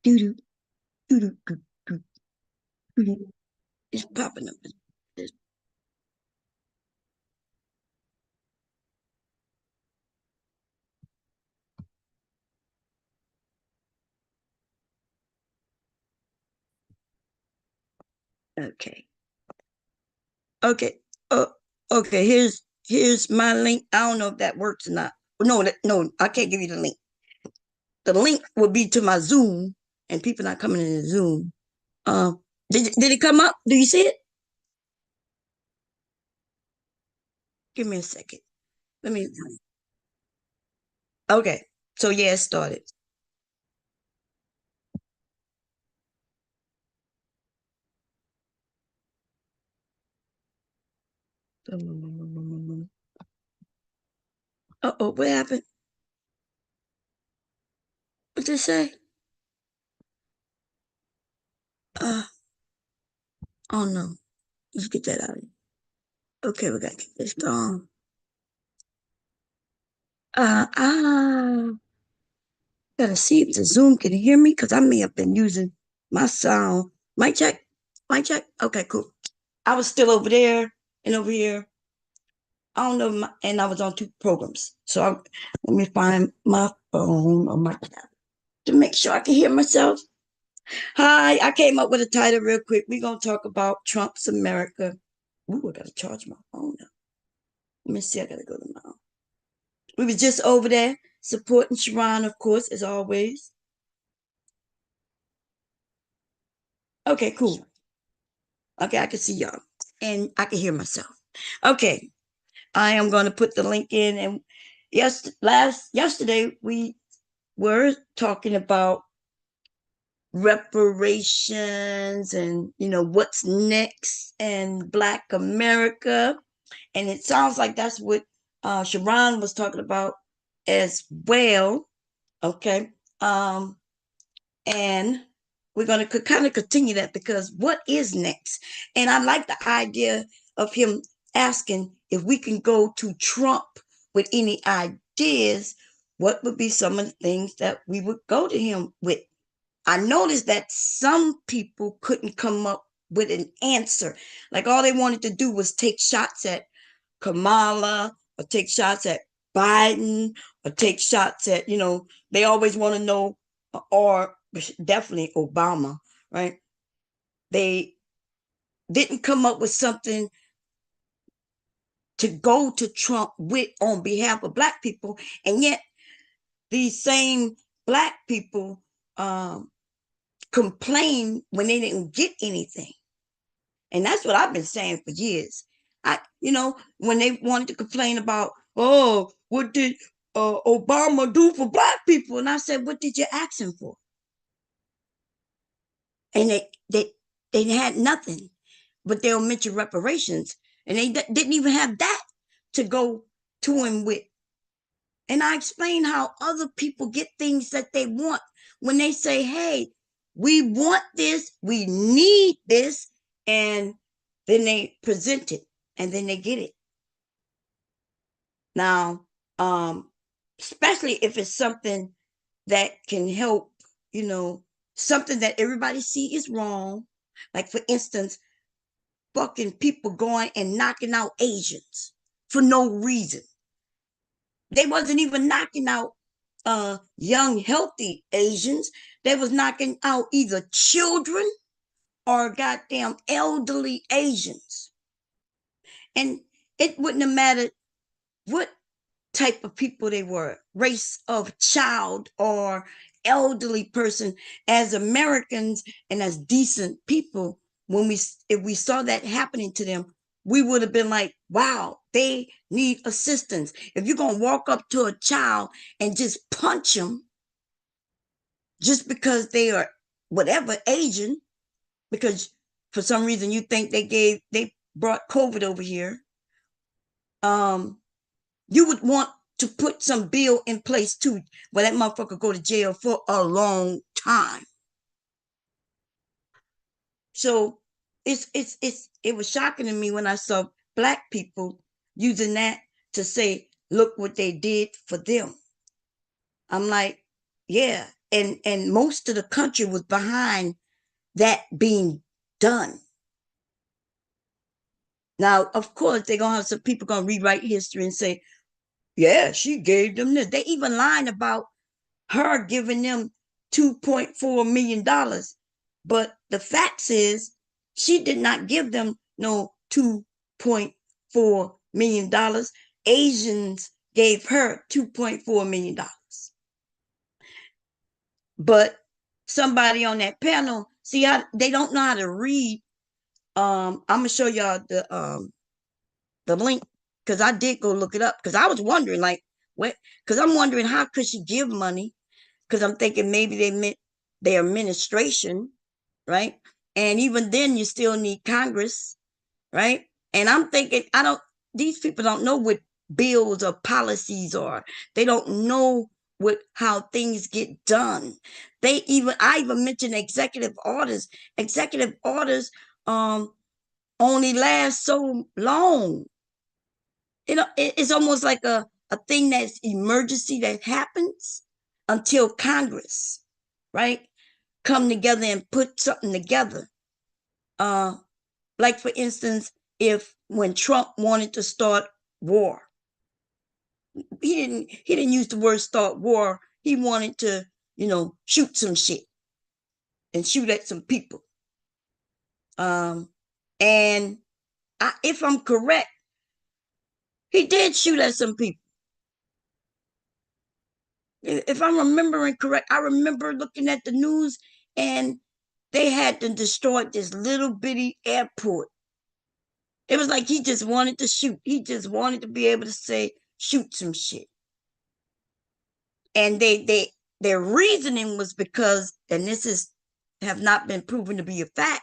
doo doo doo doo doo doo doo. It's popping up. Okay. Okay. Oh, okay. Here's my link. I don't know if that works or not. No, no, I can't give you the link. The link will be to my Zoom, and people not coming in the Zoom. Did it come up? Do you see it? Give me a second. Let me. Okay. So yeah, it started. Uh-oh, what happened? What did it say? Uh, oh no. Let's get that out of here. Okay, we gotta get this done. Uh, ah, gotta see if the Zoom can hear me because I may have been using my sound. Mic check. Mic check. Okay, cool. I was still over there and over here. I don't know, and I was on two programs. So let me find my phone or my tab to make sure I can hear myself. Hi, I came up with a title real quick. We're gonna talk about Trump's America. Ooh, I gotta charge my phone now. Let me see. I gotta go to my. We was just over there supporting Sharon, of course, as always. Okay, cool. Okay, I can see y'all, and I can hear myself. Okay, I am gonna put the link in. And yesterday we were talking about reparations and what's next and Black America, and it sounds like that's what Sharon was talking about as well. Okay, and we're going to kind of continue that because what is next? And I like the idea of him asking if we can go to Trump with any ideas. What would be some of the things that we would go to him with? I noticed that some people couldn't come up with an answer. Like all they wanted to do was take shots at Kamala or take shots at Biden or take shots at, they always want to know, or definitely Obama, right? They didn't come up with something to go to Trump with on behalf of Black people. And yet these same Black people complain when they didn't get anything. And that's what I've been saying for years. When they wanted to complain about, oh, what did Obama do for Black people? And I said, what did you ask him for? And they had nothing, but they'll mention reparations, and they didn't even have that to go to him with. And I explained how other people get things that they want when they say, hey, we want this, we need this, and then they present it and then they get it. Now, especially if it's something that can help, you know, something that everybody see is wrong. Like for instance, fucking people going and knocking out Asians for no reason. They wasn't even knocking out young, healthy Asians. They was knocking out either children or goddamn elderly Asians. And it wouldn't have mattered what type of people they were, race of child or elderly person. As Americans and as decent people, when we if we saw that happening to them, we would have been like, wow, they need assistance. If you're gonna walk up to a child and just punch them just because they are whatever Asian, because for some reason you think they brought COVID over here, um, you would want to put some bill in place too, where that motherfucker go to jail for a long time. So it was shocking to me when I saw Black people using that to say, look what they did for them. I'm like, yeah. and most of the country was behind that being done. Now, of course, they're gonna have some people gonna rewrite history and say, yeah, she gave them this. They even lied about her giving them $2.4 million. But the facts is she did not give them no $2.4 million. Asians gave her $2.4 million. But somebody on that panel, see how they don't know how to read. I'm gonna show y'all the link, because I did go look it up, because I was wondering like what, because I'm wondering how could she give money, because I'm thinking maybe they meant their administration, right? And even then you still need Congress, right? And I'm thinking, I don't, these people don't know what bills or policies are. They don't know what how things get done. I even mentioned executive orders. Executive orders only last so long. It's almost like a thing that's emergency that happens until Congress, right, come together and put something together. Uh, like for instance, if when Trump wanted to start war, he didn't use the word start war. He wanted to, shoot some shit and shoot at some people. And if I'm correct, he did shoot at some people. If I'm remembering correct, I remember looking at the news and they had to destroy this little bitty airport. It was like he just wanted to shoot. He just wanted to be able to say, shoot some shit. And their reasoning was because, and this is have not been proven to be a fact,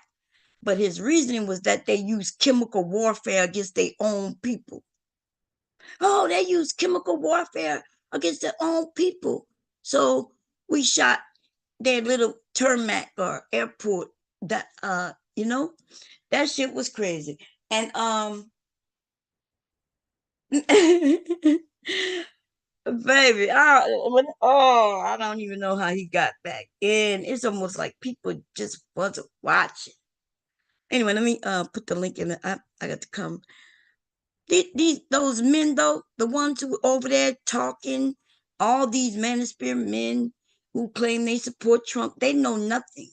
but his reasoning was that they used chemical warfare against their own people. Oh, they used chemical warfare against their own people. So we shot their little tarmac or airport. That that shit was crazy. And baby, I don't even know how he got back in. It's almost like people just wasn't watching. Anyway, let me put the link in. I got to come. Those men though, the ones who over there talking, all these manosphere men who claim they support Trump, they know nothing.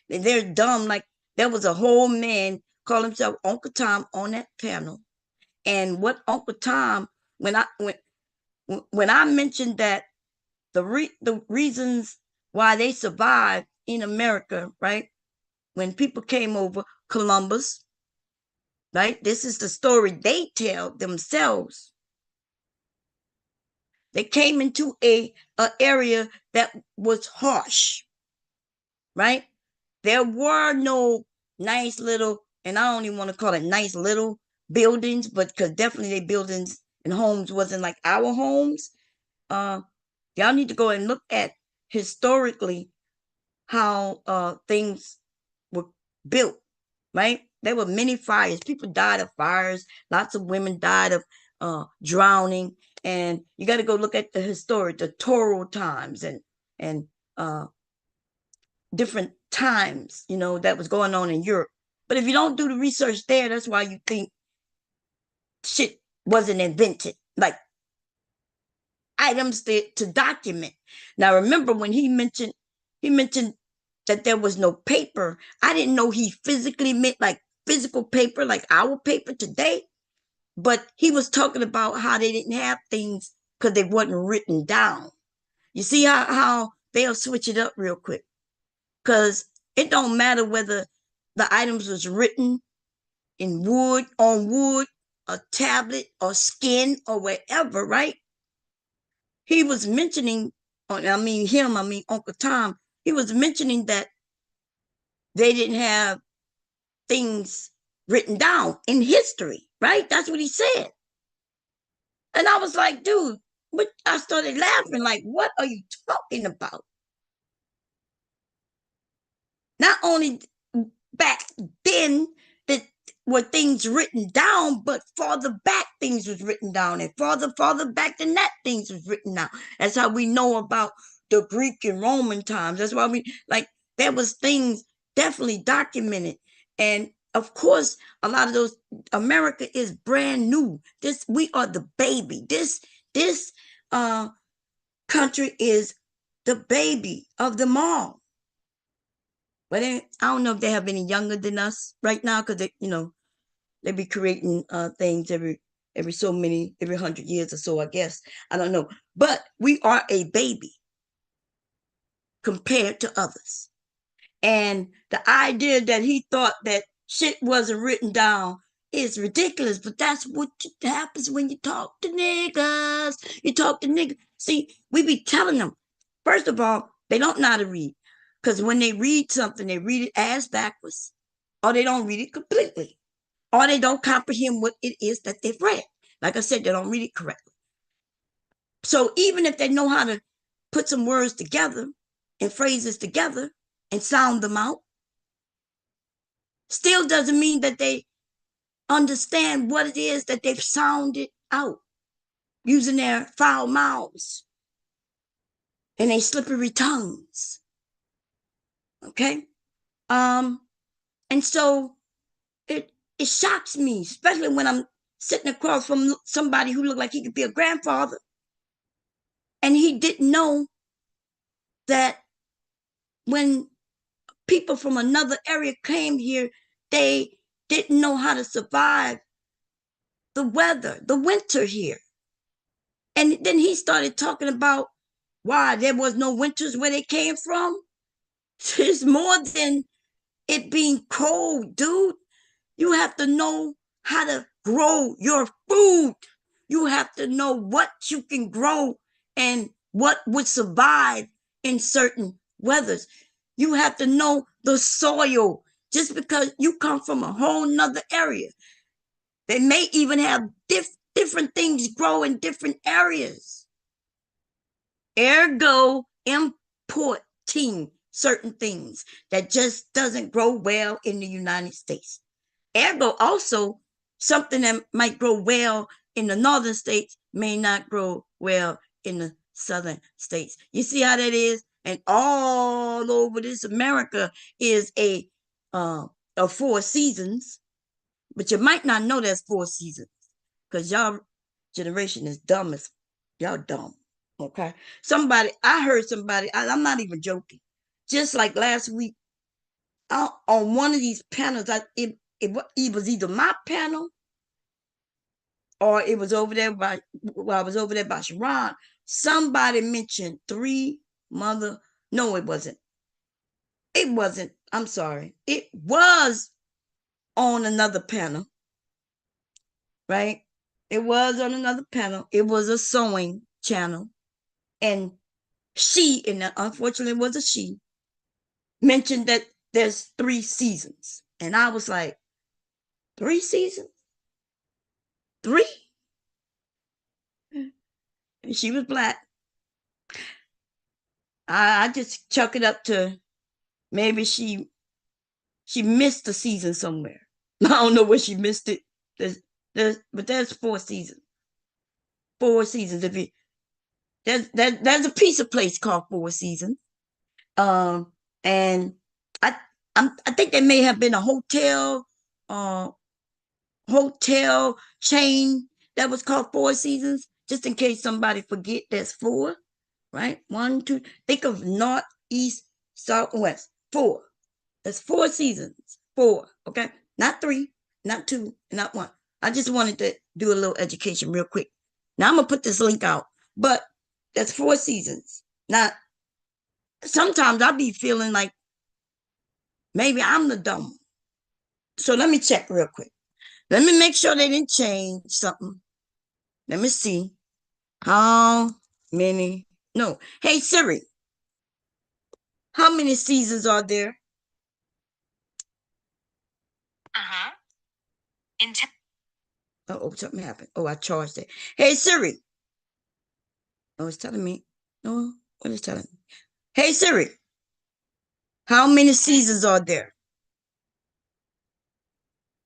They're dumb. Like there was a whole man call himself Uncle Tom on that panel, and what Uncle Tom, when I mentioned that the reasons why they survived in America, right? When people came over, Columbus, right? This is the story they tell themselves. They came into a area that was harsh, right? There were no nice little, and I don't even want to call it nice little buildings, but because definitely they buildings and homes wasn't like our homes. Y'all need to go and look at historically how things were built, right? There were many fires. People died of fires. Lots of women died of drowning. And you got to go look at the Toro times and different times, that was going on in Europe. But if you don't do the research there, that's why you think shit wasn't invented. Like items to document. Now remember when he mentioned that there was no paper. I didn't know he physically meant like physical paper, like our paper today. But he was talking about how they didn't have things because they wasn't written down. You see how they'll switch it up real quick. Because it don't matter whether the items was written in wood, on wood, a tablet, or skin, or wherever, right? He was mentioning, I mean Uncle Tom, he was mentioning that they didn't have things written down in history, right? That's what he said. And I was like, dude, but I started laughing, like, what are you talking about? Not only back then that were things written down, but farther back things was written down, and farther back than that things was written down. That's how we know about the Greek and Roman times. That's why we like there was things definitely documented. And of course, a lot of those America is brand new. This we are the baby. This country is the baby of them all. But I don't know if they have any younger than us right now because they be creating things every so many every 100 years or so. I guess I don't know, but we are a baby compared to others. And the idea that he thought that shit wasn't written down is ridiculous. But that's what happens when you talk to niggas. You talk to niggas. See, we be telling them. First of all, they don't know how to read. Because when they read something, they read it ass backwards. Or they don't read it completely. Or they don't comprehend what it is that they've read. Like I said, they don't read it correctly. So even if they know how to put some words together and phrases together and sound them out, still doesn't mean that they understand what it is that they've sounded out using their foul mouths and their slippery tongues. Okay? And so it shocks me, especially when I'm sitting across from somebody who looked like he could be a grandfather, and he didn't know that when people from another area came here, they didn't know how to survive the weather, the winter here. And then he started talking about why there was no winters where they came from. It's more than it being cold, dude. You have to know how to grow your food. You have to know what you can grow and what would survive in certain weathers. You have to know the soil. Just because you come from a whole nother area, they may even have different things grow in different areas. Ergo, importing certain things that just doesn't grow well in the United States. Ergo, also, something that might grow well in the northern states may not grow well in the southern states. You see how that is? And all over this America is a 4 seasons, but you might not know that's 4 seasons because y'all generation is dumb as y'all dumb. Okay. I heard somebody, I'm not even joking. Just like last week, on one of these panels, it was either my panel or it was over there by, I was over there by Sharon. Somebody mentioned three mother. No, it wasn't. It wasn't. I'm sorry. It was on another panel, right? It was on another panel. It was a sewing channel. And and unfortunately it was a she, mentioned that there's 3 seasons. And I was like, 3 seasons? 3? And she was black. I just chuck it up to maybe she missed a season somewhere. I don't know where she missed it. But there's 4 seasons. 4 seasons. If you there's a piece of place called 4 Seasons. And I I think there may have been a uh hotel chain that was called 4 Seasons, just in case somebody forget there's 4, right? 1, 2, think of north, east, south, west. 4. That's 4 seasons. 4, okay? Not 3, not 2, not 1. I just wanted to do a little education real quick. Now I'm gonna put this link out, but that's 4 seasons. Now, sometimes I'll be feeling like maybe I'm the dumb one. So let me check real quick. Let me make sure they didn't change something. Let me see. How many? No. Hey, Siri, how many seasons are there? Uh-huh. In Oh, something happened. Oh, I charged it. Hey, Siri. Oh, it's telling me. No, what is telling me? Hey, Siri, how many seasons are there?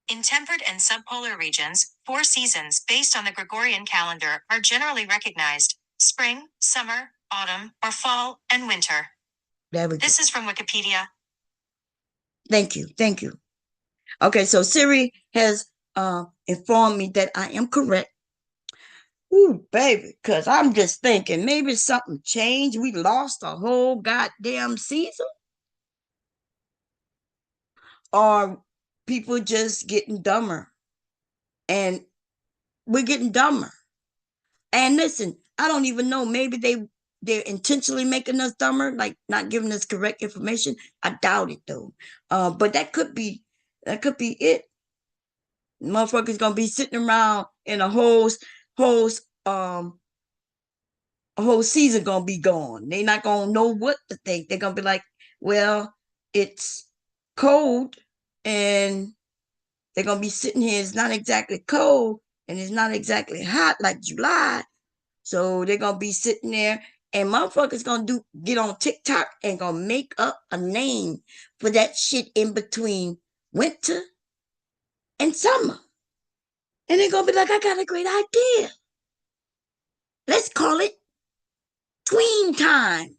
In temperate and subpolar regions, 4 seasons based on the Gregorian calendar are generally recognized: spring, summer, autumn, or fall, and winter. There we go. This is from Wikipedia. Thank you. Thank you. Okay, so Siri has informed me that I am correct. Ooh, baby, because I'm just thinking maybe something changed. We lost a whole goddamn season. Or people just getting dumber. And we're getting dumber. And listen, I don't even know. Maybe they're intentionally making us dumber, like not giving us correct information. I doubt it though. But that could be it. Motherfuckers gonna be sitting around in whole a whole season gonna be gone. They not gonna know what to think. They're gonna be like, well, it's cold, and they're gonna be sitting here. It's not exactly cold, and it's not exactly hot like July. So they're gonna be sitting there, and motherfuckers gonna get on TikTok and gonna make up a name for that shit in between winter and summer. And they're gonna be like, I got a great idea. Let's call it tween time.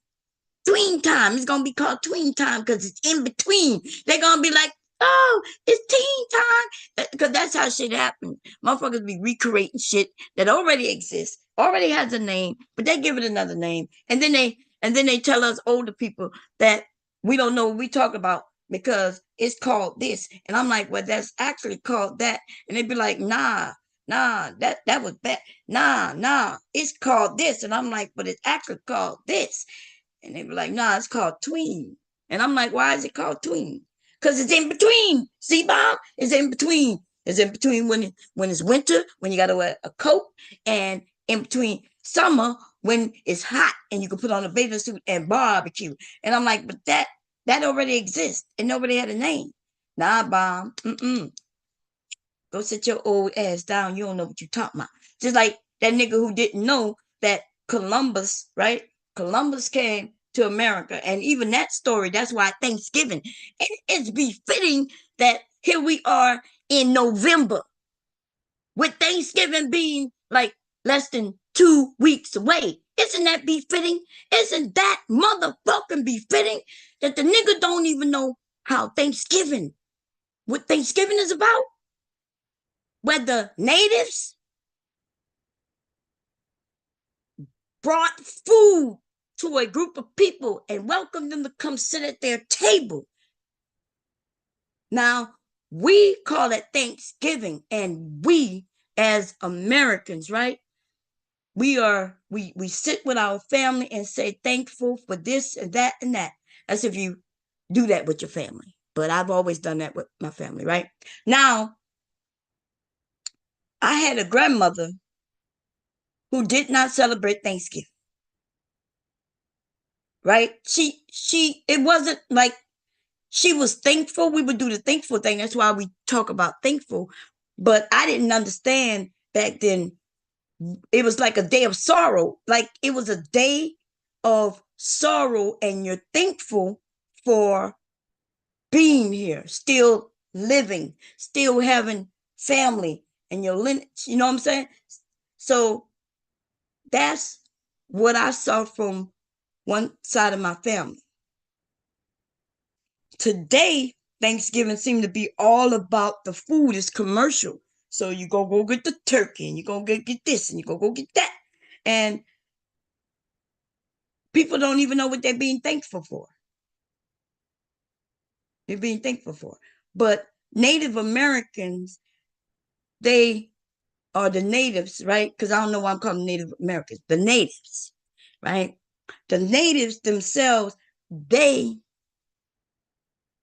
Tween time. It's gonna be called tween time because it's in between. They're gonna be like, oh, it's teen time. Because that's how shit happens. Motherfuckers be recreating shit that already exists, already has a name, but they give it another name. And then they tell us older people that we don't know what we talk about because it's called this. And I'm like, well, that's actually called that. And they'd be like, nah, that was bad. Nah, it's called this. And I'm like, but it's actually called this. And they be like, nah, it's called tween. And I'm like, why is it called tween? Because it's in between. See, Bob? It's in between. It's in between when it's winter, when you got to wear a coat, and in between summer when it's hot and you can put on a bathing suit and barbecue. And I'm like, but that already exists and nobody had a name. Nah, Bob. Go sit your old ass down. You don't know what you're talking about. Just like that nigga who didn't know that Columbus, right? Columbus came to America. And even that story, that's why Thanksgiving. And it's befitting that here we are in November with Thanksgiving being like less than 2 weeks away. Isn't that befitting? Isn't that motherfucking befitting that the nigga don't even know how what Thanksgiving is about? Where the natives brought food to a group of people and welcomed them to come sit at their table. Now, we call it Thanksgiving, and we as Americans, right? We sit with our family and say thankful for this and that and that. As if you do that with your family. But I've always done that with my family, right? Now, I had a grandmother who did not celebrate Thanksgiving. Right? It wasn't like she was thankful. We would do the thankful thing. That's why we talk about thankful. But I didn't understand back then. It was like a day of sorrow. Like it was a day of sorrow, and you're thankful for being here, still living, still having family and your lineage. You know what I'm saying? So that's what I saw from one side of my family. Today, Thanksgiving seemed to be all about the food. It's commercial. So you go get the turkey, and you go get this, and you go get that. And people don't even know what they're being thankful for. They're being thankful for. But Native Americans, they are the natives, right? Because I don't know why I'm calling Native Americans. The natives, right? The natives themselves, they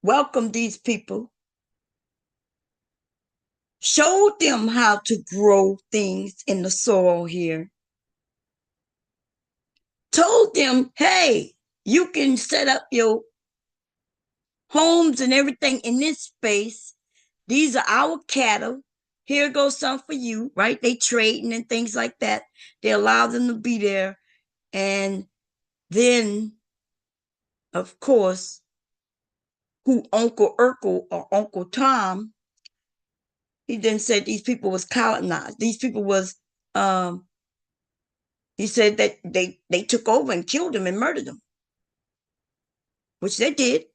welcomed these people, showed them how to grow things in the soil here, told them, hey, you can set up your homes and everything in this space. These are our cattle. Here goes some for you, right? They trading and things like that. They allow them to be there. And then, of course, who Uncle Urkel or Uncle Tom, he then said these people was colonized. These people was He said that they took over and killed him and murdered him, which they did.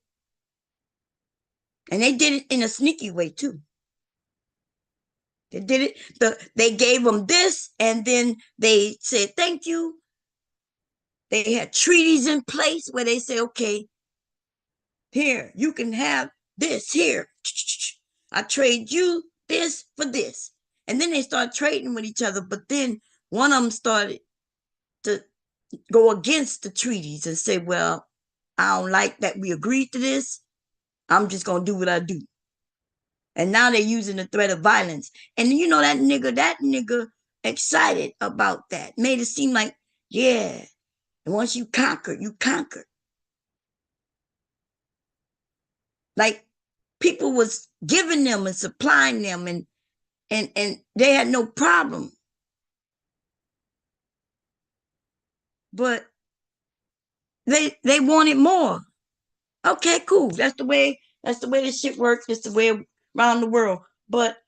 And they did it in a sneaky way too. They did it. They gave them this, and then they said thank you. They had treaties in place where they say, okay, here, you can have this here. I trade you this for this. And then they start trading with each other. But then one of them started to go against the treaties and say, well, I don't like that we agreed to this. I'm just going to do what I do. And now they're using the threat of violence. And you know, that nigga excited about that. Made it seem like, yeah, and once you conquer, you conquer. Like people was giving them and supplying them, and they had no problem. But they wanted more. Okay, cool. That's the way this shit works. That's the way around the world. But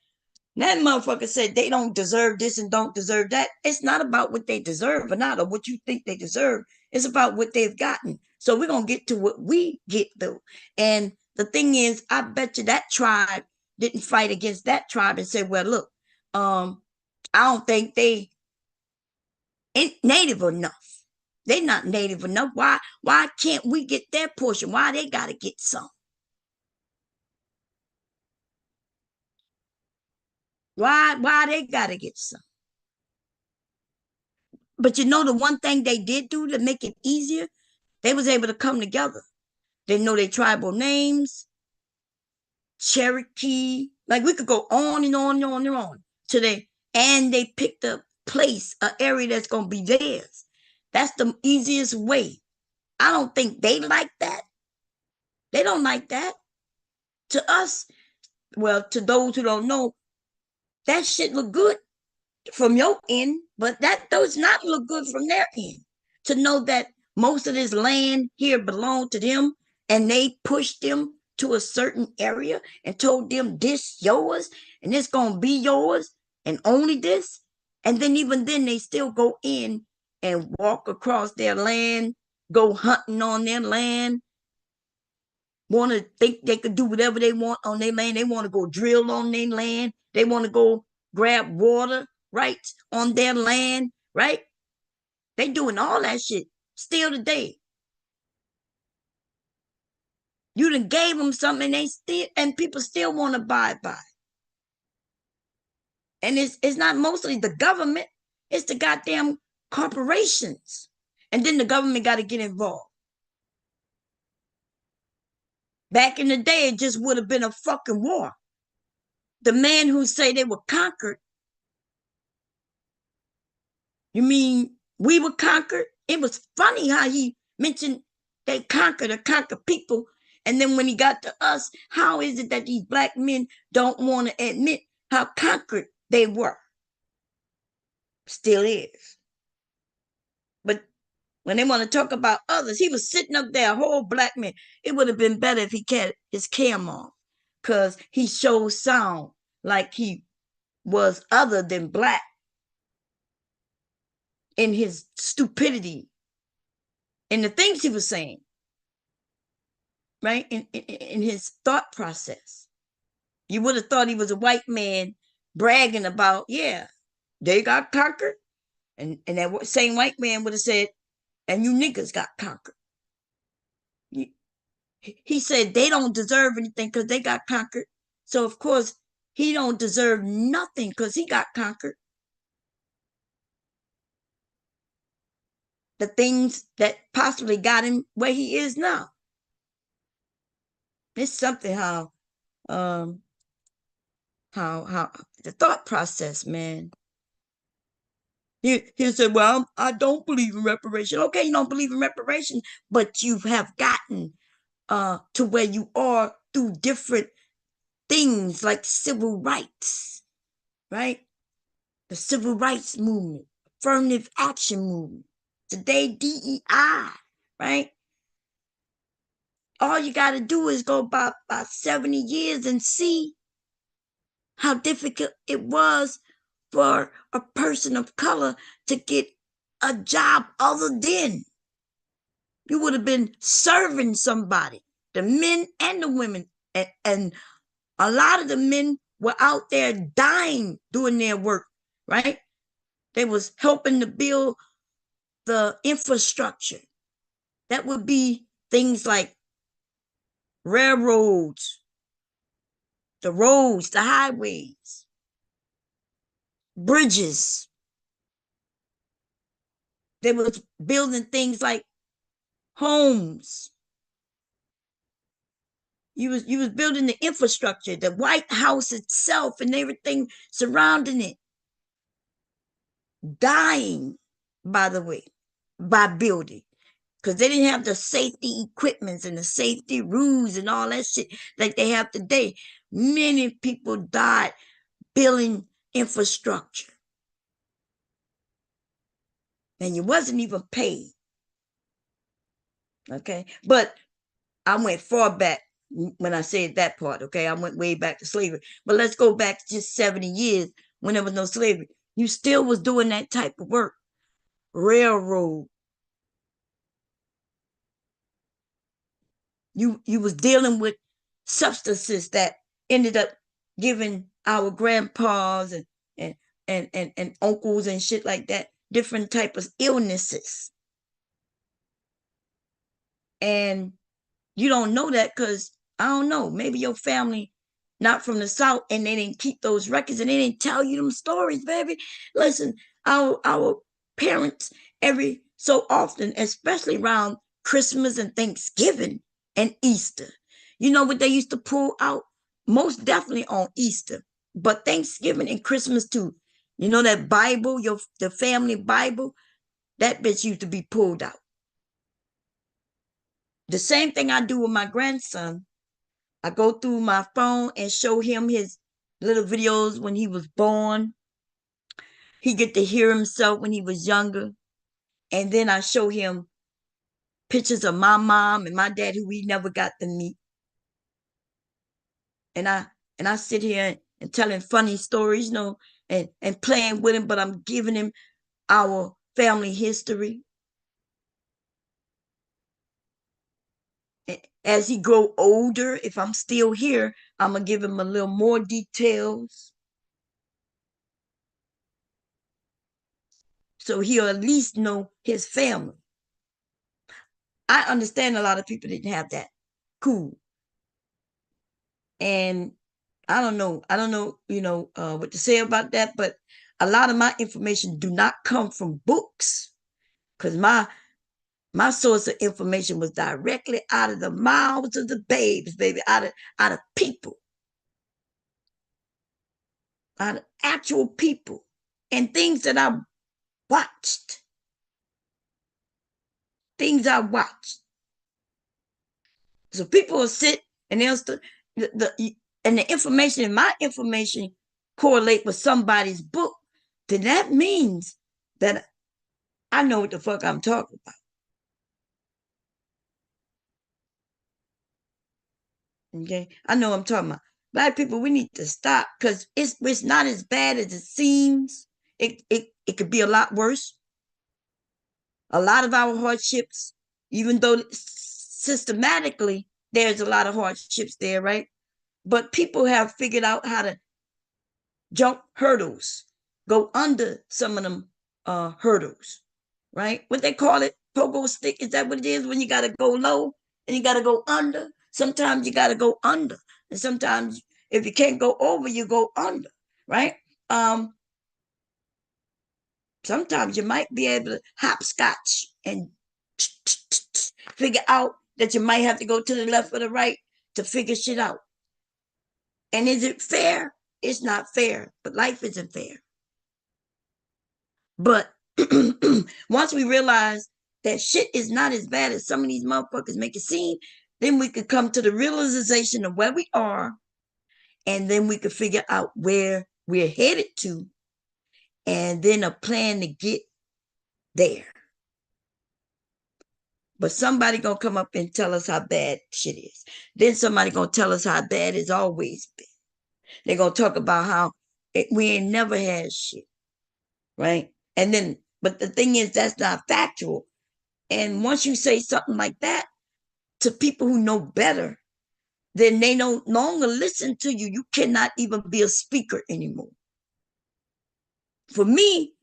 that motherfucker said they don't deserve this and don't deserve that. It's not about what they deserve or not, or what you think they deserve. It's about what they've gotten. So we're gonna get to what we get though. And the thing is, I bet you that tribe didn't fight against that tribe and say, well, look, I don't think they ain't native enough. They're not native enough. Why can't we get their portion? Why they gotta get some? Why they gotta get some? But you know the one thing they did do to make it easier, they was able to come together. They know their tribal names, Cherokee. Like we could go on and on and on and on. So they picked a place, an area that's gonna be theirs. That's the easiest way. I don't think they like that. They don't like that. To us, well, to those who don't know, that shit look good from your end, but that does not look good from their end. To know that most of this land here belonged to them and they pushed them to a certain area and told them this yours and it's gonna be yours and only this. And then even then they still go in and walk across their land, go hunting on their land, want to think they could do whatever they want on their land. They want to go drill on their land. They want to go grab water rights on their land, right? They doing all that shit still today. You done gave them something and people still want to abide by. And it's not mostly the government, it's the goddamn corporations. And then the government got to get involved. Back in the day, it just would have been a fucking war. The man who say they were conquered, you mean we were conquered? It was funny how he mentioned they conquered people. And then when he got to us, how is it that these black men don't want to admit how conquered they were? Still is. But when they want to talk about others, he was sitting up there, a whole black man. It would have been better if he kept his cam on, because he showed sound like he was other than black in his stupidity, in the things he was saying, right? In his thought process. You would have thought he was a white man bragging about, yeah, they got conquered. And that same white man would have said, and you niggas got conquered. He said they don't deserve anything because they got conquered. So of course he don't deserve nothing because he got conquered. The things that possibly got him where he is now. It's something how the thought process, man. He said, well, I don't believe in reparation. Okay, you don't believe in reparation, but you have gotten to where you are through different things like civil rights, right? The civil rights movement, affirmative action movement, today DEI, right? All you got to do is go about 70 years and see how difficult it was for a person of color to get a job other than. You would have been serving somebody, the men and the women. And a lot of the men were out there dying doing their work, right? They was helping to build the infrastructure. That would be things like railroads, the roads, the highways, bridges. They was building things like homes. You was building the infrastructure, the White House itself and everything surrounding it. Dying, by the way, by building. Because they didn't have the safety equipments and the safety rules and all that shit like they have today. Many people died building infrastructure. And you wasn't even paid. Okay. But I went far back when I said that part. Okay. I went way back to slavery. But let's go back just 70 years when there was no slavery. You still was doing that type of work. Railroad. You was dealing with substances that ended up giving our grandpas and uncles and shit like that different type of illnesses. And you don't know that because I don't know, maybe your family not from the South and they didn't keep those records and they didn't tell you them stories, baby. Listen, our parents every so often, especially around Christmas and Thanksgiving and Easter, you know what they used to pull out? Most definitely on Easter, but Thanksgiving and Christmas too. You know that Bible, the family Bible, that bitch used to be pulled out. The same thing I do with my grandson. I go through my phone and show him his little videos when he was born. He get to hear himself when he was younger. And then I show him pictures of my mom and my dad who we never got to meet. And I sit here and telling funny stories, you know, and playing with him, but I'm giving him our family history. As he grow older, if I'm still here, I'm gonna give him a little more details. So he'll at least know his family. I understand a lot of people didn't have that. Cool. And I don't know, what to say about that, but a lot of my information do not come from books because my source of information was directly out of the mouths of the babes, baby, out of people, out of actual people, and things that I watched, things I watched. So people will sit and they'll and the information in my information correlate with somebody's book, then that means that I know what the fuck I'm talking about. Okay, I know what I'm talking about. Black people, we need to stop because it's not as bad as it seems. It could be a lot worse. A lot of our hardships, even though systematically there's a lot of hardships there, right? But people have figured out how to jump hurdles, go under some of them hurdles, right? What they call it, pogo stick. Is that what it is when you got to go low and you got to go under? Sometimes you got to go under, and sometimes if you can't go over, you go under, right? Um, Sometimes you might be able to hopscotch and figure out that you might have to go to the left or the right to figure shit out. And is it fair? It's not fair, but life isn't fair. But once we realize that shit is not as bad as some of these motherfuckers make it seem, then we could come to the realization of where we are, and then we could figure out where we're headed to, and then a plan to get there. But somebody gonna come up and tell us how bad shit is. Then somebody gonna tell us how bad it's always been. They're gonna talk about how we ain't never had shit, right? And then But the thing is, that's not factual. And once you say something like that to people who know better, then they no longer listen to you. You cannot even be a speaker anymore. For me,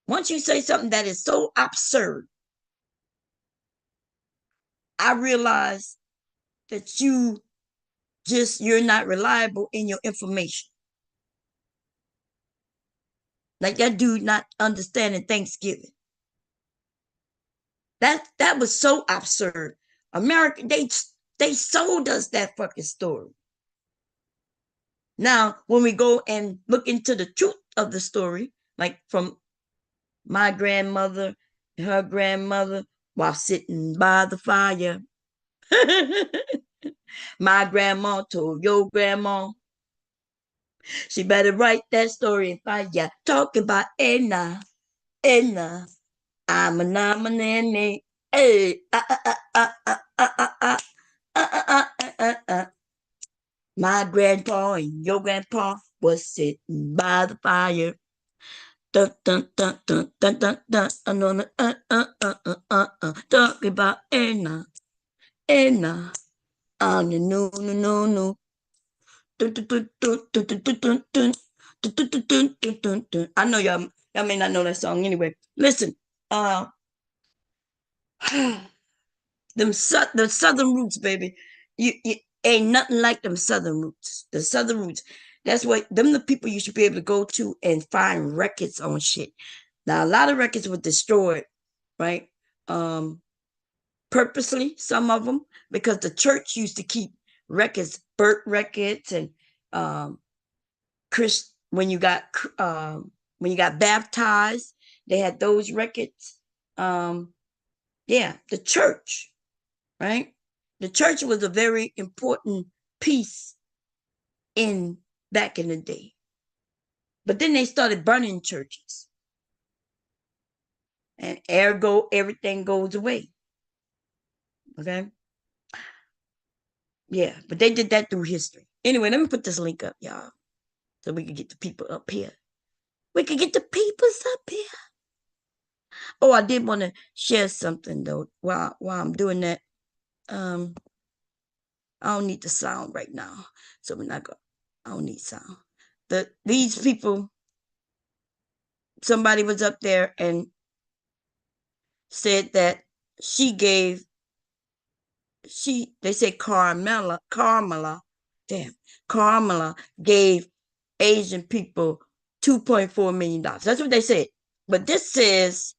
once you say something that is so absurd, I realize that you're not reliable in your information. Like that dude not understanding Thanksgiving. That was so absurd. America, they sold us that fucking story. Now, when we go and look into the truth of the story, like from my grandmother and her grandmother while sitting by the fire, my grandma told your grandma she better write that story and fire. Talking about Edna, Edna, I'm a nominee. Hey, my grandpa and your grandpa was sitting by the fire. Dun, dun, dun, dun, dun, dun, dun. Talking about Edna, Edna. On the no, no, no, no. I know y'all may not know that song anyway. Listen, the southern roots, baby. You ain't nothing like them southern roots. The southern roots. That's what them the people you should be able to go to and find records on shit. Now a lot of records were destroyed, right? Purposely, some of them, because the church used to keep records, birth records, and Chris when you got baptized, they had those records. Yeah, the church, right? The church was a very important piece in back in the day. But then they started burning churches. And ergo, everything goes away. Okay? Yeah, but they did that through history. Anyway, let me put this link up, y'all, so we can get the people up here. We can get the peoples up here. Oh, I did want to share something though while I'm doing that. I don't need the sound right now, so we're not going. I don't need sound. These people, somebody was up there and said that they said Carmela gave Asian people $2.4 million. That's what they said. But this says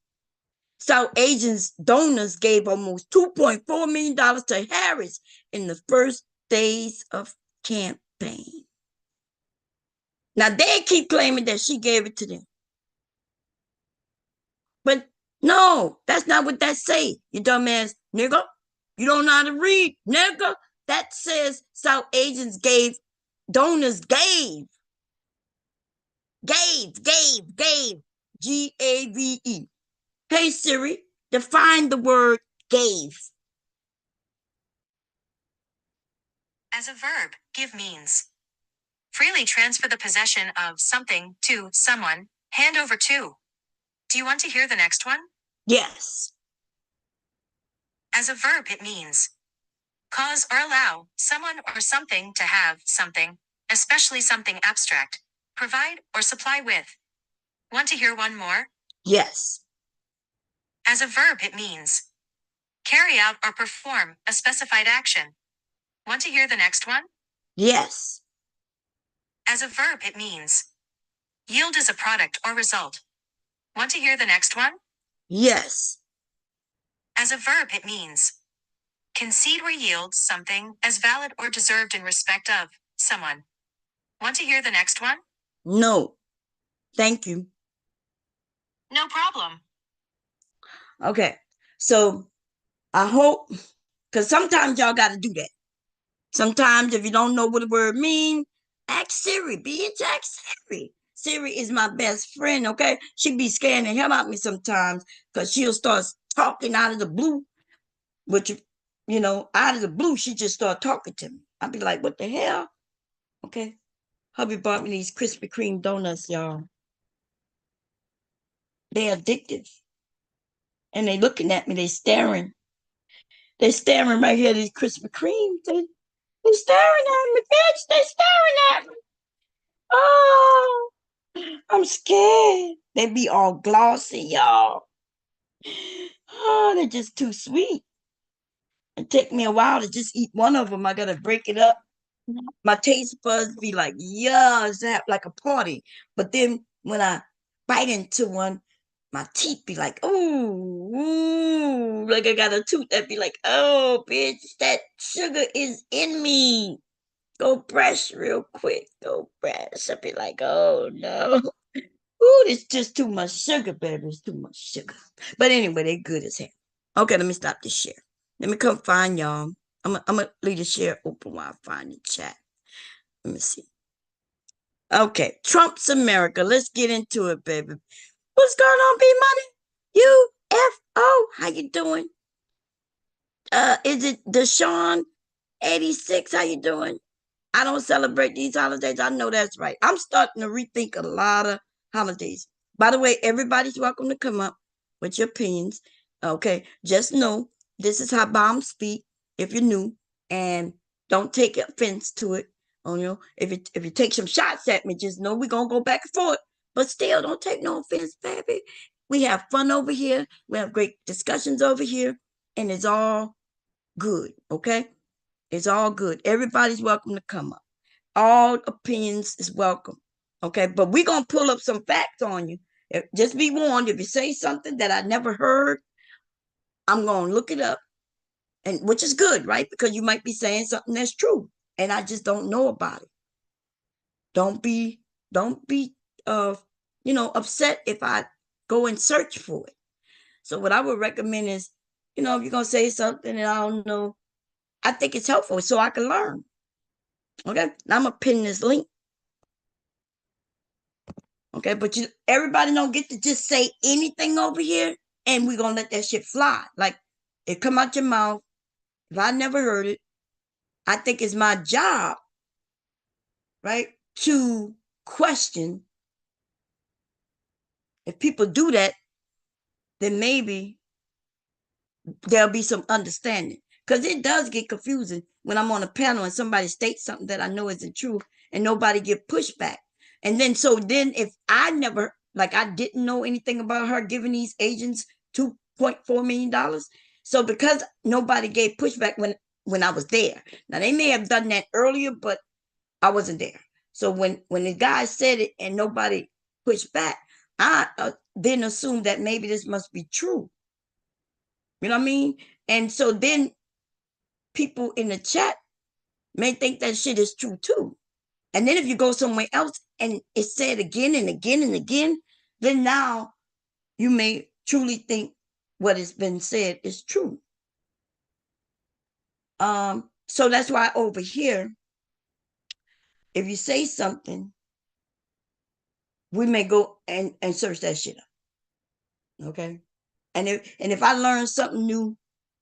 South Asians donors gave almost $2.4 million to Harris in the first days of campaign. Now they keep claiming that she gave it to them. But no, that's not what that say, you dumbass nigga. You don't know how to read, nigga. That says South Asians donors gave. Gave. Hey Siri, define the word gave. As a verb, give means freely transfer the possession of something to someone, hand over to. Do you want to hear the next one? Yes. As a verb, it means cause or allow someone or something to have something, especially something abstract, provide or supply with. Want to hear one more? Yes. As a verb, it means carry out or perform a specified action. Want to hear the next one? Yes. As a verb, it means yield as a product or result. Want to hear the next one? Yes. As a verb, it means concede or yield something as valid or deserved in respect of someone. Want to hear the next one? No. Thank you. No problem. Okay. So I hope, because sometimes y'all got to do that. Sometimes if you don't know what a word means, ask Siri, bitch, ask Siri. Siri is my best friend, okay? She be scaring the hell out of me sometimes because she'll start talking out of the blue, which, out of the blue, she just start talking to me. I'll be like, what the hell? Okay. Hubby bought me these Krispy Kreme donuts, y'all. They're addictive. And they looking at me, they staring. They're staring right here, these Krispy Kreme. They staring at me, bitch. They staring at me. Oh, I'm scared. They be all glossy, y'all. Oh, they're just too sweet. It take me a while to just eat one of them. I gotta break it up. My taste buds be like, yeah, it's like a party. But then when I bite into one, my teeth be like, ooh, ooh, like I got a tooth that be like, oh, bitch, that sugar is in me. Go brush real quick. Go brush. I be like, oh no. Ooh, it's just too much sugar, baby. It's too much sugar. But anyway, they good as hell. Okay, let me stop this share. Let me come find y'all. I'm gonna leave the share open while I find the chat. Let me see. Okay, Trump's America. Let's get into it, baby. What's going on, B Money? UFO. How you doing? Is it Deshaun 86? How you doing? I don't celebrate these holidays. I know that's right. I'm starting to rethink a lot of holidays. By the way, everybody's welcome to come up with your opinions. Okay, just know this is how bombs speak. If you're new, and don't take offense to it. Oh, if you take some shots at me, just know we're gonna go back and forth. But still, don't take no offense, baby. We have fun over here. We have great discussions over here, and it's all good. Okay, it's all good. Everybody's welcome to come up. All opinions is welcome. Okay, but we're gonna pull up some facts on you. Just be warned, if you say something that I never heard, I'm gonna look it up, and which is good, right? Because you might be saying something that's true, and I just don't know about it. Don't be, don't be upset if I go and search for it. So what I would recommend is, if you're gonna say something and I don't know, I think it's helpful so I can learn. Okay, now I'm gonna pin this link. Okay, but everybody don't get to just say anything over here, and we're gonna let that shit fly. Like it come out your mouth. If I never heard it, I think it's my job, right, to question. If people do that, then maybe there'll be some understanding. Because it does get confusing when I'm on a panel and somebody states something that I know isn't true and nobody get pushback. And then if I never, like, I didn't know anything about her giving these agents $2.4 million. So because nobody gave pushback when I was there. Now they may have done that earlier, but I wasn't there. So when the guy said it and nobody pushed back, I then assumed that maybe this must be true. You know what I mean? And so then people in the chat may think that shit is true too. And then if you go somewhere else and it's said again and again and again, then now you may truly think what has been said is true. So that's why over here, if you say something, we may go and search that shit up. Okay. And if I learn something new,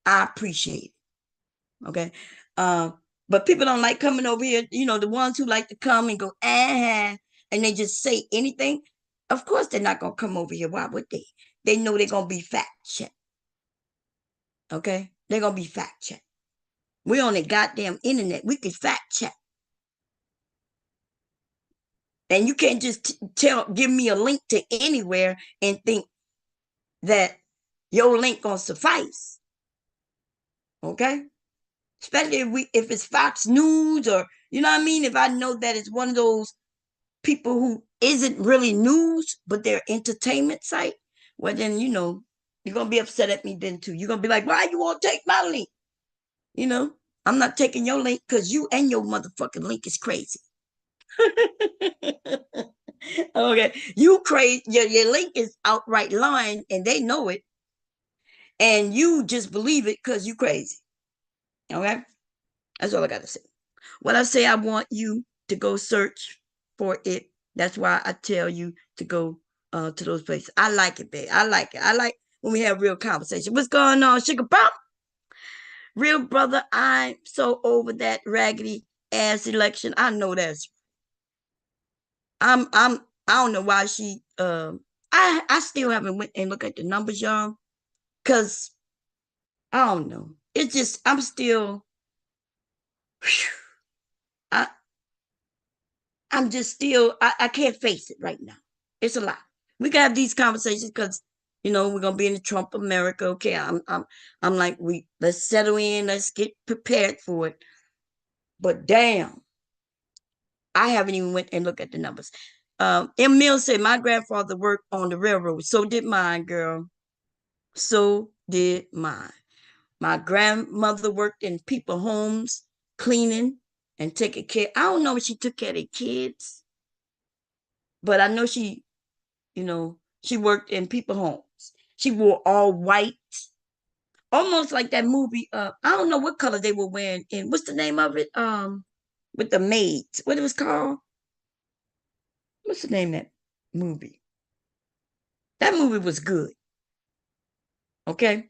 I appreciate it. Okay. But people don't like coming over here, the ones who like to come and go, and they just say anything. Of course, they're not going to come over here. Why would they? They know they're going to be fact checked. Okay? They're going to be fact checked. We're on the goddamn internet. We can fact check. And you can't just give me a link to anywhere and think that your link going to suffice. Okay? Especially if it's Fox News or, you know what I mean? If I know that it's one of those people who isn't really news, but they're entertainment site, well then, you're going to be upset at me then too. You're going to be like, why you won't take my link? I'm not taking your link because you and your motherfucking link is crazy. Okay. You crazy. Your link is outright lying and they know it. And you just believe it because you crazy. Okay. That's all I got to say. When I say I want you to go search for it, that's why I tell you to go to those places. I like it, babe. I like it. I like when we have real conversation. What's going on, Sugar Pop? Real brother, I'm so over that raggedy ass election. I know that's. I don't know why she. I I still haven't went and looked at the numbers, y'all, because I don't know. It's just I'm still I I'm just still I can't face it right now. It's a lot. We can have these conversations because we're gonna be in the Trump America. Okay, I'm like let's settle in, let's get prepared for it. But damn, I haven't even went and looked at the numbers. M. Mills said my grandfather worked on the railroad. So did mine, girl. So did mine. My grandmother worked in people homes, cleaning and taking care. I don't know if she took care of the kids, but I know she worked in people homes. She wore all white, almost like that movie. I don't know what color they were wearing in. What's the name of it? With the maids. What it was called? What's the name of that movie? That movie was good. Okay.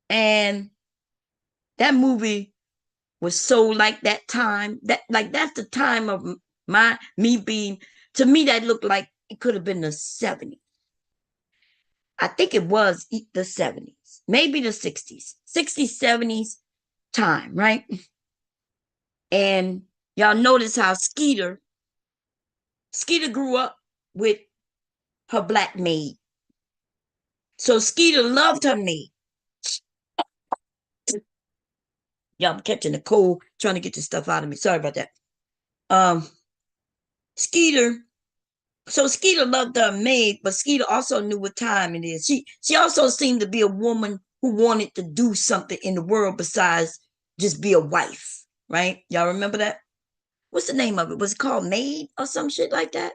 And that movie was so like that time that's the time of me being, to me that looked like it could have been the 70s. I think it was the 70s, maybe the 60s 70s time, right? And y'all notice how Skeeter grew up with her black maid, so Skeeter loved her maid. Y'all, I'm catching a cold trying to get this stuff out of me, sorry about that. um Skeeter So Skeeter loved her maid, but Skeeter also knew what time it is. She also seemed to be a woman who wanted to do something in the world besides just be a wife, right? Y'all remember that? What's the name of it? Was it called Maid or some shit like that?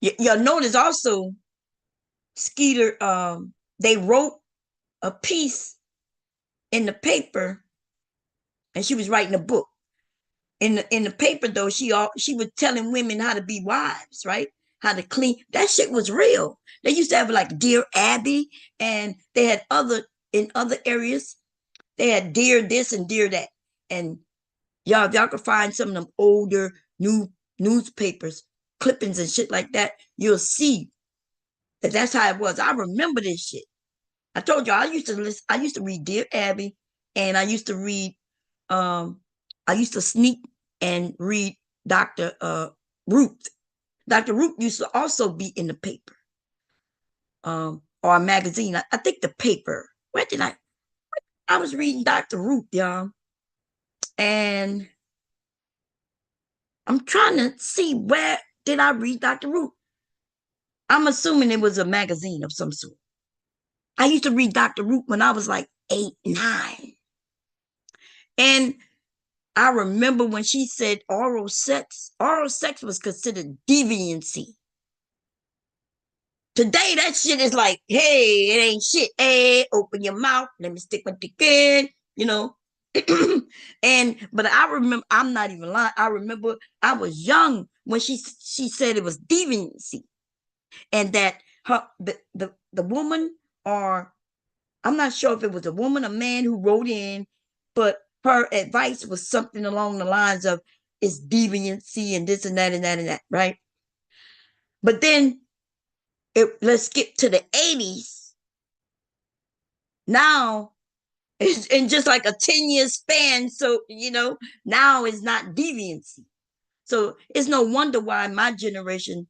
Y'all notice also Skeeter, they wrote a piece in the paper, and she was writing a book. In the paper though, she was telling women how to be wives, right? How to clean. That shit was real. They used to have like Dear Abby, and they had in other areas. They had Dear this and Dear that. And y'all, if y'all could find some of them older newspapers, clippings and shit like that, you'll see that that's how it was. I remember this shit. I told y'all I used to listen. I used to read Dear Abby, and I used to read. I used to sneak and read Dr. Ruth. Dr. Ruth used to also be in the paper, or a magazine. I think the paper. Where did I was reading Dr. Ruth, y'all, and I'm trying to see where did I read Dr. Ruth. I'm assuming it was a magazine of some sort. I used to read Dr. Ruth when I was like 8, 9. And I remember when she said oral sex was considered deviancy. Today, that shit is like, hey, it ain't shit. Hey, open your mouth. Let me stick my dick in, but I remember, I'm not even lying. I remember I was young when she said it was deviancy, and that the woman, or I'm not sure if it was a woman or man who wrote in, but her advice was something along the lines of it's deviancy and this and that and that and that, right? But then let's skip to the 80s. Now it's in just like a 10-year span. So, now it's not deviancy. So it's no wonder why my generation,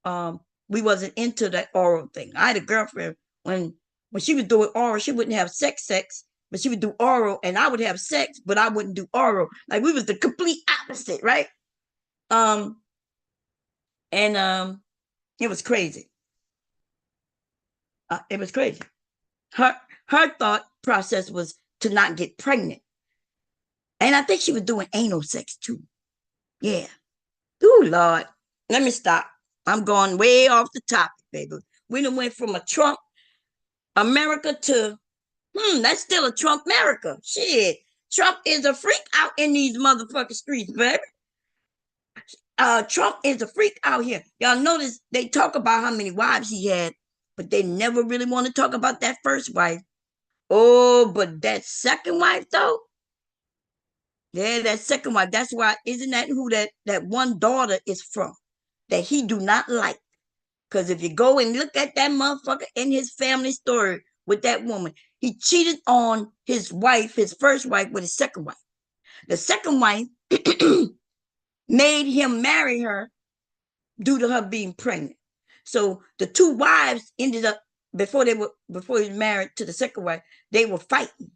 we wasn't into that oral thing. I had a girlfriend when she was doing oral, she wouldn't have sex, but she would do oral, and I would have sex, but I wouldn't do oral. Like we was the complete opposite, right? And it was crazy. It was crazy. Her thought process was to not get pregnant. And I think she was doing anal sex too. Yeah. Oh, Lord. Let me stop. I'm going way off the topic, baby. We done went from a Trump America to, that's still a Trump America. Shit. Trump is a freak out in these motherfucking streets, baby. Trump is a freak out here. Y'all notice they talk about how many wives he had, but they never really want to talk about that first wife. Oh, but that second wife though, yeah, that second wife. That's why, isn't that who that one daughter is from? That he do not like. Because if you go and look at that motherfucker in his family story with that woman, he cheated on his wife, his first wife, with his second wife. The second wife made him marry her due to her being pregnant. So the two wives ended up before he was married to the second wife, they were fighting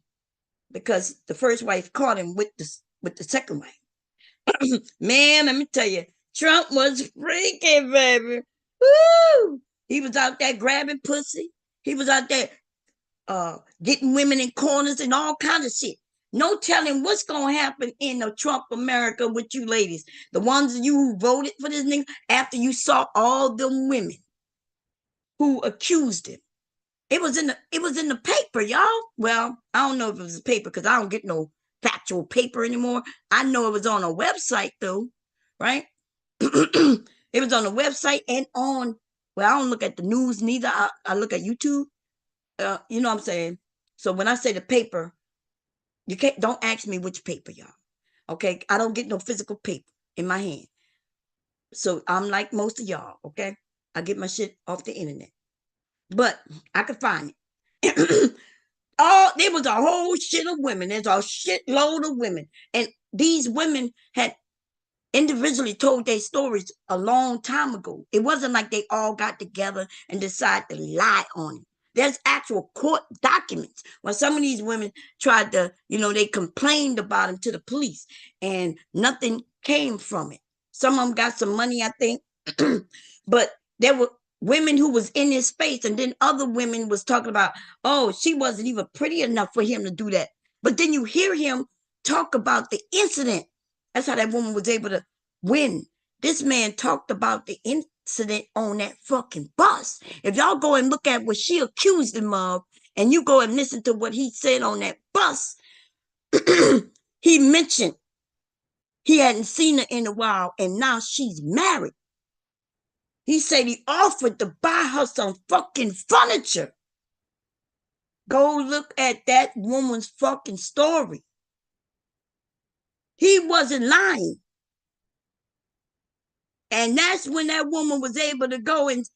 because the first wife caught him with the second wife. Man, let me tell you, Trump was freaky, baby. Woo! He was out there grabbing pussy. He was out there getting women in corners and all kinds of shit. No telling what's gonna happen in the Trump America with you ladies. The ones of you who voted for this nigga after you saw all them women who accused him. It was in the paper, y'all. Well, I don't know if it was a paper because I don't get no factual paper anymore. I know it was on a website though, right? It was on the website and on, well, I don't look at the news neither. I look at YouTube. You know what I'm saying? So when I say the paper, you don't ask me which paper, y'all. Okay, I don't get no physical paper in my hand. So I'm like most of y'all, okay? I get my shit off the internet. But I could find it. There was a whole shit of women. There's a shitload of women. And these women had individually told their stories a long time ago. It wasn't like they all got together and decided to lie on him. There's actual court documents when some of these women tried to, they complained about him to the police and nothing came from it. Some of them got some money, I think, but there were women who was in his space, and then other women was talking about, oh, she wasn't even pretty enough for him to do that. But then you hear him talk about the incident. That's how that woman was able to win. This man talked about the incident on that fucking bus. If y'all go and look at what she accused him of, and you go and listen to what he said on that bus, he mentioned he hadn't seen her in a while, and now she's married. He said he offered to buy her some fucking furniture. Go look at that woman's fucking story. He wasn't lying. And that's when that woman was able to go and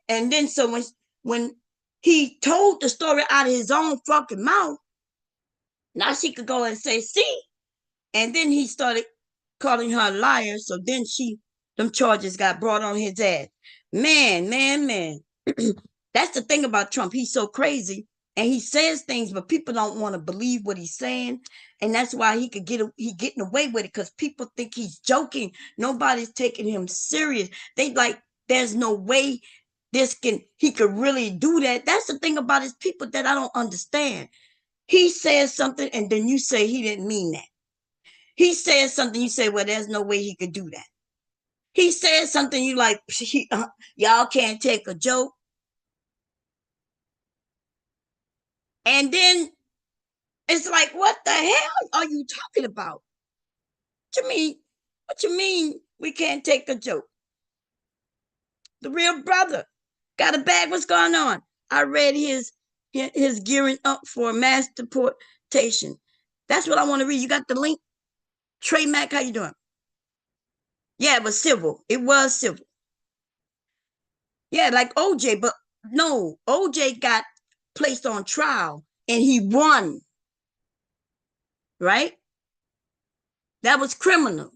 then so when he told the story out of his own fucking mouth, now she could go and say, see, and then he started calling her a liar. So then them charges got brought on his ass. Man. That's the thing about Trump. He's so crazy and he says things, but people don't want to believe what he's saying. And that's why he getting away with it, because people think he's joking. Nobody's taking him serious. They like, there's no way he could really do that. That's the thing about his people that I don't understand. He says something and then you say he didn't mean that. He says something, you say, well, there's no way he could do that. He says something, you like, y'all can't take a joke. And then it's like, what the hell are you talking about? What you mean we can't take a joke? The real brother got a bag. What's going on? I read his gearing up for mass deportation. That's what I want to read. You got the link? Trey Mack, how you doing? Yeah, it was civil. It was civil. Yeah, like OJ, but no, OJ got placed on trial and he won. Right? That was criminal.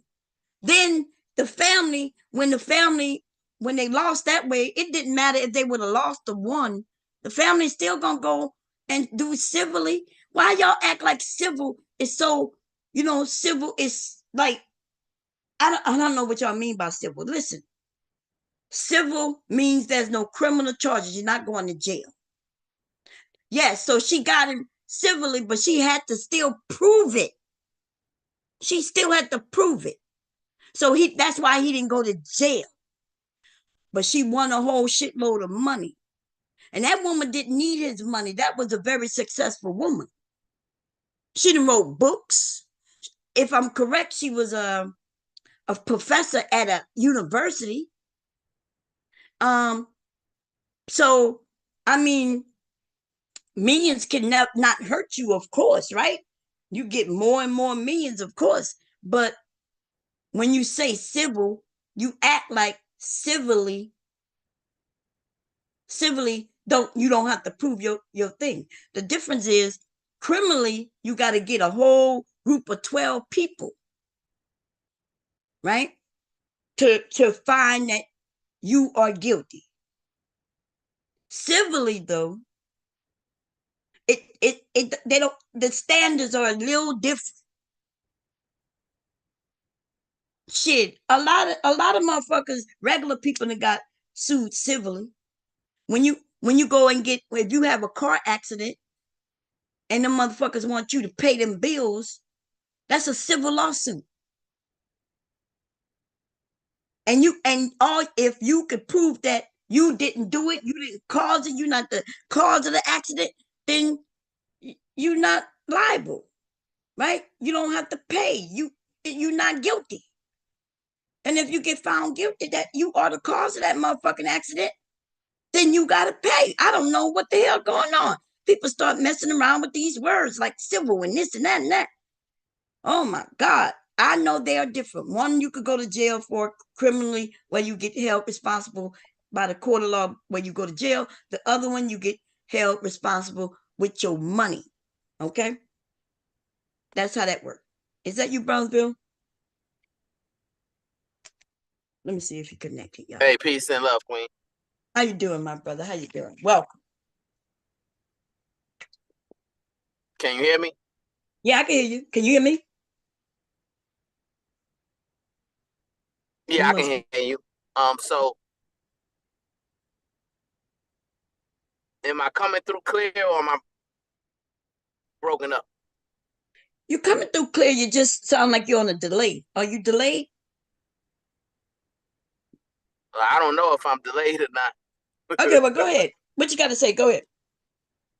Then the family, when they lost that way, it didn't matter if they would have lost or won. The family's still gonna go and do civilly. Why y'all act like civil is so, civil is like, I don't know what y'all mean by civil. Listen, civil means there's no criminal charges. You're not going to jail. Yes, so she got him civilly, but she had to still prove it. She still had to prove it. So that's why he didn't go to jail. But she won a whole shitload of money. And that woman didn't need his money. That was a very successful woman. She done wrote books. If I'm correct, she was a professor at a university. So, I mean, millions can not hurt you, of course, right? You get more and more millions, of course. But when you say civil, you act like civilly Civilly, you don't have to prove your thing. The difference is criminally, you got to get a whole group of 12 people, right? To find that you are guilty. Civilly, though, they don't, the standards are a little different. Shit, a lot of motherfuckers, regular people that got sued civilly. When you go and get, if you have a car accident and the motherfuckers want you to pay them bills, that's a civil lawsuit. And all, if you could prove that you didn't do it, you didn't cause it, you're not the cause of the accident, then you're not liable, right? You don't have to pay. You're not guilty. And if you get found guilty that you are the cause of that motherfucking accident, then you gotta pay. I don't know what the hell going on. People start messing around with these words like civil and this and that and that. Oh my God. I know they are different. One, you could go to jail for criminally, where you get held responsible by the court of law, where you go to jail. The other one, you get held responsible with your money. Okay? That's how that works. Is that you, Brownsville? Let me see if you connected, y'all. Hey, peace and love, Queen. How you doing, my brother? How you doing? Welcome. Can you hear me? Yeah, I can hear you. Can you hear me? Yeah, I can hear you. So am I coming through clear or am I broken up? You're coming through clear. You just sound like you're on a delay. Are you delayed? I don't know if I'm delayed or not. Okay, well, go ahead. What you got to say? Go ahead.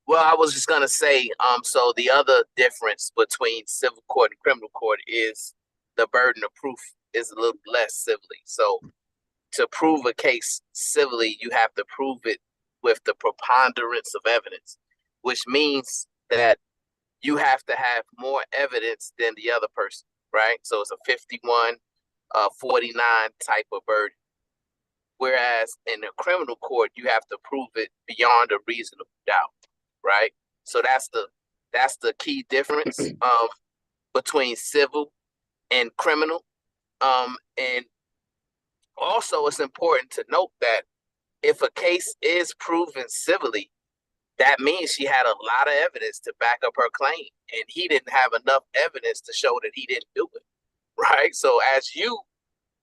Well, I was just gonna say, so the other difference between civil court and criminal court is the burden of proof is a little less civilly. So to prove a case civilly, you have to prove it with the preponderance of evidence, which means that you have to have more evidence than the other person, right? So it's a 51, 49 type of burden. Whereas in the criminal court, you have to prove it beyond a reasonable doubt, right? So that's the key difference between civil and criminal. And also, it's important to note that if a case is proven civilly, that means she had a lot of evidence to back up her claim, and he didn't have enough evidence to show that he didn't do it, right? So as you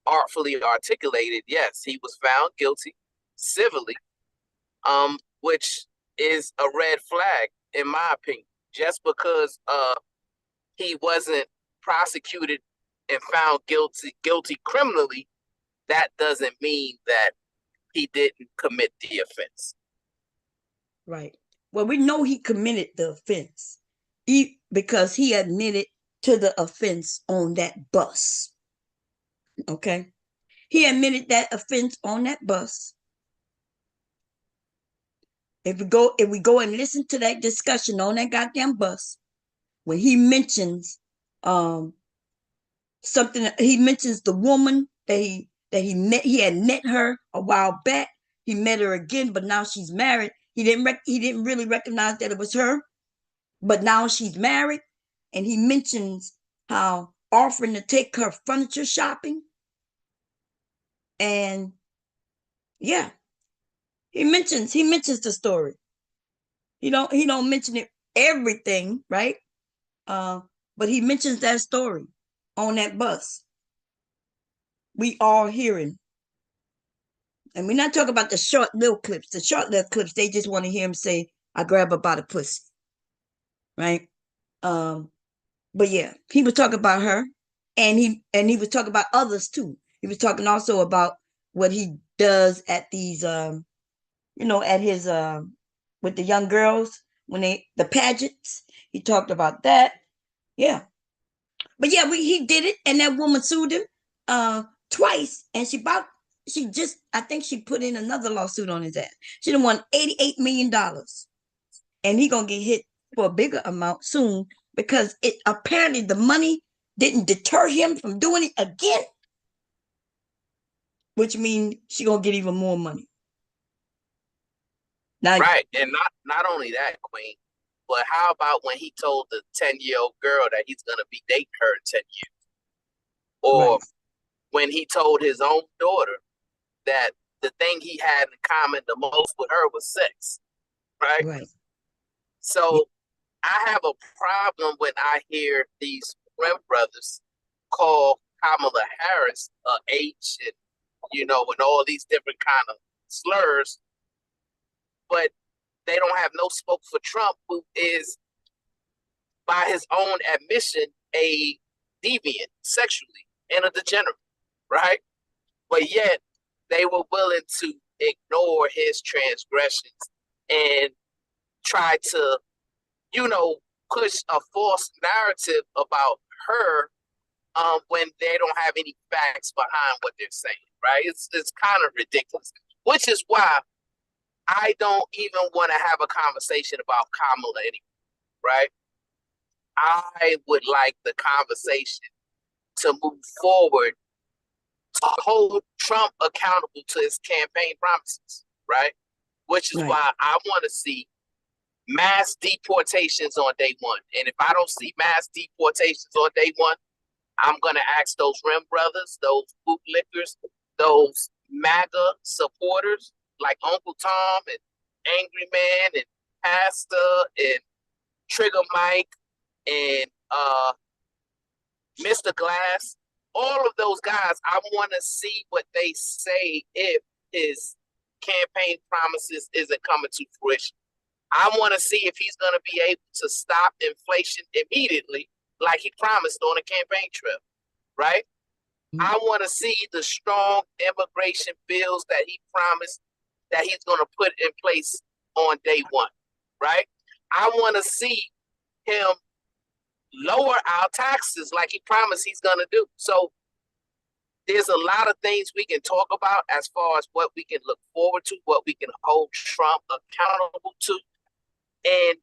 artfully articulated, yes, he was found guilty civilly, which is a red flag in my opinion. Just because he wasn't prosecuted and found guilty criminally, that doesn't mean that he didn't commit the offense. Right. Well, we know he committed the offense because he admitted to the offense on that bus. Okay. He admitted that offense on that bus. If we go and listen to that discussion on that goddamn bus, when he mentions something, he mentions the woman that he had met her a while back. He met her again, but now she's married. He didn't really recognize that it was her, but now she's married. And he mentions how offering to take her furniture shopping. And yeah, he mentions the story. He don't mention it everything, right? But he mentions that story on that bus. We all hearing. And we're not talking about the short little clips. The short little clips, they just want to hear him say, I grab her by the pussy. Right? But yeah, he was talking about her, and he was talking about others too. He was talking also about what he does at these at his with the young girls when the pageants. He talked about that. Yeah. But yeah, he did it, and that woman sued him twice, and I think she put in another lawsuit on his ass. She done won $88 million. And he gonna get hit for a bigger amount soon, because it apparently the money didn't deter him from doing it again, which means she gonna get even more money. Now, Right. And not only that, Queen, but how about when he told the 10-year-old girl that he's gonna be dating her in 10 years? Or right, when he told his own daughter that the thing he had in common the most with her was sex, right? right, So I have a problem when I hear these Rim brothers call Kamala Harris a H and and all these different kind of slurs, but they don't have no smoke for Trump, who is, by his own admission, a deviant sexually and a degenerate, right? But yet they were willing to ignore his transgressions and try to, push a false narrative about her when they don't have any facts behind what they're saying, right? It's kind of ridiculous, which is why I don't even want to have a conversation about Kamala anymore, right? I would like the conversation to move forward to hold Trump accountable to his campaign promises, right? Which is right, why I want to see mass deportations on day one. And if I don't see mass deportations on day one, I'm going to ask those Rim brothers, those bootlickers, those MAGA supporters like Uncle Tom and Angry Man and Pastor and Trigger Mike and Mr. Glass, all of those guys, I want to see what they say if his campaign promises isn't coming to fruition. I want to see if he's going to be able to stop inflation immediately, like he promised on the campaign trail, right? I want to see the strong immigration bills that he promised that he's going to put in place on day one, right? I want to see him lower our taxes like he promised he's going to do. So there's a lot of things we can talk about as far as what we can look forward to, what we can hold Trump accountable to. And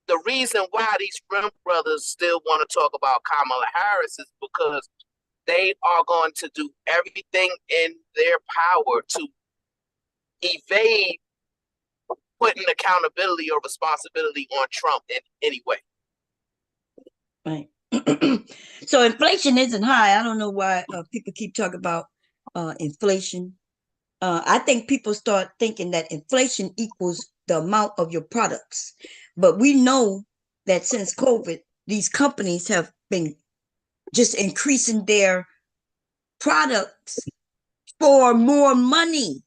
the reason why these Rim brothers still want to talk about Kamala Harris is because they are going to do everything in their power to evade putting accountability or responsibility on Trump in any way. right. So inflation isn't high. I don't know why people keep talking about inflation. I think people start thinking that inflation equals the amount of your products. But we know that since COVID, these companies have been just increasing their products for more money.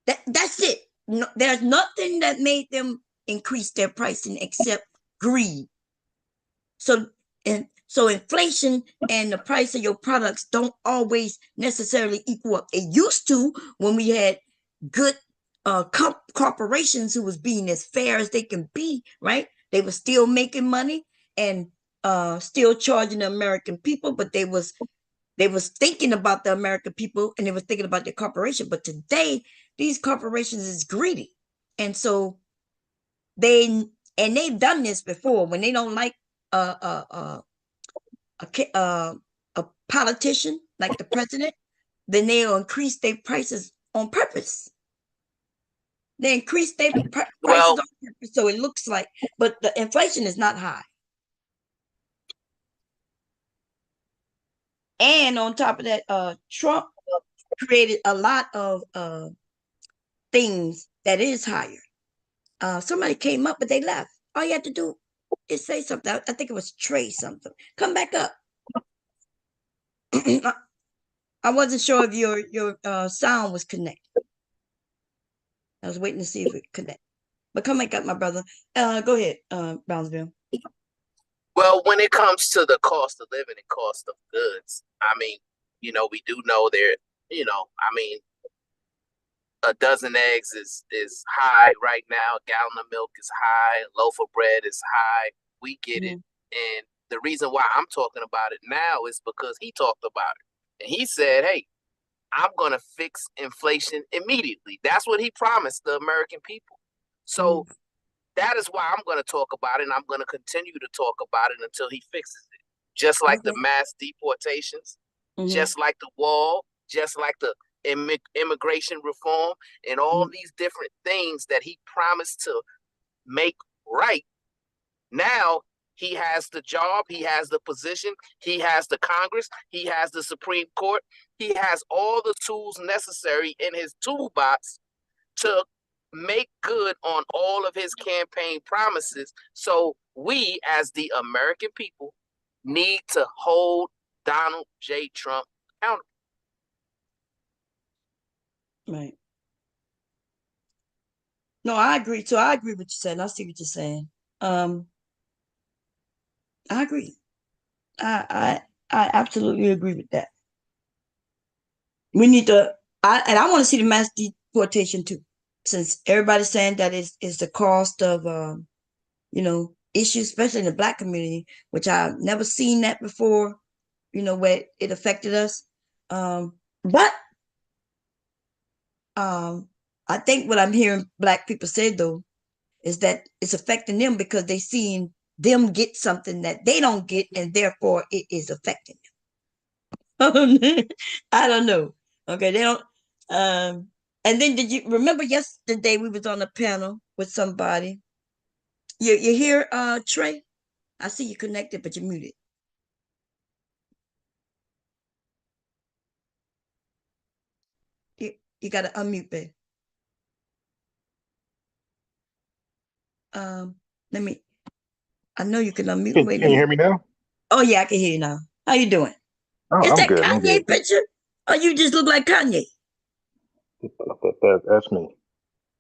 That's it. No, there's nothing that made them increase their pricing except greed. So inflation and the price of your products don't always necessarily equal up. It used to when we had good corporations who was being as fair as they can be, right? They were still making money and still charging the American people, but they was thinking about the American people and they was thinking about their corporation. But today, these corporations is greedy, and so they've done this before when they don't like a politician like the president, then they'll increase their prices on purpose. They increase their prices on purpose, so it looks like, but the inflation is not high. And on top of that, Trump created a lot of things that is higher. Somebody came up, but they left. All you have to do is say something. I think it was Trey something. Come back up. I wasn't sure if your sound was connected. I was waiting to see if it connect. But come back up, my brother. Go ahead, Brownsville. Well, when it comes to the cost of living and cost of goods, I mean, we do know there, I mean, a dozen eggs is high right now. A gallon of milk is high. A loaf of bread is high. We get it. And the reason why I'm talking about it now is because he talked about it. And he said, hey, I'm going to fix inflation immediately. That's what he promised the American people. So that is why I'm going to talk about it. And I'm going to continue to talk about it until he fixes it. Just like the mass deportations, just like the wall, just like the immigration reform, and all these different things that he promised to make right. Now he has the job, he has the position, he has the Congress, he has the Supreme Court, he has all the tools necessary in his toolbox to make good on all of his campaign promises. So we, as the American people, need to hold Donald J. Trump accountable. Right. No, I agree. So I agree with what you said. I see what you're saying. I agree. I absolutely agree with that. We need to, I want to see the mass deportation too, since everybody's saying that is the cost of, issues, especially in the Black community, which I've never seen that before, where it affected us. But I think what I'm hearing Black people say though is that it's affecting them because they seeing them get something that they don't get, and therefore it is affecting them. I don't know. Okay, they don't. And then did you remember yesterday we was on a panel with somebody? You hear, Trey? I see you connected, but you're muted. You got to unmute, babe. Let me. I know you can unmute. Can, Wait a can you hear minute. me now? Oh yeah, I can hear you now. How you doing? Oh, Is I'm that good. I'm good. Kanye picture? Or you just look like Kanye? That's me.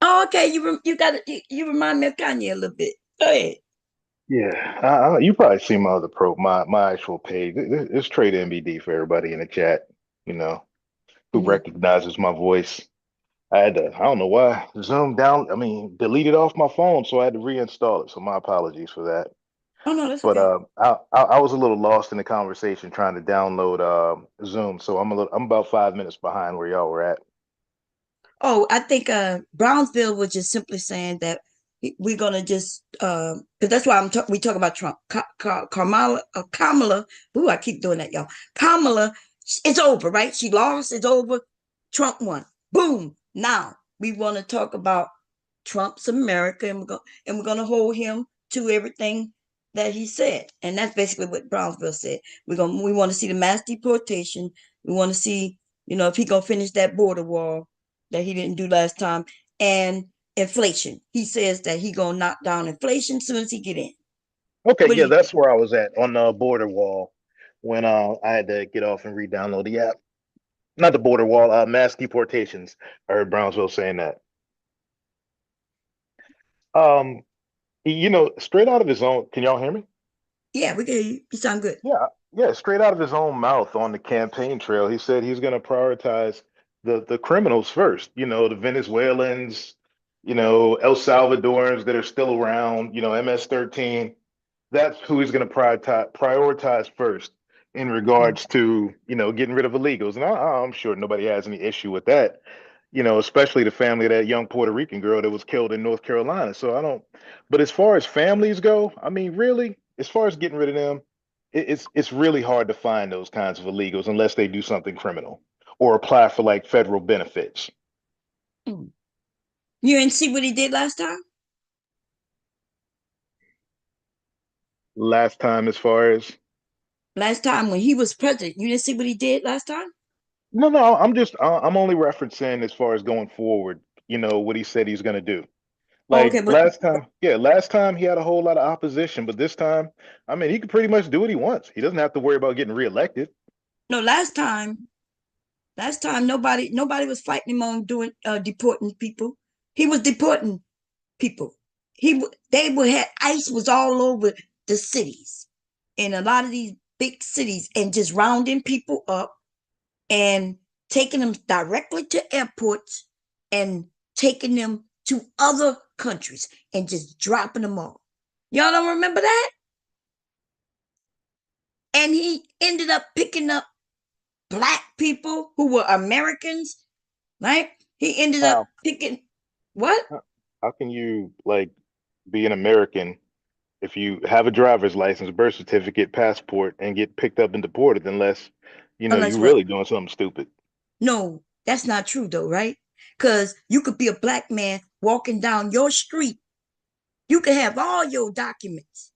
Oh, okay. You remind me of Kanye a little bit. Go ahead. Yeah, you probably see my other my actual page. It's Trade MBD for everybody in the chat, you know, who Mhm. recognizes my voice. I don't know why, deleted off my phone, so I had to reinstall it. So my apologies for that. Oh no, that's But okay. I was a little lost in the conversation trying to download Zoom, so I'm about 5 minutes behind where y'all were at. Oh, I think Brownsville was just simply saying that we're gonna just because that's why we talk about Trump. Kamala. Ooh, I keep doing that, y'all. Kamala, it's over, right? She lost. It's over. Trump won. Boom. Now we want to talk about Trump's America, and we're gonna hold him to everything that he said, and that's basically what Brownsville said. We want to see the mass deportation. We want to see, if he gonna finish that border wall that he didn't do last time, and inflation. He says that he gonna knock down inflation soon as he get in. Okay, What do yeah, you think? that's where I was at on the border wall when I had to get off and re-download the app. Not the border wall, mass deportations. I heard Brownsville saying that. Um, straight out of his own, can y'all hear me? Yeah, we can hear you. You sound good. Yeah, yeah, straight out of his own mouth on the campaign trail, he said he's going to prioritize the criminals first. The Venezuelans, El Salvadorans that are still around. MS-13. That's who he's going to prioritize first in Mm. regards to getting rid of illegals. And I'm sure nobody has any issue with that. Especially the family of that young Puerto Rican girl that was killed in North Carolina. So I don't. But as far as families go, I mean, really, as far as getting rid of them, it's really hard to find those kinds of illegals unless they do something criminal or apply for like federal benefits. Mm. You didn't see what he did last time? Last time, as far as Last time when he was president, you didn't see what he did last time? no, I'm only referencing as far as going forward. What he said he's going to do. Oh, okay, Like but last time, yeah, last time he had a whole lot of opposition, but this time, I mean, he can pretty much do what he wants. He doesn't have to worry about getting reelected. no, last time nobody was fighting him on doing deporting people. He was deporting people. They would have ICE was all over the cities, in a lot of these big cities, and just rounding people up and taking them directly to airports and taking them to other countries and just dropping them off. Y'all don't remember that? And he ended up picking up Black people who were Americans, right? He ended up How picking what? how can you like be an American if you have a driver's license, birth certificate, passport, and get picked up and deported unless you Unless what? really doing something stupid? No, That's not true though, right? Because you could be a black man walking down your street. You could have all your documents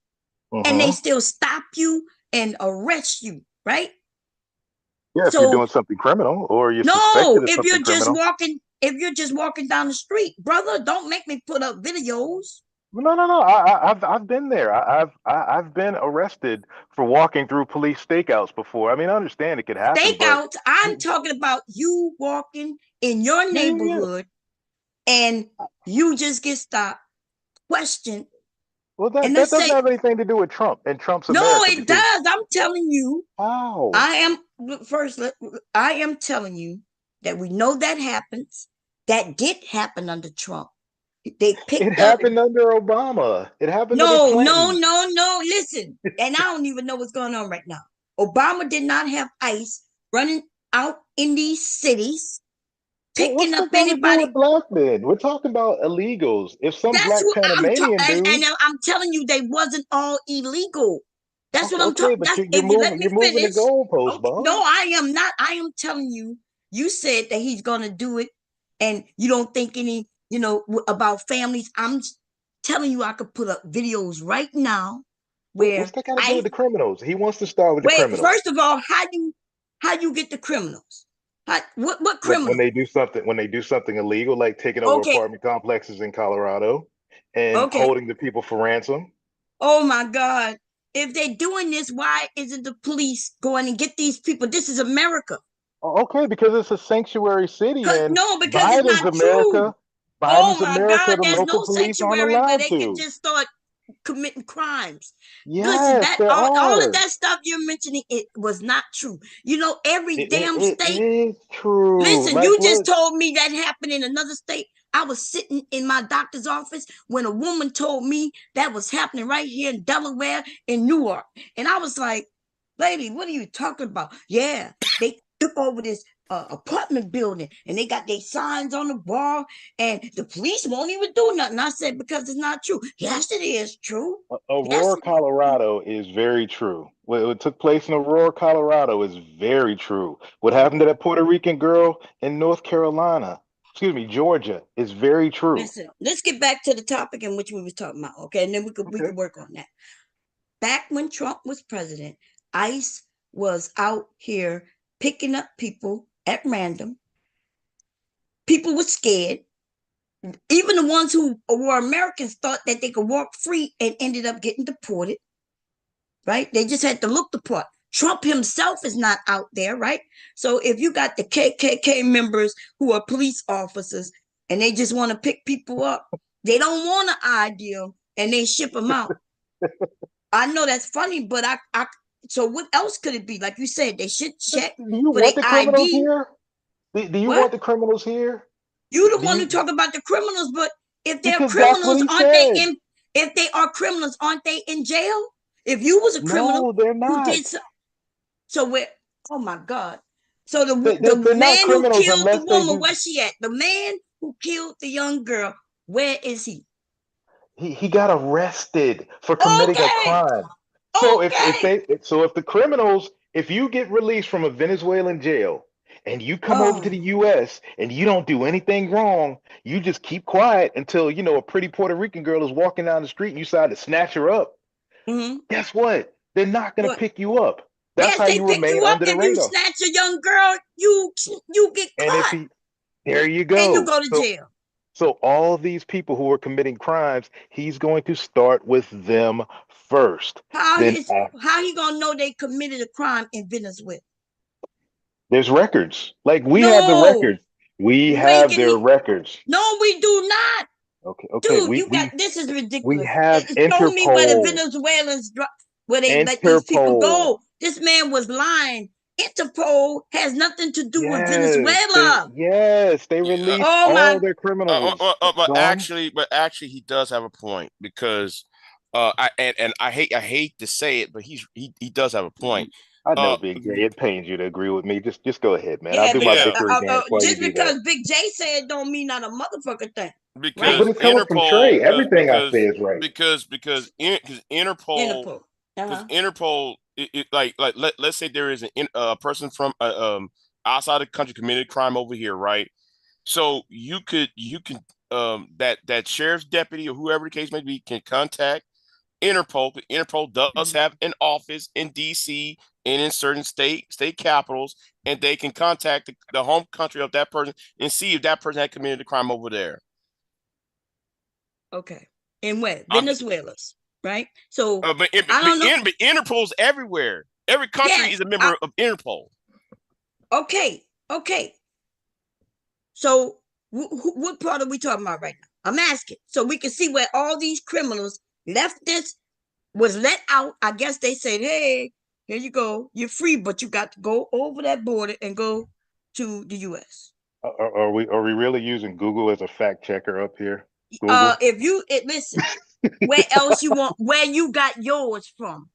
and they still stop you and arrest you, right? Yeah, if you're So doing something criminal or you're no, suspected of something criminal. if you're just walking down the street, brother, don't make me put up videos. No. I've been there. I've been arrested for walking through police stakeouts before. I mean, I understand it could happen, but Stakeouts, I'm talking about you walking in your yeah. neighborhood and you just get stopped, questioned, Well, and that let's doesn't say, have anything to do with Trump and Trump's no, America it because does. I'm telling you, how? I am first, I am telling you that we know that happens. That did happen under Trump. They It picked up. happened under Obama. It happened under No, Clinton. no. Listen, and I don't even know what's going on right now. Obama did not have ICE running out in these cities, What's picking up that got to do anybody. with black men? We're talking about illegals. If some That's black what I'm Panamanian talking, dude, and I'm telling you, they wasn't all illegal. That's what I'm okay, talking. but That's you're if you let me moving the finish. goalposts, Okay, no, Bond. I am not. I am telling you. You said that he's gonna do it, and you don't think any, about families. I'm telling you, I could put up videos right now What's where that got to do with I the criminals? He wants to start with the wait. criminals. First of all, how you get the criminals? What When criminal? they do something illegal, like taking over Okay, apartment complexes in Colorado and okay. holding the people for ransom. Oh my God. If they're doing this, why isn't the police going and get these people? This is America. Okay, because it's a sanctuary city and No, because it's Biden's not true. America. Oh Biden's my America, God, the there's local no police aren't sanctuary where allowed they can to. just start committing crimes. Listen, Yes, that there all of are. that stuff you're mentioning, it was not true. Every damn It state. is true. Listen, Like, you just look, told me that happened in another state. I was sitting in my doctor's office when a woman told me that was happening right here in Delaware, in Newark. And I was like, lady, what are you talking about? Yeah, they took over this apartment building and they got their signs on the wall and the police won't even do nothing. I said, because it's not true. Yes, it is true. Yes, Aurora, it is true. Colorado is very true. What took place in Aurora, Colorado is very true. What happened to that Puerto Rican girl in North Carolina, excuse me, Georgia, is very true. Listen, let's get back to the topic in which we was talking about, okay? And then we could Okay. work on that. Back when Trump was president, ICE was out here picking up people at random. People were scared. Even the ones who were Americans thought that they could walk free and ended up getting deported, right? They just had to look the part. Trump himself is not out there, right? So if you got the KKK members who are police officers and they just want to pick people up, they don't want an ID and they ship them out. I know that's funny, but so what else could it be? Like you said, they should check Do you for their want the criminals ID. here? Do you want What? the criminals here? You the Do one who you? talk about the criminals, but if they're Because that's what criminals, he aren't they said. in? If they are criminals, aren't they in jail? If you was a criminal No, they're who not. did so where? Oh my God! So the They're not man who criminals killed the unless they woman, do. where's she at? The man who killed the young girl, where is he? He got arrested for committing a Okay, crime. So okay. if the criminals, if you get released from a Venezuelan jail and you come over to Oh, the US and you don't do anything wrong, you just keep quiet until a pretty Puerto Rican girl is walking down the street and you decide to snatch her up. mm-hmm. Guess what? They're not gonna What? pick you up. That's Yes, how they you pick remain you up under the if you radar. snatch a young girl. You get And if caught he there you and you go. go to jail. So all these people who are committing crimes, he's going to start with them first. How Then his how he gonna know they committed a crime in Venezuela? there's records. Like we have the No, records. We you ain't have give their me. records. No, we do not, Okay. dude. You got this is We ridiculous. have Show me where the Interpol. Venezuelans where they let these people Interpol. go. This man was lying. Interpol has nothing to do with Yes, Venezuela. they Yeah, released Oh all my. their criminals. but Gone. actually, he does have a point because, I hate to say it, but he does have a point. I know, Uh, Big J. It pains you to agree with me. Just go ahead, man. I'll Yeah, do my because yeah, victory dance while you just do that. because Big J said don't mean not a motherfucker thing, But, right? but it's coming from Trey. Everything I say is right. Interpol Interpol. because Uh-huh. Interpol, let's say there is a person from outside the country committed a crime over here, right? So you can that sheriff's deputy or whoever the case may be can contact Interpol. Interpol does have an office in DC and in certain state capitals, and they can contact the home country of that person and see if that person had committed a crime over there. Okay. And where? Venezuela's, right? So but I don't know. But Interpol's everywhere. Every country is a member of Interpol. Okay. Okay. So what part are we talking about right now? I'm asking so we can see where all these criminals left this, was let out. I guess they said, hey, here you go. You're free, but you got to go over that border and go to the U.S. Are we really using Google as a fact checker up here? Google? Listen, where else you want, where you got yours from?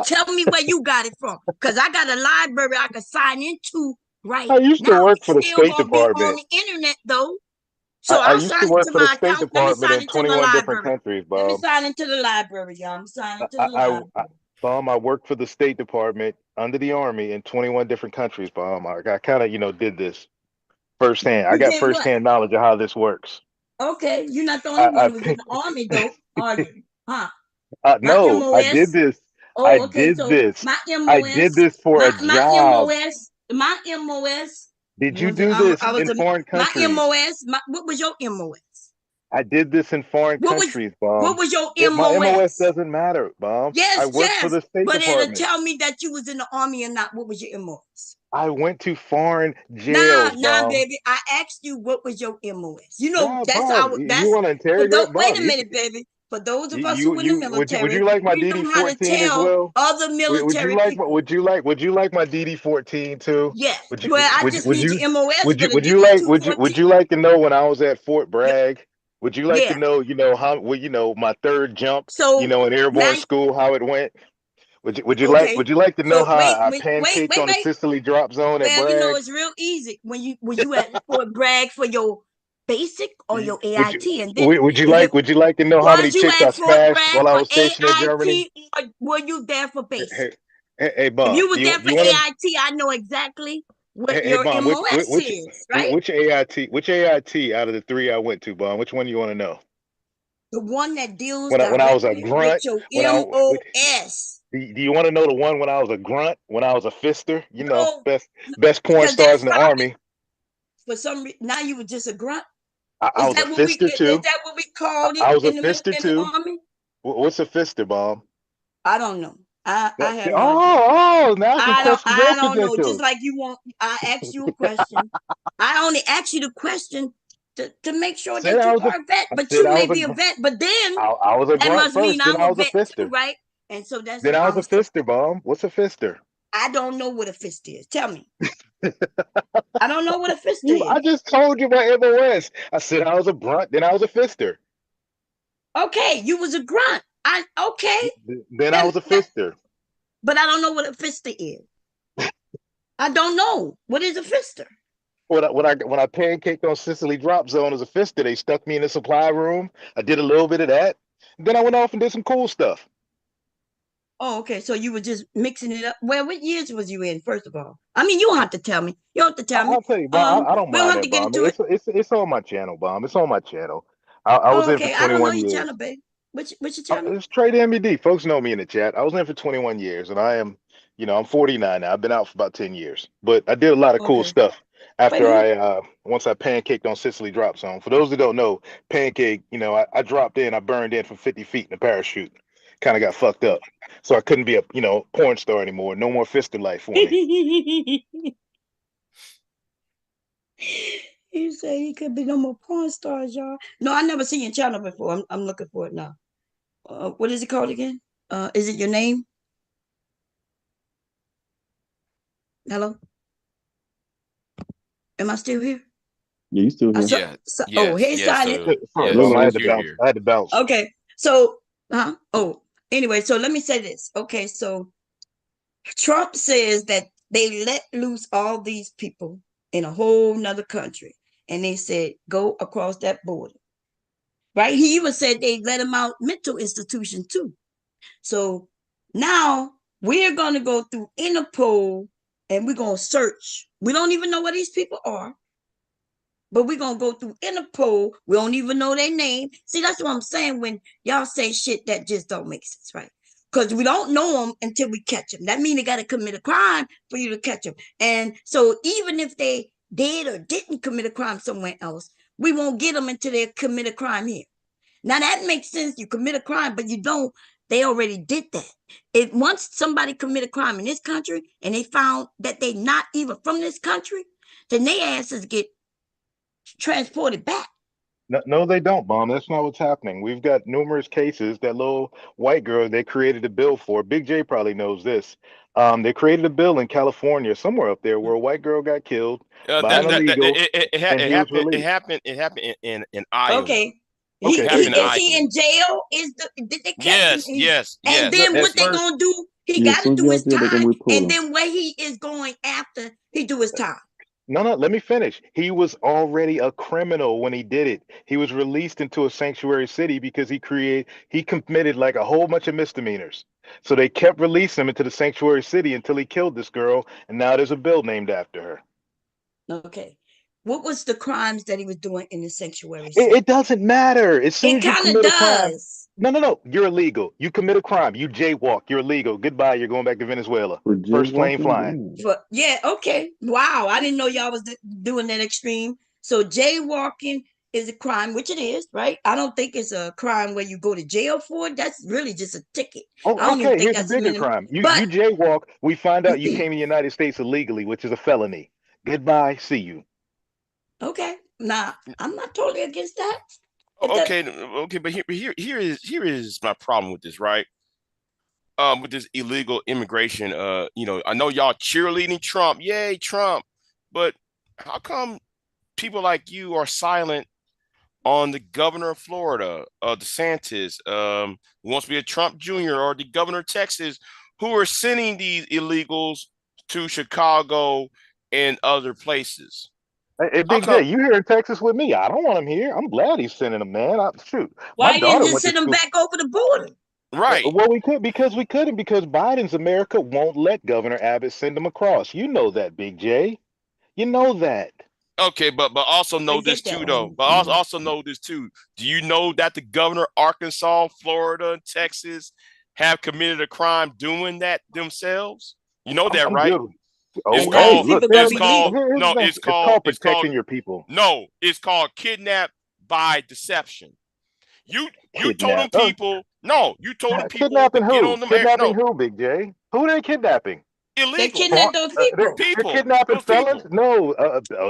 Tell me where you got it from, because I got a library I can sign into right now. I used to work for the State Department. On the internet though. So I used to work for the State Department in 21 different countries, Bob. Let me sign into the library, y'all. I'm signing into the library. Bob, I worked for the State Department under the Army in 21 different countries, Bob. I kind of, did this firsthand. I got firsthand knowledge of how this works. Okay, you're not the only one who's in the Army, though, are you? Huh? No, I did this. I did this. I did this for a job. My MOS. Did you do this in foreign countries? My MOS. What was your MOS? I did this in foreign countries, Bob. What was your MOS? My MOS doesn't matter, Bob. Yes, I worked for the State Department. But it'll tell me that you was in the Army or not. What was your MOS? I went to foreign jails. Nah, baby. I asked you what was your MOS. You know, that's Bob, how. That's you want to interrogate Bob? Wait a minute, baby. For those of us who in the military, would you like my DD-14 as well? Other military would you like my DD-14 too? Yes. I just need your MOS. Would you like to know when I was at Fort Bragg? Would you like to know, how my third jump, in airborne school, how it went? Would you like to know how I pancaked on the Sicily drop zone at Bragg? It's real easy when you at Fort Bragg for your basic or your AIT, and then would you like to know how many chicks I smashed while I was stationed in Germany? Were you there for basic? Hey, Bob. If you were there for AIT, I know exactly what your MOS is, right? Which AIT out of the three I went to, Bob? Which one you want to know? The one that deals when I was a grunt. With your MOS. Do you want to know the one when I was a grunt? When I was a fister? Best porn stars in the Army. For some reason, now you were just a grunt. I was a fister too. Is that what we called it? I was a fister too. What's a fister, Bob? I don't know. I have now I don't know. Just like you want, I asked you a question. I only asked you the question to make sure that you are a vet, but you may be a vet. But then I was a that must mean I'm a vet too, right? And so that's then I was a fister, Bob. What's a fister? I don't know what a fist is. Tell me. I don't know what a fist is. I just told you my MOS. I said I was a grunt, then I was a fister. Okay, you was a grunt. Then I was a fister. But I don't know what a fister is. I don't know. What is a fister? When I pancaked on Sicily drop zone as a fister, they stuck me in the supply room. I did a little bit of that. Then I went off and did some cool stuff. Oh, okay. So you were just mixing it up. Well, what years was you in, first of all? I mean, you don't have to tell me. You don't have to tell me. I'll tell you, Bob. I don't mind that, Bob. It's on my channel, Bob. It's on my channel. I was in for 21 years. I don't know your channel, babe. What's your channel? It's Trade MED. Folks know me in the chat. I was in for 21 years, and I am, I'm 49 now. I've been out for about 10 years. But I did a lot of cool stuff after once I pancaked on Sicily drop zone. For those that don't know, pancake, I dropped in, I burned in from 50 feet in a parachute. Kind of got fucked up. So I couldn't be a, porn star anymore. No more fister life for me. You say he could be no more porn stars, y'all. No, I never seen your channel before. I'm looking for it now. What is it called again? Is it your name? Hello? Am I still here? Yeah, you still here. Hey, Silent. I had to bounce. Okay. So, anyway, so let me say this. Okay, so Trump says that they let loose all these people in a whole nother country. And they said, go across that border. Right? He even said they let them out mental institution too. So now we're going to go through Interpol and we're gonna search. We don't even know where these people are, but we're gonna go through Interpol. We don't even know their name. See, that's what I'm saying when y'all say shit that just don't make sense, right? Because we don't know them until we catch them. That means they got to commit a crime for you to catch them. And so even if they did or didn't commit a crime somewhere else, we won't get them until they commit a crime here. Now that makes sense. You commit a crime, but you don't. They already did that. If once somebody commit a crime in this country and they found that they're not even from this country, then their asses get transported back. No, they don't, Bomb. That's not what's happening. We've got numerous cases. That little white girl they created a bill for. Big J probably knows this. They created a bill in California, somewhere up there, where a white girl got killed by an illegal, and he was released. It happened in Iowa. Okay. Okay, Is he in jail? Did they catch him? Yes. And then what they gonna do? He got to do his time, and then where he is going after he do his time. No, let me finish. He was already a criminal when he did it. He was released into a sanctuary city because he committed like a whole bunch of misdemeanors. So they kept releasing him into the sanctuary city until he killed this girl, and now there's a bill named after her. Okay. What was the crimes that he was doing in the sanctuary city? It doesn't matter. As soon as you commit a crime, no, you're illegal. You commit a crime. You jaywalk. You're illegal. Goodbye. You're going back to Venezuela. First plane flying. Yeah. Okay. Wow. I didn't know y'all was doing that extreme. So jaywalking is a crime, which it is, right? I don't think it's a crime where you go to jail for it. That's really just a ticket. Oh, okay. Here's a bigger crime. You jaywalk. We find out you came in the United States illegally, which is a felony. Goodbye. See you. Okay. Nah, I'm not totally against that. Okay, but here is my problem with this, right? With this illegal immigration. I know y'all cheerleading Trump, yay Trump, but how come people like you are silent on the governor of Florida, DeSantis, who wants to be a Trump Jr., or the governor of Texas, who are sending these illegals to Chicago and other places? Hey, Big J, you here in Texas with me? I don't want him here. I'm glad he's sending them, man. Shoot. Why didn't you send them back over the border? Right. Well, we couldn't because Biden's America won't let Governor Abbott send them across. You know that, Big J. You know that. Okay, but also know this too, though. But also know this too. Do you know that the governor of Arkansas, Florida, and Texas have committed a crime doing that themselves? You know that, right? Good. It's called protecting your people. No, it's called kidnap by deception. You told them people. No, you told them people. Kidnapping who? Kidnapping who, Big J? Who they kidnapping? Illegal. They kidnap those people. They're kidnapping felons? No.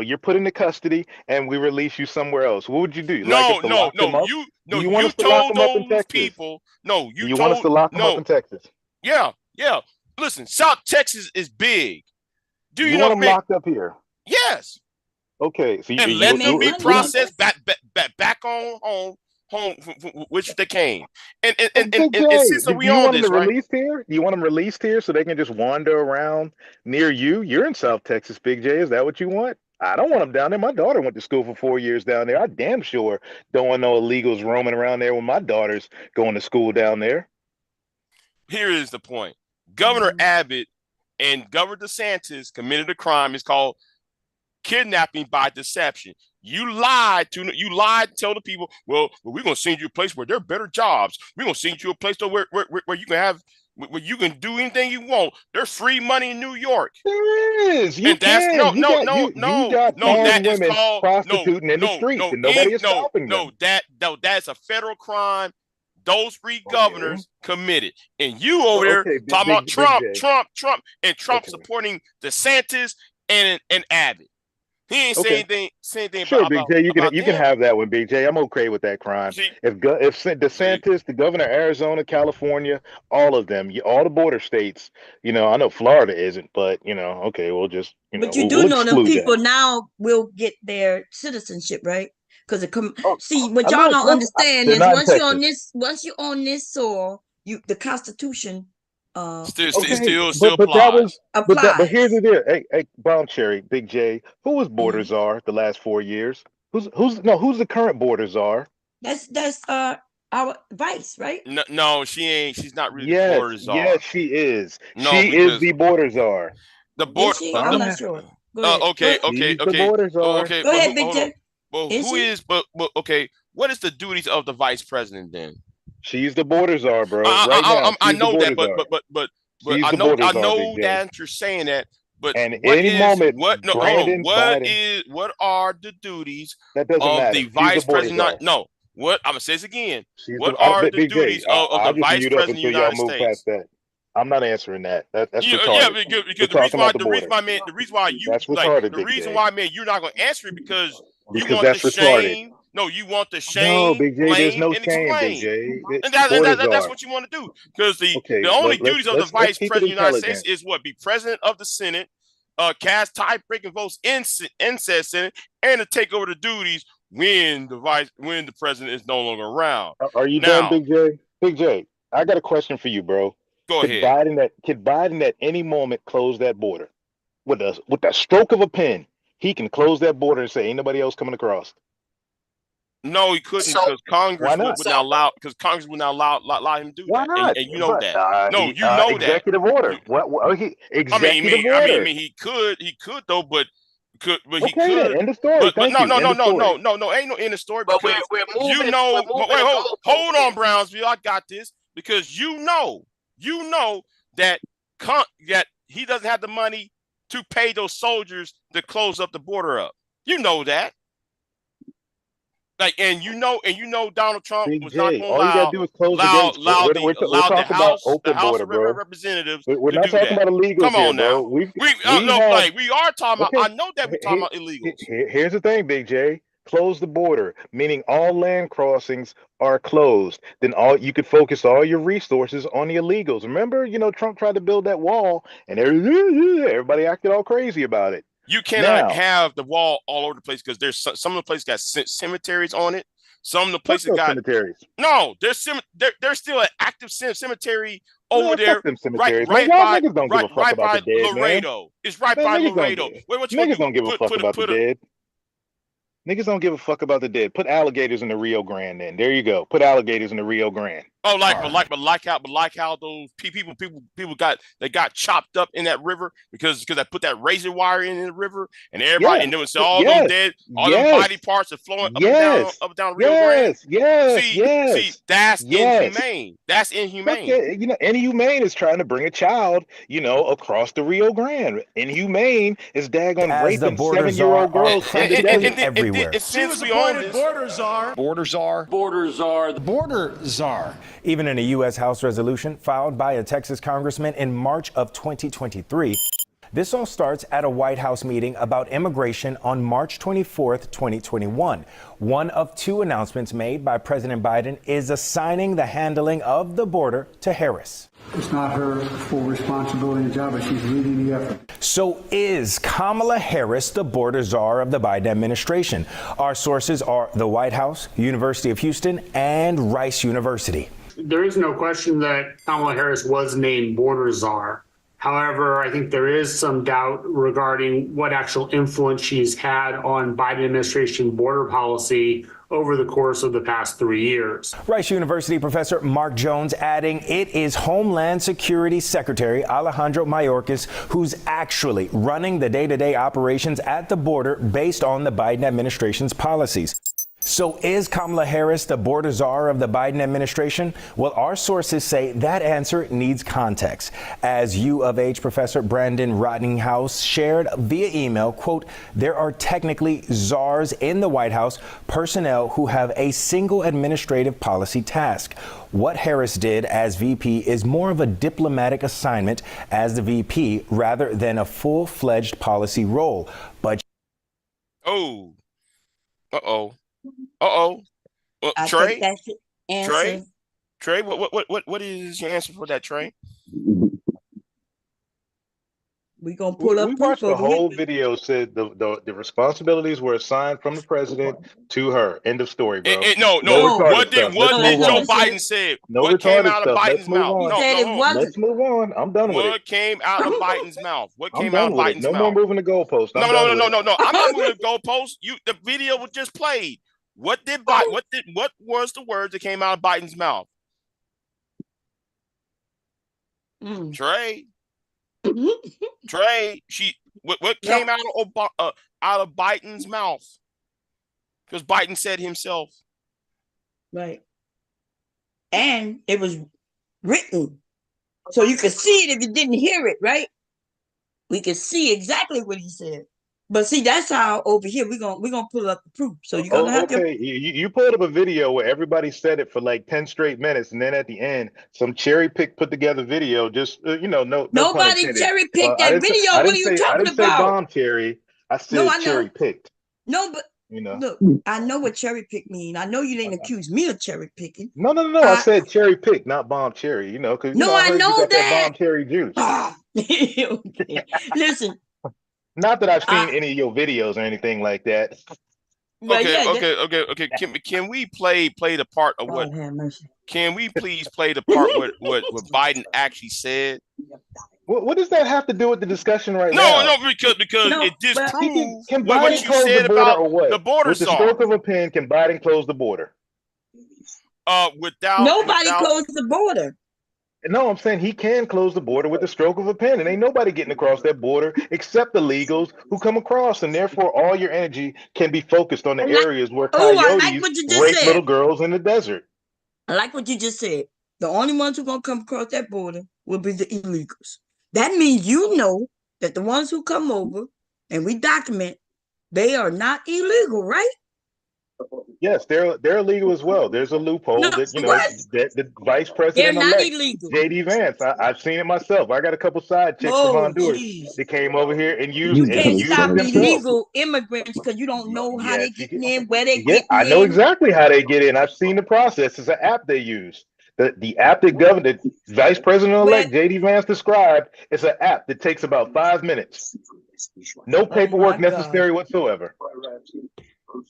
You're put into custody and we release you somewhere else. What would you do? You told those people. No, you want us to lock them up in Texas? Yeah. Listen, South Texas is big. Do you want them locked up here? Yes. Okay. So and let them be processed back on home, which they came. And since we own this, right? Do you want them released here so they can just wander around near you? You're in South Texas, Big J. Is that what you want? I don't want them down there. My daughter went to school for 4 years down there. I damn sure don't want no illegals roaming around there when my daughter's going to school down there. Here is the point. Governor Abbott and Governor DeSantis committed a crime. It's called kidnapping by deception. You lied to tell the people, well, we're gonna send you a place where there are better jobs. We're gonna send you a place where you can have where you can do anything you want. There's free money in New York. There is. You That's called prostituting in the streets, and nobody is stopping them. That's a federal crime. Those three governors committed, and you over there talking about Trump, and Trump supporting DeSantis and Abbott. He ain't saying anything. Sure, Big J, you can have that one, Big J. I'm okay with that crime. If DeSantis, the governor of Arizona, California, all of them, all the border states, I know Florida isn't, but okay, we'll just But you do know them people now will get their citizenship, right? Because what y'all don't understand is once you're on this soil, the Constitution still applies. But here's the deal. Hey, Brown Cherry, Big J, who was border czar the last 4 years? Who's the current border czar? That's our vice, right? No, she ain't. She's not really the border czar. Yes, she is. She is the border czar. The board. Is she? I'm not sure. Go ahead. Okay. She's the border czar. Okay. Go ahead, Big hold J. on. Well, Is who she? is? But okay. What is the duties of the vice president then? She's the border czar, bro. Right now, I she's know the that, border czar. but She's I the know border czar, that Big J. you're saying that. But And what any is moment, what? No, hold Brandon on. What Biden, is? What are the duties that doesn't of matter. the She's vice the border president? czar. No. What I'm gonna say this again. She's What the, are the Big J, duties of I'll the just vice mute up president of the until y'all United move States? past that. I'm not answering that. That's Yeah, retarded. because We're the reason talking why about the border. the reason why you That's like retarded, the Big reason J. why man you're not gonna answer it because you Because want that's the retarded. shame. No, you want the No, shame, Big J, there's blame, no and shame, Big explain. J. And Border that's czar. what you want to do. Because Okay, the only let's duties of the let's vice keep it president of the United States intelligent. is what? Be president of the Senate, cast tie-breaking votes in said Senate, and to take over the duties when the president is no longer around. Are you Now, done, Big J? Big J, I got a question for you, bro. go Could ahead. Biden at any moment close that border with the stroke of a pen? He can close that border and say, "Ain't nobody else coming across." No, he couldn't So- because Congress Why not? would not allow him to do Why that. not? And you know But, that. No, you know executive order. that. Executive order. He could though, but he Okay, could. then end of story. But Thank no, you. no, End no, of no, story. no, ain't no end of story But because we're moving. you know. We're moving Wait, the hold on, goalposts. Brownsville. I got this because you know that that he doesn't have the money to pay those soldiers to close up the border up. You know that. Like, and you know, Donald Trump Big was not J, going to all you gotta do is close the gates. We're talking about the open House border, of bro. Representatives We're to not do talking that. about illegals Come here, on bro. now. We have. are talking about. Okay, I know that we're talking about illegals. Here's the thing, Big J. Close the border, meaning all land crossings are closed. Then you could focus all your resources on the illegals. Remember, Trump tried to build that wall, and everybody acted all crazy about it. You cannot Now, have the wall all over the place because there's some of the places got cemeteries on it. Some of the fuck places those got cemeteries. no. There's still an active cemetery over Man, there, fuck them right cemeteries. Man, y'all by niggas don't give a fuck about the dead, man. Laredo. It's right Man, by niggas Laredo. What you niggas gonna don't give a fuck about the dead. Niggas don't give a fuck about the dead. Put alligators in the Rio Grande. Then there you go. Put alligators in the Rio Grande. Oh, but like how those people got chopped up in that river because I put that razor wire in the river and everybody and there was all them dead, all them body parts are flowing up and down Rio Grande. See, that's inhumane. That's inhumane. Inhumane is trying to bring a child, across the Rio Grande. Inhumane is daggone raping 7-year-old girls. Everywhere. She was appointed border czar. Border czar. Border czar. Border czar. Even in a U.S. House resolution filed by a Texas congressman in March of 2023, this all starts at a White House meeting about immigration on March 24th, 2021. One of two announcements made by President Biden is assigning the handling of the border to Harris. It's not her full responsibility and job, but she's leading the effort. So is Kamala Harris the border czar of the Biden administration? Our sources are the White House, University of Houston, and Rice University. There is no question that Kamala Harris was named border czar. However, I think there is some doubt regarding what actual influence she's had on Biden administration border policy over the course of the past 3 years. Rice University professor Mark Jones adding it is Homeland Security Secretary Alejandro Mayorkas who's actually running the day-to-day operations at the border based on the Biden administration's policies. So is Kamala Harris the border czar of the Biden administration? Well, our sources say that answer needs context. As U of H professor Brandon Rottinghouse shared via email, quote, there are technically czars in the White House, personnel who have a single administrative policy task. What Harris did as VP is more of a diplomatic assignment as the VP rather than a full-fledged policy role. But Trey, that's the answer. Trey, what is your answer for that, Trey? We gonna pull up. We watched the whole video. Said the responsibilities were assigned from the president to her. End of story, bro. No. What did Joe Biden say? No what came out of stuff. Biden's mouth? Let's move on. I'm done with it. What came out of Biden's mouth? What came I'm out of done with Biden's it. mouth? No more moving the goalpost. No. I'm not moving the goalpost. The video was just played. What was the words that came out of Biden's mouth? Trey. Trey, what came Yep. out of Biden's mouth? Because Biden said himself. Right. And it was written. So you could see it if you didn't hear it, right? We could see exactly what he said. But see, that's how over here we're gonna pull up the proof. So you're gonna have Okay, you pulled up a video where everybody said it for like 10 straight minutes, and then at the end, some cherry pick put together video. Just no pun nobody intended. cherry picked I that didn't say, video. I What are didn't you say I talking didn't say about? bomb cherry. I said No, I know. cherry picked. No, but You know. look, I know what cherry pick mean. I know you didn't accuse me of cherry picking. No. I said cherry pick, not bomb cherry. You know, because No, I I heard you know got that that. bomb cherry juice. Okay. Listen, Not that I've seen any of your videos or anything like that. but Okay, yeah, okay. Can we play the part of what? God have mercy. Can we please play the part what Biden actually said? What does that have to do with the discussion right No, now? because No, it well, disproves Can what Biden you close the said border about or what? the border With the czar. stroke of a pen, can Biden close the border? Nobody closed the border. No, I'm saying he can close the border with the stroke of a pen, and ain't nobody getting across that border except the illegals who come across, and therefore all your energy can be focused on the areas where I coyotes like what you just rape said. little girls in the desert. I like what you just said. The only ones who are gonna come across that border will be the illegals. That means you know that the ones who come over and we document, they are not illegal, right? Yes, they're illegal as well. There's a loophole No, that what? that the vice They're president not elect illegal. JD Vance. I've seen it myself. I got a couple side chicks from Oh, Honduras jeez. that came over here and You used can't it stop themselves. illegal immigrants because you don't know how they Yes, you getting can. in, where they Yeah, getting I know in. exactly how they get in. I've seen the process. It's an app they use. The app that the vice president elect JD Vance described is an app that takes about 5 minutes. No paperwork necessary whatsoever.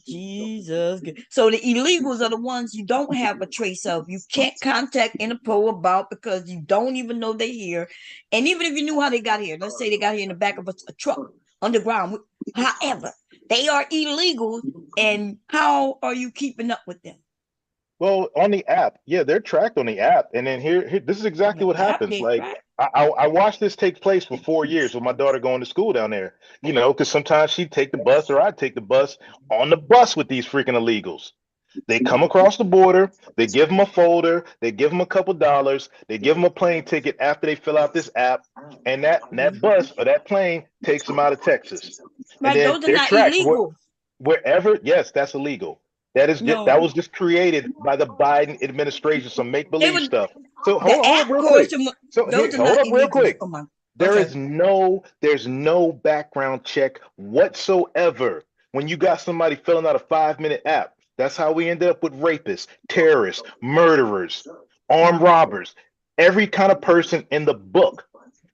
Jesus. So the illegals are the ones you don't have a trace of. You can't contact Interpol about because you don't even know they're here. And even if you knew how they got here, let's say they got here in the back of a truck underground. However, they are illegal. And how are you keeping up with them? Well, on the app, yeah, they're tracked on the app. And then here this is exactly what happens. Like I watched this take place for 4 years with my daughter going to school down there, because sometimes she'd take the bus or I'd take the bus on the bus with these freaking illegals. They come across the border, they give them a folder, they give them a couple dollars, they give them a plane ticket after they fill out this app, and that bus or that plane takes them out of Texas. Right, And then those are they're not tracked illegal. wherever. Yes, that's illegal. That was just created by the Biden administration, some make believe stuff. So hold up real quick. So here, hold up real quick. There's no background check whatsoever when you got somebody filling out a 5-minute app. That's how we ended up with rapists, terrorists, murderers, armed robbers, every kind of person in the book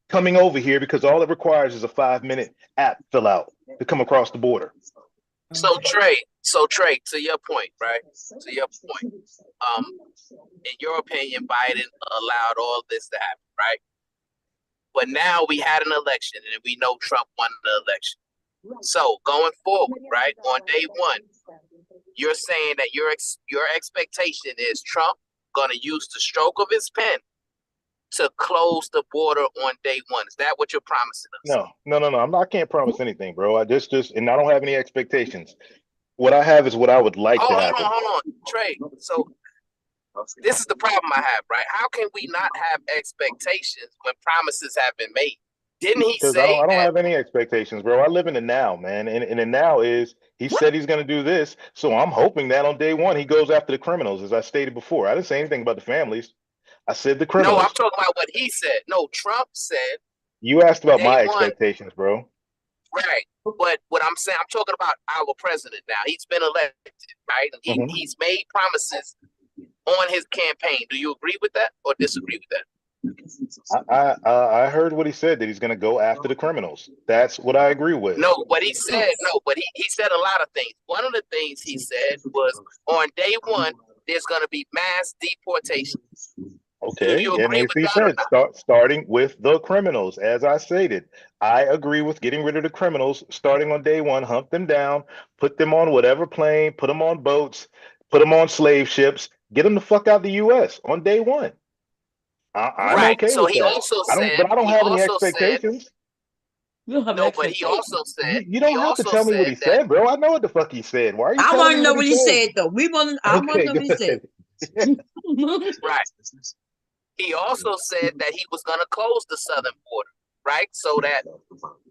coming over here because all it requires is a 5-minute app fill out to come across the border. So Trey, to your point, right? To your point, in your opinion, Biden allowed all this to happen, right? But now we had an election, and we know Trump won the election. So going forward, right, on day one, you're saying that your expectation is Trump gonna use the stroke of his pen to close the border on day one. Is that what you're promising us? No. I can't promise anything, bro. And I don't have any expectations. What I have is what I would like to happen. Hold on, Trey. So this is the problem I have, right? How can we not have expectations when promises have been made? Didn't he say? I don't have any expectations, bro. I live in the now, man. And the now is he said he's going to do this. So I'm hoping that on day one, he goes after the criminals, as I stated before. I didn't say anything about the families. I said the criminals. No, I'm talking about what he said. No, Trump said. You asked about my expectations, bro. Right. But what I'm saying, I'm talking about our president now. He's been elected, right? And he's made promises on his campaign. Do you agree with that or disagree with that? I heard what he said, that he's going to go after the criminals. That's what I agree with. But he said a lot of things. One of the things he said was on day one, there's going to be mass deportation. Okay, and as he said, starting with the criminals. As I stated, I agree with getting rid of the criminals starting on day one, hunt them down, put them on whatever plane, put them on boats, put them on slave ships, get them the fuck out of the U.S. on day one. I'm Right. okay So with he that. also I don't, said, but I don't he have any also said, expectations. You don't have no, but he expectations. also said, You he don't have to also tell me what said he that, said, bro. I know what the fuck he said. Why are you I telling want me to know what what he he said? said, though. I want Okay, to know what he said. right. He also said that he was going to close the southern border, right? So that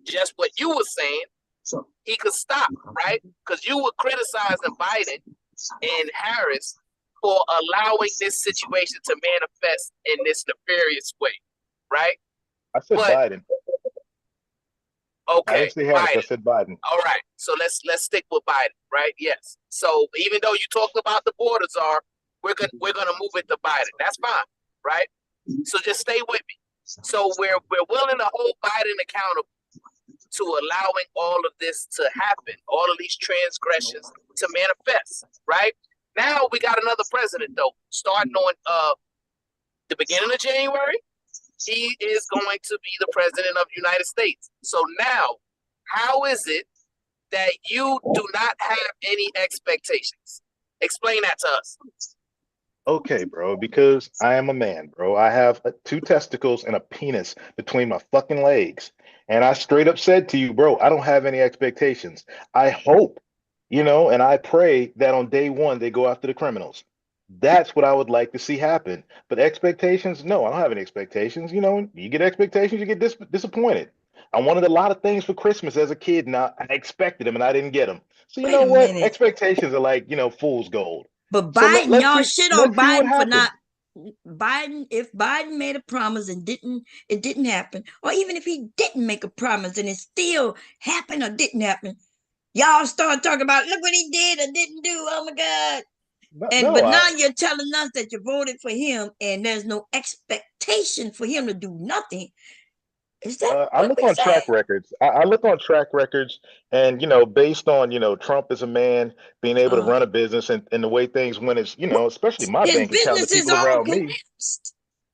just what you were saying, he could stop, right? Because you were criticizing Biden and Harris for allowing this situation to manifest in this nefarious way, right? I said But Biden. I okay, didn't say Harris. I Biden. said Biden. All right, so let's stick with Biden, right? Yes. So even though you talked about the border czar, we're gonna move it to Biden. That's fine, right? So just stay with me. So we're willing to hold Biden accountable to allowing all of this to happen, all of these transgressions to manifest, right? Now we got another president though, starting on the beginning of January. He is going to be the president of the United States. So now, how is it that you do not have any expectations? Explain that to us. Okay, bro, because I am a man, bro. I have 2 testicles and a penis between my fucking legs. And I straight up said to you, bro, I don't have any expectations. I hope, and I pray that on day one they go after the criminals. That's what I would like to see happen. But expectations, no, I don't have any expectations. You get expectations, you get disappointed. I wanted a lot of things for Christmas as a kid, and I expected them, and I didn't get them. So you Wait know a what? minute. Expectations are like, fool's gold. But So Biden, let's y'all see. shit Let's on see what Biden for happens. not Biden. If Biden made a promise and it didn't happen, or even if he didn't make a promise and it still happened or didn't happen, y'all start talking about look what he did or didn't do. Oh my God! But now you're telling us that you voted for him and there's no expectation for him to do nothing. Is that I look on track records. I look on track records, and based on Trump as a man being able to run a business and the way things went is especially my his bank account, the business is people all around me. collapsed.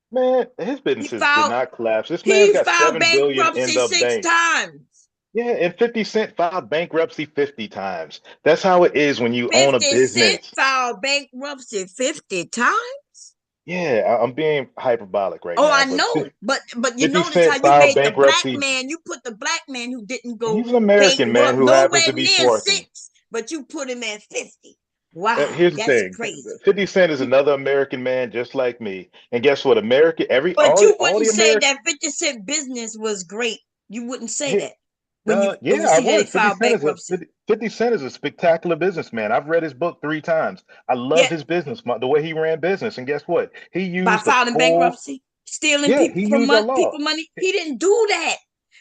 Man, his businesses did not collapse. This man's He got filed 7 billion in bankruptcy the 6 bank. times. Yeah, and 50 Cent filed bankruptcy 50 times. That's how it is when you own a 50 business. Cent filed bankruptcy 50 times. Yeah, I'm being hyperbolic right now. Oh, I know, but you 50 notice Cent how you filed made the black bankruptcy. man. You put the black man who didn't go He's an American man bankrupt who happens nowhere to be near twerking. 6, but you put him at 50. Wow, Here's the that's thing. crazy. 50 Cent is another American man just like me. And guess what? But you all wouldn't the say American. that 50 Cent business was great. You wouldn't say Hey, that when you yeah, I see that he would. 50 filed Cent is bankruptcy. 50 Cent is a spectacular businessman. I've read his book 3 times. I love his business, the way he ran business. And guess what? He By used the filing full. bankruptcy, stealing Yeah, people he from used the law. people money. He didn't do that.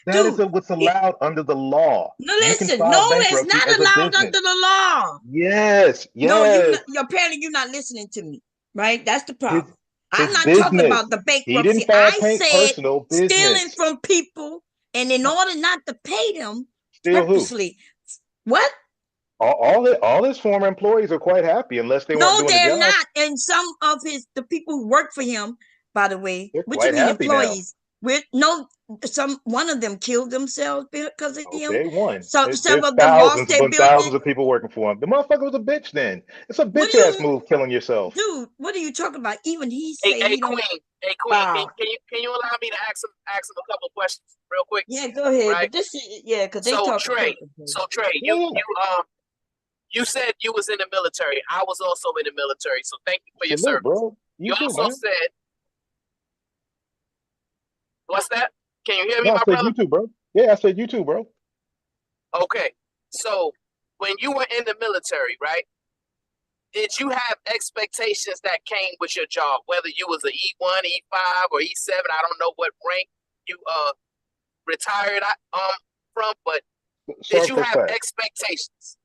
That is Dude, what's allowed under the law. no, You can listen, file no, it's bankruptcy not as a allowed business. under the law. Yes, No, yes. apparently you're not listening to me, right? That's the His, problem. I'm his not talking business. about the He bankruptcy. didn't file I said personal stealing business. from people, and in order not to pay them Steal who? purposely. What? All his former employees are quite happy unless they weren't No, doing the they're job. not. And some of the people who work for him, by the way, They're what you quite mean happy now. employees? One of them killed themselves because of him. Okay, one. So There's some of them lost thousands their upon business. thousands of people working for him. The motherfucker was a bitch then. It's a bitch ass move killing yourself. Dude, what are you talking about? Even he said Hey, he don't. Queen, can you allow me to ask him a couple questions real quick? Yeah, go ahead. Right? But this is because they talk. Trey, you said you was in the military. I was also in the military, so thank you for your service. Bro. You also said, what's that? Can you hear me, I my said brother? you too, bro. Yeah, I said you too, bro. Okay, so when you were in the military, right? Did you have expectations that came with your job, whether you was a E1, E5, or E7? I don't know what rank you retired from, but did you have expectations?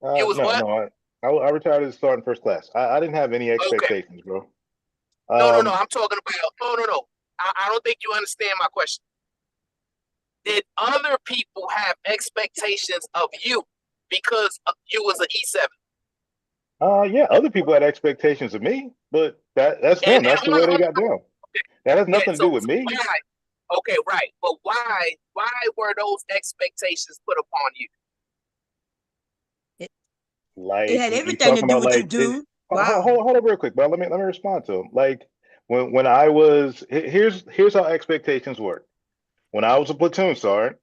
It was what? No, I retired as sergeant first class. I didn't have any expectations, bro. No. I'm talking about no. I don't think you understand my question. Did other people have expectations of you because you was an E7? Yeah, other people had expectations of me, but that's them. That's the way they got down. That has nothing to do with me. Okay, right. But why were those expectations put upon you? It had everything to do with you, dude. Wow. Hold up real quick, bro. Let me respond to him. Like, when I was here's how expectations work. When I was a platoon sergeant,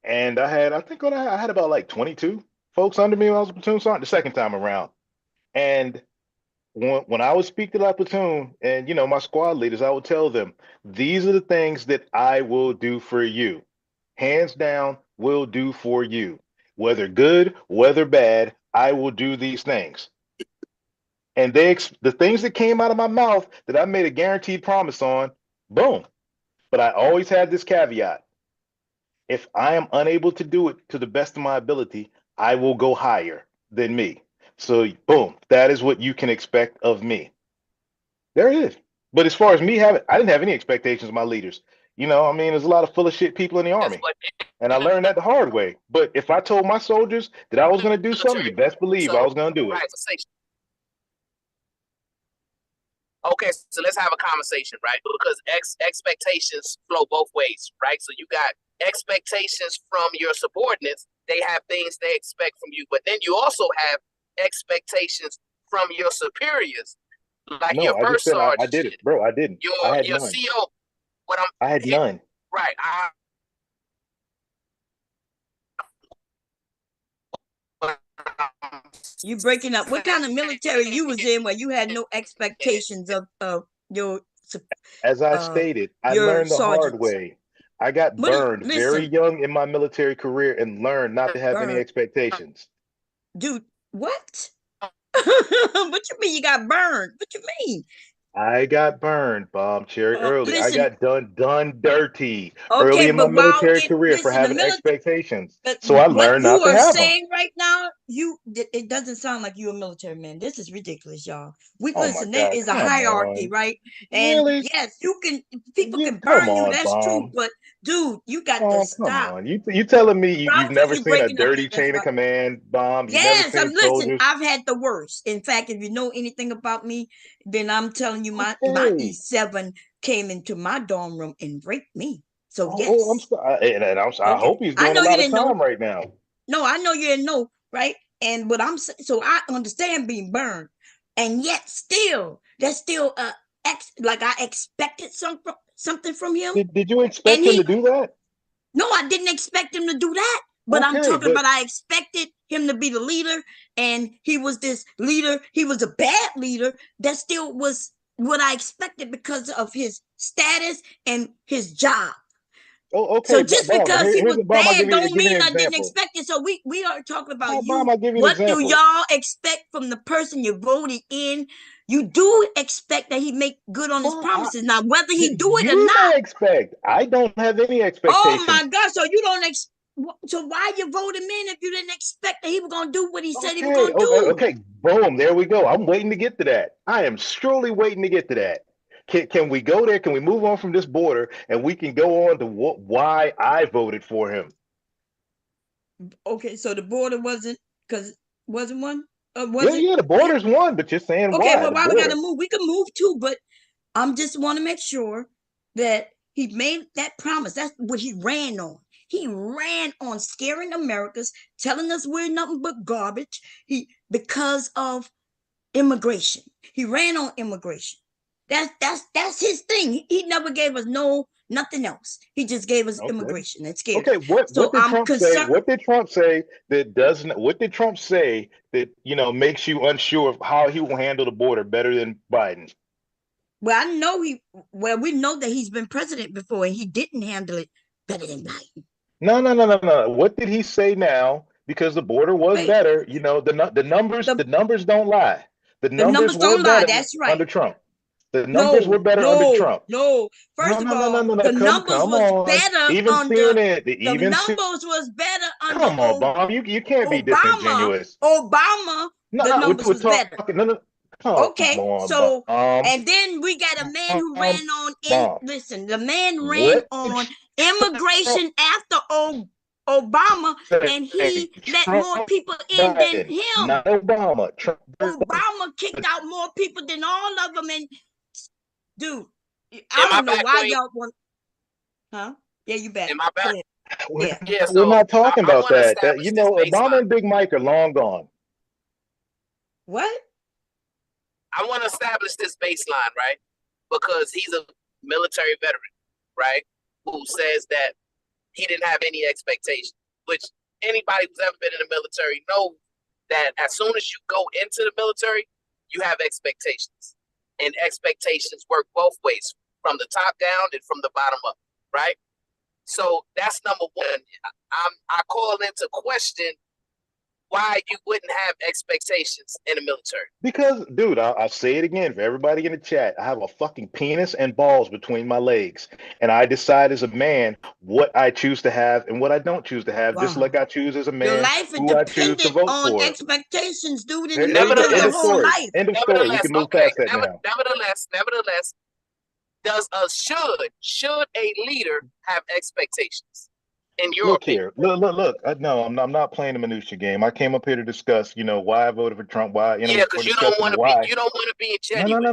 and I had about like 22 folks under me when I was a platoon sergeant the second time around. And when I would speak to that platoon and my squad leaders, I would tell them, these are the things that I will do for you. Hands down, will do for you. Whether good, whether bad, I will do these things. And the things that came out of my mouth that I made a guaranteed promise on, boom. But I always had this caveat. If I am unable to do it to the best of my ability, I will go higher than me. So boom, that is what you can expect of me. There it is. But as far as me I didn't have any expectations of my leaders. There's a lot of full of shit people in the Army. And I learned that the hard way. But if I told my soldiers that I was going to do something, you best believe I was going to do it. Okay, so let's have a conversation, right? Because expectations flow both ways, right? So you got expectations from your subordinates. They have things they expect from you. But then you also have expectations from your superiors. Like your first sergeant. I did it, bro. I didn't. I had your none. CO. I had none. Right. You breaking up. What kind of military you was in where you had no expectations of your as I stated, I learned the hard way. I got burned very young in my military career and learned not to have any expectations. Dude, what? What you mean you got burned? What you mean? I got burned, Bomb Cherry, early. I got done dirty early in my military career for having expectations. So I learned not to have them. What you are saying right now, it doesn't sound like you're a military man. This is ridiculous, y'all. Listen, there is a hierarchy, right? And yes, people can burn you. That's true, but dude, you got to stop. Come on. You telling me you've never seen a dirty chain of command, Bomb? Yes, listen, I've had the worst. In fact, if you know anything about me, then I'm telling you, my E7 came into my dorm room and raped me. So yes. I hope he's doing a lot of time right now. No, I know you didn't know, right? And what I'm saying, so I understand being burned, and yet still, that's still like I expected something from him. Did you expect him to do that? No, I didn't expect him to do that. But I'm talking about I expected him to be the leader, and he was this leader. He was a bad leader. That still was what I expected because of his status and his job. Oh, okay. So just because he was bad don't mean I didn't expect it. So we are talking about you. What do y'all expect from the person you voted in? You do expect that he make good on his promises. Now, whether he do it or not. I don't have any expectations. Oh my God! So you don't expect. So why you voted him in if you didn't expect that he was going to do what he said he was going to do? Okay, boom, there we go. I'm waiting to get to that. I am surely waiting to get to that. Can we go there? Can we move on from this border and we can go on to why I voted for him? Okay, so the border wasn't one? Yeah, the border's one, but you're saying why? Okay, well, why we got to move? We can move too, but I'm just want to make sure that he made that promise. That's what he ran on. He ran on scaring Americans, telling us we're nothing but garbage. Because of immigration. He ran on immigration. That's his thing. He never gave us nothing else. He just gave us immigration and scared. Okay, what did Trump say that doesn't? What did Trump say that makes you unsure of how he will handle the border better than Biden? Well, we know that he's been president before and he didn't handle it better than Biden. No. What did he say now? Because the border was better. The numbers don't lie. The numbers don't lie. That's right. Under Trump. The numbers were better under Trump. No. First of all, the numbers was better the numbers was better under. Come on, Bob. You can't be disingenuous. Obama. The numbers was better. Okay, so and then we got a man who ran on. Listen, the man ran on immigration after Obama, and he let more people in than him. Not Obama. Obama kicked out more people than all of them. And dude, I don't know why y'all want. Huh? Yeah, you bet. We're not talking about that. Obama and Big Mike are long gone. What? I want to establish this baseline, right? Because he's a military veteran, right? Who says that he didn't have any expectations, which anybody who's ever been in the military knows that as soon as you go into the military, you have expectations. And expectations work both ways, from the top down and from the bottom up, right? So that's number one. I call into question why you wouldn't have expectations in the military. Because, dude, I'll say it again for everybody in the chat. I have a fucking penis and balls between my legs. And I decide as a man what I choose to have and what I don't choose to have, just like I choose as a man Your life is who I choose to vote on for. expectations, dude. End Your of whole story. life. End of story. We can move past that now. Nevertheless, should a leader have expectations? In your Look opinion? here, look. No, I'm not playing the minutia game. I came up here to discuss, why I voted for Trump. Why, because you don't want to be genuine.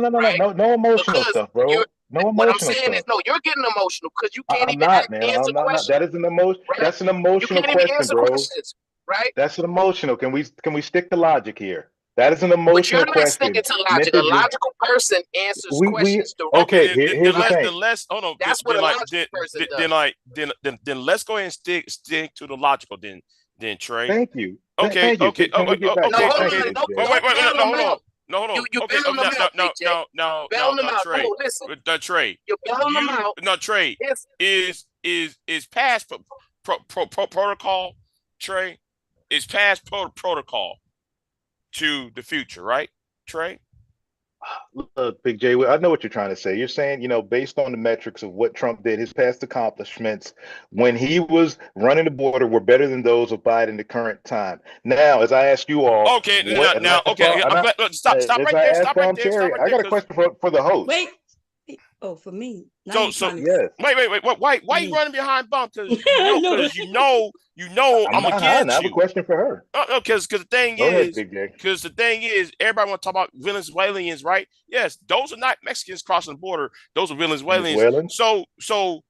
No emotional stuff, bro. No emotional What I'm saying stuff. is, no, you're getting emotional because you can't I'm even not, man. answer questions. That is an emotion. Right? That's an emotional you can't even question, answer bro. questions, right? That's an emotional. Can we stick to logic here? That is an emotional But you're not question. sticking to logic. A logical person answers questions directly. Okay, here's the thing. That's what a logical person does. Then let's go ahead and stick to the logical. Then Trey. Thank you. Okay. Can we get back to Hold on. No, hold on. You okay, bailing them out, no, Trey. Oh, listen. Trey. You're bailing them out. No, Trey. Is past protocol, Trey? Is past protocol to the future, right, Trey? Look, Big J, I know what you're trying to say. You're saying, based on the metrics of what Trump did, his past accomplishments when he was running the border were better than those of Biden the current time. Now, as I ask you all, okay, stop right there. Stop right there. I got a question for the host. Wait. Oh, for me. Yes. Wait. Why you running behind Bump? Because you know I'm against you. I have a question for her. Because the thing is, everybody want to talk about Venezuelans, right? Yes, those are not Mexicans crossing the border. Those are Venezuelans. So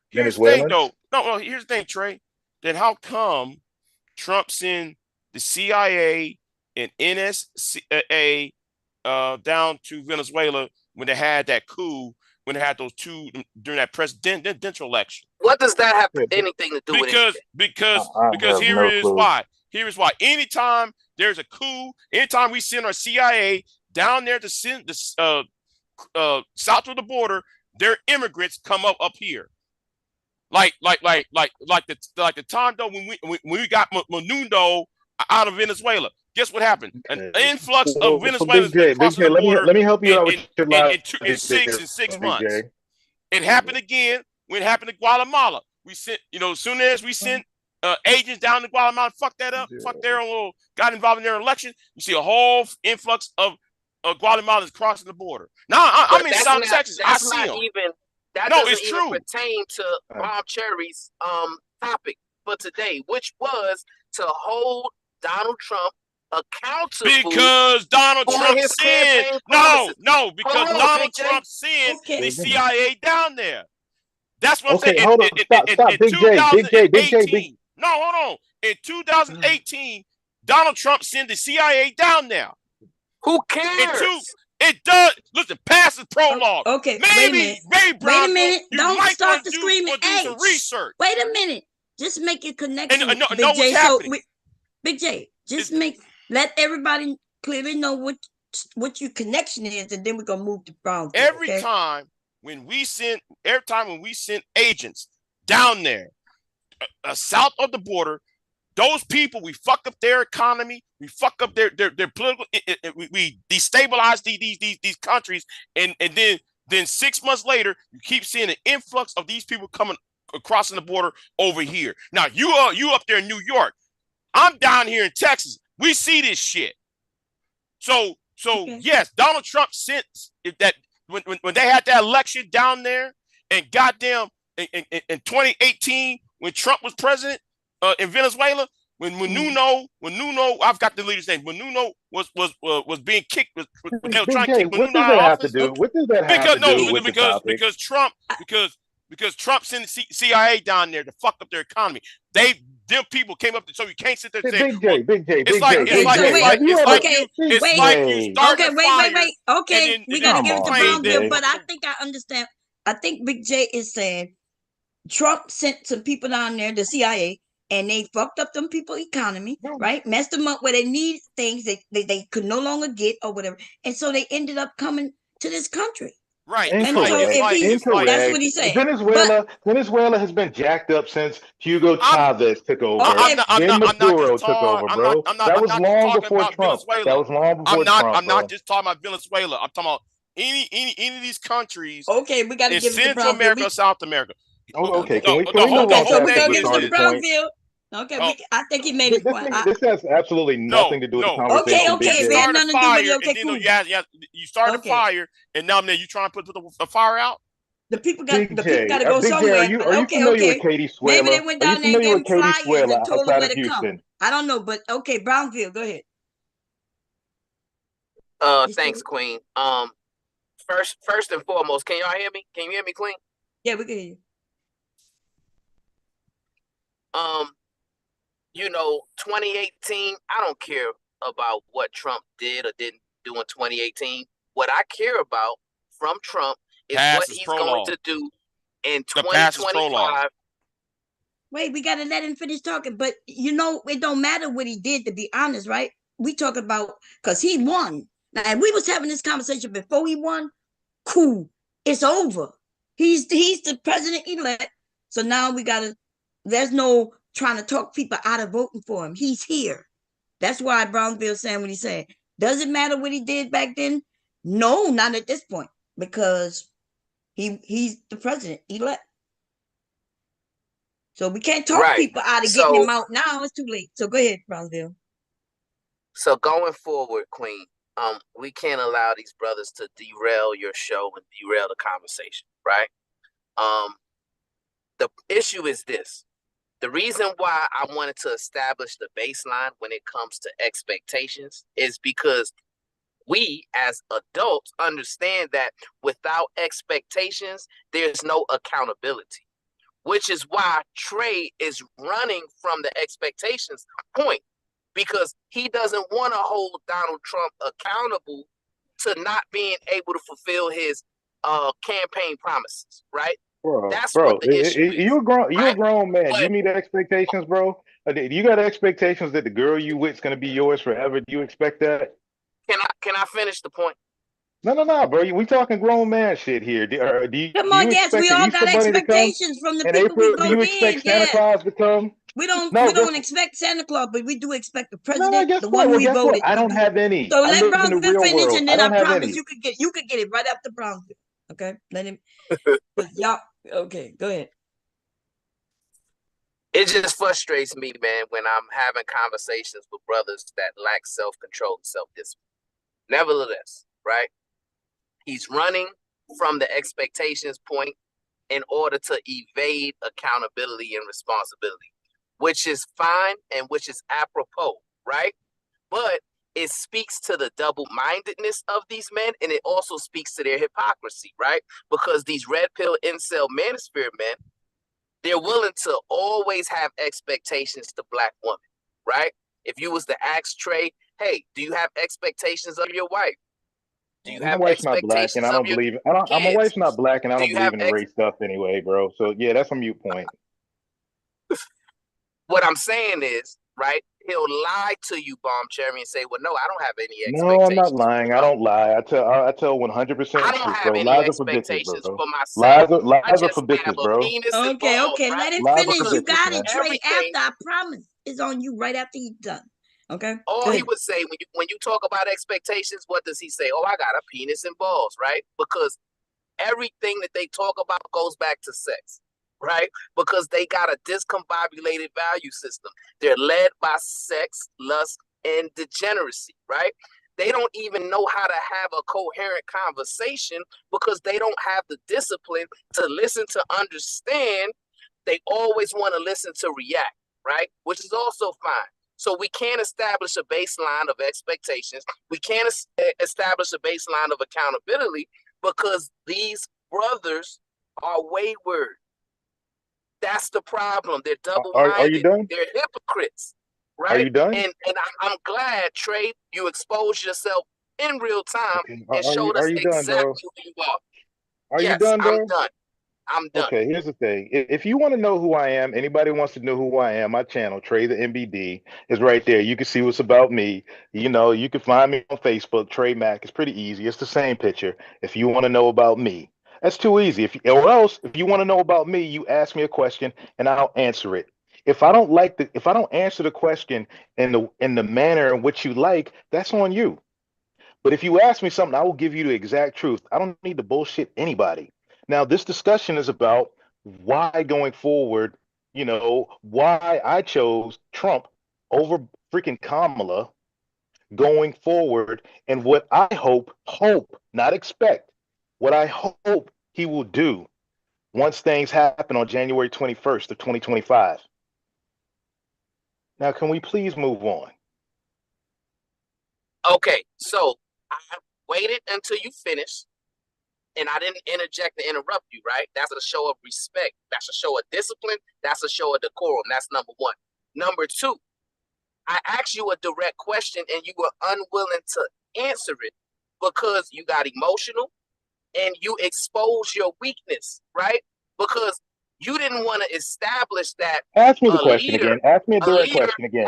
here's the thing, though. No. Here's the thing, Trey. Then how come Trump sent the CIA and NSA down to Venezuela when they had that coup? When they had those two during that presidential election. What does that have anything to do with it? Because here is why. Here is why. Anytime there's a coup, anytime we send our CIA down there to send the south of the border, their immigrants come up here. Like the time though when we got Menudo out of Venezuela. Guess what happened? An influx of Venezuelans crossing the border. Let me help you out with your in 6 months. It happened again when it happened to Guatemala. We sent, as soon as we sent agents down to Guatemala, fuck that up, fuck their little, got involved in their election. You see a whole influx of Guatemalans crossing the border. Now I'm in South Texas. I see them. That doesn't even pertain to Bob Cherry's topic for today, which was to hold Donald Trump accountable because Donald Trump sent because Donald Trump sent the CIA down there. That's what I'm saying. Hold on, stop. Big J. No, hold on. In 2018, Donald Trump sent the CIA down there. Who cares? It does. Listen, pass the prologue. Okay, maybe Brown. Wait a minute. Don't start the screaming. Do some research. Wait a minute. Just make your connection. And, Big J. Big J. Just let everybody clearly know what your connection is, and then we're gonna move to Brown. Every time when we send agents down there, south of the border, those people, we fuck up their economy, we fuck up their political, we destabilize these countries, and then 6 months later, you keep seeing an influx of these people coming crossing the border over here. Now you up there in New York, I'm down here in Texas. We see this shit. So yes, Donald Trump sent that when they had that election down there, and goddamn in 2018 when Trump was president in Venezuela, when Menudo, I've got the leader's name. Menudo was being kicked. They were trying to kick Menudo out of office. What does that have to do with the topic? Because Trump sent the CIA down there to fuck up their economy. They them people came up to, so you can't sit there and Hey, say, Big J, Big J, it's Big like, J, it's Okay, Big like, so J. it's wait, like, Have you it's ever, like okay, you, Big it's wait, like you J? starting okay, a wait, fire, okay, and we then got to you give Come it to on, complain Big that, Brownville, J. but I think I understand. I think Big J is saying Trump sent some people down there, the CIA, and they fucked up them people economy, right? Messed them up where they need things they could no longer get or whatever. And so they ended up coming to this country. right? And so if he, that's what Incorrect. he's saying. But Venezuela has been jacked up since Hugo Chavez took over. okay, Then I'm not just Maduro took over, bro. That I'm was not just long talking before about Trump. That Venezuela. was long before Trump, I'm not bro. just talking about Venezuela. I'm talking about any of these countries okay, we got to in give it to Central Brownville. America or South America. Oh, okay, Okay, can we The move okay, on whole so we're past gonna thing the give is it to starting this. point? Brownville. Okay, Oh, I think he made his point. This has absolutely nothing to do with the Okay, conversation, Big okay, you we J. had start a nothing to do with it. fire, Okay, and then cool. you start a Okay, fire, and now you trying to put the fire out. the people got Big to go Big J, somewhere. are you familiar with Okay. Katie Maybe they Suela? went Are you down there and familiar gave with him Katie flyers Suela and told them outside where of to come. Houston? I don't know, but okay, Brownville, go ahead. Thanks, Queen. First and foremost, can y'all hear me? Can you hear me, Queen? Yeah, we can hear you. 2018, I don't care about what Trump did or didn't do in 2018. What I care about from Trump is what he's going to do in 2025. Wait, we gotta let him finish talking. But it don't matter what he did, to be honest, right? We talk about because he won. Now, if we was having this conversation before he won, cool. It's over. He's the president elect. So now there's no trying to talk people out of voting for him. He's here. That's why Brownville's saying what he's saying. Does it matter what he did back then? No, not at this point, because he's the president elect. So we can't talk people out of getting him out now. It's too late. So go ahead, Brownville. So going forward, Queen, we can't allow these brothers to derail your show and derail the conversation, right? The issue is this. The reason why I wanted to establish the baseline when it comes to expectations is because we as adults understand that without expectations, there's no accountability, which is why Trey is running from the expectations point, because he doesn't want to hold Donald Trump accountable to not being able to fulfill his campaign promises, right? That's what the issue is. You're a grown man. You meet expectations, bro. You got expectations that the girl you with is gonna be yours forever. Do you expect that? Can I finish the point? No, bro. We talking grown man shit here. Do Come on, you yes, we expect the all Easter got Bunny to come expectations from the in people we April? Do you vote expect in. Santa Claus to come? We don't expect Santa Claus, but we do expect the president, guess the what? one Well, we guess voted. what? I don't have any. So I let live in the Brownville real finish, world. and I then I don't have promise any. you could get it right after Brownville. Okay, let him. Y'all, okay, go ahead. It just frustrates me, man, when I'm having conversations with brothers that lack self-control and self-discipline. Nevertheless, right? He's running from the expectations point in order to evade accountability and responsibility, which is fine and which is apropos, right? But it speaks to the double-mindedness of these men, and it also speaks to their hypocrisy, right? Because these red pill incel manosphere men, they're willing to always have expectations to Black women, right? If you was to ask Trey, hey, do you have expectations of your wife? Do you have My wife's not black, and I don't believe. My wife's not black, and I don't believe in the race stuff anyway, bro. So yeah, that's a mute point. What I'm saying is, right? He'll lie to you, Bomb Cherry, and say, "Well, no, I don't have any expectations." No, I'm not lying. I don't lie. I tell 100% I don't truth, have bro. any Lies are for bitches, expectations bro. for myself. Lies I are for just have bitches, a bro. penis and balls, Okay, right? let it Lies are finish. for You bitches, got man. it, Trey. Everything. After, I promise, is on you right after he's done. Okay. All he would say when you talk about expectations, what does he say? Oh, I got a penis and balls, right? Because everything that they talk about goes back to sex, right? Because they got a discombobulated value system. They're led by sex, lust, and degeneracy, right? They don't even know how to have a coherent conversation because they don't have the discipline to listen, to understand. They always want to listen to react, right? Which is also fine. So we can't establish a baseline of expectations. We can't establish a baseline of accountability because these brothers are wayward. That's the problem. They're Are double-minded. you done? They're hypocrites, Are right? you done? And I'm glad, Trey, you exposed yourself in real time Okay. and showed Are us you done, exactly bro? who you are. Are you Yes, done, I'm bro? done. I'm done. Okay, here's the thing. If you want to know who I am, anybody wants to know who I am, my channel, Trey the MBD, is right there. You can see what's about me. You know, you can find me on Facebook, Trey Mack. It's pretty easy. It's the same picture. If you want to know about me, that's too easy. Or else, if you want to know about me, you ask me a question and I'll answer it. If I don't answer the question in the manner in which you like, that's on you. But if you ask me something, I will give you the exact truth. I don't need to bullshit anybody. Now, this discussion is about why going forward, why I chose Trump over freaking Kamala going forward, and what I hope, not expect, what I hope he will do once things happen on January 21st of 2025. Now, can we please move on? Okay, so I waited until you finished, and I didn't interject and interrupt you, right? That's a show of respect. That's a show of discipline. That's a show of decorum. That's number one. Number two, I asked you a direct question, and you were unwilling to answer it because you got emotional and you exposed your weakness, right? Because you didn't want to establish that Ask me the question again. Ask me a direct question again.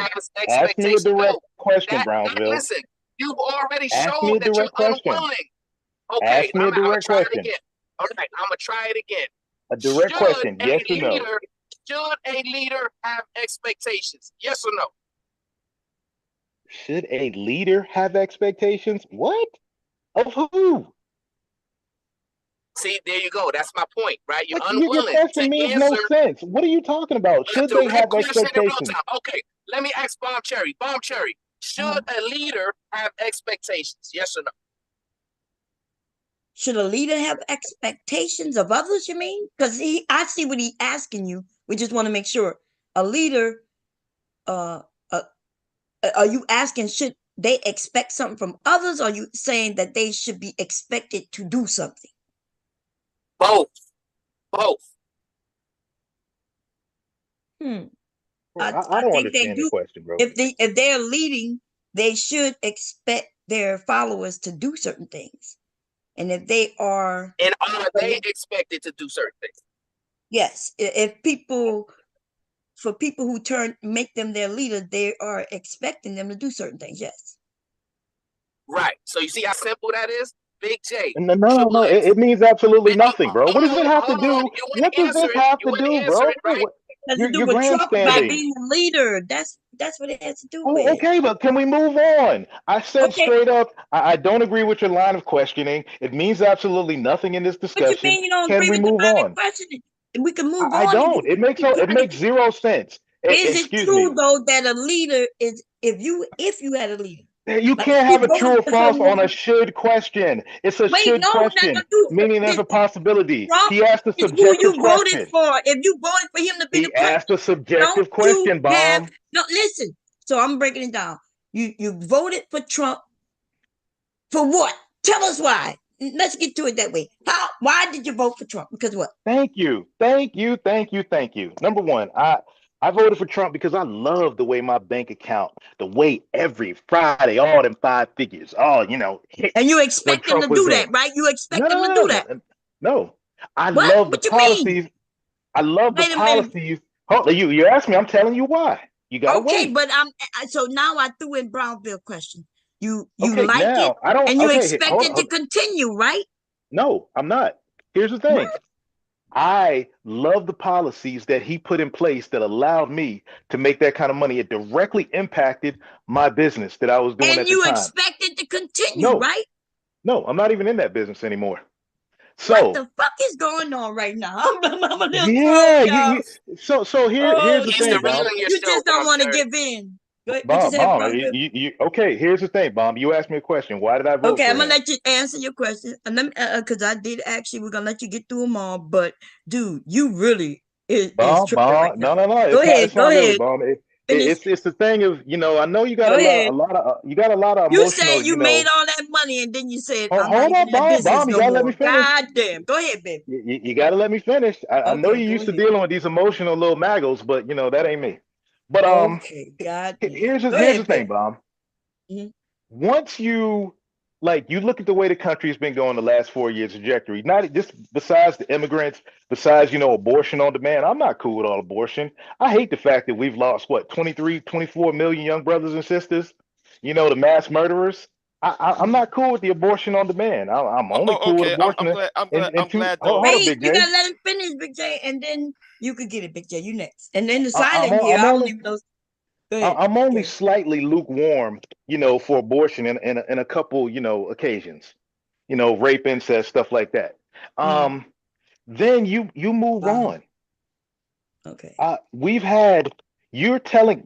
Ask me a direct question, Brownsville. Listen, you've already Ask shown me a that you're direct question. unwilling. Okay, Ask me a I'm gonna direct try it question. again. All right, I'm gonna try it again. A direct question, yes or no? Should a leader have expectations? Yes or no? Should a leader have expectations? What? Of who? See, there you go. That's my point, right? You're Your unwilling question to means answer no sense. What are you talking about? Should they have expectations? Okay, let me ask Bomb Cherry. Bomb Cherry, should a leader have expectations? Yes or no? Should a leader have expectations of others, you mean? Because I see what he's asking you. We just want to make sure. A leader, are you asking should they expect something from others, or are you saying that they should be expected to do something? Both. Bro, I don't think understand they do. the question, bro. If they're leading, they should expect their followers to do certain things. And if they are, and are they expected to do certain things? Yes. For people who make them their leader, they are expecting them to do certain things. Yes. Right. So you see how simple that is? Big J. No. It means absolutely nothing, bro. What does it have to do? What does this have to do, bro? Has to do with Trump by being a leader. That's what it has to do with. Okay, but can we move on? I said straight up, I don't agree with your line of questioning. It means absolutely nothing in this discussion. What you mean you don't agree with the line of questioning? We can move on. I don't. It makes zero sense. Is it true though that a leader is if you had a leader? You can't have a true or false on a should question. It's a should question, meaning there's a possibility. He asked a subjective question. Voted for. If you voted for him to be the president, he asked a subjective question, Bomb. No, listen. So I'm breaking it down. You voted for Trump for what? Tell us why. Let's get to it that way. Why did you vote for Trump? Because what? Thank you. Number one, I voted for Trump because I love the way my bank account, the way every Friday, all them 5 figures, and you expect them to do that, right? You expect them to do that. No, I love the policies. I love the policies. Hold on, you asked me. I'm telling you why. You got okay, but so now I threw in Brownville question. You like it, and you expect it to continue, right? No, I'm not. Here's the thing. What? I love the policies that he put in place that allowed me to make that kind of money. It directly impacted my business that I was doing at the time. And you expect it to continue, right? No, I'm not even in that business anymore. So what the fuck is going on right now? So here's the thing, Bob. You just don't want to give in. Okay, here's the thing, Bomb. You asked me a question. Why did I vote? Okay, I'm gonna let you answer your question, and because I did actually. We're gonna let you get through them all, but dude, you really is Bomb. right No. Go ahead. Really, Bomb. finish. It's the thing of, I know you got Go a ahead. lot of you got a lot of You said emotional, you made all that money, and then you said, I'm not hold even up, in that business Bomb, you no gotta let me more. finish. God damn. Go ahead, baby. You got to let me finish. I know Okay, you're go used to ahead. dealing with these emotional little maggles, but that ain't me. But Okay, God damn. here's Go the ahead, thing, baby. Bomb. Mhm. Once you look at the way the country's been going the last 4 years trajectory, not just besides the immigrants, besides abortion on demand. I'm not cool with all abortion. I hate the fact that we've lost 23, 24 million young brothers and sisters, the mass murderers. I'm not cool with the abortion on demand. I'm only cool with Okay, abortion. I'm glad though. Hold up, Wait, Big you J. gotta let him finish, Big J, and then you could get it, Big J. You next. And then the I'm silent here, I'm I don't only even know. Go ahead. I'm only Okay. slightly lukewarm, for abortion in a couple, occasions, rape, incest, stuff like that. Then you move on. Okay.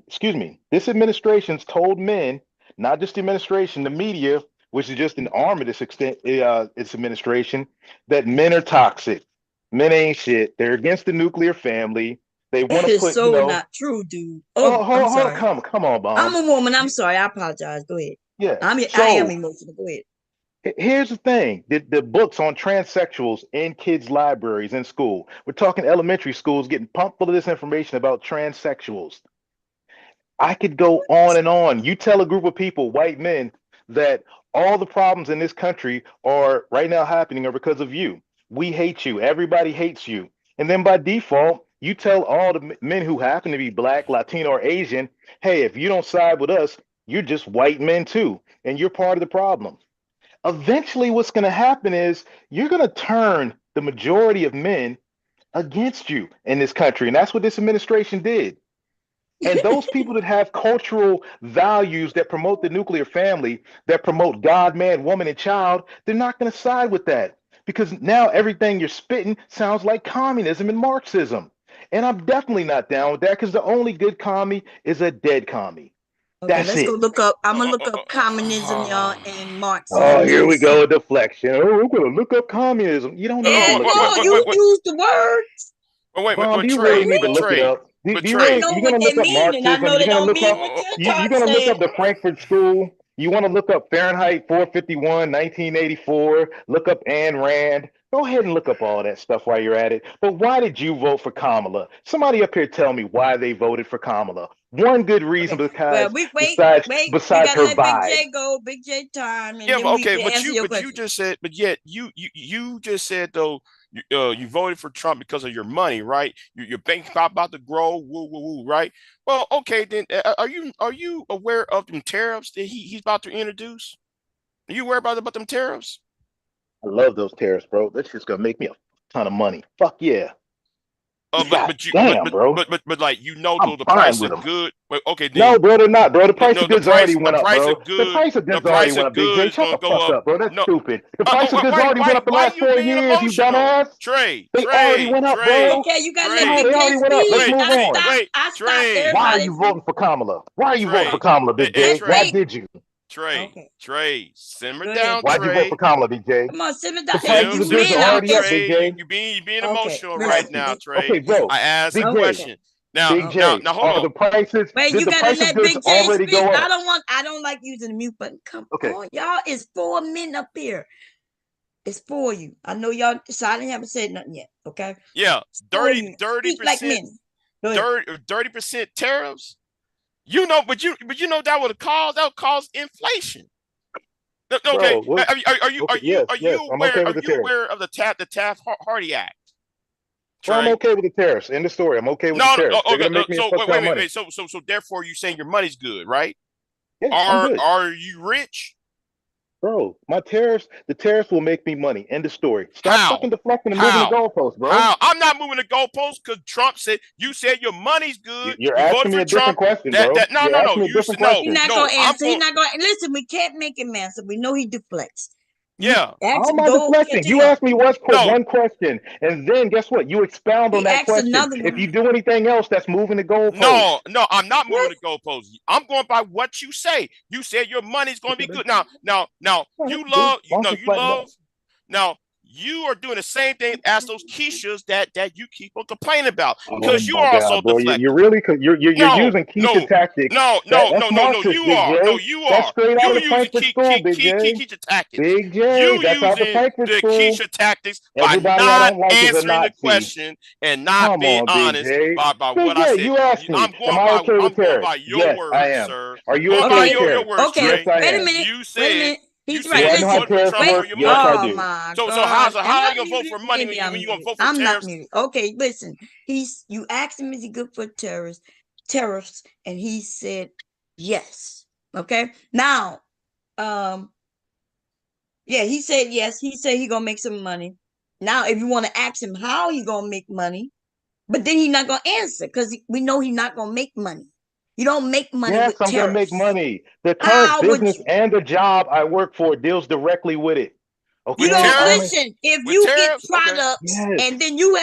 Excuse me, this administration's told men, not just the administration, the media, which is just an arm of this its administration, that men are toxic. Men ain't shit. They're against the nuclear family. They want That to is put, so not true, dude. Oh, I'm sorry. come on, I'm Bomb. a woman. I'm sorry. I apologize. Go ahead. Yeah. I am So emotional. Go ahead. here's the thing: the books on transsexuals in kids' libraries in school. We're talking elementary schools getting pumped full of this information about transsexuals. I could go on and on. You tell a group of people, white men, that all the problems in this country are right now happening are because of you. We hate you. Everybody hates you. And then by default, you tell all the men who happen to be black, Latino, or Asian, hey, if you don't side with us, you're just white men too, and you're part of the problem. Eventually, what's going to happen is you're going to turn the majority of men against you in this country. And that's what this administration did. And those people that have cultural values that promote the nuclear family, that promote God, man, woman, and child, they're not going to side with that because now everything you're spitting sounds like communism and Marxism. And I'm definitely not down with that because the only good commie is a dead commie. Okay, That's let's it. go look up. I'm gonna look up communism, y'all, and Marxism. Oh, here we go, a deflection. Oh, we're gonna look up communism. You don't need to look it up. You use the words. Bomb, do you really need to look it up? Do you really, you're gonna look up Marxism? You're gonna look up. You're gonna look up the Frankfurt School. You want to look up Fahrenheit 451, 1984. Look up Ayn Rand. Go ahead and look up all that stuff while you're at it. But why did you vote for Kamala? Somebody up here tell me why they voted for Kamala. One good reason, because besides we her gotta let vibe. Big J go, Big J time, and Yeah, then but we can answer your you question. just said, but yet you just said though you voted for Trump because of your money, right? Your bank about to grow, woo woo woo, right? Well, okay, then are you aware of them tariffs that he's about to introduce? Are you aware about them tariffs? I love those tariffs, bro. That's just gonna make me a ton of money. Fuck yeah. Bro. But like though the fine price with of them. good. Well, okay, then, no, bro, they're not, bro. The price of goods already went up, price bro. of good, The price of goods the already price went of up, Big J. goods Shut the gonna fuck go up, bro. That's No, stupid. The price of goods already went up the last 4 years, you dumbass. Trey, They already went up, bro. Okay, you gotta No, let they Big J already went up. Let's speak. move on. I stopped everybody. Why are you voting for Kamala? Why are you voting for Kamala, Big J? Why did you? Trey, simmer down, Why'd you vote for Kamala, Big J? Come on, simmer down. The price of the goods are already up, Big J. You being emotional right now, Trey. Okay, bro. I asked Big a question. Now, Big J, now, hold on. The prices? Wait, Did you the gotta price let of goods Big J already speak. go up? I don't like using the mute button. Come on, y'all. It's 4 men up here. It's for you. I know y'all silent haven't said nothing yet. Okay. Yeah, 30% like men. 30% tariffs. But you know that would cause inflation. Okay. Bro, are you aware of the Taft-Hartley Act? Well, I'm okay with the tariffs. End of story. I'm okay with the tariffs. They're gonna make me a fuck ton of money. So therefore you're saying your money's good, right? Yeah, I'm good. Are you rich? Bro, the tariffs will make me money. End of story. Stop fucking deflecting and moving the goalposts, bro. How? I'm not moving the goalposts because Trump said you said your money's good. You're asking me a different question, bro. No. He's not gonna answer. He's not gonna listen. We can't make him answer. We know he deflects. Yeah. How am I deflecting? You asked me one question, and then guess what? You expound on that question. If you do anything else, that's moving the goalpost. No, I'm not moving the goalposts. I'm going by what you say. You said your money's going to be good. Now, you you are doing the same thing as those Keishas that you keep on complaining about, Oh because you my are also God, bro! deflecting. You're really you're No, using Keisha no, tactics. no, That's no. Marxist, You Big are. J. No, you That's are. straight out You of the using Frankfurt School, Big J. Keisha tactics. Big J. You That's out the using Frankfurt the School. Keisha tactics by Everybody I not don't like is a answering the Nazi. question and not Come being on, Big honest J. by Big what I J, said. you asked me, am I okay with I'm going tariffs? by your Yes, I words, am. sir. Are you Going okay by with your tariffs? words, Okay, Yes, Trey. I wait a am. minute. You Wait a said minute. you He's said right. Do I you know how voted for Listen. tariffs Trump Wait. or work? you Yes, I Oh do. my so God. how Am are I you gonna vote muted? for money Maybe I'm when you gonna muted. vote for I'm not tariffs? muted. Okay, listen. You asked him, is he good for tariffs, and he said yes. Okay. Now, yeah, he said yes. He said he gonna make some money. Now, if you want to ask him how he gonna make money, but then he's not gonna answer because we know he's not gonna make money. You don't make money Yes, with I'm going to make tariffs. money. The current How would business you? and the job I work for deals directly with it. You With Okay, don't I'm tariffs? listen. If With you get tariffs? Okay. products yes, and then you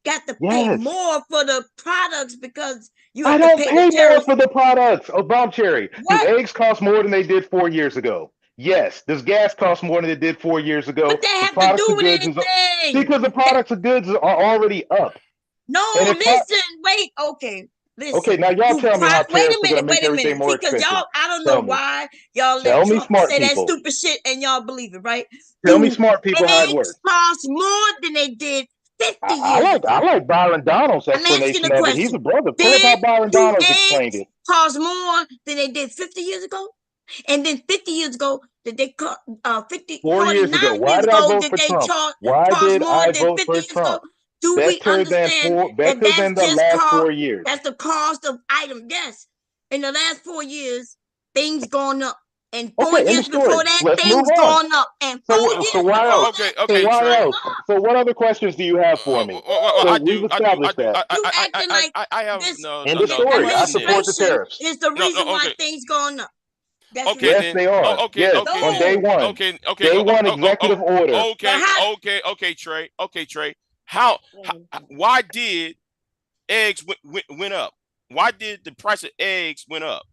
got to pay yes. more for the products because you I have to don't pay the pay more tariffs. for the products. Oh, Bomb Cherry, do What? eggs cost more than they did 4 years ago? Yes. Does gas cost more than it did 4 years What ago? that The have to products do of with goods is anything? because the products of goods are already up. No, And if listen, wait, okay, okay, listen. now y'all tell me how Wait tariffs are going to make a everything minute. more See, because expensive. y'all, I don't know Tell me. why y'all let Tell me, Trump smart say that people. stupid shit and y'all believe it, right? Tell me, Do smart people, how it eggs works. cost more than they did 50 I years like ago? Byron Donald's I'm asking explanation a of it. He's question. a brother. Pull up how Byron Do Donald's explained eggs it. cost more than they did 50 years ago? And then 50 years ago, did they cost 4 years 49 ago. Why years did I ago, vote did for they Trump? Why charge did more I than vote 50 for years ago? Trump? Do we understand that Better that's than the just last called 4 years. that's the cost of item? Yes. In the last 4 years, things gone up. And 4 Okay, end years of before story. that, Let's move things on. gone up. And 4 So years why before else? Okay, that, So okay, things why Trey. gone else? up. So what other questions do you have for me? Well, So I we've do. established that. You acting like I have this End of no. Now story. I listen then. support the administration tariffs. is the No, reason why okay. things gone up. That's the Okay reason. Yes, then. they are. Okay, Yes, okay, on day No. one. okay, Day one executive order. okay, okay, Trey. Okay, Trey. How why did eggs went up? Why did the price of eggs went up?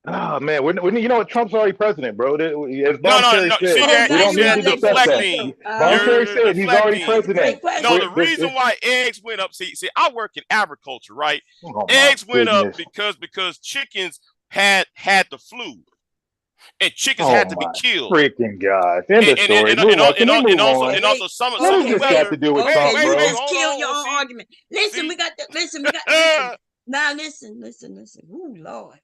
Oh man, you know what? Trump's already president, bro. As No, Bomb no, Cherry no. said, See Oh, that? we now You don't you're need said to gonna let discuss Trump that. deflecting. answer. Bomb Cherry You're said he's already deflecting. president. Great question. No, the reason why eggs went up. See, I work in agriculture, right? Oh my Eggs went up goodness. because chickens had the flu, and chickens Oh had to be my killed. freaking gosh. End of story. And, Move on. Can we move also on? Wait, What summer does this wait. got weather. to do with Okay, Trump, you bro? just killed your own argument. Listen, see? we got listen. Now listen. Ooh, Lord.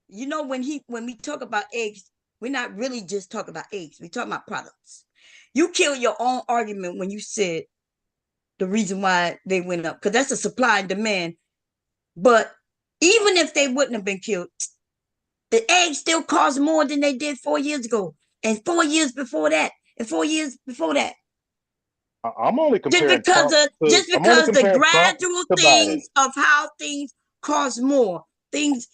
You know, when we talk about eggs, we're not really just talking about eggs. We're talking about products. You killed your own argument when you said the reason why they went up, because that's a supply and demand. But even if they wouldn't have been killed, the eggs still cost more than they did 4 years ago, and 4 years before that, and 4 years before that. I'm only comparing Just because the gradual to Biden. things of how things cost more, things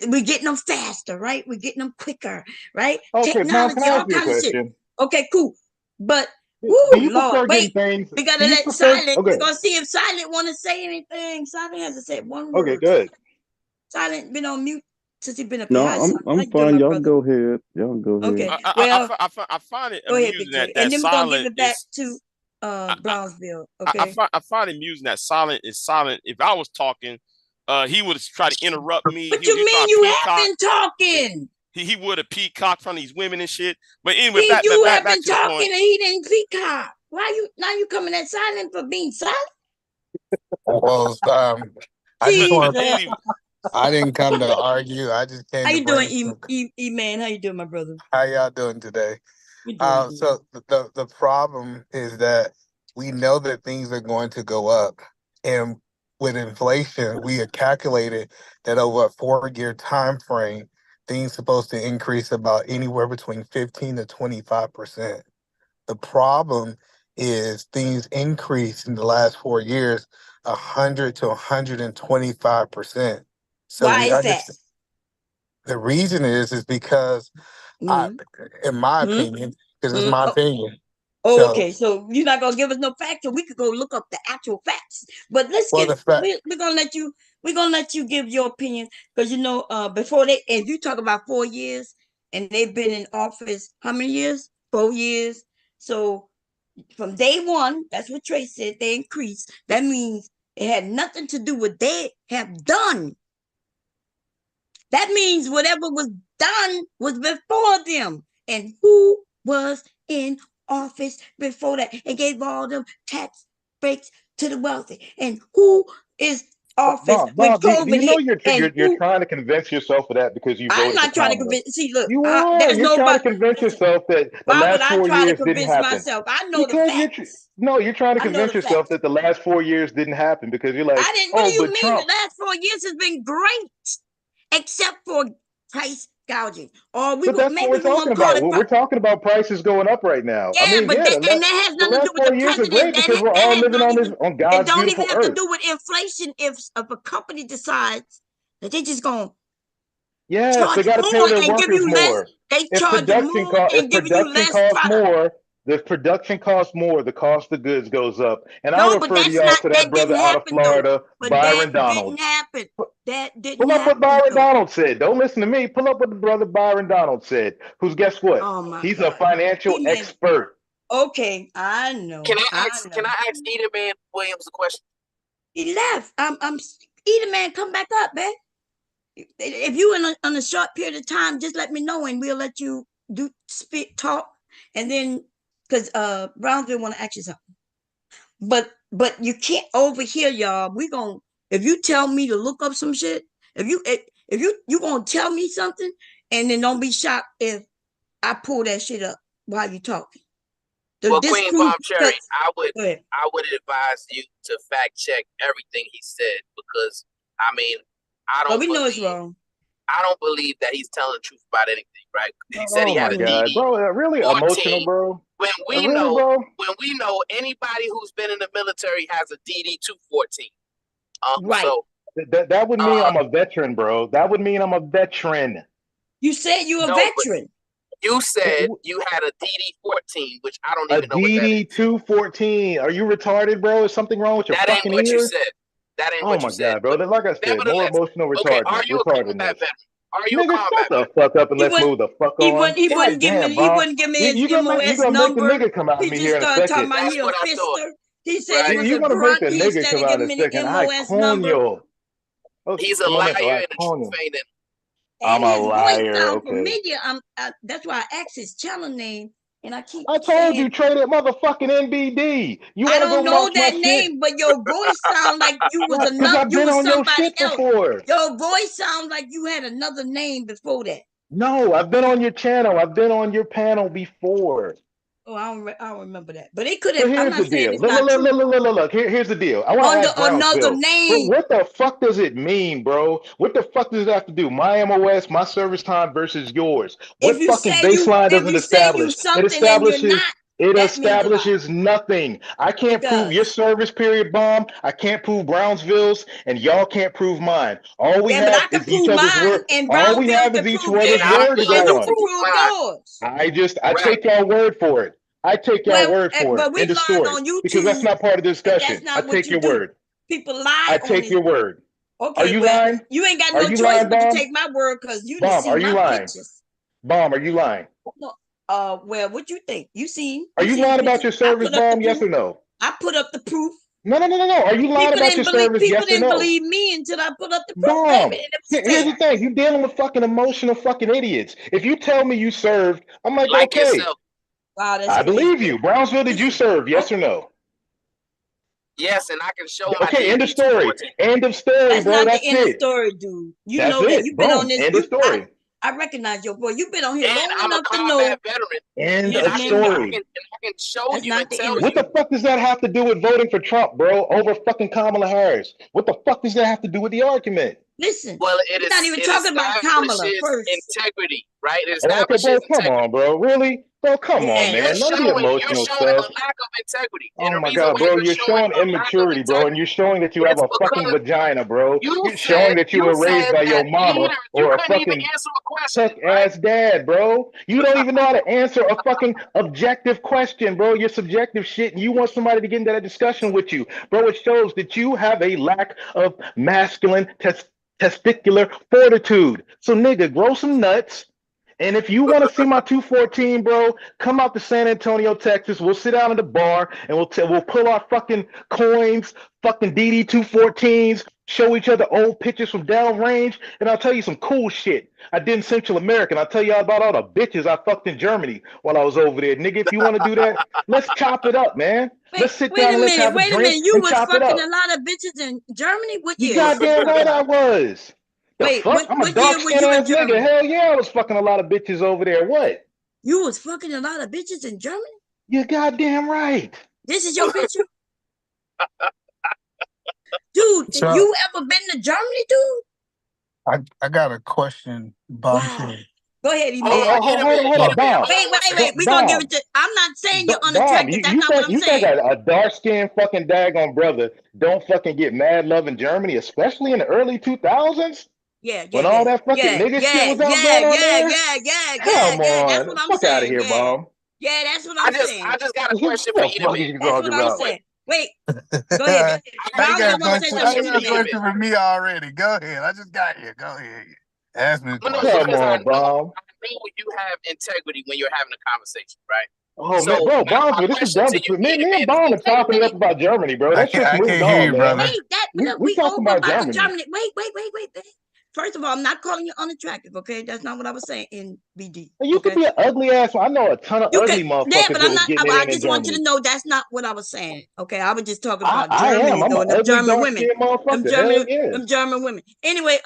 we're getting them faster, right? We're getting them quicker, right? Okay, Mom, can Technology, I all ask you a kinds of shit. question? Okay, cool. But Do you Lord, prefer getting wait. things? We gotta Do you let prefer? Silent. Okay, We're gonna see if Silent want to say anything. Silent hasn't said one okay, word. good. Silent been on mute since he been up here. No, Hi, Silent. How I'm you doing, fine. my Y'all brother? go ahead. Y'all go ahead. Okay. Well, I find it go ahead, Big amusing J. that And then we're gonna give silent it back is. to Brownsville. I Okay. find it amusing that silent is silent. If I was talking, he would try to interrupt me. What you mean you have been talking? He would have peacock from these women and shit. But anyway, You have back been to the talking point. and he didn't peacock. Why you coming at Silent for being silent? Well, I just want to. I didn't come to argue. I just came. How to you bring doing, some- E-Man? How you doing, my brother? How y'all doing today? So the problem is that we know that things are going to go up, and with inflation, we have calculated that over a 4-year time frame, things supposed to increase about anywhere between 15 to 25%. The problem is things increased in the last 4 years 100 to 125%. So why is that? The reason is because in my opinion, because it's my opinion. Okay. So you're not gonna give us no facts, so we could go look up the actual facts. But we're gonna let you give your opinion, because before if you talk about 4 years and they've been in office, how many years? 4 years. So from day one, that's what Trey said, they increased. That means it had nothing to do with they have done. That means whatever was done was before them. And who was in office before that and gave all them tax breaks to the wealthy? And who is office with COVID? Do you know you're trying to convince yourself of that because you voted I'm not trying to convince. See, look, you are. You're trying to convince yourself that the last 4 years didn't happen. Myself? I know the facts. You're trying to convince yourself that the last 4 years didn't happen because you're like, I didn't. What do you mean? Trump. The last 4 years has been great, except for price gouging. Or we but that's what we're talking about. We're talking about prices going up right now. Yeah, I mean, but that has nothing to do with the president. Because we're all living on God's beautiful earth. It don't even have to do with inflation. If a company decides that they're just going, yes, they got to pay their workers more. They charge more and give you less product. If production costs more, the cost of goods goes up. And I refer y'all to that brother out of Florida, Byron Donald. That didn't Pull up what Byron Donald said. Don't listen to me. Pull up what the brother Byron Donald said. Who's guess what? He's a financial expert. Okay, I know. Can I ask Edelman Williams a question? He left. Edelman, come back up, man. If you on a short period of time, just let me know and we'll let you talk, and then. Because Brownsville want to ask you something, but you can't overhear y'all. If you tell me to look up some shit, if you gonna tell me something, and then don't be shocked if I pull that shit up while you talking. Queen Palm Cherry, I would advise you to fact check everything he said because I mean I don't. We know it's wrong. I don't believe that he's telling the truth about anything, right? He said he had a DD. Bro, really 14. Emotional, bro. When we know anybody who's been in the military has a DD 214. Right. So that would mean I'm a veteran, bro. That would mean I'm a veteran. You said you're a veteran. You said you had a DD 14, which I don't even know what that is. DD 214. Are you retarded, bro? Is something wrong with your fucking ears? That ain't what you said. That ain't what you said. Oh my God, bro. Like I said, more emotional retardedness. Are you a combat veteran? Are you a combat veteran? Shut the fuck up and let's move the fuck on. He wouldn't give me his MOS number. Make the nigga come out he here in a second. Talking about he a fister. He said he was you a gonna make grunt. the nigga come out in a second. I number. He's a liar and a truth ain't in. I'm a liar. Okay. That's why I asked his channel name. And I told you, Trey, that motherfucking NBD. I don't know that name, but your voice sounds like you was another. You was somebody else. Before. Your voice sounds like you had another name before that. No, I've been on your channel. I've been on your panel before. Oh, I don't remember that. But it could have. Here's the deal. Look. Here's the deal. I want to ask another name. What the fuck does it mean, bro? What the fuck does it have to do? My MOS, my service time versus yours. What fucking baseline does it establish? It establishes nothing. I can't prove your service period bomb. I can't prove Brownsville's, and y'all can't prove mine. All we have is each other's word. All we have is each other's word to go on. I take y'all word for it. I take y'all word for it in the story because that's not part of the discussion. I take your word. People lie. I take your word. Okay, are you lying? You ain't got no choice but to take my word because you didn't see my pictures. Bomb, are you lying? No. Well, what you think? You seen? Are you lying about your service, Bomb? Yes or no? I put up the proof. No. Are you lying about your service? Yes or no? People didn't believe me until I put up the proof. Bomb. Here's the thing: you're dealing with fucking emotional fucking idiots. If you tell me you served, I'm like okay. Yourself. Wow, I believe you. Brownsville, did you serve? Yes or no? Yes, and I can show. Okay, end of story. End of story, bro. That's the end of story, dude. You know that you've been on this. End of story. I recognize your voice. You've been on here and long I'm enough a to know. Veteran. End of story. I can show you and tell you. What the fuck does that have to do with voting for Trump, bro? Over fucking Kamala Harris? What the fuck does that have to do with the argument? Listen, well, we're not even talking about Kamala first. Integrity, right? It establishes come on, bro. Really? Bro, come on, man. None of the emotional stuff. A lack of integrity. Oh my God, bro. You're showing immaturity, bro. And you're showing that you have a fucking vagina, bro. You're showing that you were raised by your mama or a fucking suck-ass dad, bro. You don't even know how to answer a fucking objective question, bro. You're subjective shit, and you want somebody to get into that discussion with you. Bro, it shows that you have a lack of masculine testicular fortitude. So, nigga, grow some nuts And if you want to see my 214, bro, come out to San Antonio, Texas. We'll sit down at the bar and we'll pull our fucking coins, fucking DD 214s, show each other old pictures from downrange, and I'll tell you some cool shit I did in Central America. And I'll tell you about all the bitches I fucked in Germany while I was over there. Nigga, if you want to do that, let's chop it up, man. Let's sit down and let's have a drink You and was chop it fucking up. a lot of bitches in Germany? What You year? goddamn right I was. The Wait, fuck? I'm a what dark year were skinned you in ass nigga. Germany? Hell yeah, I was fucking a lot of bitches over there. What? You was fucking a lot of bitches in Germany? You're goddamn right. This is your picture? Dude, So- you ever been to Germany, dude? I got a question, Bombshell. Go ahead, E-Man. Hold on, Bomb. Wait. We gonna give it to. I'm not saying you're Bomb, unattractive. That's not what I'm you saying. think a dark skinned fucking daggone brother don't fucking get mad love in Germany, especially in the early 2000s? Yeah, When all that fucking nigga shit was out going on there? Come on. That's what I'm Fuck saying. out of here, Bomb. Yeah, that's what I'm saying. I just got a question for What the fuck Edelman. you That's talking what I'm about? saying. Wait, go ahead. I got a Edelman. question for me already. Go ahead. I just got here. Go ahead. Ask me. Come on, Bomb. I know you have integrity when you're having a conversation, right? Oh So, man, bro, my Bomb, this is question done to you, between me and Edelman, Bomb are chopping it up about Germany, bro. That shit's I moved can't on, hear you, man. brother. Wait, We we talking over about about Germany. Wait. First of all, I'm not calling you unattractive, okay? That's not what I was saying in BD. You could be an ugly ass. I know a ton of ugly motherfuckers Yeah, but that I'm was not. getting I it in just want you to Germany. know that's not what I was saying. Okay, I was just talking about I Germany, am. I'm though, an the ugly German dark women, skinned motherfucker. them German women. Anyway,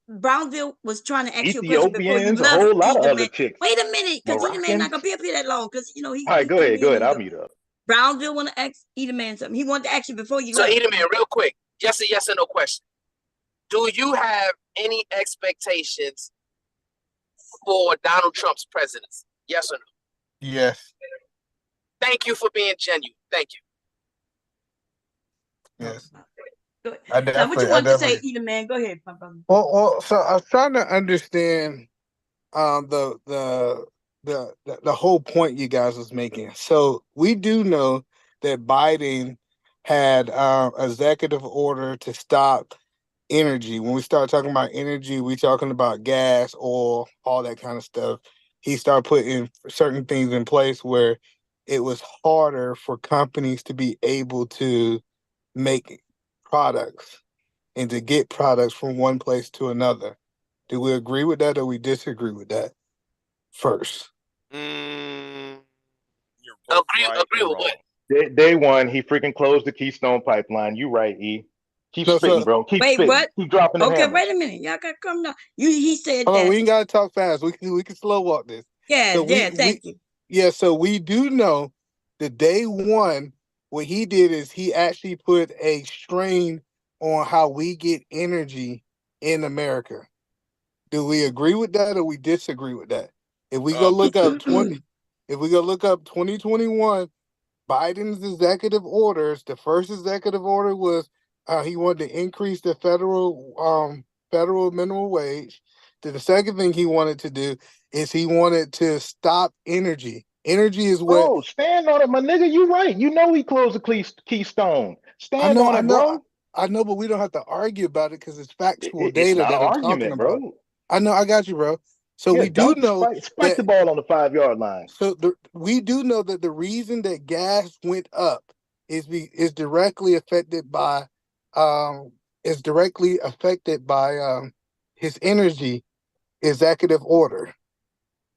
Brownville was trying to ask you a question before you Ethiopians, a left. whole lot of other Edelman. chicks. Wait a minute, because Edelman not Moroccans. gonna be up here that long, because he. All right, go ahead. I'll mute up. Brownville want to ask Edelman something. He wanted to ask you before you So left. Edelman, real quick, just a yes or no question. Do you have any expectations for Donald Trump's presidency? Yes or no? Yes. Thank you for being genuine. Thank you. Yes. Go ahead. Now, what you want to say, Edelman? Go ahead, my brother. Well, so I was trying to understand the whole point you guys was making. So we do know that Biden had executive order to stop energy. When we start talking about energy, we talking about gas, oil, all that kind of stuff. He started putting certain things in place where it was harder for companies to be able to make products and to get products from one place to another. Do we agree with that or we disagree with that first? Agree with what? Day one, he freaking closed the Keystone Pipeline. You right, E. Keep spitting, bro. Keep spitting. What? Keep dropping the hammer. Wait a minute. Y'all got to come down. He said Oh, that. we ain't got to talk fast. We can slow walk this. Yeah, thank you. Yeah, so we do know that day one, what he did is he actually put a strain on how we get energy in America. Do we agree with that or we disagree with that? If we go look up 2021, Biden's executive orders, the first executive order was he wanted to increase the federal minimum wage. The second thing he wanted to do is he wanted to stop energy. Energy is what. Oh, stand on it, my nigga. You right. You know he closed the Keystone. Stand on it, bro. I know, but we don't have to argue about it because it's factual It's data not that an I'm argument, talking about. bro. I know, I got you, bro. So Yeah, we do know spike the ball on the 5-yard line. So we do know that the reason that gas went up is directly affected by his energy executive order.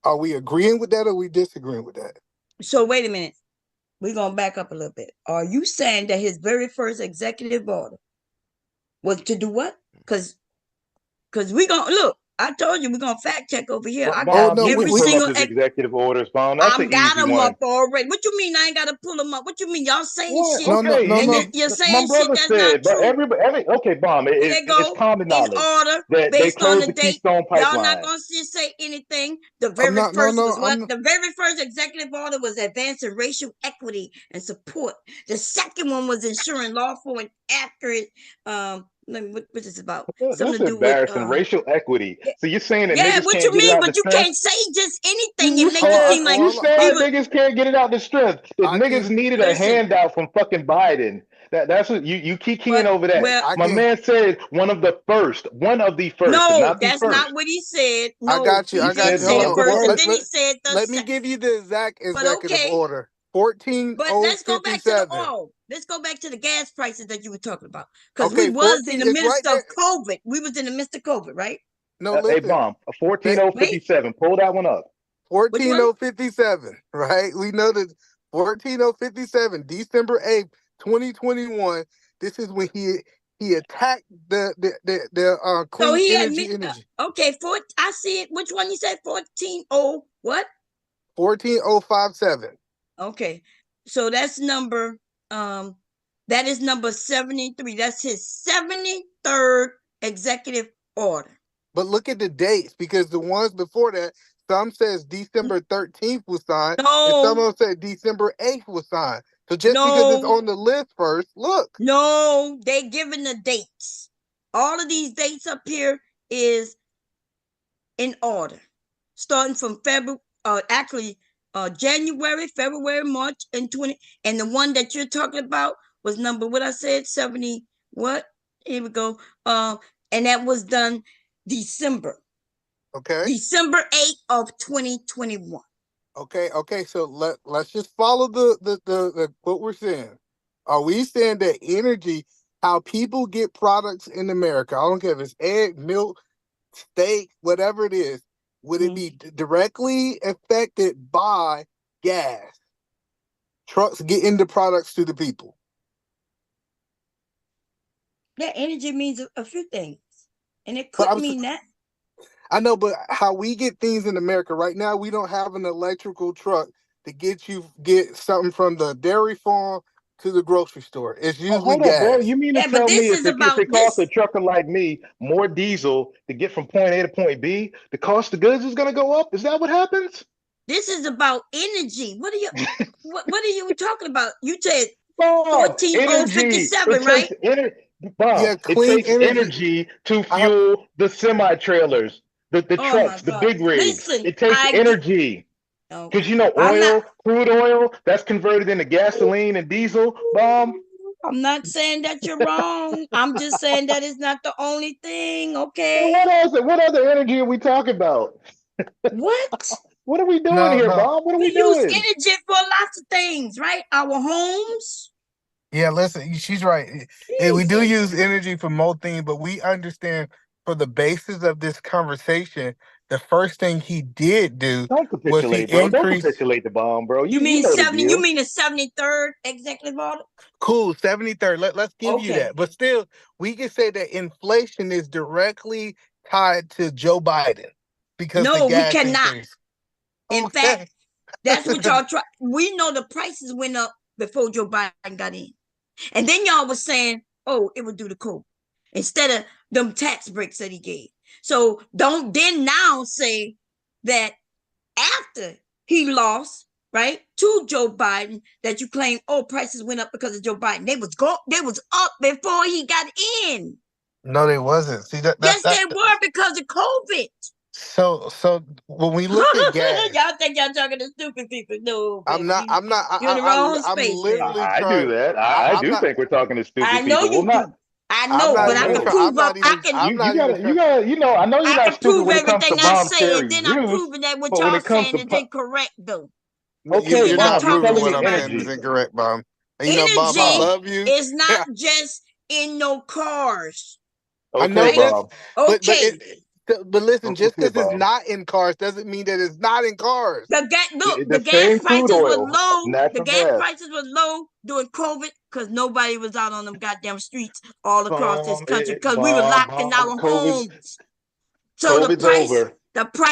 Are we agreeing with that or are we disagreeing with that? So wait a minute. We're gonna back up a little bit. Are you saying that his very first executive order was to do what? Because we gonna look. I told you we're gonna fact check over here. I got every single executive orders, Bomb. I got them up already. What you mean I ain't gotta pull them up? What you mean y'all saying shit? No. You're saying shit that's not true. Okay, Bomb. It's common knowledge in order that they closed the Keystone Pipeline. Y'all not gonna just say anything. The very the very first executive order was advancing racial equity and support. The second one was ensuring lawful and accurate what is this about? That's embarrassing. Racial equity. So you're saying that niggas what can't you get mean? it out But you strength? can't say just anything. You It makes it seem like niggas can't get it out the strength. If niggas needed a handout from fucking Biden, That's what you keep keying over that. Well, I My can. man said one of the first, no, not the that's first. not what he said. I No, got you. he I got did you. say Hold the on. first, and Let, then let, he said the let me second. give you the exact But executive okay, order. but let's go back to the 14057. oil. Let's go back to the gas prices that you were talking about, because Okay, we was in 14. the It's right midst there. of COVID. We was in the midst of COVID, right? No, Hey, listen. bomb. A They, 14057. Pull that one up. Which one? 14057. Right. We know that 14057, December 8th, 2021. This is when he attacked the So clean he energy. okay, I see it. Which one you said? 14 what? 14057. Okay, so that's number that is number 73. That's his 73rd executive order. But look at the dates, because the ones before that, some says December 13th was signed, and some of them said December 8th was signed. So just because it's on the list first, look. No, they giving the dates. All of these dates up here is in order, starting from February, January, February, March, and 20. And the one that you're talking about was number, what I said, 70. What? Here we go. And that was done December. Okay. December 8th of 2021. Okay. So let's just follow the what we're saying. Are we saying that energy, how people get products in America, I don't care if it's egg, milk, steak, whatever it is, would it be directly affected by gas? Trucks getting the products to the people. Yeah, energy means a few things. And it could mean that. I know, but how we get things in America right now, we don't have an electrical truck to get something from the dairy farm to the grocery store. It's usually hold gas. up, bro. You mean to tell me if it costs a trucker like me more diesel to get from point A to point B, the cost of goods is going to go up? Is that what happens? This is about energy. What are you what are you talking about? You said Energy. 14057, right? It takes energy to fuel the semi-trailers, the trucks, the big rigs. Listen, it takes energy. Because oil, crude oil, that's converted into gasoline and diesel. Bomb. I'm not saying that you're wrong. I'm just saying that it's not the only thing. Okay. What other energy are we talking about? What? What are we doing here, Bob? What are we doing? We use energy for lots of things, right? Our homes. Yeah, listen, she's right. Yeah, we do use energy for most things, but we understand for the basis of this conversation, the first thing he did do was he increased. Don't capitulate the bomb, bro. You mean 70? You mean the 73rd executive order? Cool, 73rd. Let's give you that. But still, we can say that inflation is directly tied to Joe Biden because no, the gas we cannot. Increase. In fact, that's what y'all try. We know the prices went up before Joe Biden got in. And then y'all was saying, oh, it would do the COVID instead of them tax breaks that he gave. So don't then now say that after he lost, right, to Joe Biden, that you claim, oh, prices went up because of Joe Biden. They was up before he got in. No, they wasn't. See yes, they were because of COVID. So when we look at gas, y'all think y'all talking to stupid people. No, baby. I'm not. You're in the wrong I'm space. literally I do that. I do think we're talking to stupid people. I know you do. I know, but I can prove up. I know you're not stupid when it comes to Bomb Cherry and then I'm Juice, proving that what but when y'all it comes saying to is incorrect, though. Okay, you're not proving what I'm about saying is incorrect, Bob. And you know, Bob, I love you. It's not just in no cars. Okay, I know, Bob. Okay. But listen, just because it's not in cars doesn't mean that it's not in cars. The gas prices were low. The gas prices were low during COVID because nobody was out on them goddamn streets all across this country because we were locked in our homes. So the price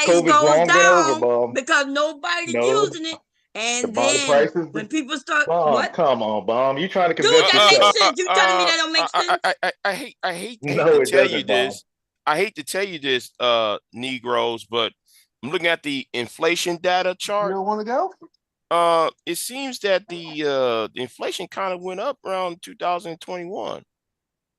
goes down because nobody's using it. And then when people start, what? Come on, Bomb. You trying to convince yourself? That makes sense. You telling me that don't make sense? I hate to tell you this. I hate to tell you this, Negroes, but I'm looking at the inflation data chart. You don't want to go? It seems that the inflation kind of went up around 2021.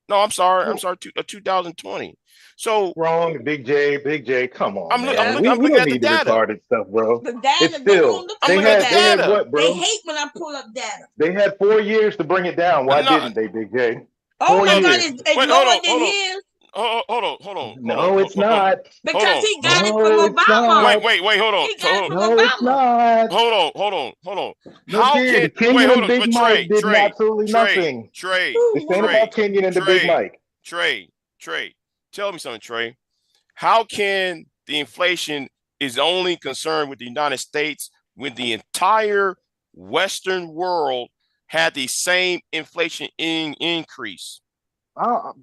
No, I'm sorry. 2020. So wrong, Big J. Come on, I'm man. looking We don't at the need the data. retarded stuff, bro. The data, It's still I'm looking at the they had data. what, bro? They hate when I pull up data. They had 4 years to bring it down. Why didn't they, Big J? Oh 4 my God, years. it's lower than his. Hold on. No, it's not. Because he got it from No, it's Obama. not. Wait, hold on. He got it from No, it's Obama. not. Hold on. Look How here, can Kenyon and Big but Mike did absolutely nothing. Trey, This ain't about Kenyon and the Big Mike. Trey, tell me something, Trey. How can the inflation is only concerned with the United States when the entire Western world had the same inflation increase?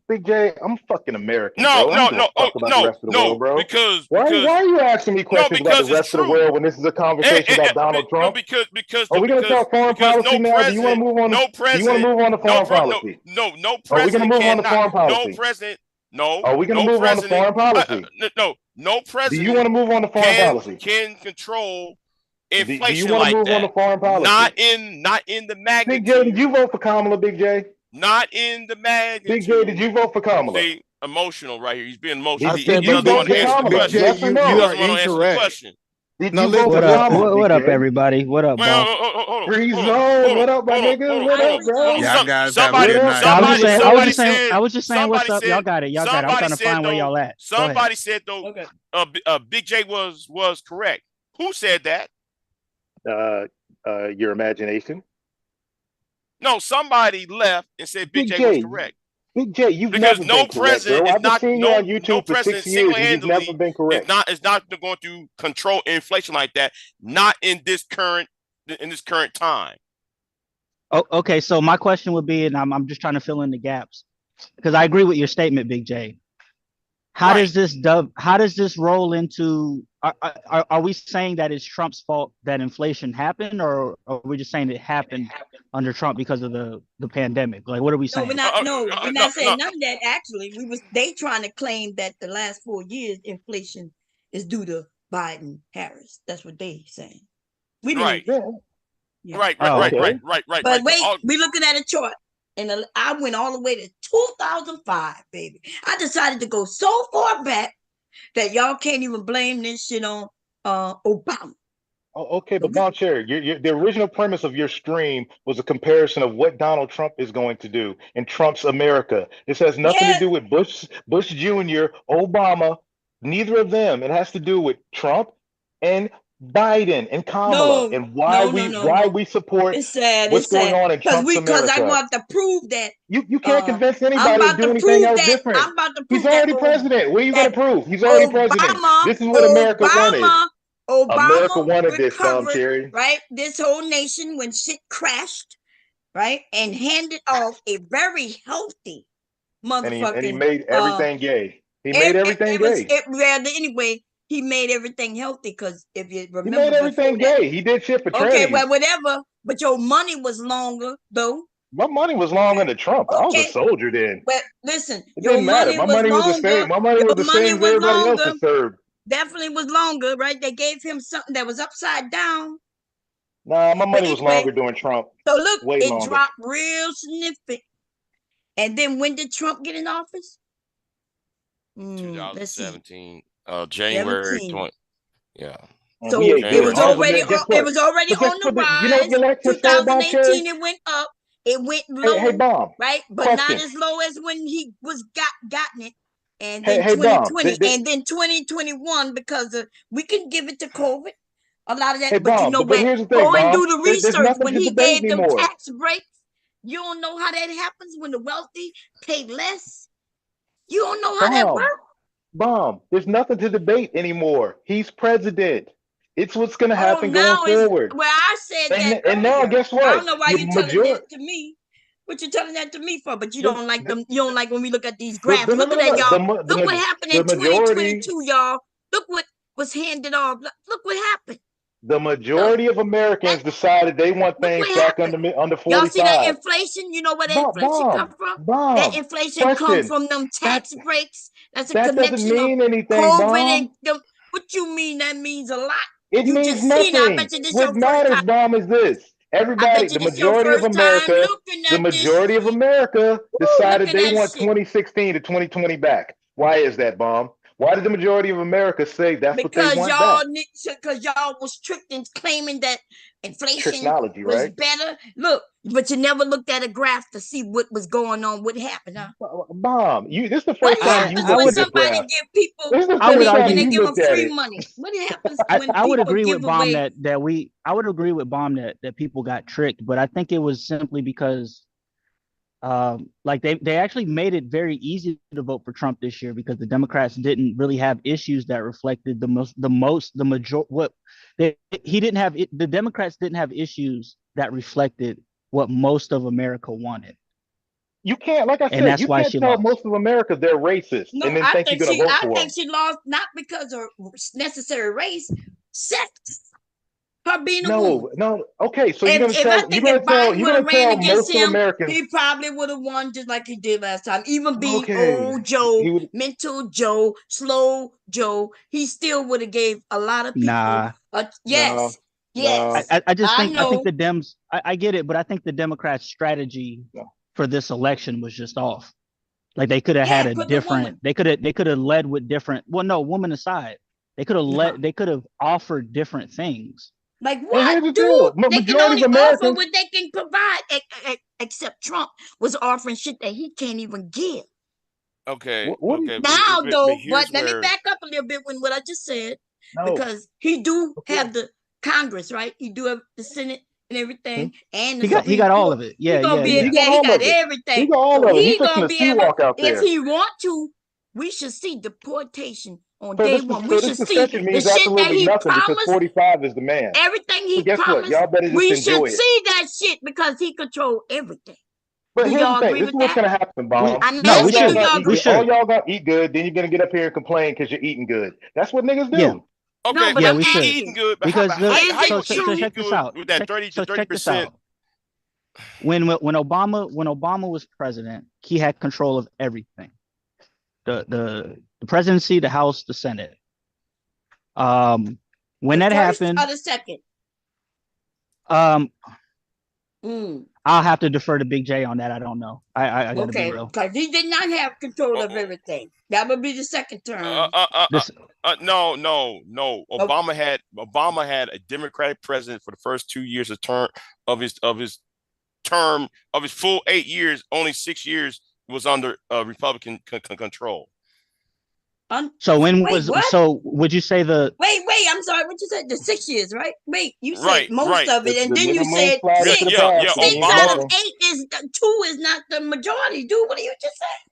Big J, I'm fucking American. No, bro. The rest of the world, bro. Because why are you asking me questions about the rest of the world when this is a conversation about Donald Trump? Because are we going to talk foreign policy now? Do you want to move on? Do you want to move on to foreign policy? No president. Are we going to move on to foreign policy? No president. No. Are we going to move on to foreign policy? No president. Do you want to move on to foreign policy? Can control inflation. Do you want to move on to foreign policy? Not in the magnitude. Big J, did you vote for Kamala? Big J. Not in the magnitude. Big J, did you vote for Kamala? See, emotional right here. He's being emotional. I said, you vote for Kamala. Yes or no? You are incorrect. Did you vote for Kamala? What up, everybody? What up, boss? Free zone. What up, my nigga? What up, bro? Y'all guys have a good night. I was just saying what's up. Y'all got it. I'm trying to find where y'all at. Somebody said though, Big J was correct. Who said that? Your imagination. No, somebody left and said Big J was correct. Big J, you've because never no been president correct, bro. I've been seeing you on YouTube for 6 years and you've never been correct. It's not going to control inflation like that. Not in this current time. Oh, okay, so my question would be, and I'm just trying to fill in the gaps because I agree with your statement, Big J. How does this roll into? Are we saying that it's Trump's fault that inflation happened, or are we just saying it happened under Trump because of the pandemic? Like, what are we saying? We're not saying none of that. Actually, they trying to claim that the last 4 years inflation is due to Biden Harris. That's what they saying. We didn't. Yeah. Right. But wait, we looking at a chart. And I went all the way to 2005, baby. I decided to go so far back that y'all can't even blame this shit on Obama. Oh, okay, but Bob Cherry, the original premise of your stream was a comparison of what Donald Trump is going to do in Trump's America. This has nothing to do with Bush Jr., Obama, neither of them. It has to do with Trump and Biden and Kamala and why we support what's going on in Trump's America. Because I want to prove that you can't convince anybody to do anything else different. I'm about to prove he's already president. What are you going to prove? He's already president. This is what America wanted. America wanted this, Cherry. Right? This whole nation when shit crashed, right? And handed off a very healthy motherfucking. And he made everything gay. He made everything gay. Anyway. He made everything healthy because if you remember, he made everything gay. He did shit for trade. Okay, well, whatever. But your money was longer, though. My money was longer than Trump. I was a soldier then. But listen, it didn't matter. My money was the same. My money was the same as everybody else that served. Definitely was longer, right? They gave him something that was upside down. Nah, my money was longer during Trump. So look, it dropped real significant. And then when did Trump get in office? 2017. January 20. Yeah. So it was already on the rise. 2018 it went up. It went low, right? But not as low as when he was gotten it. And then 2020 and then 2021 because we can give it to COVID. A lot of that, but you know what? Go and do the research when he gave them tax breaks. You don't know how that happens when the wealthy pay less. You don't know how that works. There's nothing to debate anymore. He's president. It's what's going to happen going forward. Well, I said that. And now, guess what? I don't know why you're telling that to me. What you telling that to me for? But you don't like them. You don't like when we look at these graphs. Look at that, y'all. Look what happened in 2022, y'all. Look what was handed off. Look what happened. The majority of Americans decided they want things back under 45. Y'all see that inflation? You know where that inflation come from? That inflation comes from them tax breaks. That's a connection doesn't mean anything, COVID and what you mean? That means a lot. It means nothing. What matters, Bomb, is this. Everybody, the majority of America, decided they want 2016 to 2020 back. Why is that, Bomb? Why did the majority of America say that's what they want back? Because y'all was tricked in claiming that inflation Technology, was right? better. Look, but you never looked at a graph to see what was going on, what happened, huh? Bomb, this is the first time you when looked at somebody graph. give people when they give them free money? What happens when I would people agree give with Bomb away? I would agree with Bomb that people got tricked, but I think it was simply because like they actually made it very easy to vote for Trump this year because the Democrats didn't really have issues that reflected the Democrats didn't have issues that reflected what most of America wanted. You can't, like I said, you can't tell most of America they're racist and then think you're going to vote for them. I think she lost not because of necessary race, sex. Her being a woman. No. Okay, so you're gonna tell most of Americans he probably would have won just like he did last time. Even being old Joe, mental Joe, slow Joe, he still would have gave a lot of people. Yes. I just think I think the Dems. I get it, but I think the Democrats' strategy for this election was just off. Like they could have had a different. They could have led with different. Well, no, woman aside, they could have They could have offered different things. Like what, dude? They can only offer what they can provide. Except Trump was offering shit that he can't even give. Okay. Now, though, but let me back up a little bit when what I just said, because he do have the Congress, right? He do have the Senate and everything, and the he got all of it. Yeah, he got everything. He got all of it. He's gonna be able, if he want to. We should see deportation on day one. We should see the shit that he promised. 45 is the man. Everything he promised. Y'all better just we should see that shit because he control everything. But here's the thing. This is what's going to happen, Bomb. We should. All y'all got to eat good. Then you're going to get up here and complain because you're eating good. That's what niggas do. Yeah. Okay, no, we should. Eating good. Because so check this out. With that 30%. When Obama was president, he had control of everything. The presidency, the House, the Senate. When that happened, or the second. I'll have to defer to Big J on that. I don't know. I gotta be real. Because he did not have control of everything. That would be the second term. No. Obama had a Democratic president for the first 2 years of his full 8 years. Only 6 years was under Republican control. So would you say the wait, I'm sorry, what you said? The 6 years, right? Wait, you said most of it, and then you said 6. 6 out of 8 is 2 is not the majority, dude. What are you just saying?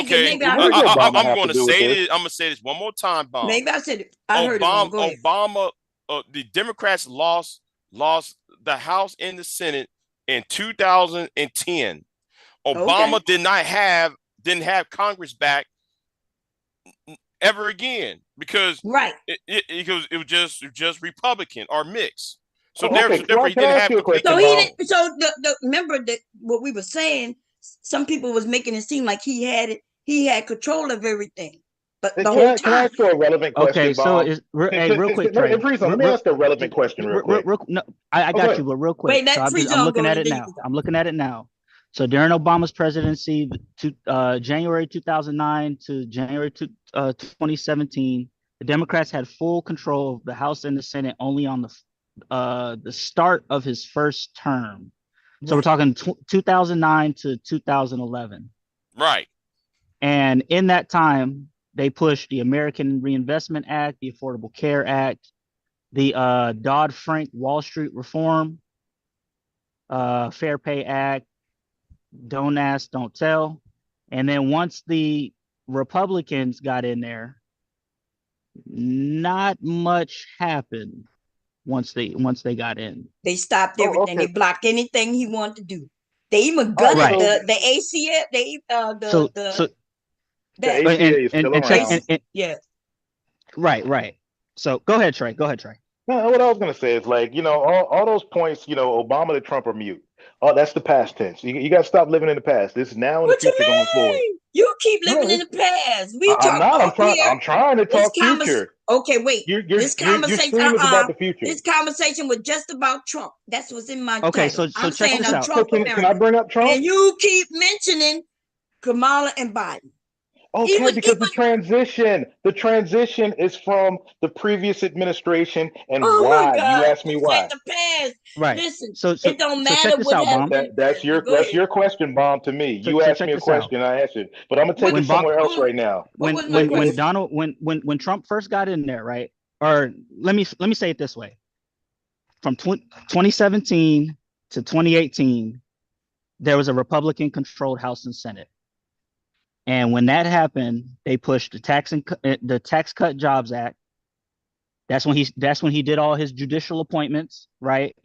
Okay, I'm going to say this. I'm going to say this one more time, Bob. Maybe I said it. I heard it wrong. Go ahead. Obama, the Democrats lost the House and the Senate in 2010. Obama didn't have Congress back ever again because it was just Republican or mixed. So therefore he didn't have remember that what we were saying. Some people was making it seem like he had control of everything. But the whole time. Can I ask you a relevant question? Okay, so real quick, Trey. Let me ask a relevant question real quick. No, I got you, but real quick. Wait, I'm looking at it now. So during Obama's presidency, January 2009 to January 2017, the Democrats had full control of the House and the Senate only on the start of his first term. So we're talking 2009 to 2011. Right. And in that time, they pushed the American Reinvestment Act, the Affordable Care Act, the Dodd-Frank Wall Street Reform, Fair Pay Act, Don't Ask, Don't Tell. And then once the Republicans got in there, not much happened once they got in. They stopped everything. They blocked anything he wanted to do. They even gutted the ACA. The ACA is still around. Yes. Right. So go ahead, Trey. No, what I was going to say is all those points, Obama to Trump are mute. Oh, that's the past tense. You got to stop living in the past. This is now and the What you future going forward. mean? You keep living No, in the past. We I'm talk not. about here. I'm trying to talk future. Okay, wait. Your Conversation. stream is about the future. This conversation was just about Trump. That's what's in my Okay, title. so I'm check saying this a out. Trump Can I bring up Trump? And you keep mentioning Kamala and Biden. Okay, because the transition is from the previous administration, and why? You asked me why. The past. Right. Listen, So it don't matter check this what out, Bomb. happened. That's your question, Bomb, to me. You asked me a question, I answered. But I'm gonna take it somewhere else right now. When Trump first got in there, right? Or let me say it this way. From 2017 to 2018, there was a Republican-controlled House and Senate. And when that happened, they pushed the Tax Cut Jobs Act. That's when he did all his judicial appointments, right?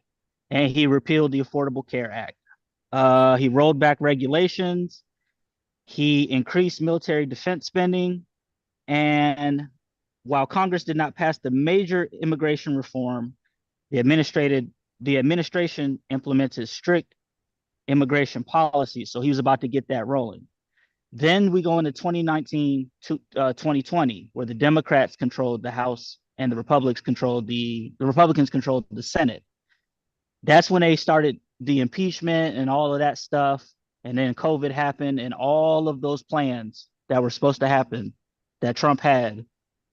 And he repealed the Affordable Care Act. He rolled back regulations. He increased military defense spending. And while Congress did not pass the major immigration reform, the administration implemented strict immigration policies. So he was about to get that rolling. Then we go into 2019 to 2020, where the Democrats controlled the House and the Republicans controlled the Senate. That's when they started the impeachment and all of that stuff. And then COVID happened, and all of those plans that were supposed to happen that Trump had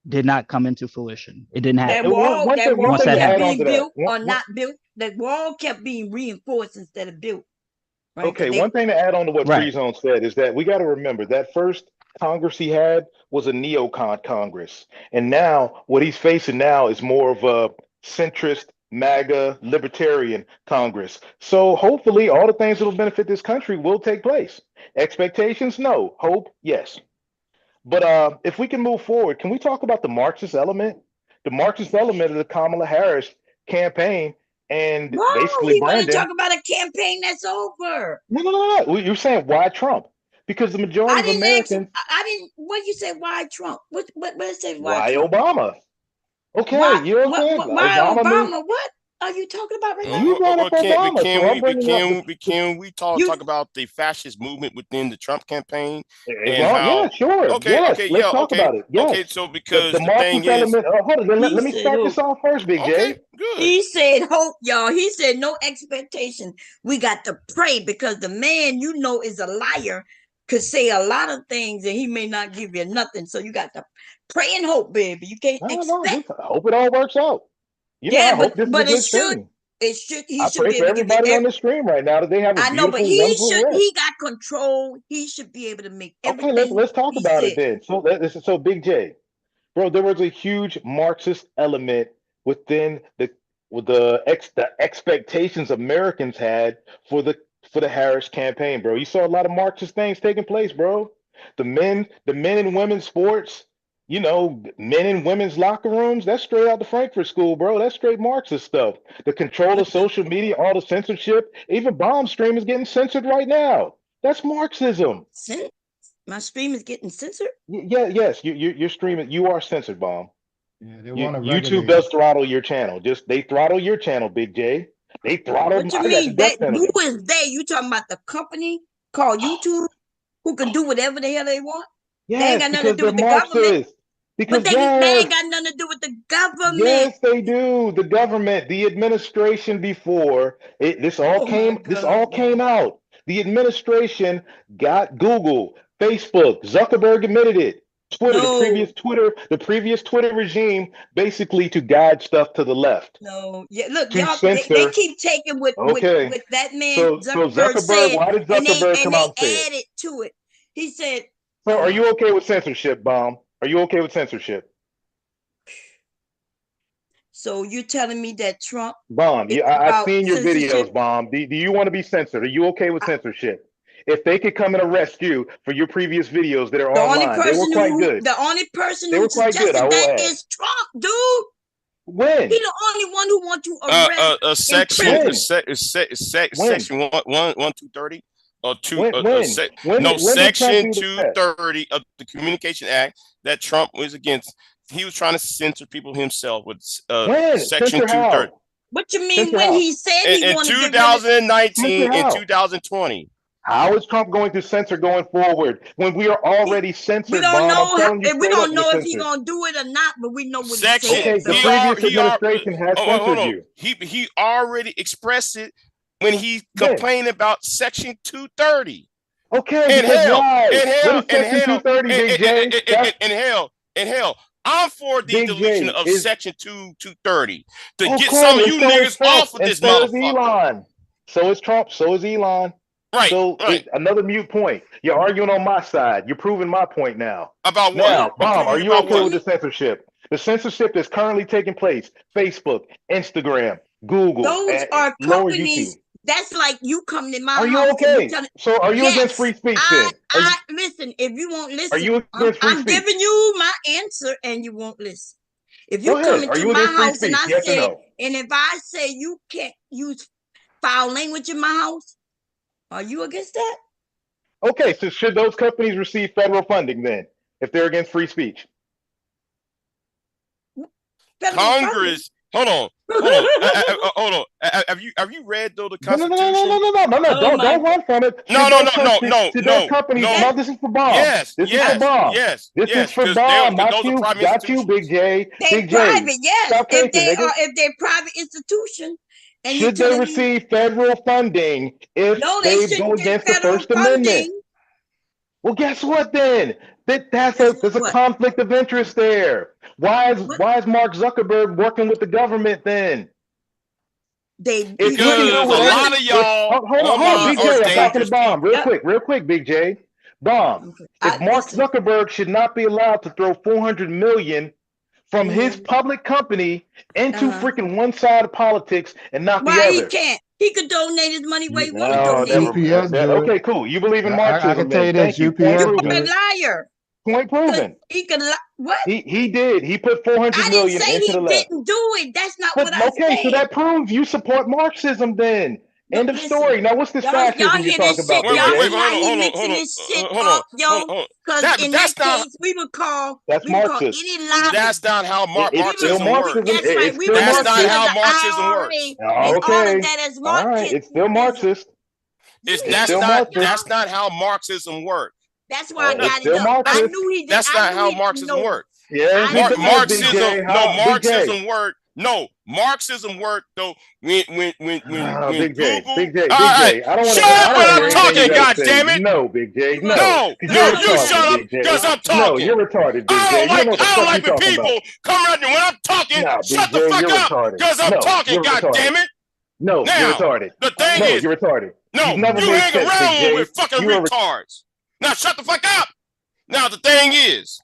did not come into fruition. It didn't happen. That wall kept being built or not built. That wall kept being reinforced instead of built. Right? Okay, one thing to add on to what Right. Free Zone said is that we got to remember that first Congress he had was a neocon Congress. And now what he's facing now is more of a centrist, MAGA, libertarian Congress. So hopefully all the things that will benefit this country will take place. Expectations? No. Hope? Yes. But if we can move forward, can we talk about the Marxist element? The Marxist element of the Kamala Harris campaign and basically we want to Brandon. talk about a campaign that's over. No. You're saying why Trump? Because the majority of Americans. I didn't. What you say? Why Trump? What say? Why Trump? Obama? Okay, you're okay. Why Obama? What are you talking about right now? You brought up Obama, so I'm bringing up Can we talk about the fascist movement within the Trump campaign? Yeah, sure. Okay, let's talk about it. Yes. Okay, so because the thing Marxist is, element. Hold on, let me start this off first, Big J. Good. He said hope, y'all. He said no expectation. We got to pray because the man you know is a liar, could say a lot of things and he may not give you nothing. So you got to pray and hope, baby. You can't expect. I hope it all works out. But it should. It should. He I should pray be for able to give everybody on the stream right now that they have. I know, but he should. He got control. He should be able to make everything. Okay, let's talk about it then. So Big J, bro, there was a huge Marxist element within the expectations Americans had for the Harris campaign, bro. You saw a lot of Marxist things taking place, bro. The men and women's sports, men and women's locker rooms, that's straight out the Frankfurt School, bro. That's straight Marxist stuff. The control of social media, all the censorship, even Bomb stream is getting censored right now. That's Marxism. My stream is getting censored? Yes, your stream, you are censored, Bomb. Yeah, they want to YouTube does throttle your channel. They throttle your channel, Big J. They throttle. What you mean? Who is they? You talking about the company called YouTube who can do whatever the hell they want? Yes, they ain't got nothing to do with the government. Because they ain't got nothing to do with the government. Yes, they do. The government, the administration before this all came out. The administration got Google, Facebook, Zuckerberg admitted it. Twitter, the previous Twitter regime, basically to guide stuff to the left. No, yeah, look, y'all, they keep taking with that man. So Zuckerberg said, why did Zuckerberg come out and say added to it? He said. So are you okay with censorship, Bomb? Are you okay with censorship? So you're telling me that Trump? Bomb, I've seen your videos, Bomb. Do you want to be censored? Are you okay with censorship? If they could come and arrest you for your previous videos that are online, they were quite good. The only person who suggested that is Trump, dude. When? He's the only one who wants to arrest. Section 1230 or Section 230 of the Communication Act that Trump was against. He was trying to censor people himself with Section 230. What you mean when he said he in wanted 2019 and 2020? How is Trump going to censor going forward when we are already censored? We don't know. We don't know if he's he's gonna do it or not, but we know what Section, he said. Okay, the previous administration has censored you. He already expressed it when he complained about Section 230. Okay, in hell, I'm for the deletion of Section 230 to get some of you niggas off of this motherfucker. So is Trump. So is Elon. Right. So another mute point. You're arguing on my side. You're proving my point now. About what? Now, Bob, are you okay with the censorship? The censorship that's currently taking place. Facebook, Instagram, Google. Those are companies. That's like you come to my house. Are you okay? So are you against free speech then? Listen, if you won't listen, are you against free I'm speech? giving you my answer and you won't listen. If you Go come ahead. into my house and I say, and if I say you can't use foul language in my house, are you against that? Okay, so should those companies receive federal funding then, if they're against free speech? Congress. Hold on. Hold on. Have you read though the Constitution? No. Don't run from it. No. Those companies. No, this is for Bob. Yes. This is for Bob. Yes. This is for Bob. Not you, Big J. They're private. Yes. If they're private institution. And should they receive federal funding if they go against the First Amendment? Well, guess what then? There's a conflict of interest there. Why is Mark Zuckerberg working with the government then? Because a lot of y'all. Hold on, Big J. I'm talking to Bomb. Real quick, Big J. Bomb. If Mark Zuckerberg should not be allowed to throw $400 million from his public company into freaking one side of politics and not the other. Why he can't? He could donate his money where he wants to donate. Okay, cool. You believe in Marxism. I can tell you this. UPS You're a liar. Point proven. He could what? He did. He put $400 million into the left. He didn't do it. That's not what I said. Okay, so that proves you support Marxism then. End of story. Now, what's this fascism you talk about? Wait, hold on. Because in that case, we would call Marxist. That's not how Marxism works. That's right. That's not how Marxism works. Okay. All right. It's still Marxist. That's not how Marxism works. That's why I got it up. I knew he did. That's not how Marxism works. Yeah, Marxism work. No, Marxism work though. When Big J, Google, Big J, I don't want to. Shut up when I'm talking, goddammit. No, Big J, no, you shut up because I'm talking. No, you're retarded, Big J. I don't like when people come around when I'm talking. Shut the fuck up because I'm talking, goddammit. No, you're retarded. The thing is, you're retarded. No, you hang around with fucking retards. Now shut the fuck up. Now the thing is,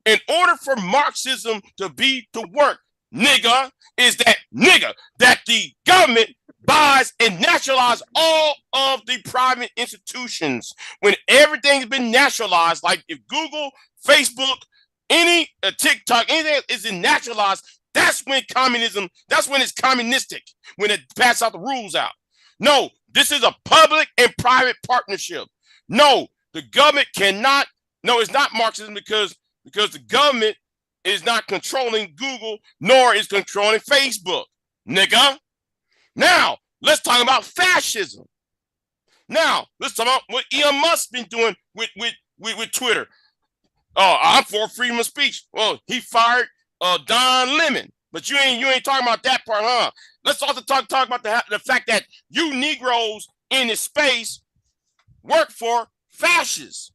in order for Marxism to work, nigga, that the government buys and nationalizes all of the private institutions. When everything's been nationalized, like if Google, Facebook, any TikTok, anything is nationalized, that's when it's communistic, when it passes out the rules out. No, this is a public and private partnership. No, the government cannot. No, it's not Marxism because the government is not controlling Google, nor is controlling Facebook, nigga. Now, let's talk about fascism. Now, let's talk about what Elon Musk's been doing with Twitter. Oh, I'm for freedom of speech. Well, he fired Don Lemon, but you ain't talking about that part, huh? Let's also talk about the fact that you Negroes in this space work for fascists.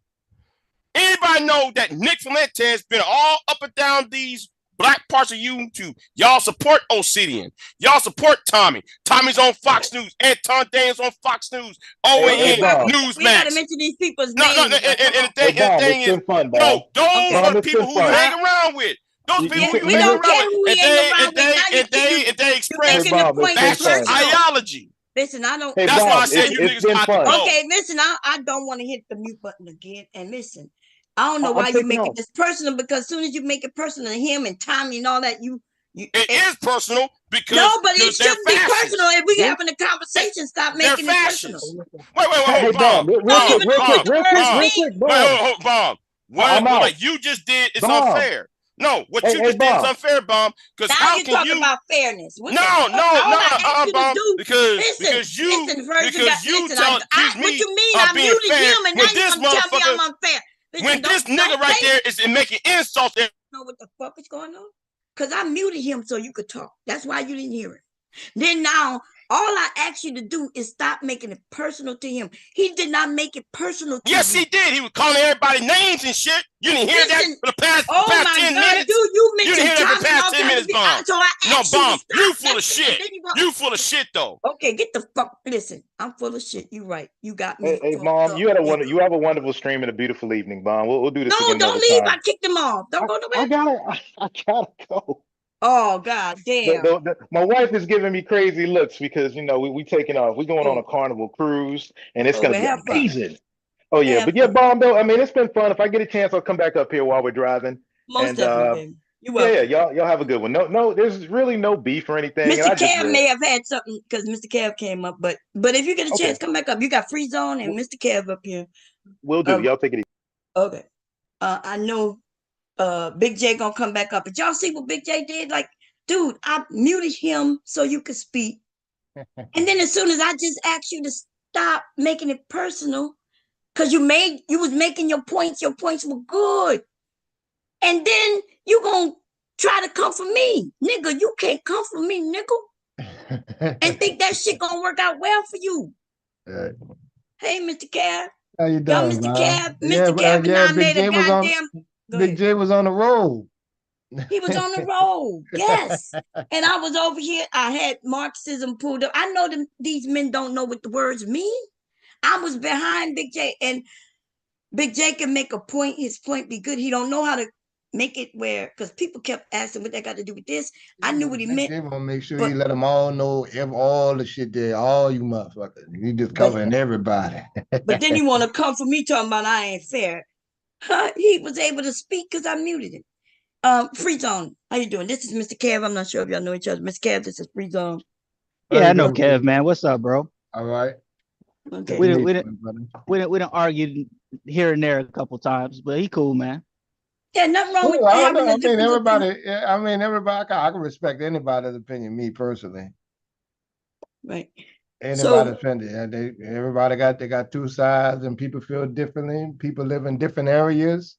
Anybody know that Nick Fuentes been all up and down these black parts of YouTube? Y'all support Obsidian. Y'all support Tommy. Tommy's on Fox News. Anton Daniels on Fox News. OAN, Newsmax. We gotta mention these people's names. And the thing is, no, those are the people who you hang around with. Those people who you hang around with. And they express fascist ideology. Listen, I don't. That's why I said you niggas got to go. Okay, listen, I don't want to hit the mute button again. And listen, I don't know why you make it this personal, because as soon as you make it personal to him and Tommy and all that, it is personal because no, but it shouldn't be personal. If we having a conversation, stop making it personal. Wait, Bob. What you just did is unfair. No, what Hey, you hey, just did is Bob. unfair, Bomb. Because Now how you're can talking you? about fairness. What No, the fuck? no, All no, I asked you to Bomb. do, Because you, listen, first because you listen, tell accuse what me you mean? of I being muted fair him, and now when you're this gonna tell me motherfucker, I'm unfair. Listen, when this nigga don't right say there is making insults. know what the fuck is going on? Because I muted him so you could talk. That's why you didn't hear it. Then now, all I asked you to do is stop making it personal to him. He did not make it personal to Yes, you. he did. He was calling everybody names and shit. You didn't hear that for the past, oh past my 10 God, minutes? Dude, you You didn't mentioned hear that for the Tommy past 10 minutes, Bomb. So I No, asked you Bomb, to you stop full of shit. You full of shit, though. Okay, get the fuck. Listen, I'm full of shit. You right. You got me. Hey, Mom, you have a wonderful stream and a beautiful evening, Mom. We'll do this again No, don't another leave. time. I kicked him off. Don't go nowhere. I gotta go. Oh God damn. My wife is giving me crazy looks because we taking off. We going on a Carnival cruise, and it's gonna be amazing. Oh yeah, but yeah, Bomb though. I mean, it's been fun. If I get a chance, I'll come back up here while we're driving. Most definitely. You're welcome. Y'all have a good one. No, there's really no beef or anything. Mr. Kev may have had something because Mr. Kev came up, but if you get a chance, come back up. You got Free Zone and Mr. Kev up here. Will do. Y'all take it easy. Okay. I know Big J gonna come back up. But y'all see what Big J did? Like, dude, I muted him so you could speak. And then as soon as I just asked you to stop making it personal, because you was making your points were good. And then you gonna try to come for me. Nigga, you can't come for me, nigga. And think that shit gonna work out well for you. Hey, Mr. Cab. How you doing, Mr. Cab? Mr. Cab and I made a goddamn... Big J was on the road. He was on the road, yes. And I was over here. I had Marxism pulled up. I know these men don't know what the words mean. I was behind Big J, and Big J can make a point. His point be good. He don't know how to make it where, because people kept asking what that got to do with this. I knew what he meant. They want to make sure you let them all know all the shit there, all you motherfuckers. You just covering everybody. But then you want to come for me talking about I ain't fair. He was able to speak because I muted him. Free Zone, how you doing? This is Mr. Kev. I'm not sure if y'all know each other. Mr. Kev, this is Free Zone. Yeah, I know Kev, man. What's up, bro? All right. Okay. We didn't argue here and there a couple times, but he cool, man. Yeah, nothing wrong with everybody. I can respect anybody's opinion. Me personally, right? Anybody's opinion. Everybody got two sides, and people feel differently. People live in different areas.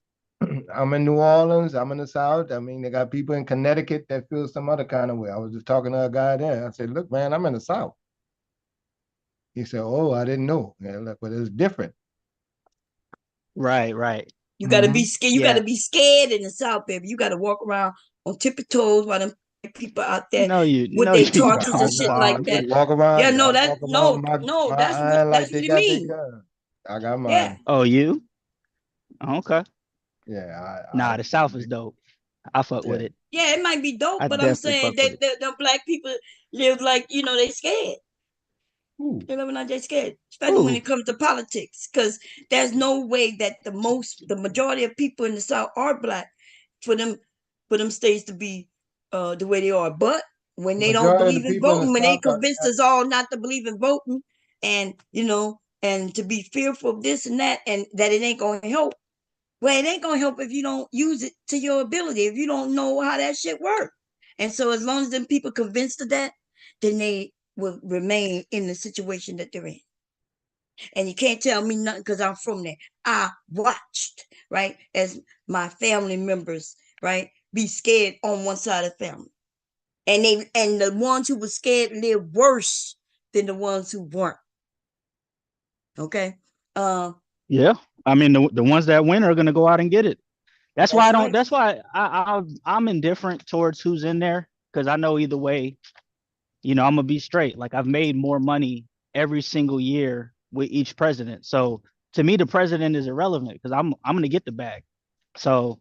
I'm in New Orleans. I'm in the South. I mean, they got people in Connecticut that feel some other kind of way. I was just talking to a guy there. I said, "Look, man, I'm in the South." He said, "Oh, I didn't know." Yeah, look, but it's different. Right. You got to be scared. You got to be scared in the South, baby. You got to walk around on tippy toes while them people out there with their torches and shit like that. Walk around. Yeah, no, that's what it means. I got mine. Yeah. Oh, you? Okay. Yeah. The South is dope. I fuck with it. Yeah, it might be dope, but I'm saying that the black people live like, they scared. They live like they scared, especially when it comes to politics, because there's no way that the majority of people in the South are black for them states to be the way they are. But when they don't believe in voting, when they convinced us all not to believe in voting, and and to be fearful of this and that, and that it ain't gonna help. Well, it ain't gonna help if you don't use it to your ability, if you don't know how that shit works. And so as long as them people convinced of that, then they will remain in the situation that they're in. And you can't tell me nothing because I'm from there. I watched, right, as my family members, right, be scared on one side of the family. And the ones who were scared live worse than the ones who weren't. Okay. Yeah. I mean, the ones that win are gonna go out and get it. That's why I'm indifferent towards who's in there, because I know either way, I'm gonna be straight. Like, I've made more money every single year with each president. So to me, the president is irrelevant because I'm gonna get the bag. So,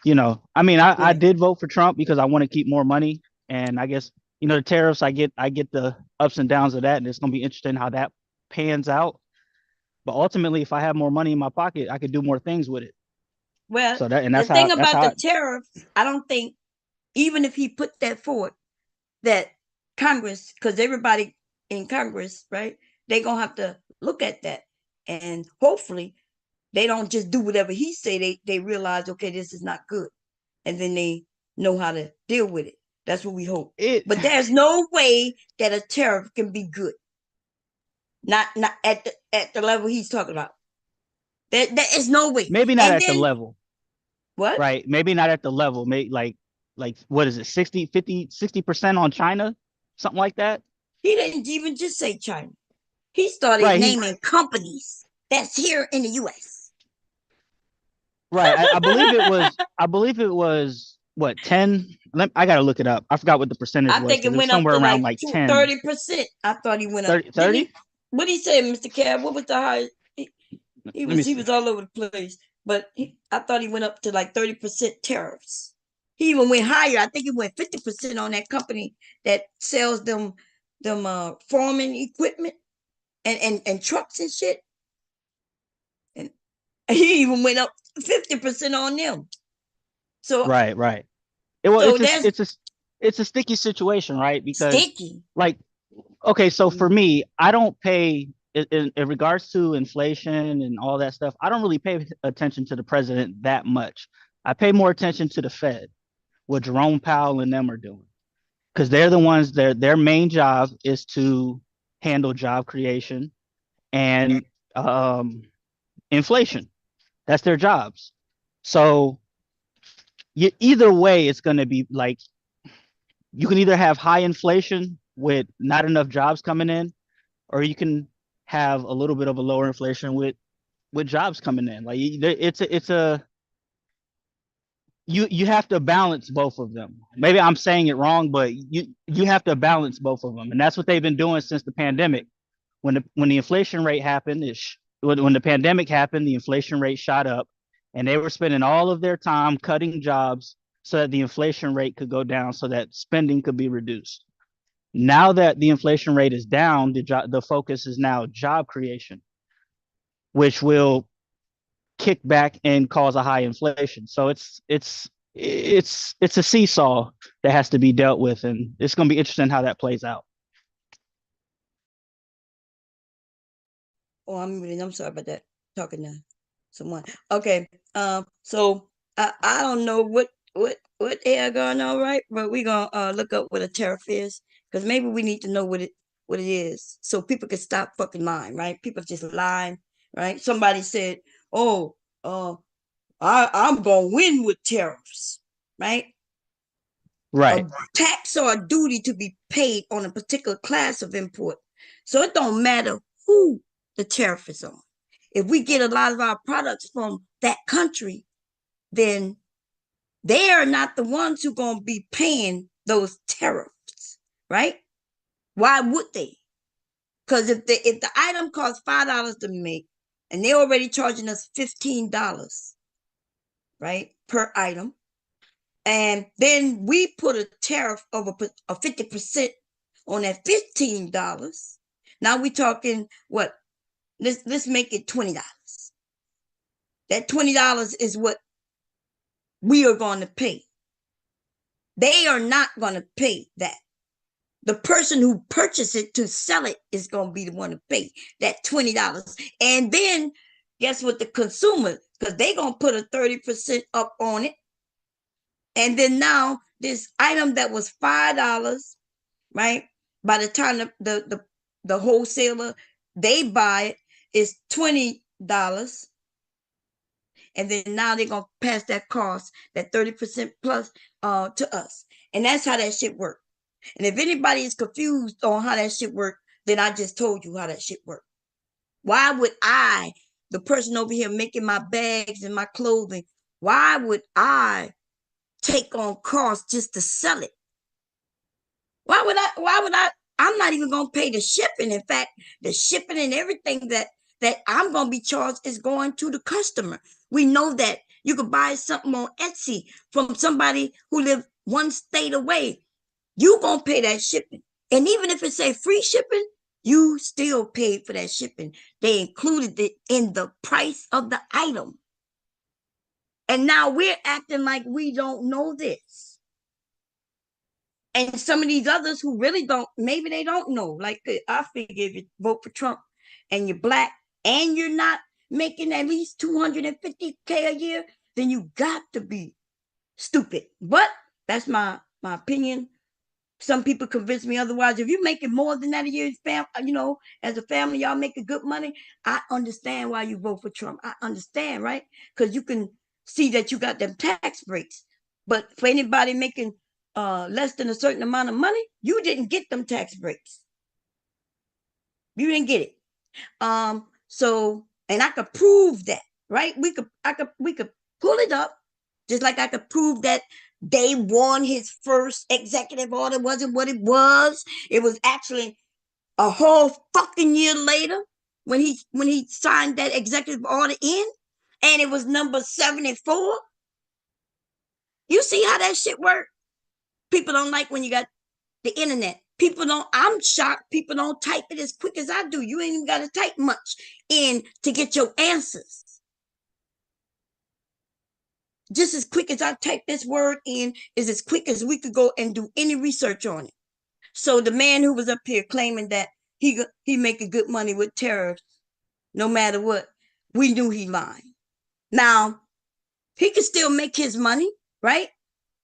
I mean, I did vote for Trump because I want to keep more money. And I guess, the tariffs, I get the ups and downs of that, and it's gonna be interesting how that pans out. But ultimately, if I have more money in my pocket, I could do more things with it. Well, the thing about the tariff, I don't think, even if he put that forward, that Congress, because everybody in Congress, right, they're going to have to look at that. And hopefully they don't just do whatever he say. They realize, okay, this is not good. and then they know how to deal with it. That's what we hope. But there's no way that a tariff can be good. Not at the level he's talking about. There is no way. Maybe not at the level. What? Right. Maybe not at the level. Maybe like what is it? 60% on China? Something like that. He didn't even just say China. He started naming companies that's here in the US. Right. I believe it was what, 10? I gotta look it up. I forgot what the percentage was. I think it went somewhere up to around like 10. 30%. I thought he went up 30? What did he say, Mr. Cab? What was the highest? He was all over the place. But I thought he went up to like 30% tariffs. He even went higher. I think he went 50% on that company that sells them farming equipment and trucks and shit. And he even went up 50% on them. So right. It's a sticky situation, right? Because like, okay, so for me, I don't pay in regards to inflation and all that stuff. I don't really pay attention to the president that much. I pay more attention to the Fed, what Jerome Powell and them are doing, because they're the ones. Their main job is to handle job creation and inflation. That's their jobs. So either way, it's going to be like, you can either have high inflation with not enough jobs coming in, or you can have a little bit of a lower inflation with jobs coming in. Like you have to balance both of them. Maybe I'm saying it wrong, but you have to balance both of them, and that's what they've been doing since the pandemic. When the inflation rate happened, when the pandemic happened, the inflation rate shot up, and they were spending all of their time cutting jobs so that the inflation rate could go down, so that spending could be reduced. Now that the inflation rate is down, the focus is now job creation, which will kick back and cause a high inflation. So it's a seesaw that has to be dealt with, and it's going to be interesting how that plays out. Oh, I'm sorry about that. Talking to someone. Okay. So I don't know what they are going on, right? But we're gonna look up what a tariff is, because maybe we need to know what it is, so people can stop fucking lying, right? People just lying, right? Somebody said, "Oh, I'm gonna win with tariffs," right? Right. A tax or a duty to be paid on a particular class of import. So it don't matter who the tariff is on. If we get a lot of our products from that country, then they are not the ones who are going to be paying those tariffs, right? Why would they? Because if the item costs $5 to make, and they're already charging us $15, right, per item, and then we put a tariff of a 50% on that $15. Now we're talking what? Let's make it $20. That $20 is what we are going to pay. They are not going to pay that. The person who purchased it to sell it is going to be the one to pay that $20. And then guess what? The consumer, because they're going to put a 30% up on it. And then now this item that was $5, right? By the time the wholesaler, they buy it, is $20. And then now they're going to pass that cost, that 30% plus to us. And that's how that shit works. And if anybody is confused on how that shit works, then I just told you how that shit works. Why would I, the person over here making my bags and my clothing, why would I take on costs just to sell it? Why would I? I'm not even going to pay the shipping. In fact, the shipping and everything that I'm going to be charged is going to the customer. We know that you could buy something on Etsy from somebody who lives one state away. You going to pay that shipping. And even if it say free shipping, you still paid for that shipping. They included it in the price of the item. And now we're acting like we don't know this. And some of these others who really don't, maybe they don't know. Like, I figure if you vote for Trump and you're black and you're not making at least $250K a year, then you got to be stupid. But that's my opinion. Some people convince me otherwise. If you're making more than that a year, as a family, y'all making good money. I understand why you vote for Trump. I understand, right? Because you can see that you got them tax breaks. But for anybody making less than a certain amount of money, you didn't get them tax breaks. You didn't get it. So, and I could prove that, right? We could pull it up, just like I could prove that day one his first executive order wasn't what it was. It was actually a whole fucking year later when he signed that executive order in, and it was number 74. You see how that shit works? People don't like when you got the internet. I'm shocked people don't type it as quick as I do. You ain't even got to type much in to get your answers. Just as quick as I type this word in is as quick as we could go and do any research on it. So the man who was up here claiming that he making good money with tariffs, no matter what, we knew he lied. Now, he could still make his money, right?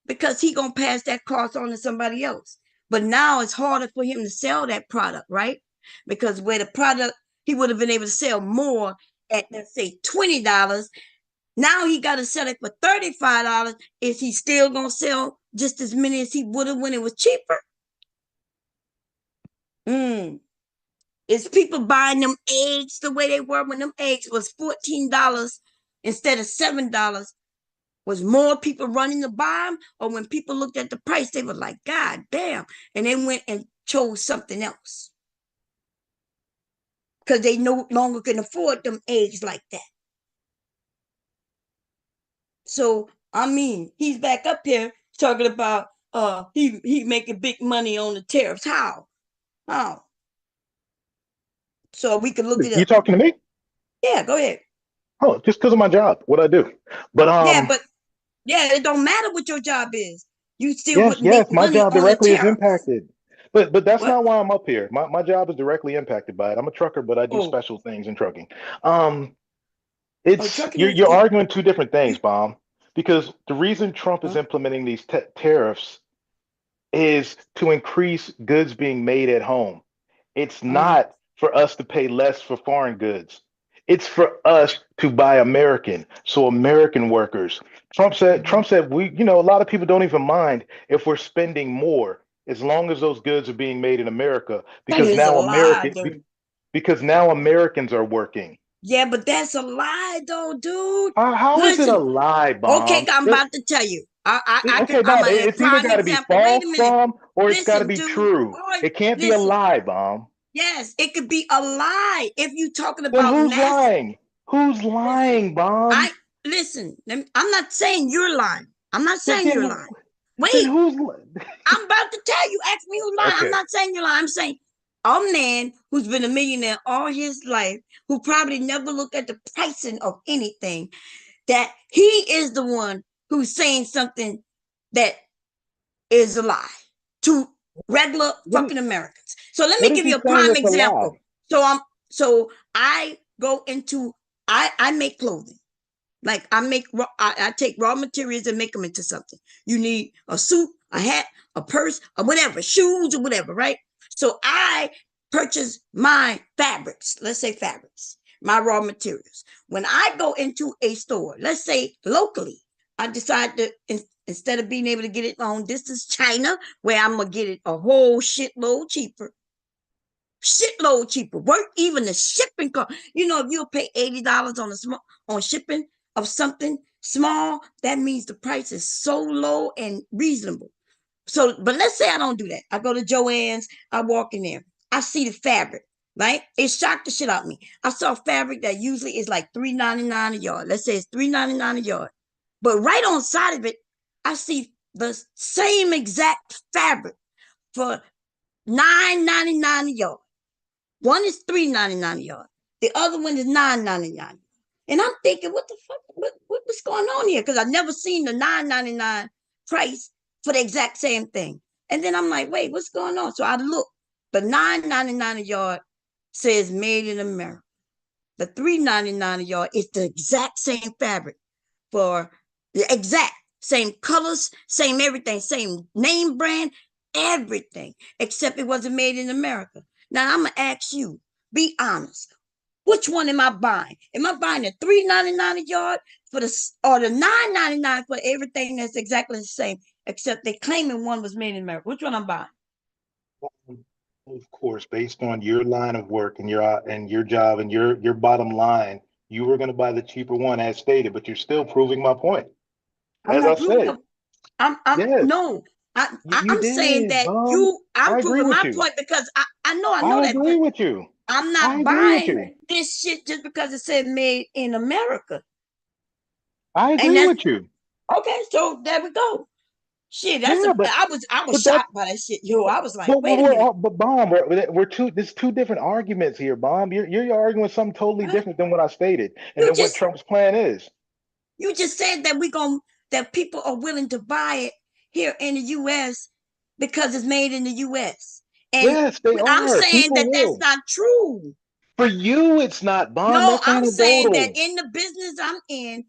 Because he gonna pass that cost on to somebody else. But now it's harder for him to sell that product, right? Because where the product, he would have been able to sell more at, let's say, $20. Now he got to sell it for $35. Is he still going to sell just as many as he would have when it was cheaper? Is people buying them eggs the way they were when them eggs was $14 instead of $7? Was more people running to buy them? Or when people looked at the price, they were like, God damn. And they went and chose something else. Because they no longer can afford them eggs like that. So, I mean, he's back up here talking about he making big money on the tariffs. How? So we can look it up. You talking to me? Yeah, go ahead. Oh, just because of my job, what I do. But it don't matter what your job is. You still wouldn't yes, make my money job on directly the is tariff. impacted. But that's not why I'm up here. My job is directly impacted by it. I'm a trucker, but I do special things in trucking. You're arguing two different things, Bomb. Because the reason Trump is implementing these tariffs is to increase goods being made at home. It's not for us to pay less for foreign goods. It's for us to buy American. So American workers. Trump said we, a lot of people don't even mind if we're spending more as long as those goods are being made in America, because now Americans are working. Yeah, but that's a lie, though, dude. How is it a lie, Bomb? Okay, I'm about to tell you. Bob, it's either got to be false, Bomb, or it's got to be true. It can't be a lie, Bomb. Yes, it could be a lie if you're talking about. Then who's lying? Who's lying, Bomb? Listen. I'm not saying you're lying. I'm not saying you're lying. Wait, I'm about to tell you. Ask me who's lying. Okay. I'm not saying you're lying. I'm saying a man who's been a millionaire all his life, who probably never looked at the pricing of anything, that he is the one who's saying something that is a lie to regular fucking Americans. So let me give you a prime example. So I go into, I make clothing. Like I take raw materials and make them into something. You need a suit, a hat, a purse, or whatever, shoes or whatever, right? So I purchase my fabrics, let's say fabrics, my raw materials. When I go into a store, let's say locally, I decide to, instead of being able to get it long distance, China, where I'm going to get it a whole shitload cheaper. Work even the shipping cost. If you'll pay $80 on shipping of something small, that means the price is so low and reasonable. So, but let's say I don't do that. I go to Joann's, I walk in there, I see the fabric, right? It shocked the shit out of me. I saw fabric that usually is like $3.99 a yard. Let's say it's $3.99 a yard. But right on side of it, I see the same exact fabric for $9.99 a yard. One is $3.99 a yard. The other one is $9.99. And I'm thinking, what the fuck? What's going on here? Because I've never seen the $9.99 price for the exact same thing. And then I'm like, wait, what's going on? So I look. The $9.99 a yard says made in America. The $3.99 a yard is the exact same fabric for the exact same colors, same everything, same name brand, everything, except it wasn't made in America. Now I'm gonna ask you, be honest. Which one am I buying? Am I buying the $3.99 a yard for the or the $9.99 for everything that's exactly the same, except they claiming one was made in America? Which one I'm buying? Of course, based on your line of work and your job and your bottom line, you were going to buy the cheaper one as stated, but you're still proving my point. As I said, I'm saying that I'm proving my point because I know that. I agree with you. I'm not buying this shit just because it said made in America. I agree with you. Okay, so there we go. Shit, I was shocked by that shit. Yo, I was like, wait a minute. But Bomb, there's two different arguments here, Bomb. You're arguing something totally different than what I stated, and then what Trump's plan is. You just said that that people are willing to buy it here in the U.S. because it's made in the U.S. And yes, they are. I'm saying that's not true. For you, it's not, Bomb. No, I'm saying that in the business I'm in,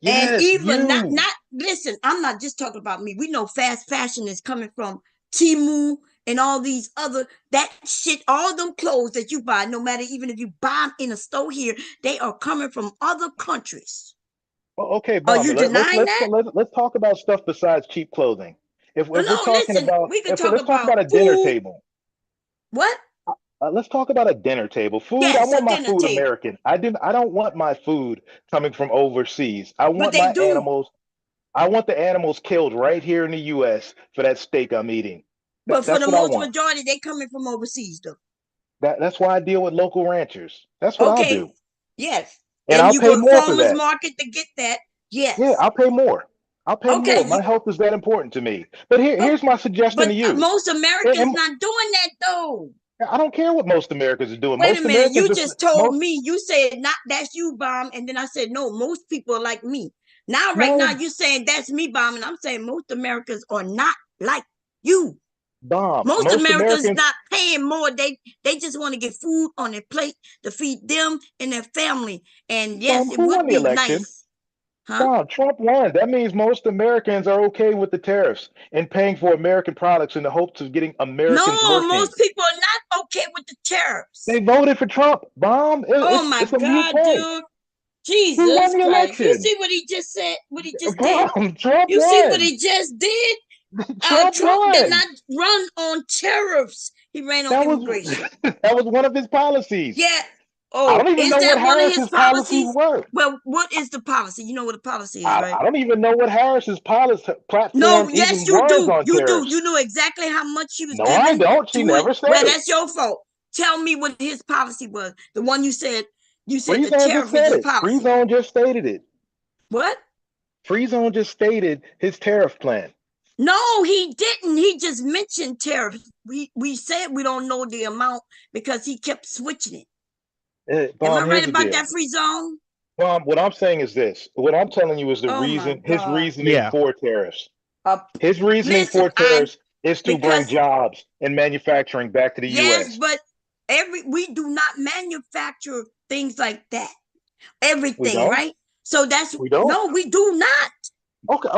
and even not listen, I'm not just talking about me. We know fast fashion is coming from Temu and all these other that shit, all them clothes that you buy, no matter even if you buy them in a store here, they are coming from other countries. Well, okay, Bomb, are you denying that? Let's talk about stuff besides cheap clothing. If we're talking about, let's talk about a food. Dinner table. What? Let's talk about a dinner table. Food. Yes, I want my food table. American. I don't want my food coming from overseas. I want my animals. I want the animals killed right here in the U.S. for that steak I'm eating. But for the most majority, they coming from overseas, though. That's why I deal with local ranchers. That's what I do. Yes. And I'll you pay go more to for farmers that. market to get that. Yes. Yeah, I'll pay more. I'll pay more. My health is that important to me. But here's my suggestion to you. Most Americans not doing that, though. I don't care what most Americans are doing. Wait a minute. You just told me. You said not that's you, Bomb, and then I said no. Most people are like me. Now, now you're saying that's me, Bomb, and I'm saying most Americans are not like you. Bomb. Most Americans not paying more. They just want to get food on their plate to feed them and their family. And yes, it would be nice. Huh? Bomb, Trump won. That means most Americans are okay with the tariffs and paying for American products in the hopes of getting Americans working. Most people are not okay with the tariffs. They voted for Trump, Bomb. My God, dude. Jesus Christ. You see what he just said? What he just did? Trump you won. See what he just did? Trump did not run on tariffs. He ran on immigration. That was one of his policies. Yeah. Oh, I don't even know what Harris's policies were. Well, what is the policy? You know what the policy is, right? I don't even know what Harris's policy platform No, yes, you do. You tariffs. do. You know exactly how much she was No, giving. I don't. She never said Well, it. that's your fault. Tell me what his policy was. The one you said. You said the tariff was his policy. Free Zone just stated it. What? Free Zone just stated his tariff plan. No, he didn't. He just mentioned tariffs. We said we don't know the amount because he kept switching it. Am I right about that, Free Zone? What I'm saying is this. What I'm telling you is his reasoning for tariffs. His reasoning for tariffs is to bring jobs and manufacturing back to the U.S. Yes, but we do not manufacture things like that. Everything, right? So we don't. No, we do not.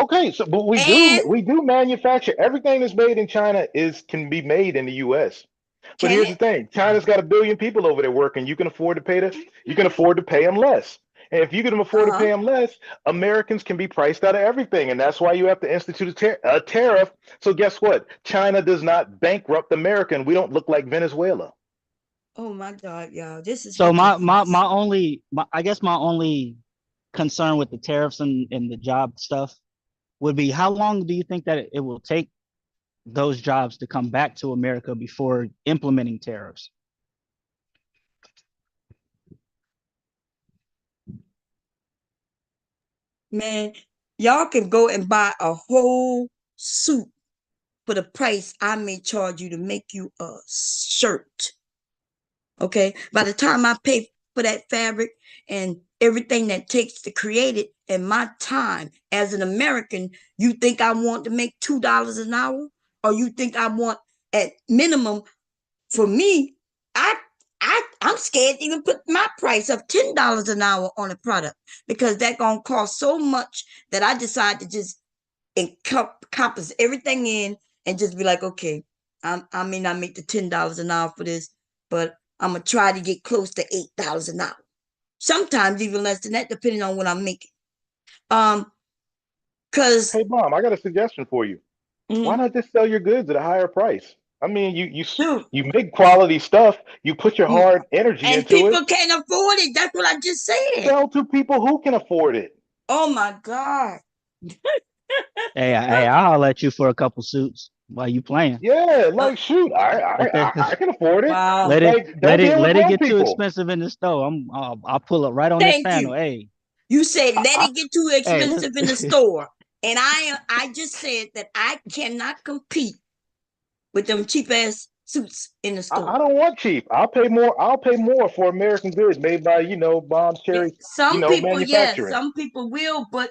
Okay. So, but we do manufacture everything that's made in China can be made in the U.S. But here's the thing: China's got 1 billion people over there working. You can afford to pay them less. And if you can afford to pay them less, Americans can be priced out of everything, and that's why you have to institute a tariff. So guess what? China does not bankrupt America, and we don't look like Venezuela. Oh my God, y'all! This is so my only concern with the tariffs and the job stuff would be how long do you think that it will take those jobs to come back to America before implementing tariffs? Man, y'all can go and buy a whole suit for the price I may charge you to make you a shirt. Okay, by the time I pay for that fabric and everything that takes to create it and my time as an American, you think I want to make $2 an hour? Or you think I want at minimum, for me, I'm scared to even put my price of $10 an hour on a product because that's gonna cost so much that I decide to just encompass everything in and just be like, okay, I may not make the $10 an hour for this, but I'm gonna try to get close to $8 an hour. Sometimes even less than that, depending on what I'm making. Cause hey Mom, I got a suggestion for you. Why not just sell your goods at a higher price? I mean, you make quality stuff. You put your hard energy and into it. people can't afford it. That's what I just said. Sell to people who can afford it. Oh my God. Hey, I'll holler at you for a couple suits while you playing. Yeah, like shoot, I can afford it. Wow. Let it get too people. expensive in the store. I'll pull up right on this panel. Hey, you said let it get too expensive in the store, and I just said that I cannot compete with them cheap ass suits in the store. I don't want cheap. I'll pay more for American goods made by Bomb Cherry. Some people, manufacturing. Some people will, but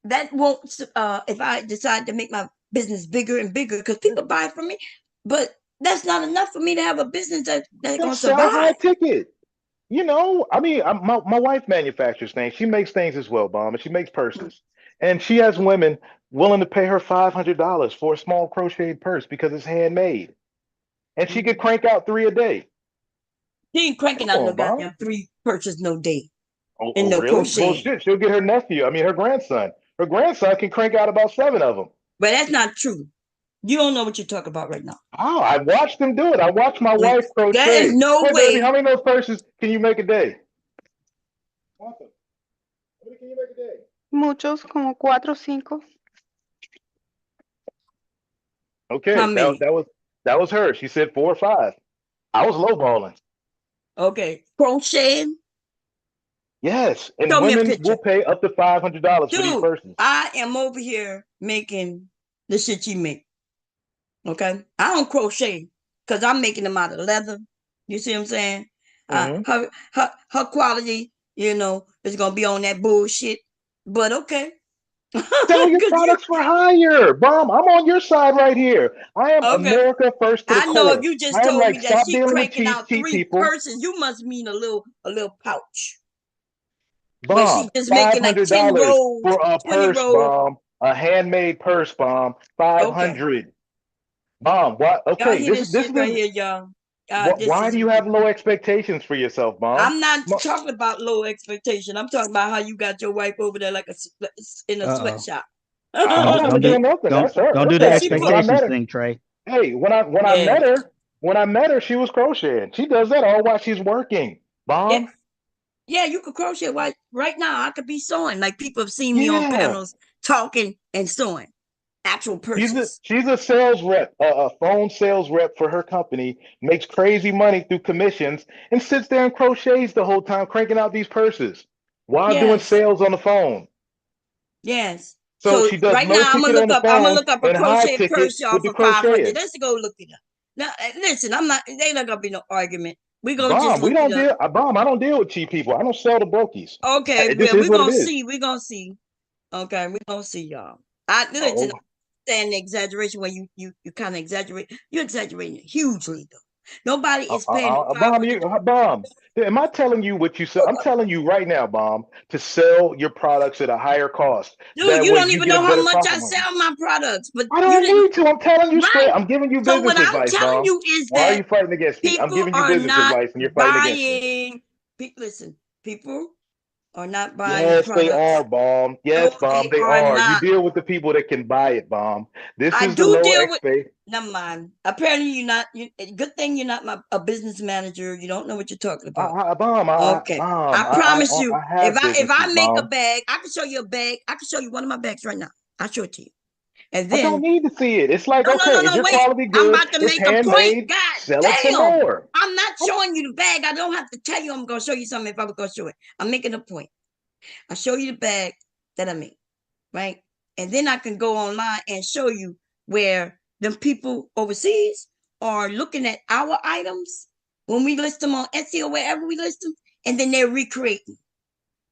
that won't. If I decide to make my business bigger and bigger, because people buy from me, but that's not enough for me to have a business that's gonna survive. High ticket. I mean, my wife manufactures things. She makes things as well, Bomb, and she makes purses. And she has women willing to pay her $500 for a small crocheted purse because it's handmade. And she could crank out 3 a day. She ain't cranking out no goddamn 3 purses no day. Oh, really? Bullshit. She'll get her grandson. Her grandson can crank out about 7 of them. But that's not true. You don't know what you're talking about right now. Oh, I watched them do it. I watched my wife crochet. There is no way. Baby, how many of those purses can you make a day? Awesome. How many can you make a day? Muchos, como 4 o 5. Okay, that was her. She said 4 or 5. I was lowballing. Okay, crocheting. Yes, and women will pay up to $500 for these purses. I am over here making the shit you make. Okay, I don't crochet because I'm making them out of leather. You see what I'm saying? Her quality, is gonna be on that bullshit. But okay. Sell your products for higher, Bomb. I'm on your side right here. I am America first to the core. I know if you just told me that she's cranking out cheap 3 purses, you must mean a little pouch. Bomb, she's just making like 10 rolls for a purse, Bomb. A handmade purse, Bomb. 500. Okay. Bomb, what? Okay, this is right here, y'all. Why do you have low expectations for yourself, Bomb? I'm not talking about low expectation. I'm talking about how you got your wife over there like in a sweatshop. Don't do the expectations thing, Trey. Hey, when I met her, she was crocheting. She does that all while she's working. Bomb. Yeah, you could crochet right now. I could be sewing. Like people have seen me on panels talking and sewing. Actual purses. She's a sales rep, a phone sales rep for her company, makes crazy money through commissions, and sits there and crochets the whole time, cranking out these purses while doing sales on the phone. Yes. So she does right now, I'm gonna look up a crochet purse, y'all, for 500. Let's go look it up. Now, listen, they not gonna be no argument. We're gonna just look it up. I don't deal with cheap people. I don't sell to brokies. Okay, we're gonna see. We're gonna see. Okay, we're gonna see, y'all. Listen. And the exaggeration where you kind of exaggerate. You're exaggerating hugely though. Nobody is paying. Bomb. Am I telling you what you said? I'm telling you right now, Bomb, to sell your products at a higher cost. Dude, you don't even know how much I sell my products. But I don't need to. I'm telling you straight. I'm giving you business advice. So what I'm telling you is that why are you fighting against me? I'm giving you business advice and you're fighting against me. Listen, people are not buying. Yes, products. they are, Bomb. Yes, Bomb, they are. You deal with the people that can buy it, Bomb. This is the low expectation. Never mind. Apparently, you're not. Good thing you're not a business manager. You don't know what you're talking about. Bomb. Okay. I promise you. If I make a bag, I can show you a bag. I can show you one of my bags right now. I'll show it to you. And then I don't need to see it. It's like, is your quality good? I'm about to make a point. God sell it some more. I'm not showing you the bag. I don't have to tell you I'm going to show you something if I was going to show it. I'm making a point. I show you the bag that I make, right? And then I can go online and show you where them people overseas are looking at our items when we list them on Etsy or wherever we list them, and then they're recreating.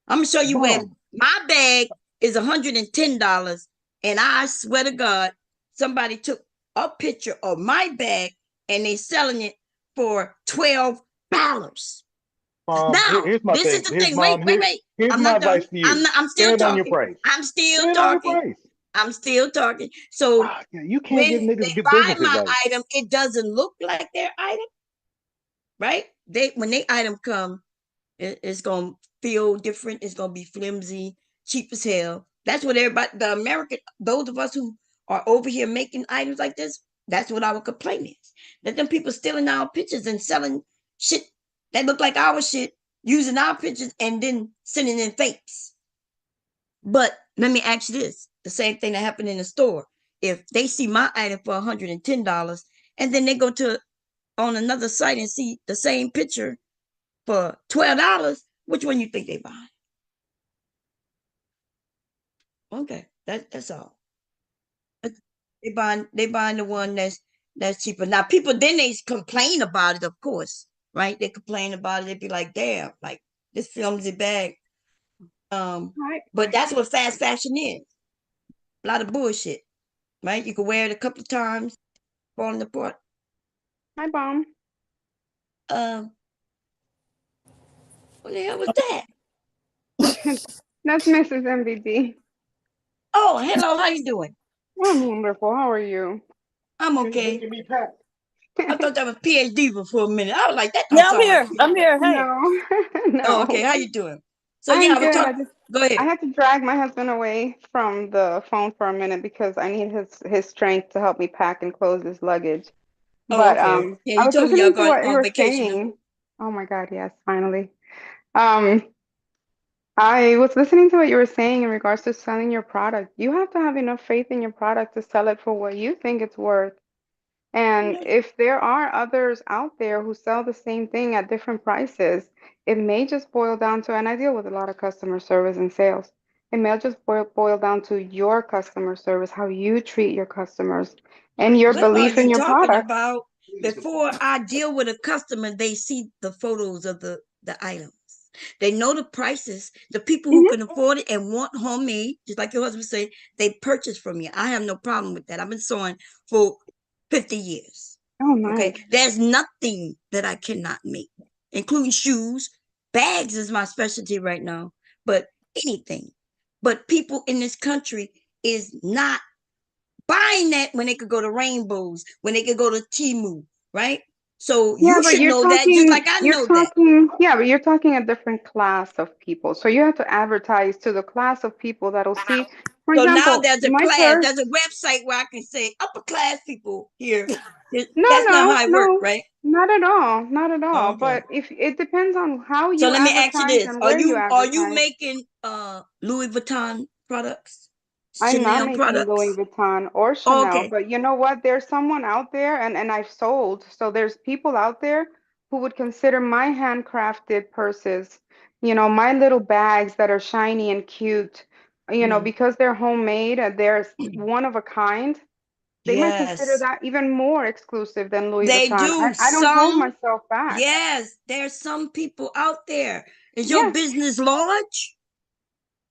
I'm going to show you where my bag is $110. And I swear to God, somebody took a picture of my bag and they selling it for $12. Now, this is the thing. Wait. I'm not done. I'm still talking. I'm still talking. I'm still talking. So Yeah, you can't when give niggas they good buy business my advice. item, it doesn't look like their item, right? When they item come, it's gonna feel different. It's gonna be flimsy, cheap as hell. That's what everybody, the American, those of us who are over here making items like this, that's what our complaint is. That them people stealing our pictures and selling shit that look like our shit, using our pictures and then sending in fakes. But let me ask you this: the same thing that happened in the store. If they see my item for $110 and then they go to on another site and see the same picture for $12, which one you think they buy? Okay, that's all. They buying the one that's cheaper. Now people then they complain about it, of course, right? They complain about it. They be like, damn, like this flimsy bag. But that's what fast fashion is. A lot of bullshit, right? You can wear it a couple of times, falling apart. Hi, Bomb. What the hell was that? That's Mrs. MVD. Oh, hello, how you doing? I'm wonderful. How are you? I'm okay. I thought that was PhD for a minute. I was like, that don't Yeah, I'm sound here. like I'm here. Hey. No, no. Oh, okay. How you doing? So I'm yeah, good. Go ahead. I had to drag my husband away from the phone for a minute because I need his strength to help me pack and close his luggage. Oh, But okay. Yeah, I you was told me y'all listening to going what you on were vacation. saying. Oh my God, yes, finally. I was listening to what you were saying in regards to selling your product. You have to have enough faith in your product to sell it for what you think it's worth. And if there are others out there who sell the same thing at different prices, it may just boil down to, and I deal with a lot of customer service and sales, it may just boil down to your customer service, how you treat your customers, and your What are belief in you your talking product. about? Before I deal with a customer, they see the photos of the items. They know the prices. The people who can afford it and want homemade, just like your husband said, they purchase from me. I have no problem with that. I've been sewing for 50 years. Oh, nice. Okay. There's nothing that I cannot make, including shoes. Bags is my specialty right now, but anything. But people in this country is not buying that when they could go to Rainbows, when they could go to Temu, right? So Yeah, you but should you're know that talking, just like I know that. yeah, but you're talking a different class of people. So you have to advertise to the class of people that'll see, for So now example, there's a my class, purse. there's a website where I can say upper class people here. No, That's not no, how it works, no, right? not at all, not at all. Okay. But if it depends on how So you let me ask you advertise this. and Are where you you advertise. making Louis Vuitton products? I'm not Chanel making Louis products? Vuitton or Chanel, Okay. but you know what? There's someone out there, and I've sold. So there's people out there who would consider my handcrafted purses, my little bags that are shiny and cute, because they're homemade and they're one of a kind. They might consider Yes. that even more exclusive than Louis They Vuitton. do. I don't hold Some, myself back. yes, there's some people out there. Is your Yes. business large?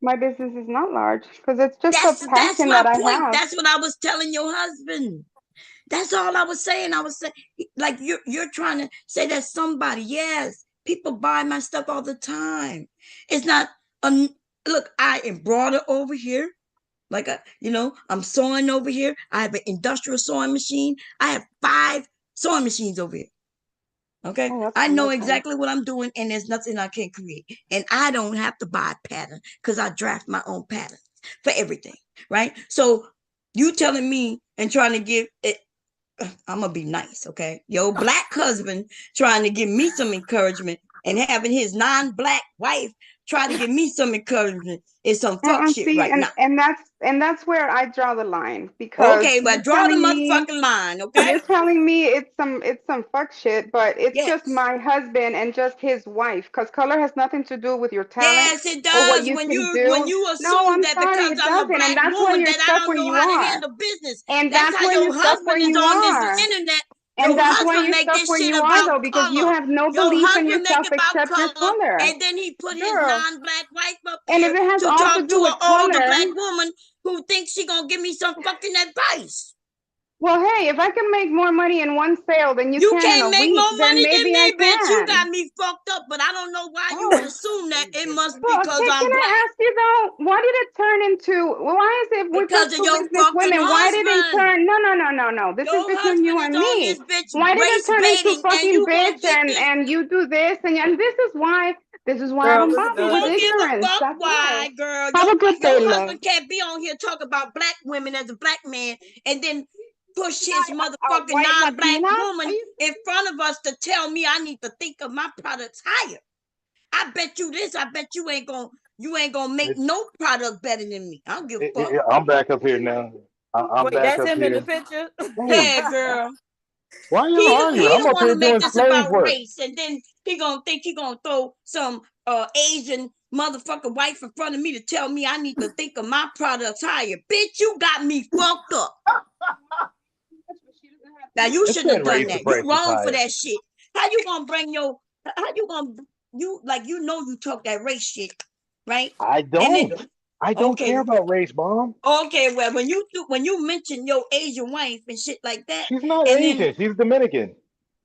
My business is not large because it's just a That's passion my that I point. have. That's what I was telling your husband. That's all I was saying. I was saying, like you're trying to say that somebody. Yes, people buy my stuff all the time. It's not look. I embroider over here. Like I'm sewing over here. I have an industrial sewing machine. I have 5 sewing machines over here. Okay. Oh, that's I know wonderful. exactly what I'm doing, and there's nothing I can't create. And I don't have to buy a pattern because I draft my own patterns for everything. Right. So you telling me and trying to give it, I'm gonna be nice, okay? Your black husband trying to give me some encouragement and having his non-black wife try to give me some encouragement is some fuck shit See, right now. and that's where I draw the line because Okay, but draw the motherfucking line, okay? You're telling me it's some fuck shit, but it's just Yes. my husband and just his wife, because color has nothing to do with your talent Yes, it or what does. you When can you do. No, assume I'm that sorry, because it I'm a doesn't, black and that's why woman you're that I stuck don't where know you how to are. handle business. And That's that's how why your you're stuck where husband is you on this are. internet. And Your that's why husband you're make stuck this where shit you are, about though, because you color. have no Your belief in husband make yourself it about except your color, color. and then he put his Girl. non-black wife up And here if it has to all to talk do to with an older color, black woman who thinks she gonna give me some fucking advice. Well, hey, if I can make more money in one sale than you can can't in a make week, more then money than maybe I me, bitch. You can. got me fucked up, but I don't know why you would assume that it must be Well, because can I'm I black. ask you though, why did it turn into, why is it with Because those of two your business fucking women, why did it husband. turn, no, this is Your between you husband and is on this me. bitch Why did it race turn into baiting, and fucking you gonna bitch get and, this. and you do this and this is why I Girl, don't look at bother You with that. don't give a ignorance. fuck That's why, why. girl. Have a good day, Your love. husband can't be on here talk about black women as a black man and then push his motherfucking white non-black Latina? woman in front of us to tell me I need to think of my products higher. I bet you this. I bet you ain't gonna make no product better than me. I don't give a fuck. I'm back up here now. I'm Wait, back that's up him in the here. picture. Yeah, girl. Why He y'all arguing? I'm don't up want here to make doing this slave about work. race, and then he gonna think he gonna throw some Asian motherfucker wife in front of me to tell me I need to think of my products higher. Bitch, you got me fucked up. Now you This shouldn't have can't done raise the that. You prices wrong for higher. that shit. How you gonna bring your? How you gonna you talk that race shit, right? I And don't. then I don't okay, care about race, Mom. okay. Well, when you mention your Asian wife and shit like that, She's not and Asian. then She's Dominican.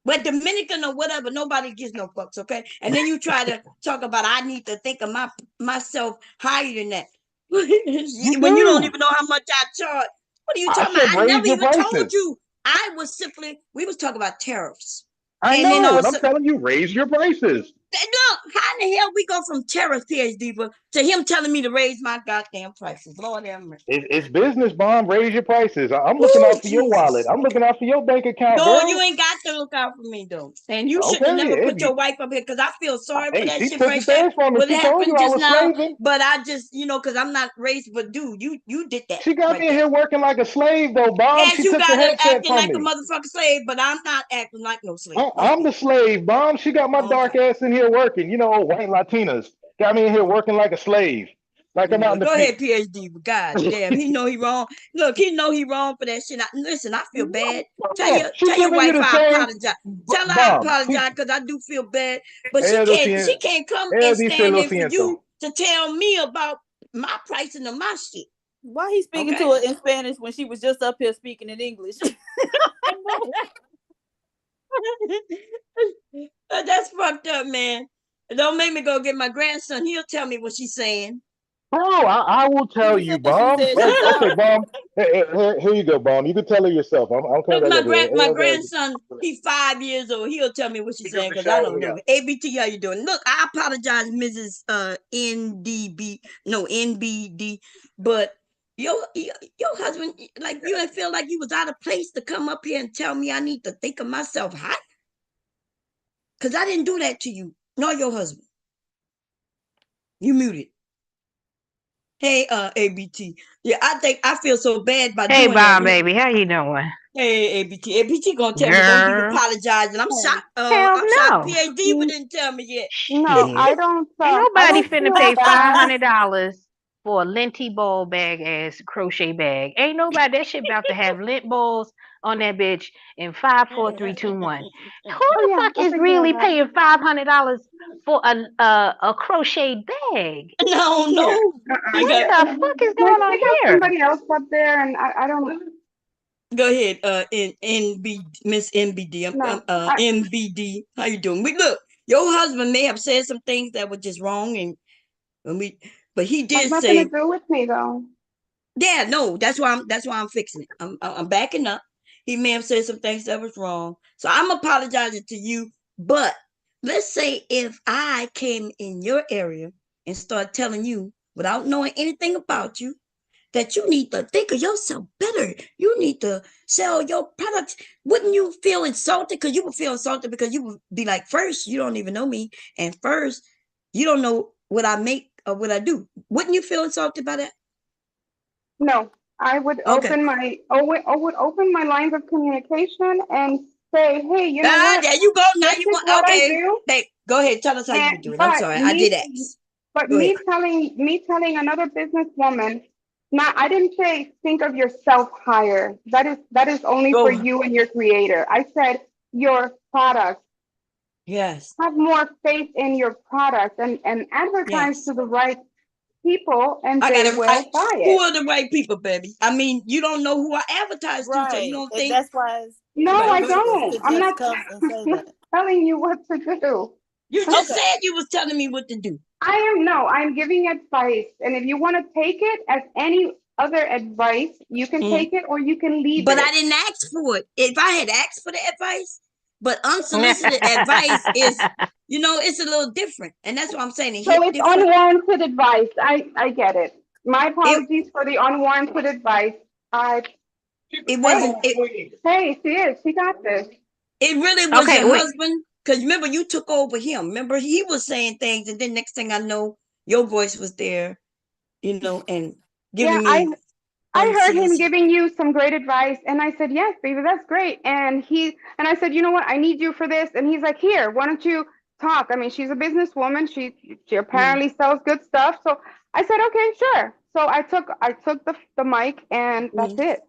but Dominican or whatever, nobody gives no fucks, okay? And then you try to talk about I need to think of myself higher than that. When you don't even know how much I charge. What are you talking about? said I raise never your even told prices. you. We was talking about tariffs. I And then know, and I'm also, telling you, raise your prices. look, how in the hell we go from tariff PhD to him telling me to raise my goddamn prices? Lord have mercy. It's business, Mom. Raise your prices. I'm looking Ooh, out for your wallet. I'm looking out for your bank account, No, girl. you ain't got to look out for me, though. And you shouldn't have Okay, never if put you- your wife up here because I feel sorry for Hey, that she shit took right it there. there from me. What She told you happened I just was now, slaving. but I just, because I'm not raised, but dude, you did that. She got right me in there. here working like a slave, though, Bob. Yes, She you took the got it headset acting from like a me. motherfucking slave, but I'm not acting like no slave. I'm the slave, Bob. She got my dark ass in here working. White Latinas got me in here working like a slave, like I'm out in the Go field. ahead, PhD. But God damn, he know he wrong. Look, he know he wrong for that shit. Listen, I feel bad. Tell your giving you wife the I same apologize. Tell her I Bob. apologize because I do feel bad. But Ella she can't come ella and dice stand lo in for siento. you to tell me about my pricing of my shit. Why he speaking to her in Spanish when she was just up here speaking in English? That's fucked up, man. Don't make me go get my grandson. He'll tell me what she's saying. Bro, I will tell you, Bob. Okay, Bob. Here you go, Bob. You can tell her yourself. I'm coming Look, back up here. my grandson, he's 5 years old. He'll tell me what she's saying because I don't know. ABT, how you doing? Look, I apologize, Mrs. NBD, but your husband, like, you didn't feel like you was out of place to come up here and tell me I need to think of myself high? Because I didn't do that to you, nor your husband. You muted. Hey, ABT. Yeah, I feel so bad by doing that. Hey, baby, how you doing? Hey, ABT. ABT gonna tell me don't keep apologizing. I'm shocked. Hell I'm shocked. no. PhD but didn't tell me yet. No, I don't. Ain't nobody finna feel pay bad. $500 for a linty ball bag ass crochet bag. Ain't nobody. That shit about to have lint balls on that bitch in 5, 4, 3, 2, 1. Who the fuck is really paying $500 for a crochet bag? No. What the fuck is going on here? Somebody else up there, and I don't. Go ahead, Miss NBD. MBD. How you doing? Look, your husband may have said some things that were just wrong, but he did That's say nothing to do with me, though. Yeah, no, that's why I'm fixing it. I'm backing up. He may have said some things that was wrong, so I'm apologizing to you. But let's say if I came in your area and started telling you without knowing anything about you that you need to think of yourself better. You need to sell your products. Wouldn't you feel insulted? Because you would feel insulted because you would be like, first, you don't even know me. And first, you don't know what I make or what I do. Wouldn't you feel insulted by that? No, I would open my lines of communication and say, hey, you know what? There you go. Now this you is want what okay. I do. Hey, go ahead. Tell us how you do it. I'm sorry. I did ask. But me telling another businesswoman, I didn't say think of yourself higher. That is only for you and your creator. I said your product. Yes. Have more faith in your product and advertise to the right people and I they gotta. will buy Who it. are the right people, baby? I mean, you don't know who I advertise to, so you Right. don't And think. that's why it's No, I dangerous don't. to I'm just not come and say that. telling you what to do. You just Okay. said you was telling me what to do. I'm giving advice. And if you want to take it as any other advice, you can take it or you can leave But it. I didn't ask for it. If I had asked for the advice, but unsolicited advice is, it's a little different. And that's what I'm saying. It So hit it's different. unwarranted advice. I get it. My apologies for the unwarranted advice. It wasn't. Hey, she is. She got this. It really was Okay, your wait. husband. Because remember, you took over him. Remember, he was saying things. And then next thing I know, your voice was there, and giving me. I heard him giving you some great advice, and I said, yes, baby, that's great. And I said, you know what? I need you for this. And he's like, here, why don't you talk? I mean, she's a businesswoman. She apparently sells good stuff. So I said, okay, sure. So I took the mic, and that's it.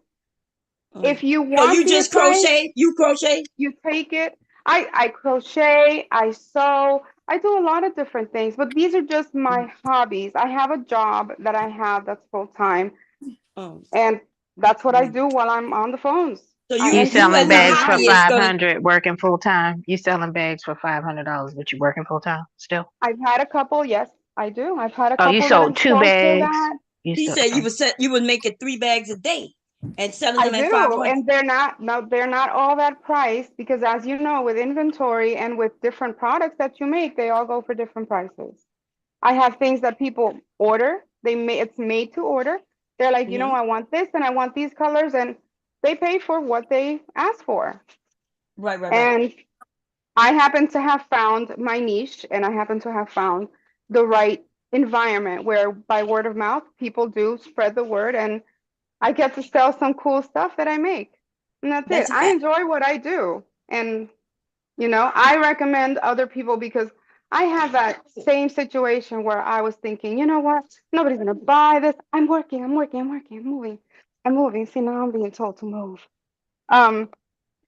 If you want, so you just crochet? You crochet? You take it. I crochet. I sew. I do a lot of different things, but these are just my hobbies. I have a job that I have that's full time. And that's what I do while I'm on the phones. So you selling bags for 500, working full time. You selling bags for $500, but you working full time still. I've had a couple. Yes, I do. I've had a Oh, couple. you sold 2 bags. He said you would make it 3 bags a day and selling them I at do, 500. and they're not all that price because, as you know, with inventory and with different products that you make, they all go for different prices. I have things that people order. It's made to order. They're like, I want this and I want these colors, and they pay for what they ask for. Right. And I happen to have found my niche, and I happen to have found the right environment where, by word of mouth, people do spread the word, and I get to sell some cool stuff that I make. And that's it. I enjoy what I do. And, I recommend other people because I have that same situation where I was thinking, you know what? Nobody's going to buy this. I'm working, I'm moving. See, now I'm being told to move. Oh,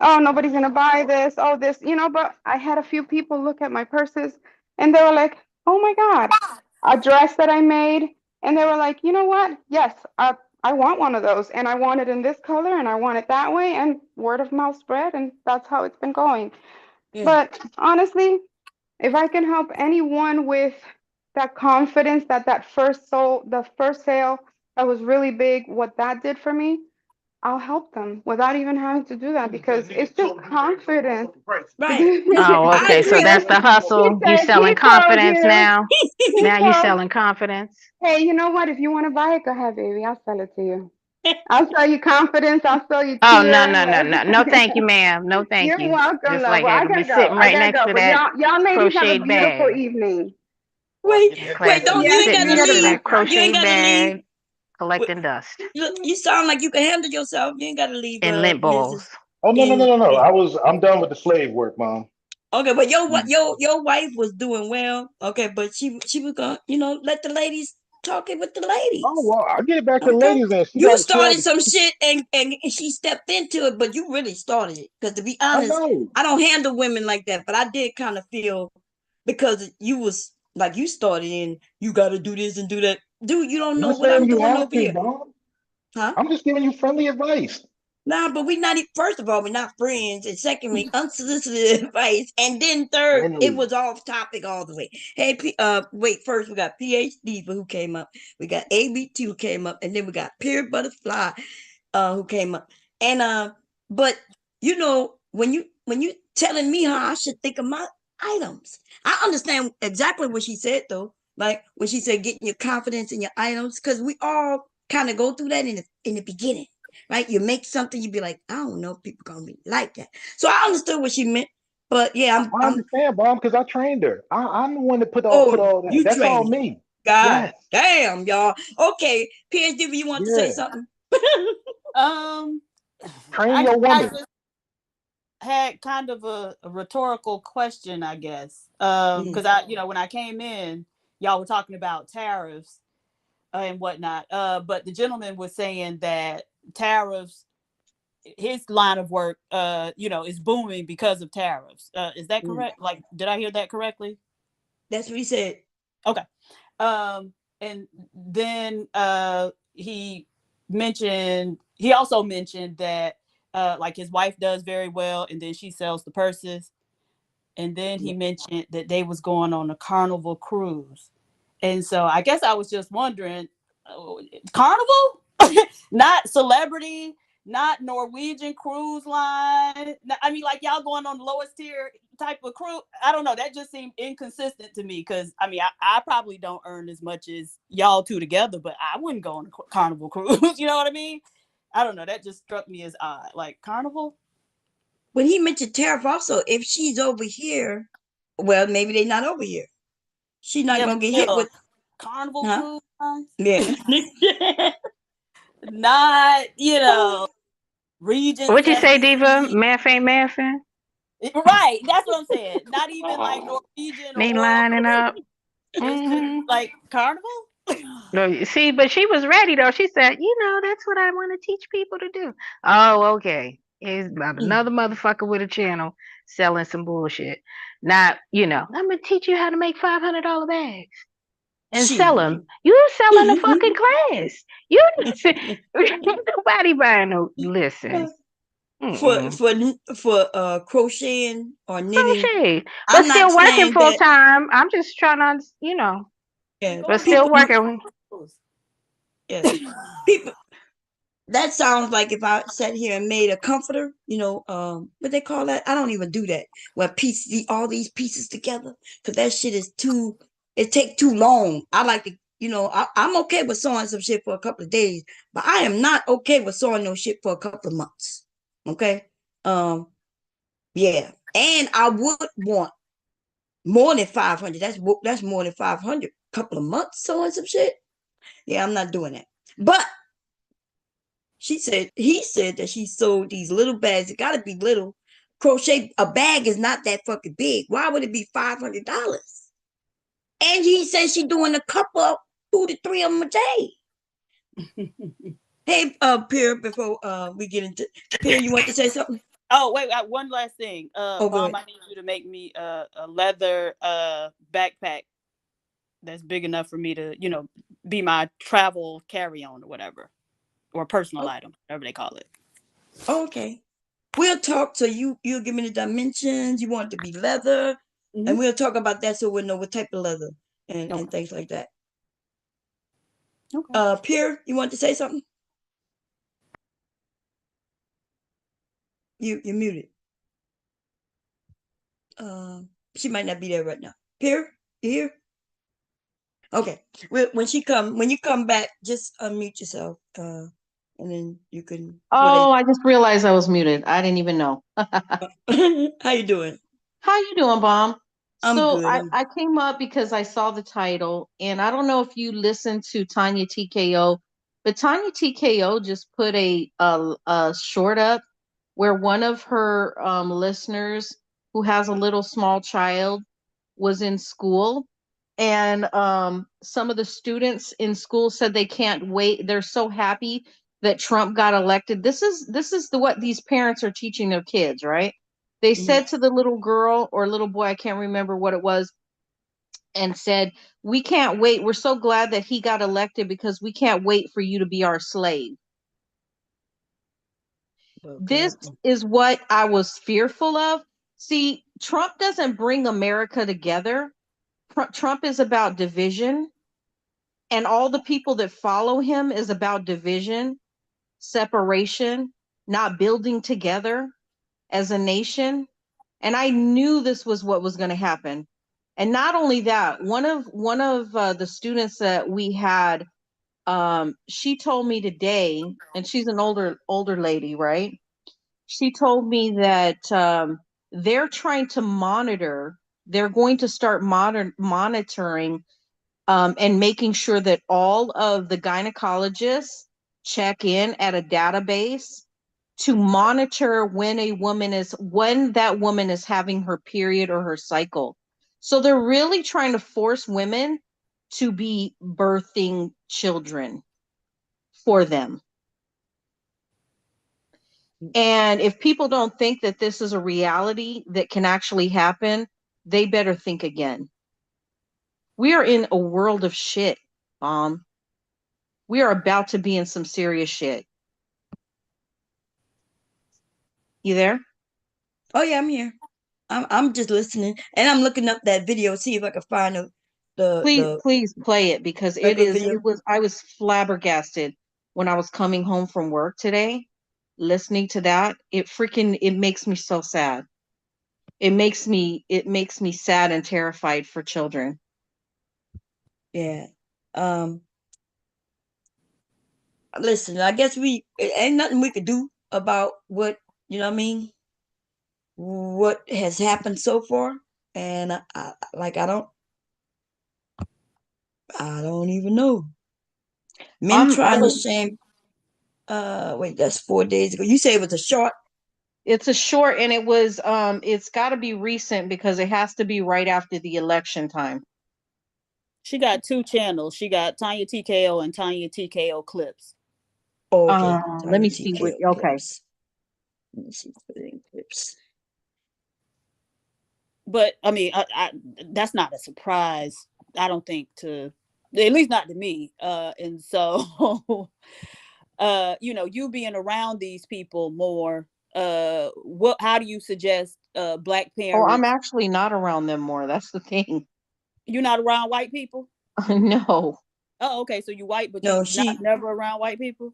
nobody's going to buy this. Oh, this, but I had a few people look at my purses and they were like, oh my God, a dress that I made. And they were like, you know what? Yes, I want one of those, and I want it in this color, and I want it that way, and word of mouth spread, and that's how it's been going. Yeah. But honestly, if I can help anyone with that confidence that first sale that was really big, what that did for me, I'll help them without even having to do that because it's just confidence. Right. Oh, okay. So that's the hustle. You selling confidence now? Now you selling confidence? Hey, you know what? If you want to buy it, go ahead, baby. I'll sell it to you. I'll sell you confidence. I'll sell you. Oh, no, thank you, ma'am. No, thank you. You're welcome. Just Well, like I that. gotta Be sitting right next to that y'all ladies have a crocheted beautiful bag. evening. Wait, don't you ain't Sitting gotta next to leave. that crochet You ain't gotta bag, leave. collecting dust Look, you sound like you can handle yourself. You ain't gotta leave. and lint balls. Oh no! I'm done with the slave work, Mom. Okay, but your wife was doing well. Okay, but she was gonna let the ladies talk it with the ladies. Oh well, I'll get it back to the ladies then. You started some shit and she stepped into it, but you really started it. Because to be honest, I don't handle women like that. But I did kind of feel because you was like you started and you got to do this and do that. Dude, you don't know what I'm doing over here. Huh? I'm just giving you friendly advice. Nah, but we not. First of all, we're not friends, and secondly, unsolicited advice, and then third, it was off topic all the way. Hey, wait. First, we got PhD who came up. We got ABT who came up, and then we got Pure Butterfly, who came up. And but when you telling me how I should think of my items, I understand exactly what she said though. Like when she said getting your confidence in your items, because we all kind of go through that in the beginning. Right, you make something, you be like, I don't know if people gonna be like that. So I understood what she meant, but yeah, I understand, Mom, because I trained her. I'm the one that put all that. You That's all me. God damn, y'all. Okay, PhD, you want to say something? Train your woman. I had kind of a rhetorical question, I guess, because I, when I came in, y'all were talking about tariffs and whatnot, but the gentleman was saying that tariffs, his line of work, is booming because of tariffs. Is that correct? Like, did I hear that correctly? That's what he said. Okay. And then he also mentioned that like his wife does very well, and then she sells the purses. And then he mentioned that they was going on a Carnival cruise. And so I guess I was just wondering, Carnival? Not Celebrity, not Norwegian Cruise Line. I mean, like y'all going on the lowest tier type of cruise. I don't know. That just seemed inconsistent to me because I mean, I probably don't earn as much as y'all two together, but I wouldn't go on a Carnival cruise. You know what I mean? I don't know. That just struck me as odd. Like Carnival? When he mentioned tariff also, if she's over here, well, maybe they're not over here. She's not gonna get hit with Carnival cruise lines. Yeah. Not, region. What you say, Diva? Math ain't mathing? Right. That's what I'm saying. Not even like Norwegian They lining up. Just like Carnival? No, you see, but she was ready though. She said, that's what I want to teach people to do. Oh, okay. Here's another motherfucker with a channel selling some bullshit. Not, I'm gonna teach you how to make $500 bags and sell them. You selling a fucking class. Nobody buying no. Listen. For crocheting or knitting, crochet, but still working full time. I'm just trying to, but still working. Yes, people. That sounds like if I sat here and made a comforter, what they call that? I don't even do that. Where all these pieces together, because that shit is it take too long. I like to, I'm okay with sewing some shit for a couple of days, but I am not okay with sewing no shit for a couple of months. Okay. Yeah. And I would want more than 500. That's more than 500. Couple of months sewing some shit. Yeah, I'm not doing that. But he said that she sold these little bags. It gotta be little. Crochet, a bag is not that fucking big. Why would it be $500? And he says she's doing a couple of 2 to 3 of them a day. Hey, Pierre, before we get into Pierre, you want to say something? Oh, wait, one last thing. Mom, I need you to make me a leather backpack that's big enough for me to, be my travel carry-on or whatever. Or personal item, whatever they call it. Okay. We'll talk. So you'll give me the dimensions. You want it to be leather. And we'll talk about that so we'll know what type of leather and things like that. Okay. Pierre, you want to say something? You're muted. She might not be there right now. Pierre, you here? Okay. When you come back, just unmute yourself. And then you can. Oh, I just realized I was muted. I didn't even know. How you doing? How you doing, Bomb? I'm good. I came up because I saw the title, and I don't know if you listened to Tanya TKO, but Tanya TKO just put a short up where one of her listeners who has a little small child was in school. And some of the students in school said they can't wait. They're so happy that Trump got elected. This is what these parents are teaching their kids, right? They said to the little girl or little boy, I can't remember what it was, and said, we can't wait. We're so glad that he got elected because we can't wait for you to be our slave. Okay. This is what I was fearful of. See, Trump doesn't bring America together. Trump is about division, and all the people that follow him is about division, separation, not building together as a nation. And I knew this was what was going to happen. And not only that, one of the students that we had, she told me today, and she's an older lady, right? She told me that they're trying to monitor. They're going to start monitoring and making sure that all of the gynecologists check in at a database to monitor when that woman is having her period or her cycle. So they're really trying to force women to be birthing children for them. And if people don't think that this is a reality that can actually happen, they better think again. We are in a world of shit. bomb. We are about to be in some serious shit. You there? Oh yeah, I'm here. I'm just listening, and I'm looking up that video, see if I can find Please play it, because video. I was flabbergasted when I was coming home from work today, listening to that. It makes me so sad. It makes me sad and terrified for children. Yeah. Listen, I guess ain't nothing we could do about what, you know what I mean, what has happened so far. And I don't even know. Men trying to shame. Wait, that's 4 days ago. You say it was a short? It's a short, and it was it's got to be recent because it has to be right after the election time. She got 2 channels. She got Tanya TKO and Tanya TKO clips. Oh, okay. Let me see. Okay. Let me see clips. But I mean, I that's not a surprise. I don't think, to at least not to me. And so, you know, you being around these people more. How do you suggest Black parents? Oh, I'm actually not around them more. That's the thing. You're not around white people? No. Oh, okay. So you white, but no, you're never around white people?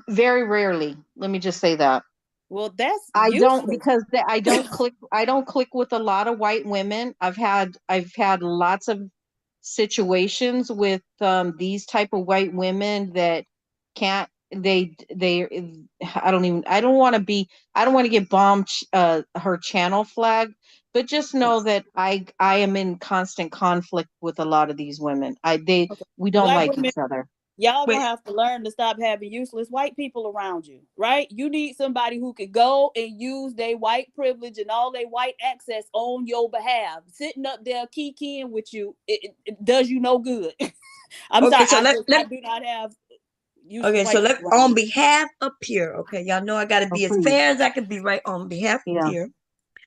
Very rarely. Let me just say that. Well, that's I useless. don't, because I don't click with a lot of white women. I've had lots of situations with these type of white women that can't I don't want to get bombed her channel flag, but just know that I am in constant conflict with a lot of these women. We don't Black like women, each other. Y'all gonna have to learn to stop having useless white people around you, right? You need somebody who could go and use their white privilege and all their white access on your behalf. Sitting up there kikiing with you, it does you no good. I'm sorry, so I do not have. Okay, so on behalf of Pure, okay, y'all know I got to be as fair as I can be, right? On behalf of Pure,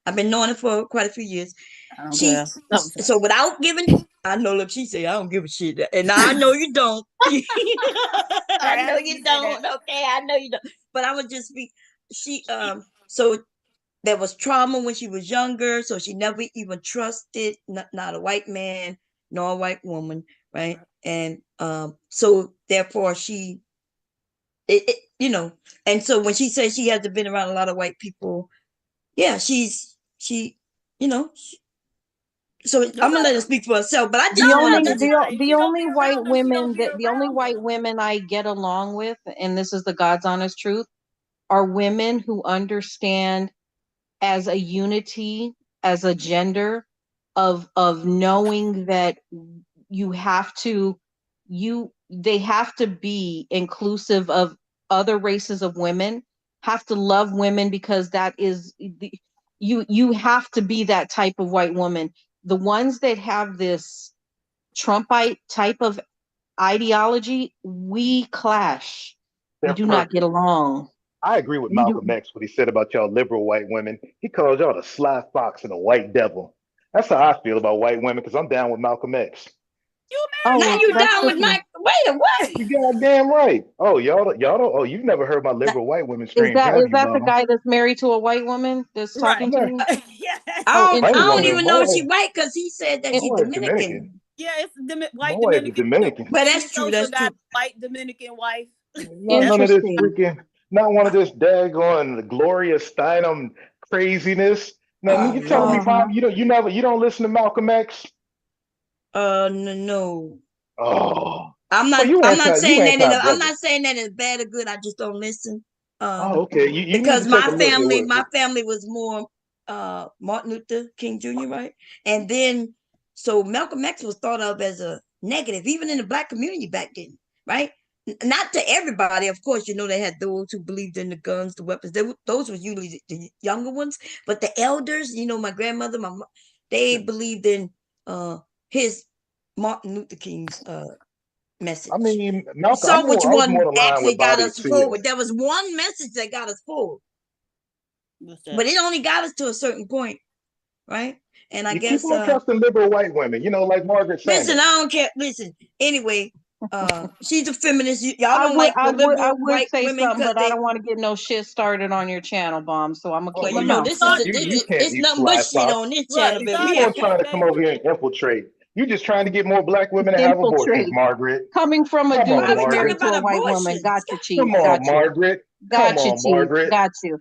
I've been knowing her for quite a few years. So without giving, I know, look, she say I don't give a shit, and I know you don't. I know you don't. Okay, I know you don't. But I would just be, so there was trauma when she was younger, so she never even trusted not a white man nor a white woman, right? And so therefore she. You know, and so when she says she hasn't been around a lot of white people, yeah, she, you know, so I'm gonna let her speak for herself. But I just the only white women I get along with, and this is the God's honest truth, are women who understand as a unity, as a gender, of knowing that they have to be inclusive of other races of women, have to love women, because that is you have to be that type of white woman. The ones that have this Trumpite type of ideology, we clash. We do not get along. I agree with Malcolm X, what he said about y'all liberal white women. He calls y'all the sly fox and the white devil. That's how I feel about white women, because I'm down with Malcolm X. Now you down with Mike? Wait, what? You goddamn right. Oh, y'all don't. Oh, you've never heard my liberal white women scream. Is that the guy that's married to a white woman that's talking to you? I don't even know if she's white, because he said that she's Dominican. Yeah, it's white Dominican. But that's true. That's true. White Dominican wife. None of this freaking. Not one of this daggone Gloria Steinem craziness. Now you telling me, Bob, you don't listen to Malcolm X? No. Oh. I'm not saying that it's bad or good. I just don't listen. Okay. Because my family was more Martin Luther King Jr., right? And then so Malcolm X was thought of as a negative, even in the Black community back then, right? Not to everybody, of course. You know, they had those who believed in the guns, the weapons. Those were usually the younger ones, but the elders, you know, my grandmother, they believed in his Martin Luther King's message. I mean, which one actually got us forward? There was one message that got us forward, but it only got us to a certain point, right? And I You guess keep on trusting liberal white women, like Margaret Sanger. listen, I don't care. Listen, anyway, she's a feminist. Y'all don't like the I liberal would white say women something, because but I don't want to get no shit started on your channel, Bomb. So I'm gonna keep well, my you know, mouth this shut. is You can't, it's you nothing fly but shit top. on this Right, channel, but Keep we on trying to come over here and infiltrate. You just trying to get more black women to have abortions, Infiltrate. Margaret. Coming from a Come dude on, that's talking married Margaret. to a about white woman. abortion. Got you, Chief. Come Got on, you. Margaret. Come Got you, on, Chief. Margaret. Got you.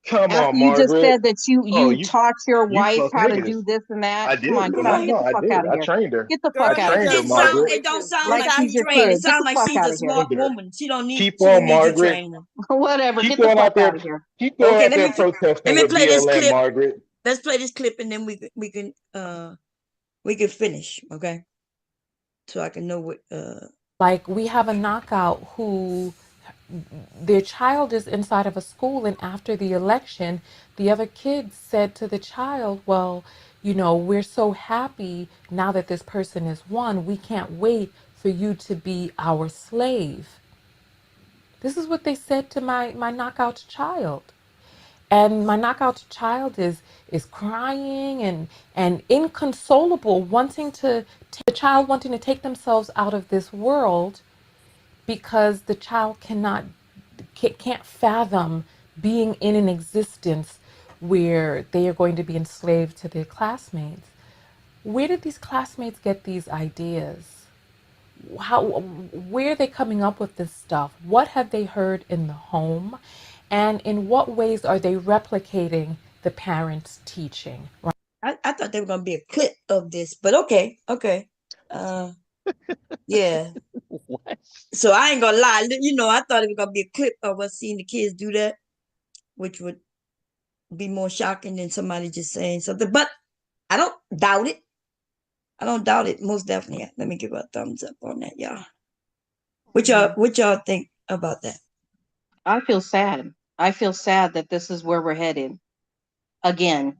Come on, You just Margaret. said that Oh, you taught your you wife fuck how to niggas. do this and that. I Come on, did. get No, out, get no, the I fuck did. out of I here. trained her. Get the Girl, fuck I out of you trained here. her, just sound Margaret. It don't sound Like like she's she's your trained. It kid. Get sounds the like fuck she's out a of here. smart Trained her. woman. She don't need Keep on, you Margaret. training. Whatever. Keep Get the going fuck out there. out of here. Keep going Okay, out there protesting let me with play this BLM, clip. Margaret. Let's play this clip and then we can finish, okay? So I can know what Like, we have a knockout who their child is inside of a school, and after the election, the other kids said to the child, well, we're so happy now that this person is won. We can't wait for you to be our slave. This is what they said to my knockout child. And my knockout child is crying and inconsolable, the child wanting to take themselves out of this world because the child can't fathom being in an existence where they are going to be enslaved to their classmates. Where did these classmates get these ideas? Where are they coming up with this stuff? What have they heard in the home? And in what ways are they replicating the parents' teaching? I thought there was gonna be a clip of this, but okay. Yeah. What? So I ain't gonna lie, I thought it was gonna be a clip of us seeing the kids do that, which would be more shocking than somebody just saying something. But I don't doubt it. I don't doubt it, most definitely. Let me give a thumbs up on that, y'all. What y'all think about that? I feel sad. I feel sad that this is where we're headed. Again.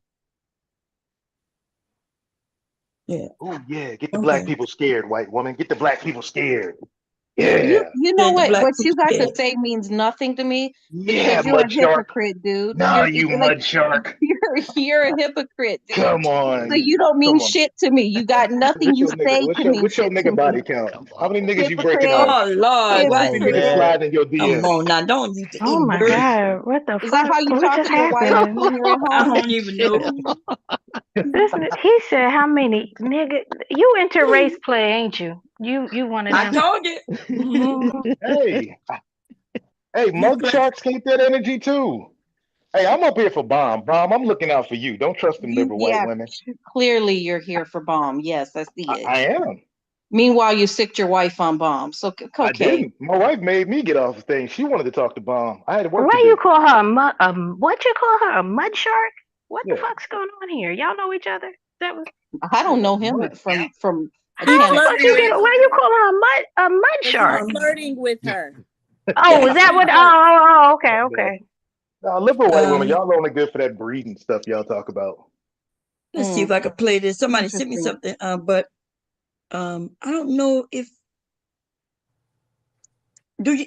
Yeah. Oh yeah, get the black people scared, white woman. Get the black people scared. Yeah. You know what? What you got to say means nothing to me because you're a hypocrite, dude. No, you mud shark. You're a hypocrite, dude. Come on. So you don't mean shit to me. You got nothing you say to mean What's your shit to nigga body me. count? How many niggas you Hypocrite. breaking off? Oh Lord, How many niggas slide in your DM? Come on now, don't use the Oh my N-word. God, what the Is that fuck? how you What talk just to your wife happened? when you're at I home? don't even know. He said, "How many nigga? You into race play, ain't you? You one of I them." told you. Hey, mug sharks keep that energy too. Hey, I'm up here for Bomb. Bomb, I'm looking out for you. Don't trust them liberal white women. Clearly you're here for Bomb. Yes, I see it. I am. Meanwhile, you sicked your wife on Bomb. So okay. I didn't. My wife made me get off the thing. She wanted to talk to Bomb. I had to work. Why you call her what you call her, a mud shark? What the fuck's going on here? Y'all know each other? I don't know him from How the fuck you get? Why you call her a mud shark? I'm flirting with her. Oh, is that what? Oh, okay. Now, liberal white women, y'all only good for that breeding stuff y'all talk about. Let's see if I can play this. Somebody sent me something, but I don't know if do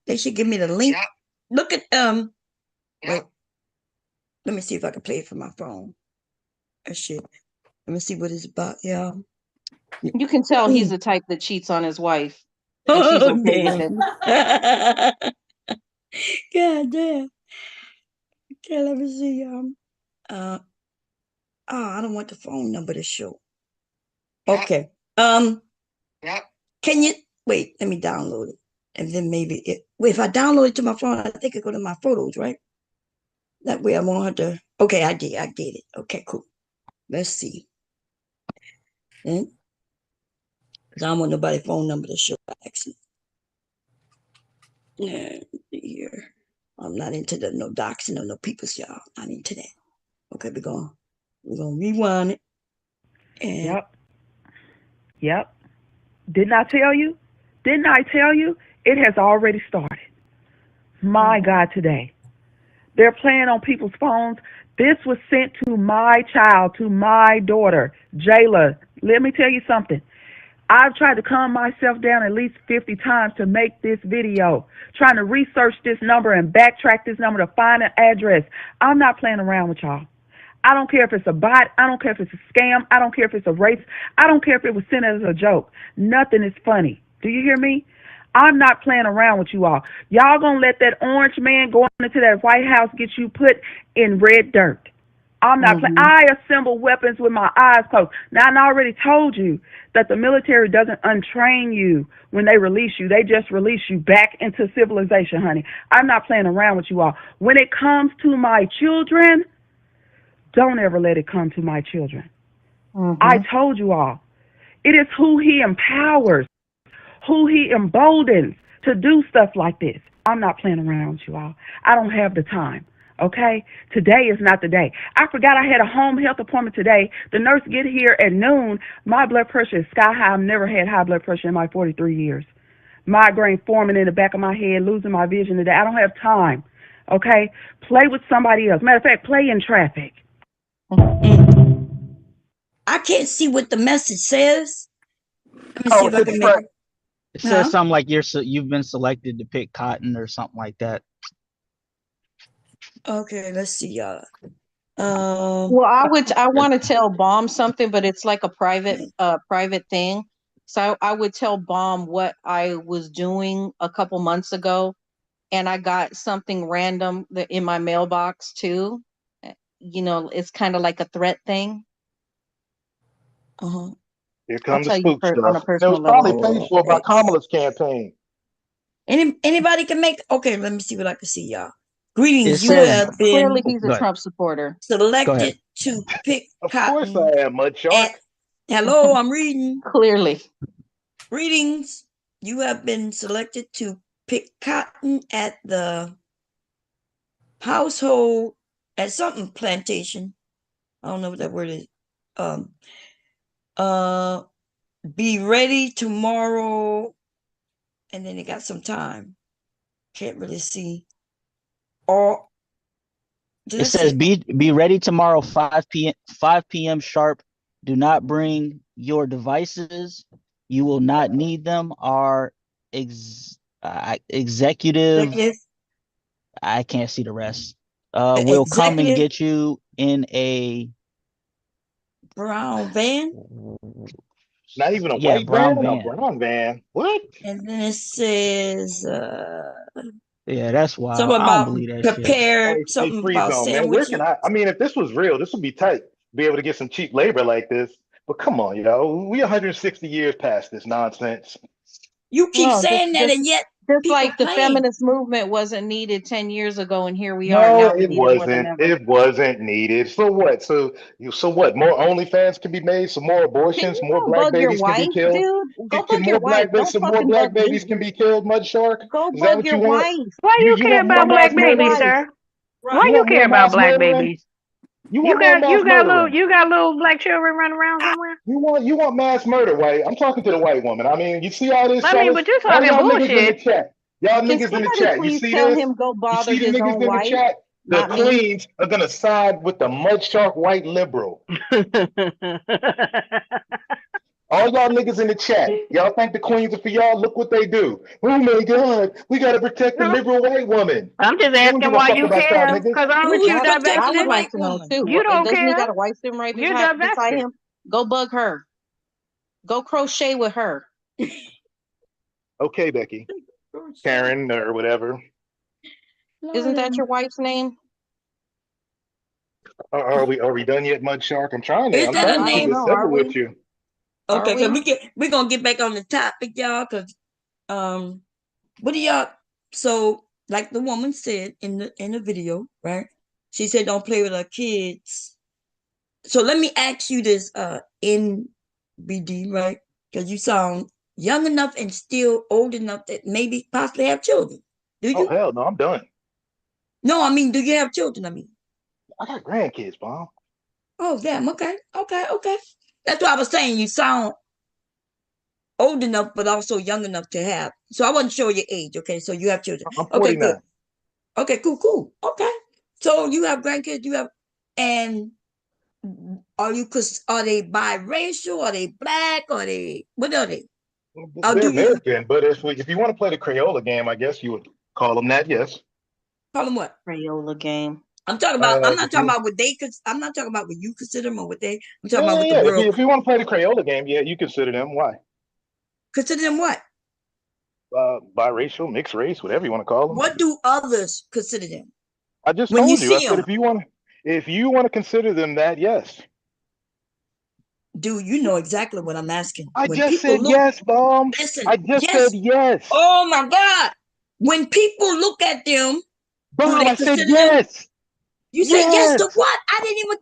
they should give me the link. Look at wait, let me see if I can play it from my phone. Shit. Let me see what it's about, y'all. You can tell he's the type that cheats on his wife. And she's okay with it. God damn. Okay, let me see, y'all. I don't want the phone number to show. Okay. Can you wait? Let me download it, and then maybe wait. If I download it to my phone, I think it go to my photos, right? That way, I won't have to. Okay, I did it. Okay, cool. Let's see. Because I don't want nobody's phone number to show by accident. Yeah, here. I'm not into the no doxing or no peoples, y'all. Not into that. Okay, we're gonna rewind it. And Yep. Didn't I tell you? It has already started. My God, today. They're playing on people's phones. This was sent to my child, to my daughter, Jayla. Let me tell you something. I've tried to calm myself down at least 50 times to make this video, trying to research this number and backtrack this number to find an address. I'm not playing around with y'all. I don't care if it's a bot. I don't care if it's a scam. I don't care if it's a race. I don't care if it was sent as a joke. Nothing is funny. Do you hear me? I'm not playing around with you all. Y'all gonna let that orange man go into that White House get you put in red dirt. I'm not playing. I assemble weapons with my eyes closed. Now, I already told you that the military doesn't untrain you when they release you. They just release you back into civilization, honey. I'm not playing around with you all. When it comes to my children, don't ever let it come to my children. I told you all. It is who he empowers, who he emboldens to do stuff like this. I'm not playing around with you all. I don't have the time. Okay? Today is not the day. I forgot I had a home health appointment today. The nurse get here at noon. My blood pressure is sky high. I've never had high blood pressure in my 43 years. Migraine forming in the back of my head, losing my vision today. I don't have time. Okay? Play with somebody else. Matter of fact, play in traffic. I can't see what the message says. Let me see if I can make it. It says something like you've been selected to pick cotton or something like that. Okay, let's see, y'all. Well, I want to tell Bomb something, but it's like a private thing. So I would tell Bomb what I was doing a couple months ago, and I got something random in my mailbox too. You know, it's kind of like a threat thing. Here comes the tell you spook stuff. on a It personal was probably level. paid for by Kamala's campaign. Anybody can make. Okay, let me see what I can see, y'all. Greetings. It You says- have been Clearly, he's a Trump supporter. selected to pick Of cotton. course I am, Mudchark. Hello, I'm reading. Clearly. Greetings. You have been selected to pick cotton at the household at something plantation. I don't know what that word is. Be ready tomorrow. And then it got some time. Can't really see. Or It says be ready tomorrow 5 p.m. sharp. Do not bring your devices. You will not need them. Our executive. I can't see the rest. Will come and get you in a brown van. Not even a white brown van, van. a brown van. What? And then it says yeah, that's wild. something I don't about believe that prepared, Hey, something Free about Zone, man. Where sandwiches. can I mean, if this was real, this would be tight. Be able to get some cheap labor like this. But come on, yo. We 160 years past this nonsense. You keep saying that, and yet just like the feminist movement wasn't needed 10 years ago, and here we are No, now. We it need it more than wasn't. ever. It wasn't needed. So what? So what? More OnlyFans can be made. Some more abortions. Can you More go black bug your babies can be wife, killed. dude? Go Can bug your wife. Don't some more fucking black bug me. babies can be killed, Mudshark? Go Is that bug what your you want? wife. Why you care want more about black mass murdering? babies, sir? Why You you want more care about mass black murdering? babies? You want more mass murdering? You got little black children running around somewhere? You want mass murder, white? I'm talking to the white woman. I mean, you see all this, I mean, fellas? but you're All talking y'all niggas in the bullshit. chat. Y'all Can niggas in the somebody chat. You please see tell this? him go You bother see the his niggas own in the wife? chat? The Not me. queens are gonna side with the Mudshark white liberal. All y'all niggas in the chat, y'all think the queens are for y'all? Look what they do. Oh my God, we gotta protect the liberal white woman. I'm just We don't asking give a why fuck you about y'all care. niggas. Because aren't you I divested? would like to know too. You don't Doesn't he care. got a wife sitting right You're beside divested. him? Go bug her. Go crochet with her. Okay, Becky, Karen or whatever. Isn't that your wife's name? Are we done yet, Mudshark? I'm trying Is to that a keep name? it simple with you. Okay, Are because we're gonna get back on the topic, y'all. Because what do y'all? So, like the woman said in the video, right? She said, "Don't play with our kids." So let me ask you this, NBD, right? Because you sound young enough and still old enough that maybe possibly have children. Do you? Oh hell no, I'm done. No, I mean, do you have children? I mean, I got grandkids, Mom. oh damn. Okay. That's what I was saying. You sound old enough, but also young enough to have. So I wasn't sure your age. Okay, so you have children. I'm Okay, 49. good. Okay, cool. Okay, so you have grandkids. You have, and are they biracial? Are they black? What are they? They're American, but if you want to play the Crayola game, I guess you would call them that. Yes. Call them what? Crayola game. I'm talking about. I'm not talking about what they. I'm not talking about what you consider them or what they. I'm talking about what yeah. the world. If you want to play the Crayola game, yeah, you consider them. Why? Consider them what? Biracial, mixed race, whatever you want to call them. What do others consider them? I just when told you. I said if you want to consider them that, yes. Dude, you know exactly what I'm asking. I just said yes, Mom. Listen, I just said yes. Oh my God! When people look at them, Mom, I said yes. You said yes to what? I didn't even.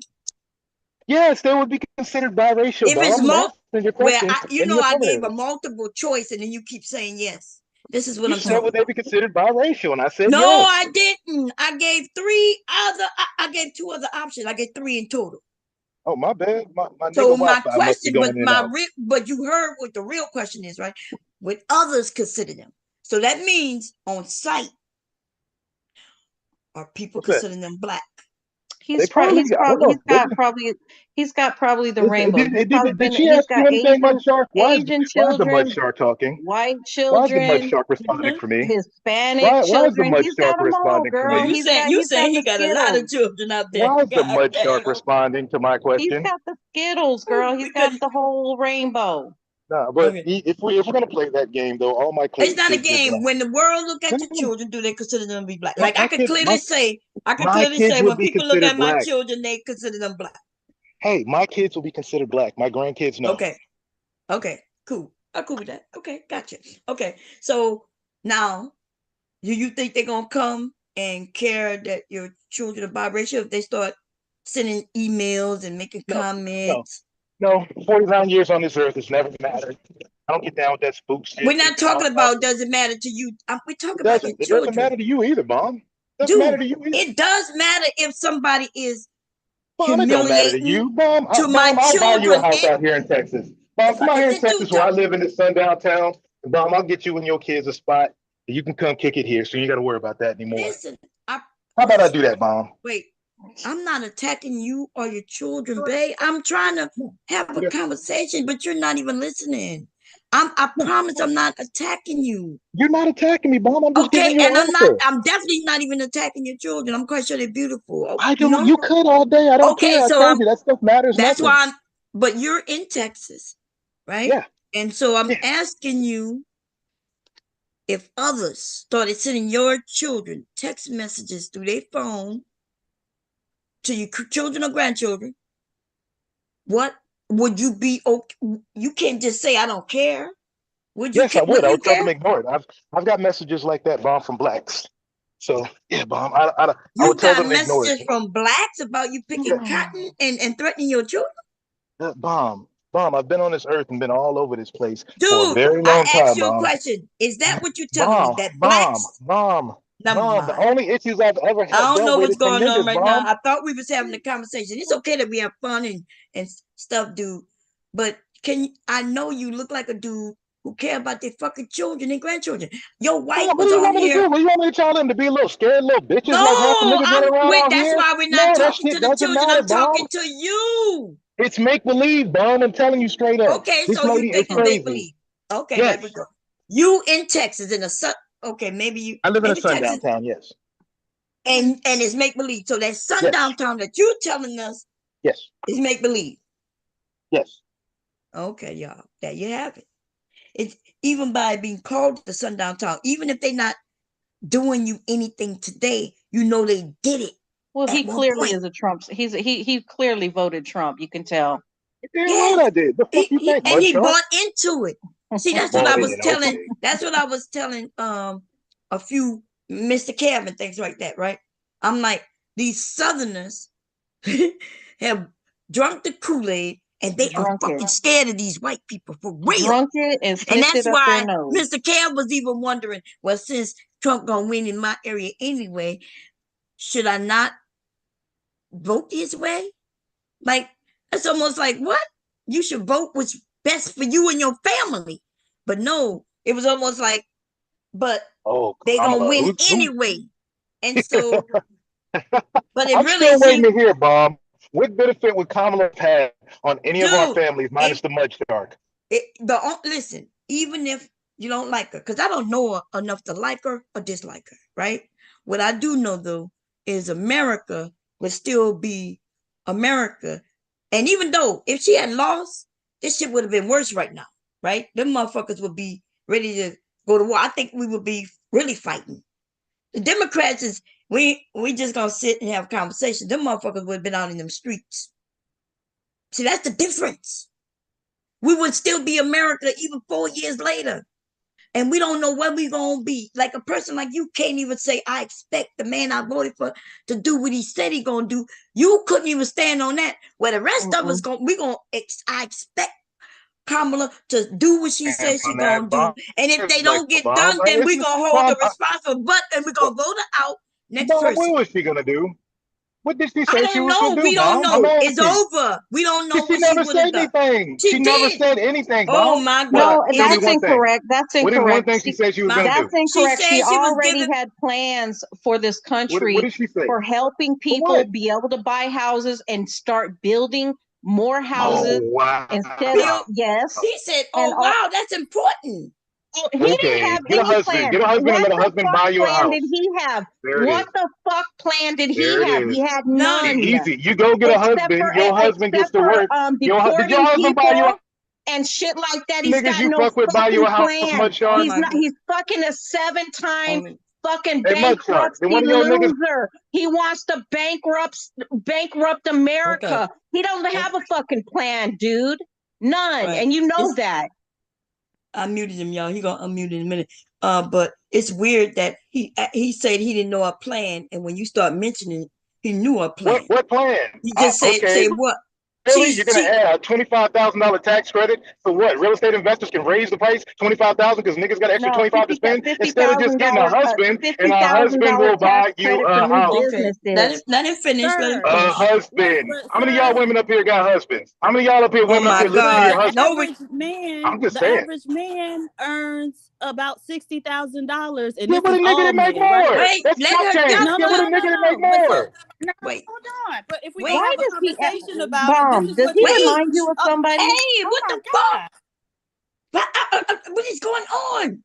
Yes, they would be considered biracial. If it's I gave a multiple choice, and then you keep saying yes. This is what you I'm said saying. would they be considered biracial, and I said no, yes. I didn't. I gave three other. I gave two other options. I gave three in total. Oh, my bad. So my question, but you heard what the real question is, right? Would others consider them? So that means on site, are people considering them black? He's got probably the rainbow. Did she ask you anything, Mud Shark? Why is the Mud Shark talking? White Why is the children, Mud Shark responding for me? Hispanic Why is the children. Mud He's Shark got them all, responding for girl. me? You saying he got a lot of children out there. Why is the Mud Shark responding to my question? He's got the Skittles, girl. He's got the whole rainbow. No, but if we're gonna play that game, though, all my kids. It's not a game. When the world look at your children, do they consider them to be black? Like I can clearly say when people look at my children, they consider them black. Hey, my kids will be considered black. My grandkids, no. Okay, cool. I'm cool with that. Okay, gotcha. Okay, so now, do you think they're gonna come and care that your children are biracial if they start sending emails and making comments? No, 49 years on this earth has never mattered. I don't get down with that spook shit. We're not talking about does it matter to you. We're talking about your children. It doesn't matter to you either, Mom. It doesn't matter to you either. It does matter if somebody is Mom, it don't matter to you. Mom, I'll buy you a house out here in Texas. Mom, come out here in Texas where I live in this sundown town. Mom, I'll get you and your kids a spot. You can come kick it here, so you ain't got to worry about that anymore. Listen, how about I do that, Mom? Wait. I'm not attacking you or your children, babe. I'm trying to have a conversation, but you're not even listening. I promise I'm not attacking you. You're not attacking me, Mom. I'm just giving you an answer. I'm definitely not even attacking your children. I'm quite sure they're beautiful. I don't. You could all day. I don't care. So I told you that stuff matters. That's nothing. why but you're in Texas, right? Yeah. And so I'm asking you if others started sending your children text messages through their phone to your children or grandchildren, what would you be okay? You can't just say I don't care. Would you? Yes, I would. I would tell them to ignore it. I've got messages like that, Mom, from blacks. So yeah, Mom, I would tell them to ignore it. You got messages from blacks about you picking cotton and threatening your children? Mom, I've been on this earth and been all over this place for a very long time. I asked you a question. Is that what you're telling me? That blacks? Mom, the only issues I've ever had. I don't know what's going on right now. I thought we was having a conversation. It's okay that we have fun and stuff, dude. But I know you look like a dude who care about their fucking children and grandchildren. Your wife was on here. What do you want me to tell them to be little scared little bitches? No, that's why we're not talking to the children. I'm talking to you. It's make believe, Mom. I'm telling you straight up. Okay, so you think it's make believe. Okay, there we go. You in Texas in a okay, maybe you. I live in a sundown town, yes. And it's make believe. So that sundown town that you're telling us, yes, is make believe. Yes. Okay, y'all. There you have it. It's even by being called the sundown town, even if they're not doing you anything today, you know they did it. Well, he clearly is a Trump. He clearly voted Trump. You can tell. Yeah, I did. The fuck you think, and he bought into it. See, that's what I was telling. Okay. That's what I was telling a few Mr. Kev and things like that, right? I'm like, these Southerners have drunk the Kool-Aid and they are fucking scared of these white people for real. Drunk it and that's why Mr. Kev was even wondering, well, since Trump gonna win in my area anyway, should I not vote his way? Like, it's almost like, what? You should vote what's best for you and your family. But no, it was almost like, but they gonna win anyway. And so, but it I'm really still waiting to hear, Mom. What benefit would Kamala have on any of our families minus the Mud Shark? Listen, even if you don't like her, because I don't know her enough to like her or dislike her, right? What I do know though, is America would still be America. And even though if she had lost, this shit would have been worse right now, right? Them motherfuckers would be ready to go to war. I think we would be really fighting. The Democrats is we just gonna sit and have conversations. Them motherfuckers would have been out in them streets. See, that's the difference. We would still be America even 4 years later. And we don't know where we're going to be. Like a person like you can't even say, I expect the man I voted for to do what he said he going to do. You couldn't even stand on that. Where the rest of us, I expect Kamala to do what she says she's going to do. And if they don't get done, then we're going to hold the responsible butt and we're going to vote her out next person. What was she going to do? What did she say I she don't was know. going to do? We don't know. It's over. We don't know She what never she would have said done. anything. She never said anything. Oh my God. No, Tell me that's one thing. incorrect. That's What is one incorrect. thing she said she was going to do? That's incorrect. She She said she was already giving- had plans for this country What did she say? for helping people be able to buy houses and start building more houses Oh, wow. instead of yes. He said, "Oh wow, that's important." He didn't have Get a any husband. plan. Get a husband and What let a the husband fuck buy you a plan house. did he have? There it What is. the fuck plan did he There it have? is. He had none. Easy. You go get a husband. Your husband gets to work. Did your Deporting husband buy you a people and shit like that. He's niggas got you no fuck with buy you a fucking house, plan. Mugshot? He's not. He's fucking a 7-time fucking Hey, Mugshot, bankruptcy then one of your niggas- loser. He wants to bankrupt America. He don't have a fucking plan, dude. None, Right. and you know that. I muted him, y'all. He gonna unmute in a minute. But it's weird that he said he didn't know our plan, and when you start mentioning it, he knew our plan. What plan? He just said, okay. say what? Really? You're going to add a $25,000 tax credit for what? Real estate investors can raise the price $25,000 because niggas got extra $25 to spend instead of just getting a husband, and a husband will buy you a house. Let him finish. A husband. How many of y'all women up here got husbands? How many of y'all up here women up here listening to your husband? I'm just saying. Average man earns about $60,000, and Get with a nigga that make more. Wait, That's let your her chance. go. Get with a nigga that make more. Wait, hold on. But if we Wait. don't Why have a does he conversation about Bomb, it, this is does what he you remind you of somebody? Hey, what the fuck? What is going on?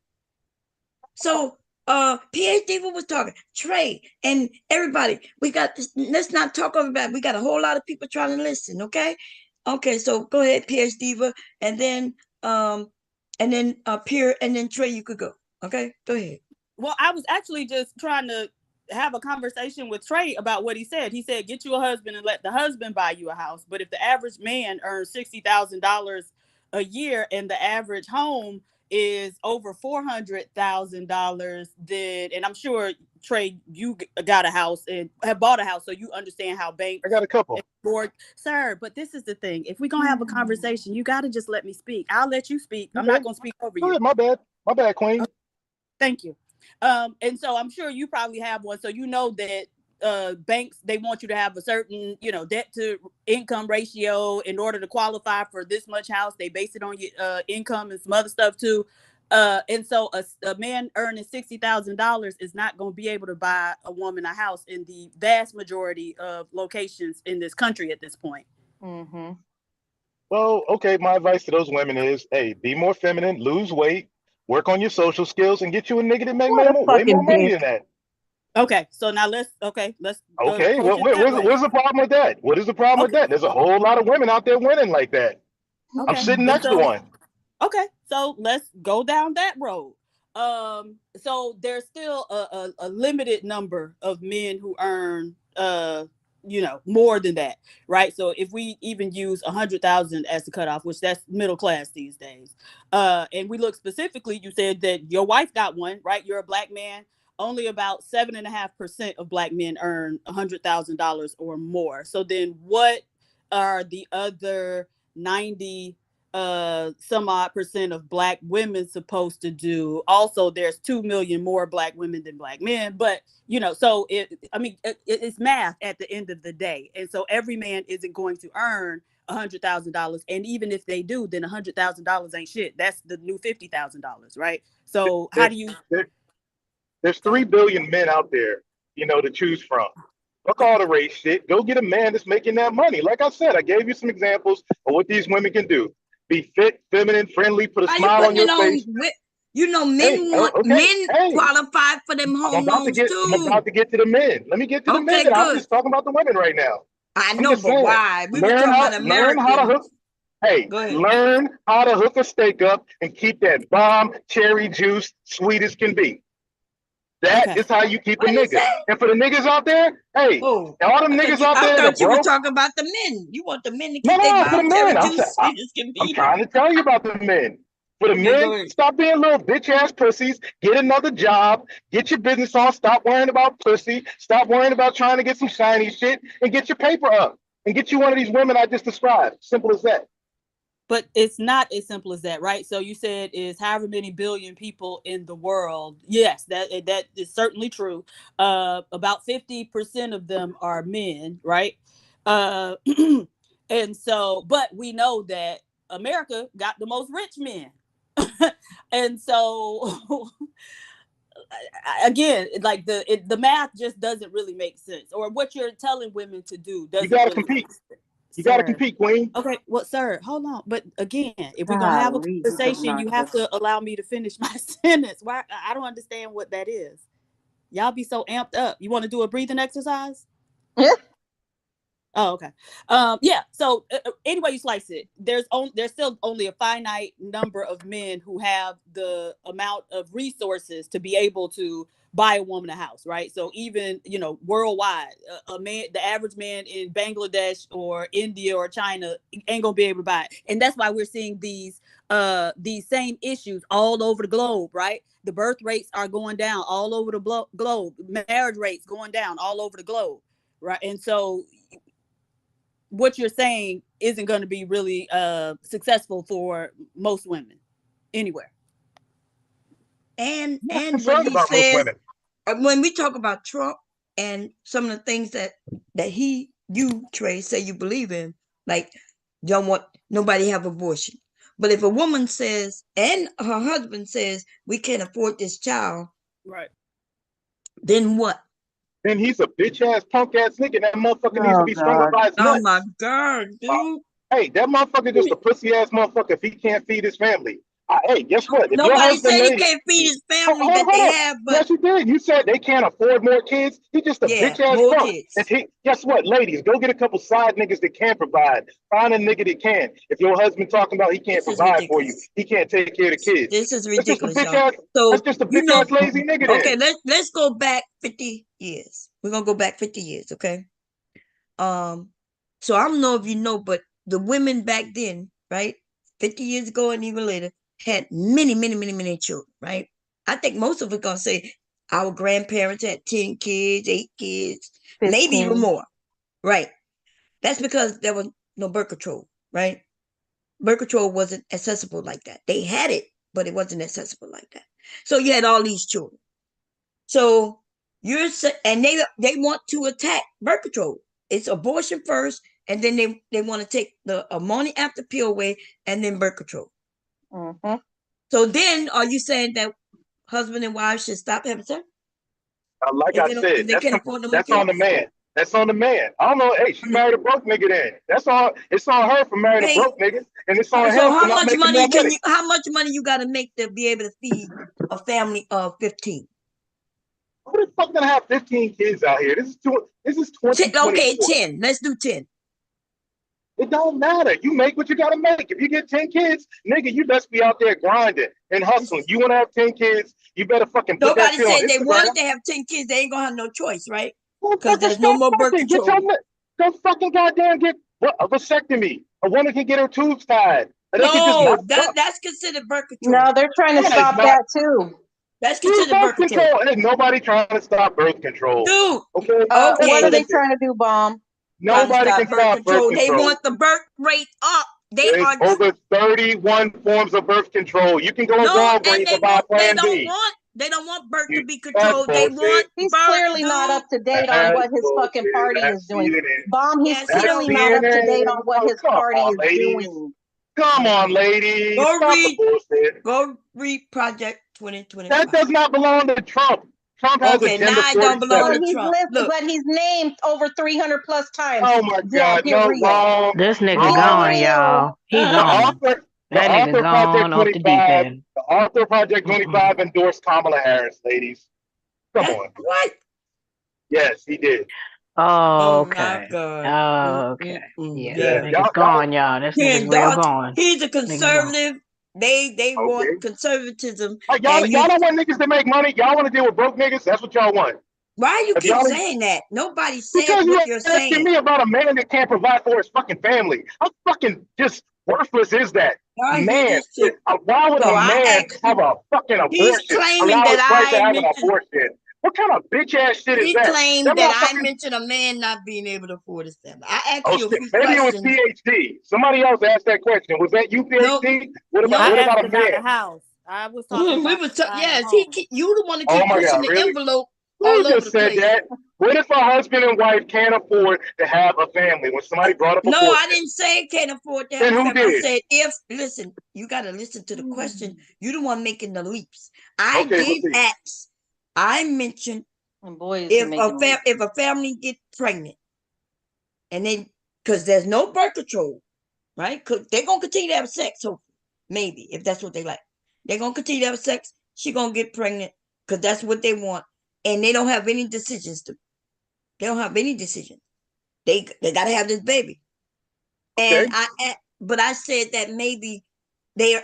So, PhD was talking, Trey, and everybody. We got this. Let's not talk about it. We got a whole lot of people trying to listen. Okay, so go ahead, PhD, and then Pierre, and then Trey. You could go. Okay, go ahead. Well, I was actually just trying to have a conversation with Trey about what he said. He said, get you a husband and let the husband buy you a house. But if the average man earns $60,000 a year and the average home is over $400,000, then, and I'm sure, Trey, you got a house and have bought a house, so you understand how banks. I got a couple. Sir, but this is the thing. If we're going to have a conversation, you got to just let me speak. I'll let you speak. I'm not going to speak over you. My bad, queen. Thank you. And so I'm sure you probably have one. So you know that banks, they want you to have a certain, debt to income ratio in order to qualify for this much house. They base it on your income and some other stuff too. And so a man earning $60,000 is not going to be able to buy a woman a house in the vast majority of locations in this country at this point. Mm-hmm. Well, okay. My advice to those women is, hey, be more feminine, lose weight, work on your social skills, and get you a nigga that make way more money than that. Okay, so now let's. Okay, what's the problem with that? What is the problem with that? There's a whole lot of women out there winning like that. I'm sitting next to one. Okay, so let's go down that road. So there's still a limited number of men who earn more than that, right? So if we even use 100,000 as the cutoff, which that's middle class these days, and we look specifically, you said that your wife got one, right? You're a black man. Only about 7.5% of black men earn $100,000 or more. So then what are the other 90 some odd percent of black women supposed to do? Also, there's 2 million more black women than black men, but so it's math at the end of the day. And so every man isn't going to earn $100,000, and even if they do, then $100,000 ain't shit. That's the new $50,000, right? So how do you? There's 3 billion men out there, to choose from. Fuck all the race shit. Go get a man that's making that money. Like I said, I gave you some examples of what these women can do. Be fit, feminine, friendly, put a smile on your face. You know, men men qualify for them home loans too. I'm about to get to the men. Let me get to the men. Good. I'm just talking about the women right now. I know, but why? We were talking about Americans. Learn how to hook a steak up and keep that bomb cherry juice sweet as can be. That is how you keep a nigga. And for the niggas out there, all them niggas out there. I thought you were talking about the men. You want the men to keep their bomb cherry juice sweet as can be. I'm trying to tell you about the men. For the men, stop being little bitch ass pussies. Get another job. Get your business on. Stop worrying about pussy. Stop worrying about trying to get some shiny shit and get your paper up and get you one of these women I just described. Simple as that. But it's not as simple as that, right? So you said is however many billion people in the world. Yes, that is certainly true. About 50% of them are men, right? And so, but we know that America got the most rich men. And so again, like the math just doesn't really make sense, or what you're telling women to do doesn't. You gotta really compete. You gotta compete, Queen. Okay, well, sir, hold on. But again, if we're gonna have a conversation, you have to allow me to finish my sentence. Why? I don't understand what that is. Y'all be so amped up. You want to do a breathing exercise? Yeah. Oh, okay. Yeah. So anyway you slice it, there's still only a finite number of men who have the amount of resources to be able to buy a woman a house, right? So even, worldwide, the average man in Bangladesh or India or China ain't gonna be able to buy it. And that's why we're seeing these same issues all over the globe, right? The birth rates are going down all over the globe, marriage rates going down all over the globe, right? And so what you're saying isn't going to be really successful for most women anywhere. And what he says, when we talk about Trump and some of the things that you, Trey, say you believe in, like don't want nobody have abortion. But if a woman says, and her husband says, we can't afford this child, right? Then what? Then he's a bitch ass punk ass nigga. That motherfucker needs to be strangled by his nuts. Oh my God, dude. Hey, that motherfucker just a pussy ass motherfucker if he can't feed his family. Hey, guess what? If nobody said he can't feed his family they have, but yes, you did. You said they can't afford more kids. He just a bitch ass punk. Guess what, ladies? Go get a couple side niggas that can provide. Find a nigga that can. If your husband talking about he can't provide for you, he can't take care of the kids. This is ridiculous. That's just a bitch ass lazy nigga. Okay, let's go back 50 years. We're gonna go back 50 years, okay? So I don't know if you know, but the women back then, right, 50 years ago and even later, had many children, right? I think most of us gonna say our grandparents had 10 kids, 8 kids, 15. Maybe even more, right? That's because there was no birth control, right? Birth control wasn't accessible like that. They had it, but it wasn't accessible like that. So you had all these children. So and they want to attack birth control. It's abortion first, and then they want to take the morning after pill away, and then birth control. Mm-hmm. So then, are you saying that husband and wife should stop having sex? Like I said, that's on the man. That's on the man. I don't know. Hey, she married a broke nigga. Then it's on her for marrying a broke nigga, and it's on him for not making more money. How much money you got to make to be able to feed a family of 15? Who the fuck gonna have 15 kids out here? This is 20. Okay, 10. Let's do 10. It don't matter. You make what you gotta make. If you get 10 kids, nigga, you best be out there grinding and hustling. You want to have 10 kids, you better fucking put that shit on Instagram. Nobody said they wanted to have 10 kids. They ain't gonna have no choice, right? Because there's no more birth control. Go fucking goddamn get a vasectomy. A woman can get her tubes tied. No, that's considered birth control. No, they're trying to stop that too. That's considered birth control. Ain't nobody trying to stop birth control. Dude. Okay. What are they trying to do, Bomb? Nobody can stop birth control. They want the birth rate up. There's over 31 forms of birth control. You can go to Walgreens and buy Plan B. They don't want birth to be controlled. They want He's clearly not up to date on what his fucking party is doing. Bomb, he's clearly not up to date on what his party is doing. Come on, ladies. Go read Project 2020. That does not belong to Trump. Trump has okay, now I don't belong to Trump. But he's named over 300 plus times. Oh my God, no wrong. This nigga gone, y'all. He gone. That nigga gone off the deep end. The author of Project 25 endorsed Kamala Harris, ladies. Come on. What? Yes, he did. Oh, my okay. God. Oh, okay. Yeah. Yeah, nigga's gone, y'all. This nigga's real gone. He's a Nigga gone. conservative. They want conservatism. Y'all don't want niggas to make money. Y'all want to deal with broke niggas. That's what y'all want. Why you keep saying that? Nobody said Because what you're saying. asking me about a man that can't provide for his fucking family. How fucking just worthless is that? Man, why would a man have a fucking abortion? He's claiming allow his that wife to I have an mentioned. abortion? What kind of bitch ass shit is that? He claimed That that I motherfucker- mentioned a man not being able to afford his family. I asked Oh, you a shit. few Maybe questions. it was PhD. Somebody else asked that question. Was that you, PhD? What about, I what asked about a about the man? house. I was talking We about was the home. you the one to Oh keep my pushing God, the really? envelope Who all over just the said place. that? What if a husband and wife can't afford to have a family? When somebody brought up No, abortion, I didn't say can't afford to have Then a who family. I did? said listen, you gotta listen to the question. You the one making the leaps. I Okay, did we'll see. ask. I mentioned And boy, is he making if a family get pregnant and then because there's no birth control, right? Cause they're gonna continue to have sex, hopefully, maybe if that's what they like. They're gonna continue to have sex. She gonna get pregnant because that's what they want, and they don't have any decisions to. They don't have any decisions. They gotta have this baby, and but I said that maybe they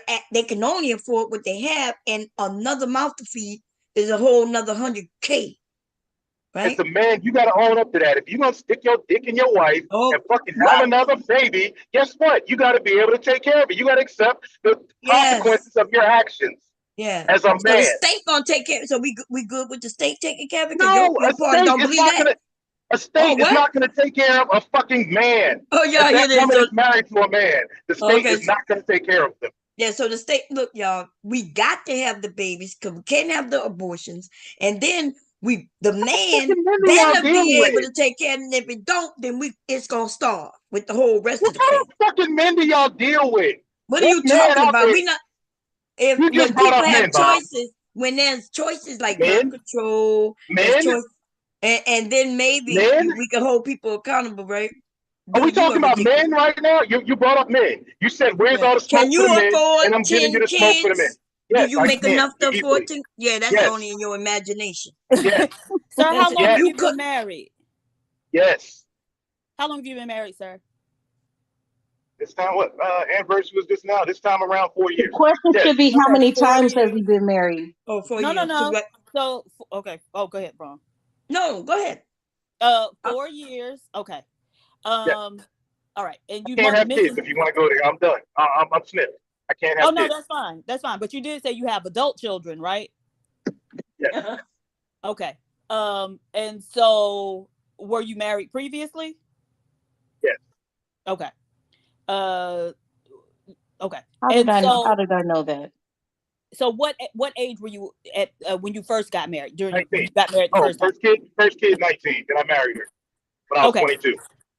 can only afford what they have, and another mouth to feed is a whole another $100K. Right? As a man, you gotta own up to that. If you gonna stick your dick in your wife and fucking have another baby, guess what? You gotta be able to take care of it. You gotta accept the consequences of your actions. Yeah. As a So the man. state gonna take care. So we good with the state taking care of it? No, your a party state don't is believe not that. gonna. A state is what? not going to take care of a fucking man. Oh, yeah, if that it is. woman is married to a man, the state Okay, is not going to take care of them. Yeah, so the state, look, y'all, we got to have the babies because we can't have the abortions. And then the man better be able to take care of it. And if it don't, then it's going to starve with the whole rest of the family. What fucking men do y'all deal with? What are you talking about? We not, when people have choices, when there's choices like birth control, there's choice, and then maybe we can hold people accountable, right? Are we talking about men right now? You brought up men. You said, where's all the smoke for the men? And I'm giving you the smoke for the men. Yes, Do you make enough to afford to? Yeah, that's only in your imagination. Yes. Sir, how long have you been married? Yes. How long have you been married, sir? This time, what? Anniversary was just now. This time around 4 years. The question should be, how many times has he been married? Oh, 4 No, years. no. So, okay. Oh, go ahead, Ron. No, go ahead. 4 years. Okay. All right. And you can't have kids if you want to go there. I'm done. I'm snipped. I can't have kids. No, that's fine. That's fine. But you did say you have adult children, right? Yes. Okay. And so were you married previously? Yes. Okay. Okay. How did I know that? So what age were you at when you first got married? When you 19. got married First kid 19. Then I married her. When I was 22.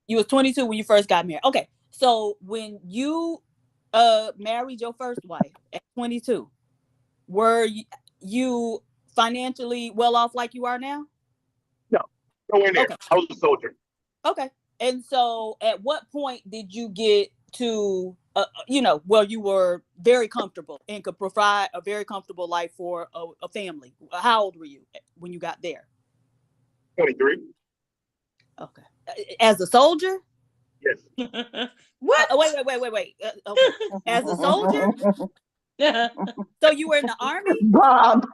You was 22 when you first got married. Okay. So when you married your first wife at 22, were you financially well off like you are now? No, nowhere near. I was a soldier. Okay. And so at what point did you get to, where you were very comfortable and could provide a very comfortable life for a family? How old were you when you got there? 23. Okay. As a soldier? Yes. What? Wait. Okay. As a soldier? So you were in the army? Bob.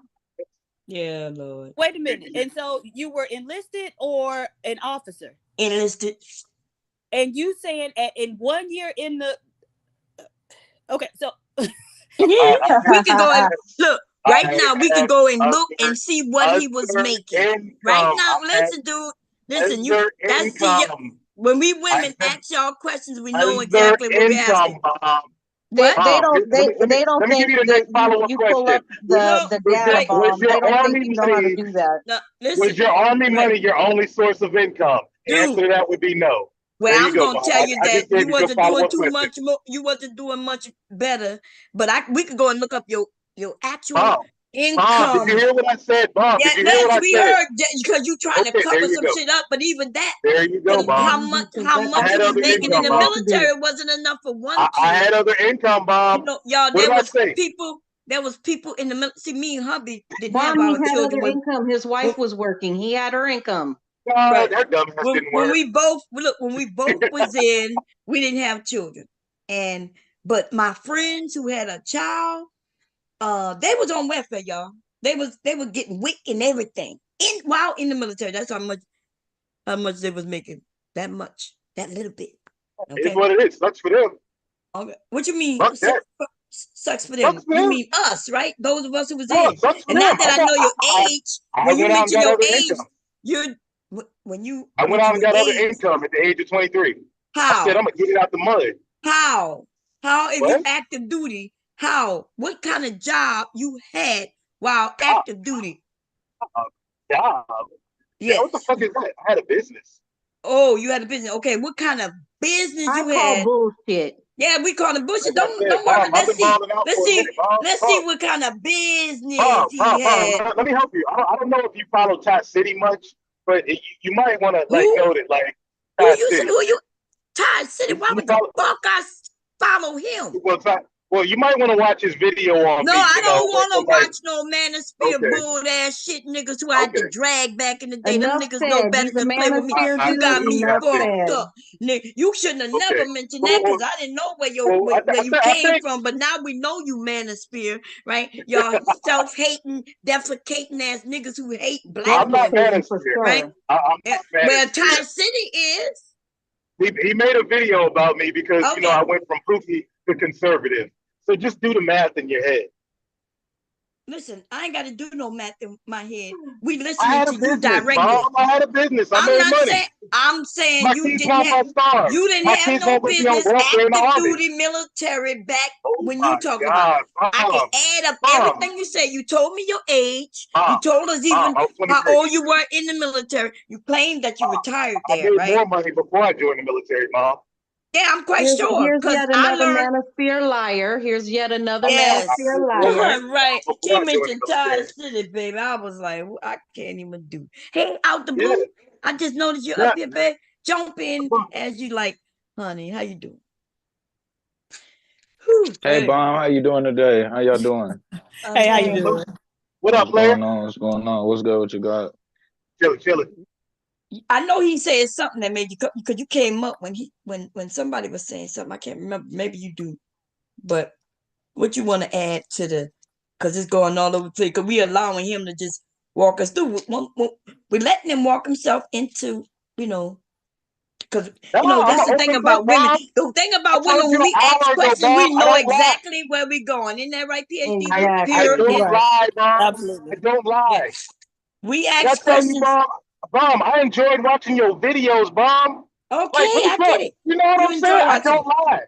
Yeah, Lord. Wait a minute. And so you were enlisted or an officer? Enlisted. And you saying in 1 year in the okay, so we can go and look right now. We can go and look and see what he was making. Right now, listen, dude. Listen, when we women ask y'all questions, we know exactly what we're asking. They don't think that you pull up the data bomb. They don't think you know how to do that. No, listen. Was your army money your only source of income? The answer to that would be no. Well, I'm gonna tell you that you wasn't doing too much. You wasn't doing much better. But we could go and look up your actual income. Did you hear what I said, Bob? Yeah, did you hear what I we said? heard because you trying to Okay, cover there you some go. shit up, but even that, There you go, Bob. how much I he had was other making in income, the Bob. military wasn't enough for one kid. I had other income, Bob. You know, y'all, What there did I was say? people. There was people in the military. See, me and hubby didn't Mom, have he our had children. other income. His wife was working. He had her income. Right. That dumbass didn't When work. we both was in, we didn't have children, but my friends who had a child, they was on welfare, y'all. They were getting WIC and everything while in the military. That's how much they was making. That much, that little bit. Okay, It's what it is. Sucks for them. Okay, what you mean? Fuck that. Sucks for them. Sucks for You them. mean us, right? Those of us who was No, in. sucks for And now them. that I know your age, I when you went out and mention got your other age, income. I went out and got other income at the age of 23. How? I said, I'm going to get it out the mud. How if What? you active duty? How? What kind of job you had while active duty? Job. Yes. Yeah, what the fuck is that? I had a business. Oh, you had a business. Okay, what kind of business you had? Bullshit. Yeah, we call it bullshit. Like I said, Don't Bob, worry. I've Let's been see. balling out Let's for a see. minute, Bob. Let's Bob. see what kind of business Bob, he Bob, had. let me help you. I don't know if you follow Todd City much, but you might want to know that Todd City. Who you? Todd City. Why would the fuck I follow him? Well, you might want to watch his video on No, me. I don't want to like, watch no manosphere bull ass shit niggas who I had to drag back in the day. Enough Them niggas said. know better He's a to play with me. manosphere You got dude. me Enough fucked said. up. Nigga, you shouldn't have never mentioned that because I didn't know where you came from. But now we know you manosphere, right? Y'all self-hating, defecating ass niggas who hate black I'm not women, manosphere. right? I'm not Well, manosphere. Todd City is. He made a video about me because I went from poofy to conservative. So just do the math in your head. Listen, I ain't got to do no math in my head. We I listening had to a you business, directly. Mom. I had a business. I made money. I'm saying My you kids didn't won't have starve. you didn't My have kids no won't be on business welfare in the active army. duty military back when my you talk God, about. I Mom. can add up Mom. everything you say. You told me your age. Mom. You told us even Mom, I was how 23. old you were in the military. You claimed that you retired I there, made right? more money before I joined the military, Mom. Yeah, I'm quite sure. Here's Because yet I another learned. manosphere liar. Here's yet another Yes. manosphere liar. Right. Before She I joined the mentioned Todd military. City, baby. I was like, I can't even do. Hey, out the Yeah. blue. I just noticed you're up here, babe. Jump in as you like, honey. How you doing? Whew, Hey, Bomb, how you doing today? How y'all doing? Hey, how you doing? What up, What's player? going on? What's going on? What's good? What you got? Chilling. I know he said something that made you because you came up when somebody was saying something. I can't remember. Maybe you do, but what you want to add to the? Because it's going all over the place. Because we allowing him to just walk us through. We're letting him walk himself into, because that's the thing about women. The thing about women, when we ask questions, we know exactly where we're going. Isn't that right, PhD? I don't lie, Mom. Absolutely. I don't lie. We Did I ask tell questions. you, Bomb, I enjoyed watching your videos, Bomb. Okay, I get it. You know what I'm saying? I don't lie.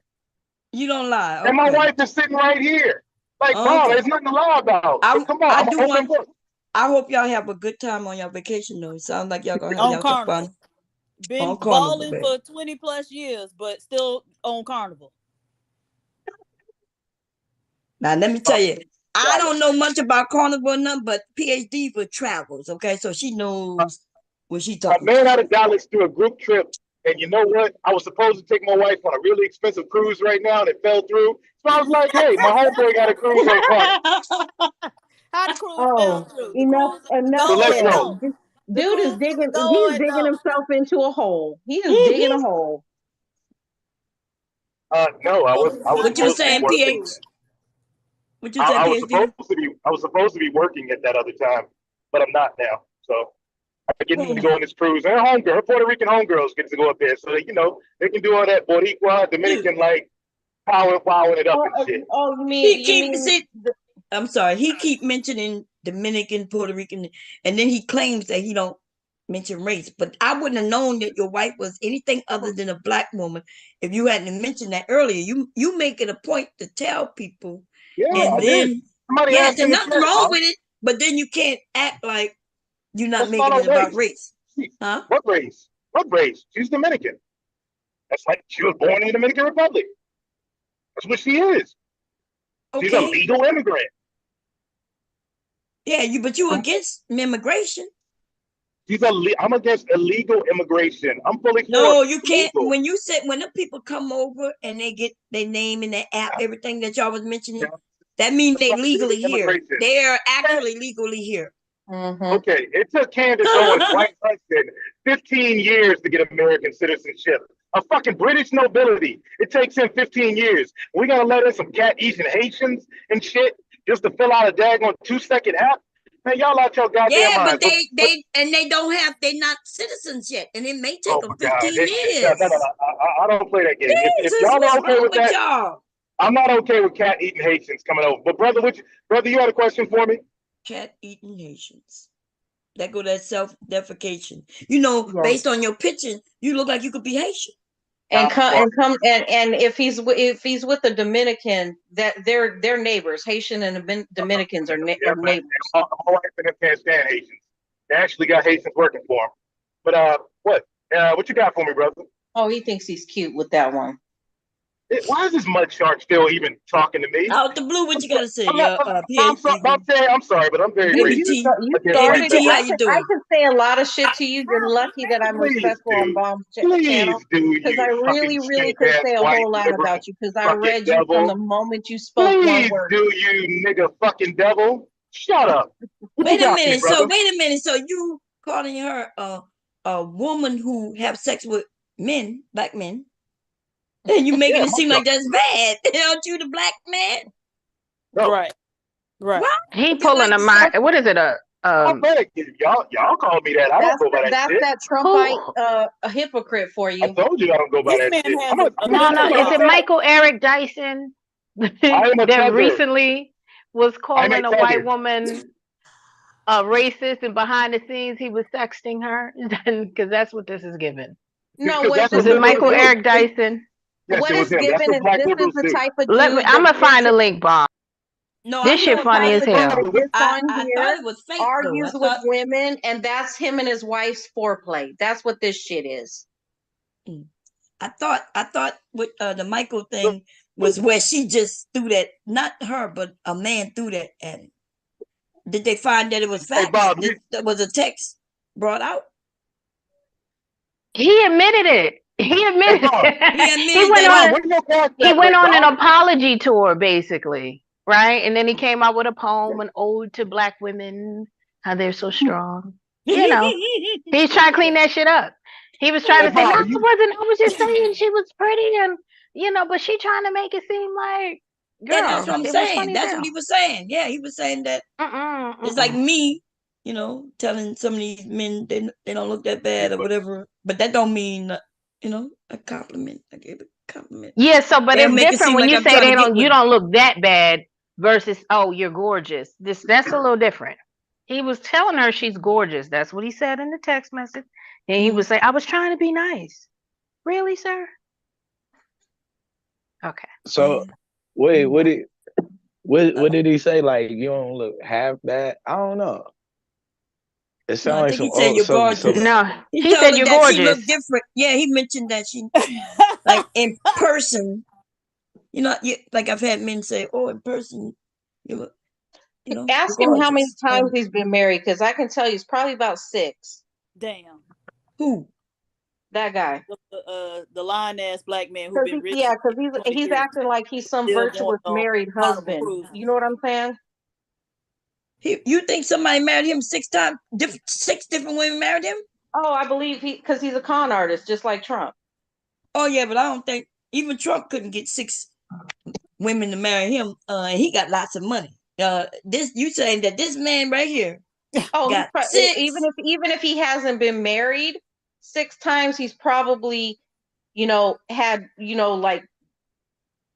You don't lie. And my wife is sitting right here. Bomb, there's nothing to lie about. Come on, I'm an open book. I hope y'all have a good time on your vacation, though. It sounds like y'all gonna have y'all some fun. Been balling for 20 plus years, but still on Carnival. Now let me tell you, I don't know much about Carnival or nothing, but PhD for travels. Okay, so she knows what she talking. I ran out of dollars through a group trip, and you know what? I was supposed to take my wife on a really expensive cruise right now, and it fell through. So I was like, "Hey, my homeboy got a cruise on Carnival." How the cruise fell through? Enough So let's said. go. Dude is digging. He's digging himself into a hole. He is digging a hole. No, I was. What you saying, PhD? What you saying, I was supposed to be working at that other time, but I'm not now. So I get to go on this cruise. And her Puerto Rican homegirls get to go up there, so they can do all that Boricua, Dominican wowing it up and shit. Oh, you mean I'm sorry. He keep mentioning Dominican, Puerto Rican, and then he claims that he don't mention race. But I wouldn't have known that your wife was anything other than a black woman if you hadn't mentioned that earlier. You make it a point to tell people, and then there's nothing wrong with it. But then you can't act like you're not making it about race. Huh? What race? What race? She's Dominican. That's like she was born in the Dominican Republic. That's what she is. She's a legal immigrant. Yeah, but you against immigration. I'm against illegal immigration. I'm fully for No, you can't. legal. When you said when the people come over and they get their name in their app, everything that y'all was mentioning, that means they legally here. They are actually legally here. Okay, it took Candace Owens' white husband 15 years to get American citizenship. A fucking British nobility. It takes him 15 years. We gonna let in some cat-eating Haitians and shit just to fill out a daggone 2-second app? Man, y'all out your goddamn Yeah, mind. but they're not citizens yet, and it may take them 15 God. years. No, I don't play that game. If y'all are okay with that, I'm not okay with cat-eating Haitians coming over. But brother, you had a question for me? Cat-eating Haitians. That go that self-defecation. You know, based on your picture, you look like you could be Haitian. And if he's with a Dominican, that they're neighbors. Haitian and Dominicans are neighbors. My wife and them can't stand Haitians. They actually got Haitians working for them. But what you got for me, brother? Oh, he thinks he's cute with that one. Why is this mud shark still even talking to me? Out the blue, what you gotta say? I'm sorry, but I'm very You started it. I can say a lot of shit to you. You're lucky that I'm respectful on Bomb's channel, because I really could say a whole lot about you, because I read you from the moment you spoke one word. You nigga fucking devil. Shut up. Wait a minute. So you calling her a woman who have sex with men, black men? And you making it seem like that's bad. Aren't you the black man? No. Right. He pulling a mind. What is it? Y'all call me that. I don't go by that shit. That's that Trumpite a hypocrite for you. I told you I don't go by that shit. No. Is it Michael Eric Dyson that recently was calling a white woman a racist, and behind the scenes he was sexting her? Because that's what this is given. No, was it Michael Eric Dyson? Yes, what is given is this is the type of dude. I'm gonna find a link, Bob. No, this shit funny as hell. I thought it was fake. Argues with women, and that's him and his wife's foreplay. That's what this shit is. I thought with the Michael thing was where she just threw that, not her, but a man threw that at him. Did they find that it was fact? Hey, Bob, that was a text brought out? He admitted it. He went on an apology tour, basically, right? And then he came out with a poem, an ode to black women, how they're so strong. You know, he's trying to clean that shit up. He was trying to say, I was just saying she was pretty, and but she trying to make it seem like, girl, that's what I'm saying. That's what he was saying. Yeah, he was saying that it's like me, telling some of these men they don't look that bad or whatever, but that don't mean a compliment. I gave a compliment. Yeah, but it's different when you say you don't look that bad versus, oh, you're gorgeous. That's a little different. He was telling her she's gorgeous. That's what he said in the text message. And he would say, I was trying to be nice. Really, sir? Okay. So wait, what did he say? Like, you don't look half bad? I don't know. It sounds like he said you're gorgeous. No, he said you're gorgeous. She looked different. Yeah, he mentioned that she, like in person, like I've had men say, "Oh, in person, Ask him how many times he's been married, because I can tell you it's probably about 6. Damn. Who? That guy. The lying ass black man who been rich. Yeah, because he's acting like he's some virtuous married husband. You know what I'm saying? You think somebody married him 6 times? 6 different women married him? Oh, I believe because he's a con artist, just like Trump. Oh yeah, but I don't think even Trump couldn't get 6 women to marry him. And he got lots of money. You saying that this man right here? Oh, got 6. Even if he hasn't been married 6 times, he's probably, had, like,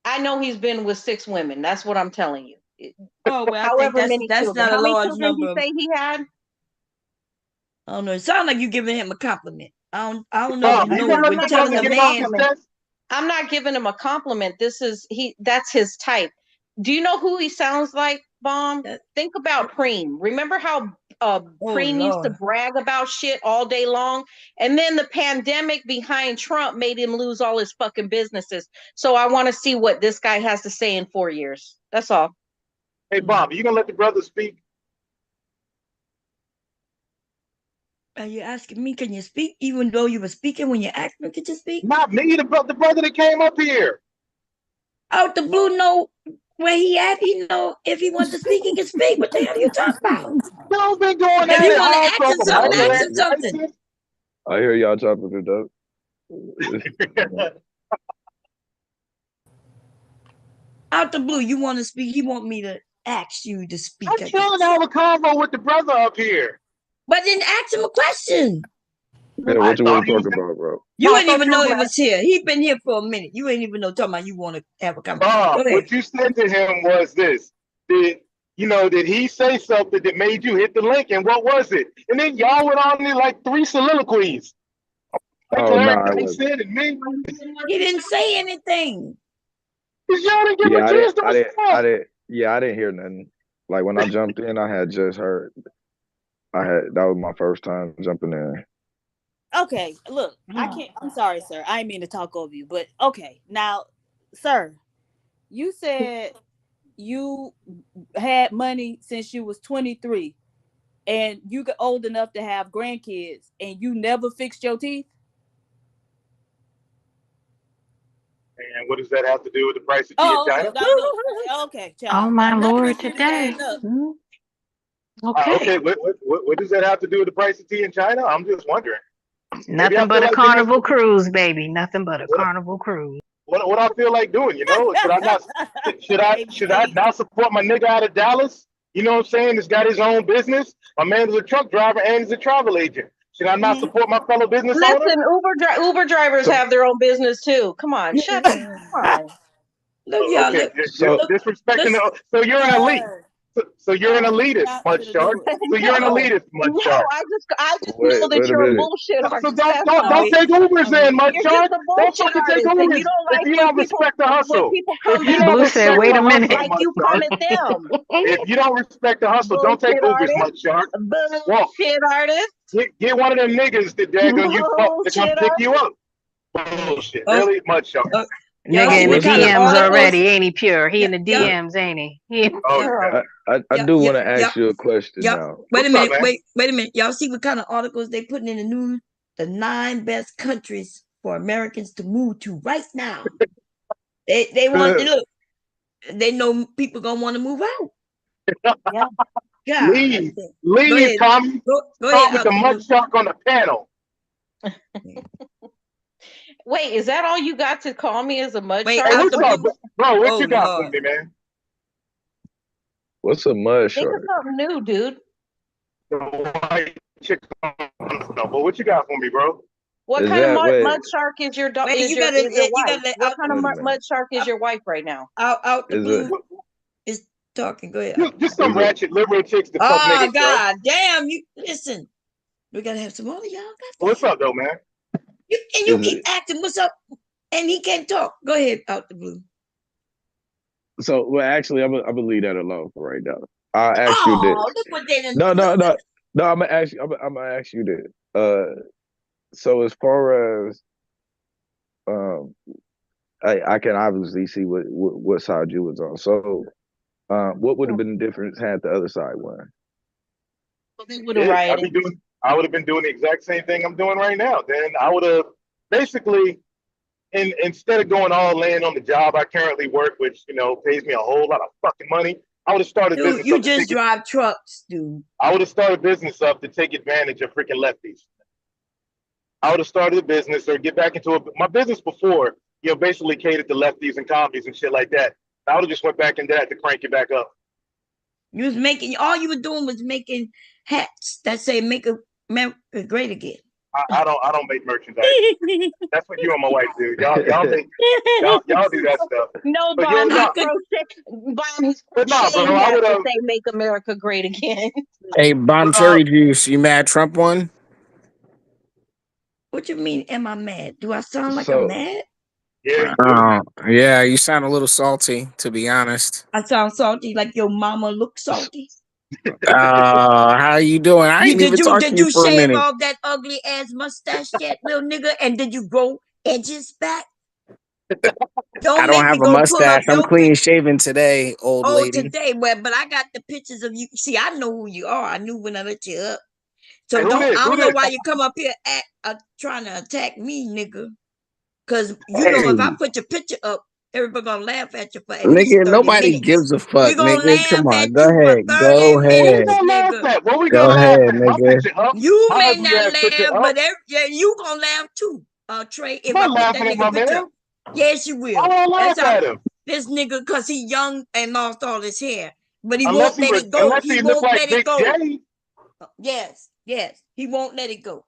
I know he's been with 6 women. That's what I'm telling you. Oh, well, however many that's children. Not a large number. Did he say he had? I don't know. It sounds like you're giving him a compliment. I don't know. When telling a man, I'm not giving him a compliment. That's his type. Do you know who he sounds like, Bomb? Think about Preem. Remember how Preem used to brag about shit all day long? And then the pandemic behind Trump made him lose all his fucking businesses. So I want to see what this guy has to say in 4 years. That's all. Hey, Bob, you gonna let the brother speak? Are you asking me, can you speak? Even though you were speaking when you asked me, could you speak? Not me, the brother that came up here. Out the blue, know where he at. He know if he wants to speak, he can speak. What the hell are you talking about? Y'all been going If at you it want to all ask him from something, Michael ask him something. Jackson. I hear y'all chopping it up. Out the blue, you want to speak? He want me to ask you to speak. I'm trying to have a convo with the brother up here. But then ask him a question. Yeah, what you want to talk about, bro? You ain't even know he was here. He been here for a minute. You ain't even know talking about you want to have a conversation. What you said to him was this. Did he say something that made you hit the link, and what was it? And then y'all went on there like 3 soliloquies. Oh, no, I He wasn't. said and me. He didn't say anything. Y'all didn't give Yeah, a I chance to didn't. respond. I didn't hear nothing. Like when I jumped in, I had just heard. That was my first time jumping in. Okay, look, I can't. I'm sorry, sir. I didn't mean to talk over you, but okay. Now, sir, you said you had money since you was 23, and you got old enough to have grandkids, and you never fixed your teeth. And what does that have to do with the price of tea in China? Okay, child. Oh my None of Lord, this shit is today. adding up. Okay. What does that have to do with the price of tea in China? I'm just wondering. Nothing but a carnival cruise, baby. Nothing but a carnival cruise. What I feel like doing, Should I not support my nigga out of Dallas? You know what I'm saying? He's got his own business. My man is a truck driver and he's a travel agent. Should I not support my fellow business owner? Listen, Uber drivers have their own business too. Come on, shut up. Come on. Look, y'all. Okay, disrespecting. So you're an elite. So you're an elitist, Mud Shark. So you're an elitist, Mud Shark. I just know that you're a bullshit artist. So don't take Ubers then, Mud Shark. You're just a Don't bullshit fucking take artist, and Ubers you don't like if you when don't respect the hustle. people come If you back don't Blue said, respect wait the a minute. hustle, like Mud you Shark. come at them. If you don't respect the hustle, don't take Bullshit Ubers, Mud artist. Shark. Bullshit artist. Get one of them niggas that daggone you fuck to come pick you up. Bullshit, really, Mud Shark. Nigga in the DMs already, ain't he pure? He in the Yeah. DMs, ain't he? I do want to ask you a question now. Wait a minute. Wait a minute. Y'all see what kind of articles they putting in the news? The 9 best countries for Americans to move to right now. They want to look. They know people gonna want to move out. Yeah. Leave, Tommy. Go Talk ahead. with the Mud Shark on the panel. Wait, is that all you got to call me as a mud Hey, shark? what's up, bro? What you got for me, man? What's a mud Think of shark? something new, dude. But what you got for me, bro? What Is kind of that- mud shark is your dog? Wait, Is you your gotta- is your you wife? gotta let What out kind the of blue. mud shark is your wife right now? Out the Is blue is talking. Go ahead. Just some ratchet liberal chicks to fuck Oh niggas, bro. God, damn you! Listen, we gotta have some more y'all. What's up, though, man? You keep asking what's up, and he can't talk. Go ahead, out the blue. So, well, actually, I'm gonna leave that alone for right now. I'll ask you this. Look what they done. No. I'm gonna ask you. I'm gonna ask you this. So as far as I can obviously see what side you was on. So, what would have been the difference had the other side won? They would have rioted. I would have been doing the exact same thing I'm doing right now. Then I would have basically, instead of going all in on the job I currently work, which pays me a whole lot of fucking money, I would have started Dude, business. you just drive trucks, dude. I would have started business up to take advantage of freaking lefties. I would have started a business or get back into my business before, basically catered to lefties and commies and shit like that. I would have just went back into that to crank it back up. You was making all you were doing was making hats that say "Make America Great Again." I don't make merchandise. That's what you and my wife do. Y'all do that stuff. No, But Bomb, yeah, he's crocheting hats to say "Make America Great Again." Hey, Bomb Cherry Juice, you mad Trump won? What you mean? Am I mad? Do I sound like I'm mad? Yeah. Yeah, you sound a little salty, to be honest. I sound salty, like your mama looks salty. How you doing? I ain't even talked to Did you you for a shave minute. off that ugly ass mustache yet, little nigga? And did you grow edges back? I don't have a mustache. I'm clean shaven today, old lady. Today, but I got the pictures of you. See, I know who you are. I knew when I looked you up. So Hey, I don't know this? why you come up here trying to attack me, nigga. Cause you Hey, know if I put your picture up, everybody gonna laugh at you for at least nigga, 30 nobody minutes. gives a fuck, We gonna nigga. laugh Come on, at go you for ahead, 30 go What we ahead, minutes, gonna laugh nigga. at? What we go gonna laugh ahead, at? My nigga. picture up. You My may ugly not ass picture laugh, up. but you gonna laugh too, Trey, if I'm I not put that laughing at nigga my picture man. up. Yes, you I will. won't That's laugh how at him. this nigga, cause he young and lost all his hair. But he Unless won't let it go. unless He he look won't like let it Big go. J. Yes. He won't let it go.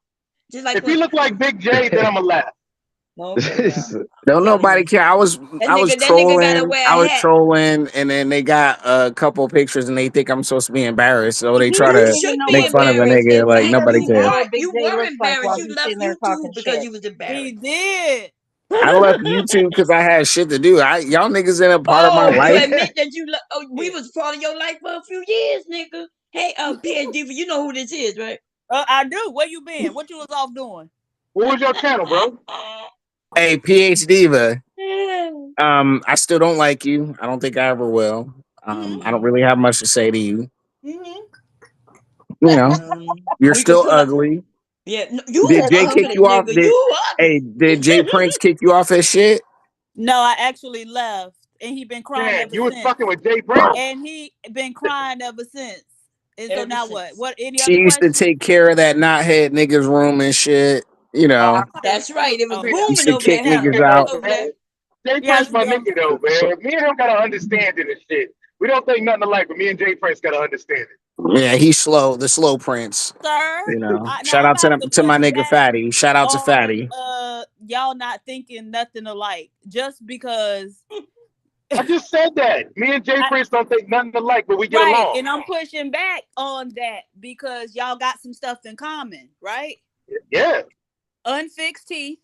Just like If he look like Big J, then I'ma laugh. Okay, now. Don't nobody care. I was That nigga gotta trolling. wear I a was hat. trolling, and then they got a couple pictures, and they think I'm supposed to be embarrassed, so they try You to should be make fun of a embarrassed. nigga In like fact, nobody you cares. were embarrassed. You left YouTube because you was embarrassed. He did. I left YouTube because I had shit to do. Y'all niggas ain't a part of my Oh, you life. admit that we was part of your life for a few years, nigga. Hey, PhD, you know who this is, right? I do. Where you been? What you was off doing? What was your channel, bro? Hey, PH Diva. I still don't like you. I don't think I ever will. I don't really have much to say to you. You know, you're still ugly. Yeah, no, you Did Jay ugly, kick you off? nigga. Did Jay Prince kick you off his shit? No, I actually left, and he been crying ever you was since. fucking with Jay Prince, and he been crying ever since. And so now what? What? Any She other used questions? to take care of that knothead niggas room and shit. You know. That's right. It was Used booming to over kick there. niggas out. Jay Prince, my nigga though, man. Me and him got to understand this shit. We don't think nothing alike, but me and Jay Prince got to understand it. Yeah, he's slow. The slow Prince. Sir, You know. Shout out to my nigga Fatty. Shout out to Fatty. Y'all not thinking nothing alike just because. I just said that. Me and Jay Prince don't think nothing alike, but we get along. And I'm pushing back on that because y'all got some stuff in common, right? Yeah. Unfixed teeth,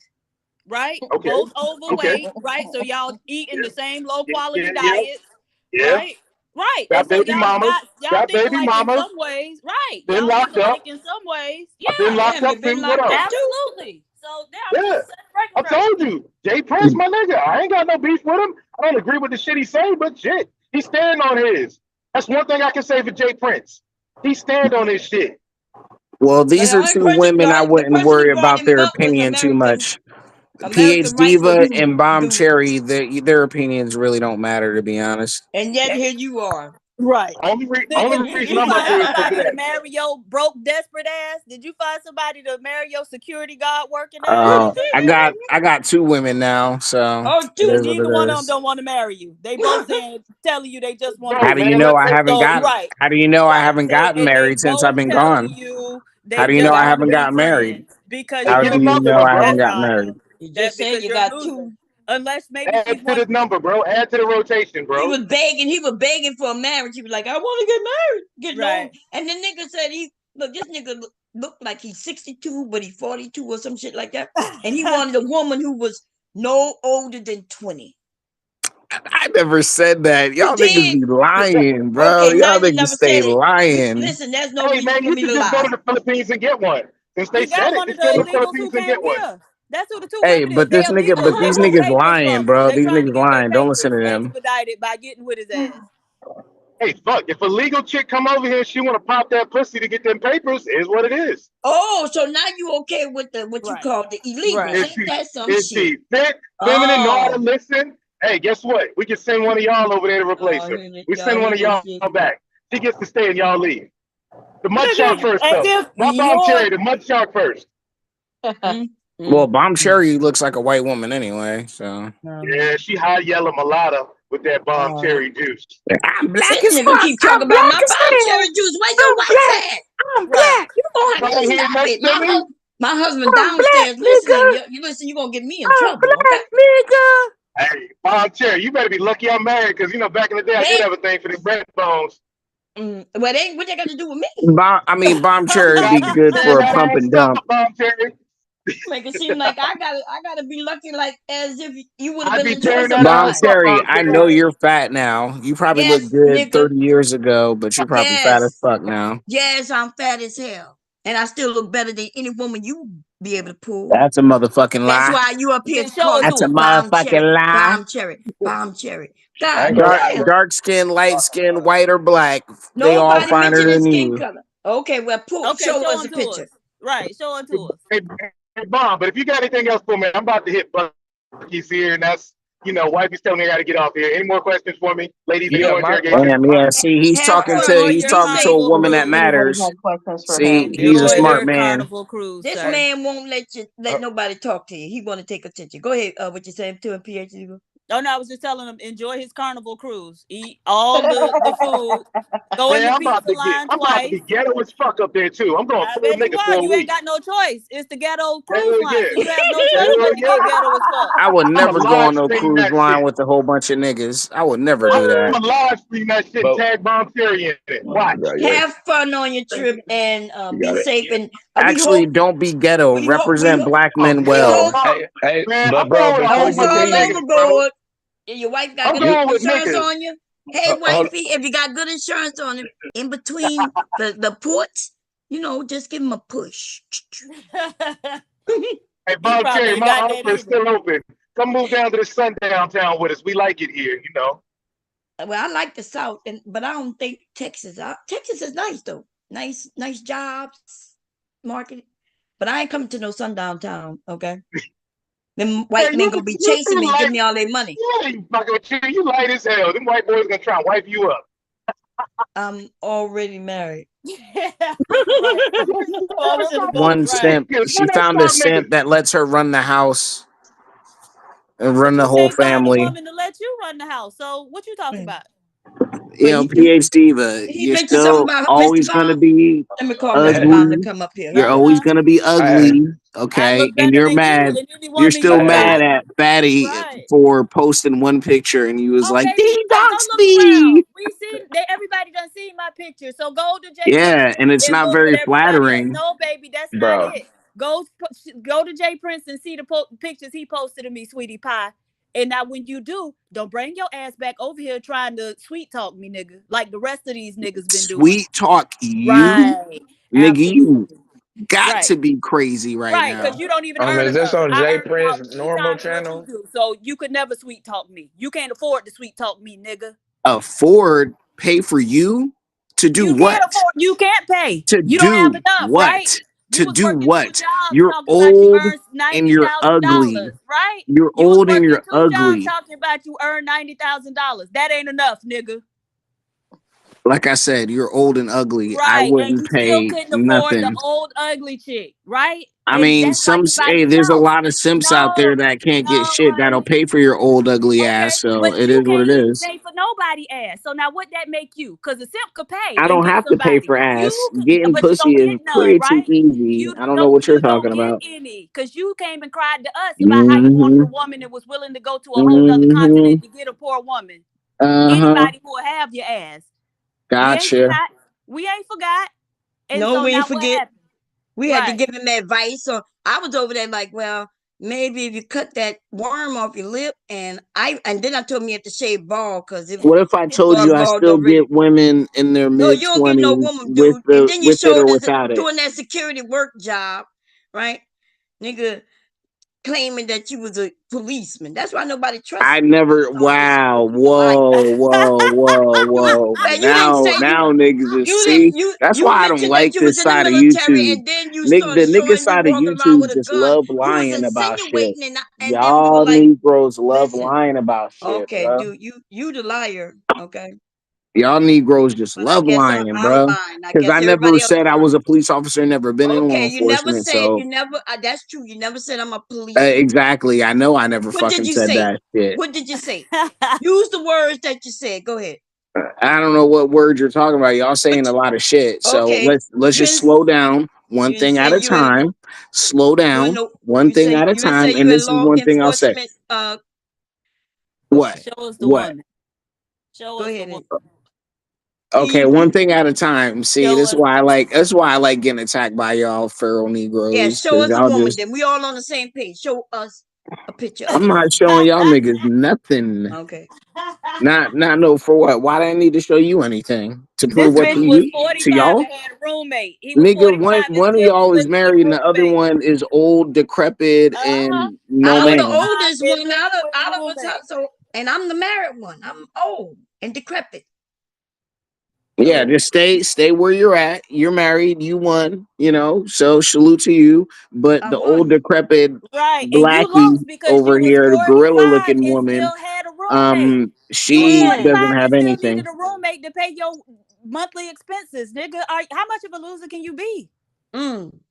right? Okay. Both overweight, right? So y'all eating the same low quality diets, right? Right. Got And so baby mamas. y'all Got think baby alike mamas. in some ways, right? Been Y'all locked think alike up. in some ways. I've been locked up too. What else? Absolutely. So Yeah. I told you, Jay Prince, my nigga. I ain't got no beef with him. I don't agree with the shit he say, but shit, he stand on his. That's one thing I can say for Jay Prince. He stand on his shit. Well, these are two women I wouldn't worry about their opinion too much. PH Diva and Bomb Cherry, their opinions really don't matter, to be honest. And yet here you are. Right. Only reason you I'm up here is for somebody to that. marry your broke, desperate ass? Did you find somebody to marry your security guard working out? I got two women now, so Neither one of them don't want to marry you. They both telling you they just want to. How do you know I haven't gotten? Right. How do you know I haven't gotten married since I've been gone? How do you know I haven't gotten married? Because How do you know I haven't gotten married? You just said you got two. Unless maybe add to the number, bro. Add to the rotation, bro. He was begging for a marriage. He was like, I want to get married. Get married. And the nigga said this nigga looked like he's 62, but he's 42 or some shit like that. And he wanted a woman who was no older than 20. I never said that. Y'all niggas be lying, bro. Okay, y'all niggas stay lying. Listen, there's no reason for me to lie. Go to the Philippines and get one. Since they said it, just go to the Philippines and get one. That's who the two Hey, women but is. these niggas lying, bro. These niggas lying. Don't listen to them. Expedited by getting with his ass. Hey, fuck! If a legal chick come over here, she want to pop that pussy to get them papers. Is what it is. Oh, so now you okay with what you call the illegal? Right. Ain't that some is shit? She fit, feminine, know how to listen? Hey, guess what? We can send one of y'all over there to replace her. We send one of y'all back. She gets to stay and y'all leave. The mud shark first, though. Not Bomb Cherry. The mud shark first. Well, Bomb Cherry looks like a white woman anyway, so. Yeah, she high yellow mulatto with that Bomb Cherry juice. I'm black as fuck. Keep talking about my Bomb Cherry juice. Where your white at? I'm black. You gonna have to stop it. My husband downstairs listening. You listen, you gonna get me in trouble. Black, nigga. Hey, Bomb Cherry, you better be lucky I'm married, because back in the day I did have a thing for these red bones. Well, what they got to do with me? Bomb Cherry would be good for a pump and dump. Bomb Cherry. Make it seem like I gotta be lucky, like as if you would have been the choice of Bomb Cherry, I know you're fat now. You probably looked good 30 years ago, but you're probably fat as fuck now. Yes, I'm fat as hell, and I still look better than any woman you be able to pull. That's a motherfucking lie. That's why you up here calling That's a motherfucking lie. Bomb Cherry. God, dark skin, light skin, white or black, they all finer than you. Okay, well, show us a picture. Right, show it to us. Hey, Bob, but if you got anything else for me, I'm about to hit Bucky's here, and that's, wifey's telling me I got to get off here. Any more questions for me, ladies? Yeah, see, he's talking to a woman that matters. See, he's a smart man. This man won't let nobody talk to you. He want to take attention. Go ahead. What you saying to him, PhD? Oh no, I was just telling him enjoy his carnival cruise. Eat all the food. Go in the pizza line twice. I'm about to be ghetto as fuck up there too. I'm going full nigga for a week. You ain't got no choice. It's the ghetto cruise line. So you have no choice but to go ghetto as fuck. I would never go on no cruise line with a whole bunch of niggas. I would never do that. I'm live stream that shit. Tag Bomb Theory in it. Watch. Have fun on your trip and be safe. And actually, don't be ghetto. Represent black men well. Hey, man, but bro, overboard. Your wife got good insurance on you. Hey, wifey, if you got good insurance on him, in between the ports, just give him a push. Hey, Bob Cherry, my offer is still open. Come move down to the sundown town with us. We like it here, Well, I like the South, but I don't think Texas. Texas is nice though. Nice jobs, market. But I ain't coming to no sundown town. Okay. Them white men gonna be chasing me, give me all their money. Yeah, you light as hell. Them white boys gonna try and wipe you up. I'm already married. One simp. She found a simp that lets her run the house and run the whole family. Woman to let you run the house. So what you talking about? PhD, you're still always going to be ugly. You're always going to be ugly, okay? And you're mad. You're still mad at Fatty for posting one picture, and you was like, "He doxed me." We see everybody done seen my picture, so go to J. Yeah, and it's not very flattering. No, baby, that's not it. Go to Jay Prince and see the pictures he posted of me, sweetie pie. And now when you do, don't bring your ass back over here trying to sweet talk me, nigga, like the rest of these niggas been doing. Sweet talk you? Right. Nigga, absolutely. You got to be crazy right now. Right, because you don't even earn is this on Jay Prince normal channel? So you could never sweet talk me. You can't afford to sweet talk me, nigga. Pay for you? To do what? You can't pay. You don't have enough, what? Right? To do what? You're old and you're ugly. Right? You're old and you're ugly. Talking about you earn $90,000. That ain't enough, nigga. Like I said, you're old and ugly. Right. I wouldn't pay nothing. The old ugly chick, right? I mean, there's a lot of simps out there that can't get shit that'll pay for your old ugly ass. So it is what it is. Pay for nobody ass. So now what that make you? Because a simp could pay. I don't have to pay for ass. Getting pussy is pretty easy. I don't know what you're talking about. Because you came and cried to us about how you wanted a woman that was willing to go to a whole other continent to get a poor woman. Anybody who will have your ass. Gotcha. We ain't forgot. And no, so we ain't forget. We had to give him advice. So I was over there like, well, maybe if you cut that worm off your lip, and then I told me you have to shave bald because what if I told you I still get women in their mid-20s? No, you don't get no woman, dude. And then you showed us doing that security work job, right, nigga? Claiming that you was a policeman. That's why nobody trusts you. I never. Wow. Whoa. Now niggas is see. That's why I don't like this side of YouTube. The nigga side of YouTube just love lying about shit. Y'all Negroes love lying about shit. Okay, bro. dude, you the liar. Okay. Y'all Negroes just love lying, bro. Because I never said I was a police officer, never been in law enforcement. You never. That's true. You never said I'm a police. Exactly. I know. I never fucking said that shit. What did you say? Use the words that you said. Go ahead. I don't know what words you're talking about. Y'all saying a lot of shit. So let's just slow down. One thing at a time. Slow down. One thing at a time. And this is one thing I'll say. What? Show us the woman. Go ahead. Okay, one thing at a time. See, that's why I like getting attacked by y'all feral Negroes. Yeah, show us a woman. Then we all on the same page. Show us a picture. I'm not showing y'all niggas nothing. Okay. Not no for what? Why do I need to show you anything to prove what to you? To y'all? Nigga, one of y'all is married and the other one is old, decrepit, and no man. I'm the oldest one out of us. So, and I'm the married one. I'm old and decrepit. Yeah, just stay where you're at. You're married, you won, so salute to you. But I the old won. decrepit Right, and you blackie lost because you over was here, the gorilla 45 looking and woman, still had a roommate. You was she Mm. 45 doesn't and have still needed anything. a roommate to pay your monthly expenses, nigga. How much of a loser can you be?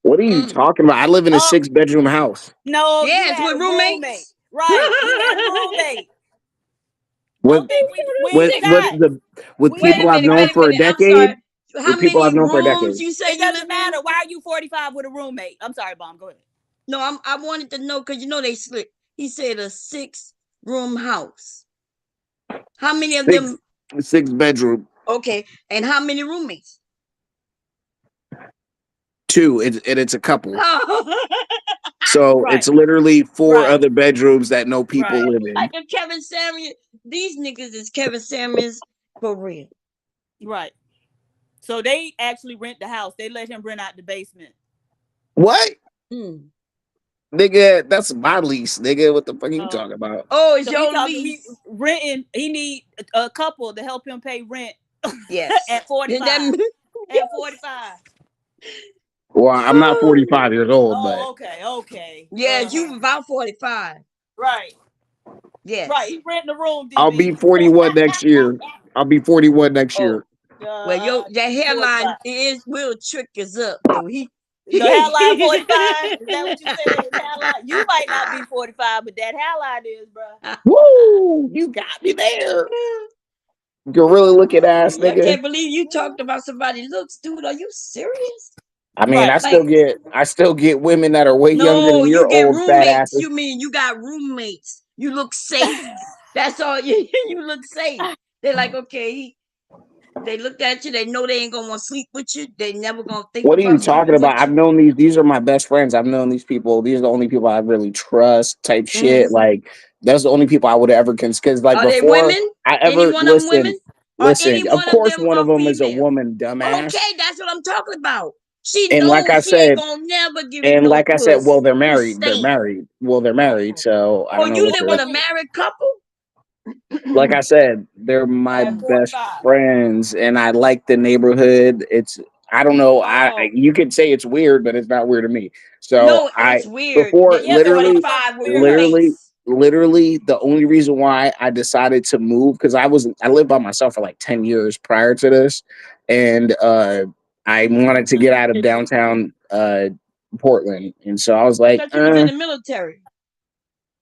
What are you talking about? I live in a Oh, 6-bedroom house. no, you Yes, had with a roommate. roommates. Right, he had a roommate. With Don't think we with ain't with that. the with We Wait people a I've minute, known wait a for a minute. I'm decade. sorry. How With people I've many known for a rooms decade. you say It you live doesn't matter. in? Why are you 45 with a roommate? I'm sorry, Bomb. Go ahead. No, I wanted to know because they slick. He said a 6-room house. How many of them? 6-bedroom. Okay, and how many roommates? 2. It's a couple. Oh. So Right. it's literally 4 Right. other bedrooms that no people Right. live in. Like a Kevin Samuels. These niggas is Kevin Samuels for real. Right. So they actually rent the house. They let him rent out the basement. What? Nigga, that's my lease, nigga. What the fuck are you talking about? Oh, it's So your lease. He renting. He need a couple to help him pay rent. Yes. At 45. At 45. Well, I'm not 45 years old, but Oh, okay. Yes, you about 45. Right. Yes. Right. He renting the room, DB. I'll be 41 next year. I'll be 41 next year. Well, that hairline will trick us up though. The hairline 45. Is that what you said? Hairline? You might not be 45, but that hairline is, bro. Woo! You got me there. Gorilla looking ass nigga. I can't believe you talked about somebody's looks, dude. Are you serious? I mean, I still get women that are way younger No, than you your get old fat roommates. asses. You mean you got roommates? You look safe. That's all. You look safe. They're like, okay. They looked at you. They know they ain't gonna want to sleep with you. They never gonna think. What are you about talking sleeping about? with I've known these. These are my best friends. I've known these people. These are the only people I really trust. Type shit. Like that's the only people I would ever consider. Because like Are they before women? I Any ever one of them women? listen. Of course, one of them is a female? woman, dumbass. Okay, that's what I'm talking about. She And like I knows she said, ain't gonna never give you and no like I said, well, they're married. They're safe. married. Well, they're married. So I Oh, don't know you what live with a married couple? like I said, they're my best friends, and I like the neighborhood. I don't know. You could say it's weird, but it's not weird to me. So no, it's weird. Before Yeah, literally the only reason why I decided to move because I lived by myself for like 10 years prior to this, and I wanted to get out of downtown Portland, and so I was like, I thought you was in the military.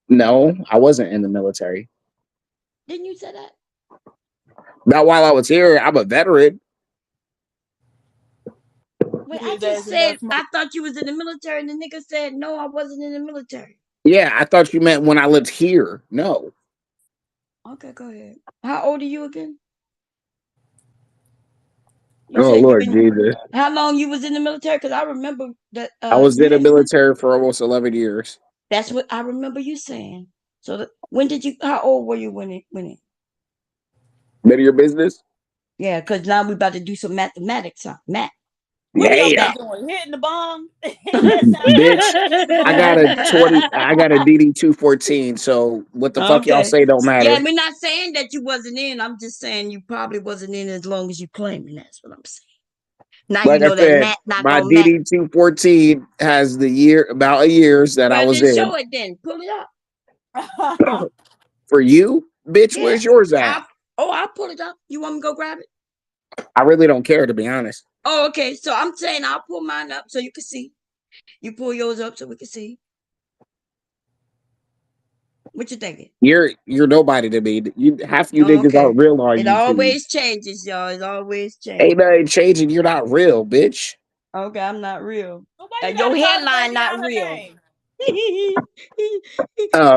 No, I wasn't in the military. Didn't you say that? Not while I was here. I'm a veteran. Wait, I just said I thought you was in the military, and the nigga said no, I wasn't in the military. Yeah, I thought you meant when I lived here. No. Okay, go ahead. How old are you again? Oh Lord Jesus! How long you was in the military? Because I remember that I was in the military for almost 11 years. That's what I remember you saying. So when did you? How old were you when it? None of your business. Yeah, because now we about to do some mathematics, huh? Math. What are y'all doing? Hitting the bomb? Bitch, I got a DD 214. So what the fuck y'all say don't matter. Yeah, we're not saying that you wasn't in. I'm just saying you probably wasn't in as long as you claiming. That's what I'm saying. Now like you know I said, that math not my gonna DD 214 has about a years that I was in. Show it then. Pull it up. For you, bitch, where's yours at? I'll pull it up. You want me to go grab it? I really don't care, to be honest. Oh, okay. So I'm saying I'll pull mine up so you can see. You pull yours up so we can see. What you thinking? You're nobody to me. Half you niggas aren't real on YouTube. It always changes, y'all. It always changes. Ain't nothing changing. You're not real, bitch. Okay, I'm not real. Your headline not real.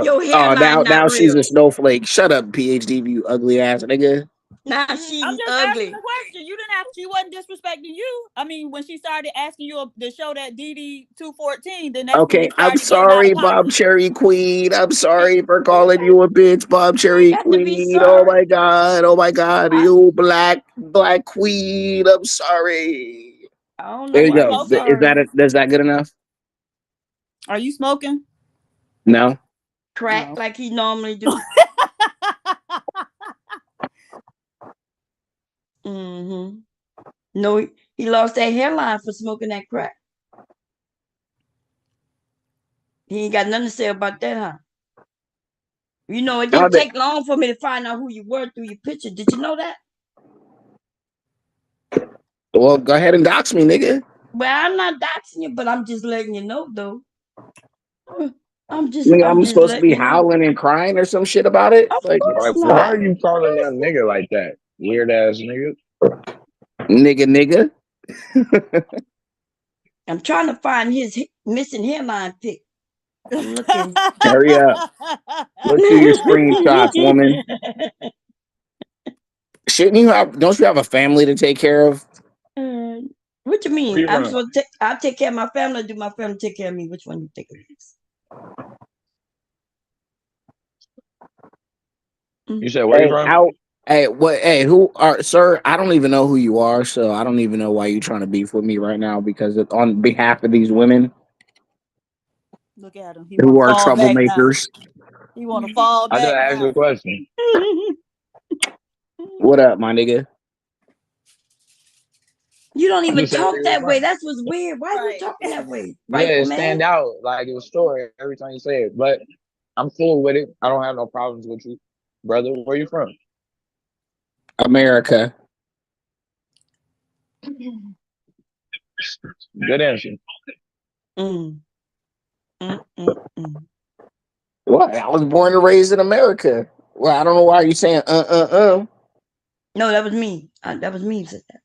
Your hairline now real. she's a snowflake. Shut up, PhD, you ugly ass nigga. Nah, she's I'm just ugly. asking a question. You didn't have. She wasn't disrespecting you. I mean, when she started asking you to show that DD 214, then that's when you started I'm sorry, Bob Cherry Queen. I'm sorry for calling you a bitch, Bob Cherry Queen. Oh my god, you black queen. I'm sorry. I don't know. There you go. Is that good enough? Are you smoking? No. Crack like he normally do. No, he lost that hairline for smoking that crack. He ain't got nothing to say about that, huh? You know, it didn't take long for me to find out who you were through your picture. Did you know that? Well, go ahead and dox me, nigga. Well, I'm not doxing you, but I'm just letting you know, though. I'm supposed to be howling and crying or some shit about it. Like, why are you calling that nigga like that? Weird ass nigga. Nigga. I'm trying to find his missing hairline pic. I'm looking. Hurry up. Look through your screenshots, woman. Don't you have a family to take care of? What you mean? I'm supposed to I'll take care of my family, or do my family take care of me? Which one you think it is? You said where you from? Sir, I don't even know who you are, so I don't even know why you're trying to beef with me right now, because on behalf of these women. Look at him. Who are troublemakers. He want to fall back. I just asked you a question. What up, my nigga? You don't even talk that way. That's what's weird. Why are you talking that way? Right, it stand out like it was story every time you say it. But I'm cool with it. I don't have no problems with you, brother. Where you from? America. Good answer. What? I was born and raised in America. Well, I don't know why you're saying No, that was me. That was me who said that.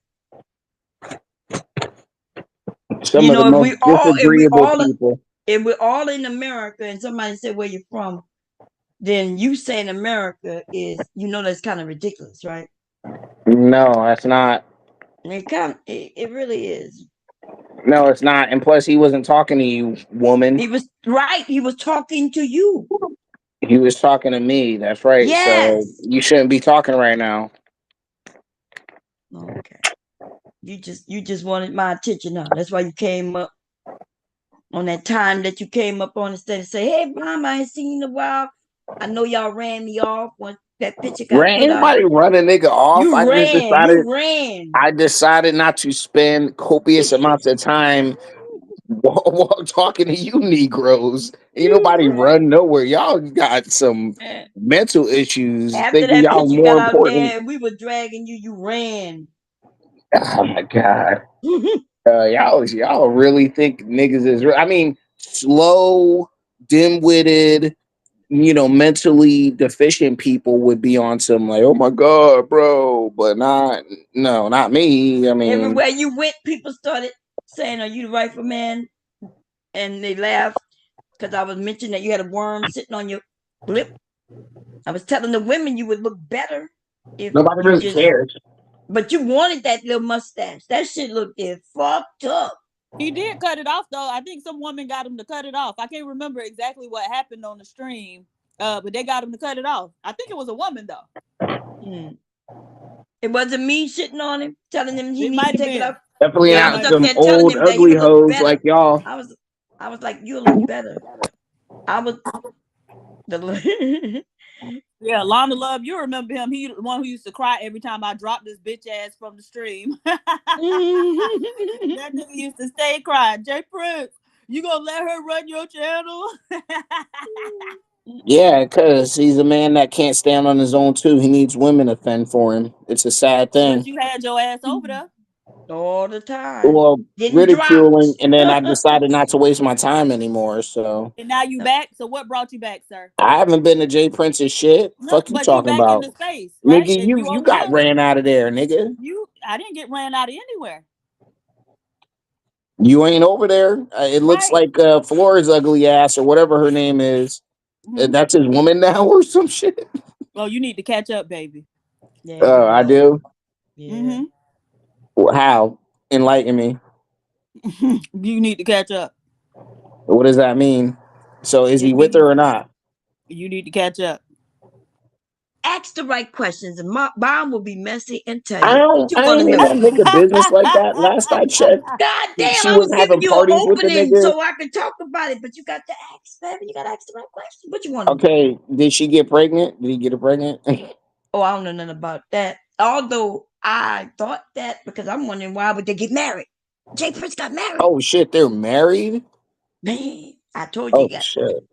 Some of the most disagreeable people. If we're all in America and somebody said where you're from, then you saying America is, that's kind of ridiculous, right? No, that's not. It really is. No, it's not. And plus, he wasn't talking to you, woman. He was right. He was talking to you. He was talking to me. That's right. Yes. So you shouldn't be talking right now. Okay. You just wanted my attention, huh? That's why you came up on that time that you came up on instead of say, "Hey, Mom, I ain't seen you in a while. I know y'all ran me off when that picture got put out." Anybody run a nigga off? You ran. I decided not to spend copious amounts of time talking to you Negroes. Ain't nobody run nowhere. Y'all got some mental issues. After that y'all picture more got important. out there, we were dragging you. You ran. Oh my God. Y'all really think niggas is real? I mean, slow, dim-witted, mentally deficient people would be on some like, oh my God, bro, but not me. I mean, everywhere you went, people started saying, "Are you the rightful man?" And they laughed because I was mentioning that you had a worm sitting on your lip. I was telling the women you would look better if nobody really cares. But you wanted that little mustache. That shit looked fucked up. He did cut it off though. I think some woman got him to cut it off. I can't remember exactly what happened on the stream, but they got him to cut it off. I think it was a woman though. It wasn't me shitting on him, telling him he needed to take it off. Definitely not some old ugly hoes like y'all. I was like, you look better. I was Yeah, Lana Love, you remember him. He the one who used to cry every time I dropped this bitch ass from the stream. That nigga used to stay crying. Jay Prince, you gonna let her run your channel? Yeah, because he's a man that can't stand on his own too. He needs women to fend for him. It's a sad thing. But you had your ass over there all the time. Well, ridiculing, and then I decided not to waste my time anymore. So. And now you back. So what brought you back, sir? I haven't been to Jay Prince's shit. No, fuck you talking about? In the space, right? Nigga, you got ran out of there, nigga. I didn't get ran out of anywhere. You ain't over there. It looks like Flora's ugly ass or whatever her name is. Mm-hmm. That's his woman now or some shit. Oh, you need to catch up, baby. Yeah, I do. Yeah. Mm-hmm. Well, how? Enlighten me. You need to catch up. What does that mean? So is he with her or not? You need to catch up. Ask the right questions, and Mom will be messy and tell you. I don't need to make a business like that. Last I checked, God damn, she I was giving you an with the opening nigga. so I could talk about it, but you got to ask, baby. You got to ask the right question. What you want? Okay, did she get pregnant? Did he get her pregnant? Oh, I don't know nothing about that. although I thought that because I'm wondering why would they get married? Jay Prince got married. Oh shit, they're married? Man, I told you. Oh shit.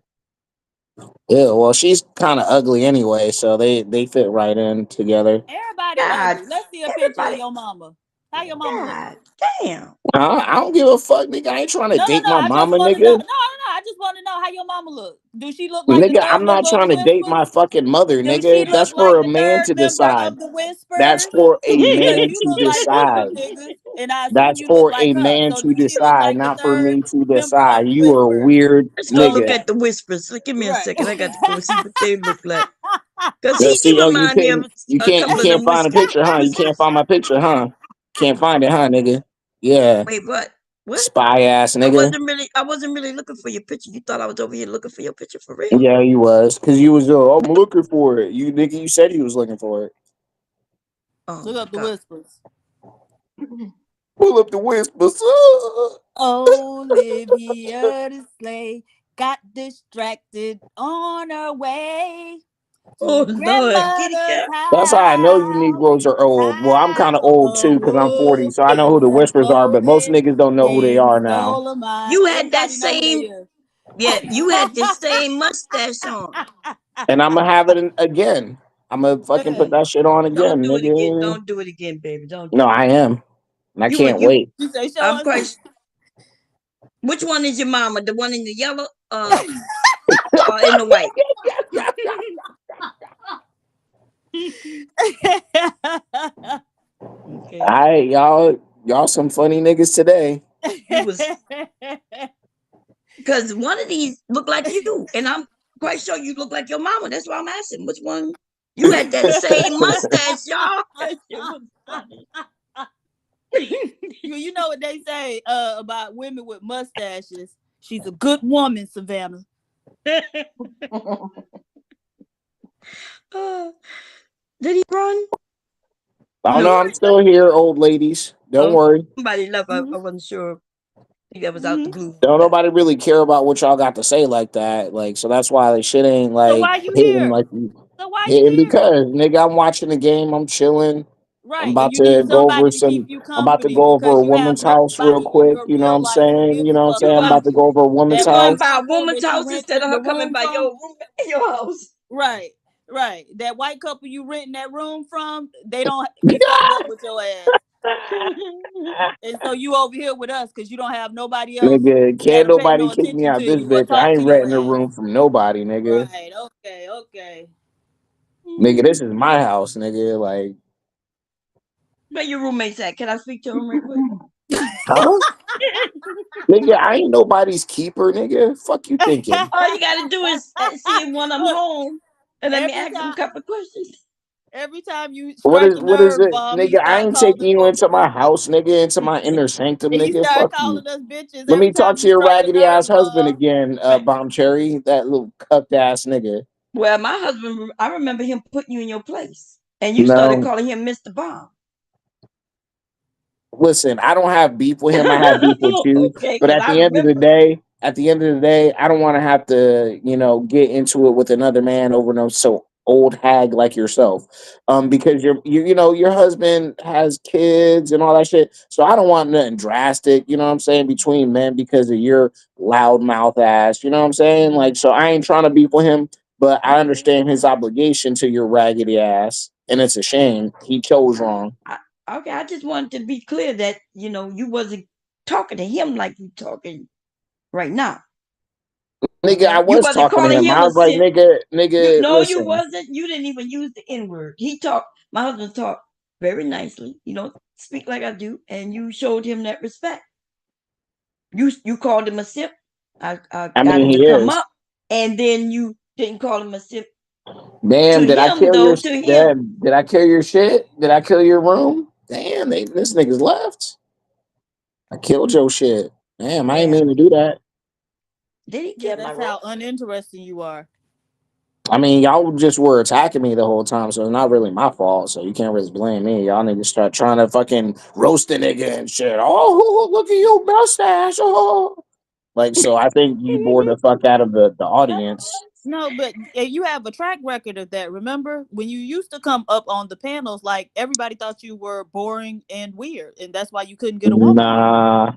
Yeah, well, she's kind of ugly anyway, so they fit right in together. Everybody ugly. Let's see a picture of your mama. How your mama look? Damn. I don't give a fuck, nigga. I ain't trying to date my mama, I nigga. No, I just want to know how your mama look. Do she look like Nigga, I'm not trying to date my fucking mother, nigga. That's for a man to decide. That's for a man to decide. That's for a man to decide, not for me to decide. You are a weird Let's go look nigga. at the Whispers. Give me a second. I got to go see what they look like. Because Yeah, he see, oh, remind me of you can't find a picture, huh? You can't find my picture, huh? Can't find it, huh, nigga? Yeah. Wait, what? What? Spy ass nigga. I wasn't really looking for your picture. You thought I was over here looking for your picture for real? Yeah, you was. Because you was, I'm looking for it. You nigga, you said you was looking for it. Oh, look up the Whispers. Pull up the Whispers. Olivia the Slay got distracted on her way. Oh, Lord. That's how I know you Negroes are old. Well, I'm kind of old too because I'm 40, so I know who the Whispers are, but most niggas don't know who they are now. You had that same, you had the same mustache on. And I'm going to have it again. I'm going to fucking put that shit on again, Don't do nigga. it again. Don't do it again, baby. Don't. No, I am. And I can't wait. I'm quite. Which one is your mama? The one in the yellow or in the white? Okay. All right, y'all some funny niggas today. Because one of these look like you, and I'm quite sure you look like your mama. That's why I'm asking which one. You had that same mustache, y'all. You know what they say about women with mustaches? She's a good woman, Savannah. Did he run? I don't know. I'm still here, old ladies. Don't worry. Somebody left. I wasn't sure. I think that was out the blue. Don't nobody really care about what y'all got to say like that. Like, so that's why the shit ain't like so why you hitting here? like so why hitting because nigga, I'm watching the game. I'm chilling. Right. I'm about to go over I'm about to go over a woman's house real quick. You know what I'm saying? You know what I'm saying? I'm about to go over a woman's house. By a woman's house instead of her coming by your room in your house. Right. Right. That white couple you renting that room from, they don't be fucked up with your ass. And so you over here with us because you don't have nobody else. Nigga, can't nobody kick me out this bitch. I ain't renting a room from nobody, nigga. Right. Okay. Nigga, this is my house, nigga. Like, where your roommates at? Can I speak to him real quick? Huh? Nigga, I ain't nobody's keeper, nigga. Fuck you thinking? All you gotta do is see him when I'm home, and let me ask him a couple questions. Every time you what is it, nigga? I ain't taking you into my house, nigga, into my inner sanctum, nigga. Fuck you. Us bitches let me talk to your raggedy ass husband again, Bomb Cherry, that little cucked ass nigga. Well, my husband, I remember him putting you in your place, and you started calling him Mr. Bomb. Listen, I don't have beef with him. I have beef with you. But at the end of the day, I don't want to have to, get into it with another man over no old hag like yourself. Because your husband has kids and all that shit. So I don't want nothing drastic, you know what I'm saying, between men because of your loudmouth ass. You know what I'm saying? Like, so I ain't trying to beef with him, but I understand his obligation to your raggedy ass. And it's a shame. He chose wrong. Okay, I just wanted to be clear that, you wasn't talking to him like you talking right now. Nigga, I was talking to him. I was like, nigga. No, listen. you wasn't. You didn't even use the N-word. My husband talked very nicely. You don't speak like I do, and you showed him that respect. You called him a sip. I got him to come up, and then you didn't call him a sip. Damn, did I kill your shit? Did I kill your shit? Did I kill your room? Damn, this nigga's left. I killed your shit. Damn, I ain't mean to do that. Did he kill that's how uninteresting you are. I mean, y'all just were attacking me the whole time, so it's not really my fault. So you can't really blame me. Y'all need to start trying to fucking roast a nigga and shit. Oh, look at your mustache. Oh. Like, so I think you bored the fuck out of the audience. No, but you have a track record of that. Remember when you used to come up on the panels, like everybody thought you were boring and weird, and that's why you couldn't get a woman. Nah,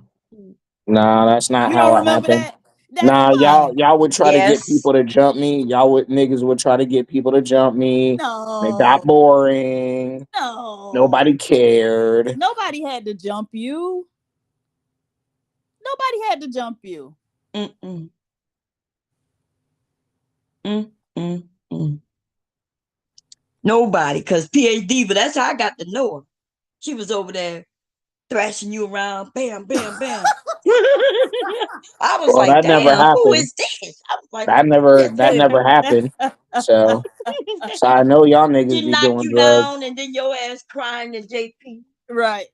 that's not You how don't it remember happened. that? That's Nah, why. y'all would try to get Yes. people to jump me. Niggas would try to get people to jump me. It got No. boring. No. Nobody cared. Nobody had to jump you. Nobody had to jump you. Mm-mm. Nobody, because PhD, but that's how I got to know her. She was over there thrashing you around, bam, bam, bam. I was Well, like, that never damn, who happened. is this? I was like, That never happened. So I know y'all niggas she be knocked doing you drugs. down, and then your ass crying to JP. Right.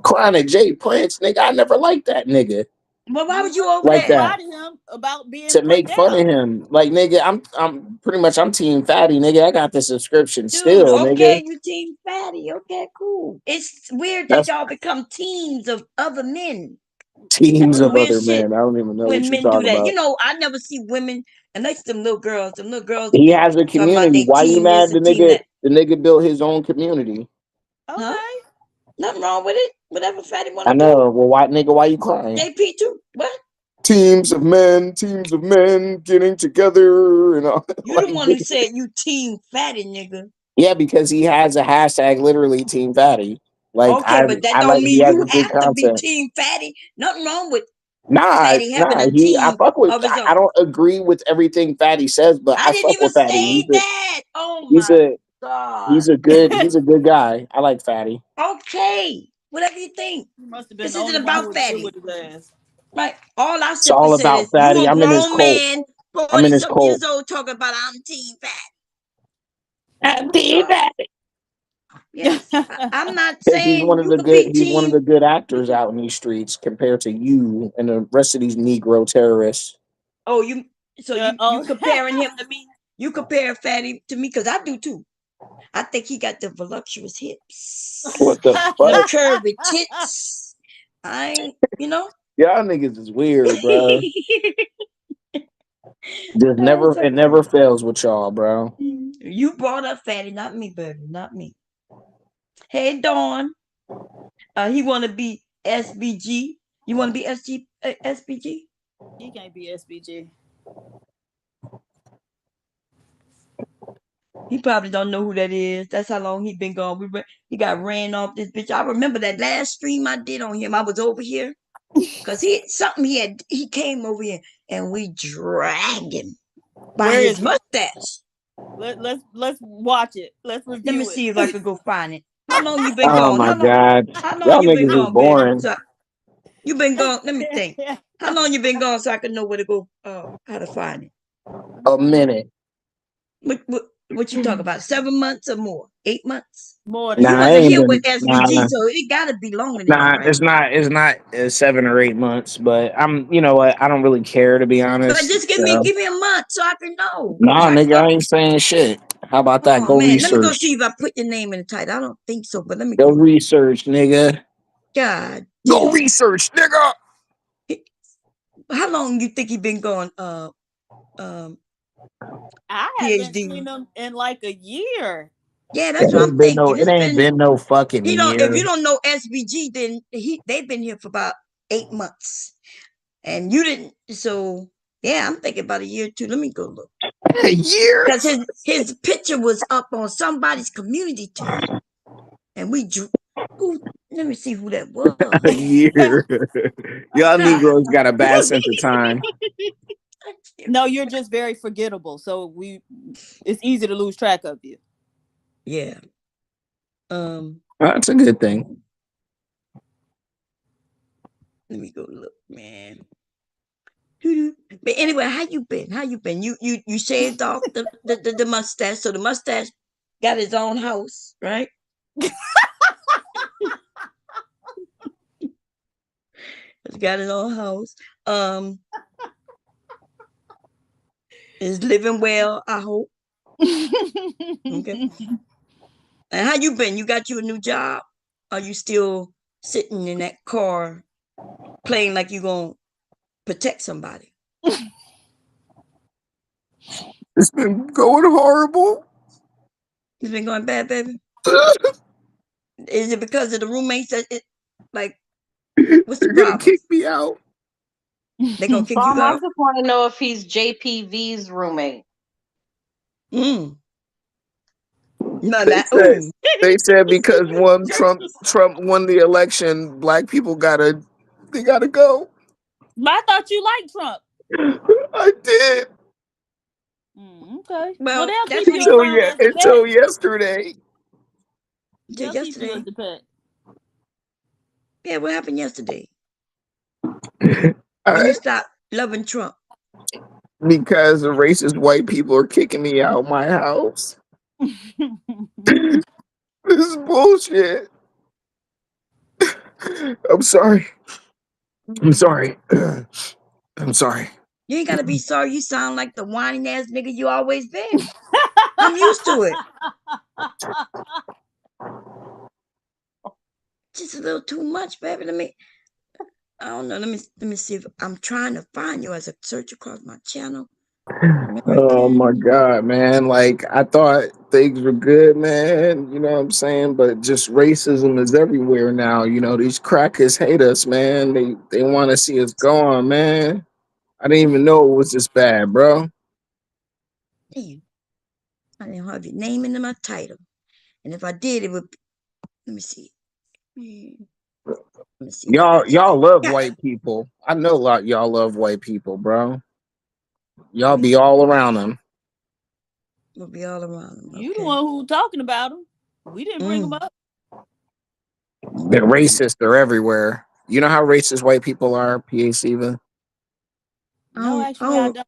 Crying at Jay Prince, nigga. I never liked that nigga. Well, why was you over like there? that? Him about being To make fun of him, like nigga, I'm pretty much I'm Team Fatty, nigga. I got the subscription still, okay, nigga. you Team Fatty. Okay, cool. It's weird that y'all become teams of other men. Teams of weird other shit men. I don't even know when what you're men do talking that. about. You know, I never see women unless them little girls. Them little girls. He has a talking about community. they Why you team mad? this and team that. The nigga built his own community. Okay. Huh? Nothing wrong with it. Whatever Fatty want I to do. know. Well, why you crying? JP too. What? Teams of men getting together and all. You the one who said you Team Fatty, nigga. Yeah, because he has a hashtag literally Team Fatty. Like okay, but that I don't like he mean has you a good have to be concept. Team Fatty. Nothing wrong with Nah, Fatty having a team I fuck with. of his I own. don't agree with everything Fatty says, but I didn't fuck even with Fatty. say that. Oh He's my God. God. He's a good guy. I like Fatty. Okay, whatever you think. You must have been This the only isn't one about who Fatty. with his ass. Right. All I It's simply all said about is Fatty. you a I'm in his grown cult. man, I'm in his 40-something cult. years old, talking about I'm Team Fatty. I'm Team Fatty. Yes, I'm not Because he's saying one of you the could good. be He's one of the Team. good actors out in these streets compared to you and the rest of these Negro terrorists. Oh, you comparing him to me? You compare Fatty to me because I do too. I think he got the voluptuous hips. What the fuck? The curvy tits. Y'all niggas is weird, bro. It never fails with y'all, bro. You brought up Fatty, not me, baby, not me. Hey, Dawn. He want to be SBG. You want to be SBG? He can't be SBG. He probably don't know who that is. That's how long he been gone. He got ran off this bitch. I remember that last stream I did on him. I was over here because he came over here and we dragged him by his mustache. Let's watch it. Let's review it. Let me see if I could go find it. How long you been Oh gone? my God. How long Y'all you been niggas is gone, boring. baby? You been gone. Let me think. How long you been gone so I can know where to go? How to find it? A minute. What you talk about? 7 months or more? 8 months? More. You wasn't here with SBG, so it gotta be longer than that, right? It's not 7 or 8 months, but you know what? I don't really care, to be honest. But just give me a month so I can know. Nah, nigga, I ain't saying shit. How about that? Go man, research. let me go see if I put your name in the title. I don't think so, but let me go research, nigga. God. Go research, nigga. How long you think he been gone? I haven't seen him in like a year. Yeah, that's what I'm thinking. It ain't been no fucking year. If you don't know SBG, then they've been here for about 8 months, and you didn't. So yeah, I'm thinking about a year too. Let me go look. A year? Because his picture was up on somebody's community tab, and we drew. Let me see who that was. A year. Y'all Negroes got a bad sense of time. No, you're just very forgettable. So it's easy to lose track of you. Yeah. That's a good thing. Let me go look, man. But anyway, how you been? You shaved off the mustache, so the mustache got his own house, right? It's got his own house. Is living well, I hope. Okay. And how you been? You got you a new job? Are you still sitting in that car playing like you gonna protect somebody? It's been going horrible. It's been going bad, baby. Is it because of the roommates that it like? What's the problem? Kick me out. They're gonna kick you I out. just want to know if he's JPV's roommate. No, they said because Trump won the election, black people gotta go. But I thought you liked Trump. I did. Okay. Well, they'll that's keep you around until yesterday. Until yesterday. Keep you as the pet. Yeah, what happened yesterday? When you stop loving Trump. Because the racist white people are kicking me out of my house. This is bullshit. I'm sorry. I'm sorry. I'm sorry. You ain't gotta be sorry. You sound like the whining ass nigga you always been. I'm used to it. Just a little too much, baby. I don't know. Let me see if I'm trying to find you as I search across my channel. Oh my God, man. Like, I thought things were good, man. You know what I'm saying? But just racism is everywhere now. You know, these crackers hate us, man. They want to see us gone, man. I didn't even know it was this bad, bro. Damn. I didn't have your name in my title. And if I did, it would let me see. Let me see. Y'all love white people. I know a lot y'all love white people, bro. Y'all be all around them. We'll be all around them. You the one who talking about them. We didn't bring them up. They're racist. They're everywhere. You know how racist white people are, PA Steven? No, actually, I don't.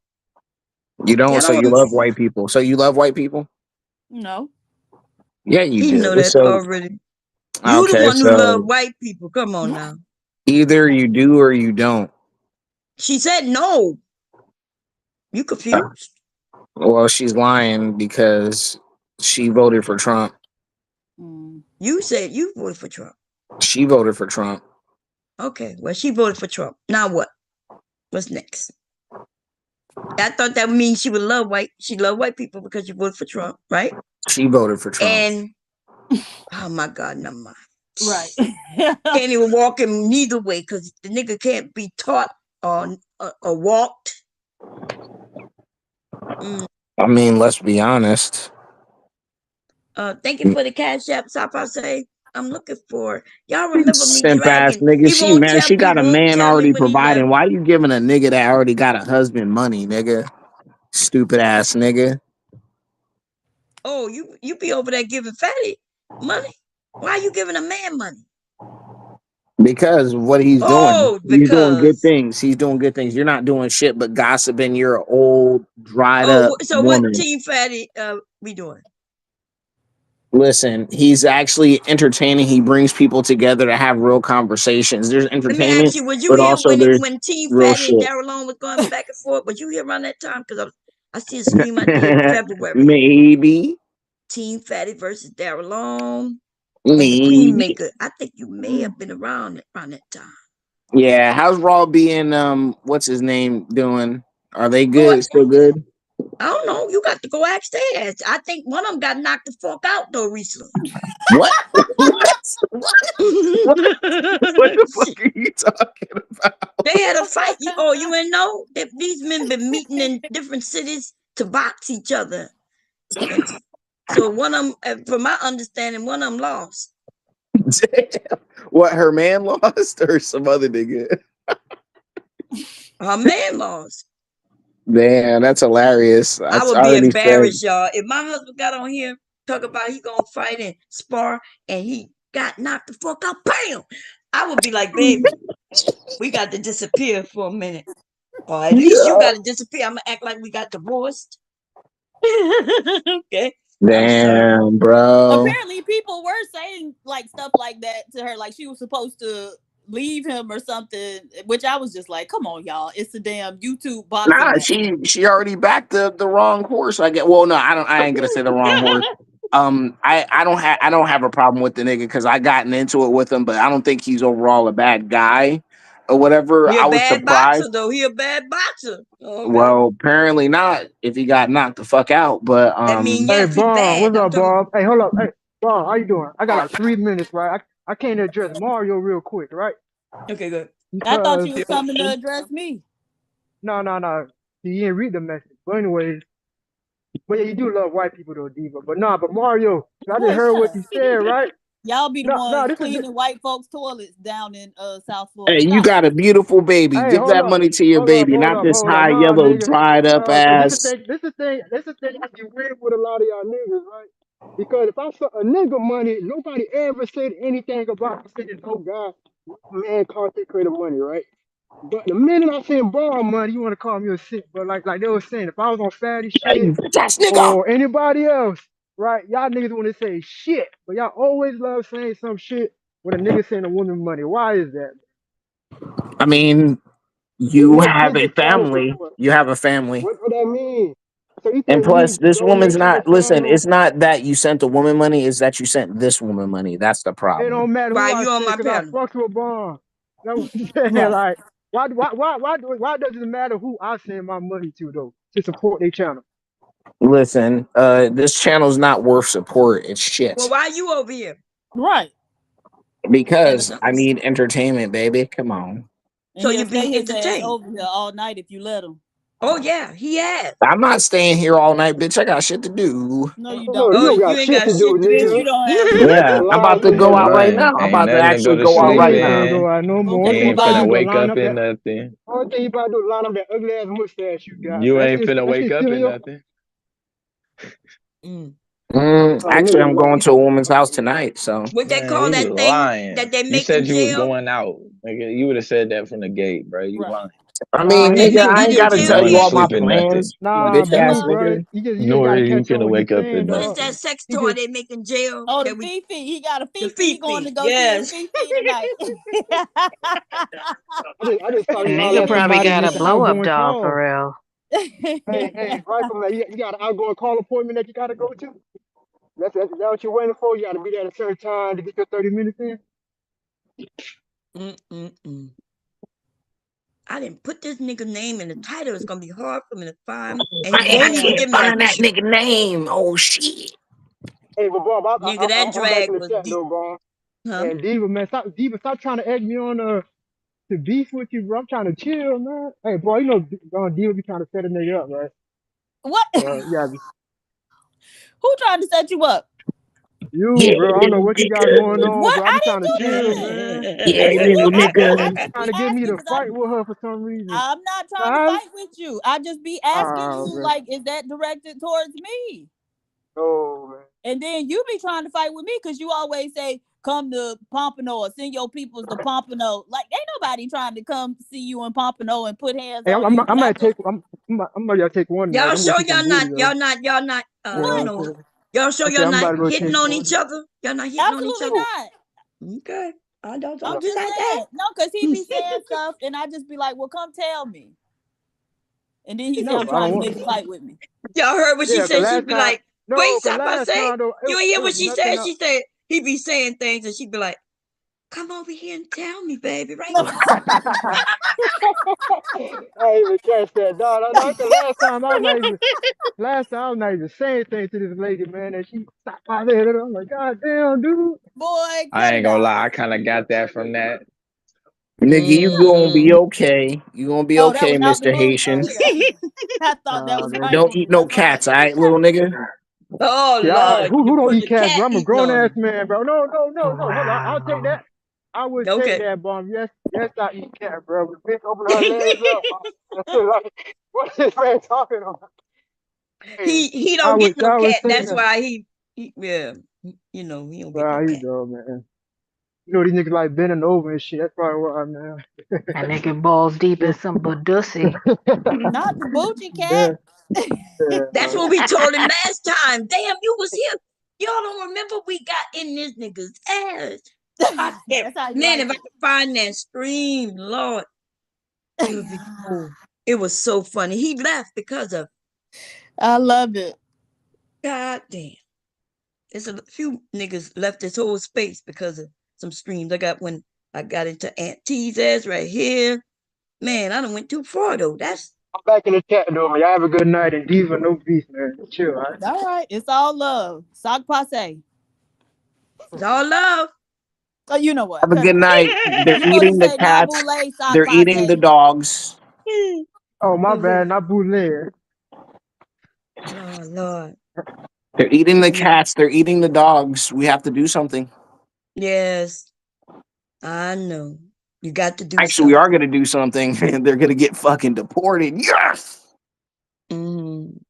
You don't? So you love white people. So you love white people? No. Yeah, you do. You know that already. You the one who love white people. Come on now. Either you do or you don't. She said no. You confused? Well, she's lying because she voted for Trump. You said you voted for Trump. She voted for Trump. Okay, well, she voted for Trump. Now what? What's next? I thought that means she would love white. She loved white people because she voted for Trump, right? She voted for Trump. And oh my God, never mind. Right. Can't even walk him neither way because the nigga can't be taught or walked. I mean, let's be honest. Thank you for the cash app. Stop. I say I'm looking for. Y'all remember me Simp ass dragging? nigga. She got a man already providing. Why you giving a nigga that already got a husband money, nigga? Stupid ass nigga. Oh, you be over there giving fatty money? Why are you giving a man money? Because what he's doing, he's doing good things. He's doing good things. You're not doing shit but gossiping. You're an old, dried up so woman. What Team Fatty we doing? Listen, he's actually entertaining. He brings people together to have real conversations. There's entertainment, Let me ask you, was you but here also when Team Fatty and Daryl Long was going back and forth? Was you here around that time? Because I see a stream I did in February. Maybe. Team Fatty versus Daryl Long. Maybe. Queen Maker. I think you may have been around that time. Yeah. How's Raw being what's his name doing? Are they good? Still good? I don't know. You got to go ask their ass. I think one of them got knocked the fuck out though recently. What? What the fuck are you talking about? They had a fight. You ain't know? These men been meeting in different cities to box each other. So one of them, from my understanding, one of them lost. Damn. What, her man lost or some other nigga? Her man lost. Damn, that's hilarious. I would be embarrassed, y'all. If my husband got on here, talk about he gonna fight and spar, and he got knocked the fuck out, bam! I would be like, baby, we got to disappear for a minute. Or at least you got to disappear. I'm gonna act like we got divorced. Okay. Damn, bro. Apparently, people were saying like stuff like that to her, like she was supposed to leave him or something. Which I was just like, "Come on, y'all! It's a damn YouTube boxing." Nah, she already backed the wrong horse. I get. Well, no, I ain't gonna say the wrong horse. I don't have a problem with the nigga because I gotten into it with him, but I don't think he's overall a bad guy. or whatever. He I a was bad surprised. boxer, though. He a bad boxer. Okay. Well, apparently not if he got knocked the fuck out. But That mean Hey, yes, he Bob, bad. what's I'm up, talking. Bob? Hey, hold up. Hey, Bob, how you doing? I got like 3 minutes, right? I can't address Mario real quick, right? Okay, good. I thought you Because was coming to address me. no. You didn't read the message. But anyways, but yeah, you do love white people though, Diva. But but Mario, I just Boy, heard shut what up. you said, right? Y'all be the No, ones this is cleaning white folks' toilets down in South Florida. hey, you Stop. got a beautiful baby. Hey, Give hold that up. money to your baby, not this Hold up. high Nah, yellow nigga. dried up No, so this is ass. thing. This is thing I get weird with a lot of y'all niggas, right? Because if I saw a nigga money, nobody ever said anything about saying, oh God, man, content creator money, right? But the minute I say borrow money, you want to call me a sick. But like they were saying, if I was on fatty Hey, shit that's nigga. or anybody else, right? Y'all niggas want to say shit, but y'all always love saying some shit when a nigga saying a woman money. Why is that? I mean, It you make have kids a get jealous or family. what? You have a family. What that mean? So you And telling me plus, this don't woman's make you a not, listen, family? it's not that you sent the woman money, it's that you sent this woman money. That's the It problem. don't matter who Why I you on say, my cause I panel? fucked with a bond. You know what I'm saying? Right. Like, why does it matter who I send my money to though to support their channel? Listen, this channel's not worth support. It's shit. Well, why you over here? Right. Because I need entertainment, baby. Come on. And So he'll you stay be his ass entertained. over here all night if you let him. Oh yeah, he has. I'm not staying here all night, bitch. I got shit to do. No, you No, don't. you Oh, don't you got ain't shit got to do, shit to Bitch, you nigga. do. don't have shit to Yeah, do. I'm about Lies to in go your out right mouth. now. I'm Ain't about to nothing to go actually to go out sleep right You ain't now. gonna in. go out no more. Okay, Only You thing you ain't about to finna do bye-bye. is wake line up up in that. nothing. Only thing you about to do is line up that ugly ass mustache you got. You ain't finna That wake shit up still in in your. nothing. Oh, Actually, nigga, I'm going to a woman's house tonight. So What they Man, call you that thing lying. that they You make in said you was jail? going out. Nigga, you would have said that from the gate, bro. You Right. lying. I What mean, they nigga, make I good ain't in gotta You jail tell going you to all my sleep in is nothing. plans, What Nah, bitch is it, ass dude, Bob? bro. nigga. You just Nor gotta you catch on finna what he's wake up saying, in what is nothing. dog. that sex He toy just they make in jail? Oh, the That we Fifi. He got a the Fifi. He going to Fifi. go see his Yes. Fifi tonight. I just saw you holler Nigga at probably somebody and got a make an blow up outgoing doll for call. real. Hey, Michael, man, you got an outgoing call appointment that you gotta go to? That's what you're waiting for? You gotta be there at a certain time to get your 30 minutes in? Mm-mm-mm. I didn't put this nigga name in the title. It's gonna be hard for me to find, and I he ain't won't even even to give me a find that tissue. nigga name. Oh shit. Hey, but Bob, Nigga, that I'm back drag in the was chat deep. though, Bob. Huh? And Diva, man, stop trying to egg me on to beef with you, bro. I'm trying to chill, man. Hey, boy, you know Diva be trying to set a nigga up, right? What? Yeah, Who trying to set you up? you, Yeah, bro. I don't know little what you got going nigga. on, What? bro. I I be trying didn't to do chill, nothing. man. Yeah, What you? little I nigga. just be Trying to get me asking to because fight with her for some reason. I'm not trying to Huh? fight with you. I just be asking you Man. like, is that directed towards me? Oh, man. And then you be trying to fight with me because you always say, come to Pompano or send your peoples to Pompano. Like, ain't nobody trying to come see you in Pompano and put hands Hey, on you. I might take one night. Y'all I'm gonna sure see some booty though. y'all not Yeah, What? y'all sure I said y'all I'm not about to go hitting take on one. each other? Y'all not hitting on each Absolutely other? not. Okay. I'm I'm just just like saying. No, because he be saying stuff and I just be like, well, come tell me. And then he say, No, I'm I don't trying to want. make a fight with me. Y'all heard what she Yeah, cause said. She'd last be time, like, wait, no, cause stop, I last say. time though, You ain't hear it what was she nothing. said? She said he be saying things and she'd be like, come over here and tell me, baby, right now. I even catch that, dog. No, cause last time I was not even saying things to this lady, man, and she stopped my head. And I'm like, God damn, dude. Boy, I cut ain't it gonna out. lie. I kind of got that from that. Nigga, you gonna be okay. You gonna be Oh, that okay, was out the Mr. blue? Haitian. Okay. I thought that was right. Don't eat no cats, all right, little nigga? Oh, See, Lord, who you don't putting eat the cats, cat bro? I'm a eating grown on ass him. man, bro. No. Hold on. I'll take that. I would take Okay. that, bomb. Yes, I eat cat, bro. The bitch open her legs up. Like, what is man talking about? Hey, He don't get no I would cat. take That's that. why he yeah. You know, he don't get no Well, you cat. know, man. You know these niggas like bending over and shit. That's probably why, man. That nigga balls deep in some badussy. Not the booty cat. That's what we told him last time. Damn, you was here. Y'all don't remember we got in this nigga's ass. That's how you Man, like if I it. could find that stream, Lord, it would be cool. It was so funny. He left because of I love it. God damn. There's a few niggas left this whole space because of some streams. I got when I got into Aunt T's ass right here. Man, I done went too far though. That's I'm back in the chat though. Y'all have a good night and Diva, no beef, man. Chill, all right? All right. It's all love. Sock passe. It's all love. Oh, you know what? Have a good night. They're eating the cats. They're eating the dogs. Oh, my bad. Not bootleg. Oh, Lord. They're eating the cats. They're eating the dogs. We have to do something. Yes. I know. You got to do Actually, we are going to do something. And they're going to get fucking deported. Yes! Listen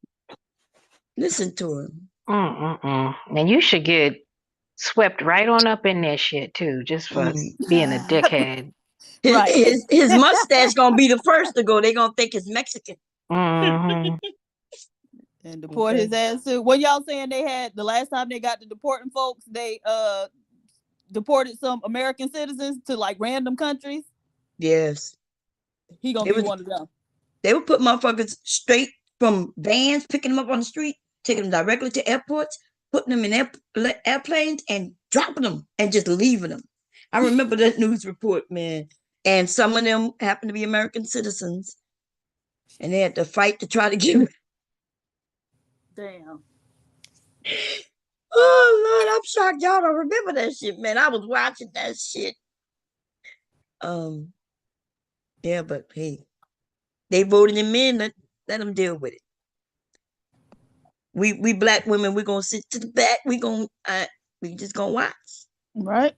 to him. And you should get swept right on up in that shit, too, just for being a dickhead. His mustache going to be the first to go. They're going to think it's Mexican. Mm-hmm. And deport his ass too. What y'all saying they had the last time they got to deporting folks, they deported some American citizens to like random countries? Yes. He gonna be one of them. They would put motherfuckers straight from vans, picking them up on the street, taking them directly to airports, putting them in airplanes and dropping them and just leaving them. I remember that news report, man. And some of them happened to be American citizens. And they had to fight to try to get them. Damn. Oh, Lord, I'm shocked y'all don't remember that shit, man. I was watching that shit. Yeah, but hey, they voted him in. Let them deal with it. We black women, we're gonna sit to the back. We just gonna watch. Right.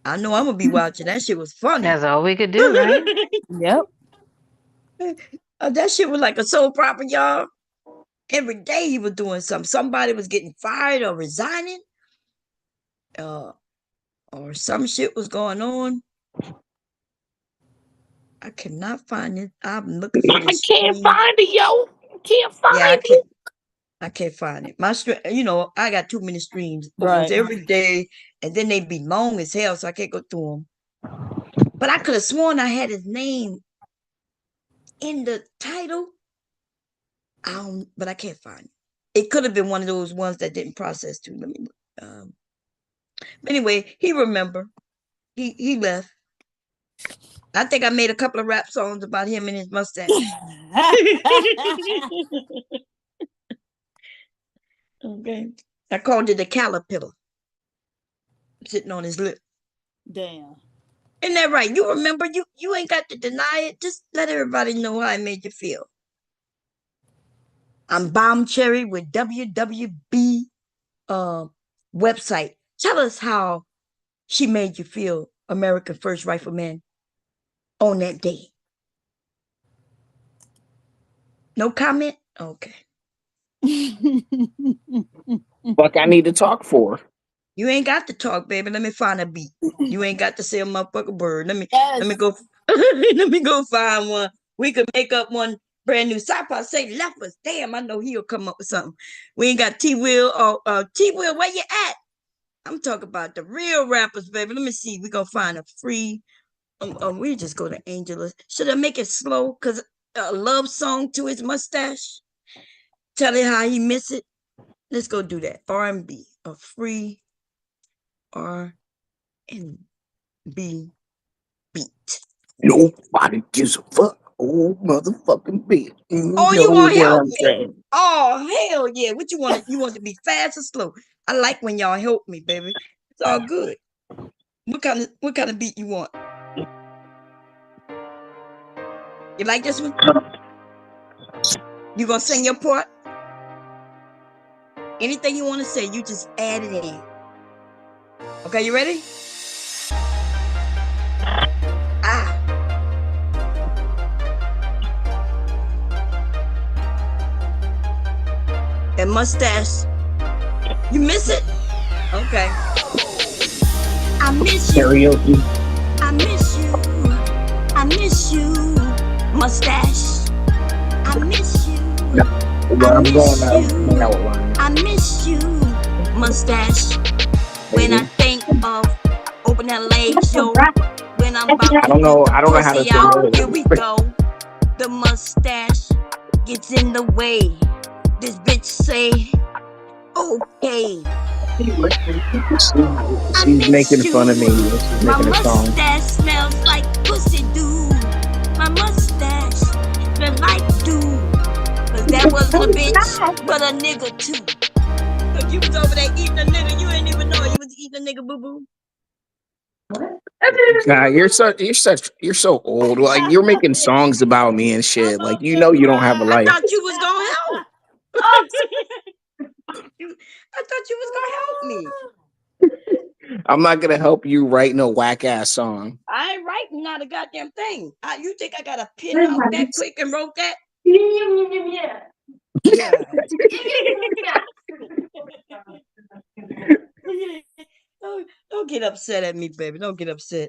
I know I'm gonna be watching. That shit was funny. That's all we could do, right? Yep. That shit was like a soap opera, y'all. Every day he was doing something. Somebody was getting fired or resigning. Or some shit was going on. I cannot find it. I'm looking for this. I can't find it, yo. Can't find it. I can't find it. My stream, I got too many streams right every day, and then they be long as hell, so I can't go through them. But I could have sworn I had his name in the title. But I can't find it. It could have been one of those ones that didn't process too. Let me. But anyway, he remember. He left. I think I made a couple of rap songs about him and his mustache. Okay. I called it the caterpillar. Sitting on his lip. Damn. Isn't that right? You remember, you ain't got to deny it. Just let everybody know how it made you feel. I'm Bomb Cherry with WWB website. Tell us how she made you feel, American First Rifleman, on that day. No comment? Okay. Fuck, I need to talk for. You ain't got to talk, baby. Let me find a beat. You ain't got to say a motherfucking word. Let me go. Let me go find one. We could make up one brand new. Sapa say left us. Damn, I know he'll come up with something. We ain't got T-Will. T-Will, where you at? I'm talking about the real rappers, baby. Let me see. We gonna find a free. We just go to Angela. Should I make it slow? Cause a love song to his mustache. Tell it how he miss it. Let's go do that. R&B, a free R&B beat. Nobody gives a fuck. Oh, motherfucking beat. Oh, you want to help me? Oh, hell yeah. What you want? You want to be fast or slow? I like when y'all help me, baby. It's all good. What kind of beat you want? You like this one? You gonna sing your part? Anything you want to say, you just add it in. Okay, you ready? That mustache. You miss it? Okay. I miss you. Karaoke. I miss you. I miss you. Mustache. I miss you. Where I'm going now. I miss you. Mustache. When I think of open that leg show. When I'm about I don't know how to say out, here we go. The mustache gets in the way. This bitch say, okay. She's making fun of me. She's My making a song. mustache smells like pussy, dude. My mustache smells like dude. Cause that wasn't a bitch, but a nigga too. Cause you was over there eating a nigga, you didn't even know you was eating a nigga, boo boo. Nah, you're so old. Like you're making songs about me and shit. Like you know you don't have a life. I thought you was gonna help. I thought you was gonna help me. I'm not gonna help you write no whack ass song. I ain't writing not a goddamn thing. You think I got a pen out that quick and wrote that? Yeah. Don't get upset at me, baby. Don't get upset.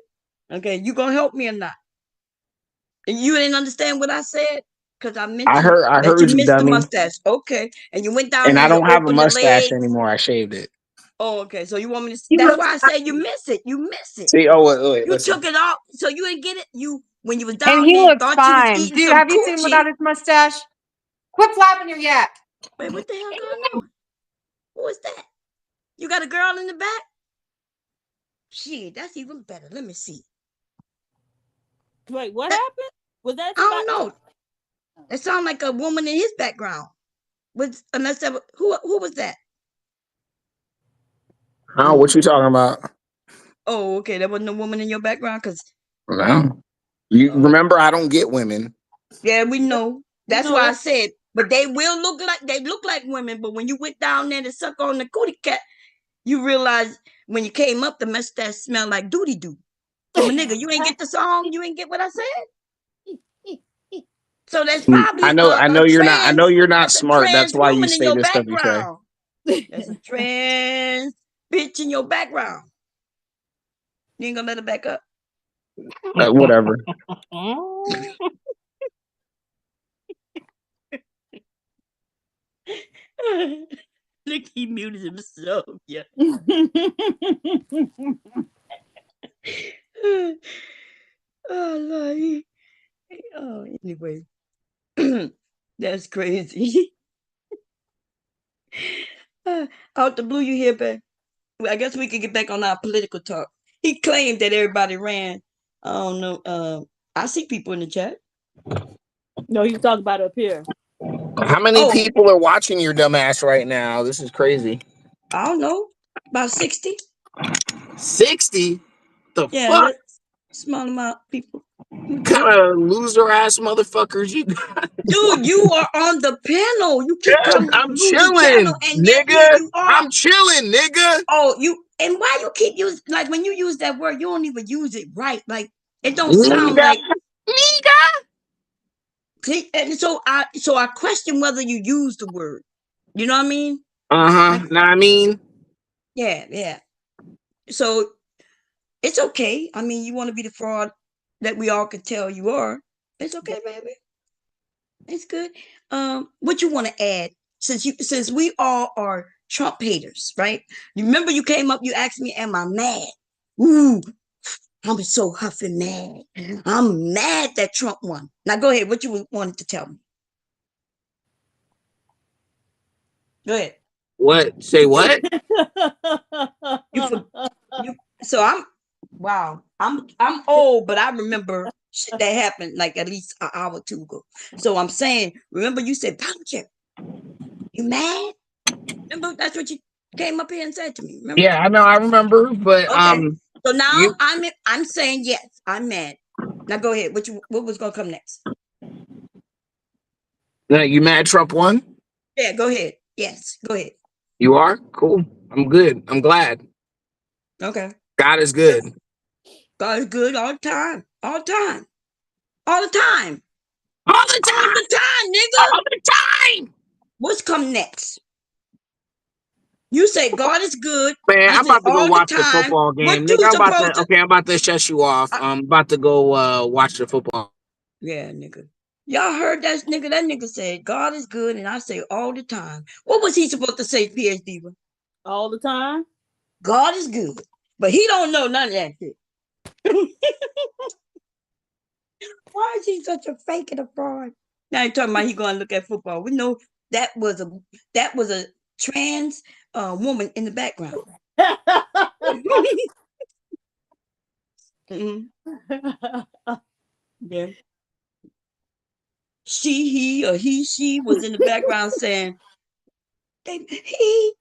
Okay, you gonna help me or not? And you didn't understand what I said? Because I mentioned I heard you you, missed dummy. the mustache. Okay. And you went down And there, I don't have a mustache legs. anymore. I shaved it. Oh, okay. So you want me to? That's why I said you miss it. You miss it. See, wait, you listen. took it off, so you didn't get it. You when you was down And he there, looks thought fine. you was eating Dude, some have you seen him coochie. without his mustache? Quit flapping your yak. Wait, what the hell going on? Who is that? You got a girl in the back? Shit, that's even better. Let me see. Wait, what happened? Was that? I don't know. It sounded like a woman in his background. Unless that who was that? Oh, what you talking about? Oh, okay. There wasn't a woman in your background, cause no. You remember I don't get women. Yeah, we know. That's why I said, but they look like women. But when you went down there to suck on the cootie cat, you realize when you came up, the mustache smelled like doody doo. So my nigga, you ain't get the song. You ain't get what I said. So that's probably I know you're not smart. That's why you say this stuff. There's a trans bitch in your background. You ain't gonna let her back up. Whatever. Look, he muted himself. Yeah. Oh, Lord. Oh, anyway. That's crazy. Out the blue, you hear, babe? I guess we could get back on our political talk. He claimed that everybody ran. I don't know. I see people in the chat. No, you talk about up here. How many people are watching your dumb ass right now? This is crazy. I don't know. About 60. 60? The fuck? Small amount of people. What kind of loser ass motherfuckers you got? Dude, you are on the panel. You keep coming. I'm chilling, nigga. I'm chilling, nigga. Oh, and why you keep using, like, when you use that word, you don't even use it right. Like, it don't sound like nigga. And so I question whether you use the word. You know what I mean? Like, know what I mean? Yeah. So it's okay. I mean, you want to be the fraud that we all can tell you are. It's okay, baby. It's good. What you want to add? Since we all are Trump haters, right? You remember you came up, you asked me, am I mad? Ooh, I'm so huffing mad. I'm mad that Trump won. Now go ahead. What you wanted to tell me? Go ahead. What? Say what? So I'm old, but I remember shit that happened like at least an hour or two ago. So I'm saying, remember you said, Puncture, you mad? Remember that's what you came up here and said to me. Remember? Yeah, I know, I remember, but okay. So now I'm saying yes, I'm mad. Now go ahead. What was gonna come next? You mad Trump won? Yeah, go ahead. Yes, go ahead. You are? Cool. I'm good. I'm glad. Okay. God is good. God is good all the time. All the time. All the time. All the time. All the time, nigga. All the time. What's come next? You say God is good. Man, I'm about to go watch the football game. Nigga, I'm about to shut you off. I'm about to go watch the football. Yeah, nigga. Y'all heard that nigga? That nigga said God is good, and I say all the time. What was he supposed to say, PhD Diva? All the time? God is good. But he don't know none of that shit. Why is he such a fake and a fraud? Now you're talking about he going to look at football. We know that was a trans woman in the background. Yeah. She, he, or he, she was in the background saying, she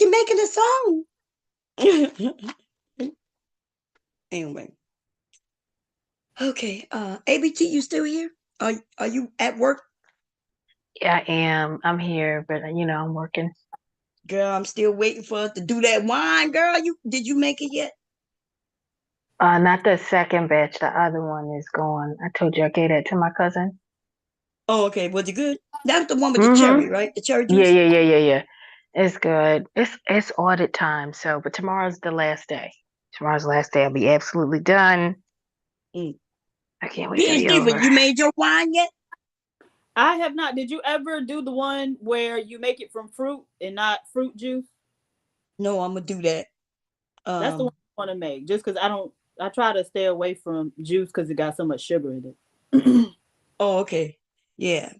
making a song. Anyway. Okay. ABT, you still here? Are you at work? Yeah, I am. I'm here, but I'm working. Girl, I'm still waiting for us to do that wine, girl. Did you make it yet? Not the second batch. The other one is going. I told you I gave that to my cousin. Oh, okay. Was it good? That's the one with the cherry, right? The cherry juice? Yeah. It's good. It's audit time, but tomorrow's the last day. Tomorrow's the last day. I'll be absolutely done. I can't wait to be over. But you made your wine yet? I have not. Did you ever do the one where you make it from fruit and not fruit juice? No, I'm gonna do that. That's the one I want to make. Just because I try to stay away from juice because it got so much sugar in it. Oh, okay. Yeah.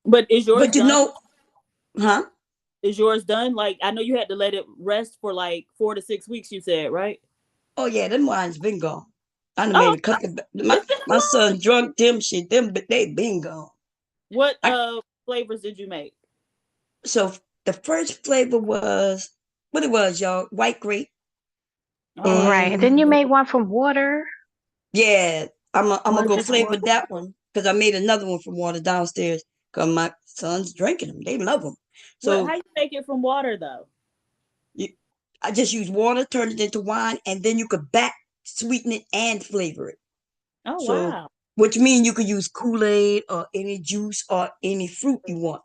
But is yours done? Huh? Is yours done? Like, I know you had to let it rest for like 4 to 6 weeks, you said, right? Oh, yeah, them wine's been gone. I done made a couple. My son drunk them shit, but they been gone. What flavors did you make? So the first flavor was what it was, y'all, white grape. Right. And then you made one from water. Yeah, I'm gonna go flavor that one because I made another one from water downstairs because my son's drinking them. They love them. So how you make it from water though? I just use water, turn it into wine, and then you could back sweeten it and flavor it. Oh, wow. Which means you could use Kool-Aid or any juice or any fruit you want.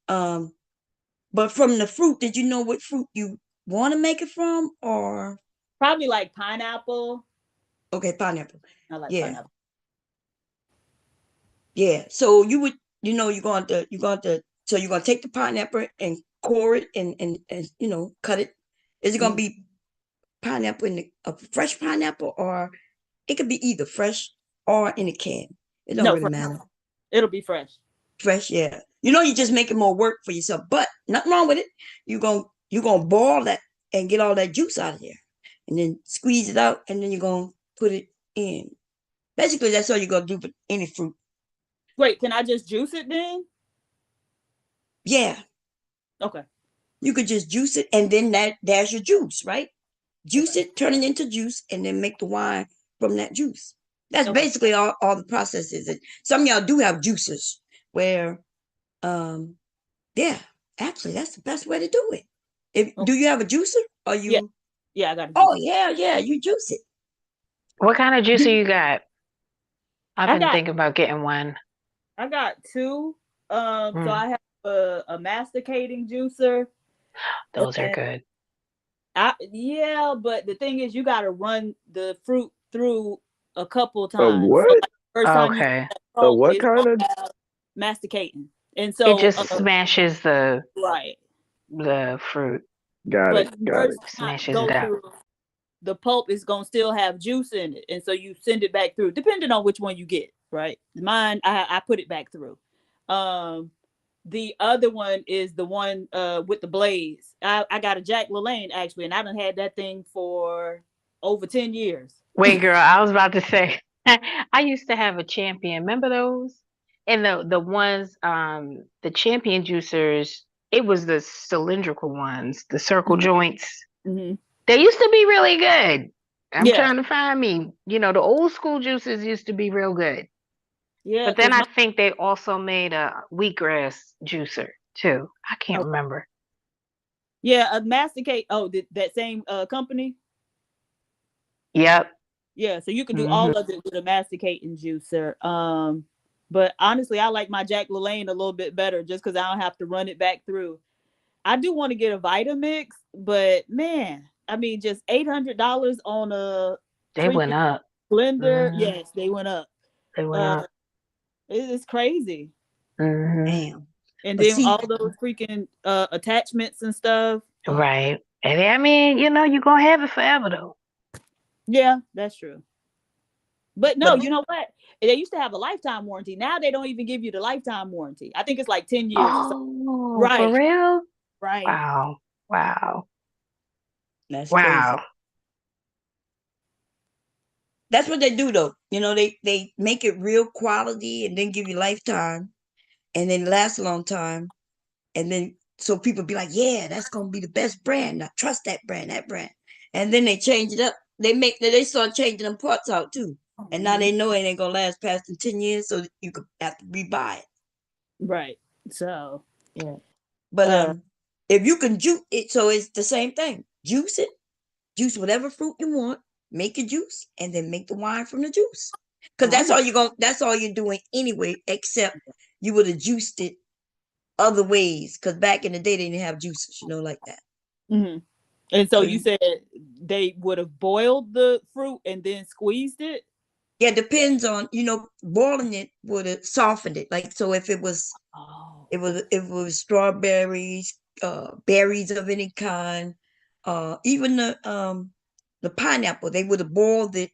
But from the fruit, did you know what fruit you want to make it from, or probably like pineapple? Okay, pineapple. I like pineapple. Yeah. So you're going to take the pineapple and core it and cut it. Is it going to be pineapple in a fresh pineapple, or it could be either fresh or in a can? It don't really matter. It'll be fresh. Fresh, yeah. You're just making more work for yourself, but nothing wrong with it. You're gonna boil that and get all that juice out of there, and then squeeze it out, and then you're gonna put it in. Basically, that's all you're gonna do for any fruit. Wait, can I just juice it then? Yeah. Okay. You could just juice it, and then there's your juice, right? Juice it, turn it into juice, and then make the wine from that juice. That's basically all the processes. And some of y'all do have juicers where, yeah, actually, that's the best way to do it. Do you have a juicer? Or you? Yeah, I got. Oh yeah, you juice it. What kind of juicer you got? I've been thinking about getting one. I got two. So I have a masticating juicer. Those are good. But the thing is, you got to run the fruit through a couple times. What? So like first time so what kind of masticating? And so it just smashes the fruit. Got it. Smashes it out. The pulp is gonna still have juice in it, and so you send it back through, depending on which one you get. Right? Mine, I put it back through. The other one is the one with the blades. I got a Jack LaLanne actually, and I done had that thing for over 10 years. Wait, girl, I was about to say, I used to have a Champion. Remember those? And the ones, the Champion juicers, it was the cylindrical ones, the circle joints. Mm-hmm. They used to be really good. I'm trying to find me. The old school juices used to be real good. Yeah. But then I think they also made a wheatgrass juicer too. I can't remember. Yeah, a masticate. Oh, that same company? Yep. Yeah, so you can do all of it with a masticating juicer. But honestly, I like my Jack LaLanne a little bit better just because I don't have to run it back through. I do want to get a Vitamix, but man, I mean, just $800 on a they went up blender. Yes, they went up. They went up. It's crazy. Damn. And then all those freaking attachments and stuff. Right. And I mean, you're gonna have it forever though. Yeah, that's true. But no, you know what? They used to have a lifetime warranty. Now they don't even give you the lifetime warranty. I think it's like 10 years. Oh, right. For real? Right. Wow. Wow. That's wow. crazy. That's what they do though. You know, they make it real quality and then give you lifetime and then last a long time. And then so people be like, yeah, that's gonna be the best brand. I trust that brand. And then they change it up. They start changing them parts out too. And now they know it ain't gonna last past 10 years, so you could have to rebuy it. Right. So yeah. But if you can juice it, so it's the same thing. Juice it, juice whatever fruit you want, make a juice, and then make the wine from the juice. Because that's all you're doing anyway, except you would have juiced it other ways. Because back in the day they didn't have juices, like that. Mm-hmm. And so you said they would have boiled the fruit and then squeezed it? Yeah, it depends on, boiling it would have softened it. Like, so if it was strawberries, berries of any kind, even the pineapple, they would have boiled it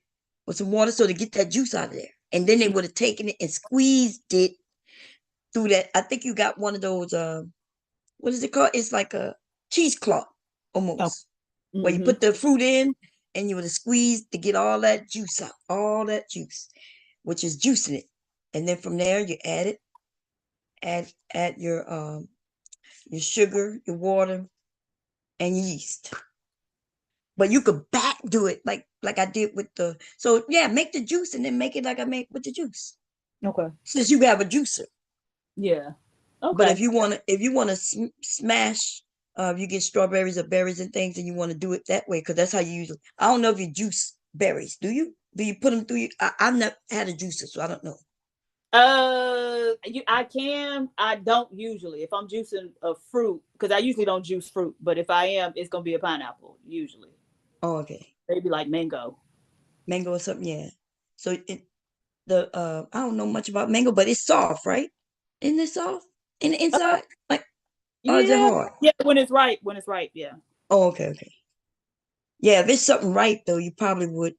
with some water so to get that juice out of there. And then they would have taken it and squeezed it through that. I think you got one of those, what is it called? It's like a cheesecloth almost, where you put the fruit in and you would have squeezed to get all that juice out, which is juicing it. And then from there you add your sugar, your water, and yeast. But you could do it like I did with make the juice and then make it like I made with the juice. Okay. Since you have a juicer. Yeah. Okay. But if you want to smash, you get strawberries or berries and things, and you want to do it that way, because that's how you usually. I don't know if you juice berries. Do you? Do you put them through? I've never had a juicer, so I don't know. I can. I don't usually. If I'm juicing a fruit, because I usually don't juice fruit, but if I am, it's gonna be a pineapple usually. Oh, okay. Maybe like mango or something. Yeah. So I don't know much about mango, but it's soft, right? Isn't it soft in the inside? Or is it hard? Yeah, when it's ripe. Yeah. Oh, okay. Yeah, if it's something ripe though, you probably would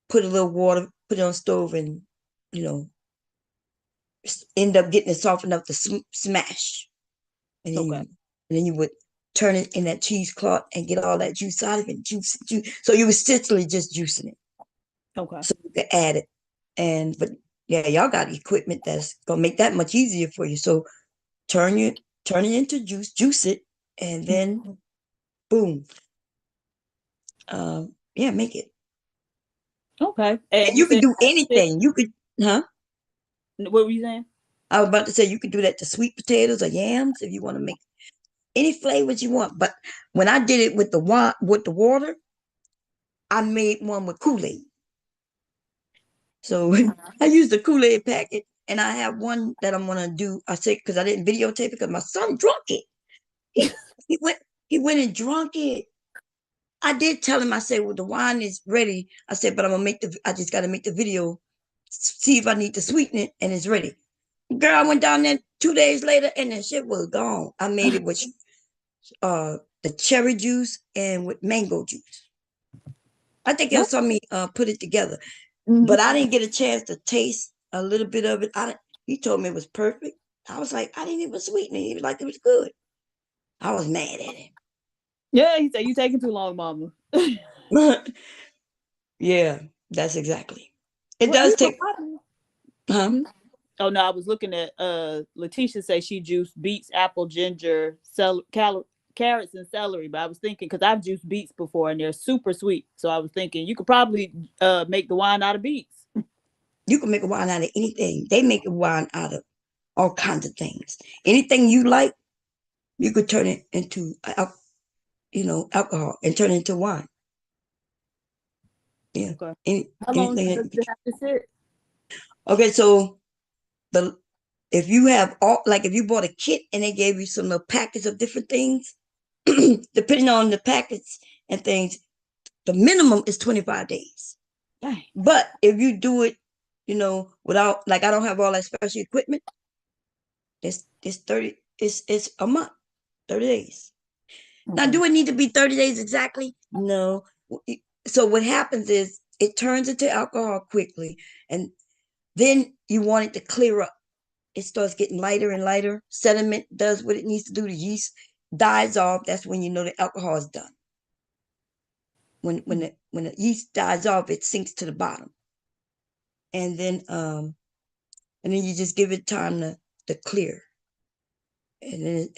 put a little water, put it on the stove, and end up getting it soft enough to smash. And then you would turn it in that cheesecloth and get all that juice out of it. Juice. So you were essentially just juicing it. Okay. So you could add it. But yeah, y'all got equipment that's gonna make that much easier for you. So turn it into juice it, and then boom. Make it. Okay. And you can do anything. You could, huh? What were you saying? I was about to say you could do that to sweet potatoes or yams if you want to make any flavors you want. But when I did it with the water, I made one with Kool-Aid. So I used the Kool-Aid packet, and I have one that I'm gonna do. I said because I didn't videotape it because my son drunk it. He went and drunk it. I did tell him, I said, well, the wine is ready. I said, but I just got to make the video, see if I need to sweeten it, and it's ready. Girl, I went down there 2 days later, and the shit was gone. I made it with the cherry juice and with mango juice. I think y'all saw me put it together. But I didn't get a chance to taste a little bit of it. He told me it was perfect. I was like, I didn't even sweeten it. He was like, it was good. I was mad at him. Yeah, he said, you taking too long, mama. Yeah, that's exactly. It does take. Huh? Oh no, I was looking at Letitia say she juiced beets, apple, ginger, carrots, and celery. But I was thinking, because I've juiced beets before and they're super sweet. So I was thinking you could probably make the wine out of beets. You can make a wine out of anything. They make a wine out of all kinds of things. Anything you like, you could turn it into alcohol and turn it into wine. Yeah. Okay. How long does it have to sit? Okay, so if you bought a kit and they gave you some little packets of different things, depending on the packets and things, the minimum is 25 days. Dang. But if you do it, without, I don't have all that special equipment, it's 30, it's a month, 30 days. Okay. Now, do it need to be 30 days exactly? No. So what happens is it turns into alcohol quickly, and Then you want it to clear up. It starts getting lighter and lighter. Sediment does what it needs to do. The yeast dies off. That's when you know the alcohol is done. When the yeast dies off, it sinks to the bottom. And then you just give it time to clear. And then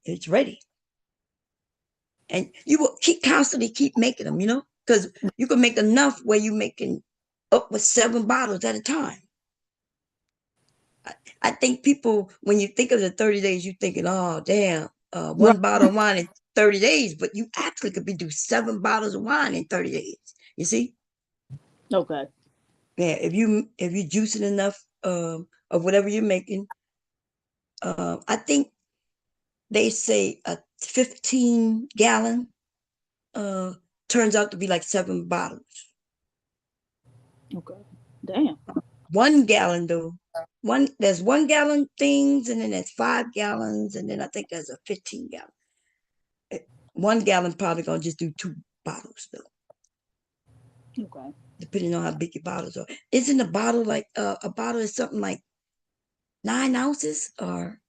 it's ready. And you will constantly keep making them, because you can make enough where you're making up with 7 bottles at a time. I think people, when you think of the 30 days, you're thinking, oh, damn, one bottle of wine in 30 days, but you actually could do 7 bottles of wine in 30 days. You see? Okay. Yeah, if you juicing enough of whatever you're making, I think they say a 15-gallon turns out to be like 7 bottles. Okay. Damn. 1 gallon though. There's 1 gallon things, and then there's 5 gallons, and then I think there's a 15-gallon. 1 gallon probably gonna just do 2 bottles though. Okay. Depending on how big your bottles are. Isn't a bottle like a bottle is something like 9 ounces or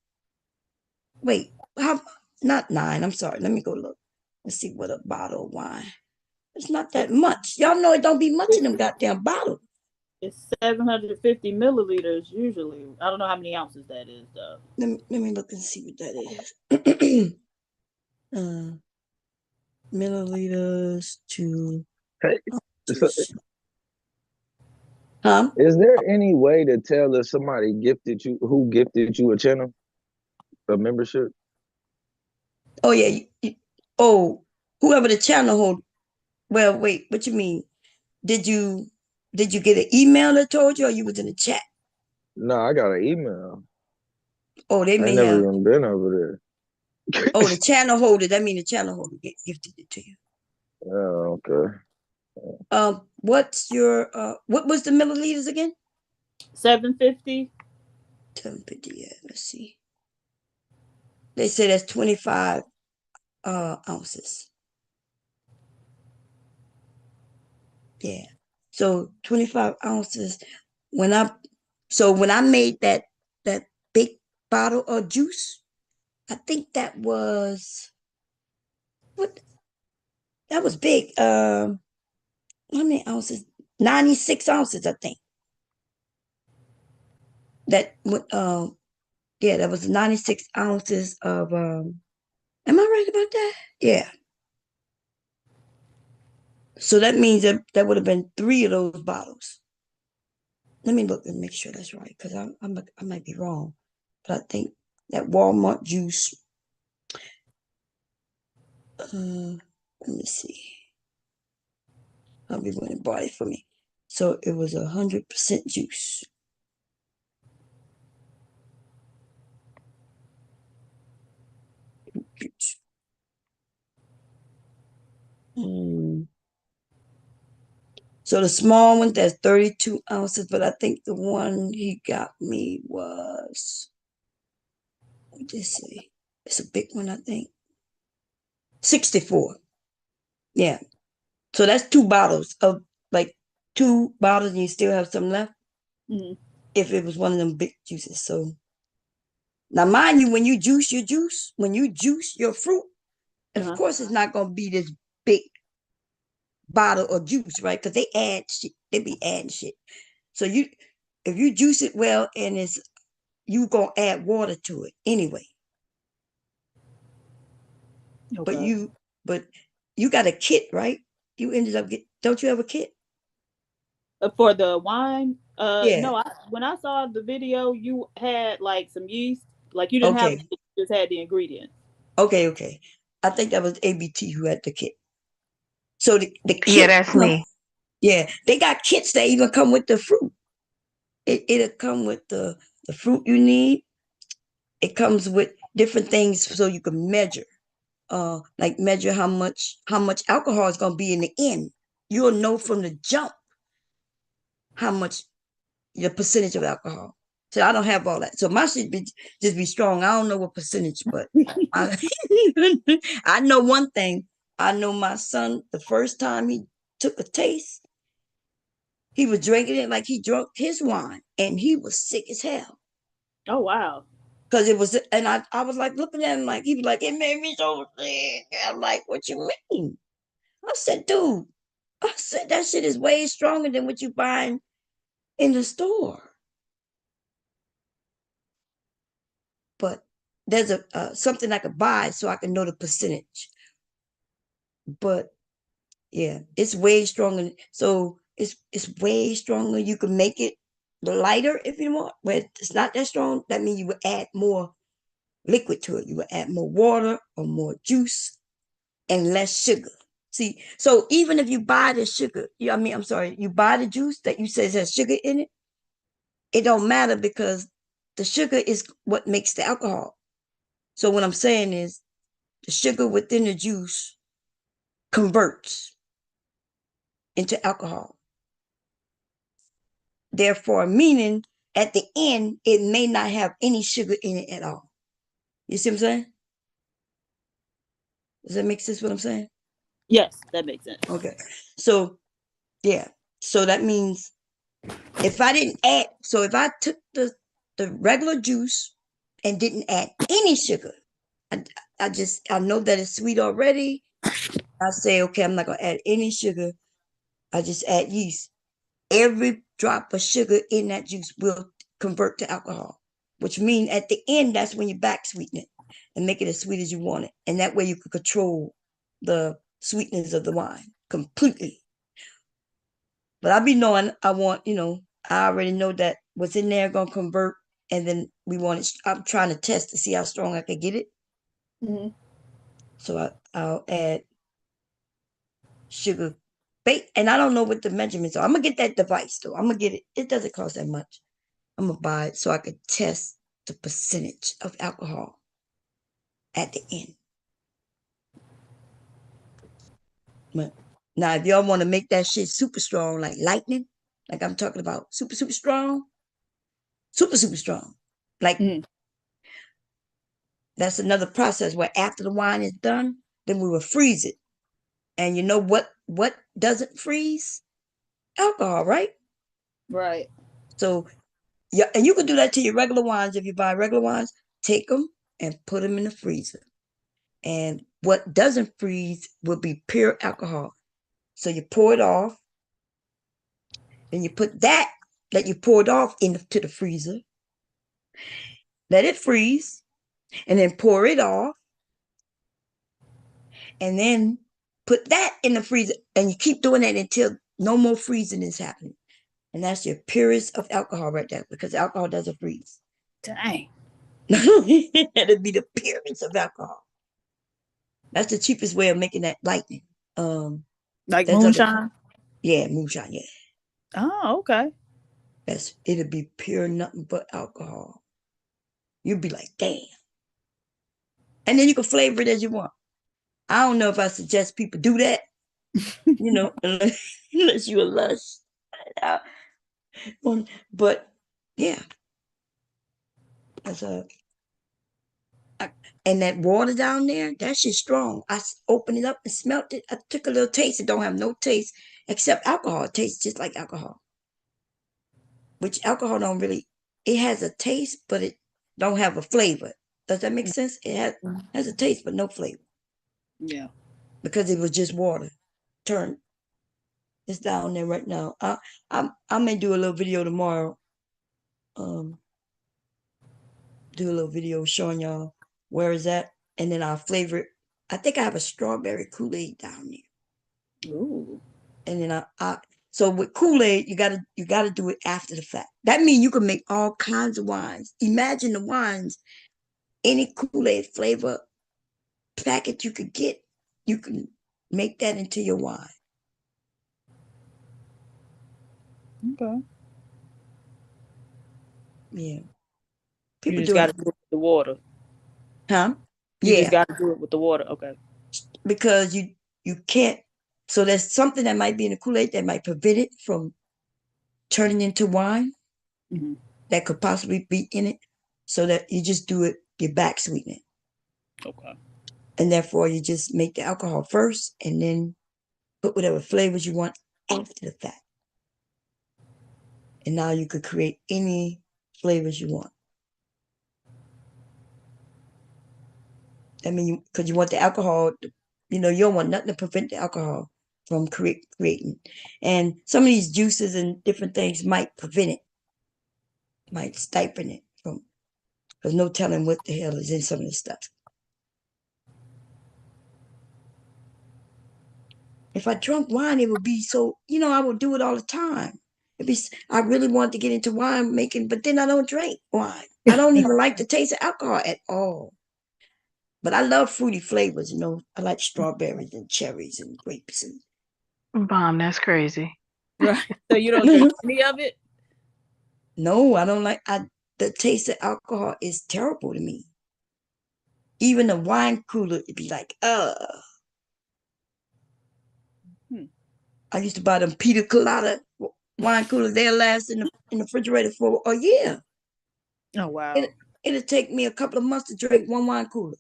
wait, not 9, I'm sorry. Let me go look. Let's see what a bottle of wine. It's not that much. Y'all know it don't be much in them goddamn bottles. It's 750 milliliters usually. I don't know how many ounces that is though. Let me look and see what that is. Milliliters to Is there any way to tell if somebody who gifted you a channel, a membership? Oh yeah. Whoever the channel hold. Well, wait, what you mean? Did you get an email that told you, or you was in the chat? No, I got an email. Oh, they may have. I never even been over there. Oh, the channel holder. That means the channel holder gifted it to you. Oh, okay. What's your what was the milliliters again? 750. 750. Yeah, let's see. They say that's 25 ounces. Yeah. So 25 ounces. When I made that big bottle of juice, I think that was that was big. How many ounces? 96 ounces, I think. That that was 96 ounces of am I right about that? Yeah. So that means that would have been 3 of those bottles. Let me look and make sure that's right, because I might be wrong. But I think that Walmart juice. Let me see. I'll be when it bought it for me. So it was 100% juice. So the small one, that's 32 ounces, but I think the one he got me was, what did it say? It's a big one, I think. 64. Yeah. So that's 2 bottles of 2 bottles, and you still have some left. Mm-hmm. If it was one of them big juices. So now, mind you, when you juice your fruit, of course it's not gonna be this big bottle of juice, right? Because they add shit. They be adding shit. So if you juice it well, and you gonna add water to it anyway. Okay. But you got a kit, right? You ended up don't you have a kit? For the wine? Yeah. No, when I saw the video, you had like some yeast. Like you didn't have it, you just had the ingredients. Okay. I think that was ABT who had the kit. So the kit. Yeah, that's me. Yeah, they got kits that even come with the fruit. It'll come with the fruit you need. It comes with different things so you can measure. Like measure how much alcohol is gonna be in the end. You'll know from the jump how much the percentage of alcohol. So I don't have all that. So my shit just be strong. I don't know what percentage, but I know one thing. I know my son, the first time he took a taste, He was drinking it like he drunk his wine, and he was sick as hell. Oh wow. Because it was, and I was like looking at him like, he was like, it made me so sick. I'm like, what you mean? I said, dude, I said that shit is way stronger than what you buying in the store. But there's a something I could buy so I can know the percentage. But yeah, it's way stronger. So it's way stronger. You can make it lighter if you want. But it's not that strong. That means you would add more liquid to it. You would add more water or more juice and less sugar. See, so even if you buy the sugar, you buy the juice that you say has sugar in it, it don't matter because the sugar is what makes the alcohol. So what I'm saying is the sugar within the juice converts into alcohol. Therefore, meaning at the end, it may not have any sugar in it at all. You see what I'm saying? Does that make sense what I'm saying? Yes, that makes sense. Okay. So, yeah. So that means if I took the regular juice and didn't add any sugar, I know that it's sweet already. I say, okay, I'm not going to add any sugar. I just add yeast. Every drop of sugar in that juice will convert to alcohol, which means at the end, that's when you back sweeten it and make it as sweet as you want it. And that way you can control the sweetness of the wine completely. But I be knowing I already know that what's in there going to convert. And then I'm trying to test to see how strong I can get it. Mm-hmm. So I'll add sugar bait. And I don't know what the measurements are. I'm going to get that device though. I'm going to get it. It doesn't cost that much. I'm going to buy it so I could test the percentage of alcohol at the end. But now, if y'all want to make that shit super strong, like lightning, like I'm talking about super, super strong, super, super strong. Like that's another process where after the wine is done, then we will freeze it. And you know what doesn't freeze? Alcohol, right? Right. So, yeah, and you can do that to your regular wines. If you buy regular wines, take them and put them in the freezer. And what doesn't freeze will be pure alcohol. So you pour it off, and you put that you poured off into the freezer. Let it freeze, and then pour it off, and then put that in the freezer. And you keep doing that until no more freezing is happening. And that's your purest of alcohol right there, because alcohol doesn't freeze. Dang. It'd be the purest of alcohol. That's the cheapest way of making that lightning. Like moonshine? Yeah, moonshine, yeah. Oh, okay. It'll be pure nothing but alcohol. You'll be like, damn. And then you can flavor it as you want. I don't know if I suggest people do that, unless you're a lush. But yeah. And that water down there, that shit's strong. I opened it up and smelt it. I took a little taste. It don't have no taste except alcohol. It tastes just like alcohol. Which alcohol don't really, it has a taste, but it don't have a flavor. Does that make sense? It has a taste, but no flavor. Yeah. Because it was just water. It's down there right now. I may do a little video tomorrow. Do a little video showing y'all where is that, and then I'll flavor it. I think I have a strawberry Kool-Aid down there. Ooh. And then so with Kool-Aid, you gotta do it after the fact. That means you can make all kinds of wines. Imagine the wines, any Kool-Aid flavor packet you could get, you can make that into your wine. Okay. Yeah. People you just got to do it with the water. Huh? You just got to do it with the water. Okay. Because you can't. So there's something that might be in the Kool-Aid that might prevent it from turning into wine. Mm-hmm. That could possibly be in it. So that you just do it, you back sweeten it. Okay. And therefore you just make the alcohol first and then put whatever flavors you want after the fact. And now you could create any flavors you want. I mean, because you want the alcohol, you don't want nothing to prevent the alcohol from creating. And some of these juices and different things might prevent it, might stifle it from, there's no telling what the hell is in some of this stuff. If I drank wine, it would be so, I would do it all the time. I really want to get into wine making, but then I don't drink wine. I don't even like the taste of alcohol at all. But I love fruity flavors, I like strawberries and cherries and grapes. Bomb, that's crazy. Right. So you don't drink any of it? No, I don't like, the taste of alcohol is terrible to me. Even a wine cooler, it'd be like, I used to buy them Peter Colada wine coolers. They'll last in the refrigerator for a year. Oh, wow. It'll take me a couple of months to drink one wine cooler.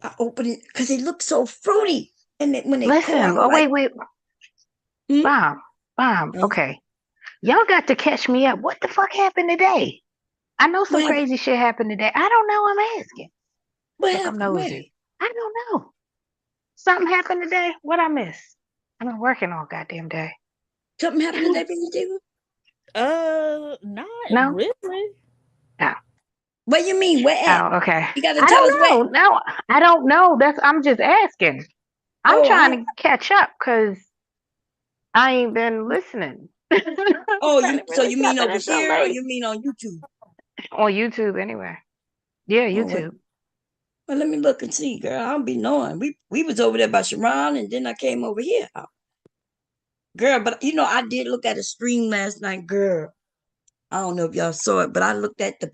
I open it because it looks so fruity. And when they listen, wait. Bomb. Okay. Y'all got to catch me up. What the fuck happened today? I know some crazy shit happened today. I don't know. I'm asking. I'm nosy. I don't know. Something happened today? What I miss? I've been working all goddamn day. Something happened today, Baby Diva? Not really. No. What do you mean? Where at? Oh, okay. You gotta tell us where. No, I don't know. I'm just asking. I'm trying to catch up because I ain't been listening. So you mean over here or you mean on YouTube? On YouTube anyway. Yeah, YouTube. Well, let me look and see, girl. I don't be knowing. We was over there by Sharon, and then I came over here. Girl, but I did look at a stream last night, girl. I don't know if y'all saw it, but I looked at the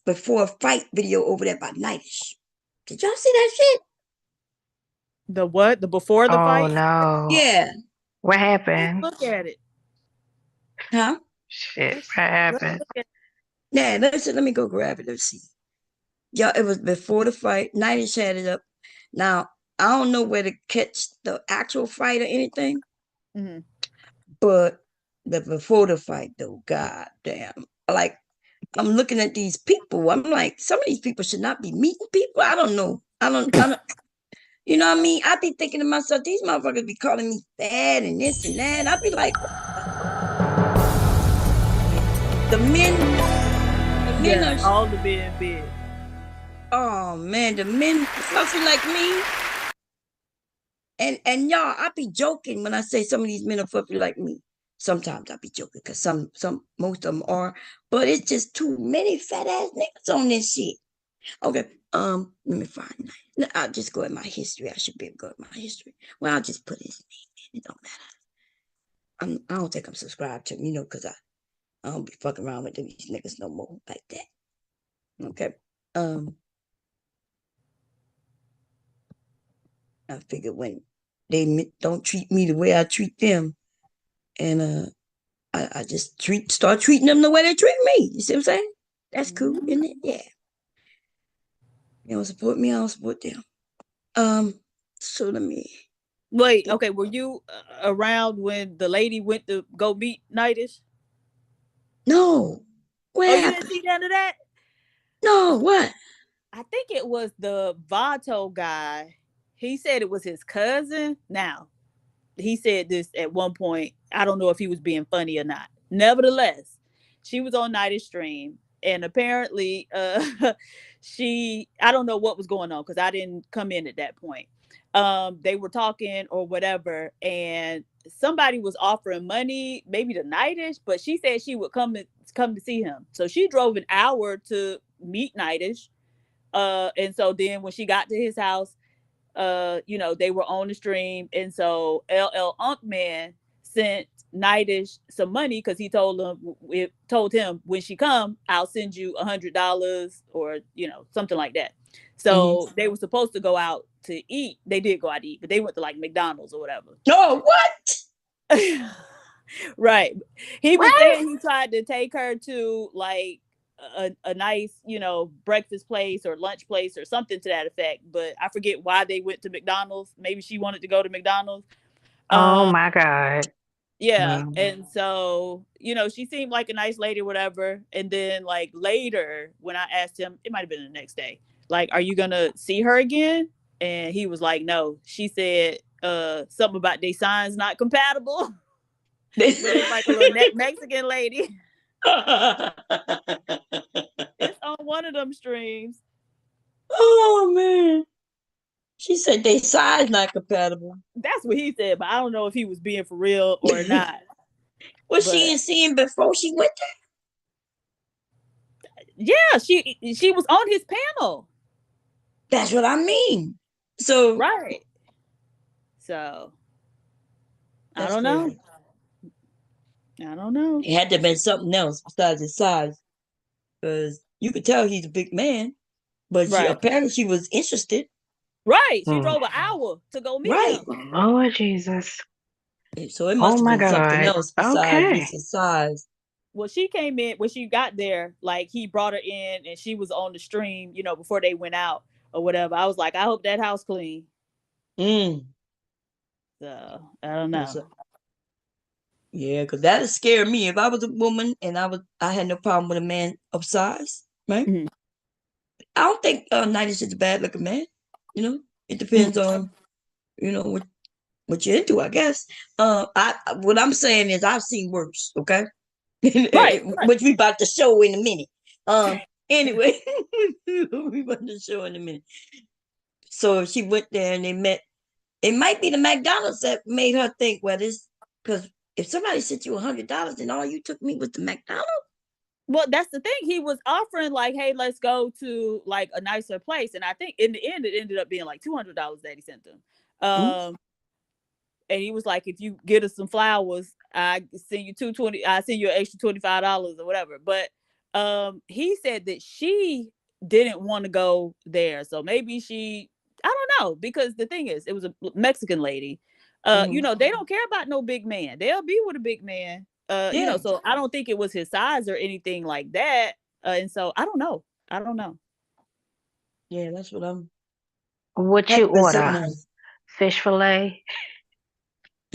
before fight video over there by Nightish. Did y'all see that shit? The what? The before the fight? Oh no. Yeah. What happened? Let's look at it. Huh? Shit, what happened? Yeah, let me go grab it. Let's see. Yeah, it was before the fight. Nightish had it up. Now, I don't know where to catch the actual fight or anything. Mm-hmm. But before the fight, though, god damn. Like, I'm looking at these people. I'm like, some of these people should not be meeting people. I don't know. I don't you know what I mean? I be thinking to myself, these motherfuckers be calling me fat and this and that. I be like, the men are all the men big. Oh man, the men fluffy like me. And y'all, I be joking when I say some of these men are fluffy like me. Sometimes I be joking because most of them are, but it's just too many fat ass niggas on this shit. Okay, let me find. I'll just go at my history. I should be able to go at my history. Well, I'll just put his name in. It don't matter. I don't think I'm subscribed to him, because I don't be fucking around with these niggas no more like that. Okay. I figured when they don't treat me the way I treat them, and I just start treating them the way they treat me. You see what I'm saying? That's cool, isn't it? Yeah. You don't support me, I don't support them. So let me wait. Okay, were you around when the lady went to go meet Nightish? No. Where you didn't see none of that? No. What? I think it was the Vato guy. He said it was his cousin. Now, he said this at one point. I don't know if he was being funny or not. Nevertheless, she was on Nightish stream, and apparently, I don't know what was going on because I didn't come in at that point. They were talking or whatever, and somebody was offering money, maybe to Nightish, but she said she would come to see him. So she drove an hour to meet Nightish. And so then when she got to his house, they were on the stream, and so LL Unk Man sent Nightish some money because he told him when she come, I'll send you $100 or something like that. So they were supposed to go out to eat. They did go out to eat, but they went to like McDonald's or whatever. Oh, what? Right. He was saying he tried to take her to like a nice, breakfast place or lunch place or something to that effect. But I forget why they went to McDonald's. Maybe she wanted to go to McDonald's. Oh my God. Yeah. And so, she seemed like a nice lady or whatever. And then like later when I asked him, it might have been the next day, like, are you gonna see her again? And he was like, no. She said something about they signs not compatible. But it's like a little Mexican lady. It's on one of them streams. Oh man. She said they size not compatible. That's what he said, but I don't know if he was being for real or not. Was she in seeing before she went there? Yeah, she was on his panel. That's what I mean. So right. So I don't know. I don't know. It had to have been something else besides his size, because you could tell he's a big man. But apparently she was interested. Right. She drove an hour to go meet him. Oh, Jesus. So it must have been something else besides his size. Well, she came in when she got there, like he brought her in and she was on the stream, before they went out or whatever. I was like, I hope that house clean. So I don't know. Yeah, because that would scare me. If I was a woman and I had no problem with a man of size, right? Mm-hmm. I don't think 90's is a bad looking man. It depends on, what you're into, I guess. What I'm saying is I've seen worse, okay? Right. Which we about to show in a minute. Anyway, we about to show in a minute. So if she went there and they met, it might be the McDonald's that made her think, well, this, because if somebody sent you $100 and all you took me was the McDonald's. Well, that's the thing. He was offering like, hey, let's go to like a nicer place. And I think in the end, it ended up being like $200 that he sent them. And he was like, if you get us some flowers, I send you $220. I send you an extra $25 or whatever. But he said that she didn't want to go there. So maybe I don't know, because the thing is, it was a Mexican lady. They don't care about no big man. They'll be with a big man. So I don't think it was his size or anything like that. And so I don't know. Yeah, that's what I'm. What you order? Fish fillet.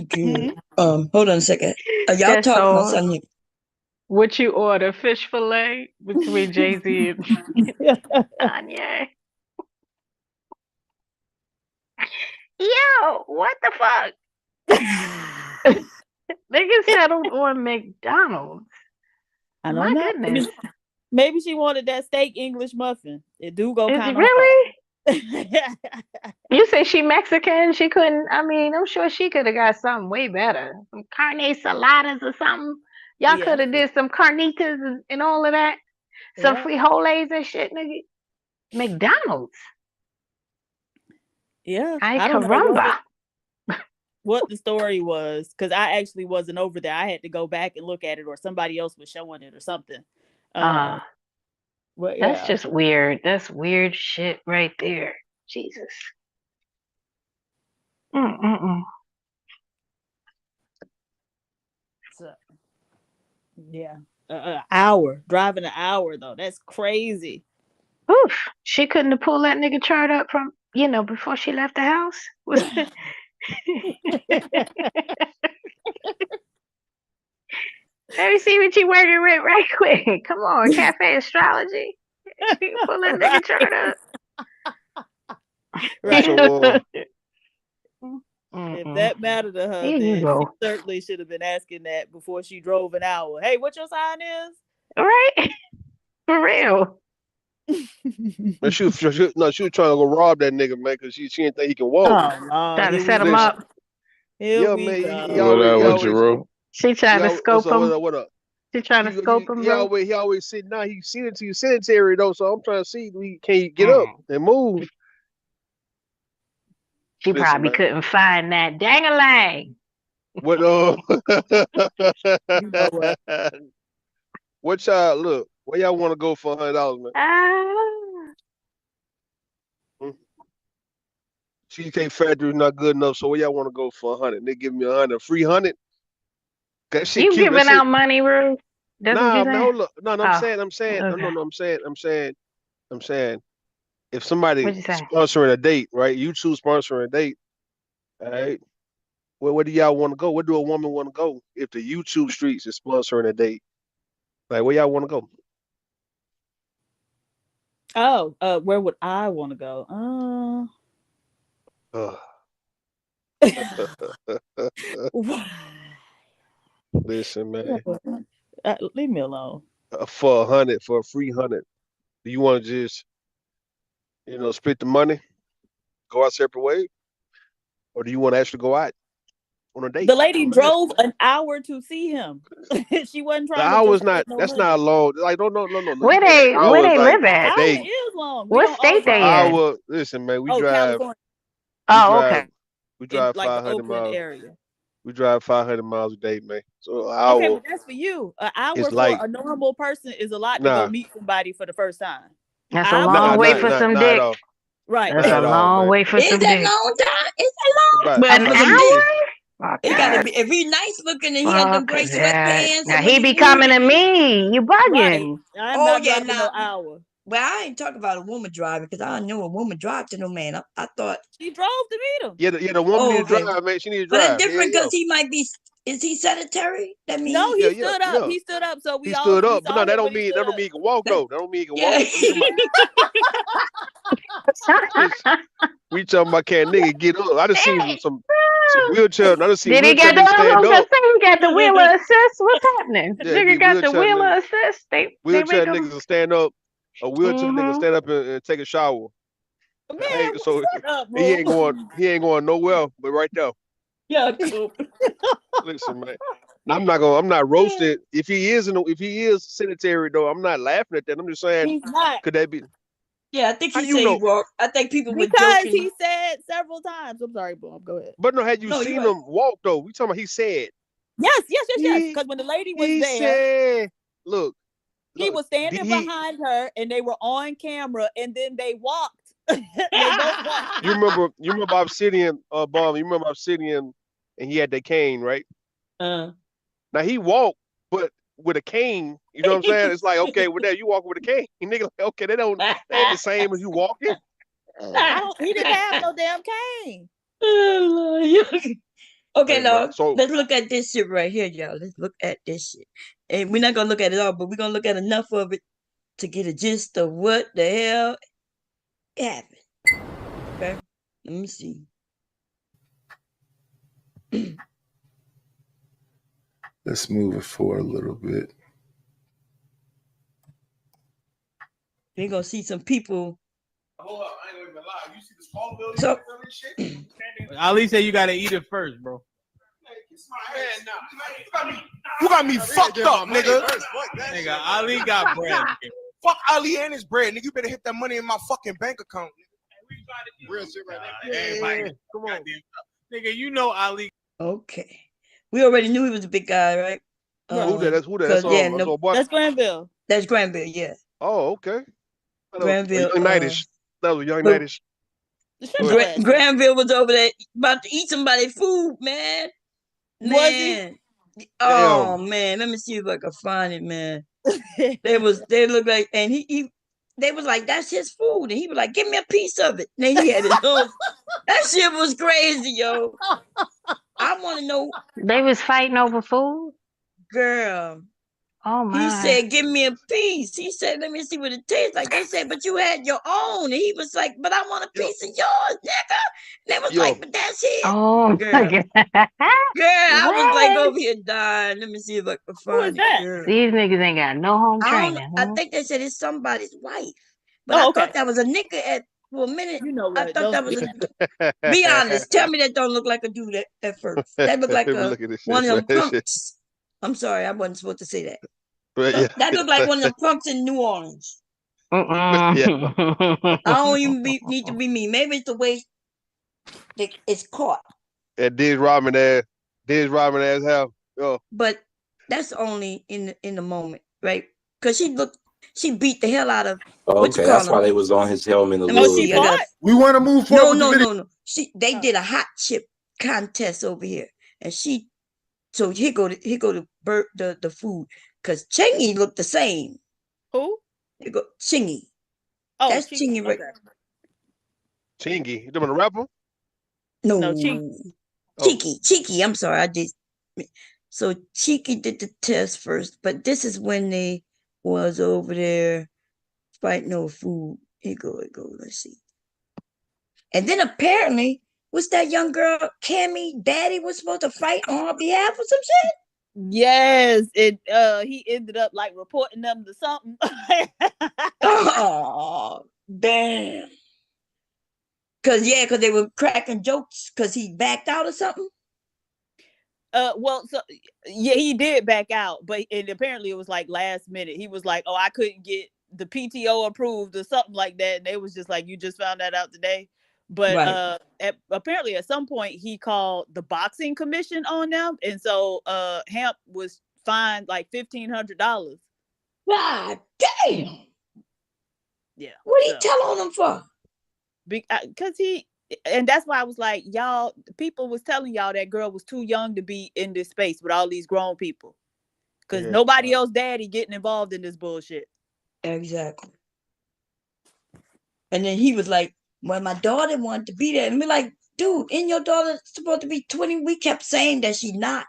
Okay. Hold on a second. Y'all talking about something? What you order? Fish fillet between Jay-Z and Kanye. Yo, what the fuck? Niggas settled on McDonald's. I don't know. Goodness. Maybe she wanted that steak English muffin. It do go kind of really? You say she Mexican? She couldn't. I mean, I'm sure she could have got something way better. Some carne saladas or something. Y'all could have did some carnitas and all of that. Some frijoles and shit, nigga. McDonald's. Yeah. I don't know what the story was, because I actually wasn't over there. I had to go back and look at it, or somebody else was showing it or something. That's just weird. That's weird shit right there. Jesus. So, hour driving an hour though. That's crazy. Oof. She couldn't have pulled that nigga chart up from before she left the house. Let me see what you working with right quick. Come on, Cafe Astrology. Pull that nigga chart up. Right. If that mattered to her, then she certainly should have been asking that before she drove an hour. Hey, what your sign is? Right. For real. But she was trying to go rob that nigga, man, because she didn't think he can walk. Trying to set him up. Yeah, man. She trying to scope him. What up? She trying to scope him. He always sitting down. He's sitting to you sedentary though, so I'm trying to see can he get up and move. She probably couldn't find that dang-a-lang. What what y'all look? Where y'all want to go for $100, man? Cheesecake Factory not good enough, so where y'all want to go for $100? They give me $100, free $100. That shit you cute. Giving out money, Rue? Nah, man, hold up. No, I'm saying. I'm saying. If somebody sponsoring a date, right? You two sponsoring a date, all right? where do y'all want to go? Where do a woman want to go if the YouTube streets is sponsoring a date? Like, where y'all want to go? Oh, where would I want to go? Listen, man. Leave me alone. For $100, for a free $100, do you want to just, split the money, go our separate way, or do you want to actually go out on a date? The lady drove an hour to see him. She wasn't trying. The hour's not. That's not long. Like, no. Where they live at? Hour is long. What state they in? Hour. Listen, man. We drive. California. Okay. We drive like 500 miles. Area. We drive 500 miles a day, man. So an hour. Okay, but that's for you. An hour for a normal person is a lot to go meet somebody for the first time. That's a long way for some dick. Right. That's a long way for some dick. Is that long time? It's a long An hour? It gotta be. If he's nice looking and he had them gray sweatpants. Now he be coming to me. You bugging? Right. I'm not driving no hour. Well, I ain't talking about a woman driving because I know a woman drive to no man. I thought she drove to meet him. Yeah, the woman need to drive, man. She need to drive. But it's different because he might be. Is he sedentary? That means no. He stood up. Yeah. He stood up. So we he all stood up. But no, that don't mean he can walk though. That don't mean he can walk. We talking about can't nigga get up. I just seen some wheelchair. I just seen. Did he get the? He got the wheeler assist. What's happening? Yeah, nigga got the wheeler assist. Wheelchair niggas will stand up. A wheelchair nigga stand up and take a shower. Man, so he ain't going nowhere, but right there. Yeah. Listen, man. I'm not roasted. If he is sedentary though, I'm not laughing at that. I'm just saying, he's not. Could that be? Yeah, I think he said he walked. I think people were because joking. he said several times. I'm sorry, Boom. Go ahead. But no, had you seen him walk though? We talking about he said. Yes. Because when the lady was there, said, look, he was standing behind her, and they were on camera, and then they walked. They both walked. You remember Obsidian, Bomb? You remember Obsidian, and he had that cane, right? Now he walked, but with a cane. You know what I'm saying? It's like, okay, with that you walking with a cane. You nigga, like, okay, they ain't the same as you walking. He didn't have no damn cane. Okay, now let's look at this shit right here, y'all. Let's look at this shit. And we're not gonna look at it all, but we're gonna look at enough of it to get a gist of what the hell happened. Okay, let me see. Let's move it forward a little bit. We're gonna see some people. Hold up, I ain't even lie. You see the small building? So, Ali said you gotta eat it first, bro. You got me fucked up, nigga. Nigga, Ali got bread. Fuck Ali and his bread, nigga. You better hit that money in my fucking bank account. Real shit right now. Everybody, come on, nigga. You know Ali. Okay, we already knew he was a big guy, right? Who that? That's Granville. That's Granville, yeah. Oh, okay. Granville. Young Nightish. That was Young Nightish. Granville was over there about to eat somebody's food, man. Oh man, let me see if I can find it, man. They look like, and they was like, that's his food, and he was like, give me a piece of it. And then he had it home. That shit was crazy, yo. I want to know. They was fighting over food, girl. Oh my! He said, "Give me a piece." He said, "Let me see what it tastes like." They said, "But you had your own." And he was like, "But I want a piece of yours, nigga." And they was like, "But that's it." Oh, girl. Girl, I was like over here dying. Let me see if I can find it. Girl. These niggas ain't got no home training. I think they said it's somebody's wife, but I thought that was a nigga for a minute. You know what? I thought that was a. Be honest. Tell me that don't look like a dude at first. That looked like one of them punks. I'm sorry, I wasn't supposed to say that. Yeah. That looked like one of the punks in New Orleans. Yeah. I don't even need to be me. Maybe it's the way it's caught. And Diz Rodman ass how. Oh. But that's only in the moment, right? Because she beat the hell out of. Okay, that's why they was on his helmet. We want to move forward. No. They did a hot chip contest over here, and so here go the food, because Chingy looked the same. Who? Here go Chingy. Oh, that's Chingy, right? Chingy, you doing a rapper? No, Chingy. Cheeky. I'm sorry, I did. So Cheeky did the test first, but this is when they was over there fighting over food. Here go. Let's see. And then apparently, was that young girl Cammy daddy was supposed to fight on her behalf or some shit? Yes, he ended up like reporting them to something. Oh, damn. Cause they were cracking jokes because he backed out or something. Well, so yeah, he did back out, but apparently it was like last minute. He was like, "Oh, I couldn't get the PTO approved or something like that," and they was just like, "You just found that out today." But apparently at some point he called the boxing commission on them, and so Hamp was fined like $1,500. God damn. Yeah. What did he tell on them for? Because and that's why I was like, y'all, people was telling y'all that girl was too young to be in this space with all these grown people. Because nobody else daddy getting involved in this bullshit. Exactly. And then he was like, well, my daughter wanted to be there. And we're like, dude, and your daughter's supposed to be 20. We kept saying that she's not.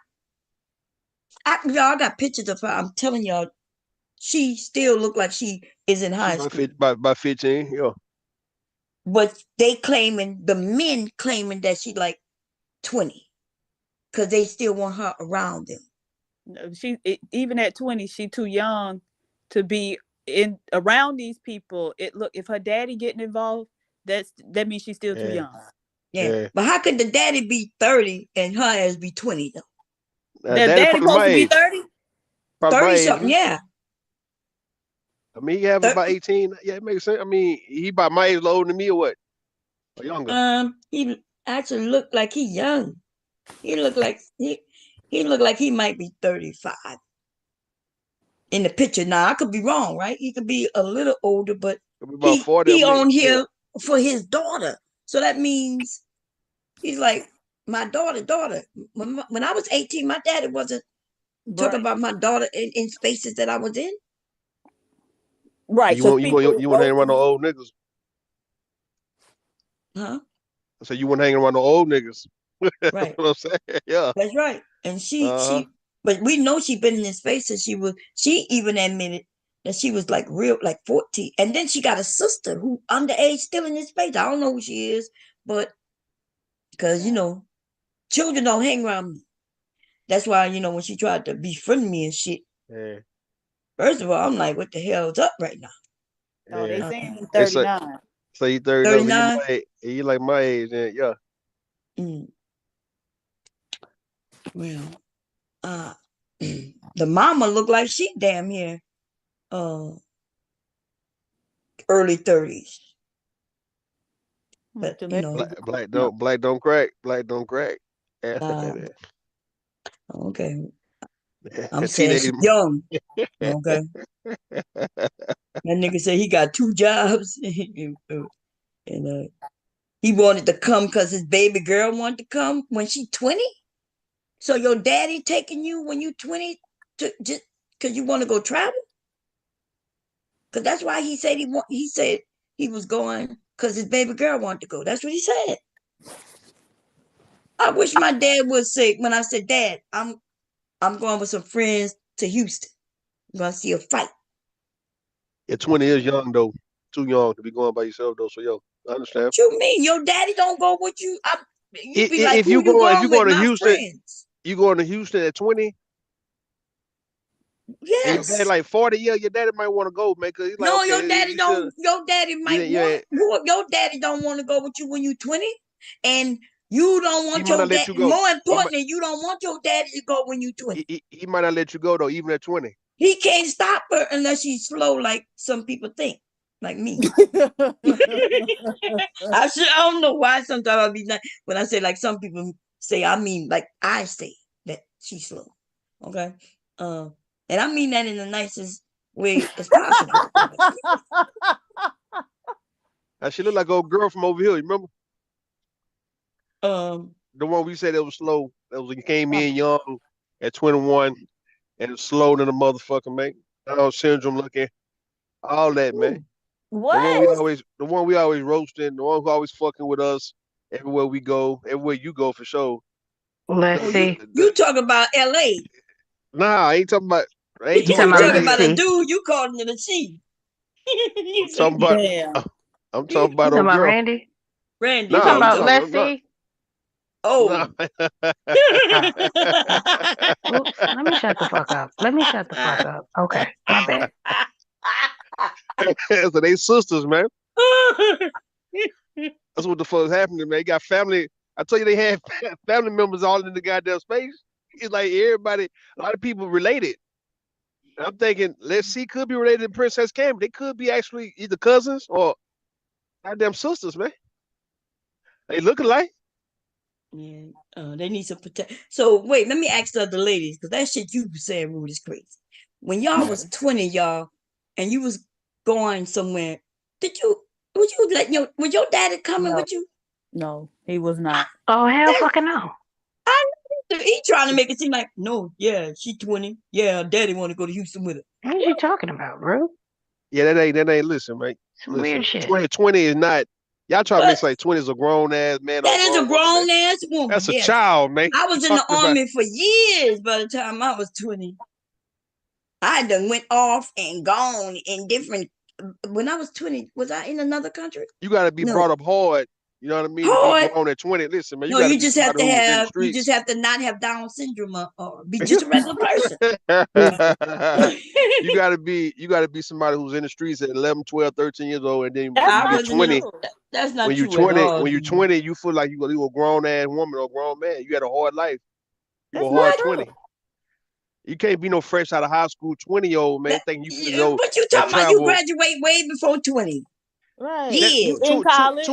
Y'all got pictures of her. I'm telling y'all, she still look like she is in high school. By 15, yeah. But the men claiming that she like 20. Because they still want her around them. Even at 20, she too young to be around these people. If her daddy getting involved, that means she's still too young. Yeah. But how could the daddy be 30 and her ass be 20 though? The daddy supposed to be 30? 30 something, yeah. I mean, he have about 18. Yeah, it makes sense. I mean, he about my age, older than me or what? Or younger? He actually looked like he young. He looked like he might be 35 in the picture. Now I could be wrong, right? He could be a little older, but about 40, he on here for his daughter. So that means he's like my daughter. When I was 18, my daddy wasn't talking about my daughter in spaces that I was in. Right. You want hang around the old niggas? Huh? So you want hanging around the old niggas? Right. What I'm saying? Yeah. That's right. And but we know she been in this space and she even admitted that she was like 14. And then she got a sister who underage still in this space. I don't know who she is, but because children don't hang around me. That's why, when she tried to befriend me and shit. Yeah. First of all, I'm like, what the hell's up right now? Oh, they saying he's 39. So you 39? You like my age, yeah. Well, the mama looked like she damn near early 30s. But black don't crack. Black don't crack. Okay. I'm saying she's young. Okay. That nigga said he got 2 jobs and he wanted to come because his baby girl wanted to come when she's 20. So your daddy taking you when you 20 just because you want to go travel? Because that's why he said he was going because his baby girl wanted to go. That's what he said. I wish my dad would say when I said, Dad, I'm going with some friends to Houston. I'm gonna see a fight. Yeah, 20 is young though. Too young to be going by yourself though. So I understand. What you mean? Your daddy don't go with you? If you going to Houston, friends? You going to Houston at 20? Yes. And your daddy like 40 years, your daddy might want to go, man. Cause no, your daddy don't. Your daddy might want. Your daddy don't want to go with you when you 20, and you don't want your daddy. More importantly, you don't want your daddy to go when you 20. He might not let you go though, even at 20. He can't stop her unless she's slow, like some people think, like me. I don't know why sometimes I'll be like when I say like some people say, I mean like I say that she's slow. Okay. And I mean that in the nicest way as possible. She look like an old girl from over here, you remember? The one we said that was slow. That was when you came in young at 21 and slow than a motherfucker, man. Down syndrome looking. All that, man. What? The one we always roasting, the one who always fucking with us everywhere we go, everywhere you go for sure. Let's see. You talking about L.A.? Nah, I ain't talking about. I ain't You doing talking about a dude? You calling it a she? I'm talking about. I'm talking about old girl. Randy. Randy. You talking about Leslie? Oh. Oops, let me shut the fuck up. Okay, my bad. So they sisters, man. That's what the fuck's happening, man. They got family. I tell you, they have family members all in the goddamn space. It's like everybody, a lot of people related. I'm thinking, let's see, could be related to Princess Cameron. They could be actually either cousins or goddamn sisters, man. They look alike. Yeah, they need some protect. So wait, let me ask the other ladies, because that shit you saying, Rude, is crazy. When y'all was 20, y'all, and you was going somewhere, would you let was your daddy coming with you? No, he was not. Oh, hell fucking no. I know he trying to make it seem like, no, yeah, she 20. Yeah, daddy want to go to Houston with her. What are you talking about, bro? Yeah, that ain't listen, man. Some weird shit. 20 is not. Y'all try to make like 20 is a grown ass man. That is a grown ass woman. That's a child, man. I was in the army for years by the time I was 20. I done went off and gone in different. When I was 20, was I in another country? You got to be brought up hard. You know what I mean? Hard. To be grown at 20. Listen, man. You just have to have. You just have to not have Down syndrome or be just a regular person. You got to be somebody who's in the streets at 11, 12, 13 years old, and then when you're 20. That's not when true. When you're 20, you feel like you a grown ass woman or a grown man. You had a hard life. You a hard 20. You can't be no fresh out of high school 20-year-old man thinking you can go. But you talking about you graduate way before 20. Right. Years. In college.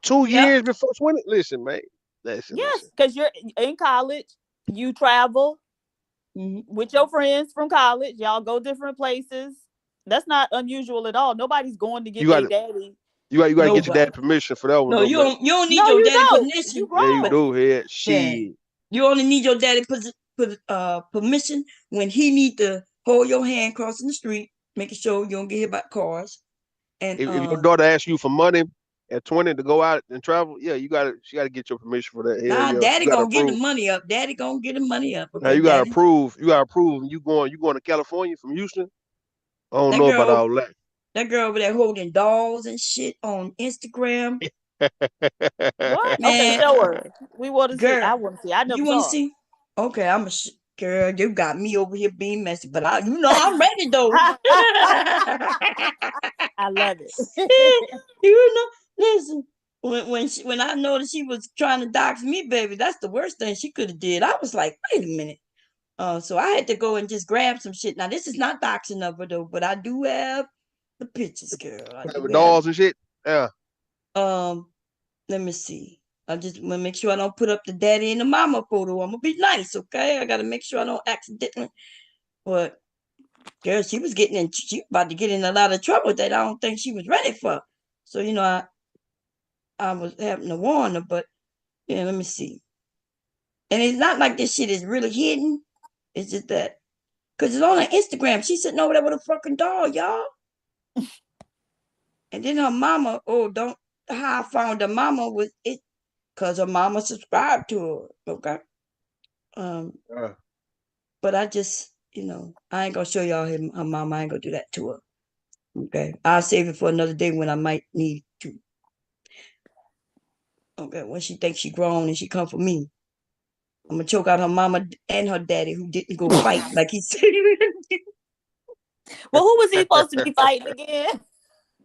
2 years before 20. Listen, man. Listen. Yes, because you're in college. You travel with your friends from college. Y'all go different places. That's not unusual at all. Nobody's going to get their daddy. You got to get your dad's permission for that one. No, you don't need your daddy permission. Yeah, you do. Yeah, shit. You only need your daddy permission when he need to hold your hand crossing the street, making sure you don't get hit by cars. And if your daughter asks you for money at 20 to go out and travel, yeah, she got to get your permission for that. Daddy gonna get the money up. Daddy gonna get the money up. Okay, now you gotta prove. You going to California from Houston? I don't know about all that. That girl over there holding dolls and shit on Instagram. What? Man, okay, show her. We want to see. I want to see. I never you want to see? Okay, I'm a girl. You got me over here being messy, but I'm ready though. I love it. Listen. When I noticed she was trying to dox me, baby, that's the worst thing she could have did. I was like, wait a minute. So I had to go and just grab some shit. Now this is not doxing of her though, but I do have the pictures, girl. Dolls and shit. Yeah. Let me see. I just want to make sure I don't put up the daddy and the mama photo. I'm gonna be nice, okay? I gotta make sure I don't accidentally. But girl, she was about to get in a lot of trouble that I don't think she was ready for. So I was having to warn her, but yeah, let me see. And it's not like this shit is really hidden. It's just that because it's on her Instagram. She's sitting over there with a fucking doll, y'all. And then her mama, how I found her mama was it because her mama subscribed to her. Okay. But I just, I ain't gonna show y'all her mama. I ain't gonna do that to her. Okay. I'll save it for another day when I might need to. Okay, when she thinks she grown and she come for me. I'm gonna choke out her mama and her daddy who didn't go fight like he said. Well, who was he supposed to be fighting again?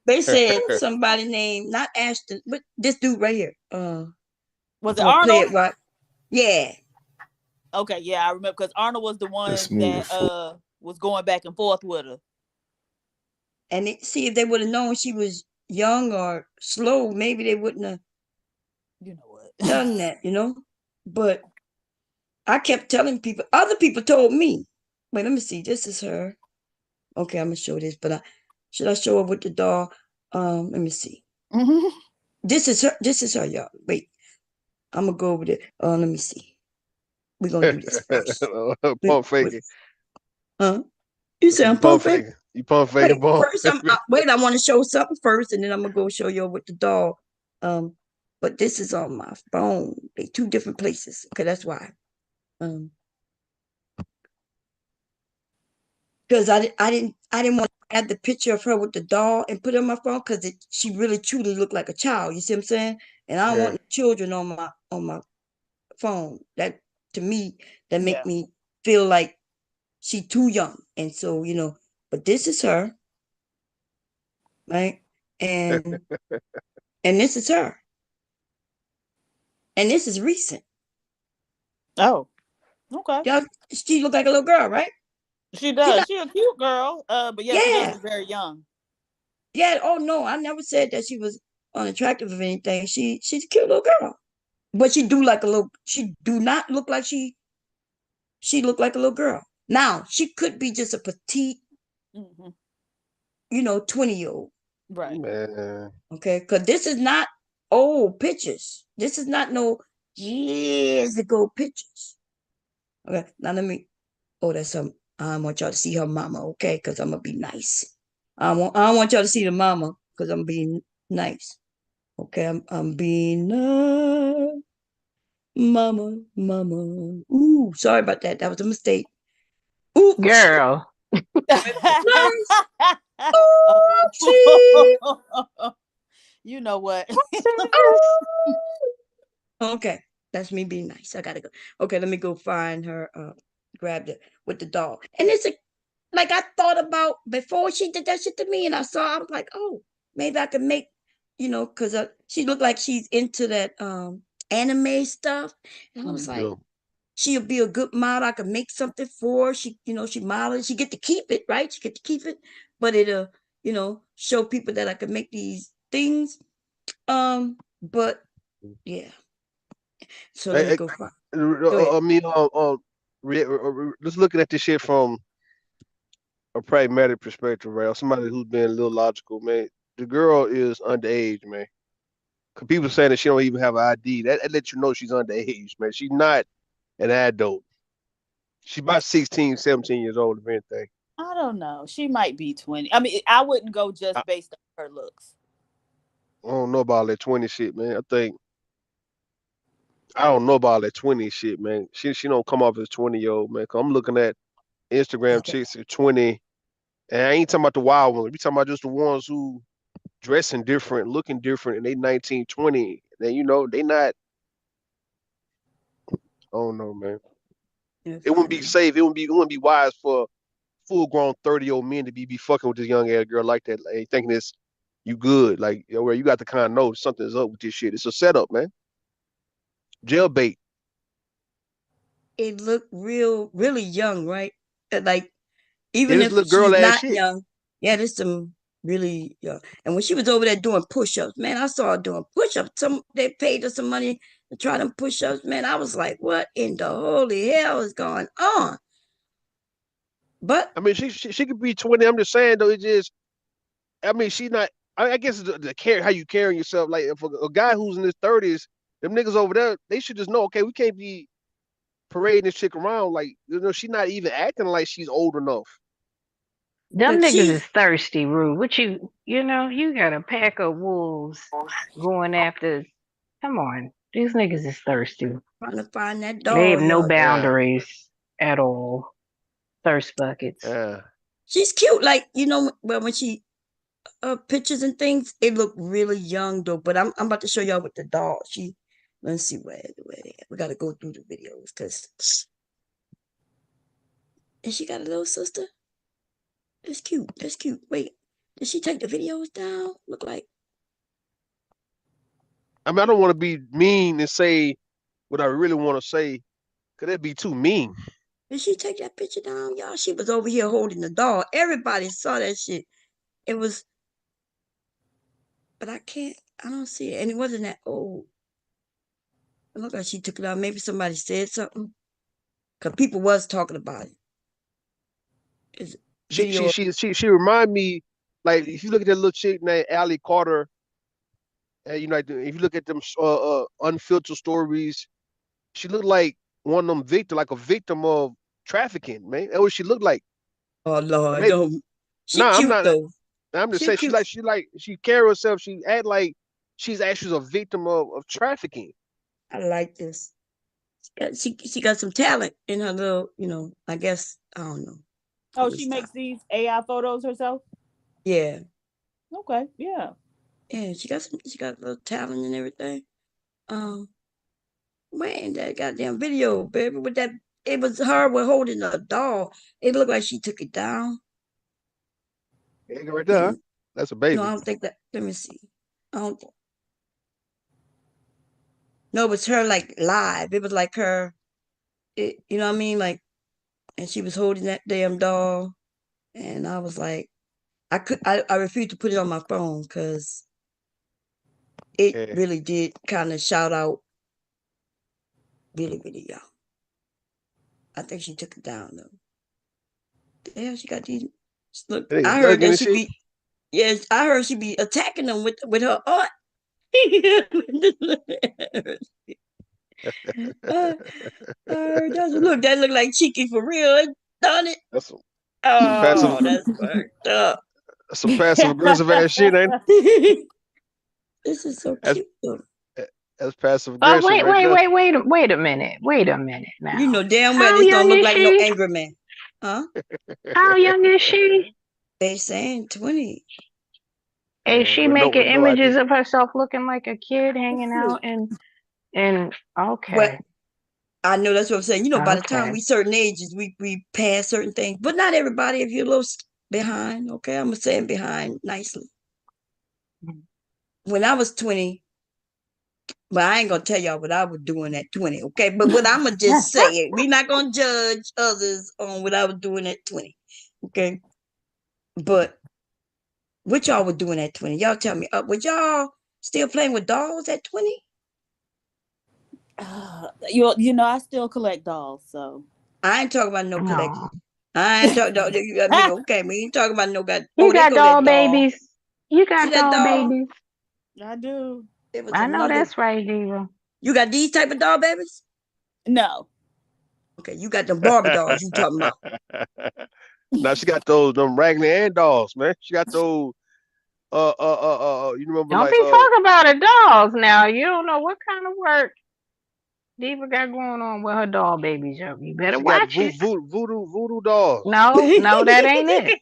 They said somebody named not Ashton, but this dude right here. Was it Arnold? Right? Yeah. Okay, yeah, I remember because Arnold was the one that was going back and forth with her. And see if they would have known she was young or slow, maybe they wouldn't have. Done that, But I kept telling people. Other people told me. Wait, let me see. This is her. Okay, I'm gonna show this, but should I show her with the doll? Let me see. Mm-hmm. This is her. This is her, y'all. Wait, I'm gonna go over there. Let me see. We're gonna do this first. Pump faking. Huh? You say I'm pump faking? You pump faking, boy. Wait, I want to show something first, and then I'm gonna go show you with the doll. But this is on my phone. They two different places. Okay, that's why. Because I didn't want to add the picture of her with the doll and put it on my phone because she really truly looked like a child. You see what I'm saying? And I don't want children on my phone. That to me that make me feel like she too young. And so but this is her, right? And this is her, and this is recent. Oh, okay. She look like a little girl, right? She does. She's a cute girl. But she does look very young. Yeah. Oh no, I never said that she was unattractive or anything. She's a cute little girl, but she do not look like she looked like a little girl. Now she could be just a petite, 20-year-old. Right. Man. Okay, because this is not old pictures. This is not no years ago pictures. Okay, now let me. Oh, that's some. I want y'all to see her mama, okay? Because I'm gonna be nice. I don't want y'all to see the mama because I'm being nice. Okay, I'm being nice. Mama. Ooh, sorry about that. That was a mistake. Ooh, girl. Nice. You know what? Okay, that's me being nice. I gotta go. Okay, let me go find her. Grabbed it with the doll, and it's like I thought about before she did that shit to me, and I was like, oh, maybe I could make, because she looked like she's into that anime stuff, and I was like, she'll be a good model. I could make something for her. She models. She get to keep it, right? She get to keep it, but it'll, show people that I could make these things. But yeah. So let me go find. Just looking at this shit from a pragmatic perspective, right? Or somebody who's been a little logical, man. The girl is underage, man. Cause people saying that she don't even have an ID. That lets you know she's underage, man. She's not an adult. She's about 16, 17 years old, if anything. I don't know. She might be 20. I mean, I wouldn't go just based on her looks. I don't know about that 20 shit, man. I don't know about that 20 shit, man. She don't come off as 20-year-old, man. Cause I'm looking at Instagram chicks at 20, and I ain't talking about the wild ones. We talking about just the ones who dressing different, looking different, and they 19, 20. Then they not. Oh no, man. It wouldn't be safe. It wouldn't be wise for full-grown 30-year-old men to be fucking with this young ass girl like that, like, thinking this you good, like where you got to kind of know something's up with this shit. It's a setup, man. Jailbait. It looked really young, right? Like even if she's girl not shit. young, there's some really young. And when she was over there doing push-ups, man, I saw her doing push-ups. They paid her some money to try them push-ups, man. I was like, what in the holy hell is going on? But I mean, she could be 20. I'm just saying though, she's not. I guess it's the care how you carry yourself. Like if a guy who's in his 30s, them niggas over there, they should just know. Okay, we can't be parading this chick around like she's not even acting like she's old enough. Them niggas is thirsty, Rue. What you got a pack of wolves going after. Come on, these niggas is thirsty. Trying to find that dog. They have no boundaries at all. Thirst buckets. Yeah. She's cute, like when she pictures and things, it look really young though. But I'm about to show y'all with the dog. Let's see where we got to go through the videos because. And she got a little sister. That's cute. Wait, did she take the videos down? Look like. I mean, I don't want to be mean and say what I really want to say, because that'd be too mean. Did she take that picture down, y'all? She was over here holding the dog. Everybody saw that shit. It was. But I don't see it. And it wasn't that old. It looked like she took it out. Maybe somebody said something. Because people was talking about it. She remind me, like, if you look at that little chick named Allie Carter, if you look at them unfiltered stories, she looked like one of them a victim of trafficking, man. That's what she looked like. Oh Lord, no. I'm not. Though. I'm just saying she carry herself. She act like she's actually a victim of trafficking. I like this. she got some talent in her little, I guess, I don't know. Oh, she makes these AI photos herself? Yeah. Okay, yeah. Yeah, she got a little talent and everything. Man, that goddamn video, baby, with that, it was her with holding a doll. It looked like she took it down. Ain't right there. That's a baby. No, I don't think that. Let me see. I don't. No, it was her like live. It was like her. You know what I mean? Like, and she was holding that damn doll, and I was like, I refused to put it on my phone because it really did kind of shout out. Really, really young. I think she took it down though. Damn, she got these. Look, I heard that she be. Yes, I heard she be attacking them with her aunt. Look, that look like Cheeky for real, don't it? That's that's fucked up. That's some passive aggressive ass shit, ain't it? This is so cute. That's passive aggressive. Oh, wait a minute. Wait a minute now. You know damn well this don't look like no angry man. Huh? How young is she? They saying 20. Is she making images of herself looking like a kid hanging out and okay. Well, I know that's what I'm saying. By the time we certain ages, we pass certain things, but not everybody. If you're a little behind, okay, I'm saying behind nicely. When I was 20, well, I ain't gonna tell y'all what I was doing at 20, okay? But what I'm gonna just say it. We're not gonna judge others on what I was doing at 20, okay? But what y'all were doing at 20? Y'all tell me. Was y'all still playing with dolls at 20? I still collect dolls, so I ain't talking about no collection. I ain't talking. Okay, we ain't talking about no god. You got doll babies. You got doll babies. I do. I know that's right, Diva. You got these type of doll babies? No. Okay, you got them Barbie dolls you talking about. Now she got them Raggedy Ann dolls, man. She got those. You remember? Don't be talking about the dolls now. You don't know what kind of work Diva got going on with her doll babies. You better watch it. Voodoo dolls. No, that ain't it.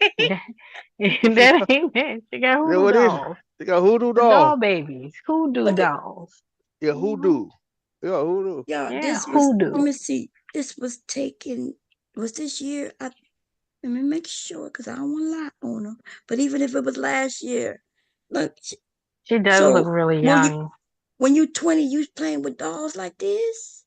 That ain't it. She got hoodoo dolls. She got hoodoo dolls. Doll babies. Hoodoo dolls. Yeah, hoodoo. Yeah, hoodoo. Yeah, this was, hoodoo. Let me see. This was taken. Was this year? Let me make sure because I don't want to lie on her. But even if it was last year, look. She does look really young. When you 20, you playing with dolls like this?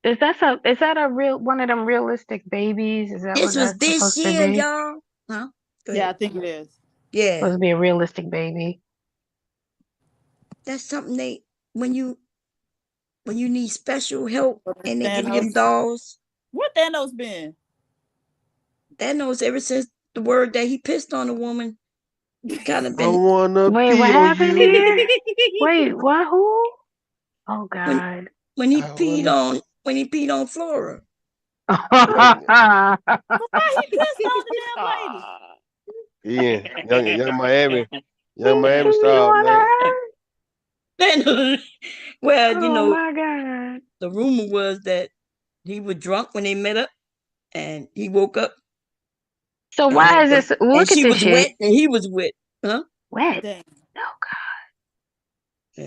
Is that a real one of them realistic babies? Is that this was this year, y'all? Huh? Yeah, I think it is. Yeah, supposed to be a realistic baby. That's something when you need special help and they give you dolls. What Thanos been? Thanos ever since the word that he pissed on a woman. Kind of been. I wanna Wait, what happened here? Wait, what? Who? Oh God! When he peed on Flora. Why he pissed on the damn lady? Yeah, young Miami style, man. Well, oh my God! The rumor was that he was drunk when they met up, and he woke up. So why is this? Look at she this was shit. Wet and he was wet, huh? Wet. Dang. Oh God.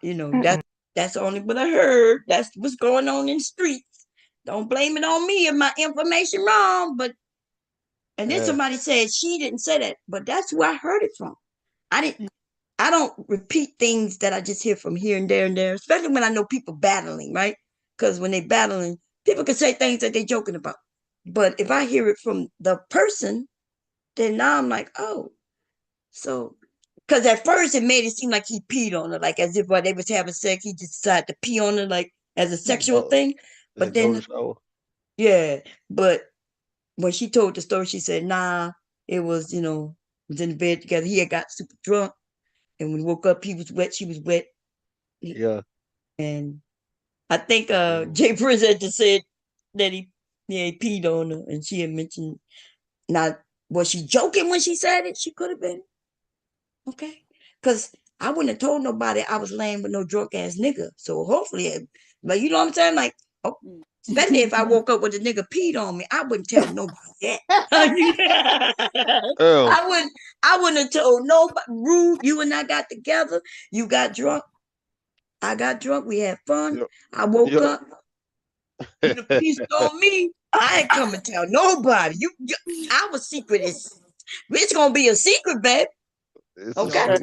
And that's only what I heard. That's what's going on in the streets. Don't blame it on me if my information wrong. And then somebody said she didn't say that, but that's who I heard it from. I don't repeat things that I just hear from here and there, especially when I know people battling, right? Because when they battling, people can say things that they're joking about. But if I hear it from the person, then now I'm like, oh, so, because at first it made it seem like he peed on her, like as if while they was having sex, he just decided to pee on her, like as a sexual thing. But then, but when she told the story, she said, nah, it was, was in the bed together. He had got super drunk. And when he woke up, he was wet, she was wet. Yeah. And I think Jay Prince had just said that he peed on her, and she had mentioned, now, was she joking when she said it? She could have been. Okay. Because I wouldn't have told nobody I was laying with no drunk ass nigga. So hopefully, but you know what I'm saying? Like, oh, especially if I woke up with a nigga peed on me, I wouldn't tell nobody that. I wouldn't have told nobody. Rude, you and I got together. You got drunk. I got drunk. We had fun. Yep. I woke up. You the piece on me. I ain't come and tell nobody. Our secret is. It's gonna be a secret, babe. Okay.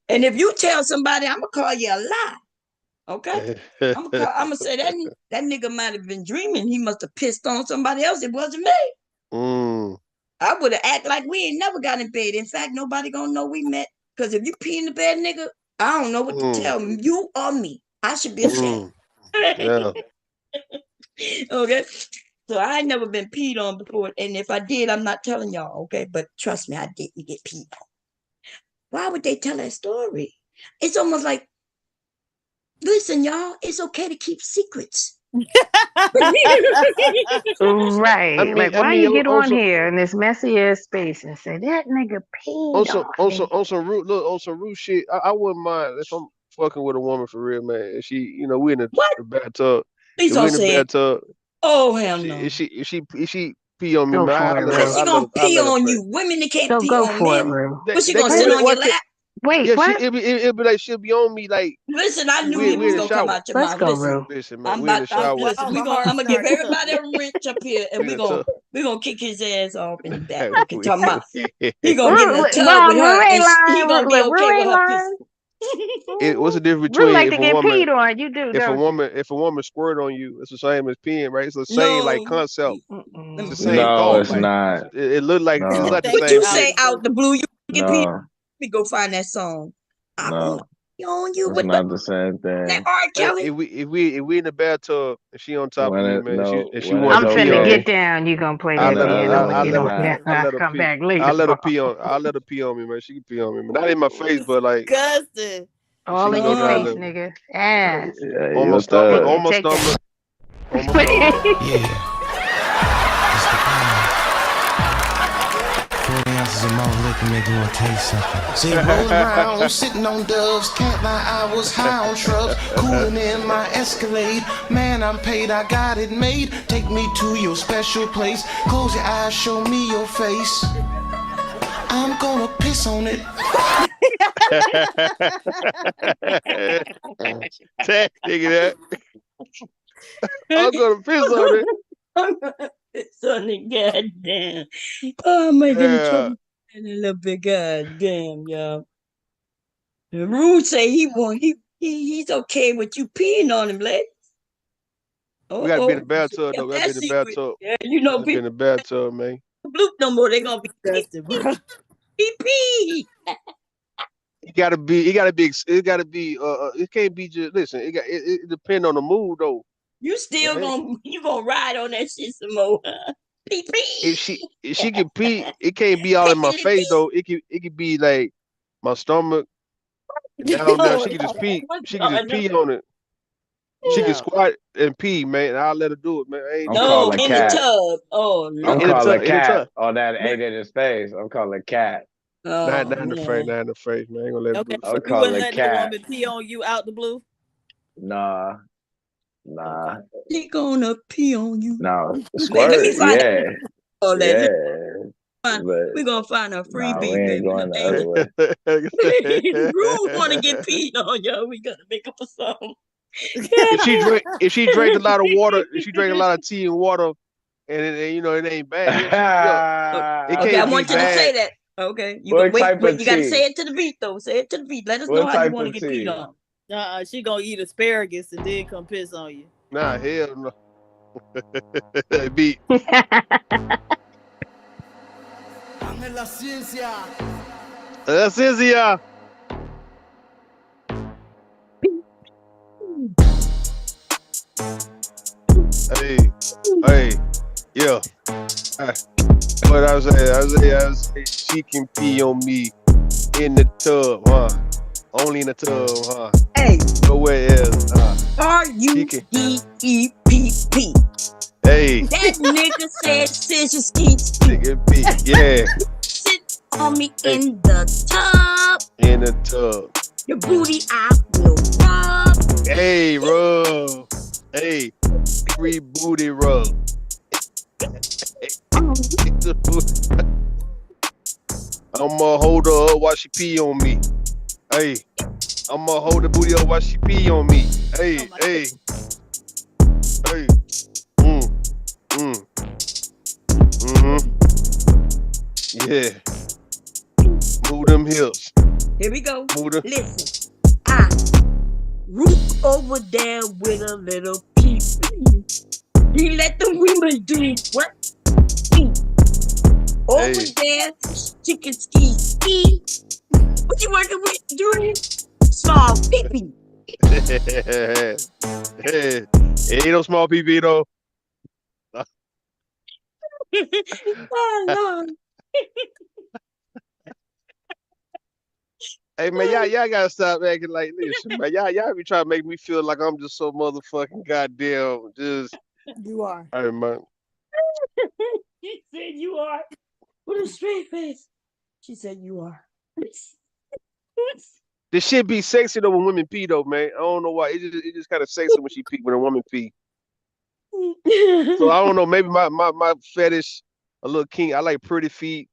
And if you tell somebody, I'm gonna call you a lie. Okay. I'm gonna say that nigga might have been dreaming. He must have pissed on somebody else. It wasn't me. I would have acted like we ain't never got in bed. In fact, nobody gonna know we met. Because if you pee in the bed, nigga, I don't know what to tell you or me. I should be ashamed. Yeah. Okay. So I ain't never been peed on before. And if I did, I'm not telling y'all, okay? But trust me, I didn't get peed on. Why would they tell that story? It's almost like, listen, y'all, it's okay to keep secrets. Right. Why you get on here in this messy ass space and say that nigga peed on some rude shit? I wouldn't mind if I'm fucking with a woman for real, man. And she, you know, we in the bathtub. Please don't say it. Oh hell no! If she pee on me, man, she gonna pee on you. Women that can't pee on men. But she gonna sit on your lap. Wait, what? It'll be like she'll be on me like. Listen, I knew it was gonna come out your mouth. Listen, man, we in the shower. I'm gonna give everybody a wrench up here, and we gonna kick his ass off in the back. He gonna get in the tub with her, and he gonna be okay with her piece. What's the difference between like to get peed on? You do. If a woman squirt on you, it's the same as peeing, right? It's the same like concept. It's the same thought. It's not. It looked like it's not the same. What you say out the blue? You get peed. Let me go find that song. No. On you, it's not the same thing. If we in the bathtub and she on top of me, man, I'm finna get down. You gonna play that again? I'll come back later. I'll let her pee on me, man. She can pee on me, man. Not in my face, but like disgusting. All in your face, nigga. Ass. On my stomach. Yeah. 40 ounces of malt liquor make you want to taste something. See, rolling around, sitting on doves, can't lie, I was high on shrubs, cooling in my Escalade. Man, I'm paid, I got it made. Take me to your special place. Close your eyes, show me your face. I'm gonna piss on it. Nigga, I'm gonna piss on it. It's on the goddamn. Oh, I'm making a trouble a little bit. Goddamn, y'all. The Rude say he's okay with you peeing on him, lady. We gotta be in the bathtub though. We gotta be in the bathtub. Yeah, you know, people in the bathtub, man. Bloop no more. They gonna be disgusted, bro. Pee. It gotta be. It can't be just. Listen, it depends on the mood though. You still gonna ride on that shit some more, huh? Pee. If she can pee, it can't be all in my face though. It could be like my stomach. Down there, she can just pee. She can just pee on it. She can squat and pee, man. And I'll let her do it, man. No, in the tub. Oh no. I'm calling a cat on that 8 in his face. I'm calling a cat. Not in the face, man. I ain't gonna let her do it. I'm calling a cat. You would let the woman pee on you out the blue? Nah. She gonna pee on you. No, squirt. Yeah. We're gonna find a freebie. We ain't going the other way. Rude wanna get peed on, yo. We gotta make up a song. If she drank a lot of water, if she drank a lot of tea and water, and you know it ain't bad. I want you to say that. Okay, you gotta say it to the beat though. Say it to the beat. Let us know how you want to get peed on. She gonna eat asparagus and then come piss on you. Nah, hell no. Beat. La ciencia. Hey, yeah. What I was saying, she can pee on me in the tub, huh? Only in the tub, huh? Hey. Nowhere else, R-U-D-E-P-P. Hey. That nigga said scissor skeet. Nigga pee, yeah. Sit on me in the tub. In the tub. Your booty I will rub. Hey, rub. Hey, free booty rub. I'ma hold her up while she pee on me. Hey, I'ma hold the booty up while she pee on me. Hey, hey, hey. Yeah. Move them hips. Here we go. Move them. Listen, I root over there with a little piece. You let the women do what? Over there, chicken ski. What you working with, doing? Small pee-pee. Hey, ain't no small pee though. Oh, Lord. Hey man, y'all gotta stop acting like this, man. Y'all be trying to make me feel like I'm just so motherfucking goddamn just. You are. Hey man. She said you are. With a straight face. She said you are. This shit be sexy though when women pee though, man. I don't know why. It just kind of sexy when she pee, when a woman pee. So I don't know. Maybe my fetish a little kink. I like pretty feet.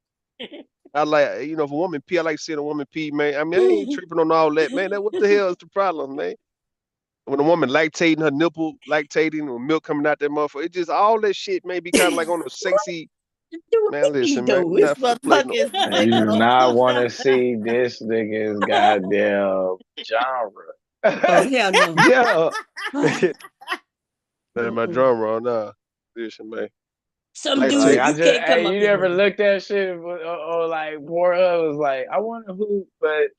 I like, if a woman pee, I like seeing a woman pee, man. I mean, I ain't tripping on all that, man. What the hell is the problem, man? When a woman lactating, her nipple lactating, or milk coming out that motherfucker, it just all that shit may be kind of like on a sexy. Man, listen, man. You do not want to see this nigga's goddamn genre. Oh, hell no. Yo. That's my genre now. Listen, man. Some dude, you can't come up. You never looked at shit or like Pornhub was like, I want to hoop, but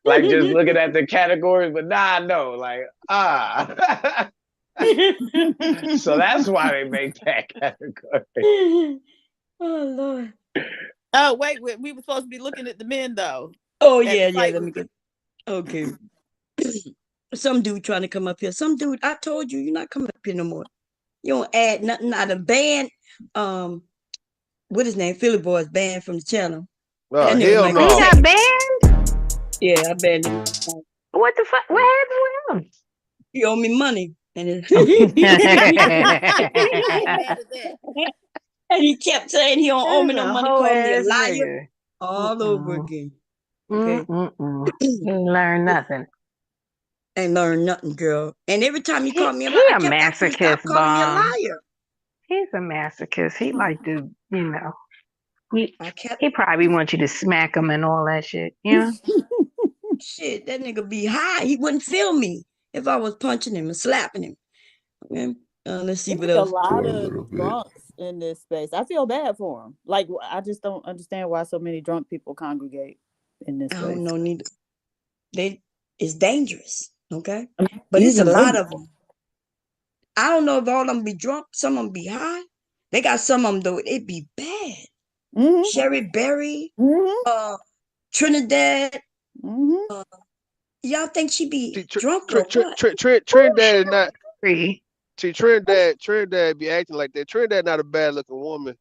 like just looking at the categories, but no, like so that's why they make that category. Oh Lord. Oh wait, we were supposed to be looking at the men though. Oh yeah. Let me get. Okay. Some dude trying to come up here. Some dude, I told you, you're not coming up here no more. You don't add nothing out of band. What his name? Philly Boy's banned from the channel. Oh, hell no. He got banned? Yeah, I banned him. What the fuck? What happened with him? He owed me money. And and he kept saying he don't owe me no money, called me a liar all over again. Okay. Ain't learn nothing. Ain't learn nothing, girl. And every time he called me a liar, liar, he a masochist, calling me a liar. He's a masochist. He like to, he probably wants you to smack him and all that shit, Shit, that nigga be high. He wouldn't feel me if I was punching him and slapping him. Okay. Let's see what else. A lot of drunks in this space. I feel bad for him. Like, I just don't understand why so many drunk people congregate in this space. I don't know neither. It's dangerous. Okay. But it's a lot of them. I don't know if all of them be drunk. Some of them be high. They got some of them though. It be bad. Sherry Berry, Trinidad. Y'all think she be drunk or what? Trinidad is not. See, Trinidad be acting like that. Trinidad not a bad looking woman.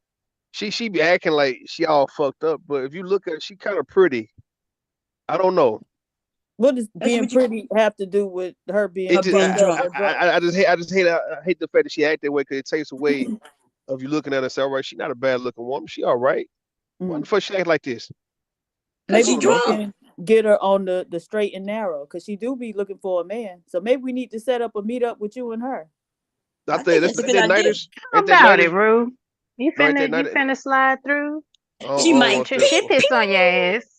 She be acting like she all fucked up. But if you look at her, she kind of pretty. I don't know. What does being pretty have to do with her being drunk? I hate the fact that she act that way because it takes away of you looking at her and say, all right, she's not a bad looking woman. She all right. Why the fuck she act like this? Maybe you can get her on the straight and narrow because she do be looking for a man. So maybe we need to set up a meetup with you and her. I think that's that nighters. How about it, Rue? You finna slide through? She might. She piss on your ass.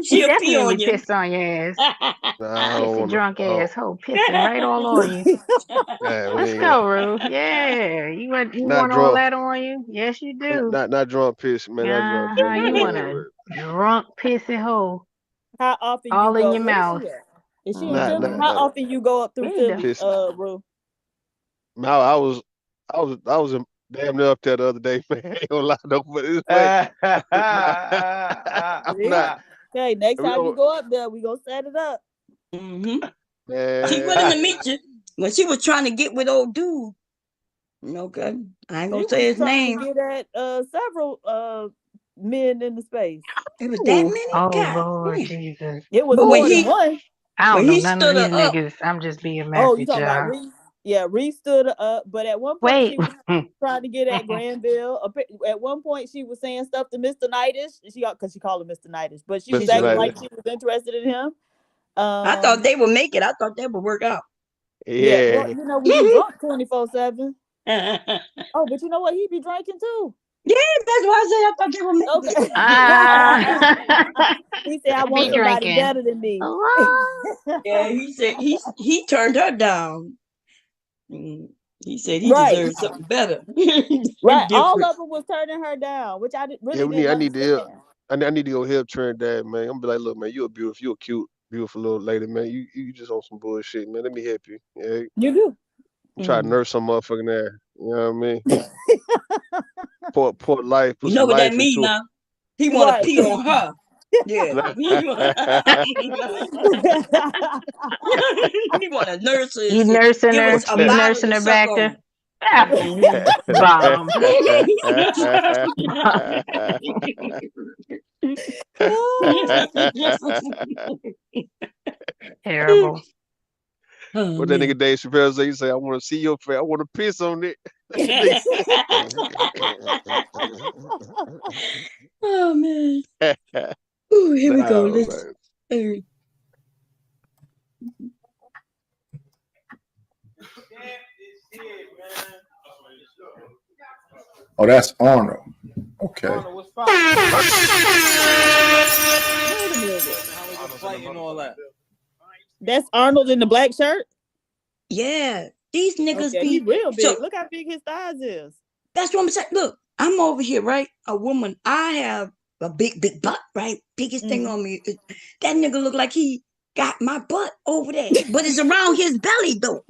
She definitely piss on your ass. It's a drunk asshole pissing right all on you. Let's go, Rue. Yeah, you want all that on you? Yes, you do. Not drunk piss, man. Not drunk. You want a drunk pissy hole? How often? All in your mouth. Is she in Philly? How often you go up through Philly, Rue? I was damn near up there the other day, man. I ain't gonna lie, no, but it's I'm not. Okay, next time you go up there, we gonna set it up. She willing to meet you when she was trying to get with old dude. Okay, I ain't gonna say his name. To get at several men in the space. It was that many? Oh God. Lord Jesus. It was But more when than he one. I don't when know he none of stood these her up, niggas. I'm just being Oh, messy, you talking about y'all. Reese? Yeah, Reese stood her up, but at one point Wait. she was trying to get at Granville. At one point she was saying stuff to Mr. Knightish. Because she called him Mr. Knightish, but she was Mr. acting Knightish. like she was interested in him. I thought they would make it. I thought they would work out. Yeah, well, Yeah. you know, when you drunk 24/7. Oh, but you know what? He be drinking too. Yeah, that's why I said I thought they would make Okay. He said, "I want Be somebody drinking. better than me." Yeah, he said he turned her down. He said he Right. deserved something better. Right. All Different. of them was turning her down, which I really Yeah, didn't I need to help. understand. I need to go help Trent Dad, man. I'm gonna be like, look, man, you're a cute, beautiful little lady, man. You just on some bullshit, man. Let me help you. Yeah. You do. Try to nurse some motherfucking there. You know what I mean? Put life, put You know some what that life mean into it. now? He want to Right. pee on her. Yeah. He want to nurse her. You nursing Give her. us a You bottle nursing to her suck back on. there. Bomb. Terrible. What that nigga Dave Chappelle say? He say, I want to see your face. I want to piss on it. Oh man. Ooh, here we go. Nah, Let's. Oh, that's Arnold. Okay. Arnold was fine. Wait a minute. All that. That's Arnold in the black shirt? Yeah. These niggas be he real big. So, look how big his thighs is. That's what I'm saying. Look, I'm over here, right? A woman. I have a big butt, right? Biggest thing on me. That nigga look like he got my butt over there, but it's around his belly though.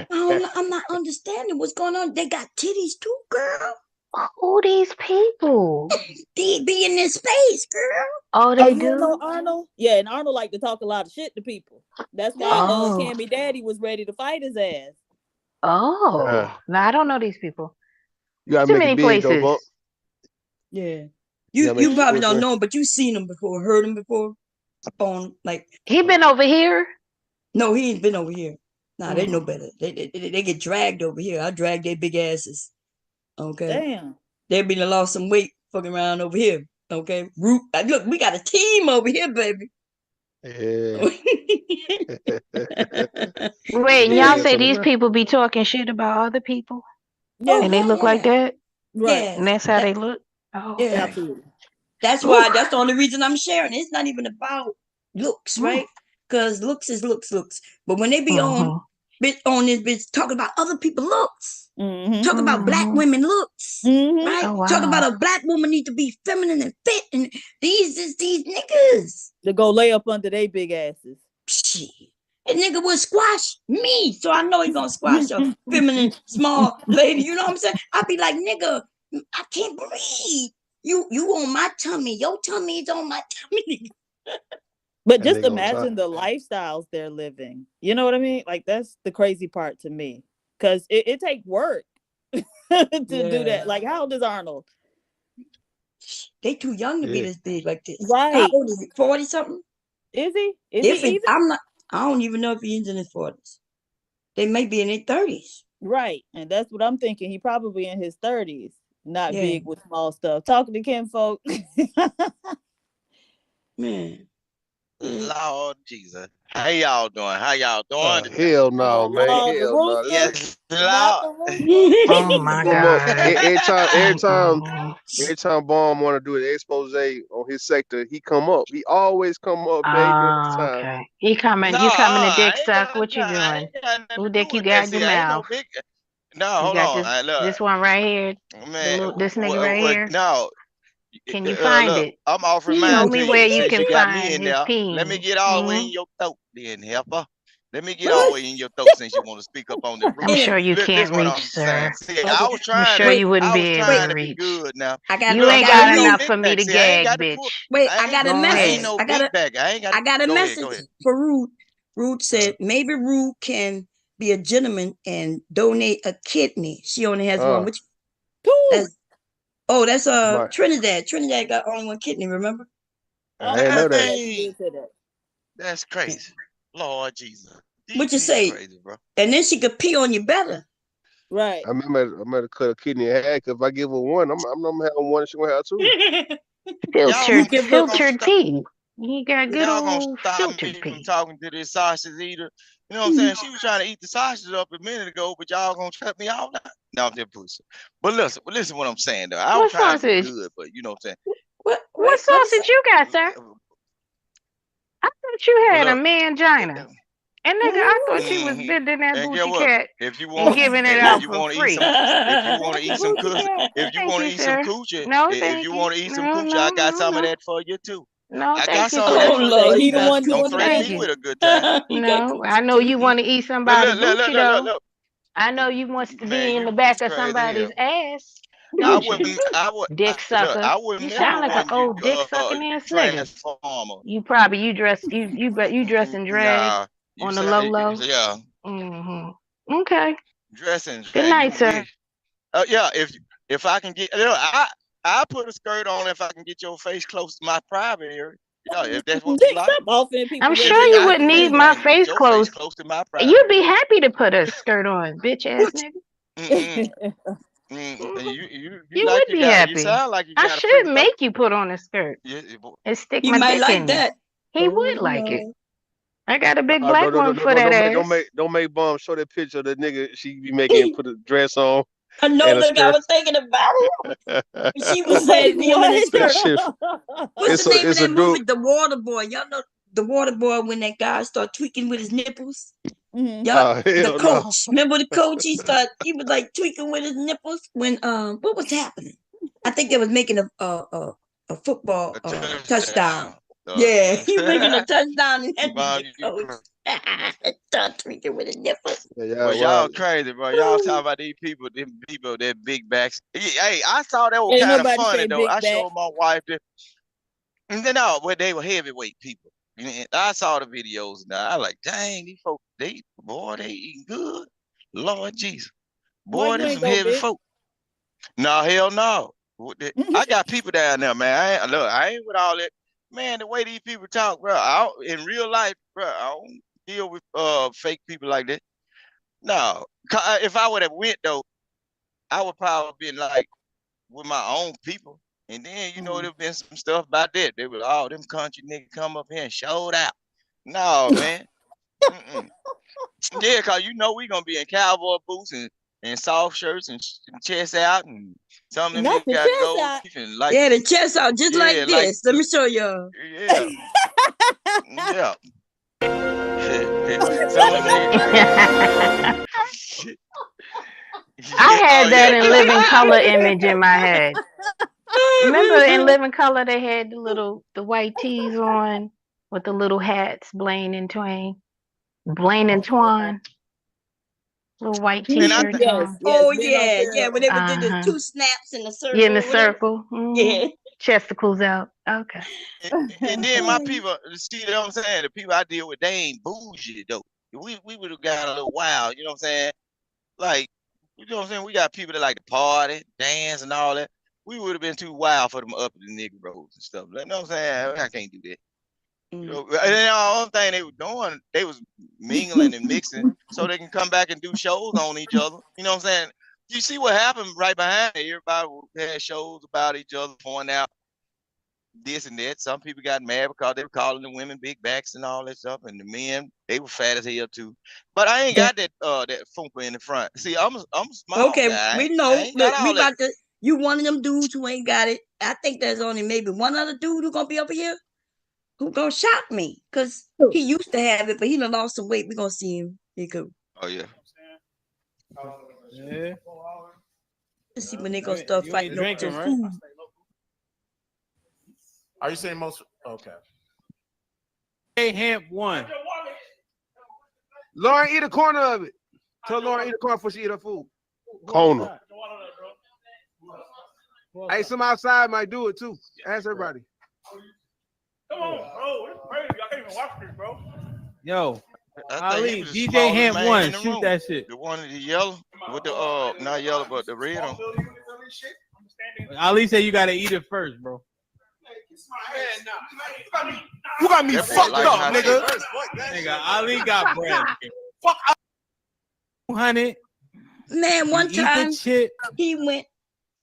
I'm not understanding what's going on. They got titties too, girl. Who these people? They be in this space, girl. Oh, they do. You know Arnold? Yeah, and Arnold like to talk a lot of shit to people. That's why Cammy Daddy was ready to fight his ass. Oh, no, I don't know these people. You gotta Too make many it big, places. though, Yeah. You probably don't know him, but you've seen him before, heard him before. Up on like he been over here? No, he ain't been over here. Nah, they know better. They get dragged over here. I drag their big asses. Okay. Damn. They been lost some weight fucking around over here. Okay. Root. Look, we got a team over here, baby. Yeah. Wait, y'all say these people be talking shit about other people? Yeah. And they look like that? Right. Yeah. And that's how they look? Oh, yeah. Absolutely. That's why. That's the only reason I'm sharing. It's not even about looks, right? Because looks is looks. But when they be on this bitch talking about other people's looks, talk about black women looks, right? Oh, wow. Talk about a black woman need to be feminine and fit, and these niggas to go lay up under their big asses. Shit. A nigga will squash me, so I know he gonna squash a feminine small lady. You know what I'm saying? I be like, nigga, I can't breathe. You on my tummy. Your tummy is on my tummy. But just imagine the lifestyles they're living. You know what I mean? Like that's the crazy part to me, because it takes work to do that. Like, how old is Arnold? They too young to be this big like this. Right? How old is he? 40 something? Is he? Is he even? I'm not. I don't even know if he's in his 40s. They may be in their 30s. Right, and that's what I'm thinking. He probably in his 30s. Not big with small stuff. Talking to Kim folk. Man. Lord Jesus. How y'all doing? How y'all doing? Hell no, man. Hell no. Yes, Lord. Oh my God. Every time Bomb want to do an expose on his sector, he come up. He always come up, baby. Okay. He coming. You coming to dick suck? What you doing? Who dick you got in your mouth? No, hold on. This one right here. Man, this nigga right here. No. Can you find look, it? I'm offering mine. Show me where you can got find me in his there. peen. Let me get all the way in your throat, then, helper. Let me get all the way in your throat since you want to speak up on the I'm sure you can't reach, sir. See, I was trying. I'm sure you wouldn't be able to reach. Good now. You ain't got enough for me to gag, bitch. Wait, I got a message. No I got a message for Rude. Rude said maybe Rude can be a gentleman and donate a kidney. She only has one. That's Trinidad. Trinidad got only one kidney, remember? I didn't know that. That's crazy. Lord Jesus. What you say? Crazy, bro. And then she could pee on you better. Right. I'm gonna cut a kidney in half. Cause if I give her one, I'm having one. She gonna have two. Filtered tea. You got good Y'all gonna old stop filtered me tea. from talking to this sausage eater. You know what I'm saying? She was trying to eat the sausage up a minute ago, but y'all gonna cut me off now? No, I'm just pushing. But listen what I'm saying though. I was trying to be good, but you know what I'm saying? What sausage you got, sir? I thought you had a mangina. And nigga, I thought you was bending that booty cat and giving it out for free. If you want to eat some coochie, if you want to eat some coochie, I got some of that for you too. No, I thank got you, some of that sir. for you. Don't threaten me with a good time. No, I know you want to eat somebody's booty though. I know you wants to be in the back of somebody's ass. I wouldn't. Dick sucker. I wouldn't. You sound like an old dick sucking ass nigga. Transformer. You probably you dress in drag on the low low. Yeah. Okay. Dressing. Good night, sir. Yeah. If I can get, I put a skirt on if I can get your face close to my private area. Yeah, if that's what you like. I'm sure you wouldn't need my face close. To my private. You'd be happy to put a skirt on, bitch ass nigga. You would be happy. You sound like you I should make you put on a skirt and stick my dick in you. He would like it. I got a big black one for that ass. Don't make Bum show that picture of the nigga she be making put a dress on. I know, look, I was thinking about it. She was saying him in his skirt. What's the name of that movie? The Water Boy. Y'all know The Water Boy when that guy started tweaking with his nipples? Y'all, the coach. Remember the coach? He was like tweaking with his nipples when what was happening? I think they was making a football touchdown. Yeah, he making a touchdown and had the coach start tweaking with his nipples. Well, y'all crazy, bro. Y'all talking about these people, that big backs. Hey, I saw that was kind of funny though. I showed my wife that, and then they were heavyweight people. I saw the videos and I like, dang, these folks, they eating good. Lord Jesus. Boy, this some heavy folk. No, hell no. I got people down there, man. I ain't with all that. Man, the way these people talk, bro, in real life, bro, I don't deal with fake people like that. No. If I would have went though, I would probably been like with my own people. And then, there've been some stuff about that. They were all them country niggas come up here and showed out. No, man. Yeah, because we going to be in cowboy boots and soft shirts and chest out. And some of them niggas got gold teeth. Like, yeah, the chest out just like this. Let me show y'all. Yeah. Yeah. I had that in Living Color image in my head. Remember in Living Color they had the white tees on with the little hats, Blaine and Twain. Little white t-shirts on. Oh yeah, when they did the two snaps in the circle. Yeah, in the circle. Yeah. Chesticles out. Okay. And then my people, see what I'm saying? The people I deal with, they ain't bougie though. We would have got a little wild, you know what I'm saying? Like, you know what I'm saying? We got people that like to party, dance, and all that. We would have been too wild for them up in the nigga roads and stuff. You know what I'm saying? I can't do that. And then the only thing they were doing, they was mingling and mixing so they can come back and do shows on each other. You know what I'm saying? You see what happened right behind it. Everybody had shows about each other, pointing out this and that. Some people got mad because they were calling the women big backs and all that stuff, and the men, they were fat as hell too. But I ain't got that funker in the front. See, I'm small. Okay, guy. we know. Look, we about to. You one of them dudes who ain't got it. I think there's only maybe one other dude who gonna be over here who gonna shock me because he used to have it, but he done lost some weight. We gonna see him. He cool. Oh yeah. Yeah. Let's see when they gonna start fighting over food. Are you saying most? Okay. Hey, Hemp one. Lauren, eat a corner of it. Tell Lauren eat a corner before she eat her food. Corner. Hey, some outside might do it too. Ask everybody. Come on, bro. It's crazy. I can't even watch this, bro. Yo, Ali, DJ Hemp one. Shoot that shit. The one in the yellow with the not yellow, but the red on. Ali said you gotta eat it first, bro. You got me fucked up, nigga. Nigga, Ali got bread. Fuck 200. Man, one time he went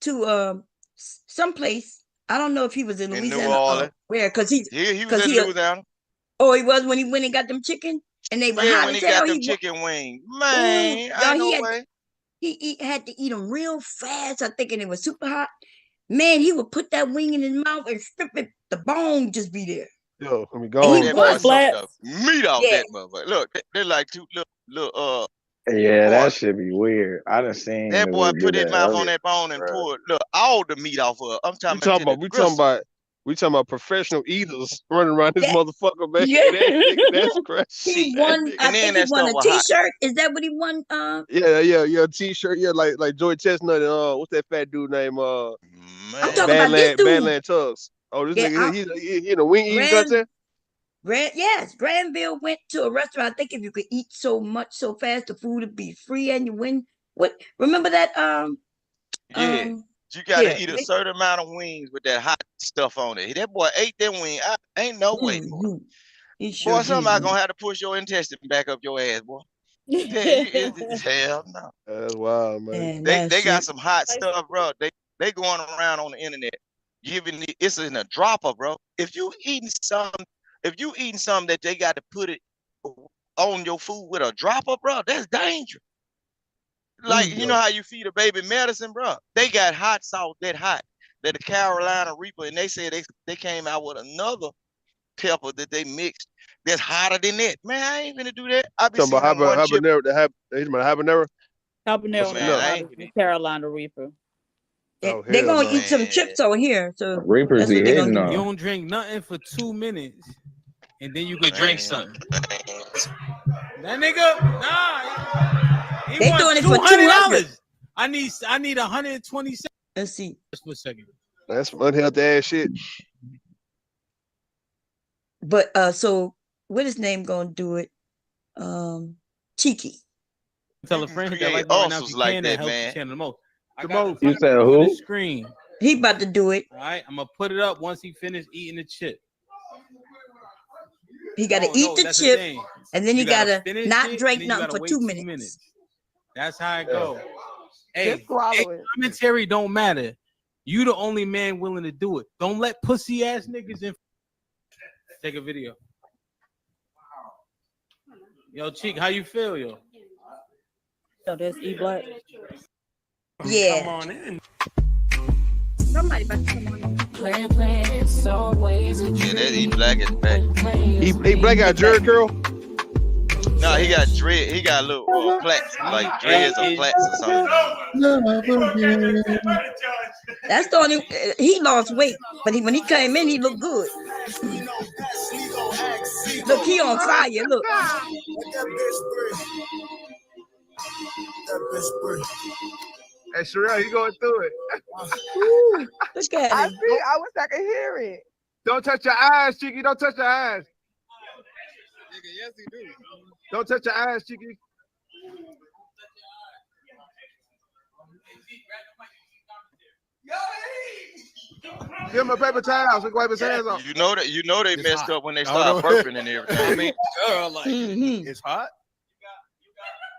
to someplace. I don't know if he was in Louisiana or where, because he was in Louisiana. Oh, he was when he went and got them chicken, and they were hot when as he hell. got them chicken wings, man. He had to eat them real fast. I think, and it was super hot. Man, he would put that wing in his mouth and strip it. The bone just be there. Yo, let me go. That boy sucked the meat off that motherfucker. Look, they're like two little Yeah, that should be weird. I done seen that boy put his mouth on that bone and pulled all the meat off of it. I'm talking We talking about professional eaters running around this motherfucker, man. Yeah. That's crazy. He won. I think he won a T-shirt. Is that what he won? Yeah, T-shirt. Yeah, like Joey Chestnut and what's that fat dude name? I'm talking about this dude. Badland Tugs. Oh, this nigga, he in a wing eating contest. Granville went to a restaurant. I think if you could eat so much so fast, the food would be free, and you win. What? Remember that? You gotta eat a certain amount of wings with that hot stuff on it. That boy ate that wing. Ain't no way, boy. Boy, somebody gonna have to push your intestine back up your ass, boy. Hell no. That's wild, man. They got some hot stuff, bro. They going around on the internet giving it's in a dropper, bro. If you eating something that they got to put it on your food with a dropper, bro, that's dangerous. Like, you know how you feed a baby medicine, bro? They got hot sauce that hot, that the Carolina Reaper, and they said they came out with another pepper that they mixed that's hotter than that. Man, I ain't gonna do that. I be talking about habanero. Habanero, Carolina Reaper. They're gonna eat some chips over here. So Reapers be hitting on. You don't drink nothing for 2 minutes, and then you could drink something. That nigga, nah. They doing it for $2. I need 120 seconds. Let's see. Just for a second. That's some unhealthy ass shit. But so what his name gonna do it? Cheeky. Tell a friend that like right now if you can that helps the channel the most. You said who? Screen. He about to do it. All right, I'm gonna put it up once he finished eating the chip. He got to eat the chip, and then you gotta not drink nothing for 2 minutes. That's how it goes. Hey, commentary don't matter. You the only man willing to do it. Don't let pussy ass niggas in. Take a video. Yo, Cheek, how you feel, yo? So that's E Black. Yeah. Come on in. Somebody about to come on in. Yeah, that E Black is back. E Black got Jerry curl. No, he got dread. He got a little plaits, like dreads or plaits or something. That's the only. He lost weight, but when he came in, he looked good. Look, he on fire. Look. Hey, Sherelle, you going through it? Ooh, look at I him. see. I wish I could hear it. Don't touch your eyes, Cheeky. Don't touch your eyes. Yes, he do. Don't touch your eyes, Cheeky. Give him a paper towel so he can wipe his hands off. You know they messed up when they started burping and everything. I mean, it's hot.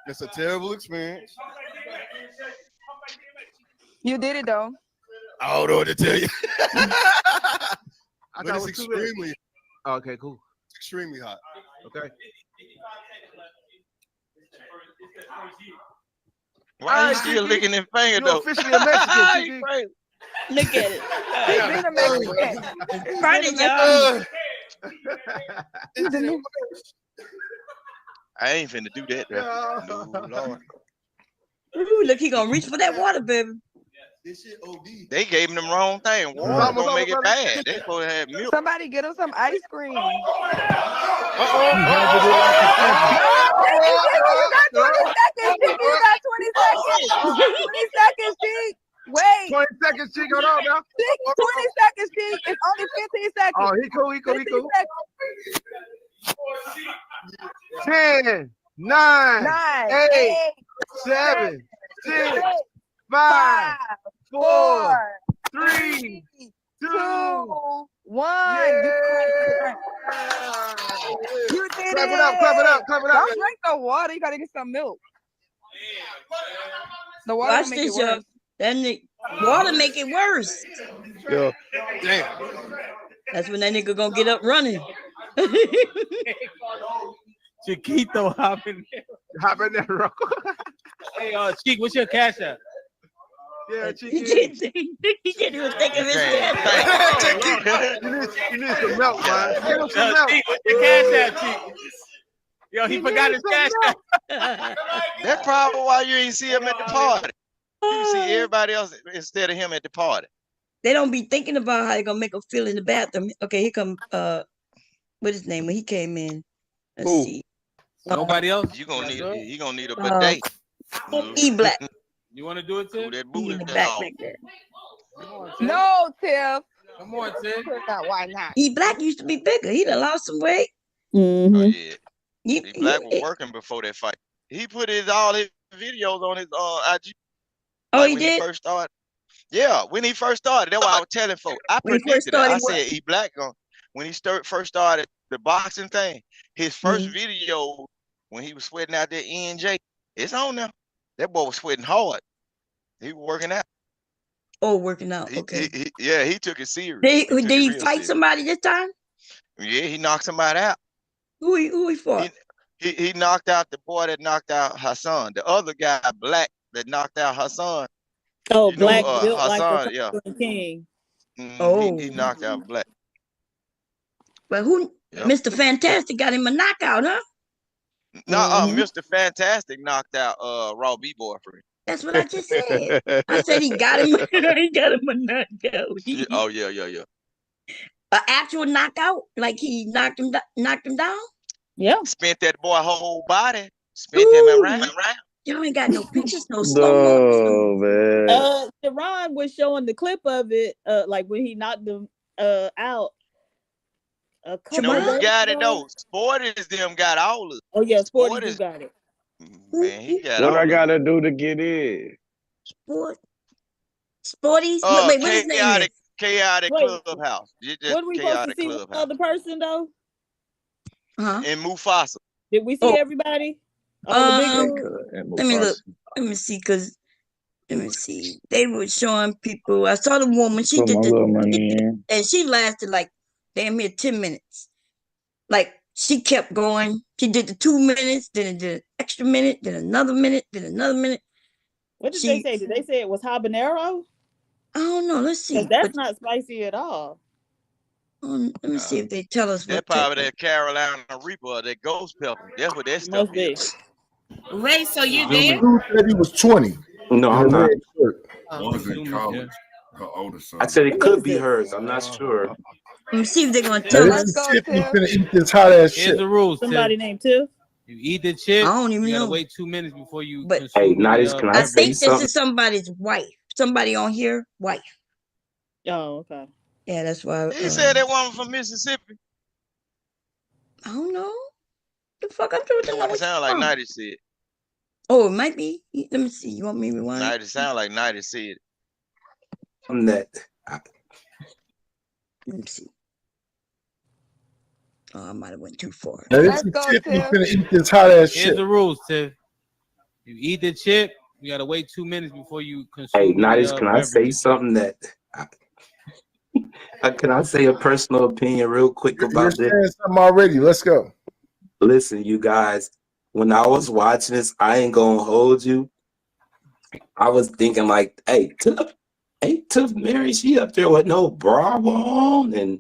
It's a terrible experience. You did it though. I don't know what to tell you. I But thought it's it was too late. extremely, Okay, cool. it's extremely hot. Okay. Why are you still licking his finger You though? officially a Mexican, Cheeky. Look at it. He's been a Mexican. Burn it, y'all. I ain't finna do that. No, Lord. Ooh, look, he gonna reach for that water, baby. This shit OD. They gave him the wrong thing. Water almost gonna make over, it bad. They supposed to have milk. Somebody get him some ice cream. You got 20 seconds. You got 20 seconds. 20 seconds, Cheek. Wait. 20 seconds, Cheek. Hold on now. 20 seconds, Cheek. It's only 15 seconds. Oh, he cool. 15 seconds. 10, 9, 8, 7, 6, 5, 4, 3, 2, 1. You did Clap it. it up, clap it up, clap it up. Don't drink the water. You gotta get some milk. The water Watch will make it this, y'all. worse. That water make it worse. Yeah. Damn. That's when that nigga gonna get up running. Chiquito hopping there. Hop in there, bro. Hey, Cheek, what's your cash app? Yeah, He Chiquito. didn't even think of his cash. You need some milk, man. Get him some milk. Cheek, what's your cash app, Cheek? Yo, he forgot his cash app. That's probably why you ain't see him at the party. You see everybody else instead of him at the party. They don't be thinking about how they gonna make him feel in the bathroom. Okay, here come what his name when he came in. Let's see. Nobody else? You gonna need a bidet. E-Black. You want to do it, Tim? That He booty in the back down. back there. No, Tiff. Come on, Tim. Why not? E-Black used to be bigger. He done lost some weight. Oh yeah. Black was working before that fight. He put all his videos on his IG. Oh, Like he when did? He first started. Yeah, when he first started, that's why I was telling folks. I When he first predicted it. I started said E-Black when he first started the boxing thing, his first video when he was sweating out that ENJ, it's on there. That boy was sweating hard. He was working out. Oh, working out. Okay. He took it serious. Did took he it real fight serious. somebody this time? Yeah, he knocked somebody out. Who he fought? He knocked out the boy that knocked out Hassan. The other guy, Black, that knocked out Hassan. Oh, You know, Black built Hassan, like the yeah. King. He knocked out Black. But who? Yep. Mr. Fantastic got him a knockout, huh? No, Mr. Fantastic knocked out Raw B boyfriend. That's what I just said. I said he got him. He got him a knockout. Oh yeah. An actual knockout, like he knocked him down. Yeah. Spent that boy whole body. Spent him around. Y'all ain't got no pictures, no slow mo. Man. Sharon was showing the clip of it, like when he knocked them out. You know who got it though? Sporties them got all of it. Oh yeah, Sporties got it. Man, he got What all I gotta do to get in? Sporties? Wait, what his name is? Chaotic Clubhouse. What are we supposed to see with the other person though? And Mufasa. Did we see everybody? Let me look. Let me see, let me see. They were showing people. I saw the woman. She Put did my little money in. and she lasted like damn near 10 minutes. Like she kept going. She did the 2 minutes, then it did an extra minute, then another minute, then another minute. What did they say? Did they say it was habanero? I don't know. Let's see. That's not spicy at all. Let me see if they tell us that what. Probably that Carolina Reaper, that ghost pepper. That's what that stuff is. Ray, so you there? Dude said he was 20. No, I'm not. One was in college. Her older son. I said it could be hers. I'm not sure. Let me see if they're gonna tell us. Tiffany finna eat this hot ass shit. Here's the rules. Somebody named Tiff. You eat the chip. I don't even you gotta know. wait 2 minutes before you. But hey, Nice, can I I say think this something? is somebody's wife. Somebody on here, wife. Oh, okay. Yeah, that's why. He said that woman from Mississippi. I don't know. The fuck I'm doing to know. It sound like Nighty said. Oh, it might be. Let me see. You want me to rewind? Nighty sound like Nighty said. I'm that. Let me see. Oh, I might have went too far. Now, this is Tiffany finna eat this hot ass shit. Here's the rules, Tiff. You eat the chip. You gotta wait 2 minutes before you consume. Hey, Nice, can I beverage. say something that? Can I say a personal opinion real quick You're about saying this? something already. Let's go. Listen, you guys, when I was watching this, I ain't gonna hold you. I was thinking like, hey, Tiff Mary, she up there with no bra on, and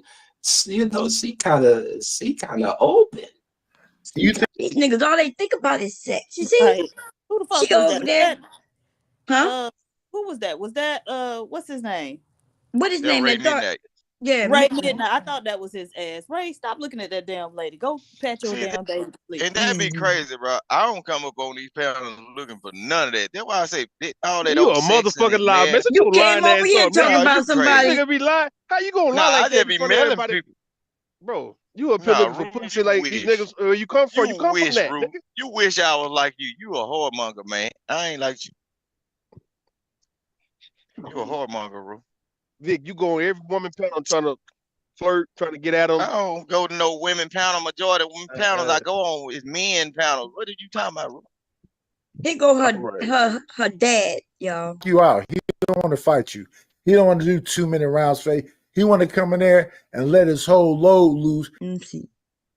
you know, she kind of open. You think These niggas, all they think about is sex. You see? Right. Who the fuck She was over that? there. Huh? Who was that? Was that what's his name? What his That name? Ray That dark. Midnight. Yeah, Ray Midnight. Midnight. I thought that was his ass. Ray, stop looking at that damn lady. Go pat your See, damn baby to sleep. And that'd be crazy, bro. I don't come up on these panels looking for none of that. That's why I say all that. You old a sex and motherfucking that lie, mad- man. You You came lying over ass here up, talking man. about you somebody. Nigga be lying. How you gonna Nah, lie I like just that be in front of mad at everybody? people. Bro, you up here Nah, looking for Rude, pussy you like these wish. niggas where you come from. You come from wish, that. Rude. Nigga. You wish I was like you. You a whoremonger, man. I ain't like you. You a whoremonger, bro. Vic, you go on every woman panel trying to flirt, trying to get at them. I don't go to no women panel. Majority of women panels I go on is men panels. What did you talking about, bro? He go her dad, y'all. You out. He don't want to fight you. He don't want to do 2 minute rounds. He want to come in there and let his whole load loose.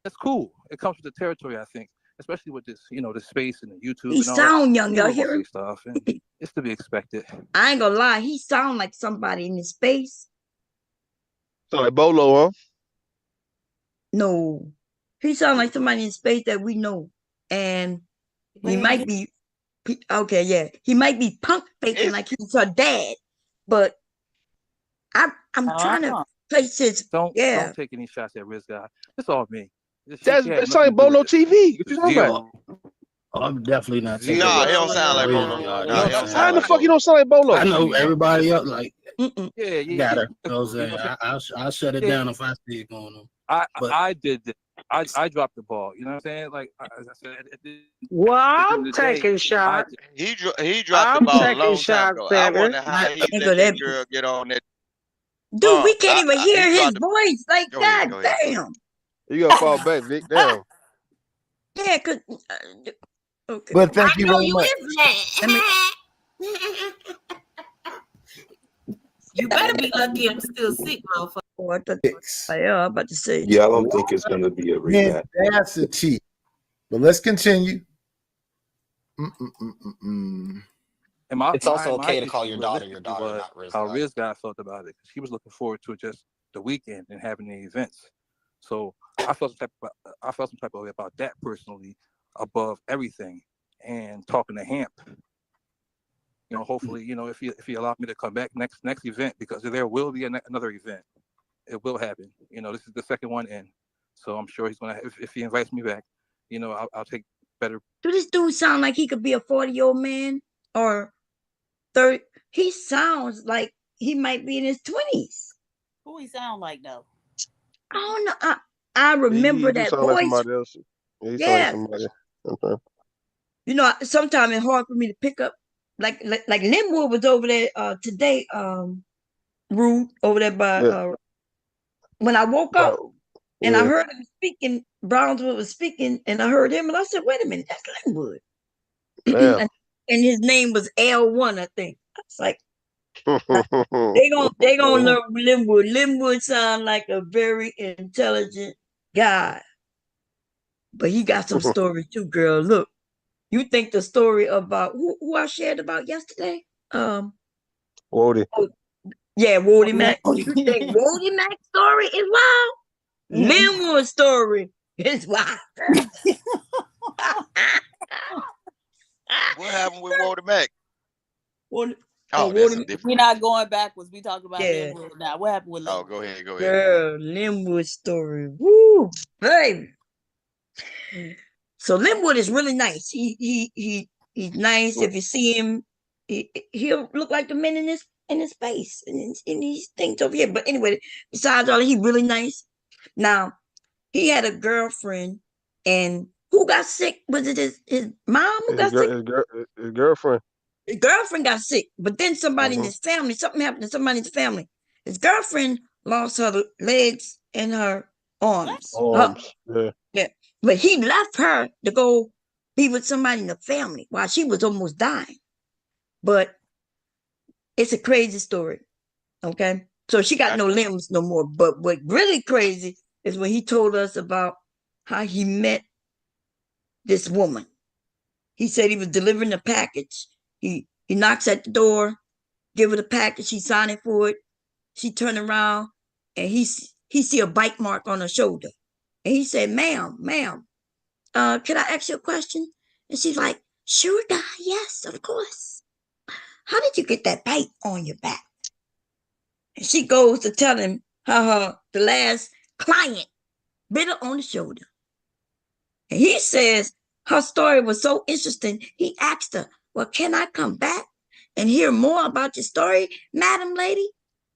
That's cool. It comes with the territory, I think, especially with this, the space and the YouTube. He and all sound that. young, y'all hear him? Stuff, and it's to be expected. I ain't gonna lie, he sound like somebody in his space. Sound like Bolo, huh? No, he sound like somebody in space that we know, and he might be. Okay, yeah, he might be punk faking like he's her dad, but I'm trying to place his. Don't take any shots at Riz guy. It's all me. That's like Bolo TV. What you talking about? I'm definitely not. He don't sound like Bolo. How the fuck you don't sound like Bolo? I know everybody else like. Yeah, got her. You know what I'm saying? I'll shut it down if I see it going on. I did this. I dropped the ball. You know what I'm saying? Like as I said, well, I'm taking shots. He dropped the ball a long time ago. I wonder how he let that girl get on that. Dude, we can't even hear his voice. Like, God damn. You gotta fall back, Vic. Down. Yeah, cause. Okay. But thank you very much. You better be lucky I'm still sick, motherfucker. Oh, I thought, yeah, I'm about to say. Yeah, I don't think it's gonna be a rematch. Audacity. But let's continue. It's also okay to call your daughter, not Riz. How Riz guy felt about it, because he was looking forward to just the weekend and having the events. So I felt some type of way about that personally, above everything. And talking to Hamp, hopefully, if he allowed me to come back next event, because there will be another event. It will happen. This is the second one in, so I'm sure he's gonna. If he invites me back, I'll take better. Do this dude sound like he could be a 40-year-old man or 30? He sounds like he might be in his 20s. Who he sound like though? I don't know. I remember that voice. Like yeah. Okay. Sometimes it's hard for me to pick up. Like Linwood was over there today. Rude over there by. When I woke up and I heard him speaking, Brownswood was speaking, and I heard him, and I said, "Wait a minute, that's Linwood." and his name was L1, I think. I was like, they gonna learn Linwood. Linwood sound like a very intelligent guy, but he got some story too, girl. Look, you think the story about who I shared about yesterday? Wody. Yeah, Wody Mack. You think Wody Mack's story is wild? Linwood's story is wild. What happened with Wody Mack? Wody We're not going backwards. We talking about Linwood now. What happened with Linwood? Oh, go ahead. Girl, Linwood's story. Woo, baby. So Linwood is really nice. He's nice. If you see him, he'll look like the men in his face and these things over here. But anyway, besides all that, he's really nice. Now, he had a girlfriend, and who got sick? Was it his mom who got sick? His girlfriend. His girlfriend got sick, but then somebody in his family, something happened to somebody in his family. His girlfriend lost her legs and her arms. Yeah. But he left her to go be with somebody in the family while she was almost dying. But it's a crazy story. Okay. So she got no limbs no more. But what really crazy is when he told us about how he met this woman. He said he was delivering a package. He knocks at the door, give her the package, she signing for it. She turned around and he see a bite mark on her shoulder. And he said, ma'am, can I ask you a question? And she's like, sure, guy, yes, of course. How did you get that bite on your back? And she goes to tell him how the last client bit her on the shoulder. And he says her story was so interesting, he asked her, well, can I come back and hear more about your story, madam lady?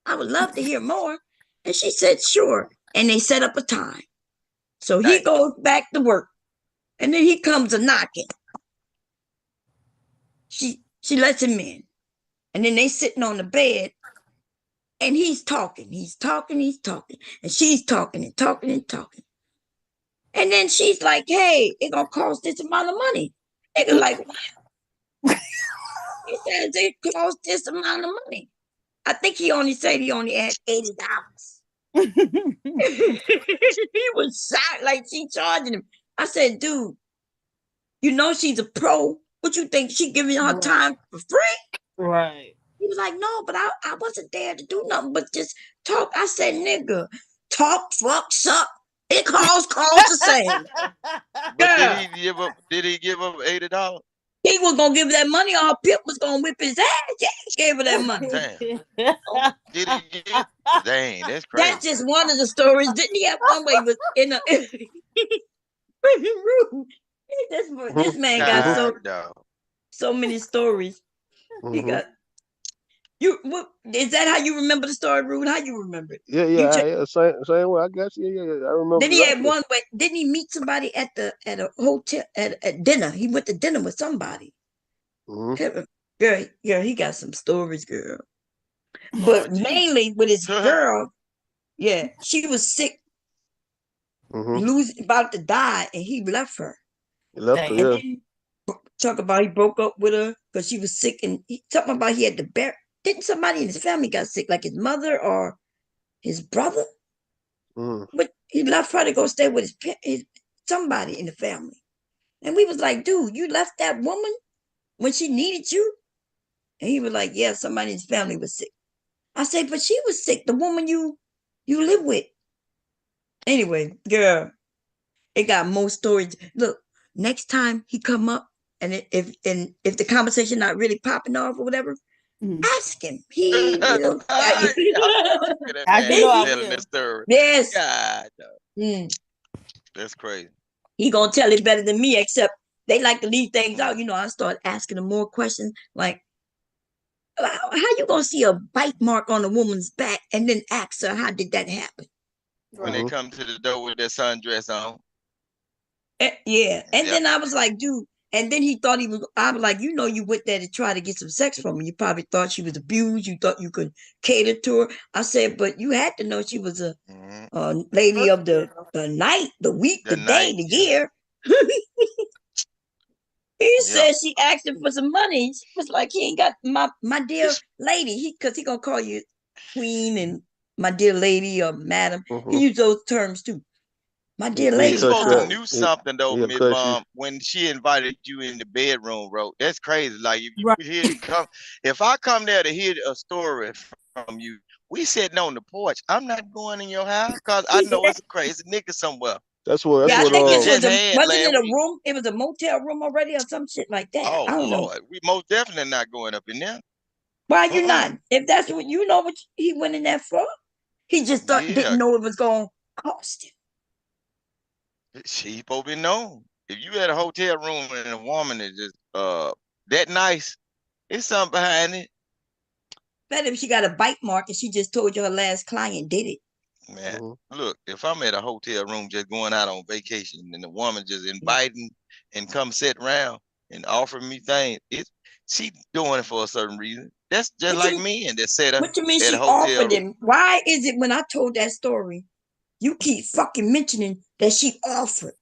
I would love to hear more. And she said, sure. And they set up a time. So he goes back to work. And then he comes a knocking. She lets him in. And then they sitting on the bed and he's talking, and she's talking and talking and talking. And then she's like, hey, it gonna cost this amount of money. Nigga like, what? He says it cost this amount of money. I think he only said he only had $80. He was shocked, like she charging him. I said, dude, you know she's a pro. What you think? She giving her time for free? Right. He was like, no, but I wasn't there to do nothing but just talk. I said, nigga, talk, fuck, suck. It costs the same. But did he give up $80? He was gonna give that money, or Pip was gonna whip his ass. Yeah, he gave her that money. Damn. Did he give? Dang, that's crazy. That's just one of the stories. Didn't he have one way was in a this man got so many stories. He got is that how you remember the story, Rude? How you remember it? Yeah, same way. I guess. Yeah. I remember. Then he had one way. Didn't he meet somebody at a hotel at dinner? He went to dinner with somebody. Girl, he got some stories, girl. But mainly with his girl, she was sick, about to die, and he left her. Talk about he broke up with her because she was sick, and talking about he had to bear. Didn't somebody in his family got sick, like his mother or his brother? But he left her to go stay with his somebody in the family. And we was like, dude, you left that woman when she needed you? And he was like, yeah, somebody in his family was sick. I said, but she was sick, the woman you live with. Anyway, girl, it got more stories. Look, next time he come up, and if the conversation not really popping off or whatever, ask him. He will. Yes. God, that's crazy. He gonna tell it better than me, except they like to leave things out. I start asking him more questions, like, how you gonna see a bite mark on a woman's back and then ask her, how did that happen? When they come to the door with their sundress on. Yeah. And then I was like, dude, and then he thought I was like, you went there to try to get some sex from her. You probably thought she was abused. You thought you could cater to her. I said, but you had to know she was a lady of the night, the week, the day, the year. He said she asked him for some money. She was like, he ain't got my dear lady. Because he gonna call you queen and my dear lady or madam. He used those terms too. My dear lady. You supposed to knew something though, Miss Mom, when she invited you in the bedroom, bro. That's crazy. Like if you hear if I come there to hear a story from you, we sitting on the porch. I'm not going in your house because I know it's a crazy nigga somewhere. That's what. I think wasn't it a room? It was a motel room already or some shit like that. Oh I don't Lord, know. we most definitely not going up in there. Why you not? If that's what what he went in there for, he just didn't know it was gonna cost him. She supposed to be known. If you had a hotel room and a woman is just that nice, it's something behind it. Better if she got a bite mark and she just told you her last client did it. Man, look, if I'm at a hotel room just going out on vacation and the woman just inviting and come sit around and offer me things, she doing it for a certain reason. That's just like men that set up. What you mean she offered him? Why is it when I told that story, you keep fucking mentioning that she offered?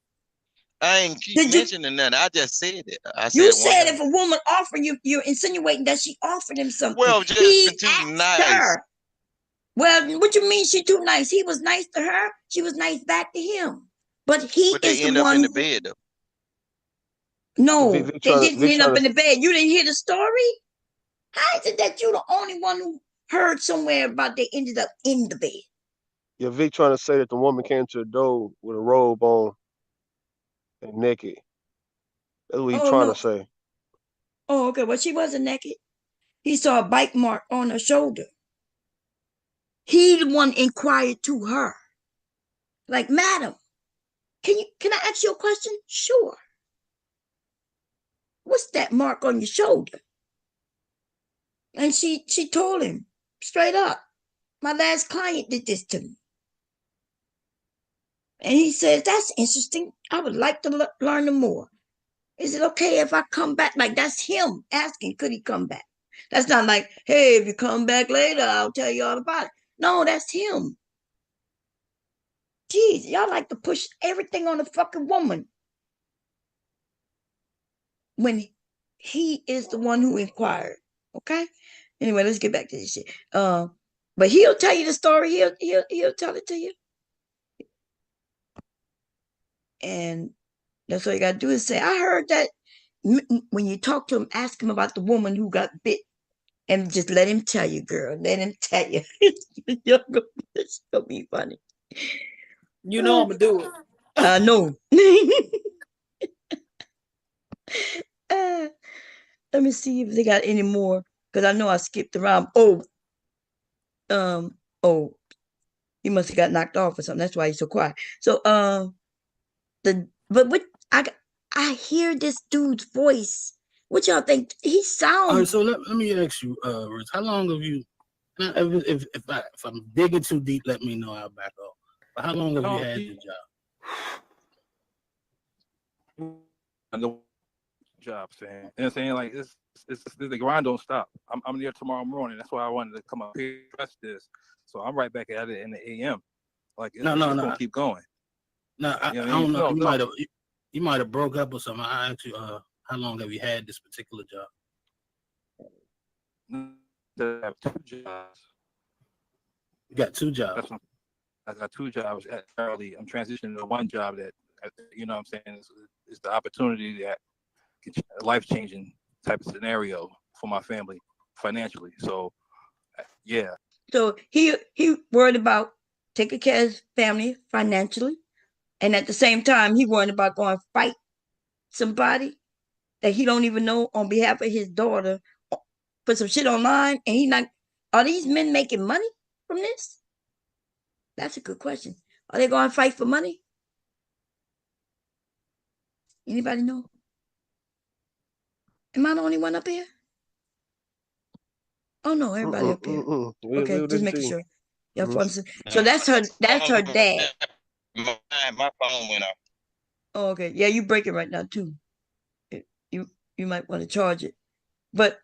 I ain't keep mentioning nothing. I just said it. You said if a woman offered you, you're insinuating that she offered him something. Well, just too nice. Her. Well, what you mean she too nice? He was nice to her. She was nice back to him. But he is the one. They end up in the bed though. No, they didn't end up in the bed. You didn't hear the story? How is it that you're the only one who heard somewhere about they ended up in the bed? Yeah, Vic trying to say that the woman came to the door with a robe on and naked. That's what he's trying to say. Oh, okay. Well, she wasn't naked. He saw a bite mark on her shoulder. He the one inquired to her. Like, madam, can I ask you a question? Sure. What's that mark on your shoulder? And she told him straight up, my last client did this to me. And he said, that's interesting. I would like to learn more. Is it okay if I come back? Like, that's him asking, could he come back? That's not like, hey, if you come back later, I'll tell you all about it. No, that's him. Jeez, y'all like to push everything on the fucking woman when he is the one who inquired. Okay. Anyway, let's get back to this shit. But he'll tell you the story. He'll tell it to you. And that's all you gotta do is say, I heard that. When you talk to him, ask him about the woman who got bit, and just let him tell you, girl. Let him tell you. It's gonna be funny. You know I'm gonna do it. I know. Let me see if they got any more, because I know I skipped around. He must have got knocked off or something. That's why he's so quiet. So I hear this dude's voice. What y'all think? He sounds. All right, so let me ask you, Rich, how long have you? If I'm digging too deep, let me know. I'll back off. But how long have you had the job? The job, saying, and saying like it's the grind don't stop. I'm there tomorrow morning. That's why I wanted to come up here and press this. So I'm right back at it in the AM. Like it's gonna keep going. No, I don't know. You might have broke up or something. I asked you, how long have you had this particular job? I have 2 jobs. You got 2 jobs. I got 2 jobs. Early, I'm transitioning to one job that, you know what I'm saying, is the opportunity that a life-changing type of scenario for my family financially. So, yeah. So he worried about taking care of his family financially, and at the same time, he worried about going to fight somebody that he don't even know on behalf of his daughter, put some shit online, and he not. Are these men making money from this? That's a good question. Are they going to fight for money? Anybody know? Am I the only one up here? Oh no, everybody up here. Okay, just making sure. So that's her dad. My phone went off. Oh, okay. Yeah, you break it right now too. You might want to charge it. But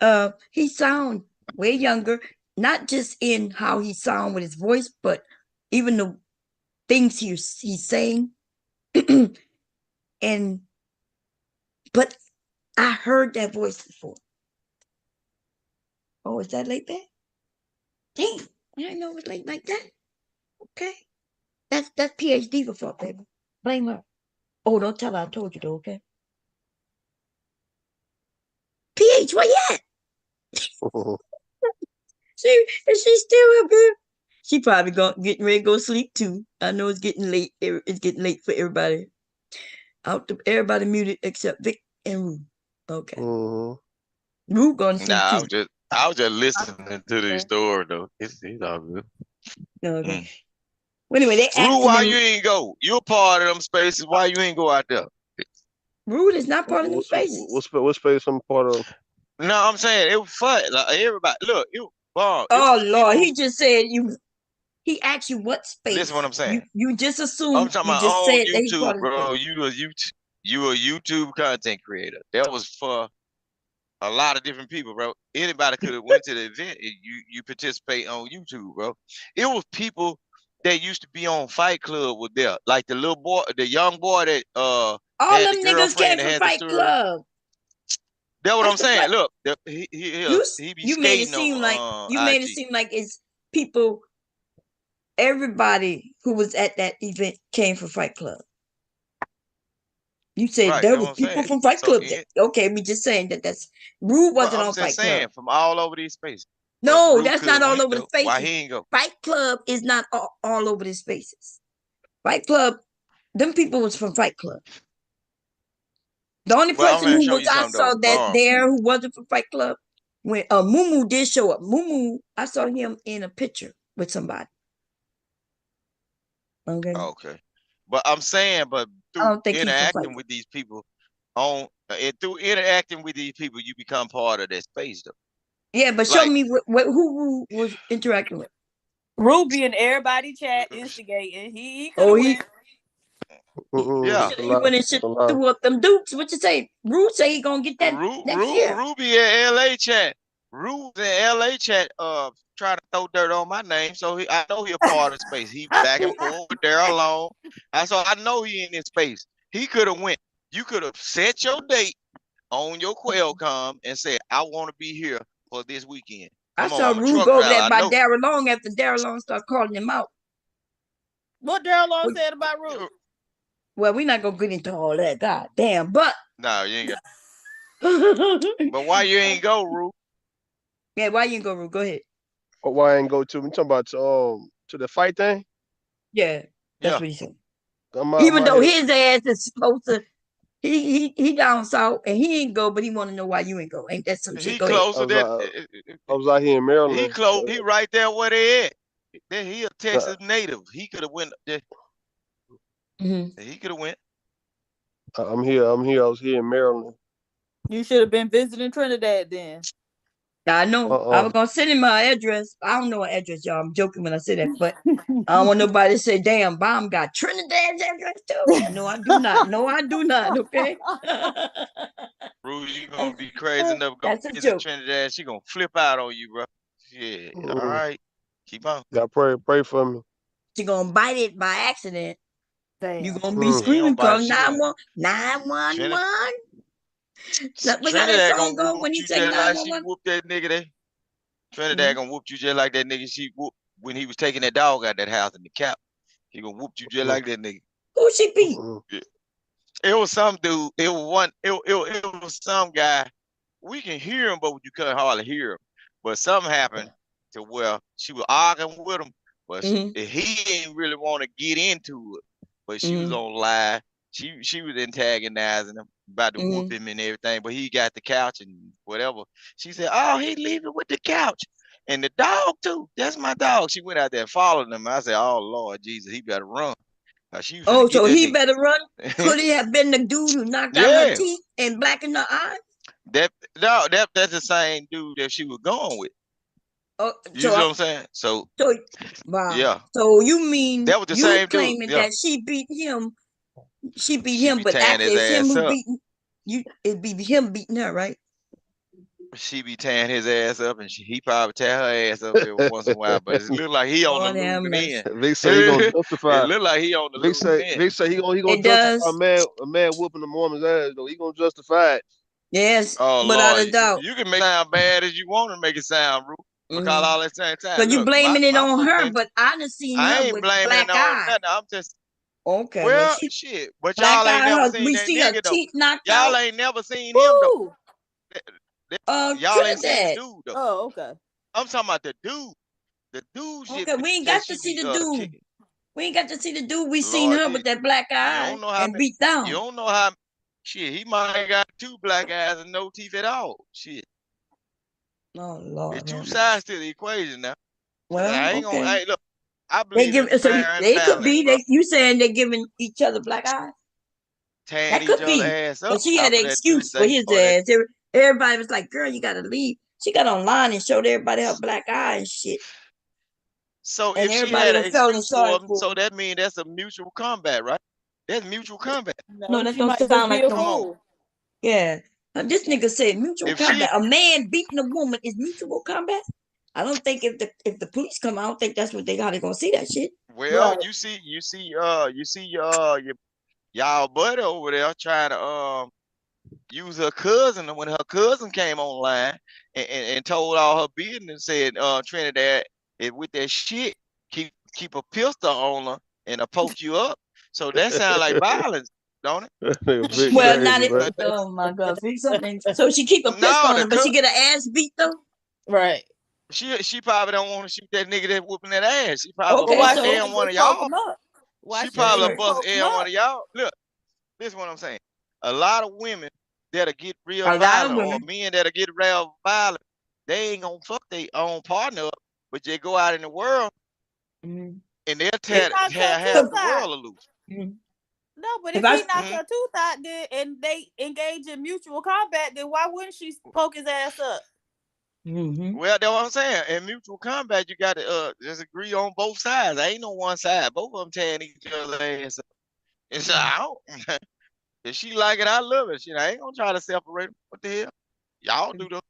he sound way younger, not just in how he sound with his voice, but even the things he's saying. But I heard that voice before. Oh, is that late back? Dang, I didn't know it was late like that. Okay. That's PhD fault, baby. Blame her. Oh, don't tell her I told you though, okay? PH, where you at? Is she still up here? She probably getting ready to go sleep too. I know it's getting late. It's getting late for everybody. Everybody muted except Vic and Rue. Okay. Rue gonna sleep too. I was just listening to the story though. It's all good. Okay. Well, anyway, they Rue, why you ain't go? You're part of them spaces. Why you ain't go out there? Rue is not part of them spaces. What space I'm part of? No, I'm saying it was fun. Like everybody, look, you bomb. Oh Lord, he just said you. He asked you what space. Listen, what I'm saying. You just assumed. I'm talking about on YouTube, bro. You a YouTube content creator. That was for a lot of different people, bro. Anybody could have went to the event. You participate on YouTube, bro. It was people that used to be on Fight Club with there, like the little boy, the young boy that all them niggas came from Fight Club. That's what I'm saying. Look, he be made it seem like made it seem like it's people. Everybody who was at that event came from Fight Club. You said there was people from Fight Club. Okay, we just saying that's Rue wasn't on Fight Club. From all over these spaces. No, that's not all over the spaces. Why he ain't go? Fight Club is not all over the spaces. Fight Club, them people was from Fight Club. The only person who was I saw there who wasn't from Fight Club, when Mumu did show up. Mumu, I saw him in a picture with somebody. Okay. But I'm saying, through interacting with these people through interacting with these people, you become part of that space though. Yeah, but show me who was interacting with. Ruby and everybody chat instigating. He yeah. He went and shit threw up them dukes. What you say? Rue say he gonna get that next year. Ruby at LA chat. Rules in LA chat trying to throw dirt on my name, so I know he a part of space. He back and forth with Daryl alone. I know he in this space. He could have went. You could have set your date on your Qualcomm and said, I want to be here for this weekend. I saw Rue go over there by Daryl Long after Daryl Long started calling him out. What Daryl Long said about Rue? Well, we're not gonna get into all that. God damn, but no, you ain't got. But why you ain't go, Rue? Yeah, why you ain't go, Rue? Go ahead. Or why I ain't go to? We talking about to the fight thing? Yeah, that's what he said. Even though his ass is supposed to, he down south and he ain't go, but he want to know why you ain't go. Ain't that some shit? Go closer ahead. I was out here in Maryland. He close. He right there where they at. Then he a Texas native. He could have went. He could have went. I'm here. I was here in Maryland. You should have been visiting Trinidad then. I know. I was gonna send him my address. I don't know what address, y'all. I'm joking when I say that, but I don't want nobody to say, "Damn, Bomb got Trinidad's address too." No, I do not. No, I do not. Okay. Bruce, you gonna be crazy enough to go visit Trinidad? She gonna flip out on you, bro. Yeah. All right. Keep on. Y'all pray for me. She gonna bite it by accident. Damn. You gonna be screaming, call 911. Trinidad gonna whoop when he say like she whooped that nigga there. Trinidad gonna whoop you just like that nigga she whooped when he was taking that dog out that house in the cap. He gonna whoop you just like that nigga. Who she beat? Yeah. It was some dude. It was some guy. We can hear him, but you couldn't hardly hear him. But something happened to where she was arguing with him, but he didn't really want to get into it. But she was on live. She was antagonizing him, about to whoop him and everything. But he got the couch and whatever. She said, "Oh, he leaving with the couch and the dog too. That's my dog." She went out there following him. I said, "Oh Lord Jesus, he better run." So he better run. Could he have been the dude who knocked out her teeth and blackened her eyes? That's the same dude that she was going with. You know what I'm saying? So wow. Yeah. So you mean that was the same claiming dude? that she beat him? She beat him, but actually it's him who beating you. It'd be him beating her, right? She be tearing his ass up, and he probably tear her ass up every once in a while. But it look like he on the losing end. Vic say he gonna justify. It look like he on the losing end. Vic say he gonna justify a man whooping the woman's ass though. He gonna justify it. Yes, without a doubt. You can make it sound bad as you want to make it sound, rude. Because all that same time. But you blaming it on her, but I done seen her with black eyes. I'm just. Okay. Well, shit. But y'all ain't never seen that nigga though. Y'all ain't never seen him though. Y'all ain't seen the dude though. Oh, okay. I'm talking about the dude. The dude shit. Okay, we ain't got to see the dude. We ain't got to see the dude. We seen her with that black eye and beat down. You don't know how. Shit, he might have got 2 black eyes and no teeth at all. Shit. Oh Lord. There's 2 sides to the equation now. Well, I ain't gonna. Hey, look. I they believe they could be. You saying they're giving each other black eyes? That could be. But she had an excuse for his ass. Everybody was like, "Girl, you gotta leave." She got online and showed everybody her black eye and shit. So if she had an excuse for him, so that means that's a mutual combat, right? That's mutual combat. No, that don't sound like no. Yeah, this nigga said mutual combat. A man beating a woman is mutual combat. I don't think if the police come, I don't think that's what they gonna see that shit. Well, right. you see y'all buddy over there trying to use her cousin when her cousin came online and told all her business, said Trinidad is with that shit, keep a pistol on her and poke you up. So that sounds like violence, don't it? Well, not if oh my God, something. So she keep a pistol on her, but she get her ass beat though. Right. She probably don't want to shoot that nigga that whooping that ass. She probably bust in one of y'all. She probably bust in one of y'all. Look, this is what I'm saying. A lot of women that'll get real violent, or men that'll get real violent, they ain't gonna fuck their own partner up, but they go out in the world and they'll tear half the world loose. No, but if he knocks her tooth out there and they engage in mutual combat, then why wouldn't she poke his ass up? Well, that's what I'm saying. In mutual combat, you got to just agree on both sides. There ain't no one side. Both of them tearing each other's ass up. It's out. If she like it, I love it. Shit, I ain't gonna try to separate them. What the hell? Y'all do though.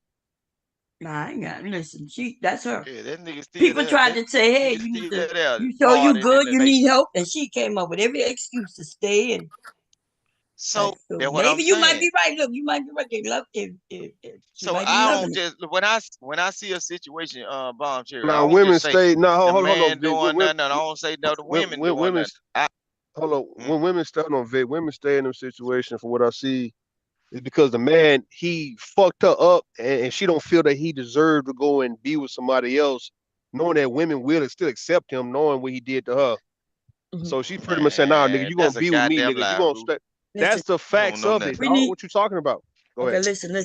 Nah, I ain't got listen. That's her. Yeah, that nigga still People there. tried That to say, "Hey, nigga you need still to. there. You show you Partying in good. the You nation. need help," and she came up with every excuse to stay. And So so that's what I'm maybe you might saying. be right. Look, you might be right. They love if she So might be I loving don't it. just when I see a situation, bomb cherry, I Now don't women just say stay. No, the hold on, man Vic. doing nothing. I don't say no, the women doing Women, nothing. hold on. When women start on Vic, women stay in them situations. From what I see, is because the man he fucked her up, and she don't feel that he deserved to go and be with somebody else, knowing that women will still accept him, knowing what he did to her. So she's pretty much saying, "Nah, nigga, you gonna That's a be with me, goddamn nigga. You lie, gonna Rue. stay." Listen, That's the You don't facts know of nothing. it, we dog. need. What you talking about? Go Okay, ahead. listen.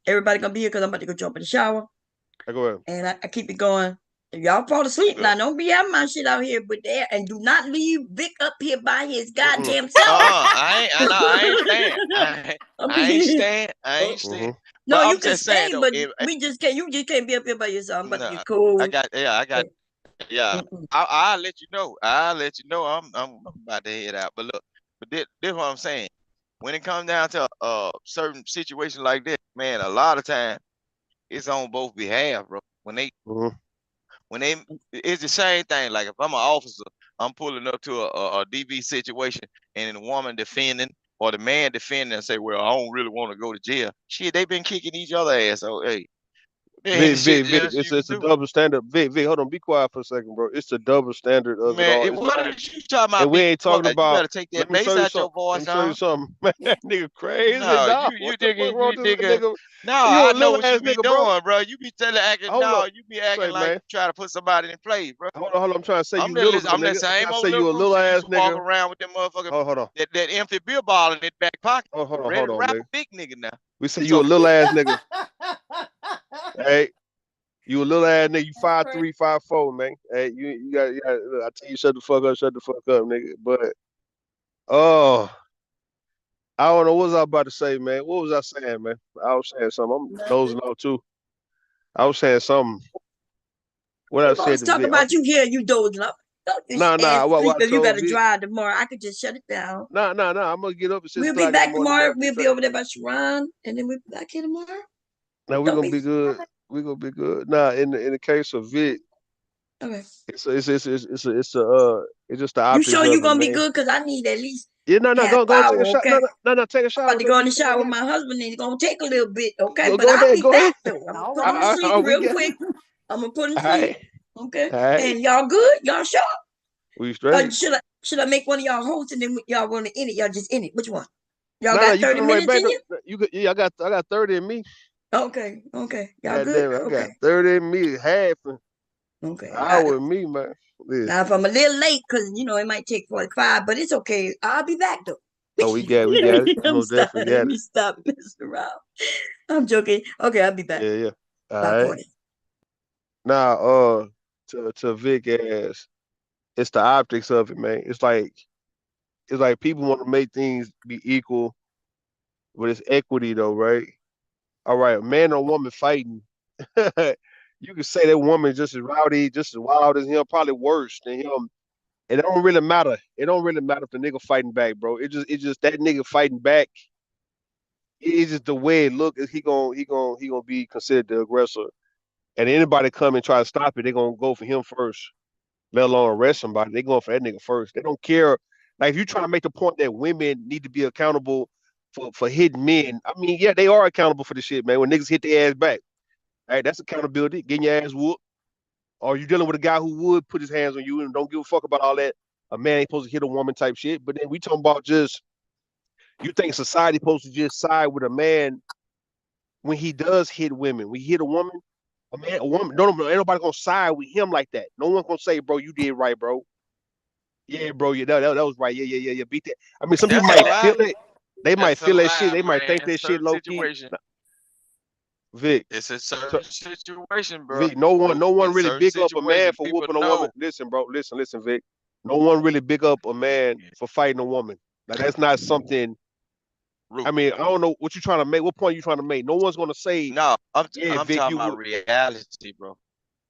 Everybody gonna be here because I'm about to go jump in the shower, Go ahead. and I keep it going. If y'all fall asleep now, don't be having my shit out here, but there, and do not leave Vic up here by his goddamn self. I ain't staying. I ain't staying. I ain't staying. No, But you I'm can just saying stay, though, but we just can't. You just can't be up here by yourself. I'm about to get cold. I got I'll let you know. I'll let you know I'm about to head out. But look, but this what I'm saying. When it comes down to certain situations like this, man, a lot of time it's on both behalf, bro. When they it's the same thing. Like if I'm an officer, I'm pulling up to a DV situation and the woman defending or the man defending and say, well, I don't really want to go to jail. Shit, they been kicking each other ass. So hey, Vic, it's a double standard. Vic, hold on, be quiet for a second, bro. It's a double standard of it all. What are you talking about? And we ain't talking You about. better take that Let me bass show you out your something. Let voice, me show you something. Man, that nigga crazy, No, dog. you What the fuck wrong with this nigga? No, You a I know little what ass you be nigga, bro. doing, bro. You be acting. Hold No, up. you be acting Say, like man. you try to put somebody in place, bro. Hold on. I'm trying to say you I'm little, I'm the nigga. same I old say you a little little rooster ass used to walk nigga. around with them motherfuckers. Hold on. That empty beer bottle in his back pocket. Hold on, Ready to rap nigga. a big nigga now. We say you a little ass nigga. Hey, you a little ass nigga. You 5'3", 5'4", man. Hey, you got. I tell you, shut the fuck up, nigga. But I don't know what was I about to say, man. What was I saying, man? I was saying something. I'm dozing off too. I was saying something. What I said to talk Vic. about you here, you dozing up. Nah. What I if you told got to Vic. drive tomorrow, I could just shut it down. Nah. I'm gonna get up at 6 We'll be o'clock in the back morning. tomorrow. We'll be over there by Sharon, and then we'll be back here tomorrow. No, we're gonna be good. We're gonna be good. Nah, in the case of Vic, okay. It's just the optics. You sure you gonna man. be good? Cause I need at least. Yeah, no, go take a shot. Okay? No, take a shower. I'm about to go in the shower with my husband, and it's gonna take a little bit, okay? Go but I'll ahead, be go back ahead. though. I'm gonna put him to sleep real quick. I'm gonna put him to sleep. Okay. And y'all good? Y'all sure? We straight. Should I make one of y'all hosts and then y'all want to in it? Y'all just in it. Which one? Y'all Nah, got 30 minutes right in you? Yeah, I got 30 in me. Okay. Y'all God good? damn it, I got 30 in me, half. Okay. Hour in me, man. Now, if I'm a little late, because it might take 45, but it's okay. I'll be back though. Oh, we got it. I'm sorry. Let me stop messing around. I'm joking. Okay, I'll be back. Yeah. All right. Now, to Vic ass, it's the optics of it, man. It's like people want to make things be equal, but it's equity though, right? All right, a man or woman fighting. You can say that woman just as rowdy, just as wild as him, probably worse than him. It don't really matter. It don't really matter if the nigga fighting back, bro. It just that nigga fighting back. It's just the way it look. He gonna be considered the aggressor. And anybody come and try to stop it, they gonna go for him first. Let alone arrest somebody. They going for that nigga first. They don't care. Like if you trying to make the point that women need to be accountable for hitting men, I mean, yeah, they are accountable for the shit, man. When niggas hit their ass back. All right, that's accountability. Getting your ass whooped. Or you dealing with a guy who would put his hands on you and don't give a fuck about all that. A man ain't supposed to hit a woman type shit. But then we talking about just, you think society supposed to just side with a man when he does hit women. When he hit a woman, a woman, ain't nobody gonna side with him like that. No one gonna say, bro, you did right, bro. Yeah, bro, yeah, that was right. Yeah. Beat that. I mean, some people might feel it. They might feel that shit. They might think that shit low key. Vic, it's a certain situation, bro. Vic, no one really big up a man for whooping a woman. Listen, bro, listen, Vic. No one really big up a man for fighting a woman. Like that's not something. I mean, I don't know what you're trying to make. What point are you trying to make? No one's gonna say. No, I'm Vic, talking about reality, bro.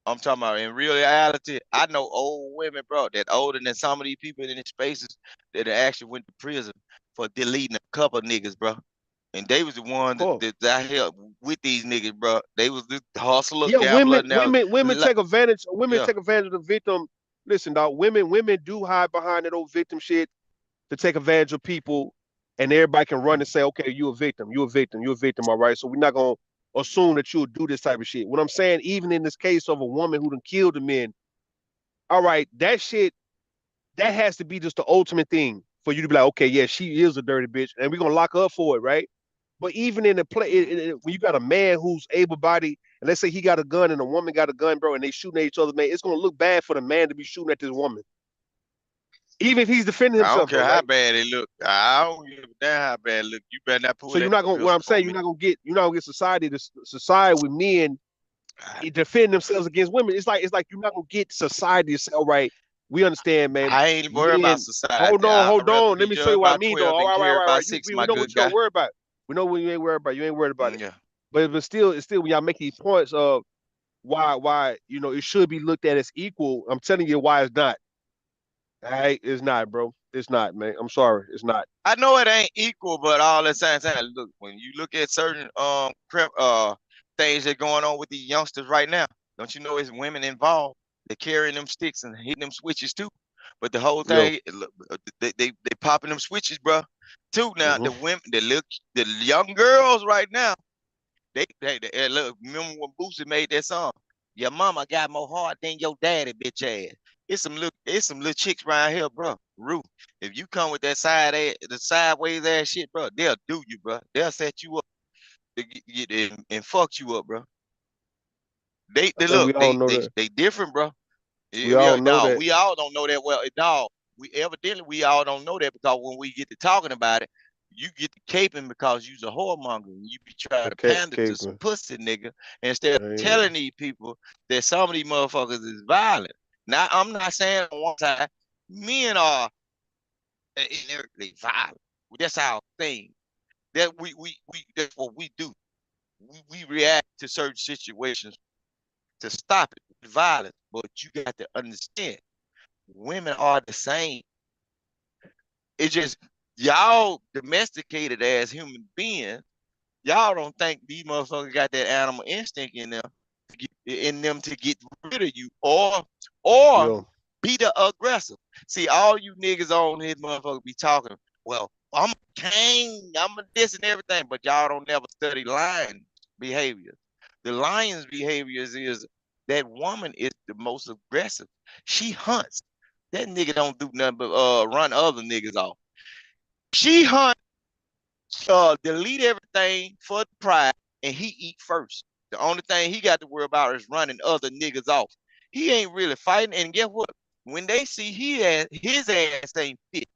I'm talking about in reality. I know old women, bro, that older than some of these people in these spaces that actually went to prison for deleting a couple niggas, bro. And they was the one that I helped with these niggas, bro. They was the hustler, yeah, gambler. Now, women take advantage. Women take advantage of the victim. Listen, dog. Women do hide behind that old victim shit to take advantage of people, and everybody can run and say, "Okay, you a victim. You a victim. You a victim." All right. So we're not gonna assume that you'll do this type of shit. What I'm saying, even in this case of a woman who done killed the men, all right, that shit, that has to be just the ultimate thing for you to be like, okay, yeah, she is a dirty bitch, and we're gonna lock her up for it, right? But even in the play, when you got a man who's able-bodied, and let's say he got a gun and a woman got a gun, bro, and they shooting at each other, man, it's gonna look bad for the man to be shooting at this woman, even if he's defending himself. I don't care bro, how right? bad it look. I don't give a damn how bad it look. You better not pull. So you're not gonna. What I'm saying, you're not gonna get society with men defending themselves against women. It's like you're not gonna get society to say, all right, we understand, man. I ain't worried about society. Hold on. Let me show you what I mean, though. All right. We know what you're worried about. We know what you ain't worried about. You ain't worried about it. Yeah. But still, it's still when y'all make these points of why it should be looked at as equal. I'm telling you why it's not. All right, it's not, bro. It's not, man. I'm sorry, it's not. I know it ain't equal, but all at the same time, look, when you look at certain things that going on with these youngsters right now, don't you know it's women involved? They're carrying them sticks and hitting them switches too. But the whole thing, they popping them switches, bro. Too now, the women, the young girls right now, they look. Remember when Boosie made that song? Your mama got more heart than your daddy, bitch ass. It's some little chicks around here, bro. Ruth, if you come with that sideways ass shit, bro, they'll do you, bro. They'll set you up and fuck you up, bro. They different, bro. We all know that. We all don't know that well. Dog, we all don't know that because when we get to talking about it, you get to caping because you's a whoremonger and you be trying to pander to some pussy nigga instead of telling these people that some of these motherfuckers is violent. Now, I'm not saying on one side, men are inherently violent. That's our thing. That that's what we do. We react to certain situations to stop it with violence. But you got to understand, women are the same. It's just y'all domesticated as human beings. Y'all don't think these motherfuckers got that animal instinct in them to get rid of you or be the aggressor. See, all you niggas on here motherfuckers be talking, well, I'm a king, I'm a this and everything, but y'all don't never study lion behavior. The lion's behaviors is that woman is the most aggressive. She hunts. That nigga don't do nothing but run other niggas off. She hunt, delete everything for the pride, and he eat first. The only thing he got to worry about is running other niggas off. He ain't really fighting, and guess what? When they see his ass ain't fit,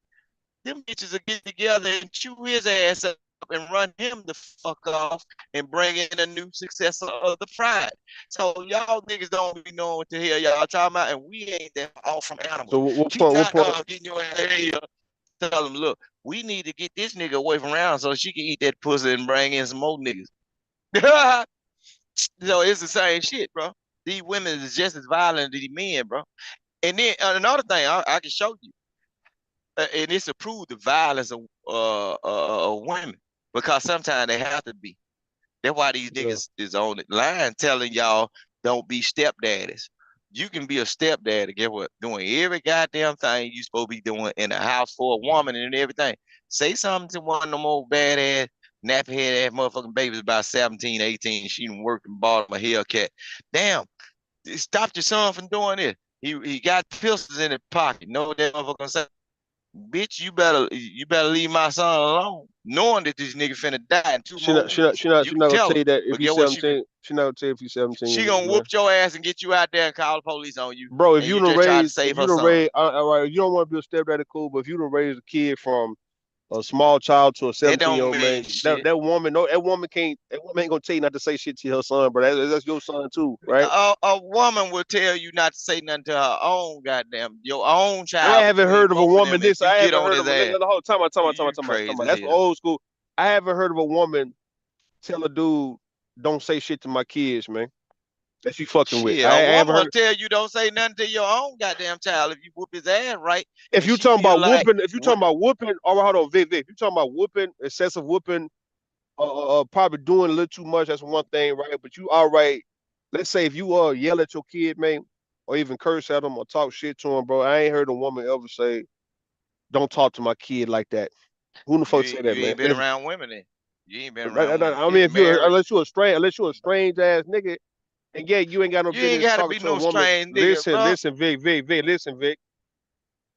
them bitches will get together and chew his ass up and run him the fuck off and bring in a new successor of the pride. So y'all niggas don't be knowing what the hell y'all talking about, and we ain't that off from animals. So what point? Getting your ass here, tell them, look, we need to get this nigga away from around so she can eat that pussy and bring in some more niggas. So it's the same shit, bro. These women is just as violent as these men, bro. And then another thing I can show you, and it's to prove the violence of women, because sometimes they have to be. That's why these niggas is on the line telling y'all don't be stepdaddies. You can be a stepdaddy, get what? Doing every goddamn thing you supposed to be doing in a house for a woman and everything. Say something to one of them old badass, nappy head ass motherfucking babies about 17, 18. She done worked and bought him a Hellcat. Damn, stop your son from doing this. He got pistols in his pocket. Know what that motherfucker say? Bitch, you better leave my son alone, knowing that this nigga finna die in 2 months. She not gonna tell you that if you 17. She not gonna tell you if you 17. She gonna whoop your ass and get you out there and call the police on you. Bro, if you done raised, all right, you don't want to be a stepdaddy, cool, but if you done raised a kid from a small child to a 17-year-old man, that woman ain't gonna tell you not to say shit to her son, bro. That's your son too, right? A woman will tell you not to say nothing to her own your own child. I haven't heard of a woman this. I haven't heard of the whole time. That's old school. I haven't heard of a woman tell a dude, don't say shit to my kids, man. That you fucking with. A woman will tell you don't say nothing to your own goddamn child if you whoop his ass, right? If you talking about whooping, all right, hold on, Vic. If you talking about whooping, excessive whooping, probably doing a little too much. That's one thing, right? But you all right. Let's say if you yell at your kid, man, or even curse at them or talk shit to them, bro. I ain't heard a woman ever say, "Don't talk to my kid like that." Who the fuck say that, You man? ain't been around women then. You ain't been around women. I mean, if you're unless you're a strange ass nigga, and yeah, you ain't got no business talking to a woman. Listen, Vic. Listen, Vic.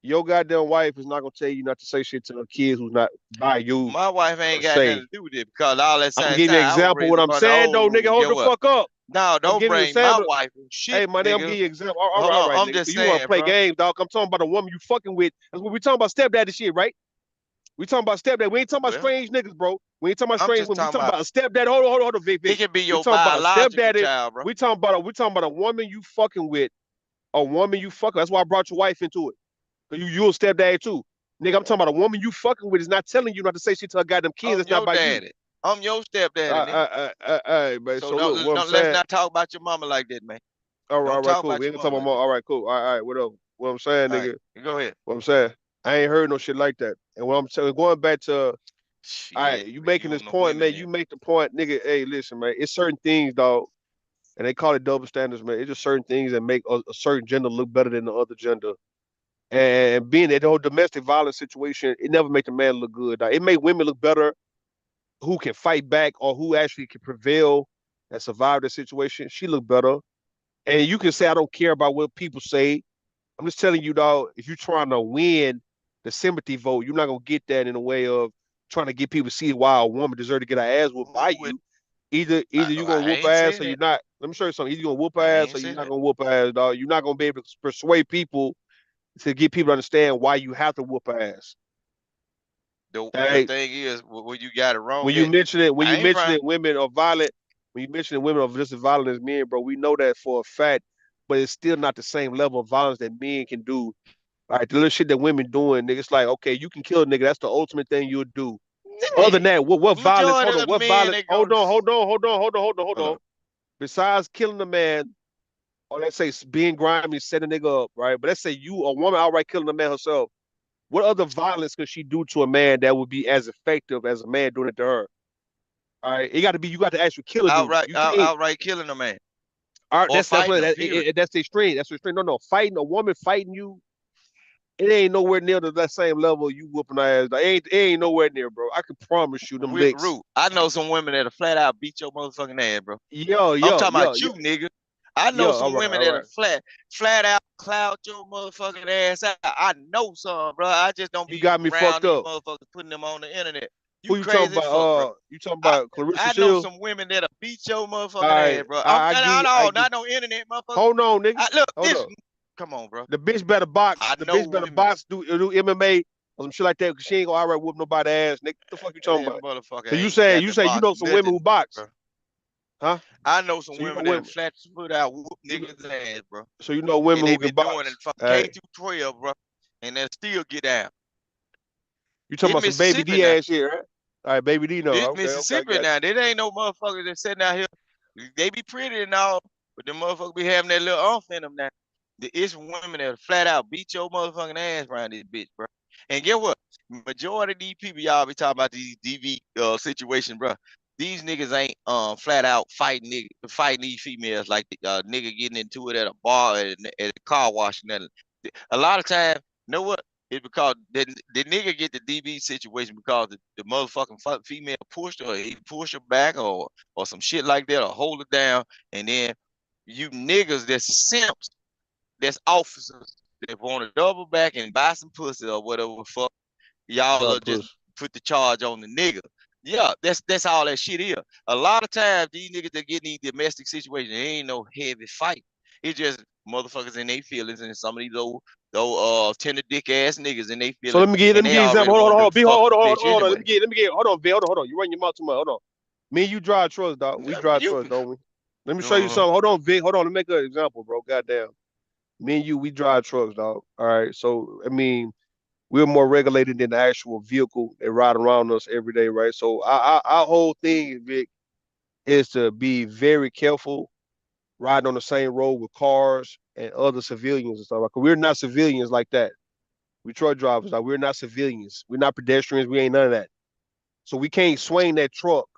Your goddamn wife is not gonna tell you not to say shit to her kids who's not by you. My wife ain't got nothing to do with it because all that same time. I'm giving you an example of what I'm saying, though, nigga. Hold the fuck up. No, don't bring my wife and shit. Hey, my nigga, I'm giving you an example. All right, I'm just saying, you wanna play games, dog? I'm talking about a woman you fucking with. That's what we talking about, stepdaddy shit, right? We talking about stepdad. We ain't talking about strange niggas, bro. We ain't talking about strange women. We talking about a stepdad. Hold on, Vic. It can be your biological child, bro. We talking about a woman you fucking with. A woman you fucking. That's why I brought your wife into it. You a stepdad too. Nigga, I'm talking about a woman you fucking with is not telling you not to say shit to her goddamn kids. That's not by you. I'm your stepdaddy. Hey, man. So look, what I'm saying. Let's not talk about your mama like that, man. All right, cool. We ain't talking about all right, cool. All right, whatever. What I'm saying, nigga. Go ahead. What I'm saying. I ain't heard no shit like that. And what I'm saying, going back to, all right, you making this point, man. You make the point, nigga. Hey, listen, man. It's certain things, dog, and they call it double standards, man. It's just certain things that make a certain gender look better than the other gender. And being that whole domestic violence situation, it never make the man look good. Dog. It make women look better who can fight back or who actually can prevail and survive the situation. She look better. And you can say, I don't care about what people say. I'm just telling you, dog, if you're trying to win the sympathy vote, you're not going to get that in a way of trying to get people to see why a woman deserves to get her ass whooped by you. Either you're going to whoop her ass or you're not. Let me show you something. Either you're going to whoop her ass or you're not going to whoop her ass, dog. You're not going to be able to persuade people to get people to understand why you have to whoop her ass. The thing is, when you got it wrong. When you mention it, women are violent. When you mention it, women are just as violent as men, bro. We know that for a fact, but it's still not the same level of violence that men can do. All right, the little shit that women doing, nigga, it's like, okay, you can kill a nigga. That's the ultimate thing you'll do. Other than that, what violence? Hold on, what violence? Hold on. Besides killing a man, or let's say being grimy, setting a nigga up, right? But let's say you, a woman, outright killing a man herself. What other violence could she do to a man that would be as effective as a man doing it to her? All right, you got to actually kill a dude. Outright killing a man. All right, that's the extreme. That's the extreme. No, fighting a woman, fighting you. It ain't nowhere near to that same level. You whooping her ass. It ain't nowhere near, bro. I can promise you them licks. I know some women that'll flat out beat your motherfucking ass, bro. I'm talking about you, nigga. I know some women that'll flat out cloud your motherfucking ass out. I know some, bro. I just don't be you got me fucked up. Motherfuckers putting them on the internet. Who you talking about? You talking about Clarissa I know some women that'll beat your motherfucking ass, bro. Not no internet, motherfucker. Hold on, nigga. Come on, bro. The bitch better box. The bitch better box, do MMA or some shit like that, because she ain't gonna outright whoop nobody ass, nigga. What the fuck you talking about? So you say you know some women who box. Bro. Huh? I know some women that flat foot out whoop niggas' ass, bro. So you know women who can box. Doing it from K through 12, bro, and they'll still get down. You talking about some Baby D ass shit, right? All right, Baby D, no. It's Mississippi now. There ain't no motherfuckers that sitting out here. They be pretty and all, but the motherfuckers be having that little off in them now. It's women that flat out beat your motherfucking ass around this bitch, bro. And get what? Majority of these people y'all be talking about these DV situation, bro. These niggas ain't flat out fighting these females like nigga getting into it at a bar at a car wash and nothing. A lot of times, you know what? It's because the nigga get the DV situation because the motherfucking female pushed her, he pushed her back or some shit like that, or hold her down, and then you niggas that's simps, that's officers that want to double back and buy some pussy or whatever the fuck, y'all just put the charge on the nigga. Yeah, that's all that shit is. A lot of times these niggas that get in these domestic situations, there ain't no heavy fight. It's just motherfuckers in their feelings, and some of these old tender dick ass niggas in their feelings. So let me give an example. Hold on. Let me get. Hold on. You run your mouth too much. Hold on. Me and you drive trucks, dog. We drive trucks, don't we? Let me show you something. Hold on, Vic. Hold on. Let me make an example, bro. Goddamn. Me and you, we drive trucks, dog. All right. So I mean, we're more regulated than the actual vehicle that ride around us every day, right? So our whole thing, Vic, is to be very careful riding on the same road with cars and other civilians and stuff. Like, we're not civilians like that. We truck drivers. Like, we're not civilians. We're not pedestrians. We ain't none of that. So we can't swing that truck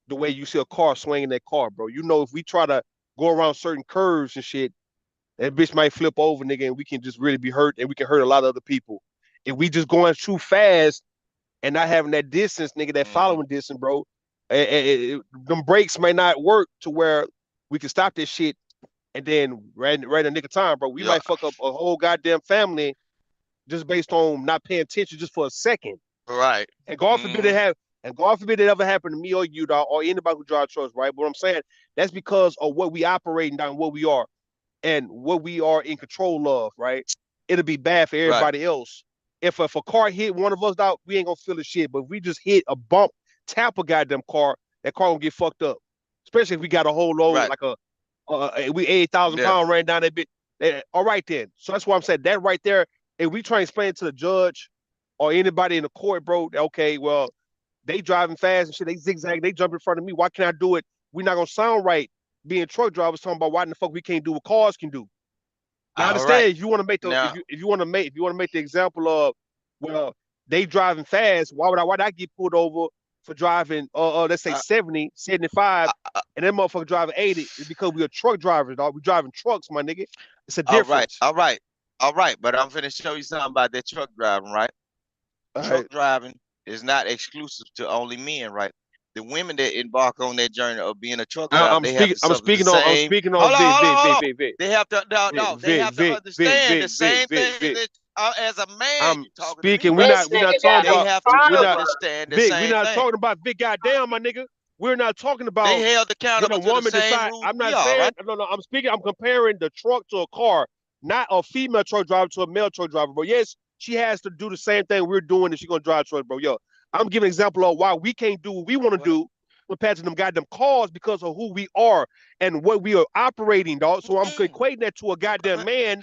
the way you see a car swinging that car, bro. You know, if we try to go around certain curves and shit, that bitch might flip over, nigga, and we can just really be hurt, and we can hurt a lot of other people. If we just going too fast and not having that distance, nigga, that following distance, bro, them brakes may not work to where we can stop this shit and then right in the nick of time, bro. We might fuck up a whole goddamn family just based on not paying attention just for a second. Right. And God forbid it ever happen to me or you, dog, or anybody who drives trucks, right? But what I'm saying, that's because of what we operating down, what we are, and what we are in control of, right? It'll be bad for everybody else. If a car hit one of us, dog, we ain't gonna feel the shit. But if we just hit a bump, tap a goddamn car, that car gonna get fucked up. Especially if we got a whole load, like we 8,000 pounds ran down that bit. All right then. So that's why I'm saying that right there. If we try and explain it to the judge or anybody in the court, bro, okay, well, they driving fast and shit, they zigzag, they jump in front of me. Why can't I do it? We're not gonna sound right being truck drivers talking about why in the fuck we can't do what cars can do. Now, I understand if you want to make the if you want to make the example of, well, they driving fast, why'd I get pulled over for driving let's say 70, 75, and that motherfucker driving 80? It's because we are truck drivers, dog. We driving trucks, my nigga. It's a difference. All right. But I'm finna show you something about that truck driving, right? Truck driving is not exclusive to only men, right? The women that embark on that journey of being a truck driver, they have to understand the same thing as a man. We're not talking about Vic. Goddamn, my nigga. We're not talking about they held accountable when a woman to the same decide. rules I'm not saying right? no. I'm comparing the truck to a car, not a female truck driver to a male truck driver. But yes, she has to do the same thing we're doing if she's gonna drive truck, bro. Yo, I'm giving an example of why we can't do what we want to do with passing them goddamn cars because of who we are and what we are operating, dog. So I'm equating that to a goddamn man,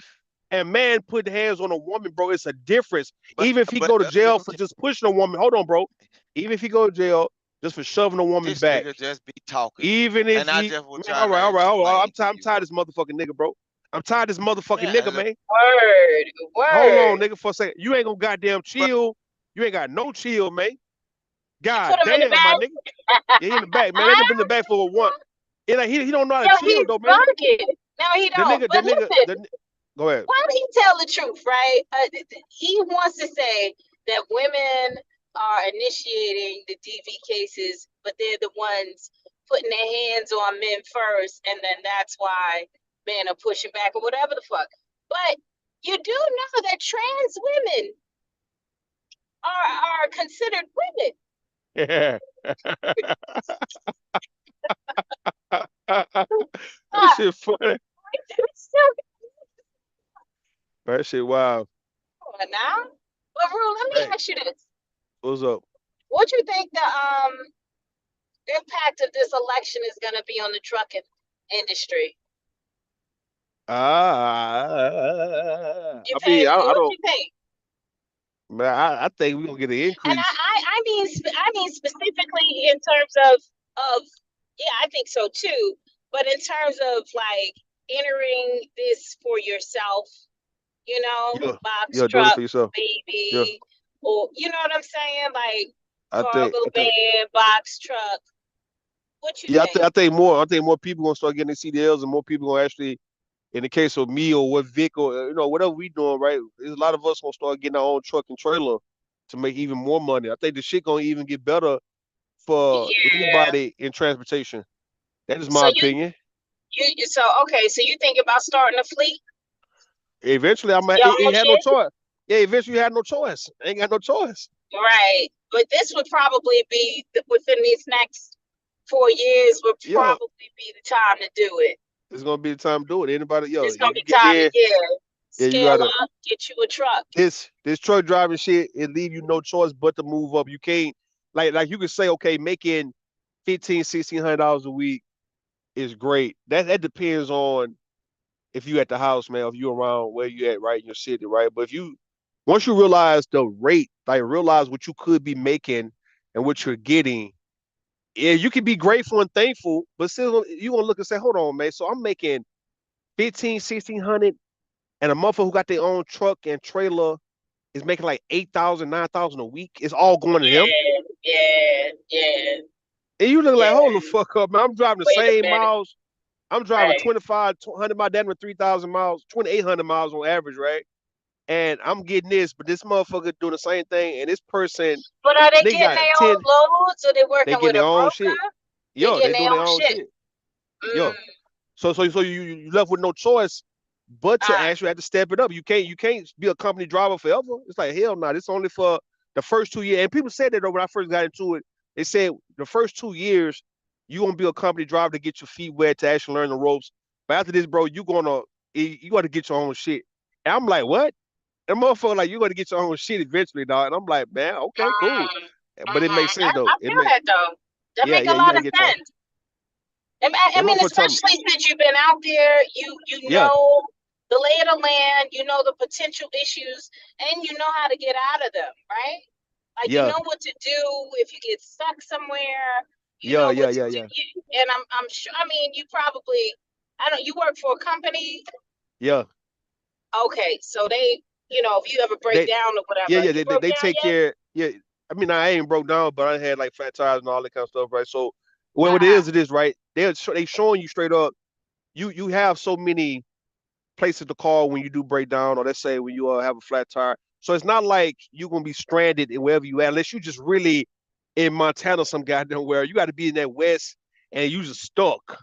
and man putting hands on a woman, bro. It's a difference. Even if he go to jail for just pushing a woman, hold on, bro. Even if he go to jail just for shoving a woman back, just be talking. even if and he, all right. I'm tired of this motherfucking nigga, bro. I'm tired of this motherfucking nigga, man. Word. Hold on, nigga, for a second. You ain't gonna goddamn chill. You ain't got no chill, man. God damn, my nigga. Yeah, he in the back, man. Let him in the back for one. He don't know how to chill, though, man. No, he don't. But listen, go ahead. Why did he tell the truth, right? He wants to say that women are initiating the DV cases, but they're the ones putting their hands on men first, and then that's why men are pushing back or whatever the fuck. But you do know that trans women are considered women. Yeah. That shit funny. That shit wild. Now, but Rue, let me ask you this. What's up? What do you think the impact of this election is going to be on the trucking industry? I don't think. Man, I think we're gonna get an increase. And I mean specifically in terms of I think so too. But in terms of like entering this for yourself, you know, box truck, baby, or you know what I'm saying, like cargo van, box truck. What you think? I think more people gonna start getting CDLs, and more people gonna actually. In the case of me or what Vic or whatever we doing, right? There's a lot of us gonna start getting our own truck and trailer to make even more money. I think the shit gonna even get better for anybody in transportation. That is my opinion. So you think about starting a fleet? Eventually, ain't had no choice. Yeah, eventually you had no choice. Ain't got no choice. Right, but this would probably be within these next 4 years. Would probably be the time to do it. It's gonna be the time to do it. Anybody, it's gonna be time to scale up, get you a truck. This truck driving shit, it leave you no choice but to move up. You can't like you could say, okay, making $1,500-$1,600 a week is great. That depends on if you at the house, man, if you around where you at, right, in your city, right. But once you realize the rate, like realize what you could be making and what you're getting. Yeah, you can be grateful and thankful, but still you gonna look and say, hold on, man. So I'm making $1,500-$1,600, and a motherfucker who got their own truck and trailer is making like $8,000-$9,000 a week. It's all going to them. Yeah. And you look like, hold the fuck up, man. I'm driving the same miles. I'm driving 2,500 miles, down to 3,000 miles, 2,800 miles on average, right? And I'm getting this, but this motherfucker doing the same thing, and this person. But are they getting their own loads, or they working with a broker? Shit. Yo, they doing their own shit. Yo, so you left with no choice but to actually have to step it up. You can't be a company driver forever. It's like hell no. It's only for the first 2 years. And people said that though when I first got into it. They said the first 2 years you gonna be a company driver to get your feet wet to actually learn the ropes. But after this, bro, you gotta get your own shit. And I'm like, what? And motherfucker like you gotta get your own shit eventually, dog. And I'm like, man, okay, cool. But it makes sense though. I feel that though. That makes a lot of sense. I mean, especially since you've been out there, you know the lay of the land, you know the potential issues, and you know how to get out of them, right? Like you know what to do if you get stuck somewhere. You know what to do. And I'm sure. I mean, you probably you work for a company. Yeah. Okay, so they, if you ever break down or whatever. They take care. Yeah, I mean, I ain't broke down, but I had like flat tires and all that kind of stuff, right? So what it is, right? They showing you straight up. You have so many places to call when you do break down, or let's say when you have a flat tire. So it's not like you're gonna be stranded in wherever you at, unless you just really in Montana, some goddamn where you got to be in that West and you just stuck.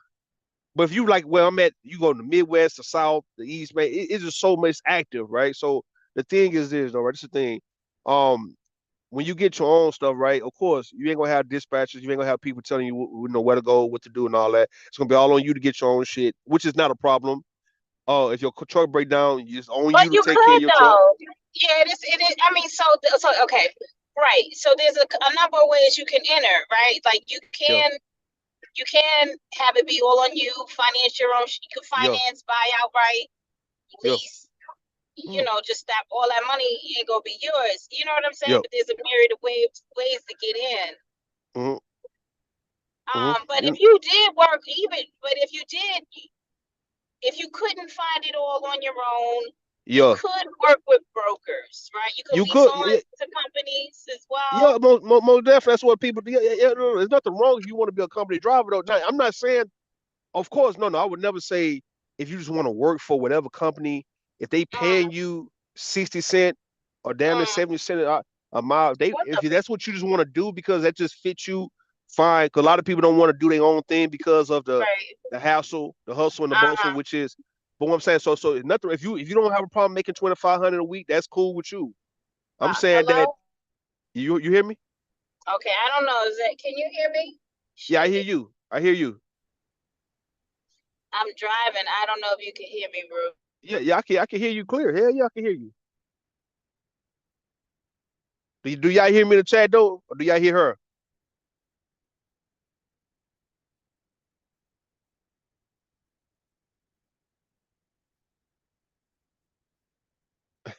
But if you like where I'm at, you go to the Midwest, the South, the East, man, it's just so much active, right? So the thing is this, though, right? This is the thing. When you get your own stuff, right? Of course, you ain't gonna have dispatchers, you ain't gonna have people telling you where to go, what to do, and all that. It's gonna be all on you to get your own shit, which is not a problem. If your truck break down, it's on you to take care of your truck. Yeah, it is. I mean, so okay, right. So there's a number of ways you can enter, right? Like you can have it be all on you, finance your own. You can finance, buy outright, lease. Just that all that money ain't gonna be yours. You know what I'm saying? But there's a myriad of ways to get in. But if you did work, if you couldn't find it all on your own, you could work with brokers, right? You could lease on to companies as well. Yeah, most definitely. That's what people do. No, there's nothing wrong if you want to be a company driver, though. Now, I'm not saying, of course, no. I would never say if you just want to work for whatever company, if they paying you 60 cents or damn near 70 cents a mile, if that's what you just want to do because that just fits you, fine. Because a lot of people don't want to do their own thing because of the hassle, the hustle, and the bustle, which is. But what I'm saying, so nothing. If you don't have a problem making $2,500 a week, that's cool with you. I'm saying that you hear me? Okay, I don't know. Can you hear me? Yeah, I hear you. I'm driving. I don't know if you can hear me, bro. Yeah, I can hear you clear. Hell yeah, I can hear you. Do y'all hear me in the chat though, or do y'all hear her?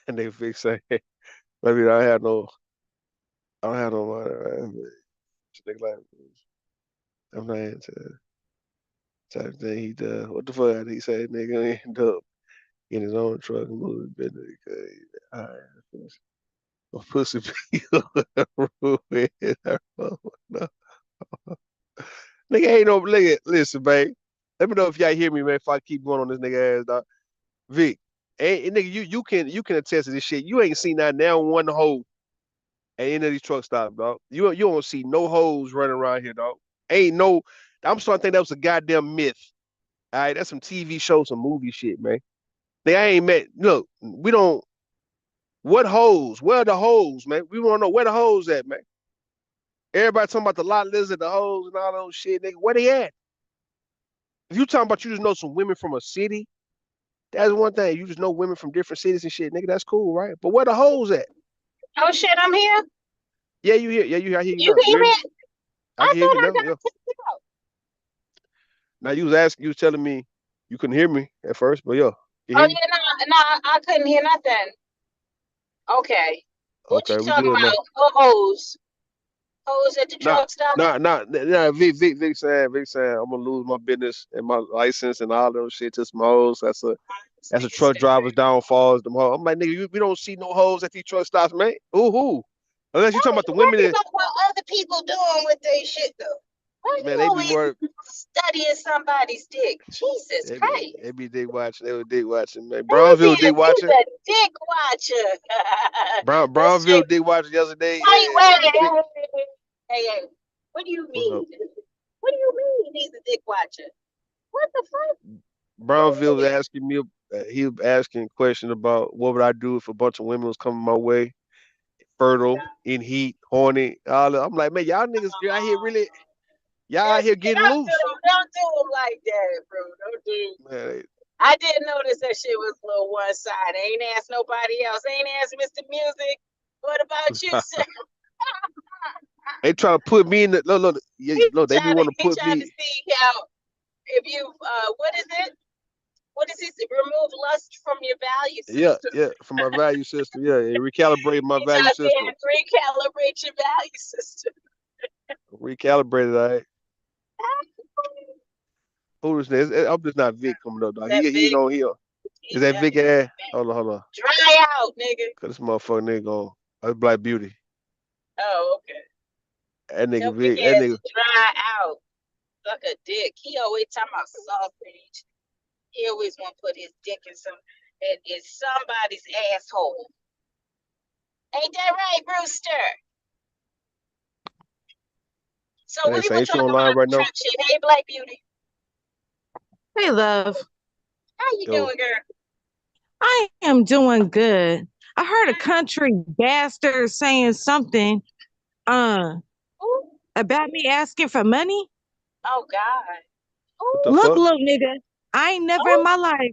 And they fix say, maybe I don't have no money. Right? I'm not into type of thing he does. What the fuck he say, nigga end up in his own truck and move his business because a pussy people nigga ain't no nigga. Listen, babe. Let me know if y'all hear me, man. If I keep going on this nigga ass, dog. Vic, nigga, you can attest to this shit. You ain't seen that now one hole at any of these truck stops, dog. You don't see no hoes running around here, dog. Ain't no. I'm starting to think that was a goddamn myth. All right, that's some TV show, some movie shit, man. I ain't met. Look, we don't. What hoes? Where are the hoes, man? We want to know where the hoes at, man. Everybody talking about the lot lizard, the hoes, and all those shit, nigga. Where they at? If you talking about you just know some women from a city, that's one thing. You just know women from different cities and shit, nigga. That's cool, right? But where the hoes at? Oh shit, I'm here. Yeah, you here? Yeah, you here? I hear you. You can hear me? I can hear you now. Yeah. Now you was telling me you couldn't hear me at first, but yeah. No, I couldn't hear nothing. Okay. What you talking about? Hoes at the truck stop? Nah. Vic saying I'm gonna lose my business and my license and all those shit to some hoes. That's a truck driver's downfalls. Them hoes. I'm like, nigga, we don't see no hoes at these truck stops, man. Who? Unless you talking about the women. What other people doing with their shit though? Why Man, you they be always more. studying somebody's dick? Jesus Christ. They be dick watching. They were dick watching, man. He's Brownville dick watching. a dick watcher. Brownville dick watching yesterday. Hey, what do you mean? What do you mean he's a dick watcher? What the fuck? Brownville was asking me. He was asking a question about what would I do if a bunch of women was coming my way, fertile, in heat, horny. I'm like, man, y'all niggas out here really, y'all out here getting loose. Don't do them like that, bro. Don't do. Man, I didn't notice that shit was a little one-sided. Ain't asked nobody else. Ain't asked Mr. Music. What about you, sir? They trying to put me in the look. They be want to put me. Trying to see how if you what is it? What is this? Remove lust from your value system. Yeah, from my value system. Yeah, and recalibrate my value system. Recalibrate your value system. Recalibrate it, all right. Who is this? I'm just not Vic coming up, dog. He don't hear. Is that Vic ass? Hold on. Dry out, nigga. Cause this motherfucker nigga on. That's Black Beauty. Oh, okay. That nigga Vic. That nigga dry out. Suck a dick. He always talking about sausage. He always want to put his dick in somebody's asshole. Ain't that right, Brewster? So we were talking about right now. Shit. Hey, Black Beauty. Hey, love. How you doing, girl? I am doing good. I heard a country bastard saying something about me asking for money. Oh, God. Look, little nigga. I ain't never in my life.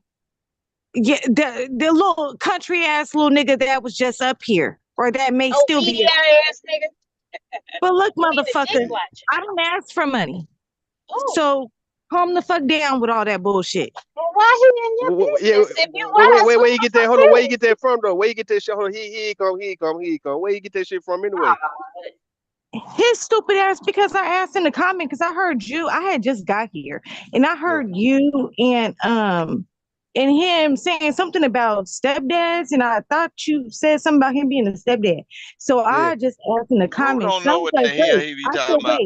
Yeah, the little country ass little nigga that was just up here, or that may still be. Ass nigga. But look, motherfucker, I don't ask for money. So calm the fuck down with all that bullshit. Well, why he in your business? If you want where you get that? Hold on, where you get that from though? Where you get that shit? Hold on, he come. Where you get that shit from anyway? His stupid ass, because I asked in the comment, because I heard you, I had just got here, and I heard you and him saying something about stepdads, and I thought you said something about him being a stepdad. So I just asked in the comments. Don't know what the hell he be talking about.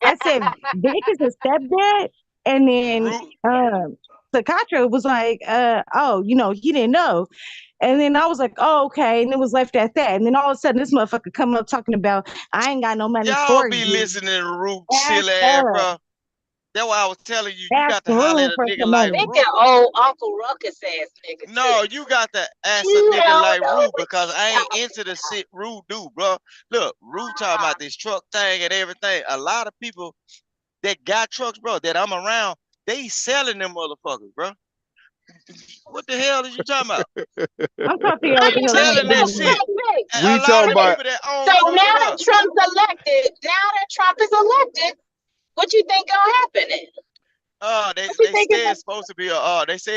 I said, Vic is a stepdad, and then Sakatra was like, oh, he didn't know. And then I was like, oh, okay. And it was left at that. And then all of a sudden, this motherfucker come up talking about, I ain't got no money Y'all for be you. listening to Root silly ass, bro. That's why I was telling you, you got to holler at a nigga like Root. That old Uncle Ruckus ass nigga. No, you got to ask a nigga like Root, because I ain't into the shit Root do, bro. Look, Root talking about this truck thing and everything. A lot of people that got trucks, bro, that I'm around, they selling them motherfuckers, bro. What the hell are you talking about? I'm talking about selling that shit. We talking about. So now that Trump's elected, what you think gonna happen? They say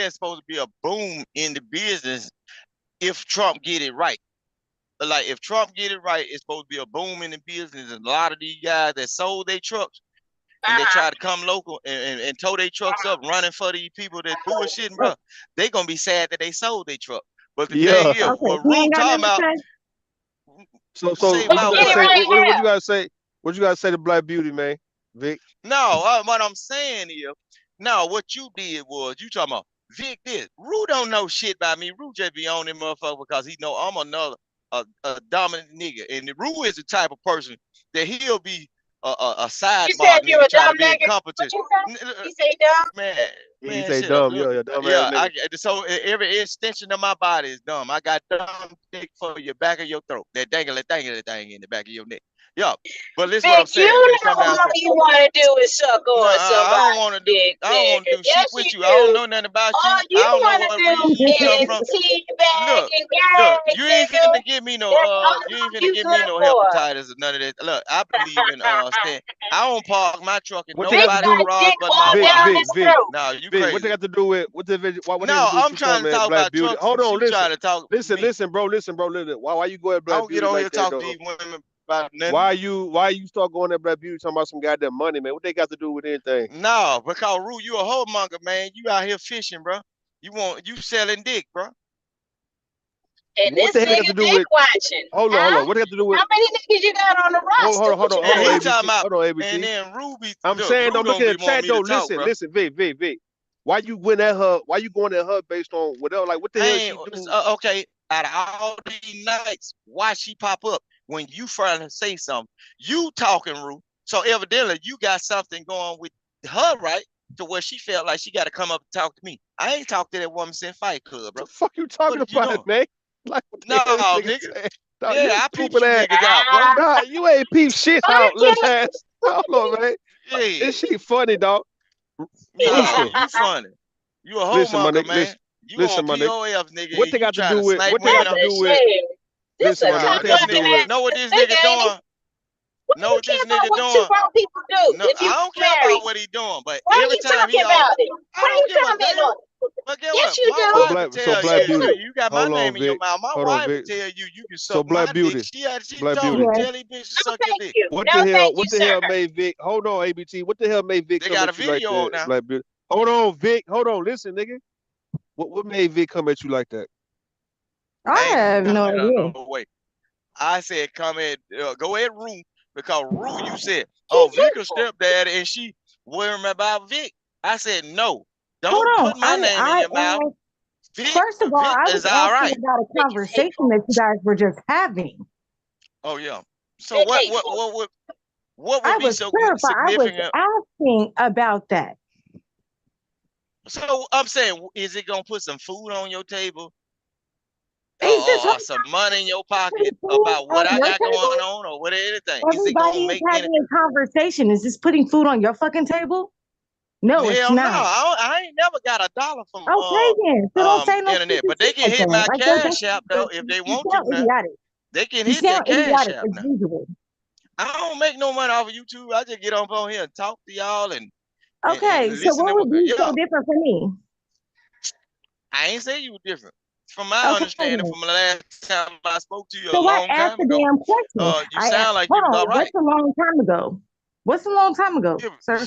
it's supposed to be a boom in the business if Trump get it right. But like if Trump get it right, it's supposed to be a boom in the business. And a lot of these guys that sold their trucks and they try to come local and tow their trucks up, running for these people that bullshitting, bro. They gonna be sad that they sold their truck. But the thing is, what Root talking about. So what you gotta say? What you gotta say to Black Beauty, man? Vic? No, what I'm saying is, no, what you did was you talking about Vic this. Rue don't know shit about me. Rue just be on them motherfucker because he know I'm a dominant nigga. And Rue is the type of person that he'll be a sidebar nigga trying to be incompetent. You say dumb? Man, He say dumb, yeah. So every extension of my body is dumb. I got dumb dick for your back of your throat. That dangly thing in the back of your neck. Yeah, but listen what I'm saying. You know all you want to do is suck on somebody. I don't want to do shit with you. I don't know nothing about you. All you want to do is teabag and gag. Look, you ain't finna give me no hepatitis or none of that. Look, I believe in I don't park my truck in nobody's garage but my Vic. No, you crazy. What they got to do with No, I'm trying to talk about trucks. Hold on, listen, bro. Why you go at Black Beauty? I don't get on here talking to these women. Why you start going at Black Beauty talking about some goddamn money, man? What they got to do with anything? No, because Rue, you a whoremonger, man. You out here fishing, bro. You selling dick, bro. And What this the hell got to nigga do dick with? watching. Hold on. What got to do with? How many niggas you got on the roster? Hold on, And he ABC. talking about, Hold on, ABC. and then Ruby. I'm look, saying, Ruby I'm looking don't at be wanting chat me to though. talk, bro. Listen, Vic. Why you went at her? Why you going at her based on whatever? Like, what the hell she do? Okay, out of all these nights, why she pop up when you finally say something? You talking, Ru. So evidently you got something going with her, right? To where she felt like she got to come up and talk to me. I ain't talked to that woman since Fight Club, bro. What the fuck you talking about, man? Like, what the No, hell this nigga. saying? Dog, Yeah, I peeped you ass. niggas out, bro. Nah, you ain't peep shit out, little ass. Hold on, man. Yeah. This shit funny, dog. No, Listen. you funny. You a Listen, my homemonger, nigga. man. You Listen, on my nigga. POF, nigga. What they got to do with? What they got to do with? This Listen, a my nigga. What they tough got to do looking with? ass Know what this nigga, nigga doing? Know what this nigga what two doing? grown people do No, if you I don't care married. about what he doing, but Why are every you time he talking on, about it? I Why don't you give a comment damn. on it? But get Yes, what? you My do. wife Black, will tell Black you. Beauty. You got my Hold name on, in your Vic. mouth. My Hold on, wife will Vic. tell you can So suck Black my Beauty. dick. She Black told Beauty. me, tell these bitches to suck your dick. What No, the hell? thank What you, the hell sir. made Vic? Hold on, ABT. What the hell made Vic They come got a at you like video that, now. Black Beauty? Hold on, Vic. Hold on. Listen, nigga. What made Vic come at you like that? I have no idea. No way. I said, come in, go ahead, Rue, because Rue, you said, oh, Vic a stepdad, and she worrying about Vic. I said, no, don't Hold on. put my name in your mouth. Vic, First of all, Vic I was is all asking right. about a conversation that you guys were just having. Oh yeah. So what would I be was so clarifying. I was significant? asking about that. So I'm saying, is it gonna put some food on your table? Is this Or some money in your pocket about what I got going on, or what anything? Is it gonna Everybody is make having a conversation. Is this putting food on your fucking table? No, it's Hell no. not. I ain't never got $1 from Okay, then. So don't say no internet, stupid but they shit can like hit that. my Like, Cash App though if they you want sound to now. idiotic. They can You hit their sound Cash idiotic App as now. usual. I don't make no money off of YouTube. I just get on here and talk to y'all and Okay, and so listen what to would be so yeah. different for me? I ain't say you were different. From my Okay, understanding, then. from the last time I spoke to you a So I long asked time a ago, damn question. you sound like you Hold was all on. right. What's a long time ago? What's a long time ago, sir?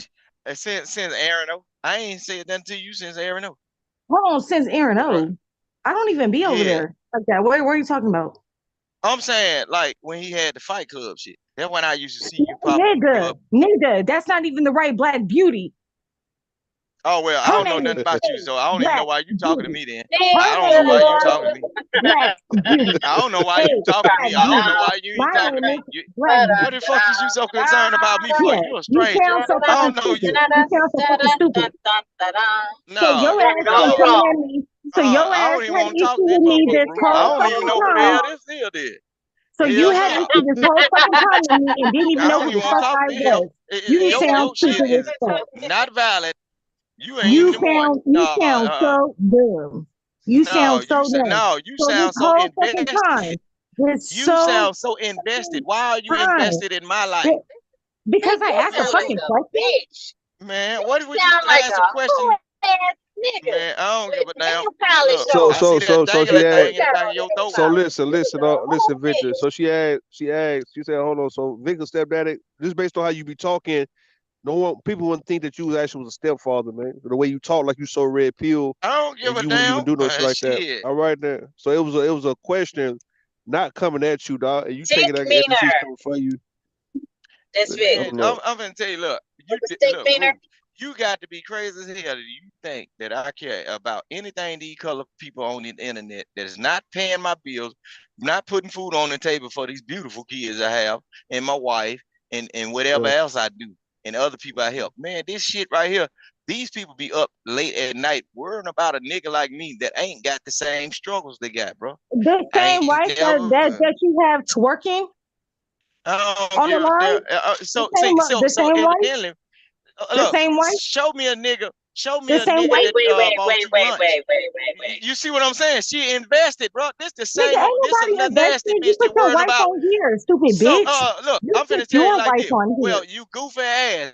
Since Aaron O. I ain't said nothing to you since Aaron O. Hold on, since Aaron O. I don't even be over there like that. What are you talking about? I'm saying, like, when he had the Fight Club shit. That's when I used to see you pop up. Nigga, that's not even the right Black Beauty. Oh, well, I don't know nothing about you, so I don't even know why you talking to me then. I don't know why you talking to me. Black Beauty. I don't know why you talking to me. I don't know why you ain't talking to me. What the fuck is you so concerned about me for? You a stranger. You sound so I don't fucking know stupid. you. You sound so fucking stupid. No, So your ass no. been coming at me. So your I ass don't even had want to talk issue to these with me this motherfuckers. I whole don't even know who the fucking hell time. this still did. So you had issue this whole fucking time with me and didn't even I know don't who even the want to fuck talk I to him. was. You sound Your shit stupid as is fuck. not valid. You ain't You even one. sound so dumb. You sound so dumb. You So sound this so whole fucking time, invested. it's You so sound so invested. Why are you invested in my life? Because I asked a fucking question. Man, what would you sound like ask a a question? whole ass nigga. Man, I don't give a damn. College Look, So I see that she dangling asked. thing in the back of your throat. So listen, Victor. So she said, hold on. So Victor stepdaddy, just based on how you be talking, people wouldn't think that you actually was a stepfather, man. The way you talk, like you so red pill. I don't give a you damn. wouldn't even do no shit like that. Shit. All right there. So it was a question, not coming at you, dog. And you take it like Meaner. she's coming for you. That's it. I'm gonna tell you, look, you got to be crazy as hell. Do you think that I care about anything these color people on the internet that is not paying my bills, not putting food on the table for these beautiful kids I have and my wife and whatever else I do and other people I help? Man, this shit right here, these people be up late at night worrying about a nigga like me that ain't got the same struggles they got, bro. The same wife that you have twerking on the line? So evidently, look, the same wife? show me a nigga The same that bought you lunch. Wait. You see what I'm saying? She invested, bro. This the same. Nigga, ain't This is nobody the nasty invested. bitch You that put your worried wife about. on here, stupid So bitch. look, You I'm finna put tell you your like wife this. on here. Well, you goofy ass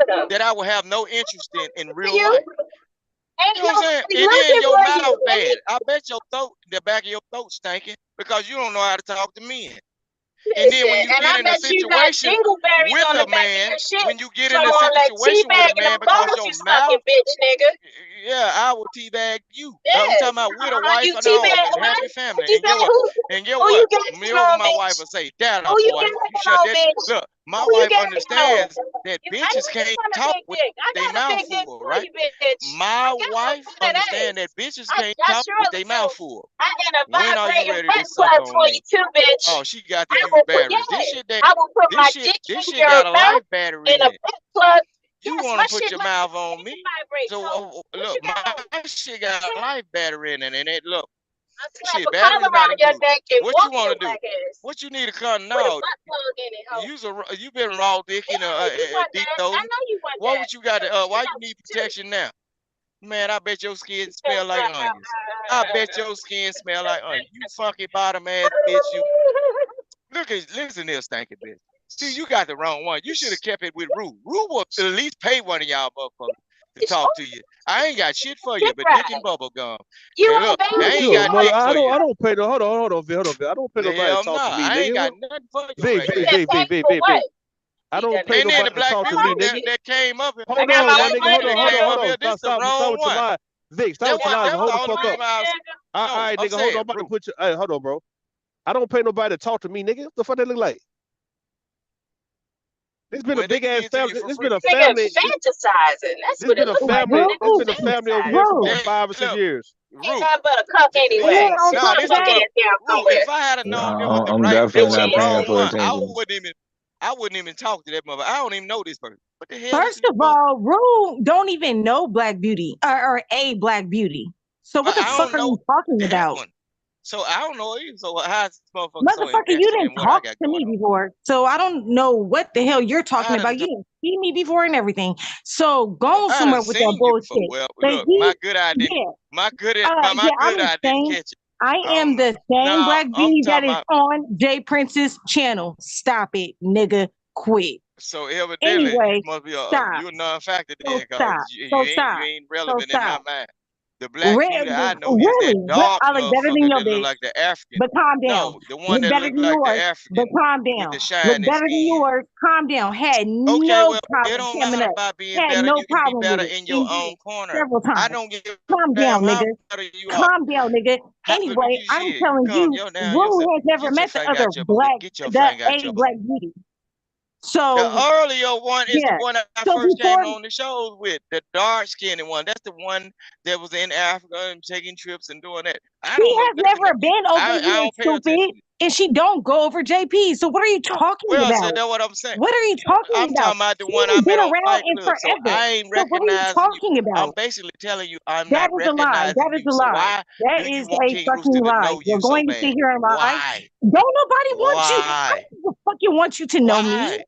that I would have no interest in real life. You know what I'm saying? And then your mouth bad. I bet your throat, the back of your throat stinking because you don't know how to talk to men. And then when you get in a situation with a man, when you get in a situation with a man because your mouth, yeah, I will teabag you. I'm talking about with a wife and all, and happy family. And get what? And get what? Me over my wife will say, "Dad, boy, you shut that." Look, my wife understands that bitches can't talk with their mouth full, right? My wife understands that bitches can't talk with their mouth full. When are you ready to suck on me? Oh, she got the use batteries. This shit got a life battery in it. You want to put your mouth on me? So look, my shit got a life battery in it, and it look. Shit, battery's not included. What you want to do? What you need to come now? You been raw dick in a deep throat. What would you got? Why you need protection now? Man, I bet your skin smell like onions. I bet your skin smell like onions. You funky bottom ass bitch. You listen to this stinky bitch. See, you got the wrong one. You should have kept it with Rue. Rue will at least pay one of y'all motherfuckers to talk to you. I ain't got shit for you, but dick and bubble gum. Look, I ain't got dick for you. I don't pay no. Hold on, Vic. I don't pay nobody to talk to me, nigga. I ain't got nothing for you. Vic. I don't pay nobody to talk to me, nigga. That came up. Hold on. Stop with your lie. Vic, stop with your lies. Hold the fuck up. All right, nigga. Hold on. I'm about to put you. Hey, hold on, bro. I don't pay nobody to talk to me, nigga. What the fuck that look like? It's been a big ass family. It's been a family. Fantasizing. That's what it looks like. It's been a family over here for 5 or 6 years. He's not but a cuck anyway. If I had known it was the right definitely not paying for attention. I wouldn't even talk to that mother. I don't even know this person. What the hell? First of all, Rue don't even know Black Beauty or a Black Beauty. So what the fuck are you talking about? So I don't know either. So how's this motherfucker, you didn't talk to me before. So I don't know what the hell you're talking about. You didn't see me before and everything. So go somewhere with that bullshit. Well, look, my good idea. My good idea catch it. I am the same Black Beauty that is on Jay Prince's channel. Stop it, nigga. Quit. So evidently, you must be you're a non-factor then, because you ain't relevant in my mind. The Black Beauty I know is that dark motherfucker that look like the African. But calm down. No, the one that look like the African. But calm down. With the shiny better than yours. Calm down. Had no problem coming up. Had no problem better in your own corner. Several times. I don't give calm down, nigga. Calm down, nigga. Anyway, I'm telling you, Rue has never met the other Black Beauty. So the earlier one is the one I first came on the shows with, the dark skinned one. That's the one that was in Africa and taking trips and doing that. She has never been over here, stupid, and she don't go over JP. So what are you talking about? So that's what I'm saying. What are you talking about? I'm talking about the one I met on Fight Club. So I ain't recognizing what are you talking about? I'm basically telling you I'm not recognizing That is a lie. That is a fucking lie. You're going to sit here and lie. Don't nobody want you. I don't fucking want you to know me.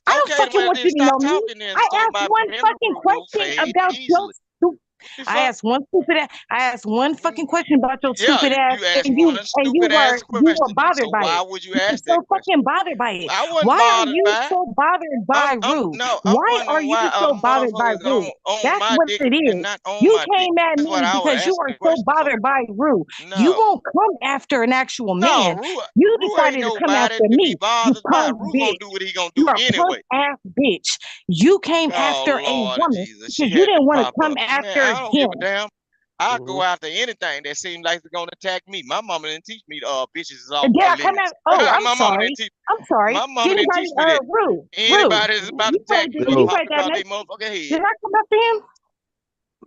I don't fucking want you to know me. I asked one fucking question about your I asked one fucking question about your stupid ass, and you were bothered by it. Why would you ask that? So fucking bothered by it. Why are you so bothered by Rue? Why are you so bothered by Rue? That's what it is. You came at me because you are so bothered by Rue. You won't come after an actual man. You decided to come after me. You are a ass bitch. You came after a woman because you didn't want to come after I don't give a damn. I'll go after anything that seems like it's gonna attack me. My mama didn't teach me bitches is all I'm sorry. My mama didn't teach me that. Anybody that's about to attack me, did I come after him?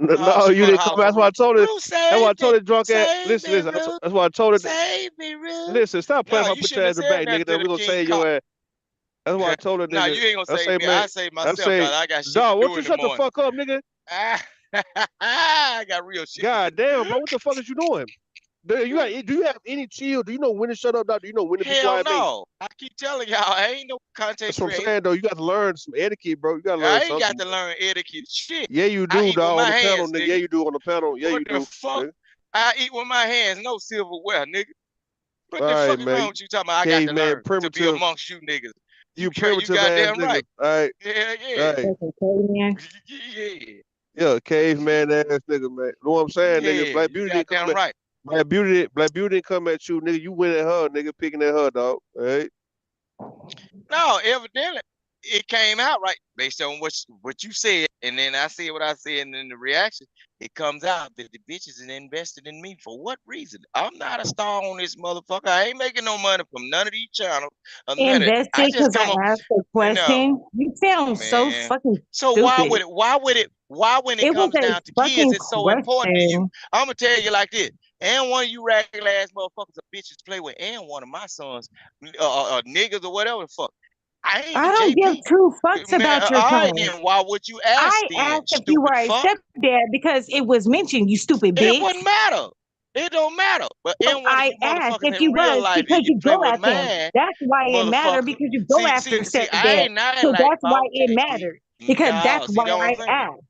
No, you didn't come. That's why I told her. That's why I told her drunk ass. Listen. That's why I told her. Save me, Rue. Listen, stop playing my put your ass in the back, nigga. Then we gonna save your ass. That's why I told her. No, you ain't gonna save me. I save myself. I got shit to do dog, won't you shut the fuck up, nigga? I got real shit. God damn, bro, what the fuck is you doing? Do you have any chill? Do you know when to shut up, dog? Do you know when to be quiet? No. I keep telling y'all, I ain't no content. That's what I'm saying, though. You got to learn some etiquette, bro. You got to learn something. I ain't got to learn etiquette. Shit. Yeah, you do, dog. On the panel, nigga. Yeah, you do on the panel. Yeah, you do. What the fuck? I eat with my hands, no silverware, nigga. What the fuck is wrong with you talking about? I got to learn to be amongst you niggas. You primitive goddamn ass right. All right. Yeah. Yeah, caveman ass nigga, man. You know what I'm saying, nigga? Black Beauty didn't come. Right. Black Beauty didn't come at you, nigga. You went at her, nigga, picking at her, dog. All right? No, evidently it came out right based on what you said, and then I said what I said, and then the reaction, it comes out that the bitches is invested in me for what reason? I'm not a star on this motherfucker. I ain't making no money from none of these channels. Invested because I asked a question. You sound so Man. fucking So stupid. why when it comes down to kids, it's so important to you? question. I'm gonna tell you like this. And one of you ragged ass motherfuckers or bitches play with, and one of my sons, niggas or whatever the fuck. I don't give two fucks about your all right, son. then why would you ask I then, asked if you were a stepdad because it was mentioned, you stupid bitch. It wouldn't matter. It don't matter. But I asked if you was because you go after him. That's why it mattered because you go after stepdad. So that's why it mattered. Because that's why I asked.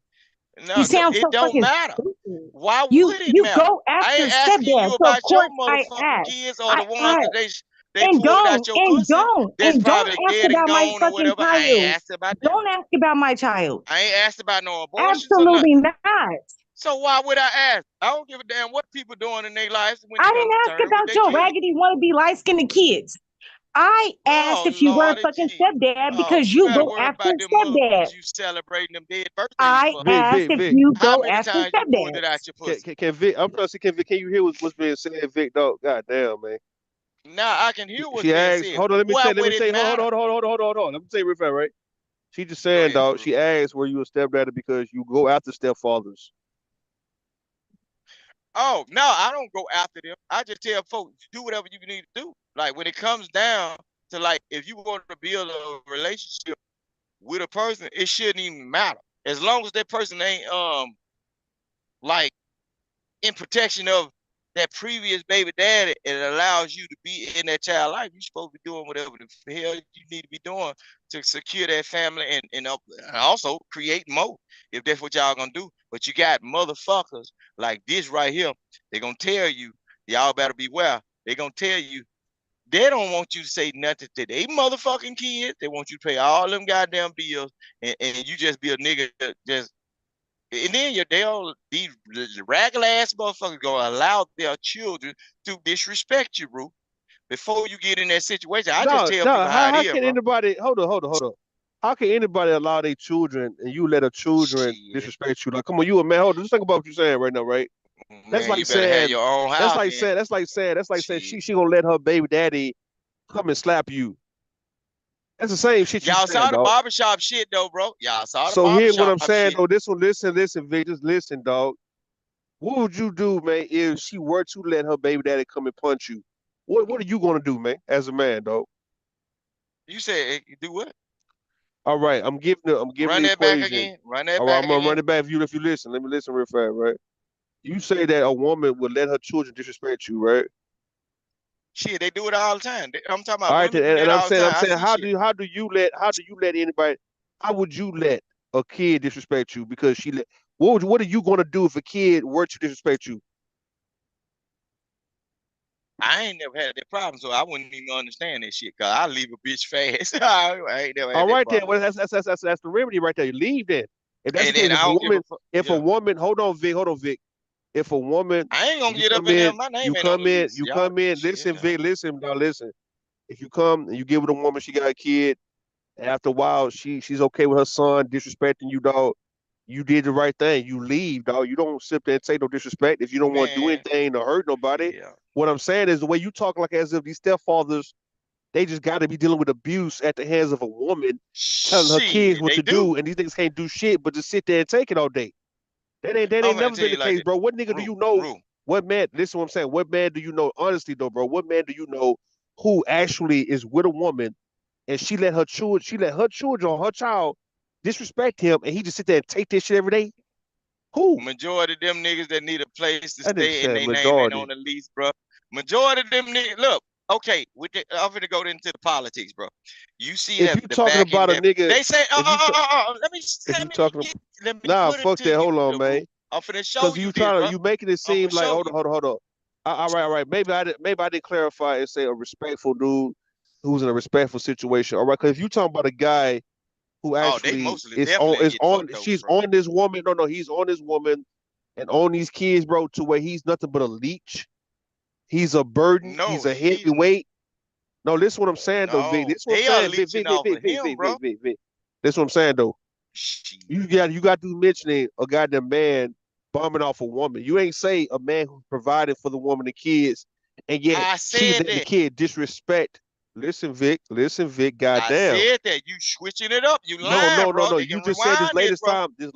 No, You sound so it don't fucking matter. stupid. Why You would it you matter? go I after ain't asking stepdad. you So about of your course I motherfucking asked. kids or the ones that they And pulled out your pussy. That's don't probably ask dead and about my gone or fucking whatever. I ain't child. asked about that. Don't ask about my child. I ain't asked about no abortions or Absolutely nothing. not. So why would I ask? I don't give a damn what people doing in their lives when I it didn't comes to ask turn with about their your kids. raggedy wannabe light-skinned kids. I asked if you were a fucking stepdad because you go after stepdad. You celebrating them dead birthdays. I for. asked if Vic. you How go many after times you pulled stepdad. it out your pussy? Can Vic? I'm trying to see, can you hear what's being said, Vic? Dog, goddamn, man. Now I can hear what's She being asked. said. Hold on, let me Why say. would it matter? Hold on. Let me tell you real fast, right? She just saying, dog. She asked, "Were you a stepdaddy because you go after stepfathers?" Oh no, I don't go after them. I just tell folks do whatever you need to do. Like when it comes down to like if you want to build a relationship with a person, it shouldn't even matter as long as that person ain't like in protection of that previous baby daddy. It allows you to be in that child life. You're supposed to be doing whatever the hell you need to be doing to secure that family and also create more if that's what y'all gonna do. But you got motherfuckers like this right here. They're gonna tell you, y'all better beware. They're gonna tell you they don't want you to say nothing to they motherfucking kids. They want you to pay all them goddamn bills and you just be a nigga just. And then these regular ass motherfuckers gonna allow their children to disrespect you, bro. Before you get in that situation, I just tell people how it is, can bro. anybody hold on? How can anybody allow their children and you let a children disrespect you? Like, come on, you a man. Hold on, just think about what you're saying right now, right? That's Man, like you better saying have your own house. That's like saying she gonna let her baby daddy come and slap you. That's the same shit you Y'all saying, saw the dog. barbershop shit though, bro. Y'all saw the So barbershop here's what I'm saying shit. though. This one, listen, Vic, just listen, dog. What would you do, man, if she were to let her baby daddy come and punch you? What are you gonna do, man, as a man, dog? You said do what? All right, I'm giving Run the that back equation. again. Run that All right, back I'm gonna again. run it back if you listen. Let me listen real fast, right? You say that a woman would let her children disrespect you, right? Shit, they do it all the time. I'm talking about All right, women do that and I'm all the time. saying, how do you let anybody? How would you let a kid disrespect you because she let? What are you gonna do if a kid were to disrespect you? I ain't never had that problem, so I wouldn't even understand that shit. Cause I leave a bitch fast. I ain't never had All that right, then. problem. Well, that's the remedy right there. You leave then. If that's the case, And I don't give a fuck. if a woman, hold on, Vic. If a woman, I ain't gonna you get up come in there. in, My name you ain't on come the in, list. you Y'all, come in. shit, Listen, no. Vic, listen, dog, listen. If you come and you give it a woman, she got a kid. After a while, she's okay with her son disrespecting you, dog. You did the right thing. You leave, dog. You don't sit there and take no disrespect if you don't want to do anything to hurt nobody. Yeah. What I'm saying is the way you talk like as if these stepfathers, they just got to be dealing with abuse at the hands of a woman telling her kids what to do, and these niggas can't do shit but just sit there and take it all day. That ain't never been the case, bro. What nigga do you know? What man? Listen, what I'm saying. What man do you know? Honestly, though, bro. What man do you know who actually is with a woman and she let her children or her child disrespect him, and he just sit there and take this shit every day? Who? Majority of them niggas that need a place to That nigga stay and said they name ain't majority. on the lease, bro. Majority of them niggas. Look, okay, I'm gonna go into the politics, bro. You see If that you the talking back about end a nigga, they say, if you let me nah, put it fuck to that. you. Hold on, man. I'm finna show Because you you this, bro. you making it seem like hold on. All right. Maybe I didn't clarify and say a respectful dude who's in a respectful situation. All right, because if you talking about a guy who actually is on she's on this woman. No, he's on this woman and on these kids, bro, to where he's nothing but a leech. He's a burden. No, he's a heavyweight. No, this is what I'm saying though, Vic. This is what I'm saying, Vic. This is what I'm saying though. You got to do mentioning a goddamn man bombing off a woman. You ain't say a man who provided for the woman and kids, and yet she's letting the kid disrespect. Listen, Vic. Goddamn. I said that. You switching it up. You lying, bro. No. You just said this latest time. This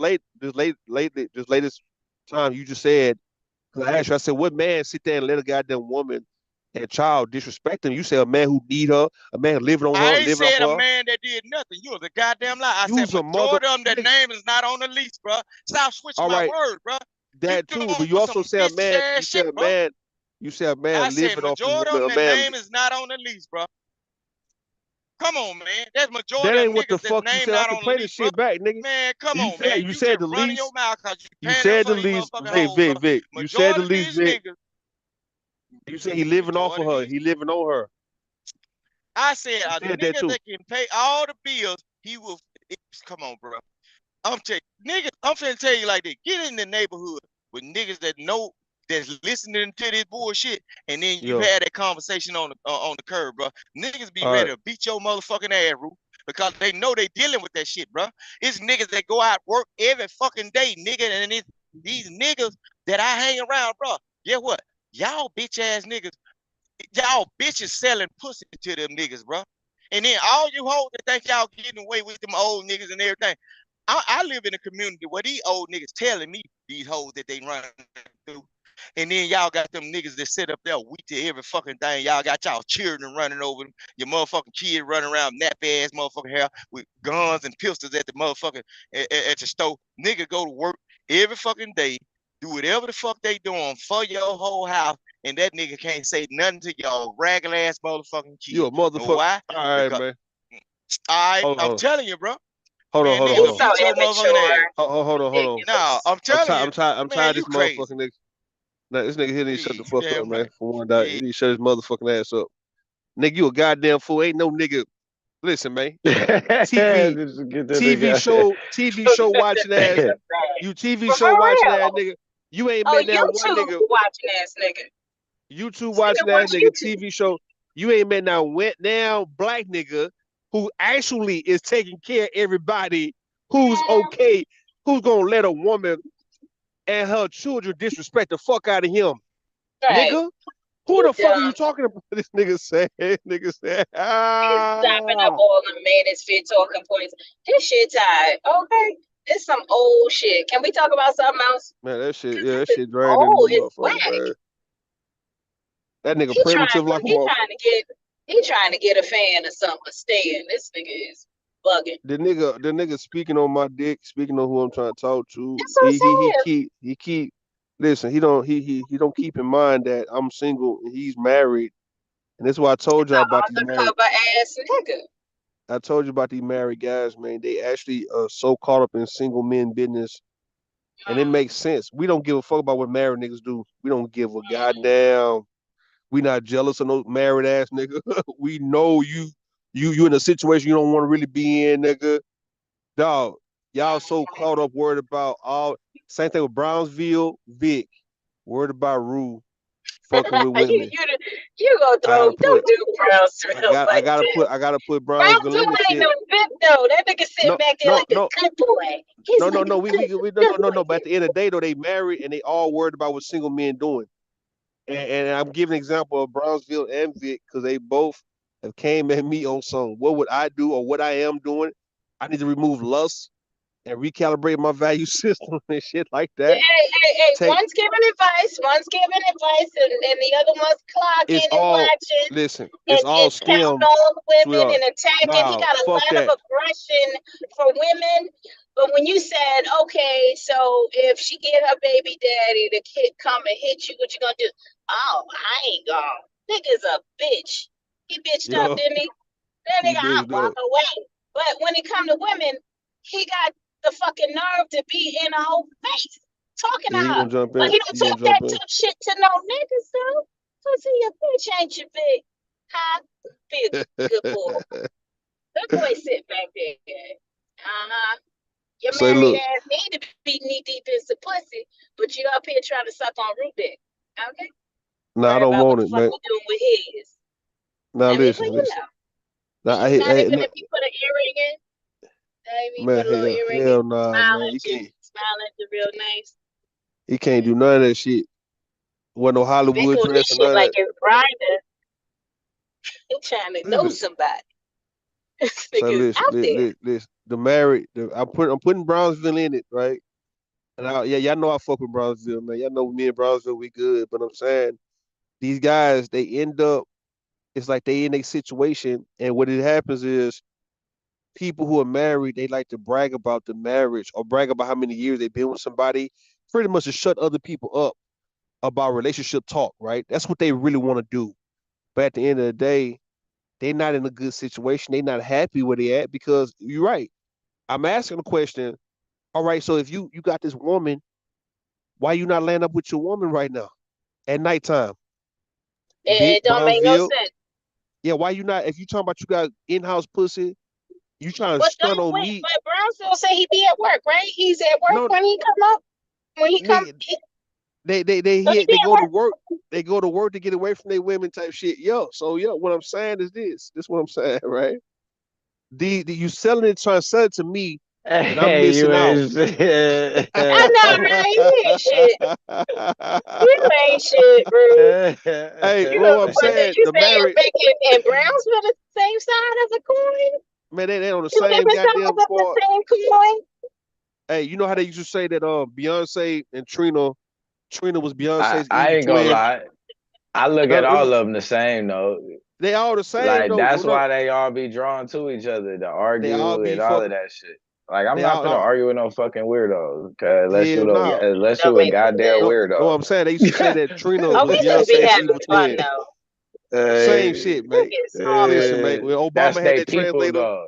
latest time you just said. Cause I asked you. I said, what man sit there and let a goddamn woman and child disrespect him? You say a man who need her, a man living on her, I ain't living said off a her. man that did nothing. You was a goddamn lie. I said majority of them, their name is not on the lease, bro. Stop switching my word, bro. That too, but you also say a man. You said a man living off a woman. Majority of them, their name is not on the lease, bro. Come on, man. That's majority that ain't of what the niggas fuck that's you name said. I not can on play the this lease, shit bro. back, nigga. Man, come on, man. You said the lease. Your mouth 'cause You said the lease. Vic. You said the lease, Vic. Niggas, you said he living off of her. He living on her. I said a nigga that can pay all the bills, he will. Come on, bro. I'm finna tell you like this. Get in the neighborhood with niggas that know, that's listening to this bullshit, and then you had that conversation on the curb, bro. Niggas be ready to beat your motherfucking ass, Roo, because they know they dealing with that shit, bro. It's niggas that go out work every fucking day, nigga, and it's these niggas that I hang around, bro. Guess what? Y'all bitch ass niggas, y'all bitches selling pussy to them niggas, bro. And then all you hoes that think y'all getting away with them old niggas and everything. I live in a community where these old niggas telling me these hoes that they run through. And then y'all got them niggas that sit up there weak to every fucking thing. Y'all got y'all children running over them. Your motherfucking kid running around nappy ass motherfucking hair with guns and pistols at the motherfucking at your store. Nigga go to work every fucking day, do whatever the fuck they doing for your whole house, and that nigga can't say nothing to y'all ragged ass motherfucking kid. You a motherfucker. Why? All right, man. I'm telling you, bro. Hold on. Hold on. No, I'm telling you. I'm tired of this motherfucking nigga. Nah, this nigga here need to shut the fuck up, man. For one, he need to shut his motherfucking ass up. Nigga, you a goddamn fool. Ain't no nigga. Listen, man. TV show watching ass. You TV show watching ass nigga. You ain't met that one nigga. Watching ass nigga. YouTube watching ass nigga. TV show. You ain't met now black nigga who actually is taking care of everybody, who's okay, who's gonna let a woman and her children disrespect the fuck out of him. Right. Nigga, who the fuck are you talking about? This nigga said, He's stopping up all the manosphere talking points. This shit tired, okay? It's some old shit. Can we talk about something else? Man, that shit dragged in the motherfucker, man. That nigga primitive like a motherfucker. He trying to get a fan or something, a stand. This nigga is bugging. The nigga speaking on my dick, speaking on who I'm trying to talk to. He keep listen, he don't keep in mind that I'm single and he's married. And that's why I told y'all about these married ass nigga. I told you about these married guys, man. They actually are so caught up in single men business. And it makes sense. We don't give a fuck about what married niggas do. We don't give a goddamn. We not jealous of no married ass nigga. We know you in a situation you don't want to really be in, nigga. Dog, y'all so caught up worried about all. Same thing with Brownsville, Vic. Worried about Rue fucking with women. You gonna throw? Don't do Brownsville. I gotta put Brownsville in this shit. No, that nigga sitting back there like a good boy. No. We But at the end of the day, though, they married and they all worried about what single men doing. And I'm giving an example of Brownsville and Vic because they both have came at me on some. What would I do or what I am doing? I need to remove lust and recalibrate my value system and shit like that. Hey. One's giving advice, and the other one's clocking and watching. Listen, it's all skim. Women and attacking. He got a lot of aggression for women. But when you said, okay, so if she get her baby daddy, the kid come and hit you, what you gonna do? Oh, I ain't gonna. Nigga's a bitch. He bitched up, didn't he? That nigga, I'll walk away. But when it come to women, he got the fucking nerve to be in her whole face talking to her. But he don't talk that tough shit to no niggas, though. Cause he a bitch, ain't you, big? Huh? Be a good boy. That boy sit back there. Your married ass need to be knee deep in some pussy, but you up here trying to suck on root dick. Okay? No, I don't want it, man. Doing with his. Now listen. Now not even if you put an earring in. Man, hell nah, man. You can't. Smiling to real nice. He can't do none of that shit. Wasn't no Hollywood dress or none of that. Like it's Grindr. He trying to know somebody. So listen, the married. I'm putting Brownsville in it, right? And y'all know I fuck with Brownsville, man. Y'all know me and Brownsville, we good. But I'm saying these guys, they end up. It's like they in a situation, and what it happens is people who are married, they like to brag about the marriage or brag about how many years they've been with somebody, pretty much to shut other people up about relationship talk, right? That's what they really want to do. But at the end of the day, they're not in a good situation. They're not happy where they at because you're right. I'm asking the question, all right, so if you got this woman, why you not laying up with your woman right now at nighttime? It don't make no sense. Yeah, why you not? If you talking about you got in-house pussy, you trying to stun on me. But Brownsville say he be at work, right? He's at work when he come up. When he come, they go to work. They go to work to get away from their women type shit. What I'm saying is this. This is what I'm saying, right? You selling it, trying to sell it to me. And I'm missing out. I know, right? You ain't shit. You ain't shit, bro. Hey, what I'm saying, the married and Brownsville the same side of the coin. Man, they on the same goddamn part. Same coin. Hey, you know how they used to say that Beyonce and Trina was Beyonce's I ain't gonna lie. I look at all of them the same though. They all the same. Like though, that's why they all be drawn to each other to argue and all of that shit. Like I'm not gonna argue with no fucking weirdos, unless you a goddamn weirdo. No, I'm saying they used to say that Trina was Beyonce's evil twin. Same shit, mate. Listen, mate. When Obama had that translator,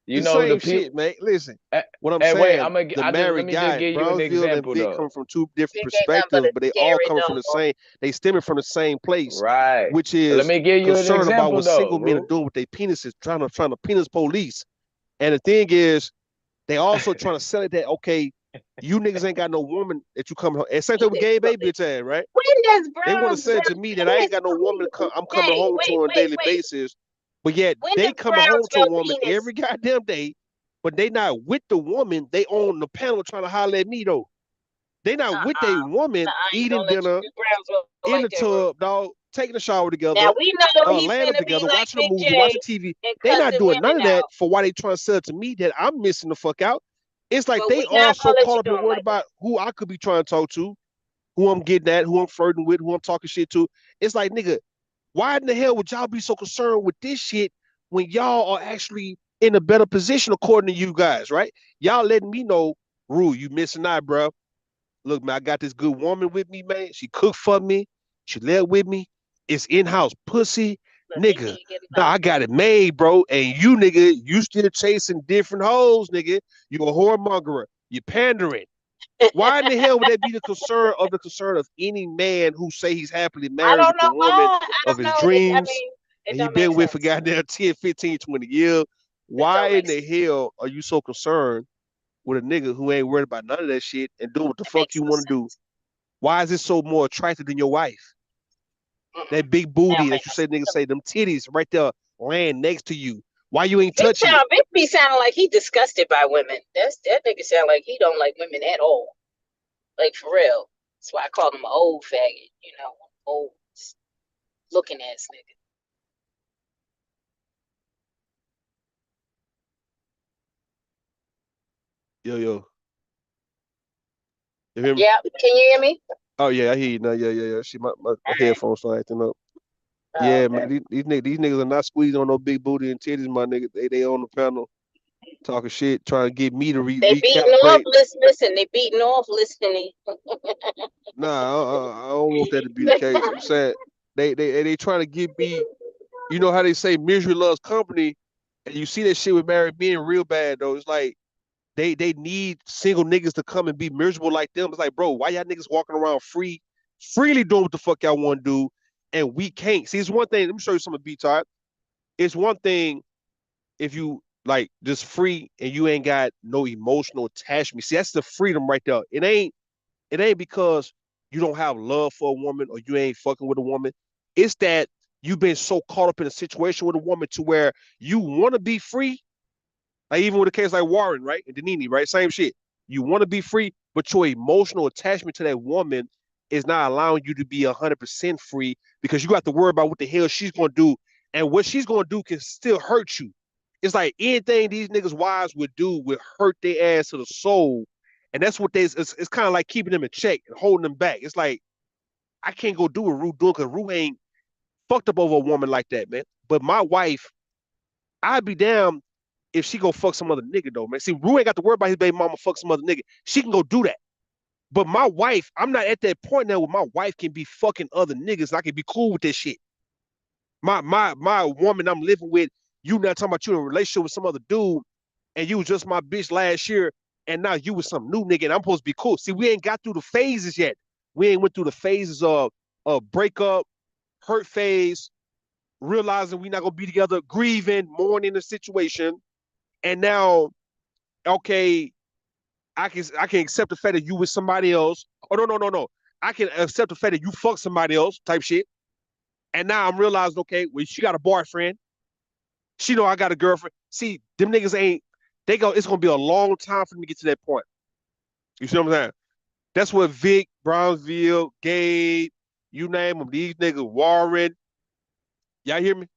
you know the shit, mate. Listen, what I'm saying, the married guy, Brownsville and Vic come from two different perspectives, but they all come from the same. They stemming from the same place, right? Which is let me give you concerned about what single men bro. are doing with their penises, trying to penis police. And the thing is, they also trying to sell it that you niggas ain't got no woman that you come home. And same thing with gay baby time, right? They want to say to me that I ain't got no woman. I'm coming home to on a daily basis, but yet they coming home to a woman every goddamn day. But they not with the woman. They on the panel trying to holler at me though. They not with a woman eating dinner in the tub, dog, taking a shower together, now we know laying up together, watching a movie, watching TV. They not doing none of that for why they trying to sell it to me that I'm missing the fuck out. It's like they also caught up and worried about who I could be trying to talk to, who I'm getting at, who I'm flirting with, who I'm talking shit to. It's like, nigga, why in the hell would y'all be so concerned with this shit when y'all are actually in a better position according to you guys, right? Y'all letting me know, Rue, you missing out, bro. Look, man, I got this good woman with me, man. She cooked for me. She lived with me. It's in-house pussy. Nigga, I got it made, bro. And you, nigga, you still chasing different hoes, nigga. You a whoremonger. You pandering. Why in the hell would that be the concern of any man who say he's happily married with the woman of his dreams and he been with for goddamn 10, 15, 20 years? Why in the hell are you so concerned with a nigga who ain't worried about none of that shit and doing what the fuck you want to do? Why is it so more attractive than your wife? That big booty that you say, niggas say, them titties right there laying next to you. Why you ain't touching it? Big B sounding like he disgusted by women. That nigga sound like he don't like women at all. Like for real. That's why I call him an old faggot, old looking ass nigga. Yo. You hear me? Yeah, can you hear me? Oh yeah, I hear you now. Yeah. See, my headphones start acting up. Yeah, man, these niggas are not squeezing on no big booty and titties, my nigga. They on the panel talking shit, trying to get me to They beating off, listen. They beating off listening. Nah, I don't want that to be the case. I'm saying they trying to get me. You know how they say misery loves company, and you see that shit with married being real bad though. It's like they need single niggas to come and be miserable like them. It's like, bro, why y'all niggas walking around freely doing what the fuck y'all want to do, and we can't? See, it's one thing. Let me show you something, B-Type. It's one thing if you like just free and you ain't got no emotional attachment. See, that's the freedom right there. It ain't because you don't have love for a woman or you ain't fucking with a woman. It's that you've been so caught up in a situation with a woman to where you want to be free. Like even with a case like Warren, right? And Danini, right? Same shit. You want to be free, but your emotional attachment to that woman is not allowing you to be 100% free because you got to worry about what the hell she's going to do. And what she's going to do can still hurt you. It's like anything these niggas' wives would do would hurt their ass to the soul. And that's what it's kind of like keeping them in check and holding them back. It's like, I can't go do what Rue doing because Rue ain't fucked up over a woman like that, man. But my wife, I'd be damn if she go fuck some other nigga though, man. See, Rue ain't got to worry about his baby mama fuck some other nigga. She can go do that. But my wife, I'm not at that point now where my wife can be fucking other niggas. And I can be cool with this shit. My woman I'm living with, you not talking about you in a relationship with some other dude, and you was just my bitch last year, and now you with some new nigga, and I'm supposed to be cool. See, we ain't got through the phases yet. We ain't went through the phases of breakup, hurt phase, realizing we not gonna be together, grieving, mourning the situation, and now, okay, I can accept the fact that you with somebody else. Oh no. I can accept the fact that you fuck somebody else type shit. And now I'm realizing, okay, well, she got a boyfriend. She know I got a girlfriend. See, them niggas it's gonna be a long time for them to get to that point. You see what I'm saying? That's what Vic, Brownsville, Gabe, you name them, these niggas, Warren. Y'all hear me?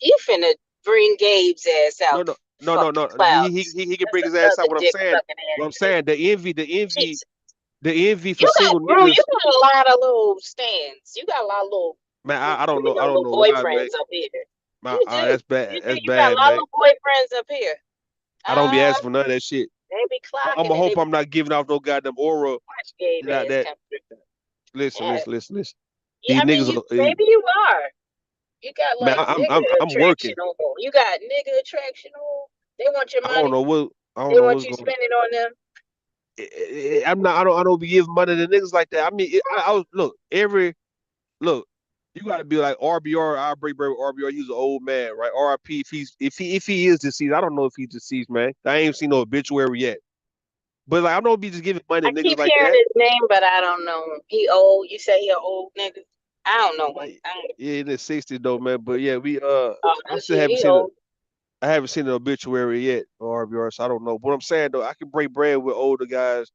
You finna bring Gabe's ass out. No. He can bring his ass out. What I'm saying, the envy for single bro, niggas. You got a lot of little stands. You got a lot of little. Man, I don't know boyfriends up here. That's bad. That's you bad, got a lot of boyfriends up here. I don't be asking for none of that shit. They be clocking. I'm gonna hope I'm not giving off no goddamn aura. That. Listen. Yeah, These niggas. Maybe you are. You got like man, I'm working. You got nigga attraction on. They want your money. I don't know what. They want you spending on them. I don't be giving money to niggas like that. I mean, look. You gotta be like RBR. I break bread with RBR. He's an old man, right? RIP. If he is deceased, I don't know if he's deceased, man. I ain't seen no obituary yet. But like, I don't be just giving money to niggas like that. I keep hearing his name, but I don't know him. He old. You say he an old nigga. I don't know him. Yeah, in the 60s though, man. But yeah, I still haven't seen an obituary yet or RBR, so I don't know. But what I'm saying though, I can break bread with older guys,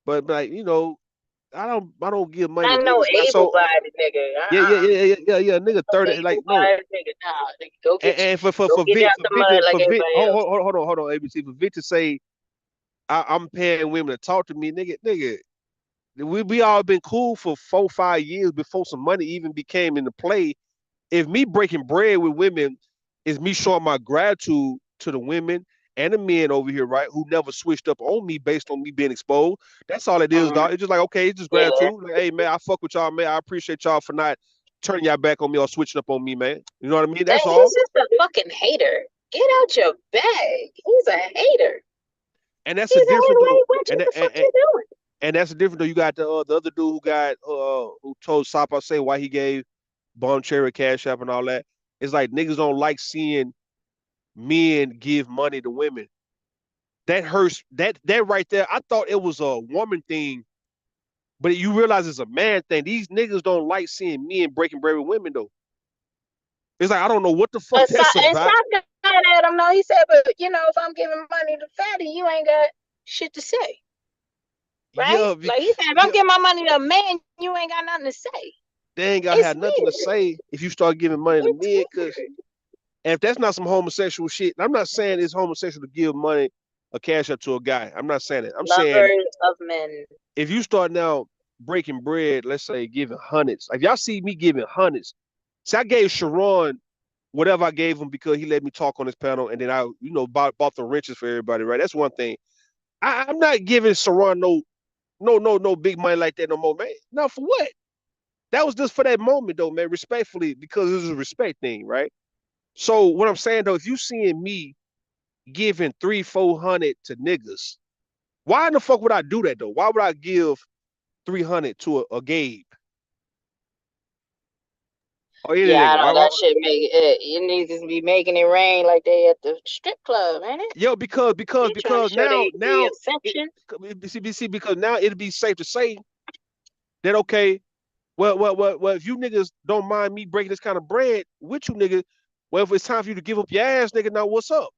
but like I don't give money. I know able-bodied nigga. Yeah, nigga 30 like no. Nigga, nah, go get and for Vic, hold on, ABC for Vic to say I'm paying women to talk to me, nigga. We all been cool for 4-5 years before some money even became into play. If me breaking bread with women is me showing my gratitude to the women and the men over here, right, who never switched up on me based on me being exposed. That's all it is, dog. It's just like, okay, it's just gratitude. Like, hey, man, I fuck with y'all, man. I appreciate y'all for not turning y'all back on me or switching up on me, man. You know what I mean? That's all. He's just a fucking hater. Get out your bag. He's a hater. And that's a different and that's a different though. You got the other dude who told Sapa say why he gave Bon Cherry Cash App and all that. It's like niggas don't like seeing men give money to women. That hurts. That right there, I thought it was a woman thing, but you realize it's a man thing. These niggas don't like seeing men breaking bread with women though. It's like I don't know what the fuck that's about. And Sop got at him. No, he said, but if I'm giving money to Fatty, you ain't got shit to say, right? Yeah, like he said, if I'm giving my money to a man, you ain't got nothing to say. They ain't gotta have nothing to say if you start giving money to men, because. And if that's not some homosexual shit, I'm not saying it's homosexual to give money or cash up to a guy. I'm not saying it. I'm saying of men. If you start now breaking bread, let's say giving hundreds. Like y'all see me giving hundreds. See, I gave Sharon whatever I gave him because he let me talk on his panel, and then I, bought the wrenches for everybody, right? That's one thing. I'm not giving Sharon no big money like that no more, man. Now for what? That was just for that moment though, man. Respectfully, because this is a respect thing, right? So what I'm saying though, if you seeing me giving 300-400 to niggas, why in the fuck would I do that though? Why would I give 300 to a Gabe? That shit make it. You need to be making it rain like they at the strip club, ain't it? Yo, because now because now it'll be safe to say that okay, well, if you niggas don't mind me breaking this kind of bread with you niggas, well, if it's time for you to give up your ass, nigga, now what's up?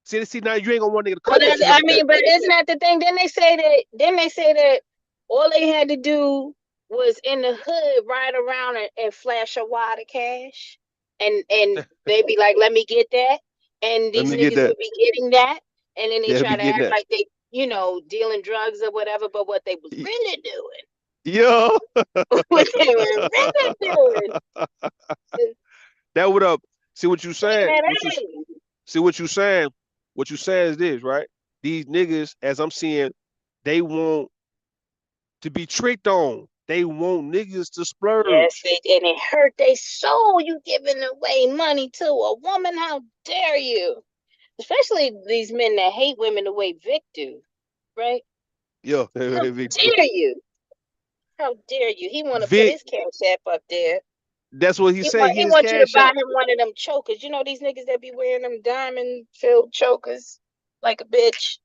See, now you ain't gonna want nigga to come at you. I mean, but isn't that the thing? Then they say that all they had to do was in the hood ride around and flash a wad of cash, and they be like, "Let me get that," and these niggas would be getting that, and then they try to act like they, dealing drugs or whatever, but what they was really doing. Yo. What they were really doing. That would up. See what you saying? See what you saying? What you saying is this, right? These niggas, as I'm seeing, they want to be tricked on. They want niggas to splurge. Yes, and it hurt their soul. You giving away money to a woman? How dare you? Especially these men that hate women the way Vic do, right? Yeah. How dare you? How dare you? He want to put his cash app up there. That's what he's saying. He wants you to buy him one of them chokers. You know these niggas that be wearing them diamond-filled chokers like a bitch.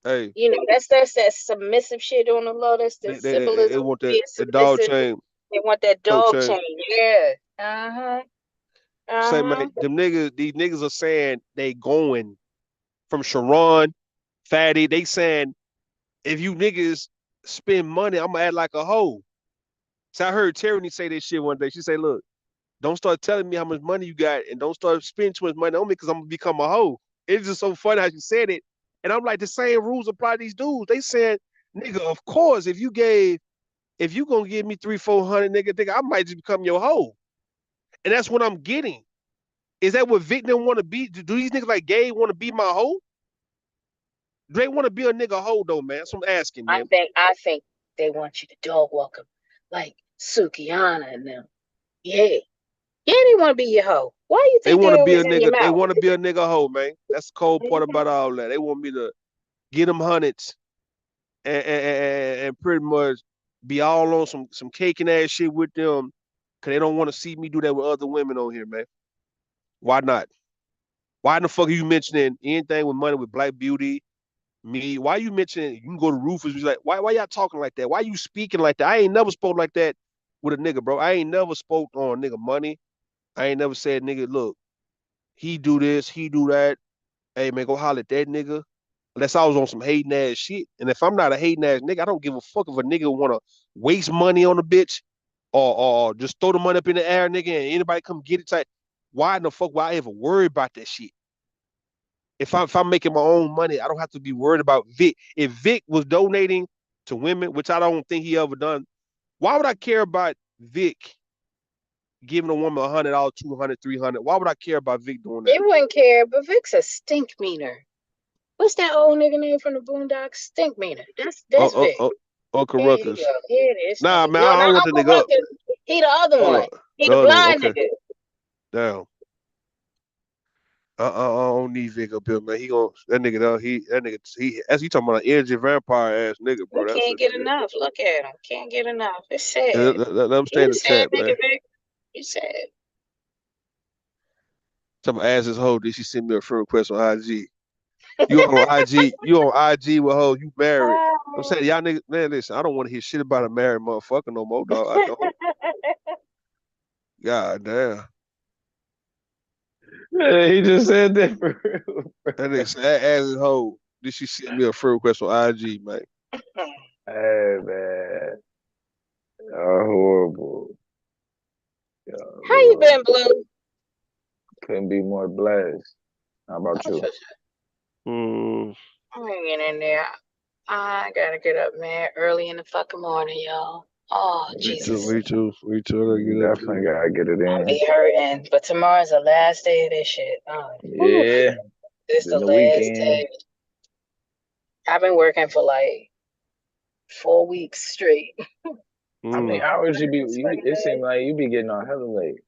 Hey. That's that submissive shit on the low. That's the symbolism. They want the dog chain. They want that dog chain. Yeah. Say, man, these niggas are saying they going from Sharon, Fatty. They saying if you niggas spend money, I'm gonna act like a hoe. So I heard Tyranny say this shit one day. She say, look, don't start telling me how much money you got and don't start spending too much money on me because I'm gonna become a hoe. It's just so funny how she said it. And I'm like, the same rules apply to these dudes. They said, nigga, of course, if you gonna give me $300-400, nigga, I might just become your hoe. And that's what I'm getting. Is that what Vic didn't want to be? Do these niggas like Gabe want to be my hoe? Do they want to be a nigga hoe though, man? So I'm asking, man. I think they want you to dog walk them like Sukihana and them. Yeah, they want to be your hoe. Why do you think they want to be a nigga? They want to be a nigga hoe, man. That's the cold part about all that. They want me to get them hundreds and pretty much be all on some caking ass shit with them because they don't want to see me do that with other women on here, man. Why not? Why in the fuck are you mentioning anything with money with Black Beauty? Me? Why you mentioning you can go to Rufus? Like, why y'all talking like that? Why you speaking like that? I ain't never spoke like that with a nigga, bro. I ain't never spoke on nigga money. I ain't never said, nigga, look, he do this, he do that. Hey, man, go holler at that nigga. Unless I was on some hating ass shit. And if I'm not a hating ass nigga, I don't give a fuck if a nigga want to waste money on a bitch or just throw the money up in the air, nigga, and anybody come get it. Why in the fuck would I ever worry about that shit? If I'm making my own money, I don't have to be worried about Vic. If Vic was donating to women, which I don't think he ever done, why would I care about Vic giving a woman $100, $200, $300? Why would I care about Vic doing that? They wouldn't care, but Vic's a stink meaner. What's that old nigga name from the Boondocks? Stink meaner. That's Vic. Uncle Ruckus. Here it is. Nah, man, I don't want the nigga up. He the other one. He the blind nigga. Damn. I don't need Vic up here, man. He as he talking about an energy vampire ass nigga, bro. He can't get enough. Look at him. Can't get enough. It's sad. Let him stay in the chat, man. It's sad. Some ass his hoe. Did she send me a friend request on IG? You on IG? You on IG with hoe? You married? I'm saying y'all niggas, man. Listen, I don't want to hear shit about a married motherfucker no more, dog. I don't. God damn. He just said that for real. That nigga said, ask his hoe. Did she send me a friend request on IG, man? Hey, man. You're horrible. How you been, Blue? Couldn't be more blessed. How about you? I'm hanging in there. I gotta get up, man, early in the fucking morning, y'all. Oh, Jesus. Me too. Definitely gotta get it in. I'll be hurting, but tomorrow's the last day of this shit. Oh, yeah. This the last day. I've been working for like 4 weeks straight. How many hours you be? It seems like you be getting on hella late.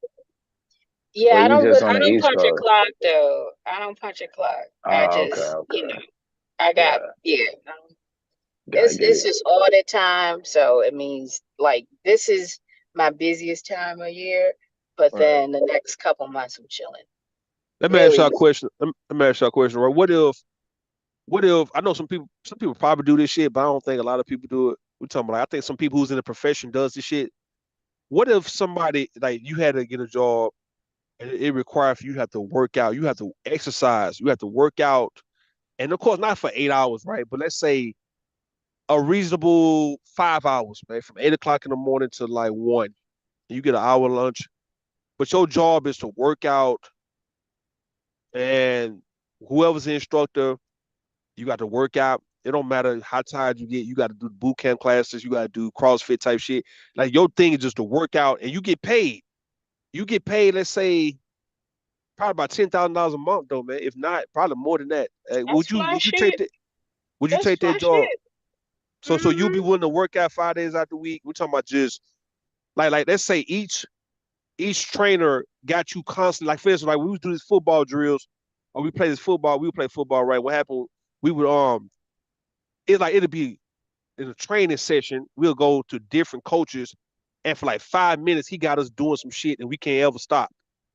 Yeah, I don't punch a clock though. I don't punch a clock. I just, I got It's just audit time, so it means like this is my busiest time of year. But then the next couple months I'm chilling. Let me ask y'all a question. Right? What if I know some people probably do this shit, but I don't think a lot of people do it. We're talking about, I think some people who's in the profession does this shit. What if somebody, like, you had to get a job and it requires for you have to work out, you have to exercise, you have to work out, and of course not for 8 hours, right? But let's say a reasonable 5 hours, man, from 8 o'clock in the morning to like 1. You get an hour lunch, but your job is to work out, and whoever's the instructor, you got to work out. It don't matter how tired you get. You got to do boot camp classes. You got to do CrossFit type shit. Like, your thing is just to work out, and you get paid. You get paid, let's say, probably about $10,000 a month, though, man. If not, probably more than that. Would you take that? Would you take that job? So you'll be willing to work out 5 days out the week? We're talking about just like let's say each trainer got you constantly. Like, for instance, like we would do these football drills, or we play this football. We would play football, right? What happened? We would it'd be in a training session. We'll go to different coaches, and for like 5 minutes, he got us doing some shit, and we can't ever stop.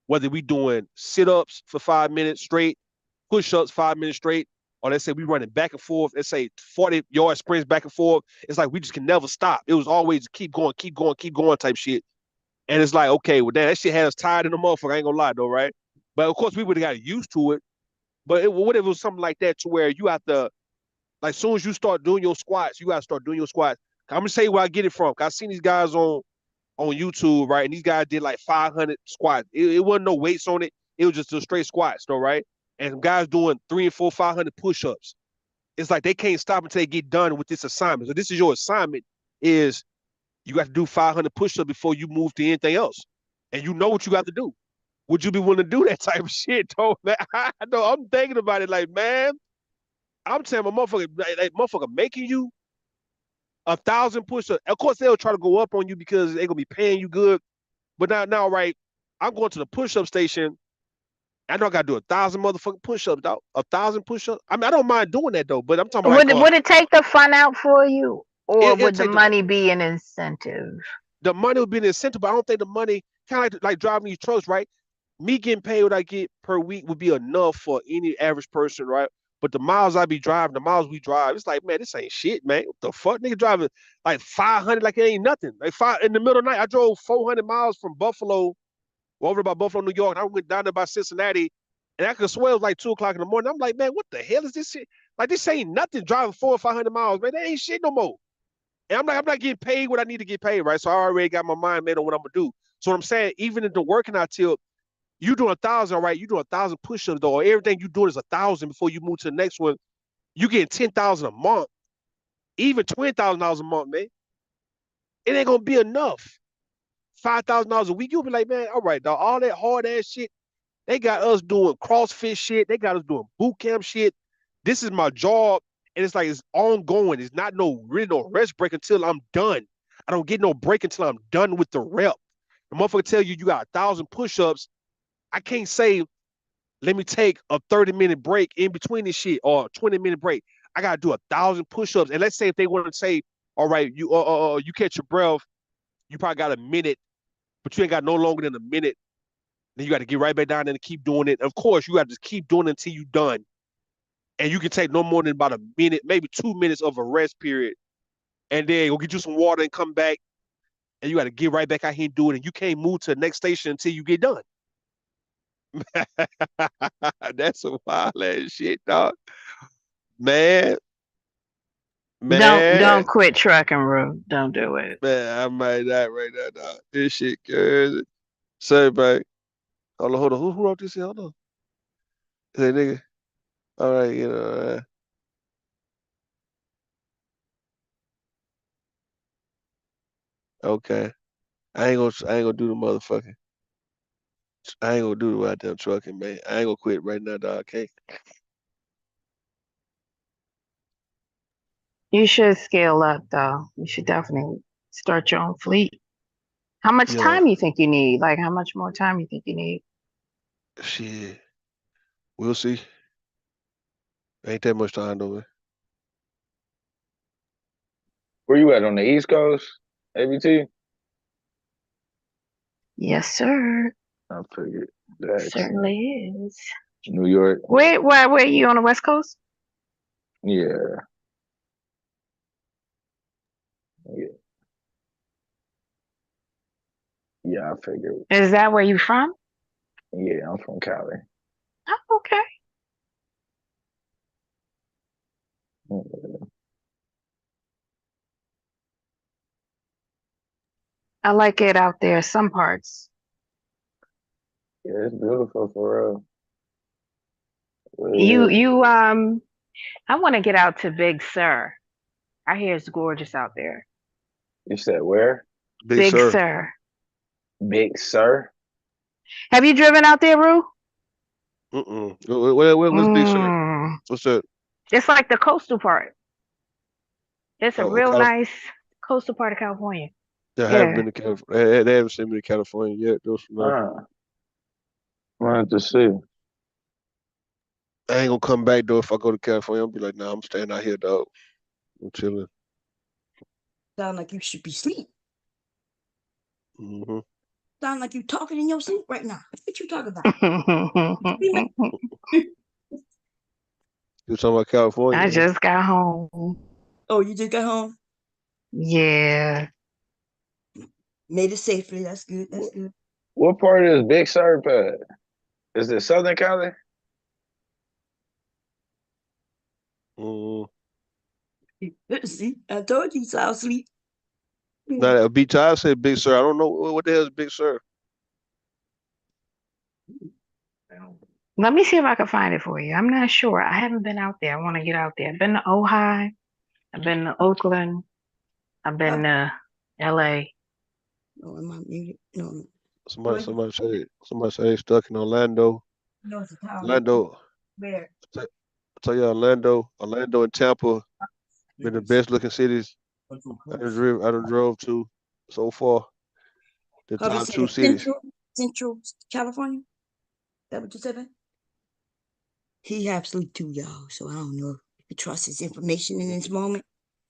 Whether we doing sit-ups for 5 minutes straight, push-ups 5 minutes straight, or let's say we running back and forth, let's say 40-yard sprints back and forth. It's like we just can never stop. It was always keep going type shit. And it's like, okay, well, that shit had us tired in the motherfucker. I ain't gonna lie though, right? But of course, we would have got used to it. But what if it was something like that to where you have to, like, as soon as you start doing your squats, you got to start doing your squats. I'm going to tell you where I get it from. I've seen these guys on YouTube, right? And these guys did like 500 squats. It wasn't no weights on it. It was just a straight squats, though, right? And guys doing 300 and 400, 500 push-ups. It's like they can't stop until they get done with this assignment. So this is your assignment, is you got to do 500 push-ups before you move to anything else. And you know what you got to do. Would you be willing to do that type of shit, though? Man, I know, I'm thinking about it like, man, I'm telling my motherfucker, like motherfucker making you 1,000 push-ups. Of course, they'll try to go up on you because they're going to be paying you good. But now, right, I'm going to the push-up station. I know I got to do 1,000 motherfucking push-ups, dog. 1,000 push-ups. I mean, I don't mind doing that, though, but I'm talking about would it take the fun out for you? Or would the money be an incentive? The money would be an incentive, but I don't think the money, kind of like driving these trucks, right? Me getting paid what I get per week would be enough for any average person, right? But the miles I be driving, the miles we drive, it's like, man, this ain't shit, man. What the fuck? Nigga driving like 500 like it ain't nothing. Like in the middle of the night, I drove 400 miles from Buffalo, over by Buffalo, New York, and I went down there by Cincinnati, and I could swear it was like 2 o'clock in the morning. I'm like, man, what the hell is this shit? Like, this ain't nothing driving 400 or 500 miles, man. That ain't shit no more. And I'm not getting paid what I need to get paid, right? So I already got my mind made on what I'm gonna do. So what I'm saying, even in the working out till you doing 1,000, right? You doing 1,000 push-ups, though, or everything you doing is 1,000 before you move to the next one. You getting 10,000 a month, even $20,000 a month, man. It ain't gonna be enough. $5,000 a week, you'll be like, man, all right, dog. All that hard ass shit, they got us doing CrossFit shit. They got us doing boot camp shit. This is my job, and it's like it's ongoing. It's not no rest break until I'm done. I don't get no break until I'm done with the rep. The motherfucker tell you got 1,000 push-ups. I can't say, let me take a 30-minute break in between this shit or a 20-minute break. I gotta do 1,000 push-ups. And let's say if they want to say, all right, you catch your breath, you probably got a minute, but you ain't got no longer than a minute. Then you got to get right back down there and keep doing it. Of course, you got to just keep doing it until you're done. And you can take no more than about a minute, maybe 2 minutes of a rest period. And then go get you some water and come back. And you got to get right back out here and do it. And you can't move to the next station until you get done. That's some wild ass shit, dog. Man. Don't quit trucking, bro. Don't do it. Man, I might not right now, dog. This shit crazy. Sorry, bro. Hold on. Who wrote this here? Hold on. Say, nigga. All right, you know. Okay. I ain't gonna do the motherfucking. I ain't gonna do the goddamn trucking, man. I ain't gonna quit right now, dog. Okay. You should scale up, though. You should definitely start your own fleet. How much time you think you need? Like, how much more time you think you need? Shit. We'll see. Ain't that much time, though, man. Where you at, on the East Coast, ABT? Yes, sir. I figured that. Certainly is. New York. Where are you, on the West Coast? Yeah. Yeah. Yeah, I figured. Is that where you from? Yeah, I'm from Cali. Oh, okay. I like it out there. Some parts. Yeah, it's beautiful for real. You I want to get out to Big Sur. I hear it's gorgeous out there. You said where? Big Sur. Big Sur? Have you driven out there, Rue? What's Big Sur? What's that? It's like the coastal part. It's a real Calif- nice coastal part of California. I haven't been to California. They haven't sent me to California yet. Wanted to see. I ain't gonna come back though if I go to California. I'll be like, nah, I'm staying out here, dog. I'm chilling. Sound like you should be asleep. Mm-hmm. Sound like you talking in your sleep right now. What you talking about? You talking about California? I just got home. Oh, you just got home? Yeah. Made it safely. That's good. That's good. What part is Big Sur at? Is it Southern Cali? See, I told you, so I'll sleep. Now, a beach, I said Big Sur. I don't know what the hell is Big Sur. Let me see if I can find it for you. I'm not sure. I haven't been out there. I want to get out there. I've been to Ojai. I've been to Oakland. I've been to LA. No, am I muted? No. Somebody say they stuck in Orlando. No, it's a town. Orlando. Where? I tell you, Orlando and Tampa been the best looking cities I done drove to so far. The top two cities. Central California? Is that what you said, man? He have sleep too, y'all. So I don't know if you trust his information in this moment.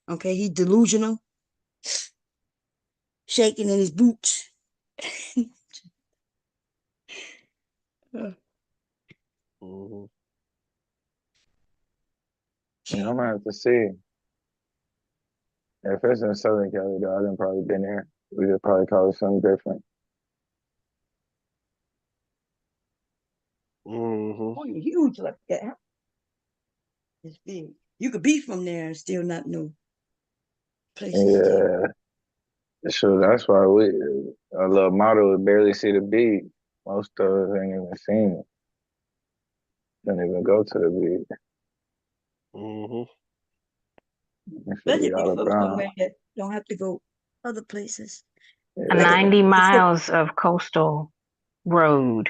Okay, he's delusional. Shaking in his boots. Yeah, I'm gonna have to see. If it's in Southern Cali, though, I didn't probably been here. We could probably call it something different. Oh, you're huge like that. Huh? It's big. You could be from there and still not know places. Yeah. Sure, that's why a little model would barely see the beach. Most of us ain't even seen it. Don't even go to the beach. But if you go somewhere that don't have to go other places. 90 miles of coastal road.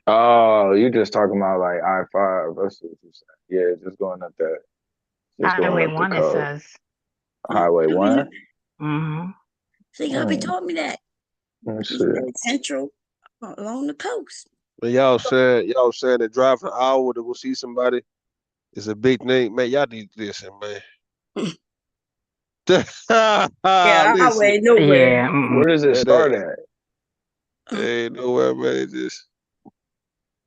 Oh, you just talking about like I-5. That's what you said. Yeah, just going up that. Highway 1, it says. Highway 1? Mm-hmm. See, Hubby told me that. Central along the coast. But y'all saying that driving an hour to go see somebody is a big thing. Man, y'all need to listen, man. Highway nowhere. Yeah. Where does it start at? Ain't nowhere, man. It just.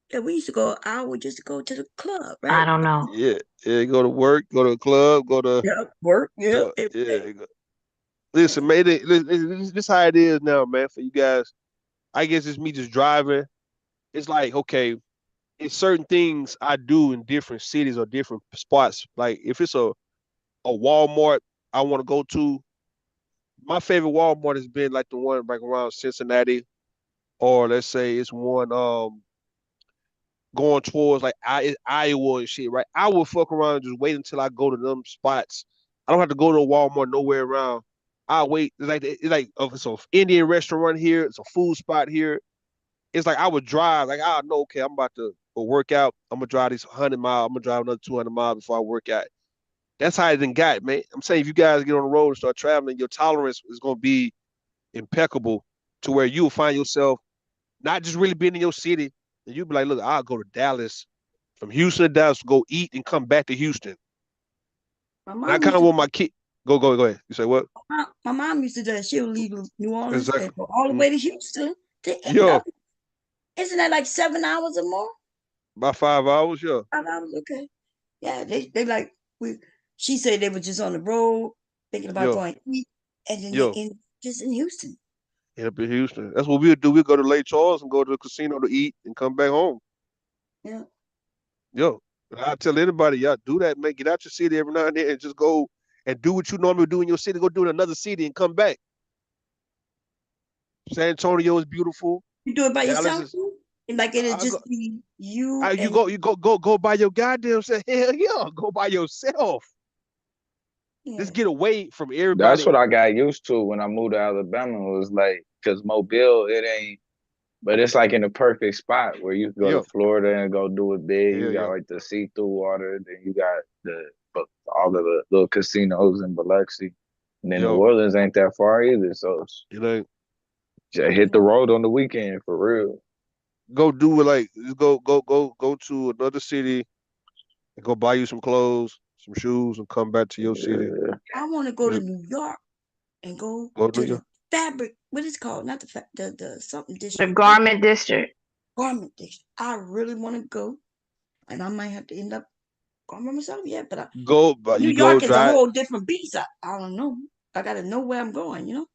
Yeah, we used to go an hour just to go to the club, right? I don't know. Yeah. Go to work, go to the club, go to work. Yeah. Listen, man. This how it is now, man. For you guys, I guess it's me just driving. It's like, okay, it's certain things I do in different cities or different spots. Like if it's a Walmart I want to go to, my favorite Walmart has been like the one like around Cincinnati, or let's say it's one going towards like Iowa and shit, right? I will fuck around and just wait until I go to them spots. I don't have to go to a Walmart nowhere around. I'll wait. It's like it's an Indian restaurant here. It's a food spot here. It's like I would drive. Like I know, okay, I'm about to go work out. I'm gonna drive these 100 miles. I'm gonna drive another 200 miles before I work out. That's how it done got, man. I'm saying if you guys get on the road and start traveling, your tolerance is gonna be impeccable to where you'll find yourself not just really being in your city. And you'll be like, look, I'll go to Dallas, from Houston to Dallas, go eat and come back to Houston. I kind of want my kid. Go ahead. You say what? My mom used to do that. She'll leave New Orleans and go all the way to Houston. Isn't that like 7 hours or more? About 5 hours, yeah. 5 hours, okay. Yeah, they like she said they were just on the road thinking about going to eat. and then just in Houston. Up in Houston. That's what we'll do. We'll go to Lake Charles and go to the casino to eat and come back home. Yeah. Yo, I tell anybody, y'all do that, man. Get out your city every now and then and just go and do what you normally do in your city. Go do it in another city and come back. San Antonio is beautiful. You do it by yourself? Like it'll just be you. You go by your goddamn self. Hell yeah, go by yourself. Yeah. Just get away from everybody. That's what I got used to when I moved to Alabama. It was like, because Mobile, it ain't, but it's like in a perfect spot where you can go to Florida and go do it big. You got like the see-through water, then you got all of the little casinos in Biloxi. And then New Orleans ain't that far either. So it ain't. Just hit the road on the weekend for real. Go do it like go to another city and go buy you some clothes, some shoes, and come back to your city. I want to go to New York and go to the fabric. What is it called? Not the something district. The garment district. Garment district. I really want to go, and I might have to end up going by myself. Yeah, but New York is a whole different beast. I don't know. I got to know where I'm going. You know.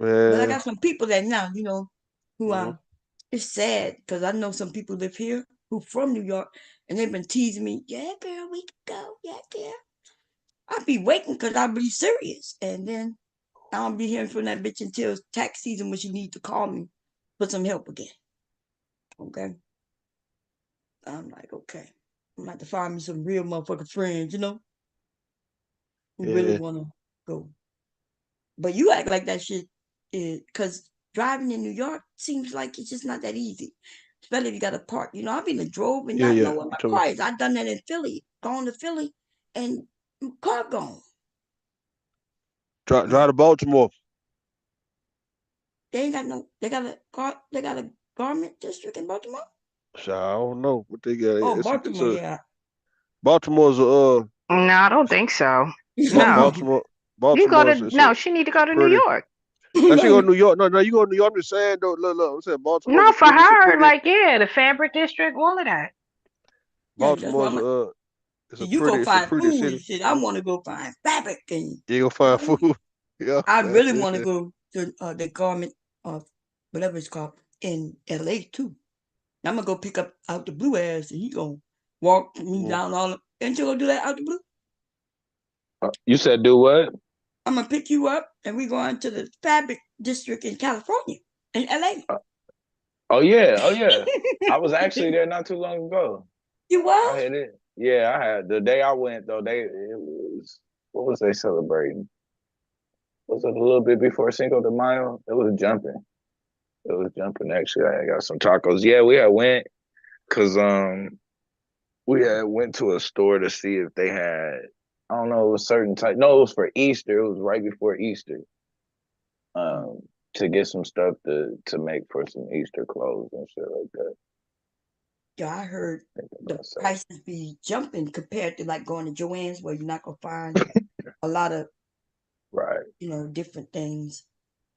But I got some people that now, you know, who it's sad because I know some people live here who from New York and they've been teasing me. Yeah, girl, we can go. Yeah, girl. I'll be waiting because I'll be serious. And then I don't be hearing from that bitch until tax season when she needs to call me for some help again. Okay. I'm like, okay. I'm about to find me some real motherfucking friends, you know, who really want to go. But you act like that shit. Because driving in New York seems like it's just not that easy, especially if you got to park. You know, I've been to drove and not know where my car is. I've done that in Philly, gone to Philly, and car gone. Drive to Baltimore. They ain't got no. They got a garment district in Baltimore. So I don't know what they got. Oh, Baltimore, yeah. Baltimore's No, I don't think so. No. Baltimore. She need to go to New York. Now she go to New York. No, you go to New York. I'm just saying, though. Look, I'm saying Baltimore. No, for her, the fabric district, all of that. Baltimore's it's a you pretty, go find pretty food city. and shit. I want to go find fabric and you go find food. Yeah, I really want to go to the garment of whatever it's called in LA too. I'm gonna go pick up Out the Blue ass and he gonna walk me down all. Ain't you gonna do that Out the Blue? You said do what? I'm gonna pick you up and we going to the fabric district in California, in LA. Oh yeah. I was actually there not too long ago. You was? I had it. Yeah, I had. The day I went though, what was they celebrating? Was it a little bit before Cinco de Mayo? It was jumping. Actually. I got some tacos. Yeah, we had went because we had went to a store to see if they had. I don't know, it was certain type. No, it was for Easter. It was right before Easter. To get some stuff to make for some Easter clothes and shit like that. Yeah, I heard the prices be jumping compared to like going to Joann's where you're not gonna find a lot of different things.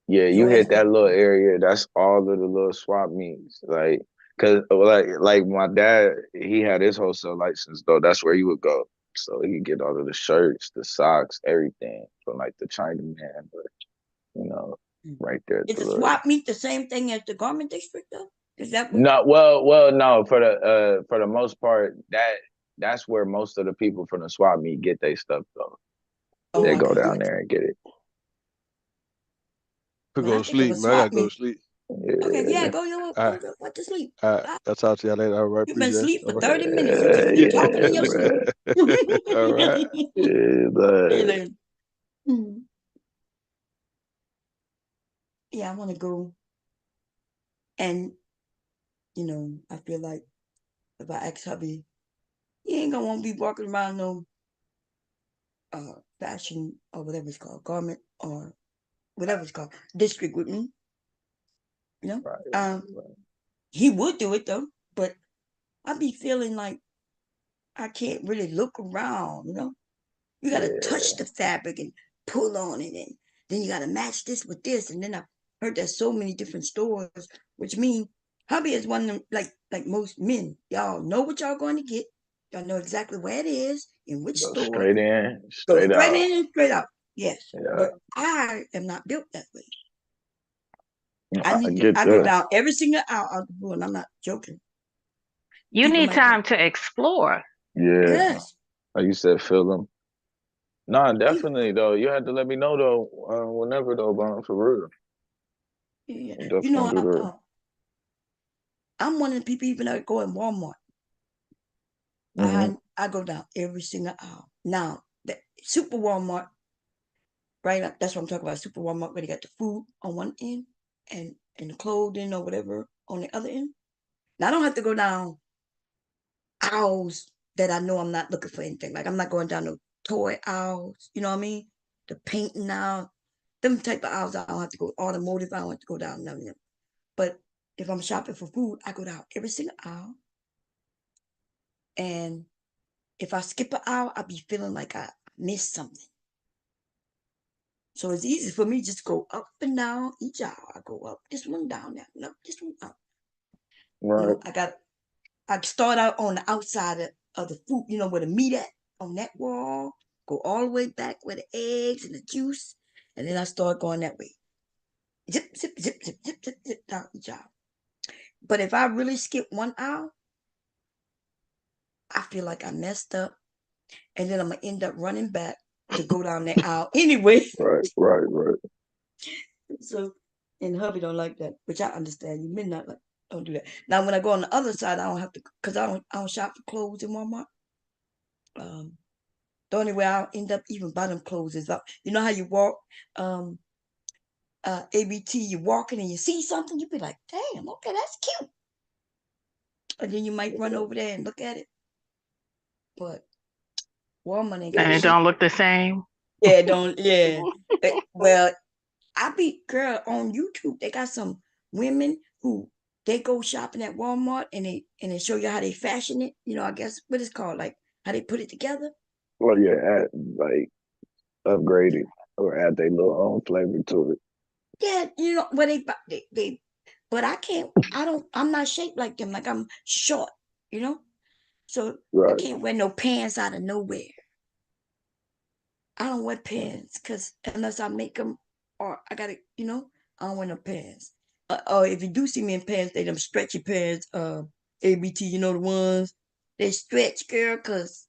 Yeah, you hit that little area. That's all of the little swap meets. Like, cause like my dad, he had his wholesale license though. That's where he would go. So he get all of the shirts, the socks, everything from like the Chinaman, but right there. Is the swap meet the same thing as the garment district though? Is that no? Well, no. For the most part, that's where most of the people from the swap meet get their stuff though. Oh, they go down there and get it. I go to sleep, man. I gotta go to sleep. Okay, go to sleep. I'll talk to y'all later. All right. You've been asleep for 30 minutes. You talking in your sleep. All right. Yeah, I want to go. And, I feel like if I ask hubby, he ain't going to want to be walking around no fashion or whatever it's called, garment or whatever it's called, district with me. Right. He would do it though, but I be feeling like I can't really look around, You got to touch the fabric and pull on it, and then you got to match this with this. And then I heard there's so many different stores, which means hubby is one of them, like most men. Y'all know what y'all going to get. Y'all know exactly where it is, in which store. Straight in, straight out. In and straight out. Yes, Yeah, but I am not built that way. I I get go that. down every single hour of the blue, and I'm not joking. You People need might time think, to explore. Yeah, yes, like you said, feel them. Nah, definitely though. You had to let me know though, whenever though, Bond, for real. yeah. I'm You definitely know, gonna do that. I'm one of the people even that go in Walmart. Mhm. I go down every single aisle. Now, the Super Walmart, right? That's what I'm talking about. Super Walmart, where they got the food on one end and the clothing or whatever on the other end. Now, I don't have to go down aisles that I know I'm not looking for anything. Like I'm not going down the toy aisles. You know what I mean? The painting aisle, them type of aisles. I don't have to go. Automotive, I don't have to go down none of them. But if I'm shopping for food, I go down every single aisle. And if I skip an aisle, I'll be feeling like I missed something. So it's easy for me just to go up and down each aisle. I go up this one, down that one, up this one, up. Right. You know, I start out on the outside of the food, you know, where the meat at, on that wall, go all the way back where the eggs and the juice, and then I start going that way. Zip, zip, zip, zip, zip, zip, zip down each aisle. But if I really skip one aisle, I feel like I messed up, and then I'm gonna end up running back to go down that aisle anyway. Right. So, and hubby don't like that, which I understand. You may not like, don't do that. Now, when I go on the other side, I don't have to, cause I don't shop for clothes in Walmart. The only way I'll end up even buying them clothes is up. You know how you walk, ABT, you're walking and you see something, you be like, damn, okay, that's cute. And then you might run over there and look at it. But Walmart ain't got And it shit. don't look the same. Yeah, don't, yeah. Well, I be, girl, on YouTube, they got some women who they go shopping at Walmart and they show you how they fashion it. You know, I guess what it's called, like how they put it together. Well, yeah, like upgrade it or add their little own flavor to it. Yeah, you know, where they but I'm not shaped like them. Like I'm short, you know? So I can't wear no pants out of nowhere. I don't wear pants because unless I make them or I gotta, you know, I don't wear no pants. Or if you do see me in pants, they them stretchy pants, ABT, you know the ones. They stretch, girl, cause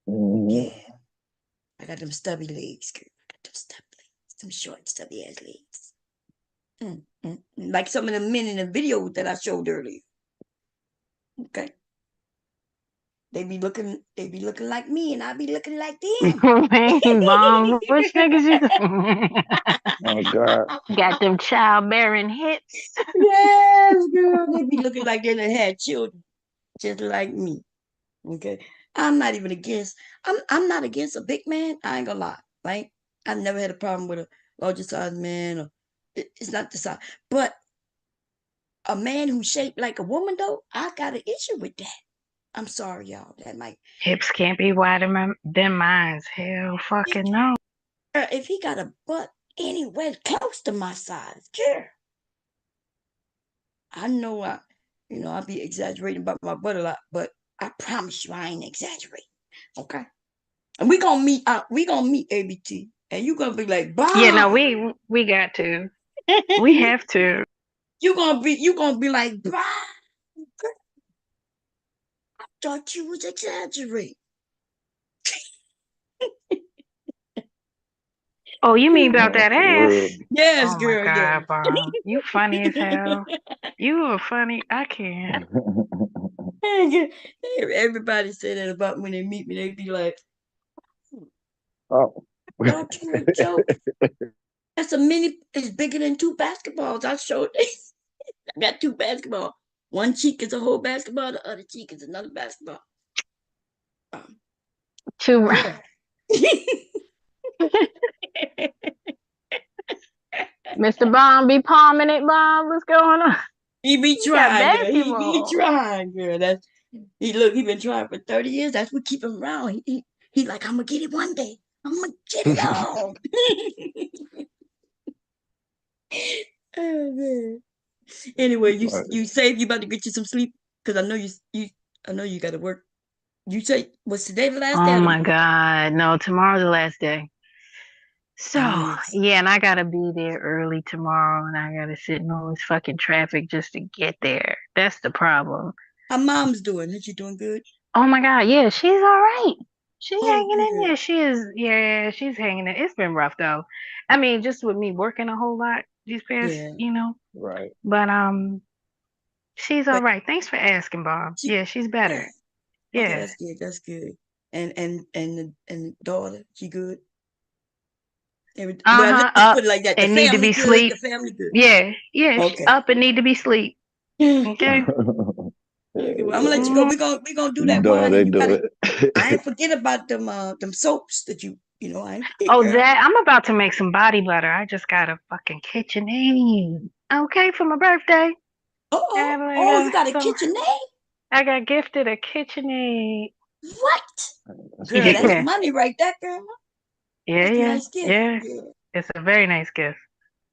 yeah, I got them stubby legs, girl. I got them stubby legs, some short, stubby ass legs. Like some of the men in the video that I showed earlier. Okay. They be looking like me, and I be looking like them. Mom, which niggas you? Oh God. Got them childbearing hips. Yes, girl. They be looking like they done had children, just like me. Okay. I'm not even against. I'm not against a big man. I ain't gonna lie. Right. I've never had a problem with a larger size man. Or it's not the size, but a man who's shaped like a woman, though, I got an issue with that. I'm sorry, y'all. That might Hips can't be wider than mine. Hell fucking no. If he got a butt anywhere close to my size, girl. I know I be exaggerating about my butt a lot, but I promise you I ain't exaggerating. Okay. And we gonna meet ABT. And you gonna be like, bye. Yeah, no, we got to. We have to. You gonna be like, bye. I thought you was exaggerating. Oh, you mean about that ass? Yes, oh girl. My God, yeah. Bob. You funny as hell. You are funny. I can't. Everybody say that about when they meet me. They be like, oh. Thought you were joking. That's a mini. It's bigger than 2 basketballs. I showed this. I got 2 basketballs. One cheek is a whole basketball. The other cheek is another basketball. 2. Yeah. Mr. Bond be palming it, Bob. What's going on? He be trying, girl. He be trying, girl. He been trying for 30 years. That's what keep him around. He like, I'm gonna get it one day. I'm gonna get it all. Oh, man. Anyway, you say you about to get you some sleep because I know you got to work. You say was today the last day? Oh my God, no! Tomorrow's the last day. So yeah, and I gotta be there early tomorrow, and I gotta sit in all this fucking traffic just to get there. That's the problem. How mom's doing? Is she doing good? Oh my god, yeah, she's all right. She's hanging in there. She is, yeah, she's hanging in. It's been rough though. I mean, just with me working a whole lot these past, Right. But she's all right. Thanks for asking, Bob. Yeah, she's better. Okay, Yeah. that's good. That's good. And the daughter, she good. Well, let's just put it like that. The And need to family be good. sleep. The family good. Yeah, yeah. Okay. Up and need to be sleep. Okay. Well, I'm gonna let you go. We're gonna do that. Duh, they You do gotta, it. I ain't forget about them soaps that I ain't forget. Oh, girl. that I'm about to make some body butter. I just got a fucking KitchenAid. Okay, for my birthday. Oh, you got a KitchenAid? I got gifted a KitchenAid. What? Girl, that's money right there, girl. Yeah, That's a yeah, nice gift. yeah. It's a very nice gift.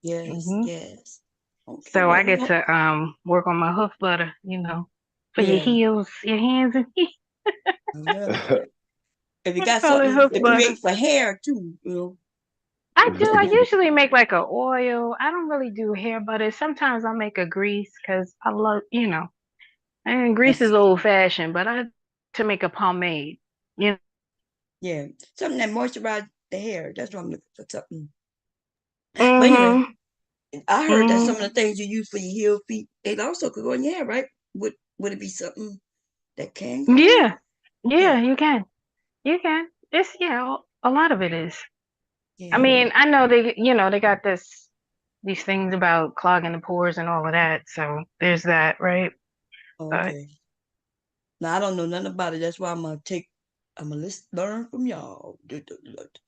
Yes, yes. Okay, So well, I get to work on my hoof butter, for your heels, your hands, and feet. If you got call it something hoof to butter. create for hair too, I do. I usually make like a oil. I don't really do hair butter. Sometimes I'll make a grease because I love, and grease is old fashioned, but I to make a pomade. Yeah, something that moisturize the hair. That's what I'm looking for. Something. But anyway, I heard that some of the things you use for your heel feet, it also could go in your hair, right? Would it be something that can go in? Yeah, you can. You can. It's a lot of it is. I mean, I know they got these things about clogging the pores and all of that. So there's that, right? Okay. Now I don't know nothing about it. That's why I'm gonna learn from y'all,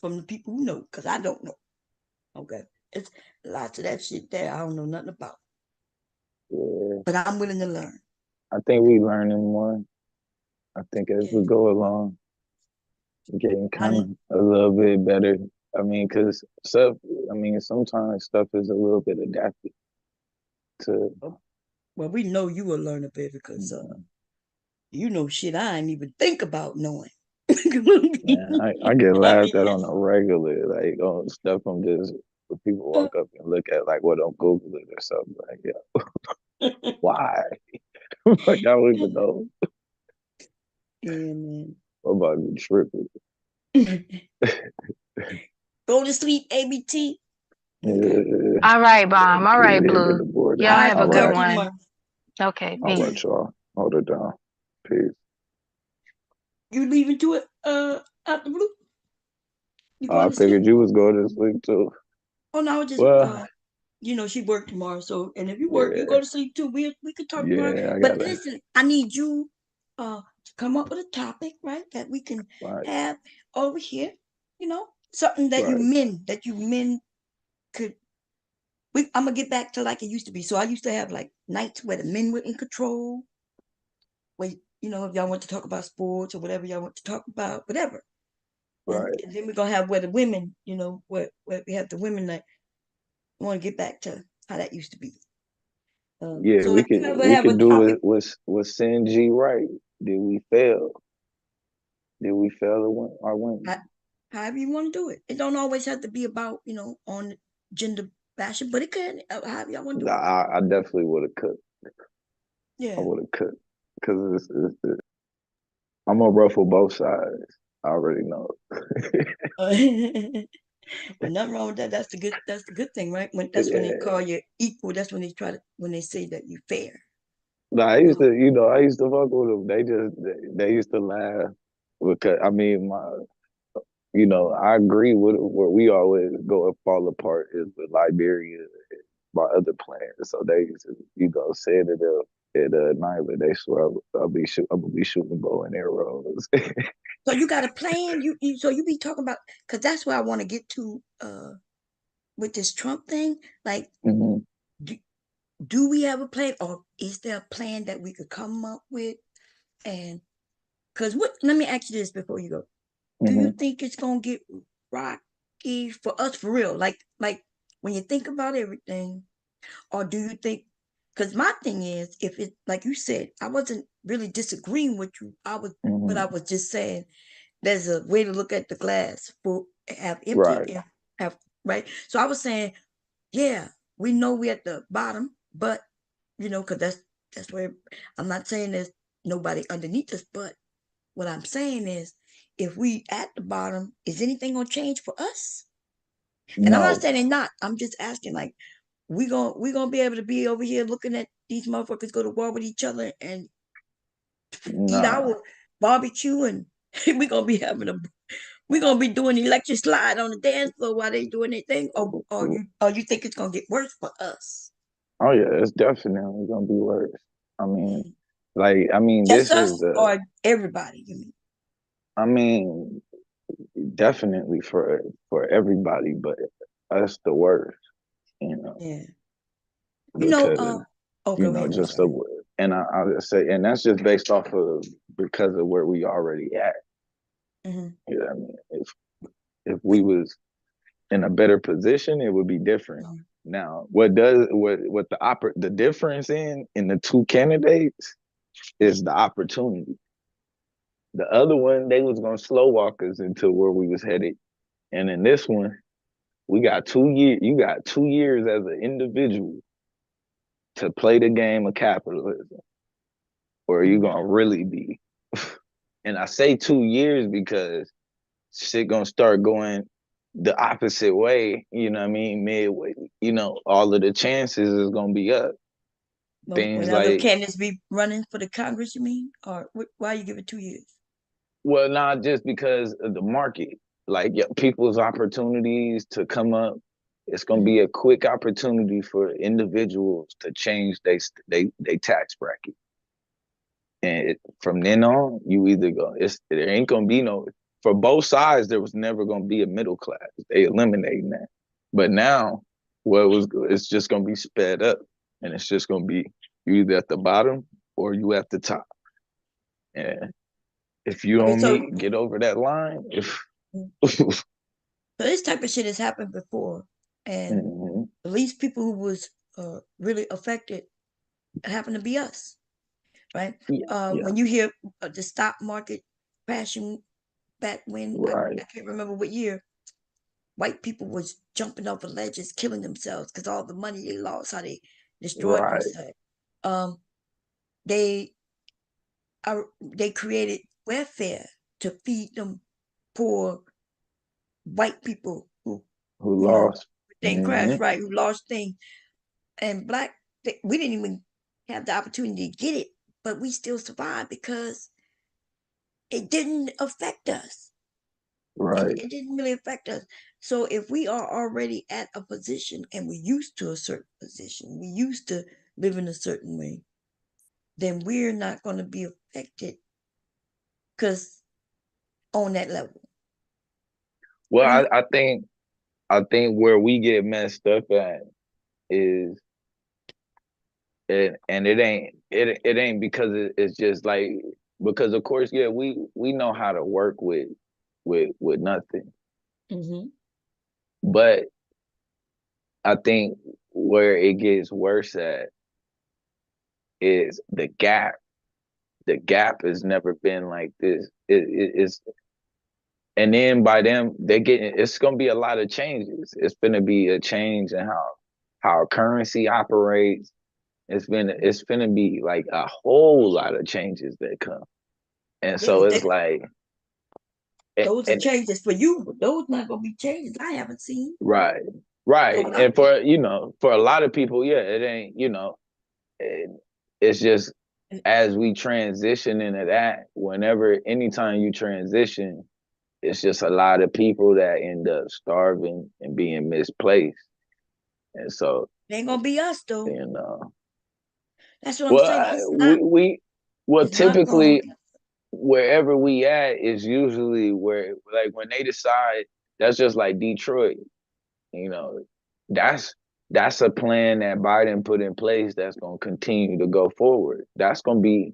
from the people who know, because I don't know. Okay, it's lots of that shit there I don't know nothing about. Yeah. But I'm willing to learn. I think we learning more. I think as we go along, we're getting kind of a little bit better. I mean, because sometimes stuff is a little bit adapted to. Well, we know you will learn a bit because you know shit I ain't even think about knowing. Man, I get laughed at on a regular, like on stuff I'm just people walk up and look at like what I'm Googling or something like, yeah. Why? Like I don't even know. Yeah, man. What about you tripping? Go to sleep, ABT. Yeah. All right, Bomb. All right, Blue. Y'all have a good right. one. Okay, All right, y'all. Hold it down. Peace. You leaving to it out the blue? I figured you was going to sleep too. Oh no, I was just she worked tomorrow, so and if you work, you go to sleep too. We could talk tomorrow. But listen, I need you to come up with a topic, right? That we can have over here, something that you men could I'm gonna get back to like it used to be. So I used to have like nights where the men were in control. Where if y'all want to talk about sports or whatever y'all want to talk about, whatever. Right. And then we're gonna have where the women, where we have the women that want to get back to how that used to be. Yeah, so we could do it with Sinji, right? Did we fail? Did we fail our women? However you want to do it. It don't always have to be about on gender bashing, but it can. However y'all want to do it. I definitely would have cooked. Yeah, I would have cooked because I'm gonna ruffle both sides. I already know. But nothing wrong with that. That's the good thing, right? When they call you equal, that's when they say that you're fair. Nah, I used to fuck with them. They used to laugh because I agree with where we always go and fall apart is with Liberia and my other plans. So they used to, set it up at Nyla. They swear I'm gonna be shooting bow and arrows. So you got a plan? So you be talking about, because that's where I want to get to with this Trump thing. Like, do we have a plan, or is there a plan that we could come up with? And because let me ask you this before you go. Do you think it's gonna get rocky for us for real? Like when you think about everything, or do you think? Because my thing is, if it like you said, I wasn't really disagreeing with you. But I was just saying there's a way to look at the glass full, have empty, Right. and have right? So I was saying, yeah, we know we're at the bottom, but because that's where I'm not saying there's nobody underneath us, but what I'm saying is, if we at the bottom, is anything gonna change for us? And I'm not saying not. I'm just asking, like, we gonna be able to be over here looking at these motherfuckers go to war with each other and eat our barbecue, and we gonna be doing electric slide on the dance floor while they doing their thing, or you think it's gonna get worse for us? Oh yeah, it's definitely gonna be worse. I mean, Just this us is the. or everybody? You mean? I mean, definitely for everybody, but us the worst. Yeah. Because go ahead. just the and I'll just say, and that's just based off of because of where we already at. Mm-hmm. You know what I mean? If we was in a better position, it would be different. Now, what the difference in the two candidates is the opportunity. The other one, they was gonna slow walk us into where we was headed, and in this one, we got 2 years. You got 2 years as an individual to play the game of capitalism, or you gonna really be. And I say 2 years because shit gonna start going the opposite way, you know what I mean? Midway, all of the chances is gonna be up. Things When other like candidates be running for the Congress, you mean? Or why you give it 2 years? well, not just because of the market, like people's opportunities to come up. It's gonna be a quick opportunity for individuals to change they tax bracket. And from then on, you either go. There ain't gonna be no. For both sides, there was never gonna be a middle class. They eliminating that. But now, it's just gonna be sped up, and it's just gonna be you either at the bottom or you at the top. And if you don't get over that line, so this type of shit has happened before, and the least people who was really affected happened to be us. Right? When you hear the stock market crashing back when, I can't remember what year, white people was jumping off of ledges, killing themselves because all the money they lost, how they destroyed themselves. They created welfare to feed them poor white people who lost thing crashed, right? Who lost things, and black. We didn't even have the opportunity to get it, but we still survived because it didn't affect us. Right. It didn't really affect us. So if we are already at a position and we're used to a certain position, we used to live in a certain way, then we're not going to be affected because on that level. Well, I think where we get messed up at is and it ain't because it's just like, because of course, yeah, we know how to work with nothing. Mm-hmm. But I think where it gets worse at is the gap. The gap has never been like this. It's and then by them, it's gonna be a lot of changes. It's gonna be a change in how our currency operates. It's gonna be like a whole lot of changes that come. And so it's like those are changes for you, but those not gonna be changes I haven't seen. Right. And for for a lot of people, yeah, it ain't, it's just as we transition into that, anytime you transition, it's just a lot of people that end up starving and being misplaced. And so it ain't gonna be us though. That's what I'm saying. Typically wherever we at is usually where, like, when they decide, that's just like Detroit. That's a plan that Biden put in place that's gonna continue to go forward. That's gonna be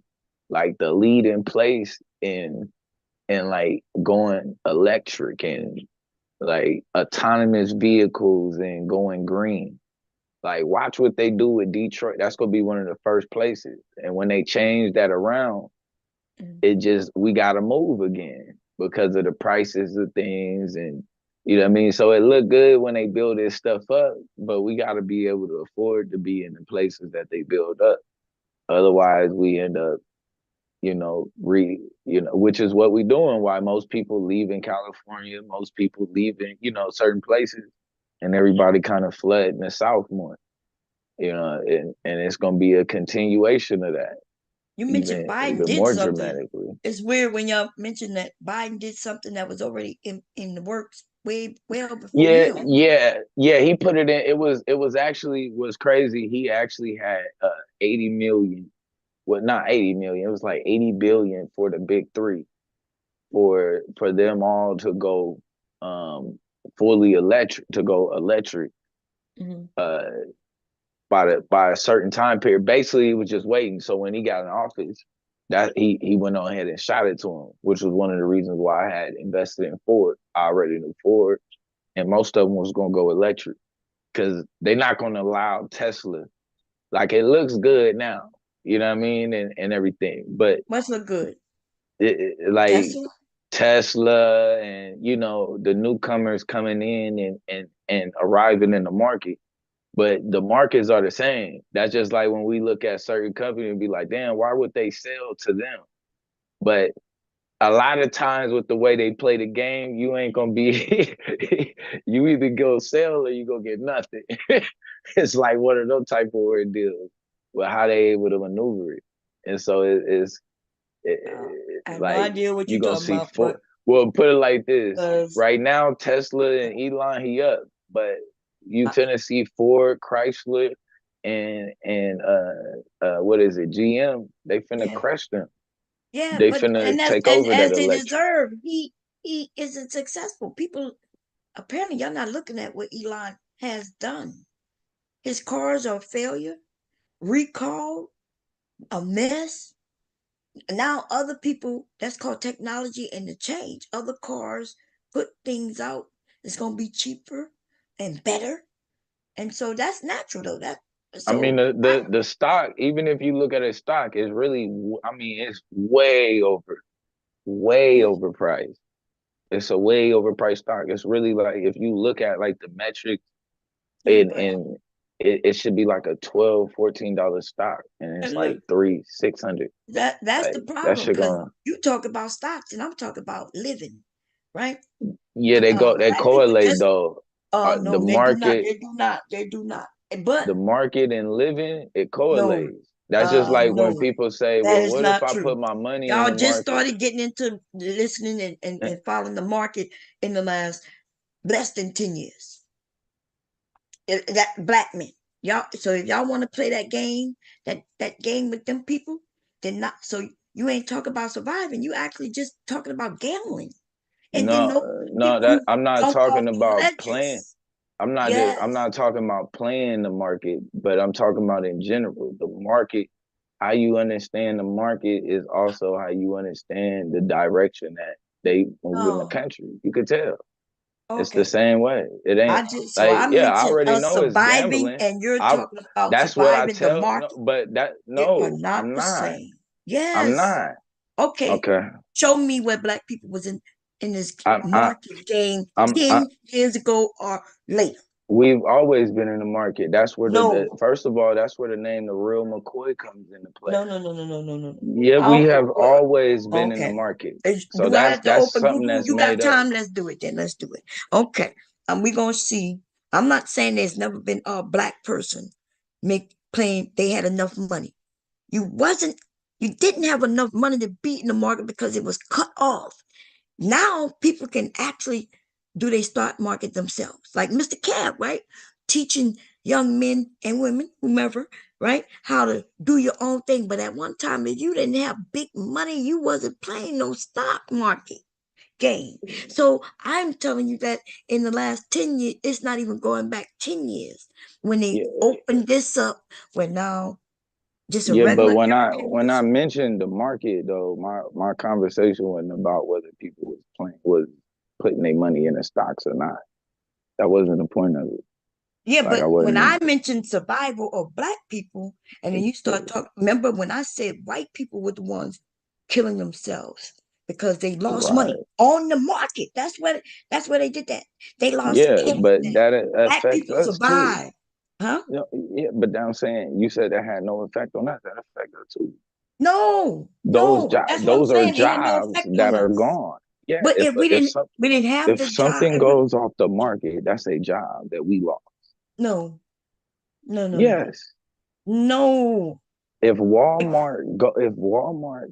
like the lead in place in like going electric and like autonomous vehicles and going green. Like, watch what they do with Detroit. That's gonna be one of the first places. And when they change that around, we gotta move again because of the prices of things and You know what I mean? So it looked good when they build this stuff up, but we got to be able to afford to be in the places that they build up. Otherwise, we end up, which is what we're doing. Why most people leave in California, most people leave in, certain places, and everybody kind of flood in the South more. And it's going to be a continuation of that. You mentioned Biden did something. It's weird when y'all mentioned that Biden did something that was already in the works well before. Yeah. He put it in. It was actually crazy. He actually had 80 million. Well, not 80 million. It was like 80 billion for the big three, for them all to go fully electric, Mm-hmm. By a certain time period. Basically, he was just waiting. So when he got in office, that he went on ahead and shot it to him, which was one of the reasons why I had invested in Ford. I already knew Ford, and most of them was going to go electric because they're not going to allow Tesla. Like, it looks good now, you know what I mean, and everything, but must look good. Like Tesla and the newcomers coming in and arriving in the market. But the markets are the same. That's just like when we look at certain companies and be like, damn, why would they sell to them? But a lot of times with the way they play the game, you ain't going to be, you either go sell or you go get nothing. It's like one of those type of weird deals with how they able to maneuver it. And so it's I have like, no idea what you're talking about. Well, put it like this. Right now, Tesla and Elon, he up. But you finna see Ford, Chrysler, and what is it, GM? They finna crush them. Yeah, they finna take over that as they election. deserve. He isn't successful. People apparently y'all not looking at what Elon has done. His cars are a failure, recalled, a mess. Now other people, that's called technology and the change. Other cars put things out. It's gonna be cheaper and better. And so that's natural though. I mean, the stock, even if you look at a stock, is really, it's way overpriced. It's a way overpriced stock. It's really like, if you look at like the metrics, and it should be like a $12-14 stock, and it's like $300-600. That's like, the problem. That shit Because you talk about stocks, and I'm talking about living, right? Yeah, they correlate though. No, the market, they do not. But the market and living, it correlates. That's just like when people say, well, what if I put my money in the market? Y'all just started getting into listening and following the market in the last less than 10 years. That black men. Y'all, so if y'all want to play that game, that game with them people, then not. So you ain't talking about surviving. You actually just talking about gambling. And I'm not talking about playing. I'm not talking about playing the market, but I'm talking about in general. The market, how you understand the market is also how you understand the direction that they move in the country. You could tell. Okay. It's the same way. It ain't I already know it's gambling. And you're talking about that's what I tell. The market. I'm not. Same. Yes. I'm not. Okay. Show me where black people was in this market game 10 years ago or later. We've always been in the market. That's where first of all, that's where the name The Real McCoy comes into play. No. Yeah, we have always been in the market. So that's something that's you made got time. Let's do it then. Let's do it. Okay. We're gonna see. I'm not saying there's never been a black person claim they had enough money. You didn't have enough money to be in the market because it was cut off. Now people can actually do they stock market themselves, like Mr. Cab, right? Teaching young men and women, whomever, right, how to do your own thing. But at one time, if you didn't have big money, you wasn't playing no stock market game. So I'm telling you that in the last 10 years, it's not even going back 10 years when they opened this up, where now just a regular. But when I mentioned the market though, my conversation wasn't about whether people was putting their money in the stocks or not. That wasn't the point of it. Yeah, but when I mentioned survival of black people, and then you start talking, remember when I said white people were the ones killing themselves, because they lost Right. money on the market. That's where they did that. They lost Yeah, but everything. that Black affect people us too. survive. Huh? Yeah, but I'm saying you said that had no effect on us. That affect us too. No, Those no, that's what I'm those are saying. They had no jobs effect that on are us. gone. Yeah, But if we didn't have if the something job, goes off the market, that's a job that we lost. no. Yes. No. If Walmart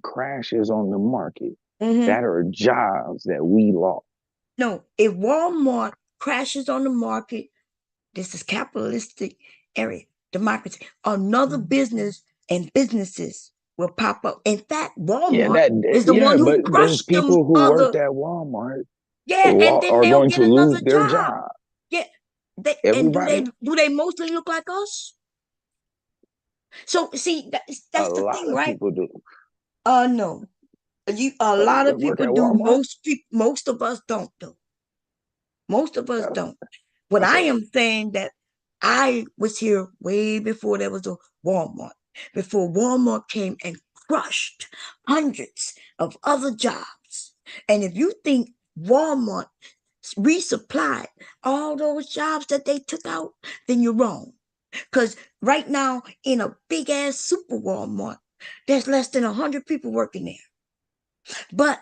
crashes on the market, that are jobs that we lost. No, if Walmart crashes on the market, this is capitalistic area, democracy. Another business and businesses will pop up. In fact, Walmart is the one who but those crushed them people who other. worked at Walmart And then are they'll going get to lose another their job. job. Yeah. Everybody, Do they mostly look like us? So see, that's a the lot thing, of right? people do. No. A lot of Work people at do. Walmart? Most of us don't though. Most of us don't. What I am saying that I was here way before there was a Walmart. Before Walmart came and crushed hundreds of other jobs. And if you think Walmart resupplied all those jobs that they took out, then you're wrong. Because right now, in a big ass super Walmart, there's less than 100 people working there. But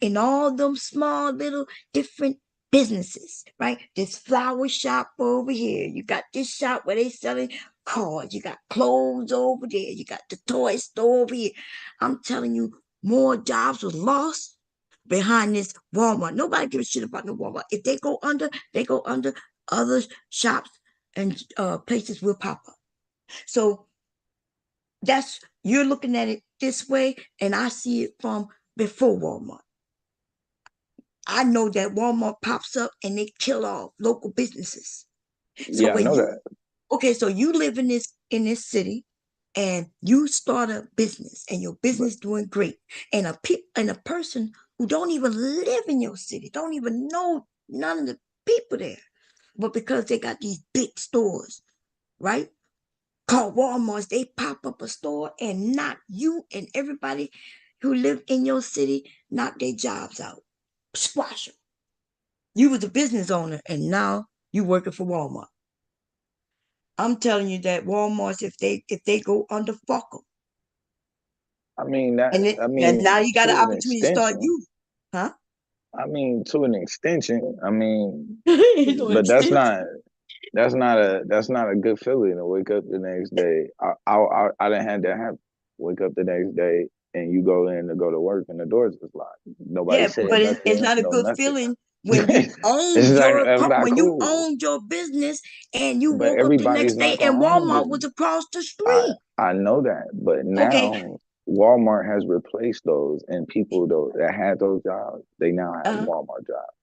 in all them small little different businesses, right? This flower shop over here. You got this shop where they selling cars. You got clothes over there. You got the toy store over here. I'm telling you, more jobs was lost behind this Walmart. Nobody gives a shit about no Walmart. If they go under, they go under. Other shops and places will pop up. So you're looking at it this way, and I see it from before Walmart. I know that Walmart pops up and they kill off local businesses. So I know that. Okay, so you live in this city and you start a business and your business doing great. And a person who don't even live in your city, don't even know none of the people there. But because they got these big stores, right? Called Walmarts, they pop up a store and knock you and everybody who live in your city, knock their jobs out. Squash them. You was a business owner and now you working for Walmart. I'm telling you that Walmart's, if they go under, fuck them. And now you got an opportunity to start you, huh? I mean, to an extension. I mean, but that's not a good feeling to wake up the next day. I didn't have that happen. Wake up the next day and you go in to go to work and the doors is locked. Nobody said but nothing. it's not a good feeling when you own you owned your business and you woke up the next day and Walmart was across the street. I know that, but now Walmart has replaced those, and people that had those jobs, they now have Walmart jobs.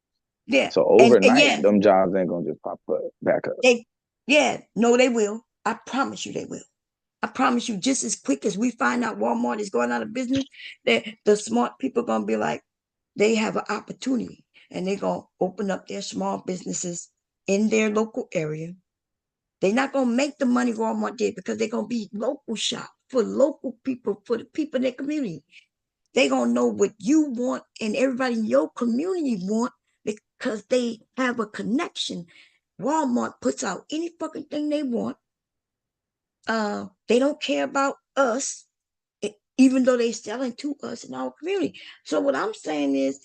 Yeah. So overnight, them jobs ain't gonna just pop up back up. No, they will. I promise you, they will. I promise you, just as quick as we find out Walmart is going out of business, the smart people are gonna be like, they have an opportunity, and they're gonna open up their small businesses in their local area. They're not gonna make the money Walmart did because they're gonna be local shop for local people, for the people in their community. They're gonna know what you want and everybody in your community want because they have a connection. Walmart puts out any fucking thing they want. They don't care about us, even though they're selling to us in our community. So what I'm saying is,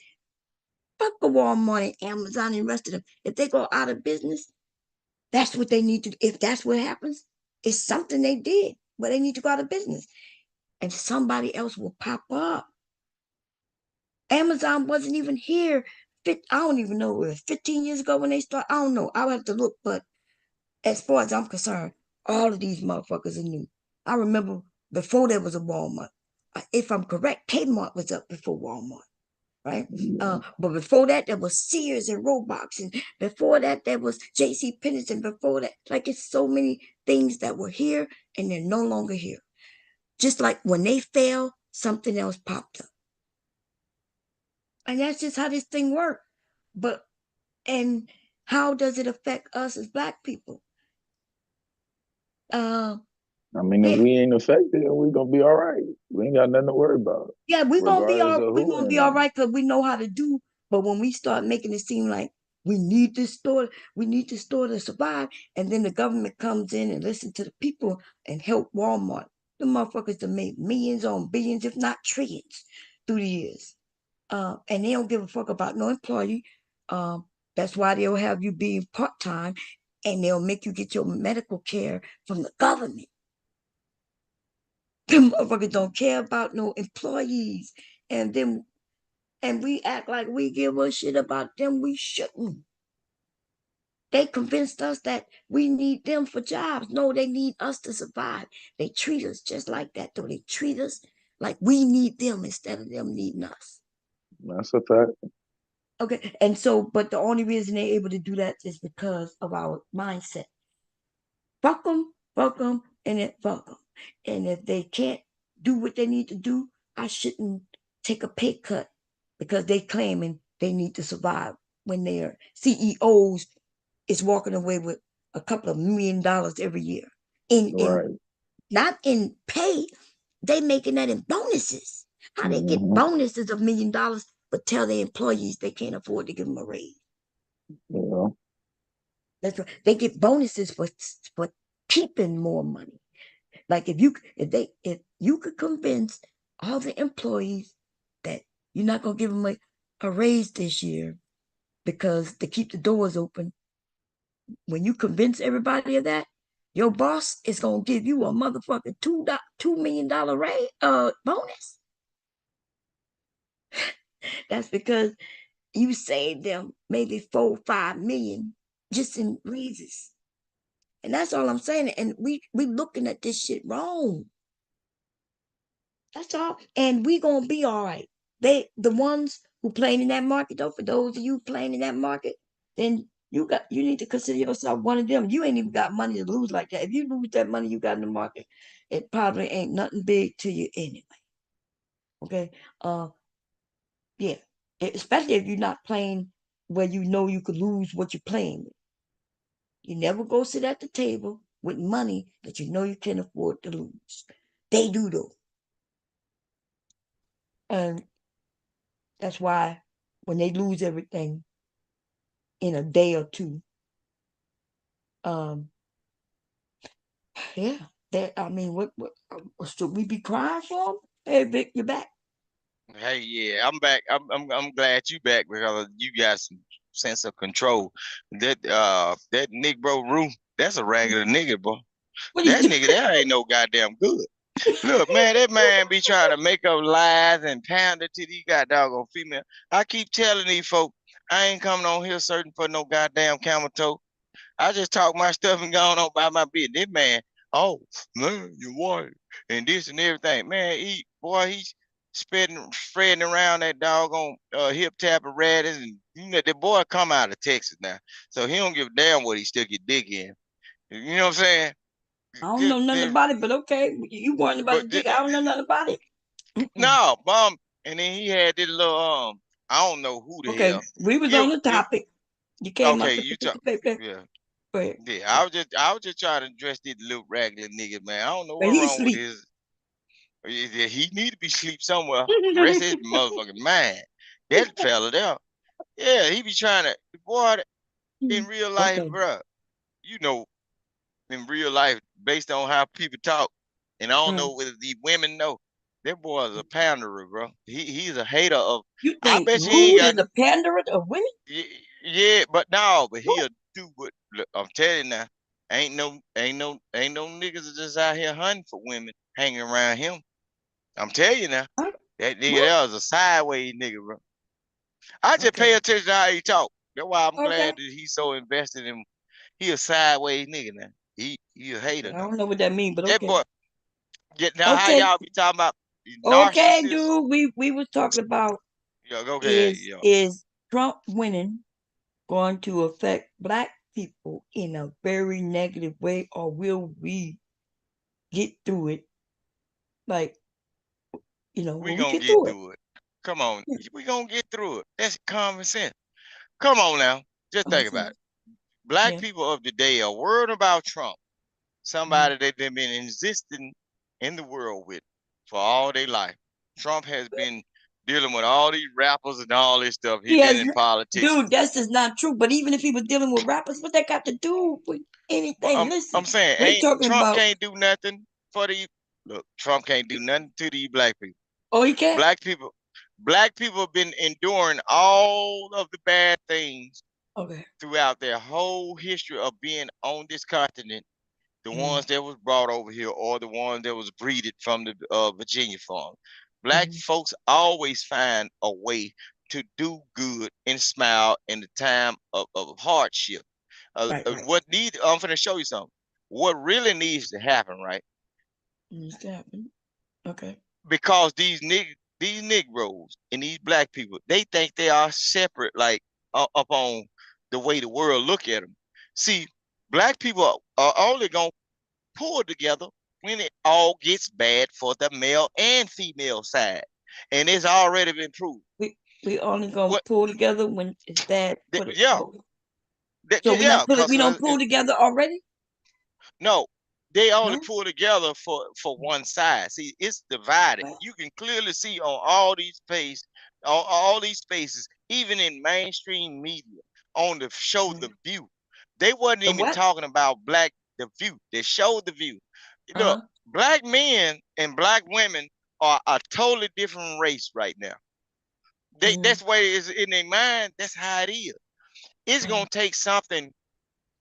fuck the Walmart and Amazon and the rest of them. If they go out of business, that's what they need to do. If that's what happens, it's something they did where they need to go out of business. And somebody else will pop up. Amazon wasn't even here. I don't even know, it was 15 years ago when they started. I don't know. I'll have to look. But as far as I'm concerned, all of these motherfuckers are new. I remember before there was a Walmart. If I'm correct, Kmart was up before Walmart, right? But before that, there was Sears and Roebuck, and before that, there was J.C. Penney's, and before that, like it's so many things that were here and they're no longer here. Just like when they fell, something else popped up. And that's just how this thing works. And how does it affect us as Black people? I mean, if we ain't affected, we gonna be all right. We ain't got nothing to worry about. Yeah, we're gonna be regardless all of we're who gonna be in all it. right because we know how to do. But when we start making it seem like we need this store to survive, and then the government comes in and listen to the people and help Walmart. The motherfuckers have made millions on billions, if not trillions, through the years. And they don't give a fuck about no employee. That's why they'll have you being part-time and they'll make you get your medical care from the government. The motherfuckers don't care about no employees. And we act like we give a shit about them. We shouldn't. They convinced us that we need them for jobs. No, they need us to survive. They treat us just like that, though. They treat us like we need them instead of them needing us. That's a fact. Okay, and so, but the only reason they're able to do that is because of our mindset. Fuck them, and then fuck them. And if they can't do what they need to do, I shouldn't take a pay cut because they claiming they need to survive when their CEOs is walking away with a couple of $1 million every year. Not in pay, they making that in bonuses. How they get bonuses of $1 million, but tell their employees they can't afford to give them a raise. Yeah. That's right. They get bonuses for keeping more money. Like if you could convince all the employees that you're not gonna give them a raise this year because to keep the doors open. When you convince everybody of that, your boss is gonna give you a motherfucking $2 million raise bonus. That's because you saved them maybe 4-5 million just in raises. And that's all I'm saying. And we looking at this shit wrong. That's all. And we gonna be all right. The ones who playing in that market, though, for those of you playing in that market, then you need to consider yourself one of them. You ain't even got money to lose like that. If you lose that money you got in the market, it probably ain't nothing big to you anyway. Okay. Yeah. Especially if you're not playing where you know you could lose what you're playing with. You never go sit at the table with money that you know you can't afford to lose. They do though. And that's why when they lose everything in a day or two, yeah, I mean, what should we be crying for? Hey, Vic, you're back. Hey, yeah, I'm back. I'm glad you back because you got some sense of control. That Nick Bro Roo, that's a regular nigga, bro. That nigga, that ain't no goddamn good. Look, man, that man be trying to make up lies and pound it to these goddamn female. I keep telling these folk, I ain't coming on here searching for no goddamn camel toe. I just talk my stuff and go on by my business. This man, oh man, your wife and this and everything. Man, he's spreading around that doggone hip tap and radish, and you know the boy come out of Texas now, so he don't give a damn what he stick his dick in. You know what I'm saying? I don't know nothing about it, but okay, you worrying about the dick. I don't know nothing about it. No, and then he had this little I don't know who the hell. We was on the topic. You came okay, up you talk. Yeah. Yeah, I was just trying to address this little regular nigga, man. I don't know what's wrong with his. He need to be asleep somewhere. Rest his motherfucking mind. That fella there. Yeah, he be trying to. Boy, in real life, bro. You know, in real life, based on how people talk, and I don't know whether these women know. That boy is a panderer, bro. He's a hater of. You think I bet Rude you ain't got is a panderer of women? Yeah, but he'll do what I'm telling you now. Ain't no niggas just out here hunting for women hanging around him. I'm telling you now. That nigga there was a sideways nigga, bro. I just pay attention to how he talk. That's why I'm glad that he's so invested in. He a sideways nigga now. He a hater. I don't know what that means, but that okay. boy. Now how y'all be talking about Okay, narcissists? dude. We was talking about is Trump winning going to affect Black people in a very negative way, or will we get through it? Like, we gonna get through it. Come on, we gonna get through it. That's common sense. Come on now, just think about it. Black people of today are worried about Trump somebody that they've been existing in the world with for all their life. Trump has been dealing with all these rappers and all this stuff. He's been in politics. Dude, that's just not true. But even if he was dealing with rappers, what that got to do with anything? Listen, I'm saying, Trump can't do nothing for the. Look, Trump can't do nothing to these black people. Oh, he can't. Black people have been enduring all of the bad things throughout their whole history of being on this continent. The ones that was brought over here, or the ones that was breeded from the Virginia farm. Black folks always find a way to do good and smile in the time of hardship. What need? I'm going to show you something. What really needs to happen, right? Needs to happen. Okay. Because these Negroes and these black people, they think they are separate, like up on the way the world look at them. See, black people are only gonna pull together when it all gets bad for the male and female side, and it's already been proved. We only gonna pull together when it's bad. So we don't pull together already. No, they only pull together for one side. See, it's divided. You can clearly see on all these spaces, even in mainstream media, on the show The View. They wasn't even talking about The View. They showed The View. Look, black men and black women are a totally different race right now. That's why it's in their mind. That's how it is. It's gonna take something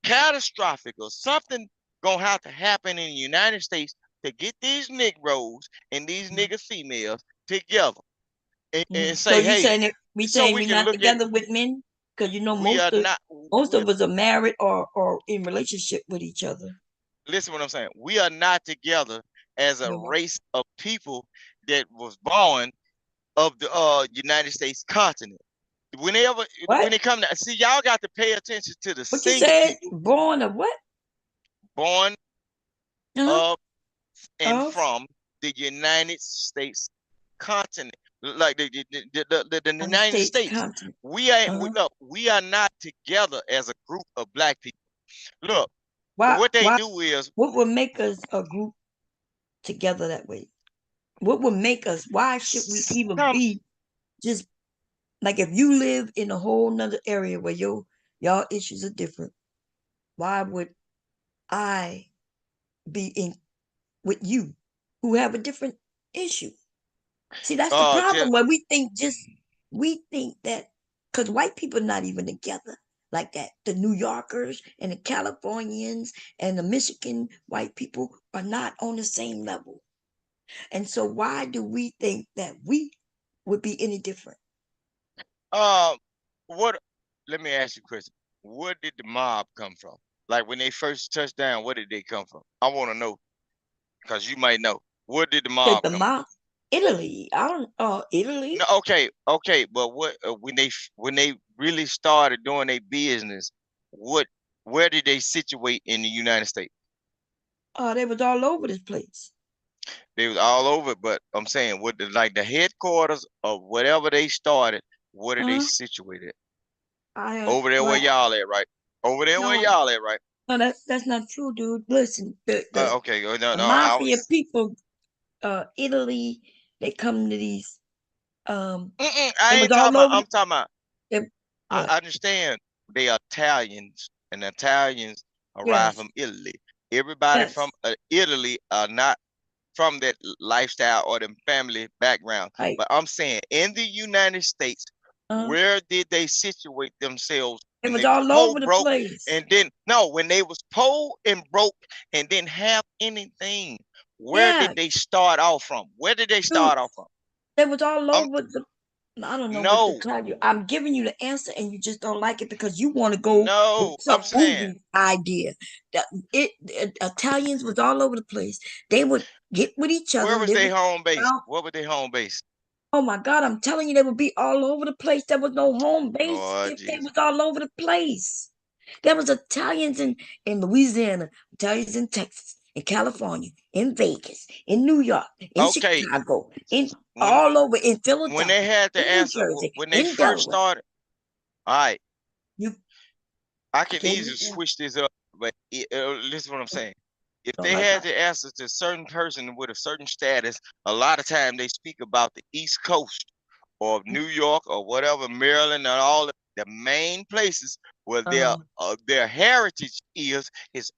catastrophic or something gonna have to happen in the United States to get these Negroes and these nigger females together and say, hey, we not together with men, because most of us are married or in relationship with each other. Listen what I'm saying. We are not together as a race of people that was born of the United States continent. When it come to see, y'all got to pay attention to the what you said. Born of what? Born of and from the United States continent, like the United States. Continent. We are not together as a group of black people. Look, what would make us a group together that way? What would make us? Why should we even be just like, if you live in a whole nother area where y'all issues are different? Why would I be in with you who have a different issue? See, that's the problem. When we think that because white people are not even together like that. The New Yorkers and the Californians and the Michigan white people are not on the same level. And so why do we think that we would be any different? Let me ask you a question. Where did the mob come from? Like, when they first touched down, where did they come from? I want to know, because you might know. Where did the mob come from? Italy. I don't Italy. No, okay, but what when they really started doing their business, where did they situate in the United States? They was all over this place. They was all over, but I'm saying, what the headquarters of whatever they started, where did they situate it? Over there where y'all at, right? Over there where y'all at, right? No, that's not true, dude. Listen, the mafia people, Italy, they come to these. I ain't talking about. I'm talking about. I understand they are Italians, and Italians arrive from Italy. Everybody from Italy are not from that lifestyle or them family background. Right. But I'm saying, in the United States, where did they situate themselves? It was all over the place. And then when they was poor and broke and didn't have anything, where did they start off from? Where did they start off from? They was all over the. I don't know what to tell you. I'm giving you the answer, and you just don't like it because you want to go. No, I'm saying idea. Italians was all over the place. They would get with each other. Where was their home base? What was their home base? Oh my God, I'm telling you, they would be all over the place. There was no home base. They was all over the place. There was Italians in Louisiana, Italians in Texas, in California, in Vegas, in New York, in Chicago, all over, in Philadelphia. When they had to answer, Jersey, when they first started, all right, I can easily switch this up, but listen to what I'm saying. if they had to answer to a certain person with a certain status, a lot of time they speak about the East Coast or New York or whatever, Maryland, and all the main places where their heritage is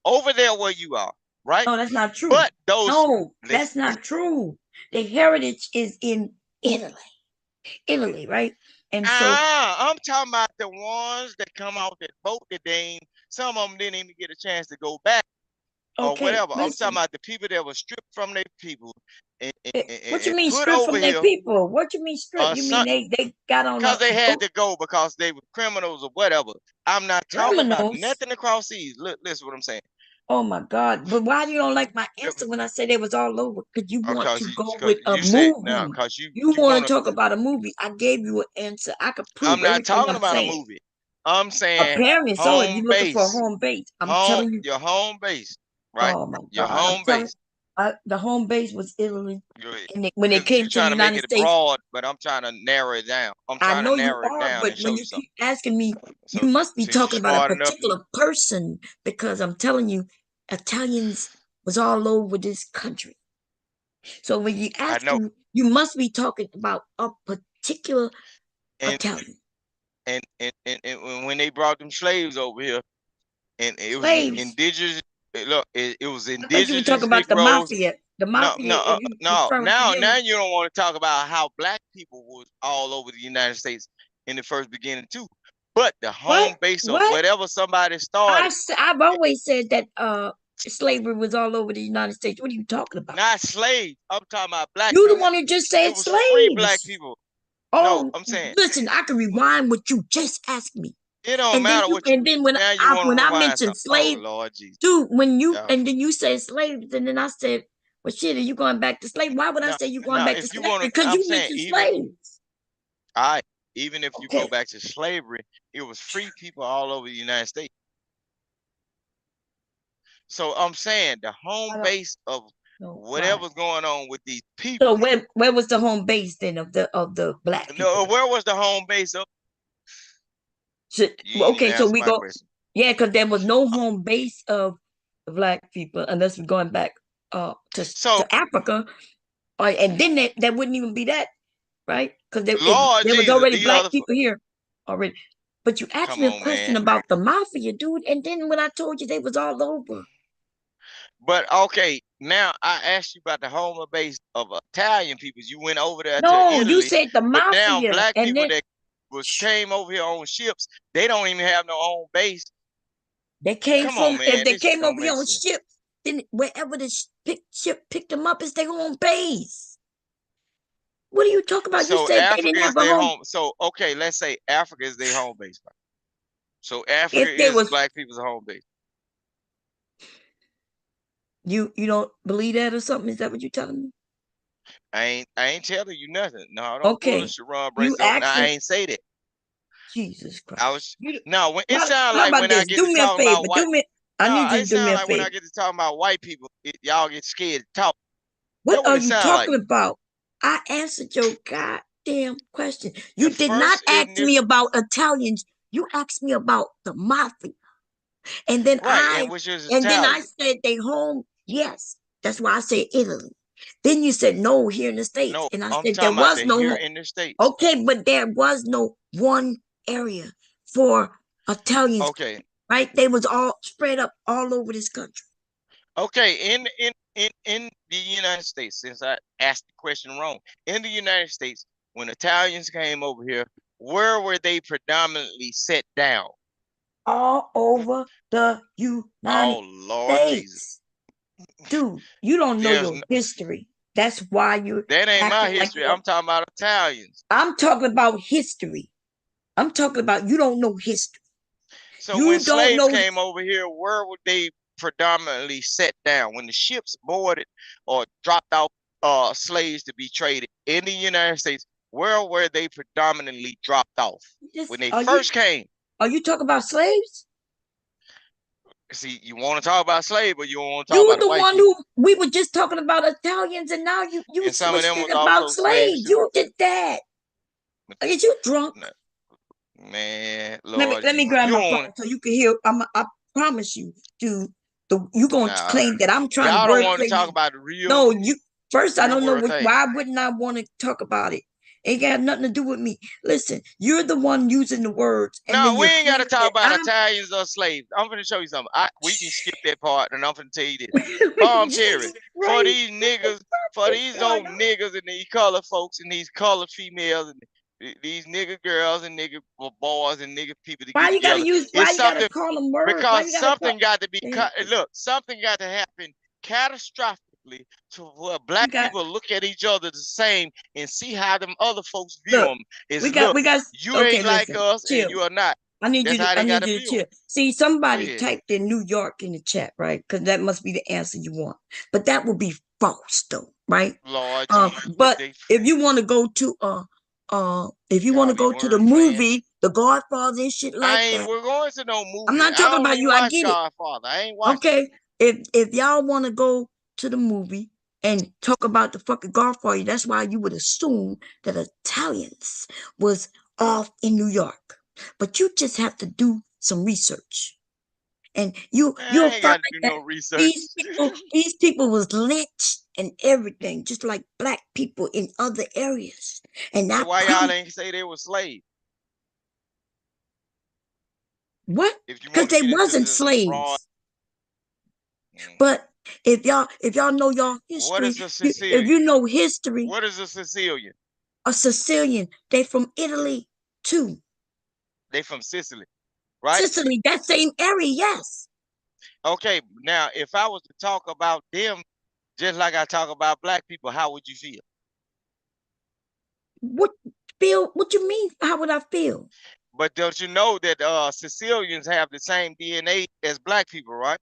over there where you are, right? No, that's not true. But those no, that's not true. The heritage is in Italy, right? And so I'm talking about the ones that come out that vote that they ain't. Some of them didn't even get a chance to go back or whatever. I'm talking about the people that were stripped from their people. What you mean stripped from their people? What you mean stripped? You mean they got on because they had to go because they were criminals or whatever. I'm not talking about nothing across seas. Listen what I'm saying. Oh my God! But why you don't like my answer when I said they was all over? Because you want to go with a movie. You want to talk about a movie. I gave you an answer. I could prove. I'm not talking about a movie. I'm saying apparently so. If you're looking for a home base, I'm telling you your home base, right? Oh my God! Your home base. The home base was Italy. And when they came to the United States, broad, but I'm trying to narrow it down. I'm trying to narrow it down. But when you keep asking me, you must be talking about a particular person because I'm telling you, Italians was all over this country. So when you ask me, you must be talking about a particular Italian. And when they brought them slaves over here, and it was indigenous. Look, it was indigenous. You talk about the mafia. The mafia. No. Now you don't want to talk about how black people was all over the United States in the first beginning too. But the home base of whatever somebody started. I've always said that slavery was all over the United States. What are you talking about? Not slaves. I'm talking about black. You the one who just said slaves. Free black people. Oh, no, I'm saying. Listen, I can rewind what you just asked me. It don't matter what you. And then when I mentioned slaves, dude, and then you said slaves, and then I said, well, shit, are you going back to slavery? Why would I say you going back to slavery? Because you mentioned slaves. All right, even if you go back to slavery, it was free people all over the United States. So I'm saying the home base of whatever's going on with these people. So where was the home base then of the black people? No, where was the home base of? Okay, so we go. Yeah, because there was no home base of black people unless we're going back to Africa, and then there wouldn't even be that, right? Because there was already black people here already. But you asked me a question about the mafia, dude, and then when I told you they was all over. But okay, now I asked you about the home base of Italian people. You went over there. No, to Italy, you said the mafia. But now black people that came over here on ships, they don't even have no home base. They came if they came over here on ships, then wherever the ship picked them up is their home base. What are you talking about? So you said Africa they didn't have is their home. So okay, let's say Africa is their home base. So Africa is black people's home base. You don't believe that or something? Is that what you're telling me? I ain't telling you nothing. No, I don't pull a Sharon Brace. I ain't say that. Jesus Christ. I was it sounds like when I get to talking about white. I need you to do me a favor. When I get to talking about white people, y'all get scared to talk. What are you talking about? I answered your goddamn question. You did not ask me about Italians. You asked me about the mafia. And then then I said they home. Yes, that's why I said Italy. Then you said no here in the States, and I said there was no here in the States. Okay, but there was no one area for Italians. Okay, right? They was all spread up all over this country. Okay, in the United States, since I asked the question wrong, in the United States, when Italians came over here, where were they predominantly set down? All over the United States. Dude, you don't know your history. That's why you. That ain't my history. I'm talking about Italians. I'm talking about history. I'm talking about you don't know history. So when slaves came over here, where would they predominantly set down? When the ships boarded or dropped off slaves to be traded in the United States, where were they predominantly dropped off when they first came? Are you talking about slaves? See, you want to talk about slaves, but you don't want to talk about the white people. We were just talking about Italians, and now you some of them was about slaves. You did that. Is you drunk? Man, Lord, let me grab my phone so you can hear. I promise you, dude, You gonna claim that I'm trying y'all to don't want to talk about the real. No, you first. I don't know thing. why wouldn't I want to talk about it? Ain't got nothing to do with me. Listen, you're the one using the words. And no, we ain't got to talk about Italians or slaves. I'm gonna show you something. We can skip that part, and I'm gonna tell you this. Bomb Cherry, for these niggas, for these old niggas and these colored folks and these colored females and these nigga girls and nigga boys and nigga people to why get you together. Gotta use? Why you gotta call them words? Because something got to be look. Something got to happen catastrophically to where black people look at each other the same and see how them other folks view them. You ain't like us and you are not. I need you to chill. See, somebody typed in New York in the chat, right? Because that must be the answer you want. But that would be false, though, right? Lord but if you want to go to if you want to go to the movie, The Godfather and shit like that. We're going to no movie. I'm not talking about you. I get Godfather. I ain't watching. Okay, if y'all want to go to the movie and talk about the fucking Godfather, that's why you would assume that Italians was off in New York. But you just have to do some research. And you'll find that these people was lynched and everything, just like black people in other areas. And so why y'all ain't say they were slaves? What? Because they wasn't slaves. But if y'all know y'all history, what is a Sicilian? If you know history, what is a Sicilian? A Sicilian, they from Italy too. They from Sicily, right? Sicily, that same area, yes. Okay, now if I was to talk about them just like I talk about black people, how would you feel? What you mean? How would I feel? But don't you know that Sicilians have the same DNA as black people, right?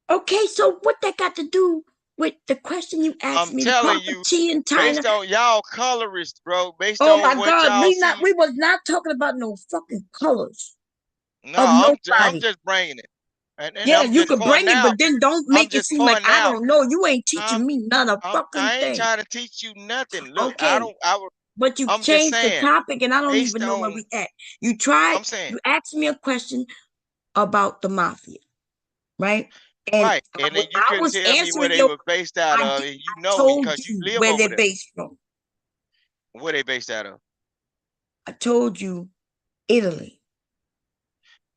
Okay, so what that got to do with the question you asked me? I'm telling you, based on y'all colorists, bro. Based on my what God, y'all we was not talking about no fucking colors. No, I'm just bringing it. And yeah, you could bring it, but then don't make it seem like I don't know. You ain't teaching me not a fucking thing. I ain't trying to teach you nothing. Look, okay. But you changed the topic, and I don't even know where we at. You tried. You asked me a question about the mafia, right? And and then you couldn't tell me where they were based out of, and you know because you live where over they're based from. Where they based out of? I told you, Italy.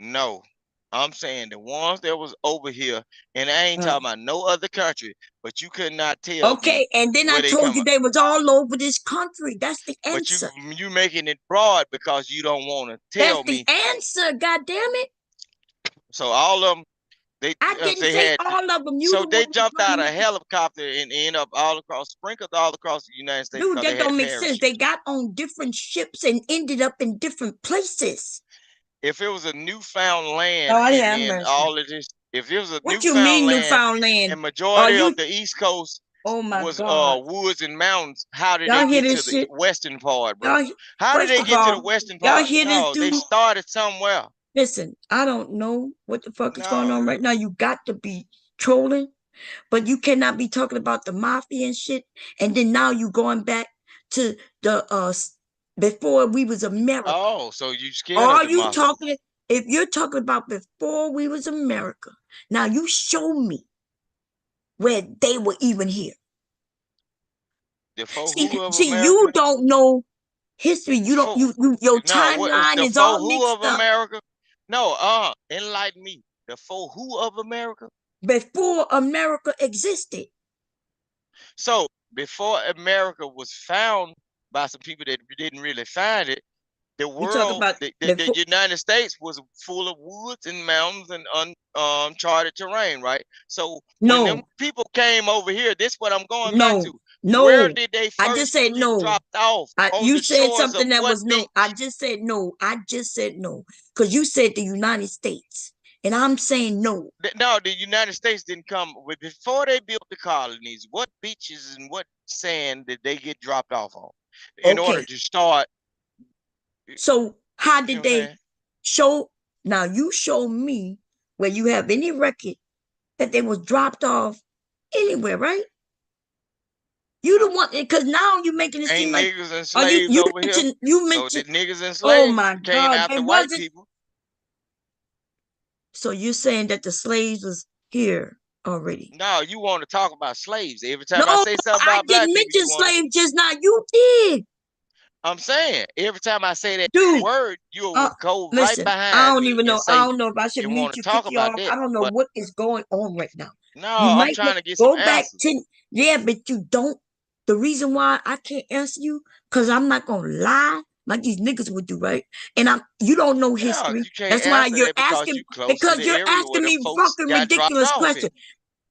No, I'm saying the ones that was over here, and I ain't talking about no other country, but you could not tell. Okay, and then I told you they was all over this country. That's the answer. But you making it broad because you don't want to tell me. That's the answer. God damn it! So all of them. I didn't say all of them. So they jumped out of a helicopter and ended up sprinkled all across the United States. Dude, that don't make sense. They got on different ships and ended up in different places. If it was a newfound land, and all of this, if it was a newfound land, and majority of the East Coast was woods and mountains, how did they get to the western part, bro? How did they get to the western part? No, they started somewhere. Listen, I don't know what the fuck is going on right now. You got to be trolling, but you cannot be talking about the mafia and shit. And then now you going back to the before we was America. Oh, so you scared of the mafia? If you're talking about before we was America, now you show me where they were even here. See, you don't know history. You don't. Your timeline is all mixed up. America? No, enlighten me. Before who of America? Before America existed. So before America was found by some people that didn't really find it, the world, the United States was full of woods and mountains and uncharted terrain, right? So when them people came over here, this is what I'm going back to. No, where did they first I just said no. Dropped off? You said something that was no. I just said no. Because you said the United States, and I'm saying no. No, the United States didn't come before they built the colonies. What beaches and what sand did they get dropped off on in order to start? So how did they show? Now you show me where you have any record that they was dropped off anywhere, right? You the one, because now you're making it seem like niggas and slaves over here. You mentioned so the niggas and slaves my came after white people. So you're saying that the slaves was here already? No, you want to talk about slaves. Every time I say something about black people, you slave just now. You did. I'm saying every time I say that word, you'll go listen, right behind. I don't even know. I don't know if I should you mute want you, to talk kick you about off. that. I don't know what is going on right now. No, you I'm might trying to get go some back answers. to but you don't. The reason why I can't answer you, because I'm not gonna lie like these niggas would do, right? And you don't know history. You can't That's why answer you're that because asking you close to the you're area where asking them me folks fucking got dropped ridiculous off questions.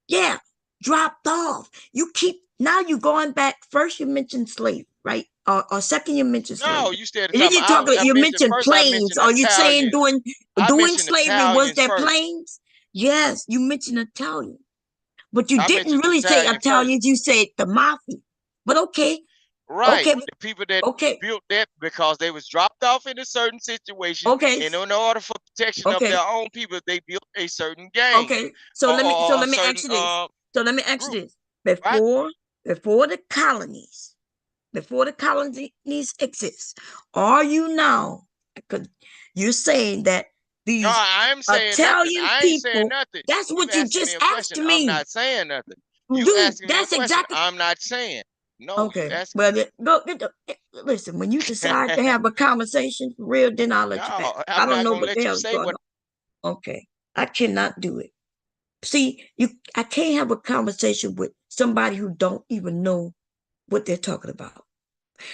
Yeah, dropped off. You keep now you going back. First you mentioned slave, right? Or second you mentioned No, slavery. you said And then you you mentioned planes. Are you saying doing slavery was that planes? Yes, you mentioned Italian. But you didn't really say Italians, you said the mafia. But okay. Right. Okay. The people that built that because they was dropped off in a certain situation. Okay. And in order for protection of their own people, they built a certain gang. Okay. So let me ask you this. So let me ask you this. Before the colonies exist, are you now, because you're saying that these I'm saying Italian nothing. I ain't saying people, nothing. that's what you just asked me. I'm not saying nothing. You asking me a question. Exactly. I'm not saying. No. Okay. Well, listen, when you decide to have a conversation for real, then I'll let you back. I don't know what the hell's going on. Okay. I cannot do it. See, I can't have a conversation with somebody who don't even know what they're talking about.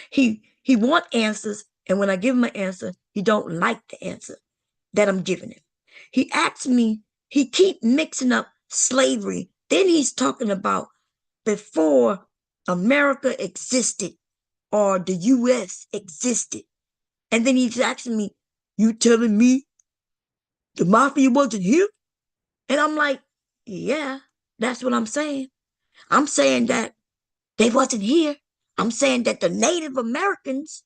He want answers, and when I give him an answer, he don't like the answer that I'm giving him. He asks me, he keep mixing up slavery. Then he's talking about before America existed or the US existed. And then he's asking me, you telling me the mafia wasn't here? And I'm like, yeah, that's what I'm saying. I'm saying that they wasn't here. I'm saying that the Native Americans,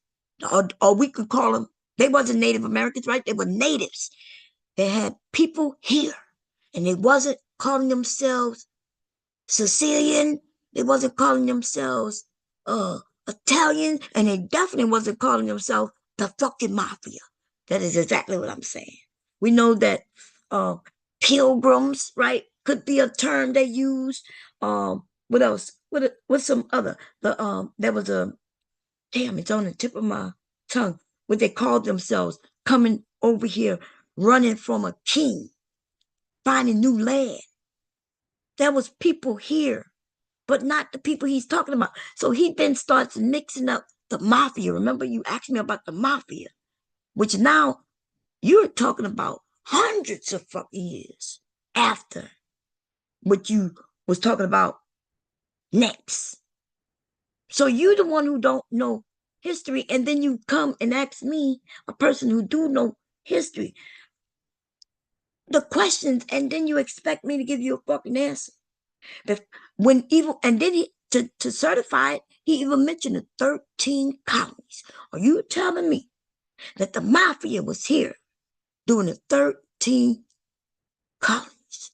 or we could call them, they wasn't Native Americans, right? They were natives. They had people here, and they wasn't calling themselves Sicilian. They wasn't calling themselves Italian, and they definitely wasn't calling themselves the fucking mafia. That is exactly what I'm saying. We know that pilgrims, right, could be a term they use. What else? What's some other? There was a it's on the tip of my tongue. What they called themselves, coming over here, running from a king, finding new land. There was people here, but not the people he's talking about. So he then starts mixing up the mafia. Remember, you asked me about the mafia, which now you're talking about hundreds of fucking years after what you was talking about next. So you're the one who don't know history, and then you come and ask me, a person who do know history, the questions, and then you expect me to give you a fucking answer. And then to certify it, he even mentioned the 13 colonies. Are you telling me that the mafia was here during the 13 colonies?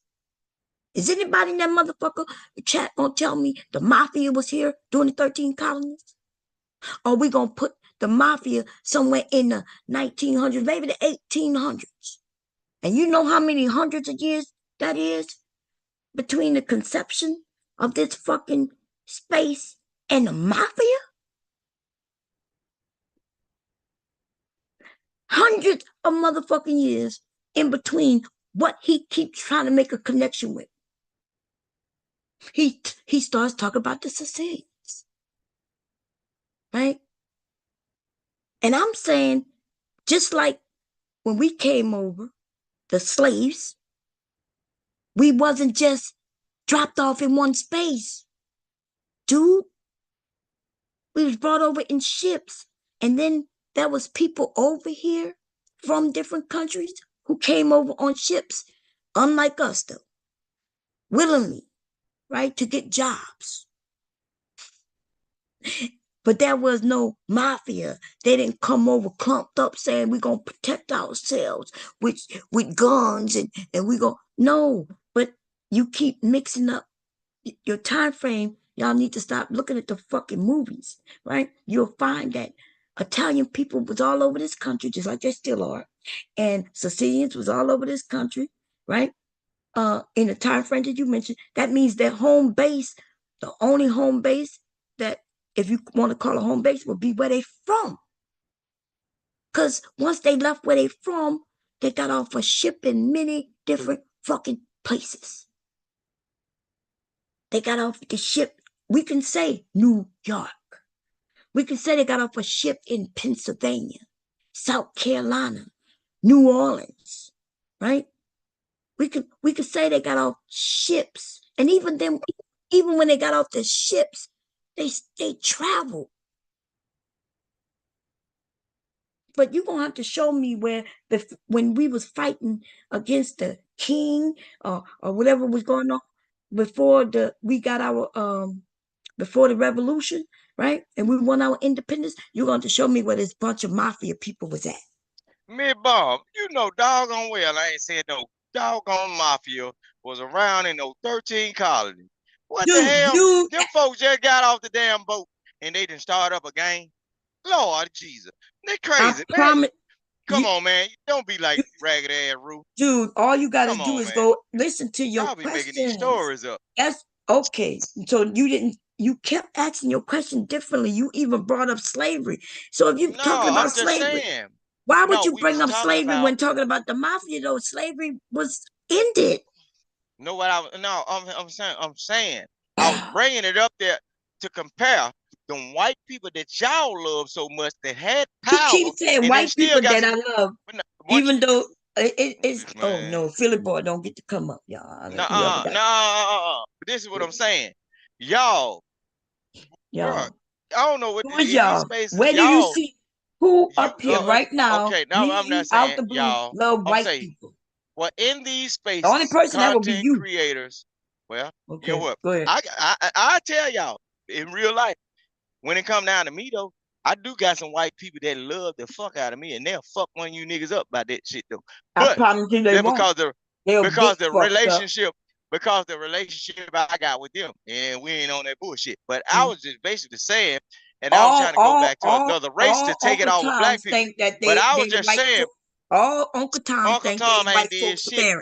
Is anybody in that motherfucker chat gonna tell me the mafia was here during the 13 colonies? Or we gonna put the mafia somewhere in the 1900s, maybe the 1800s? And you know how many hundreds of years that is between the conception of this fucking space and the mafia? Hundreds of motherfucking years in between what he keeps trying to make a connection with. He starts talking about the Sicilians, right? And I'm saying, just like when we came over, the slaves, we wasn't just dropped off in one space, dude. We was brought over in ships, and then there was people over here from different countries who came over on ships, unlike us though, willingly, right, to get jobs. But there was no mafia. They didn't come over clumped up saying we're gonna protect ourselves with guns and we go. No, but you keep mixing up your time frame. Y'all need to stop looking at the fucking movies, right? You'll find that Italian people was all over this country, just like they still are. And Sicilians was all over this country, right? In the time frame that you mentioned, that means their home base, the only home base that, if you want to call a home base, will be where they from. Because once they left where they from, they got off a ship in many different fucking places. They got off the ship. We can say New York. We can say they got off a ship in Pennsylvania, South Carolina, New Orleans, right? We could say they got off ships. And even when they got off the ships, they traveled. But you're gonna have to show me where when we was fighting against the king or whatever was going on before the revolution, right? And we won our independence. You're going to show me where this bunch of mafia people was at. Me, Bob, you know doggone well I ain't said no doggone mafia was around in those 13 colonies. What the hell? Them folks just got off the damn boat and they didn't start up a game. Lord Jesus. They crazy, man. Come on, man. Don't be like ragged ass Ruth. Dude, all you gotta do is go listen to your questions. Making these stories up. That's okay. So you kept asking your question differently. You even brought up slavery. So if you're talking about slavery, why would you bring up slavery when talking about the mafia though? Slavery was ended. I'm saying I was bringing it up there to compare the white people that y'all love so much that had power. You keep saying white people that I love, even though it's oh no, Philly boy don't get to come up, y'all. No. This is what I'm saying, y'all. I don't know what y'all. Where do you see who up here right now? Okay, no, I'm not saying y'all. Love white people. Well, in these spaces, the only person that will be you. Creators. Well, okay, you know what? Go ahead. I tell y'all in real life. When it come down to me though, I do got some white people that love the fuck out of me, and they'll fuck one of you niggas up by that shit though. But because the relationship I got with them, and we ain't on that bullshit. But I was just basically saying, and I was trying to go back to another race to take it off with black people. But I was just saying, Uncle Tom ain't did shit.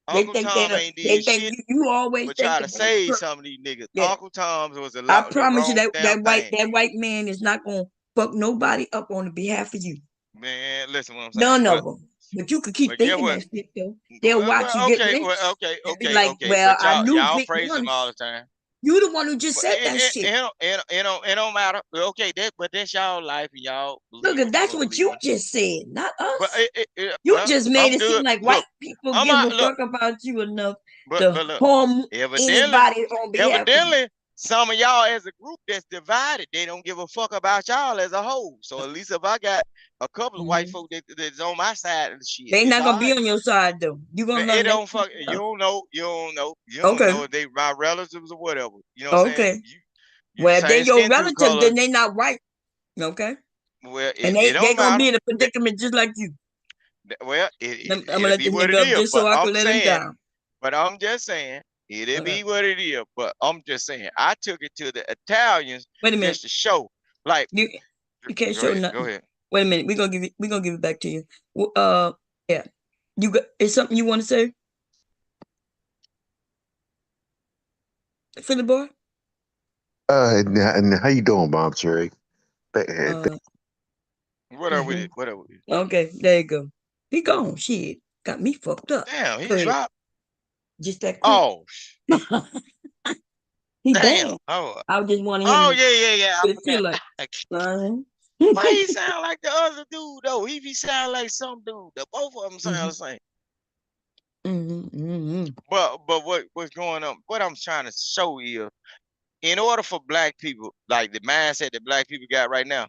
Uncle Tom ain't did shit. You always try to save some of these niggas. Yeah. Uncle Tom's was a lot. I promise you that white man is not gonna fuck nobody up on the behalf of you. Man, listen what I'm saying. None of them. But you could keep thinking that shit though. They'll watch you get rich. Okay. I knew y'all praise him all the time. You the one who just said that shit. It don't matter. Okay, but that's y'all life, and y'all. Look, that's what you just said, not us. But you just made it seem like white people give a fuck about you enough to harm anybody on behalf. Evidently, some of y'all as a group that's divided, they don't give a fuck about y'all as a whole. So at least if I got a couple of white folk that's on my side of the shit, they not gonna be on your side though. You gonna they don't fuck. You don't know if they my relatives or whatever. You know what I'm saying? Well, if they your relatives, then they not white. Okay. Well, and they gonna be in a predicament just like you. Well, I'm gonna let them nigga up just so I can let them down. But I'm just saying. It'll be what it is, but I'm just saying I took it to the Italians. Wait a minute, just to show, like you can't show nothing. Go ahead. Wait a minute, we're gonna give it back to you. Yeah, you got is something you want to say, Philly boy? And how you doing, Bob Cherry? What are we? What are we? Okay, there you go. He gone. Shit, got me fucked up. Damn, he dropped. Just that quick. Oh, he damn. Oh, I just want to hear. Oh yeah. What it feel like? Why he sound like the other dude though? He sound like some dude. Both of them sound the same. But what's going on? What I'm trying to show you, in order for black people, like the mindset that black people got right now,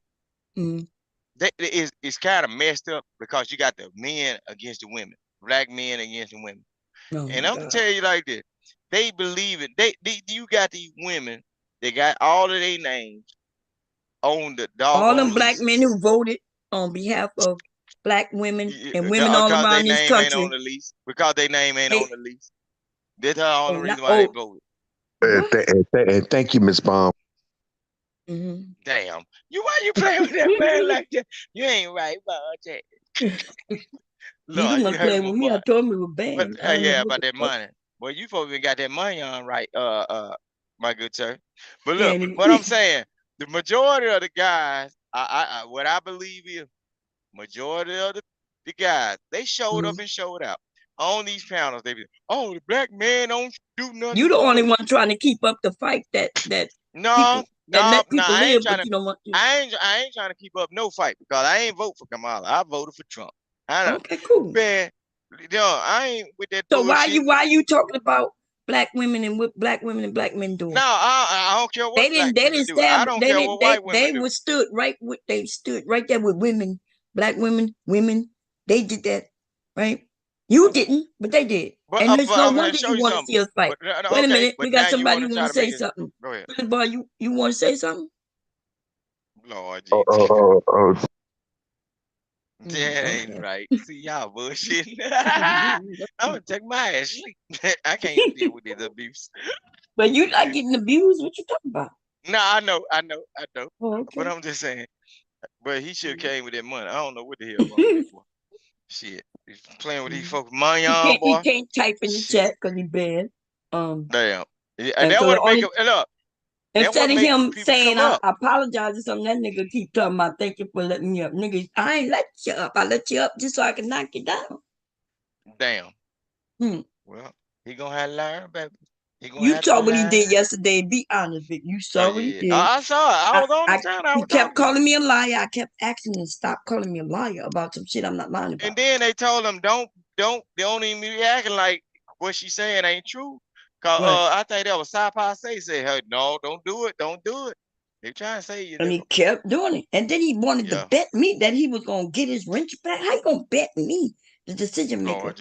it's kind of messed up because you got the men against the women, black men against the women. Oh and I'm gonna tell you like this: they believe it. You got these women. They got all of their names on the dog. All them black men who voted on behalf of black women and women all around this country. On the lease, because their name ain't on the lease. That's the only reason why they voted. And thank you, Miss Baum. Damn, why you playing with that man like that? You ain't right about that. You the one playing with me. I told me with band. Yeah, about that money. Well, you folks even got that money on right, my good sir. But look, what I'm saying, the majority of the guys, what I believe is, majority of the guys, they showed up and showed out on these panels. They be, oh, the black man don't do nothing. You the only one trying to keep up the fight that no, let people I live, ain't but trying to. you don't want to. I ain't trying to keep up no fight because I ain't vote for Kamala. I voted for Trump. I know. Okay, cool. Man, I ain't with that. So bullshit. why you talking about black women and what black women and black men doing? No, I don't care what they didn't stand. I don't care what white women do. They stood right there with women, black women. They did that, right? You didn't, but they did. But, and there's no I'm wonder show you want to see us fight. Wait a minute, we got somebody who want to say something. Go ahead. Billy Boy, you want to say something? Lord Jesus. That ain't right. See y'all bullshit. I'm gonna take my ass sleep. I can't deal with this abuse. But you not getting abused? What you talking about? No, I know. Oh, okay. But I'm just saying. But he should have came with that money. I don't know what the hell wrong with that boy. Shit, he's playing with these folks. Money on, boy. He can't type in the chat because he bad. Damn. And that would make it look. Instead of him saying, I apologize or something, that nigga keep talking about, thank you for letting me up. Nigga, I ain't let you up. I let you up just so I can knock you down. Damn. Well, he gonna have to learn, baby. You saw what he did yesterday. Be honest, Vic. You saw what he did. I saw it. I was on the channel. He kept calling me a liar. I kept asking him to stop calling me a liar about some shit I'm not lying about. And then they told him, don't even be acting like what she's saying ain't true. Cause I think that was Sci-Fi said, hey, no, don't do it. They trying to say you. And he kept doing it. And then he wanted to bet me that he was gonna get his wrench back. How you gonna bet me, the decision maker?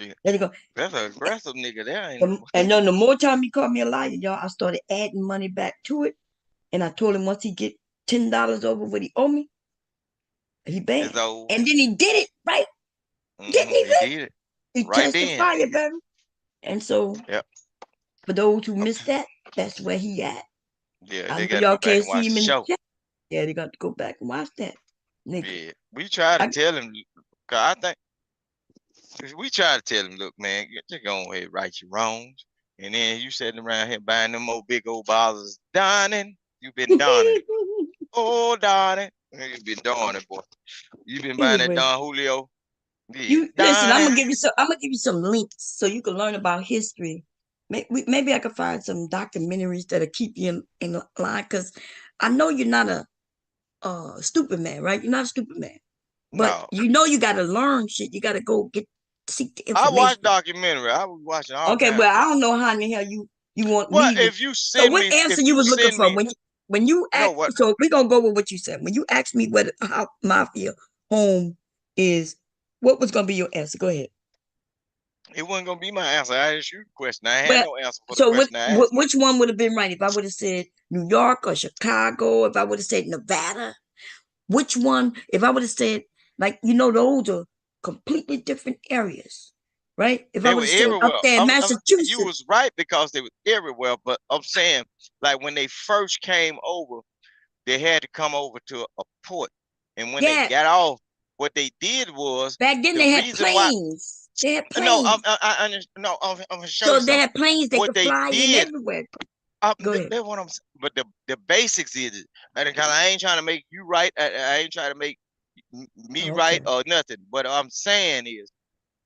That's an aggressive nigga there. And then the more time he called me a liar, y'all, I started adding money back to it. And I told him once he get $10 over what he owed me, he banned. And then he did it, right? Didn't he? He did it. He tested fire, baby. And so for those who missed that, that's where he at. Yeah, they got to go back and watch the show. Yeah, they got to go back and watch that. Nigga. Yeah, we try to tell him, cause I think we try to tell him, look, man, just go ahead, right your wrongs, and then you sitting around here buying them old big old bottles, donning. You've been donning. Oh, donning. You've been donning, boy. You've been buying that Don Julio. Yeah, listen, I'm gonna give you some links so you can learn about history. Maybe I could find some documentaries that'll keep you in line, because I know you're not a stupid man, right? You're not a stupid man. But you know you gotta learn shit. You gotta go seek the information. I watched documentary. I was watching all okay, but I don't know how in the hell you want me. Well, if you send so what answer you was looking for when you asked? So we're gonna go with what you said. When you asked me how Mafia home is, what was gonna be your answer? Go ahead. It wasn't gonna be my answer. I asked you the question. I had no answer for the question I asked. Which one would have been right if I would have said New York or Chicago? If I would have said Nevada, which one? If I would have said, like, those are completely different areas, right? If they I would have said up there in Massachusetts, you was right because they were everywhere. But I'm saying, like, when they first came over, they had to come over to a port, and when they got off, what they did was back then they had planes. They had planes. No, I'm gonna show you. So they had planes. They could fly in everywhere. Go ahead. That's what I'm saying. But the basics is it. I ain't trying to make you right. I ain't trying to make me right or nothing. What I'm saying is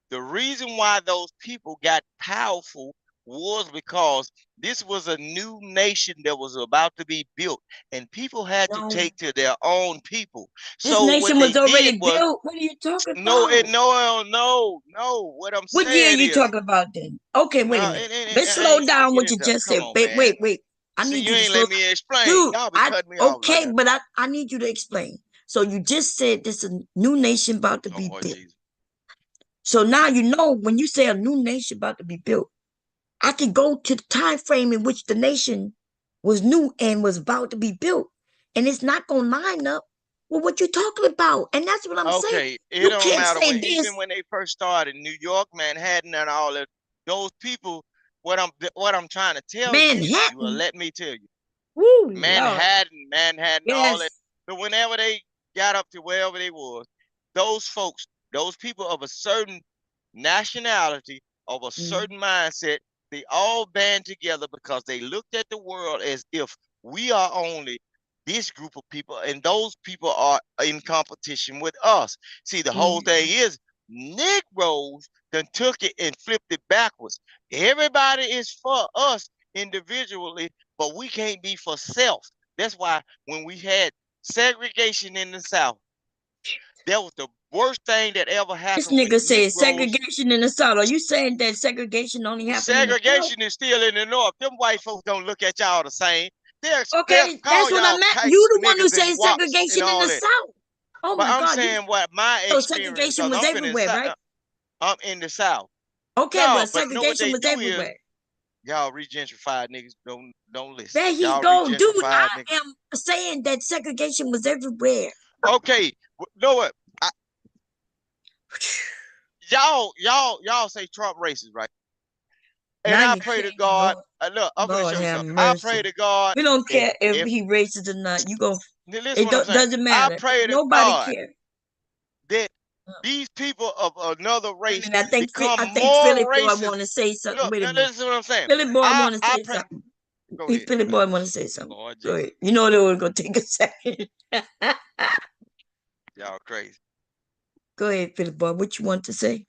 the reason why those people got powerful was because this was a new nation that was about to be built, and people had to take to their own people. This nation was already built. What are you talking about? No. What I'm saying is, what year are you talking about then? Okay, wait a minute. Let's slow down what you just said. Wait. I need you to slow down. Let me explain. Dude, Y'all be cutting me off like but I need you to explain. So you just said this is a new nation about to be built. Jesus. So now when you say a new nation about to be built, I can go to the time frame in which the nation was new and was about to be built, and it's not gonna line up with what you're talking about. And that's what I'm saying. Okay, it don't matter. Even when they first started, New York, Manhattan, and all that, those people. What I'm trying to tell you, let me tell you. Woo, Manhattan, yes. all that. So whenever they got up to wherever they was, those folks, those people of a certain nationality, of a certain mindset. They all band together because they looked at the world as if we are only this group of people and those people are in competition with us. See, the whole thing is Negroes then took it and flipped it backwards. Everybody is for us individually, but we can't be for self. That's why when we had segregation in the South, that was the worst thing that ever happened. This nigga said segregation in the South. Are you saying that segregation only happened in the South? Segregation is still in the North. Them white folks don't look at y'all the same. Okay, that's what I meant. You the one who said segregation in the South. Oh my God. I'm saying what my experience. So segregation was everywhere, right? I'm in the South. Okay, but segregation was everywhere. Y'all regentrified niggas don't listen. There he go, dude. I am saying that segregation was everywhere. Okay, know what? Y'all say Trump racist, right? And I pray to God. Look, I'm gonna show you something. I pray to God. We don't care if he racist or not. You go. It doesn't matter. I pray to Nobody God cares. that these people of another race I think become Philly more Boy racist. want to say something. Look, Wait a minute. listen to what I'm saying. Philly Boy want to say something. Philly Boy want to say something. Go ahead. You know they were gonna take a second. Y'all crazy. Go ahead, Philly Boy. What you want to say?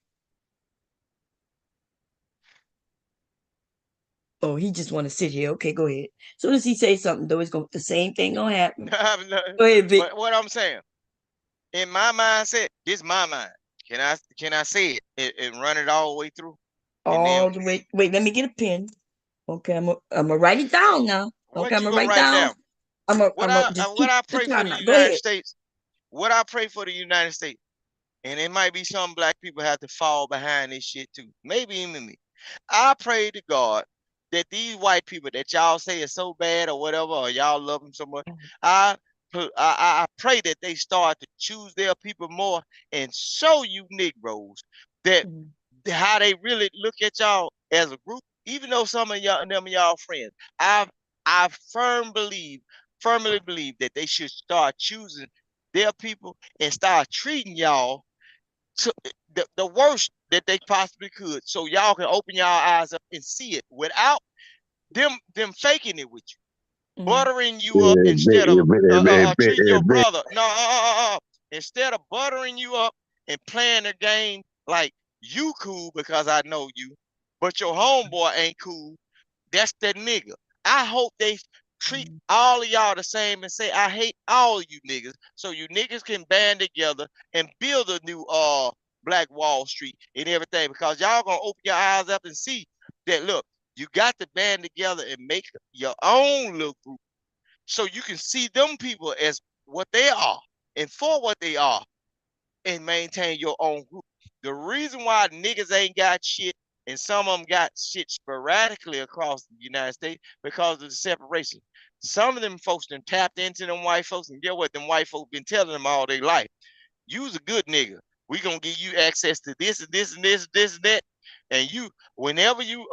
Oh, he just want to sit here. Okay, go ahead. As soon as he say something, though, it's the same thing gonna happen. Go ahead, Vic. But what I'm saying, in my mindset, this is my mind. Can I say it and run it all the way through? All the way. Wait, let me get a pen. Okay, I'm gonna write it down now. Okay, I'm gonna write down. What I pray for the United States. What I pray for the United States, and it might be some black people have to fall behind this shit too. Maybe even me. I pray to God that these white people that y'all say is so bad or whatever, or y'all love them so much, I pray that they start to choose their people more and show you Negroes that how they really look at y'all as a group. Even though some of y'all friends, I firmly believe that they should start choosing their people and start treating y'all to the worst that they possibly could, so y'all can open y'all eyes up and see it without them faking it with you, buttering you up instead of treating your brother. No, instead of buttering you up and playing the game like you cool because I know you, but your homeboy ain't cool. That's that nigga. I hope they treat all of y'all the same and say I hate all of you niggas, so you niggas can band together and build a new Black Wall Street and everything, because y'all gonna open your eyes up and see that, look, you got to band together and make your own little group so you can see them people as what they are and for what they are and maintain your own group. The reason why niggas ain't got shit and some of them got shit sporadically across the United States because of the separation. Some of them folks done tapped into them white folks, and get what them white folks been telling them all their life. You's a good nigga. We gonna give you access to this and this and this and that. And you, whenever you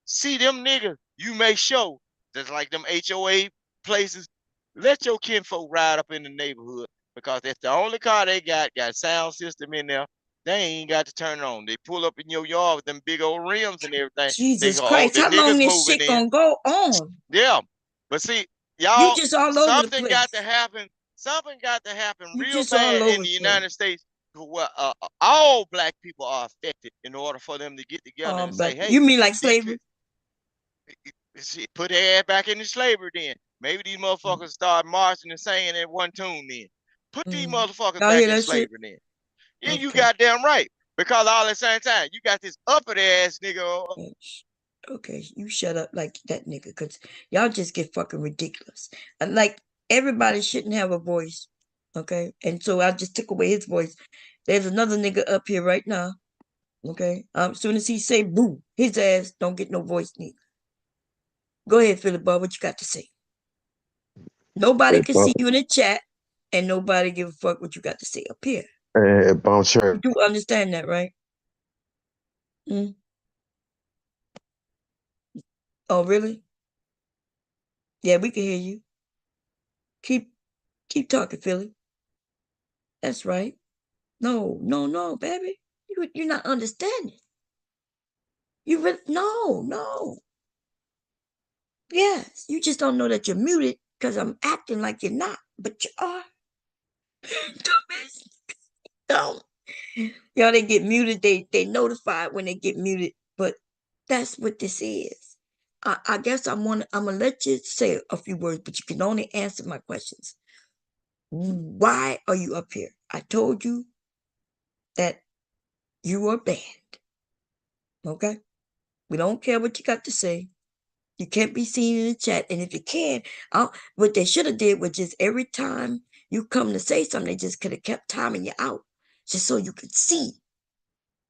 see them niggas, you make sure that's like them HOA places. Let your kinfolk ride up in the neighborhood, because that's the only car they got sound system in there. They ain't got to turn it on. They pull up in your yard with them big old rims and everything. Jesus Christ, how long this shit gonna go on? Yeah, but see, y'all, you just all over something the place. got to happen. Something got to happen You real bad in the United States, where all black people are affected, in order for them to get together and say, "Hey, you mean like slavery? Put their ass back into slavery then. Maybe these motherfuckers start marching and saying at one tune then. Put these motherfuckers back in slavery then. Yeah, you goddamn right. Because all at the same time, you got this uppity ass nigga. Okay, you shut up like that nigga, because y'all just get fucking ridiculous. And like, everybody shouldn't have a voice, okay? And so I just took away his voice. There's another nigga up here right now, okay? As soon as he say boo, his ass don't get no voice neither. Go ahead, Philip Boy, what you got to say? Nobody can see you in the chat, and nobody give a fuck what you got to say up here. Bomb Cherry. You do understand that, right? Oh, really? Yeah, we can hear you. Keep talking, Philly. That's right. No, baby. You You're not understanding. You really no. Yes, you just don't know that you're muted because I'm acting like you're not, but you are. Don't. Y'all, they get muted. They notified when they get muted, but that's what this is. I guess I'm gonna let you say a few words, but you can only answer my questions. Why are you up here? I told you that you are banned. Okay? We don't care what you got to say. You can't be seen in the chat. And if you can, what they should have did was just every time you come to say something, they just could have kept timing you out just so you could see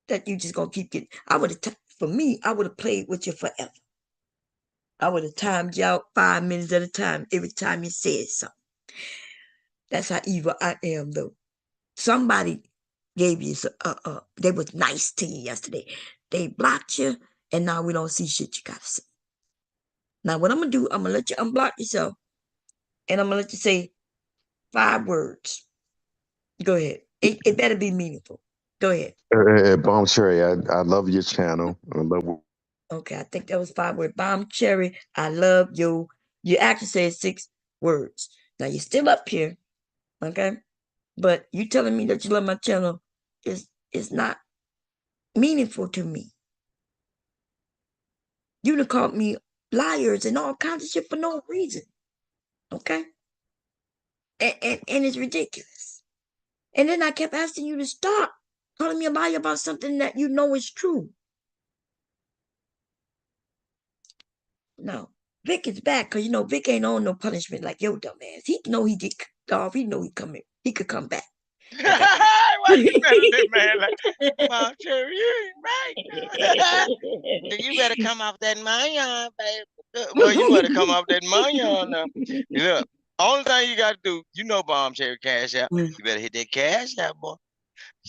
that you just gonna keep getting. For me, I would have played with you forever. I would have timed you out 5 minutes at a time every time you said something. That's how evil I am, though. Somebody gave you they was nice to you yesterday. They blocked you, and now we don't see shit you gotta say. Now, what I'm gonna do, I'm gonna let you unblock yourself, and I'm gonna let you say 5 words. Go ahead. It better be meaningful. Go ahead. Bomb Cherry, I love your channel. I love. Okay, I think that was 5 words. Bomb Cherry, I love you. You actually said 6 words. Now you're still up here, okay? But you telling me that you love my channel is not meaningful to me. You done called me liars and all kinds of shit for no reason. Okay? And it's ridiculous. And then I kept asking you to stop calling me a liar about something that you know is true. No. Vic is back because Vic ain't on no punishment like your dumb ass. He know he get kicked off. He know he could come back. Why you better that man like Mom Cherry, you ain't right. You better come off that Mayan, baby. Well, you better come off that Mayan now. Look, only thing you gotta do, Bomb Cherry cash out. You better hit that cash out, boy.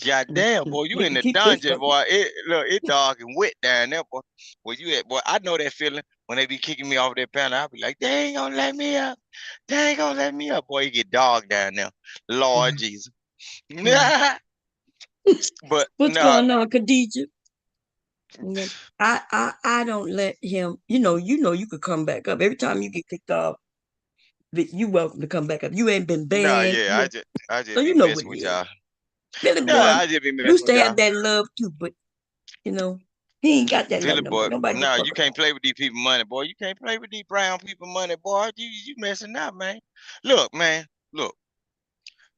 God damn, boy, you in the dungeon, boy. It dark and wet down there, boy. Where you at, boy? I know that feeling when they be kicking me off that panel. I'll be like, they ain't gonna let me up. They ain't gonna let me up. Boy, you get dark down there. Lord Jesus. But what's going on, Khadijah? I don't let him. You could come back up every time you get kicked off. You welcome to come back up. You ain't been banned. No, yeah, I just so be messing with y'all. Billy Boy I just be messing used to with have that love too, but he ain't got that Billy love. Boy, Nobody no, you can't play with these people money, boy. You can't play with these brown people money, boy. You messing up, man. Look, man, look.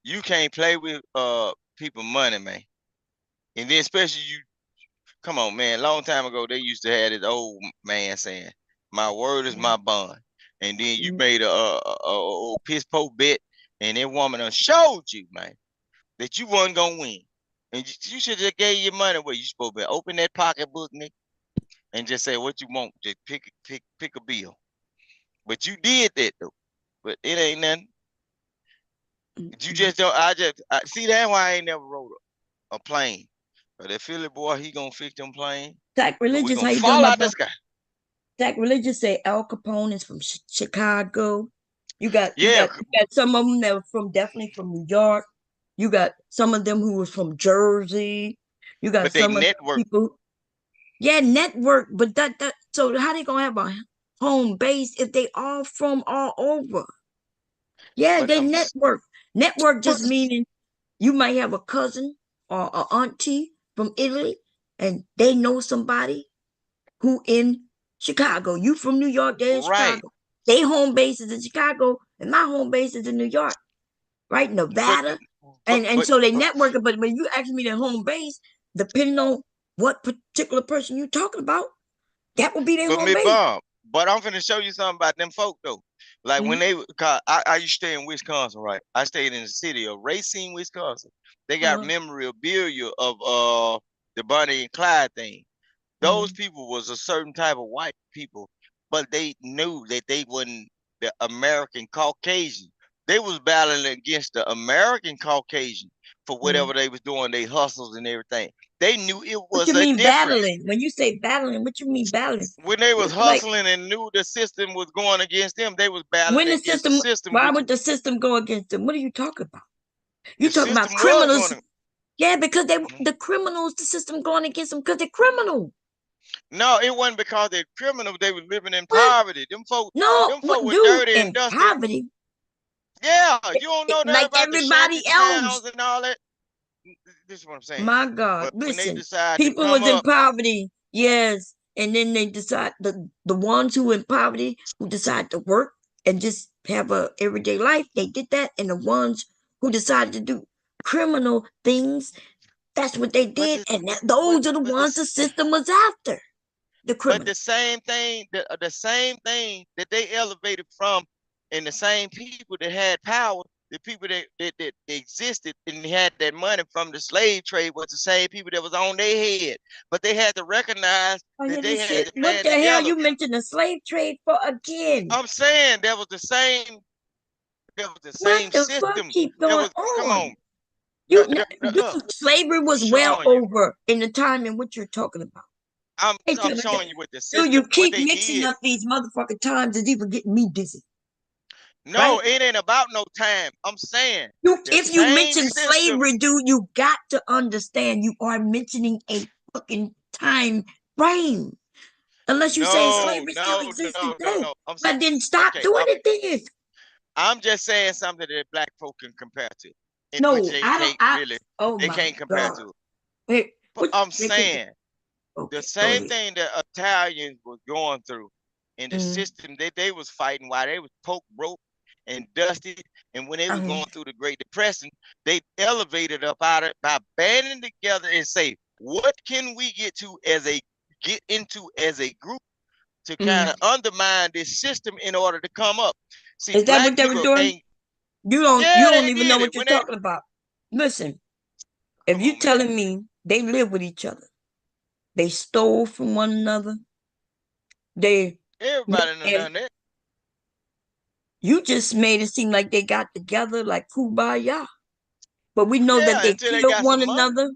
You can't play with people money, man. And then especially you, come on, man. Long time ago, they used to have this old man saying, "My word is my bond." And then you made a piss poor bet, and that woman done showed you, man, that you wasn't gonna win. And you should just gave your money away. You supposed to open that pocketbook, nigga, and just say what you want. Just pick a bill. But you did that though. But it ain't nothing. You just don't. I see that why I ain't never rode a plane. But that Philly boy, he gonna fix them plane. Sacrilegious, how you fall out the sky. Sacrilegious say Al Capone is from Chicago. You got yeah. You got some of them that were definitely from New York. You got some of them who was from Jersey. You got some of the people. Yeah, network. But that so how they gonna have a home base if they all from all over? Yeah, they network. Network just meaning you might have a cousin or an auntie from Italy, and they know somebody who in Chicago. You from New York, they're in Chicago. They home base is in Chicago, and my home base is in New York, right? Nevada. And so they network. But when you ask me their home base, depending on what particular person you talking about, that would be their home base. But I'm finna show you something about them folk though. Like when I used to stay in Wisconsin, right? I stayed in the city of Racine, Wisconsin. They got memorabilia of the Bonnie and Clyde thing. Those people was a certain type of white people, but they knew that they wasn't the American Caucasian. They was battling against the American Caucasian for whatever they was doing, they hustles and everything. They knew it was what you mean battling? When you say battling, what you mean battling? When they was hustling and knew the system was going against them, they was battling against the system. Why would the system go against them? What are you talking about? You talking about criminals? Yeah, because the criminals, the system going against them because they're criminal. No, it wasn't because they're criminal. They were living in poverty. Them folk were dude, dirty in and dusty. poverty. Yeah, you don't know that Like about everybody the else. towns and all that. This is what I'm saying. My God, But listen, when they decide people to was come in up, poverty, yes, and then they decide the ones who in poverty who decide to work and just have a everyday life, they did that, and the ones who decided to do criminal things, that's what they did, and those are the ones the system was after. The criminal. But the same thing that they elevated from, and the same people that had power, the people that existed and had that money from the slave trade was the same people that was on their head. But they had to recognize that they had to what the hell you mentioned the slave trade for again? I'm saying there was the same system. Keep going on. Come on. Dude, slavery was well over in the time in which you're talking about. I'm showing you what the system. So you keep mixing up these motherfucking times. It's even getting me dizzy. No, right? It ain't about no time. I'm saying if you mention slavery, dude, you got to understand you are mentioning a fucking time frame. Unless you say slavery still exists today. But then stop doing it then. I'm just saying something that black folk can compare to. No, they can't compare to. Wait, but I'm saying the same thing that Italians was going through in the system that they was fighting while they was poke, broke, and dusty, and when they was going through the Great Depression, they elevated up out of it by banding together and say, what can we get into as a group to kind of undermine this system in order to come up? See, is that what they were doing? You don't even know what you're talking about. Listen, if you're telling me they live with each other, they stole from one another, everybody done that. You just made it seem like they got together like kumbaya. But we know that they killed one another.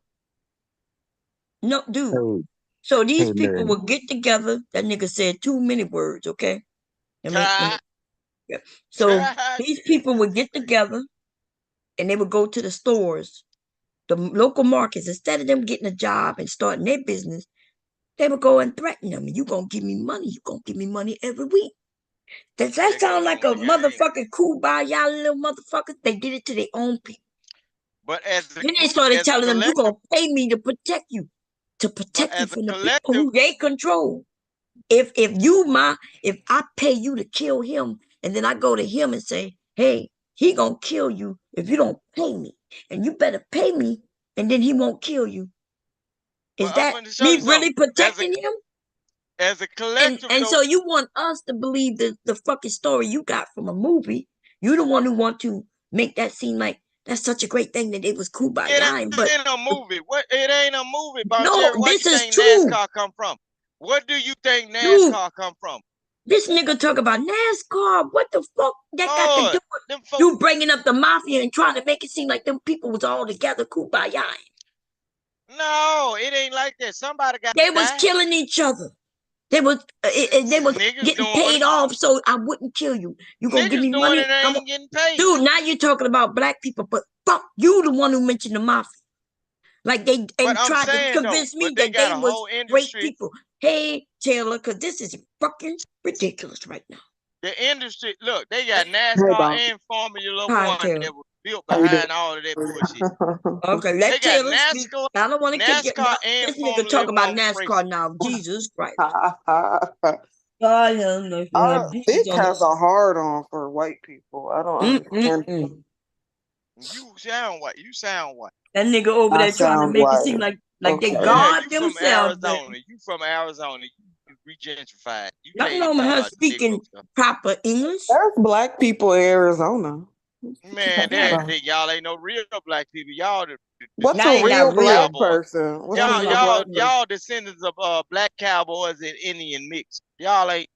No, dude. So these people will get together. That nigga said too many words, okay? So these people would get together and they would go to the stores, the local markets. Instead of them getting a job and starting their business, they would go and threaten them. You gonna give me money. You gonna give me money every week. Does that sound like a motherfucking kumbaya little motherfuckers? They did it to their own people. But then they started telling them, you're gonna pay me to protect you from the people who they control. If I pay you to kill him, and then I go to him and say, hey, he gonna kill you if you don't pay me, and you better pay me, and then he won't kill you. Is that me really protecting him? As a collective, and so you want us to believe the fucking story you got from a movie. You're the one who want to make that seem like that's such a great thing that it was kumbaya. It ain't a movie. It ain't a movie. This is true. NASCAR come from? What do you think NASCAR come from? This nigga talk about NASCAR. What the fuck that got to do with you bringing up the mafia and trying to make it seem like them people was all together kumbaya? No, it ain't like that. Somebody got. They was killing each other. They was getting paid off so I wouldn't kill you. You gonna give me money? Dude, now you're talking about black people, but fuck you, the one who mentioned the mafia. Like they tried to convince me that they was great people. Hey, Taylor, because this is fucking ridiculous right now. The industry, look, they got NASCAR and Formula One that was built behind all of that bullshit. Okay, let's Taylor speak. I don't want to keep getting this nigga talk about NASCAR now. Jesus Christ. It has a hard on for white people. I don't understand. You sound white. That nigga over there trying to make it seem like they guard themselves. You from Arizona. You regentrified. Nothing wrong with her speaking proper English. There's black people in Arizona. Man, y'all ain't no real black people. Y'all what's a real black person? Y'all descendants of black cowboys and Indian mix. Y'all ain't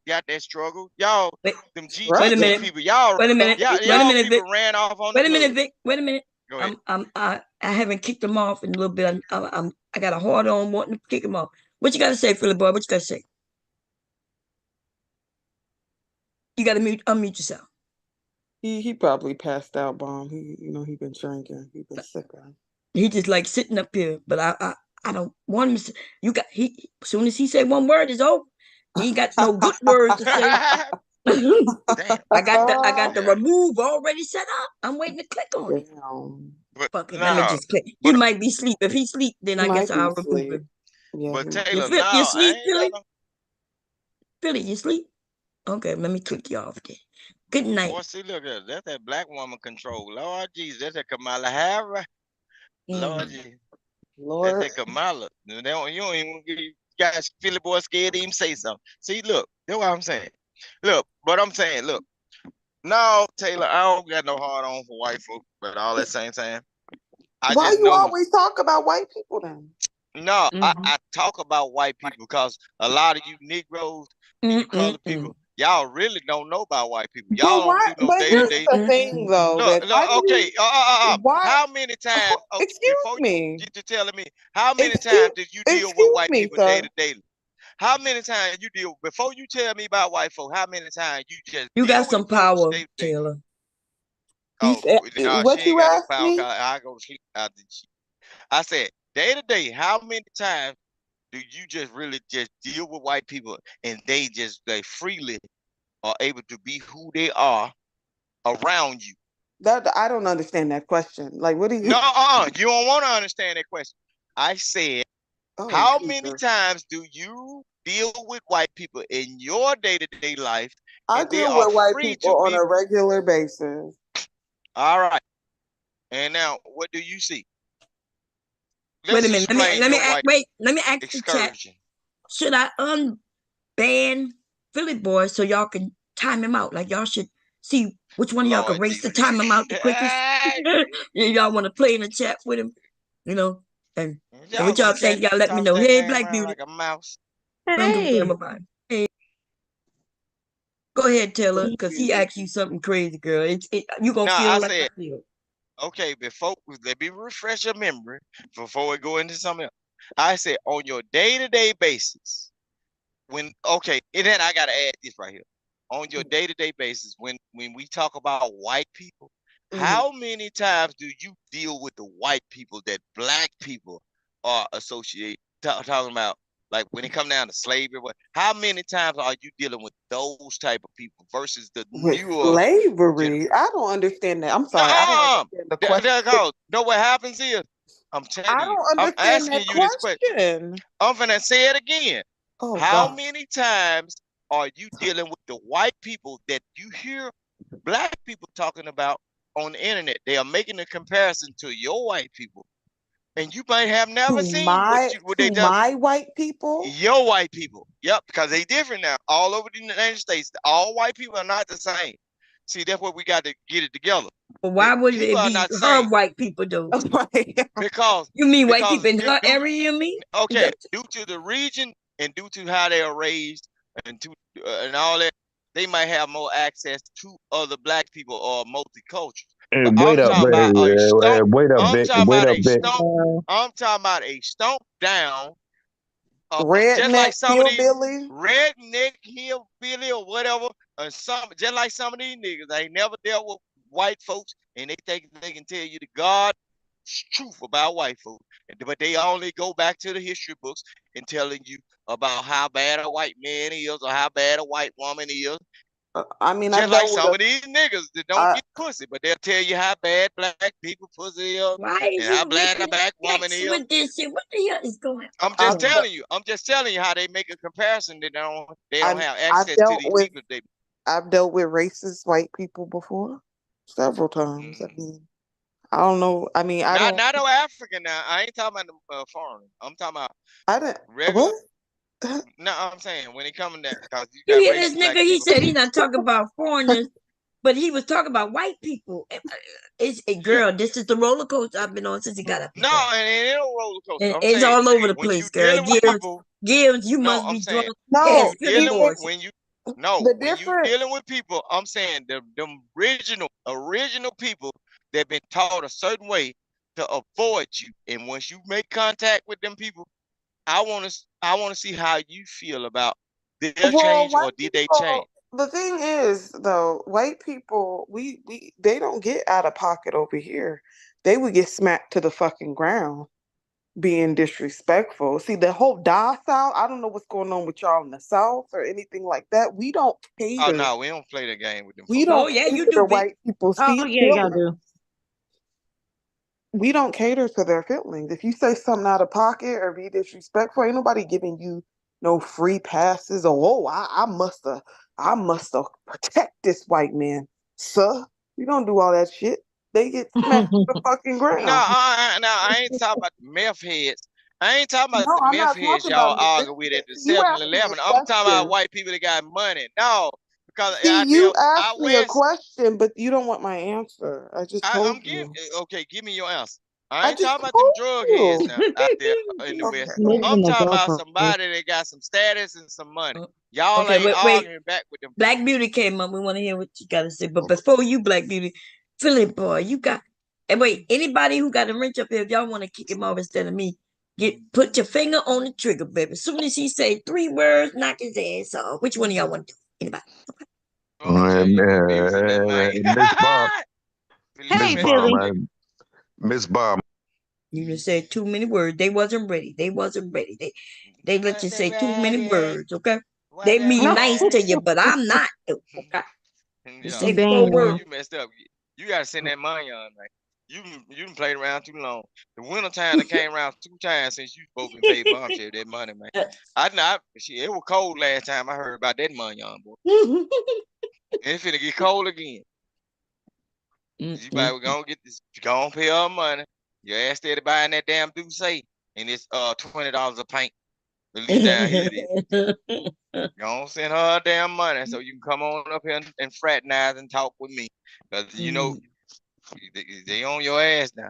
got that struggle. Y'all them GT people. Y'all wait a minute. People ran off on Wait a minute, Vic. Wait a minute. Go ahead. I haven't kicked him off in a little bit. I got a hard on wanting to kick him off. What you gotta say, Philly boy? What you gotta say? You gotta unmute yourself. He probably passed out, Bomb. He been drinking. He been sick. He just like sitting up here, but I don't want him to. As soon as he say one word, it's over. He ain't got no good words to say. I got the remove already set up. I'm waiting to click on it. Fuck it, let me just click. He might be asleep. If he sleep, then I guess I'll remove him. Yeah, but Taylor, you sleep, Philly? Philly, you sleep? Okay, let me click you off there. Good night. Boy, see, look at that's that black woman control. Lord Jesus, that's that Kamala Harris. Lord Jesus. Lord. That's that Kamala. You don't even you guys Philly boy scared to even say something. See, look, that's what I'm saying. Look, but I'm saying, look. No, Taylor, I don't got no hard on for white folk, but all at the same time. Why you always talk about white people then? No, I talk about white people because a lot of you Negroes and you colored people, y'all really don't know about white people. Y'all don't do no day-to-day. Here's the thing, though. Look, okay. How many times? Excuse me. You're telling me how many times did you deal with white people day-to-day? How many times you deal before you tell me about white folk? How many times you got some power, Taylor? Oh, what she you ain't got no asked me? power. I go to sleep after she. I said day-to-day. How many times do you just really just deal with white people and they freely are able to be who they are around you? That I don't understand that question. Like, what do you? No, you don't want to understand that question. I said, how many times do you deal with white people in your day-to-day life? I deal with white people on a regular basis. All right. And now, what do you see? Wait a minute. Let me ask the chat. Should I unban Philly boy so y'all can time him out? Like y'all should see which one of y'all can race to time him out the quickest. Y'all want to play in the chat with him, and what y'all think? Y'all let me know. Hey, Black Beauty. Like a mouse. Hey. Go ahead, Taylor, because he asked you something crazy, girl. You gonna feel like I feel. Okay, let me refresh your memory before we go into something else. I said on your day-to-day basis, and then I gotta add this right here. On your day-to-day basis, when we talk about white people, how many times do you deal with the white people that black people are associated talking about? Like when it comes down to slavery, how many times are you dealing with those type of people versus the newer slavery? I don't understand that. I'm sorry. I don't understand the question. No, what happens is, I'm telling you, I'm asking you this question. I'm gonna say it again. How many times are you dealing with the white people that you hear black people talking about on the internet? They are making a comparison to your white people. And you might have never seen what they do. My white people? Your white people. Yep, because they different now. All over the United States, all white people are not the same. See, that's where we got to get it together. But why would it be her white people though? Because you mean white people in her area? Okay, due to the region and due to how they are raised and all that, they might have more access to other black people or multicultural. Hey, wait up, I'm talking about a stomp down. Redneck hillbilly, redneck hillbilly or whatever, or just like some of these niggas, they never dealt with white folks, and they think they can tell you the God's truth about white folks, but they only go back to the history books and telling you about how bad a white man is or how bad a white woman is. I mean, just like some of these niggas that don't get pussy, but they'll tell you how bad black people pussy is and how bad a black woman is. With this shit? What the hell is going on? I'm just telling you. I'm just telling you how they make a comparison. They don't have access to these people. I've dealt with racist white people before, several times. I mean, I don't know. I mean, not no African now. I ain't talking about foreign. I'm talking about regular. What? No, I'm saying when it comes to that, because you hear this nigga? He said he's not talking about foreigners, but he was talking about white people. It's a girl. This is the roller coaster I've been on since he got up. No, and it ain't no roller coaster. It's all over the place, girl. Gibbs, you must be drunk. No, when you dealing with people, I'm saying them original people that been taught a certain way to avoid you, and once you make contact with them people, I want to see how you feel about did they change or did they change? The thing is, though, white people, they don't get out of pocket over here. They would get smacked to the fucking ground being disrespectful. See, the whole docile, I don't know what's going on with y'all in the South or anything like that. We don't cater. Oh no, we don't play the game with them. We don't cater to white people's feelings. do. We don't cater to their feelings. If you say something out of pocket or be disrespectful, ain't nobody giving you no free passes or I must protect this white man. Sir, you don't do all that shit. They get smacked to the fucking ground. No, I ain't talking about the meth heads. I ain't talking about the meth heads y'all argue with at the 7-Eleven. I'm talking about white people that got money. No, because you asked me a question, but you don't want my answer. I just told you. Okay, give me your answer. I ain't talking about them drug heads now out there in the West. I'm talking about somebody that got some status and some money. Y'all ain't arguing back with them. Black Beauty came up. We want to hear what you got to say. But before you, Black Beauty, Philly boy, you got. And wait, anybody who got a wrench up here, if y'all want to kick him off instead of me, put your finger on the trigger, baby. As soon as he say 3 words, knock his ass off. Which one of y'all want to do? Anybody? Miss Bob. Hey, Miss Billy. Bob. Miss Bob. You just said too many words. They wasn't ready. They let you say too many words, okay? They mean nice to you, but I'm not. Okay? You say 4 words. You messed up. You gotta send that money on, man. You done played around too long. The winter time that came around 2 times since you supposed to pay Bombshell that money, man. It was cold last time I heard about that money on, boy. It's finna get cold again. You better go get this. Go on, pay her money. Your ass steady buying that damn Douce, and it's $20 a pint. At least down here it is. Go on, send her damn money so you can come on up here and fraternize and talk with me. Cause you know they on your ass now.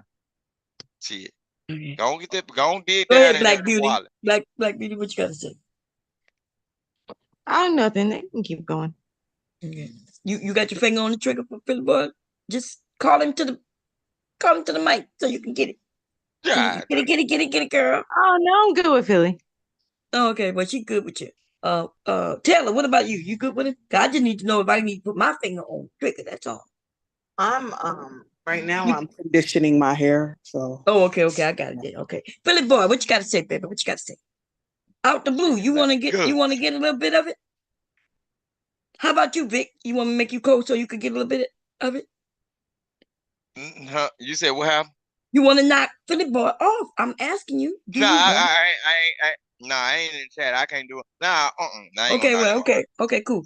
Shit. Go on get that. Go on dig Go down ahead, in Black that Beauty. wallet. Black Beauty, what you gotta say? Oh, nothing. They can keep going. Okay. You got your finger on the trigger for Philly boy? Just call him to the mic so you can get it. Yeah. Get it, girl. Oh no, I'm good with Philly. Oh, okay, well she good with you. Taylor, what about you? You good with it? I just need to know if I need to put my finger on the trigger. That's all. I'm right now I'm conditioning my hair, so. Oh, okay, I got it then. Okay, Philly boy, what you got to say, baby? What you got to say? Out the blue, you want to get a little bit of it? How about you, Vic? You want me to make you cold so you could get a little bit of it? You said what happened? You want to knock Philly boy off? I'm asking you. I ain't in the chat. I can't do it. Okay, cool.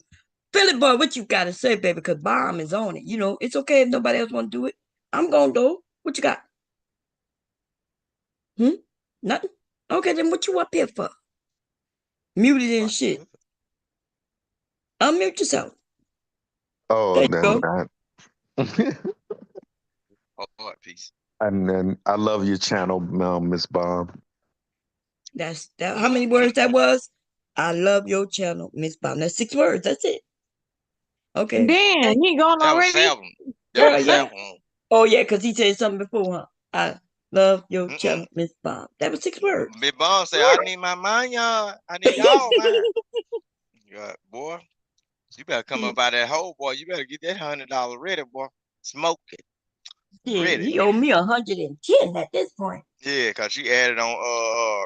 Philly boy, what you got to say, baby? Because Bomb is on it. You know, it's okay if nobody else want to do it. I'm going to do. What you got? Nothing? Okay, then what you up here for? Muted and shit. Unmute yourself. Oh, go. Peace. And then I love your channel, Miss Bob. That's how many words that was? I love your channel, Miss Bob. That's 6 words. That's it. Okay. Damn, he going already? That was 7. Oh yeah, because he said something before, huh? I love your channel, Miss Bob. That was 6 words. Miss Bob said, I need my money, y'all. I need y'all, man. Yeah, boy. You better come up out of that hole, boy. You better get that $100 ready, boy. Smoke it. Yeah, he owe me 110 at this point. Yeah, cause she added on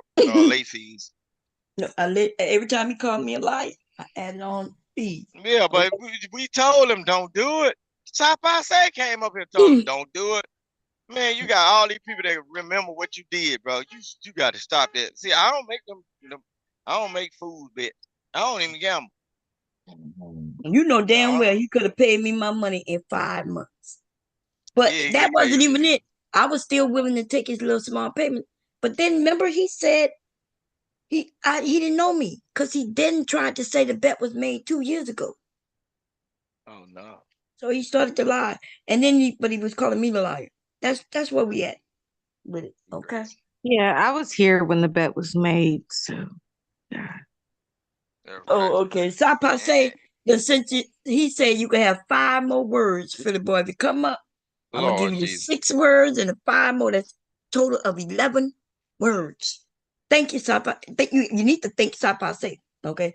late fees. No, every time he called me a liar, I added on fees. Yeah, but we told him don't do it. Sapase came up here and told him don't do it. Man, you got all these people that remember what you did, bro. You got to stop that. See, I don't make them. I don't make food bets. I don't even gamble. You know damn well you could have paid me my money in 5 months. But that wasn't even it. I was still willing to take his little small payment. But then remember he said he didn't know me because he then tried to say the bet was made 2 years ago. Oh no. So he started to lie. And then he was calling me the liar. That's where we at with it. Okay. Yeah, I was here when the bet was made. So yeah. Oh, okay. Sapase, he said you can have 5 more words for the boy. If you come up, I'm going to give you 6 words and 5 more. That's total of 11 words. Thank you, Sapa. You need to thank Sapase. Okay.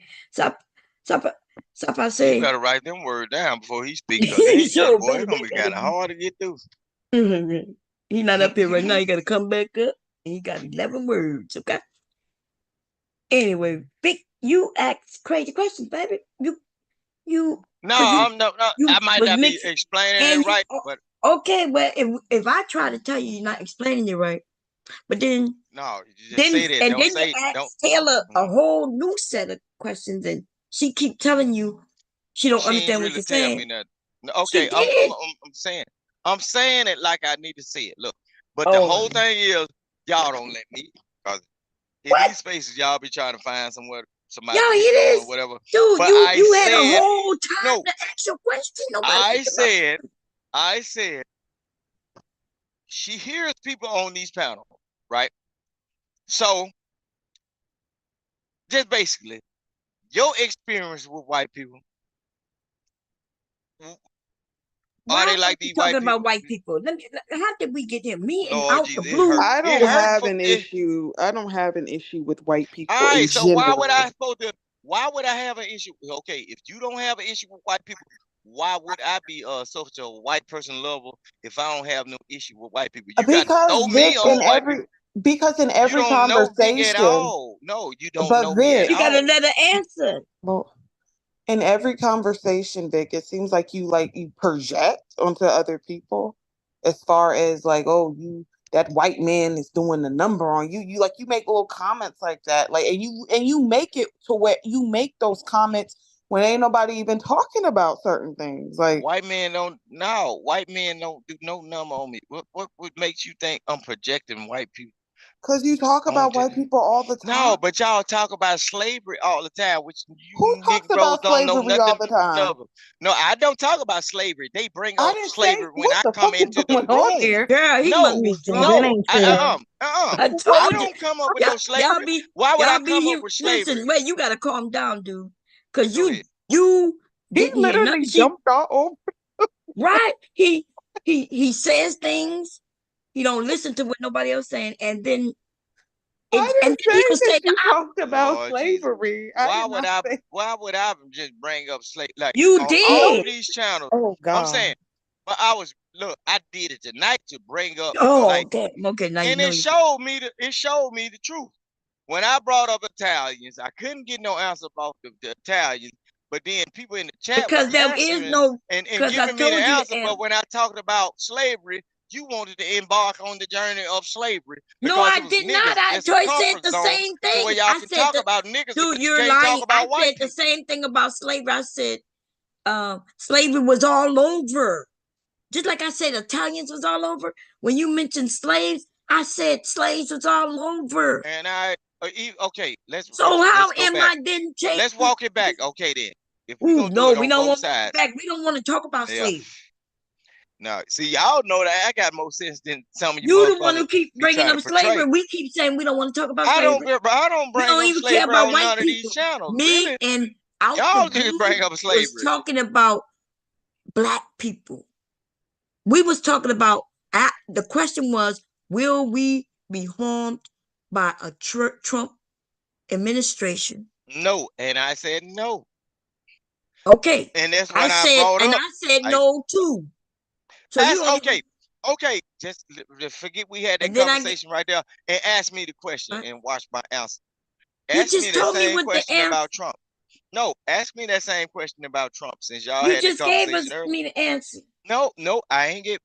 So if I You say, better write them words down before he speaks. Boy, it's gonna be kind of hard to get through. He's not up here right now. You got to come back up. And he got 11 words. Okay. Anyway, you ask crazy questions, baby. You. No, I might not be explaining it right, but okay. Well, if I try to tell you, you're not explaining it right, but then no, you just say that. And don't then say you ask don't. Taylor a whole new set of questions, and she keep telling you she don't understand what you're saying. Okay, I'm saying it like I need to say it. Look, but the whole thing is y'all don't let me, because in these spaces y'all be trying to find somebody or whatever. Dude, but you had a whole time to ask your question. I said she hears people on these panels, right? So just basically your experience with white people. Why are they like these white talking people? about white people? How did we get here? Me and Lord out Jesus, the blue. I don't have an issue. I don't have an issue with white people. All right, in so general. why would I have an issue? Okay, if you don't have an issue with white people, why would I be such a white person lover if I don't have no issue with white people? You got to throw me on white people. Because in every you don't conversation, know Vic at all. No, you don't but know Vic, me at you all. got another answer. Well, in every conversation, Vic, it seems like you project onto other people, as far as like, oh, that white man is doing the number on you. You make little comments like that, like, and you make it to where you make those comments when ain't nobody even talking about certain things. Like white men don't do no number on me. What makes you think I'm projecting white people? Because you talk about white people all the time. No, but y'all talk about slavery all the time, which who talks about slavery all the time? No, I don't talk about slavery. They bring up slavery when I come into the room. Here? Girl, he no, I don't come up with no slavery. Why would I come up with slavery? Listen, wait, you gotta calm down, dude. Because he didn't hear literally nothing. Jumped all over. Right? He says things. He don't listen to what nobody else saying, and then I didn't say that you talked about slavery. Why would I just bring up slavery? Like you on did all these channels. Oh God. I'm saying, but I did it tonight to bring up. Okay. Now and it showed me the truth. When I brought up Italians, I couldn't get no answer about the Italians. But then people in the chat because there is no and giving me the answer. But when I talked about slavery, you wanted to embark on the journey of slavery. No, I did not. I said the same thing. Where y'all can talk about niggas, dude, you're lying. I said the same thing about slavery. I said slavery was all over. Just like I said Italians was all over. When you mentioned slaves, I said slaves was all over. And okay, let's. So how am I then change? Let's walk it back. Okay, then. If we don't want to back. We don't want to talk about slavery. No, see, y'all know that I got more sense than some of you. You the one who keep bringing up slavery. We keep saying we don't want to talk about slavery. I don't bring up slavery care about on white none people. Of these channels. Me and y'all just bring up slavery. Was talking about black people. We was talking about. The question was, will we be harmed by a Trump administration? No, and I said no. Okay, and that's what I brought up. And I said no too. So okay. Just forget we had that conversation right there, and ask me the question and watch my answer. Ask me the same question about Trump. No, ask me that same question about Trump since y'all had the conversation earlier. You just gave me the answer. No, I ain't give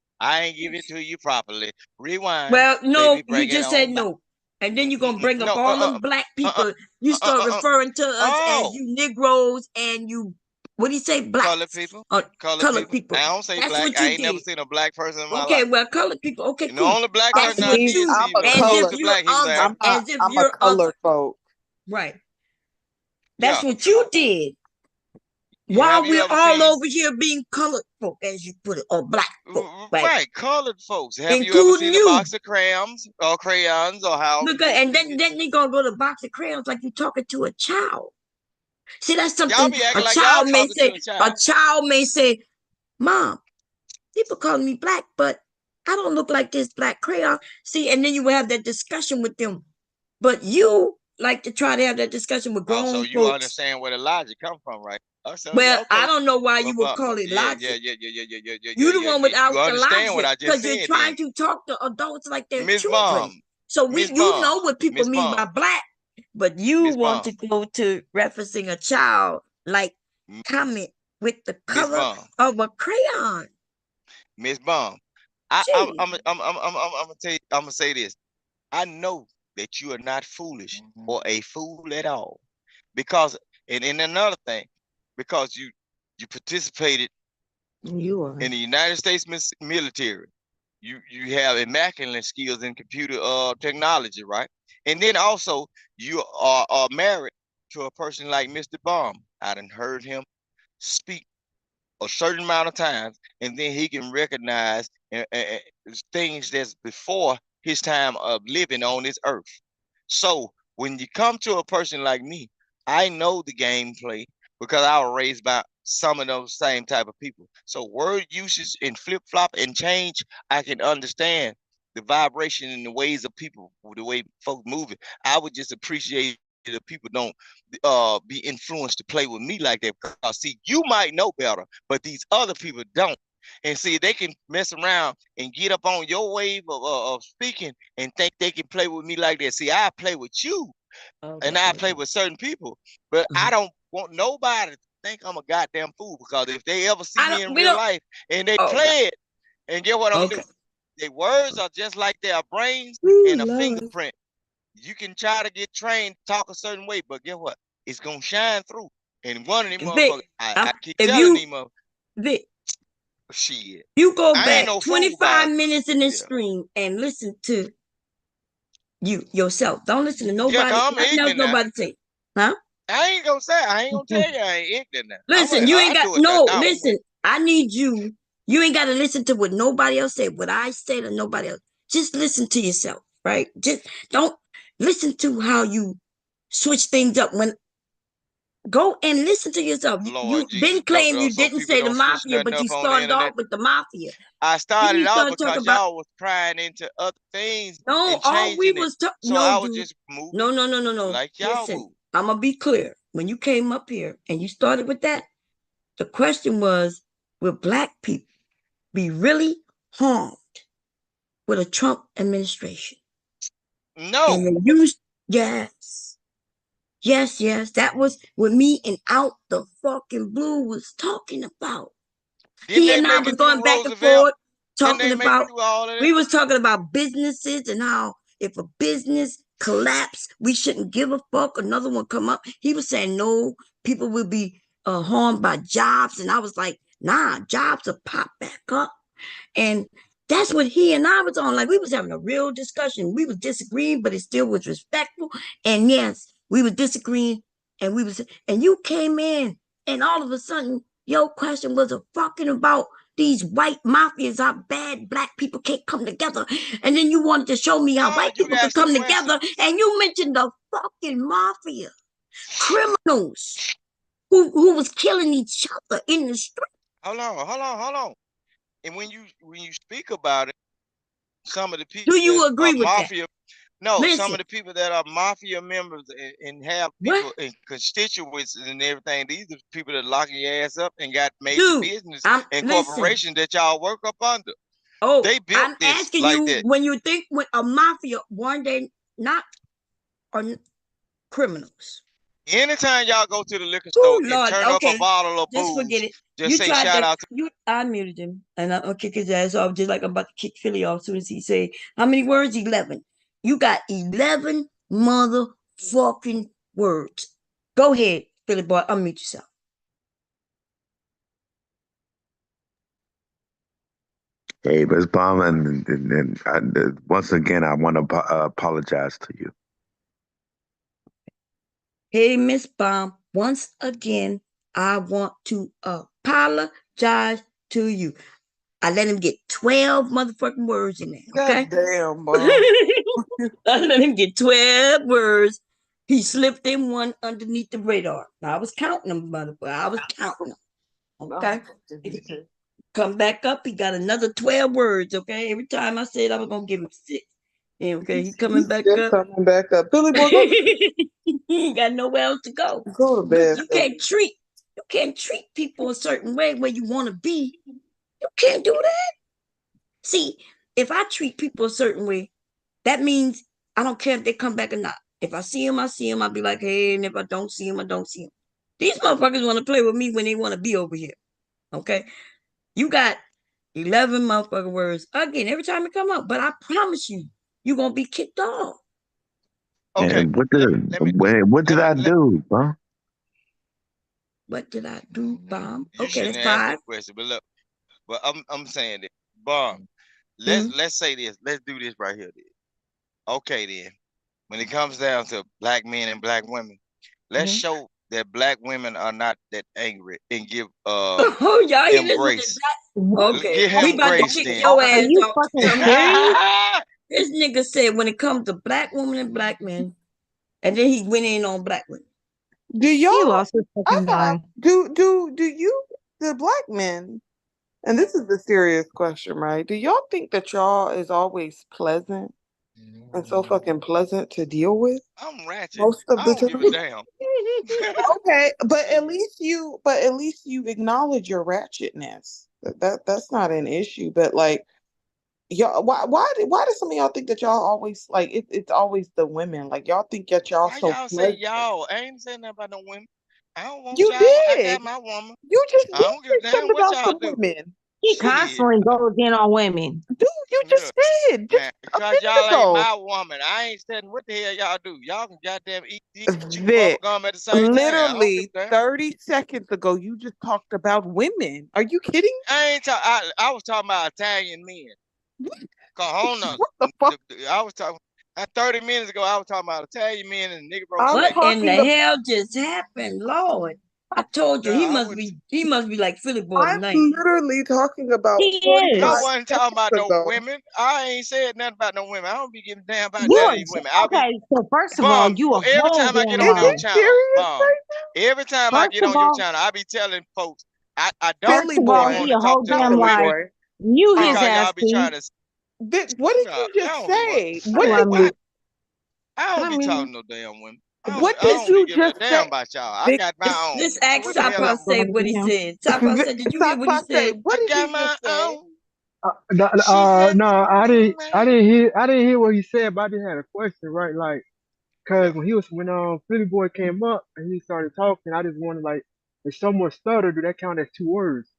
it to you properly. Rewind. Well, no, you just said no. And then you're going to bring up all those black people. You start referring to us as you Negroes and you, what do you say? Black. Colored people. Colored people. I don't say black. I ain't never seen a black person in my life. Okay, well, colored people. Okay, cool. The only black person I see I'm a colored folk. Right. That's what you did. While we're all over here being colored folk, as you put it, or black folk. Right, colored folks. Have you ever seen a box of crayons or how? Look, and then they're going to go to a box of crayons like you're talking to a child. See, that's something a child may say. A child may say, Mom, people calling me black, but I don't look like this black crayon. See, and then you will have that discussion with them. But you like to try to have that discussion with grown folks. So you understand where the logic come from, right? Well, I don't know why you would call it logic. You the one without the logic because you're trying to talk to adults like they're children. So you know what people mean by black, but you want to go to referencing a child like comment with the color of a crayon. Miss Bomb, I'm gonna tell you. I'm gonna say this. I know that you are not foolish or a fool at all, because and another thing, because you participated in the United States military. You have immaculate skills in computer technology, right? And then also you are married to a person like Mr. Bomb. I done heard him speak a certain amount of times, and then he can recognize things that's before his time of living on this earth. So when you come to a person like me, I know the gameplay because I was raised by some of those same type of people. So word usage and flip-flop and change, I can understand the vibration and the ways of people, the way folks move it. I would just appreciate that people don't be influenced to play with me like that. Because see, you might know better, but these other people don't. And see, they can mess around and get up on your wave of speaking and think they can play with me like that. See, I play with you, and I play with certain people, but I don't want nobody to think I'm a goddamn fool, because if they ever see me in real life and they play it, and get what I'm doing, their words are just like their brains and a fingerprint. You can try to get trained to talk a certain way, but guess what? It's gonna shine through. And one of them motherfuckers, I keep telling them, Vic, shit. You go back 25 minutes in this stream and listen to yourself. Don't listen to nobody. Nothing else nobody say. Huh? I ain't gonna say. I ain't gonna tell you I ain't ignorant now. Listen, you ain't got no. Listen, I need you. You ain't got to listen to what nobody else said. What I said or nobody else. Just listen to yourself, right? Just don't listen to how you switch things up. When go and listen to yourself. Lord you been claiming you didn't say the mafia, but you started off with the mafia. I started off because y'all was prying into other things. No, all we was talking. So I was just moving. No. Like y'all move. I'm gonna be clear. When you came up here and you started with that, the question was, will black people be really harmed with a Trump administration? No. And yes. That was what me and Out the Fucking Blue was talking about. He and I was going back and forth talking about, we was talking about businesses and how if a business collapse, we shouldn't give a fuck, another one come up. He was saying, no, people will be harmed by jobs. And I was like, nah, jobs will pop back up. And that's what he and I was on. Like, we was having a real discussion. We was disagreeing, but it still was respectful. And yes, we were disagreeing, and you came in, and all of a sudden, your question was fucking about these white mafias, how bad black people can't come together. And then you wanted to show me how white people can come together, and you mentioned the fucking mafia, criminals who was killing each other in the street. Hold on. And when you speak about it, some of the people do you agree with mafia, that? No, some of the people that are mafia members and have people and constituents and everything, these are people that lock your ass up and got major business and corporations that y'all work up under. Oh, they built I'm asking like you that. When you think with a mafia, one day not are criminals. Anytime y'all go to the liquor store and turn up a bottle of booze, forget it. Just say shout out to you. I muted him, and I'll kick his ass off just like I'm about to kick Philly off as soon as he say how many words? 11. You got 11 motherfucking words. Go ahead, Philly boy. Unmute yourself. Hey, Ms. Bomb, and once again, I want to apologize to you. Hey, Miss Bomb, once again, I want to apologize to you. I let him get 12 motherfucking words in there. Okay. God damn, boy. I let him get 12 words. He slipped in one underneath the radar. I was counting them, motherfucker. I was counting them. Okay. Come back up. He got another 12 words. Okay. Every time I said I was gonna give him 6. Okay, he coming back up. Coming back up. Billy boy, he ain't got nowhere else to go. Go to bed. You can't can't treat people a certain way where you want to be. You can't do that. See, if I treat people a certain way, that means I don't care if they come back or not. If I see them, I see them. I'll be like, hey, and if I don't see them, I don't see them. These motherfuckers want to play with me when they want to be over here. Okay? You got 11 motherfucking words again every time it come up, but I promise you, you're going to be kicked off. Okay. And what did I do, bro? What did I do, Bomb? Okay, that's 5. Question, but look, but I'm saying that, Bomb. Let's say this. Let's do this right here. Then. Okay, then. When it comes down to black men and black women, let's show that black women are not that angry and give embrace. Okay, give we about to grace kick then. your ass off. This nigga said when it comes to black women and black men, and then he went in on black women. Do y'all lost his fucking mind. Do you, the black men, and this is the serious question, right? Do y'all think that y'all is always pleasant and so fucking pleasant to deal with? I'm ratchet. Most of the time. Give a damn. Okay, but at least you acknowledge your ratchetness. That's not an issue. But like, y'all, why do some of y'all think that y'all always like it's always the women? Like y'all think that y'all Why so y'all say y'all? I ain't saying nothing about no women. I don't want you y'all. did. I got my woman. You just I don't give a damn what about y'all some do. women. He constantly goes in on women. Dude, you just did. Just Man, a because minute y'all ago. ain't my woman. I ain't saying what the hell y'all do. Y'all can goddamn eat chew Vic, gum at the same time. I don't literally give a damn. 30 seconds ago, you just talked about women. Are you kidding? I was talking about Italian men. Cojones. What the fuck? I was talking 30 minutes ago. I was talking about Italian men and nigga What in the hell just happened, Lord? I told you he must be like Philly boy I'm tonight. literally talking about He 45 I wasn't talking about no ago. women. I ain't said nothing about no women. I don't be giving a damn about You none of a- these women. okay, so first of all, you a every whole time I get damn on your lie. channel, Bomb, every time I First get of on your all, channel, I be telling folks I don't first of all, he a whole damn lie. Mute his because ass, y'all be trying to. Vic, what did you just say? What I don't be talking no damn women. What I did don't you be giving a just damn say? about y'all. I Vic, got my own. Let's ask What the hell Tapa say what he said. Tapa said, did you hear what he said? What did got you my just say? own. No, I didn't hear what he said, but I just had a question, right? Like, cause when Philly Boy came up and he started talking, I just wanted like, if someone stuttered, do that count as 2 words?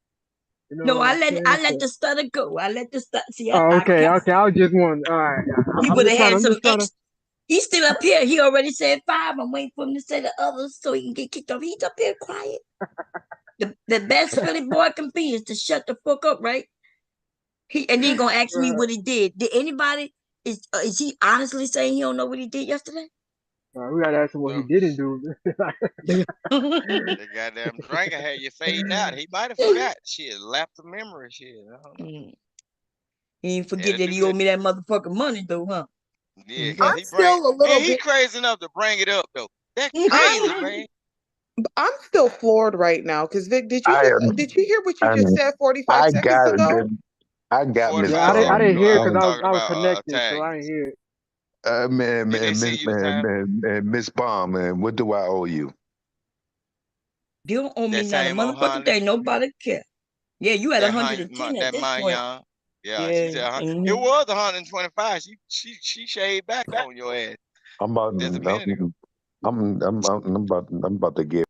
You know No, what I I'm let saying? the stutter go. I let the stutter see. Oh, okay. I was just wondering. All right, He I'm would just have had trying. I'm some just trying to. extra. He's still up here. He already said 5. I'm waiting for him to say the others so he can get kicked off. He's up here quiet. The best Philly boy can be is to shut the fuck up, right? And then gonna ask me what he did. Did anybody is he honestly saying he don't know what he did yesterday? We gotta ask him what he didn't do. The goddamn drinker had you fading out. He might have forgot. Shit, lapsed the memory. Shit. I don't know. He ain't forget that he owed me that motherfucking money though, huh? Yeah, because he crazy enough to bring it up though. That's crazy, man. I'm still floored right now because Vic, did you hear what you just said 45 seconds ago? I got Miss Yeah, I didn't hear it because I was about, connected, so I didn't hear it. Miss Bomb, man, what do I owe you? You don't owe me not a motherfucking thing. Nobody care. Yeah, you had 110 at this point. Yeah, she said it was 125. She shaved back on your ass. I'm about to get.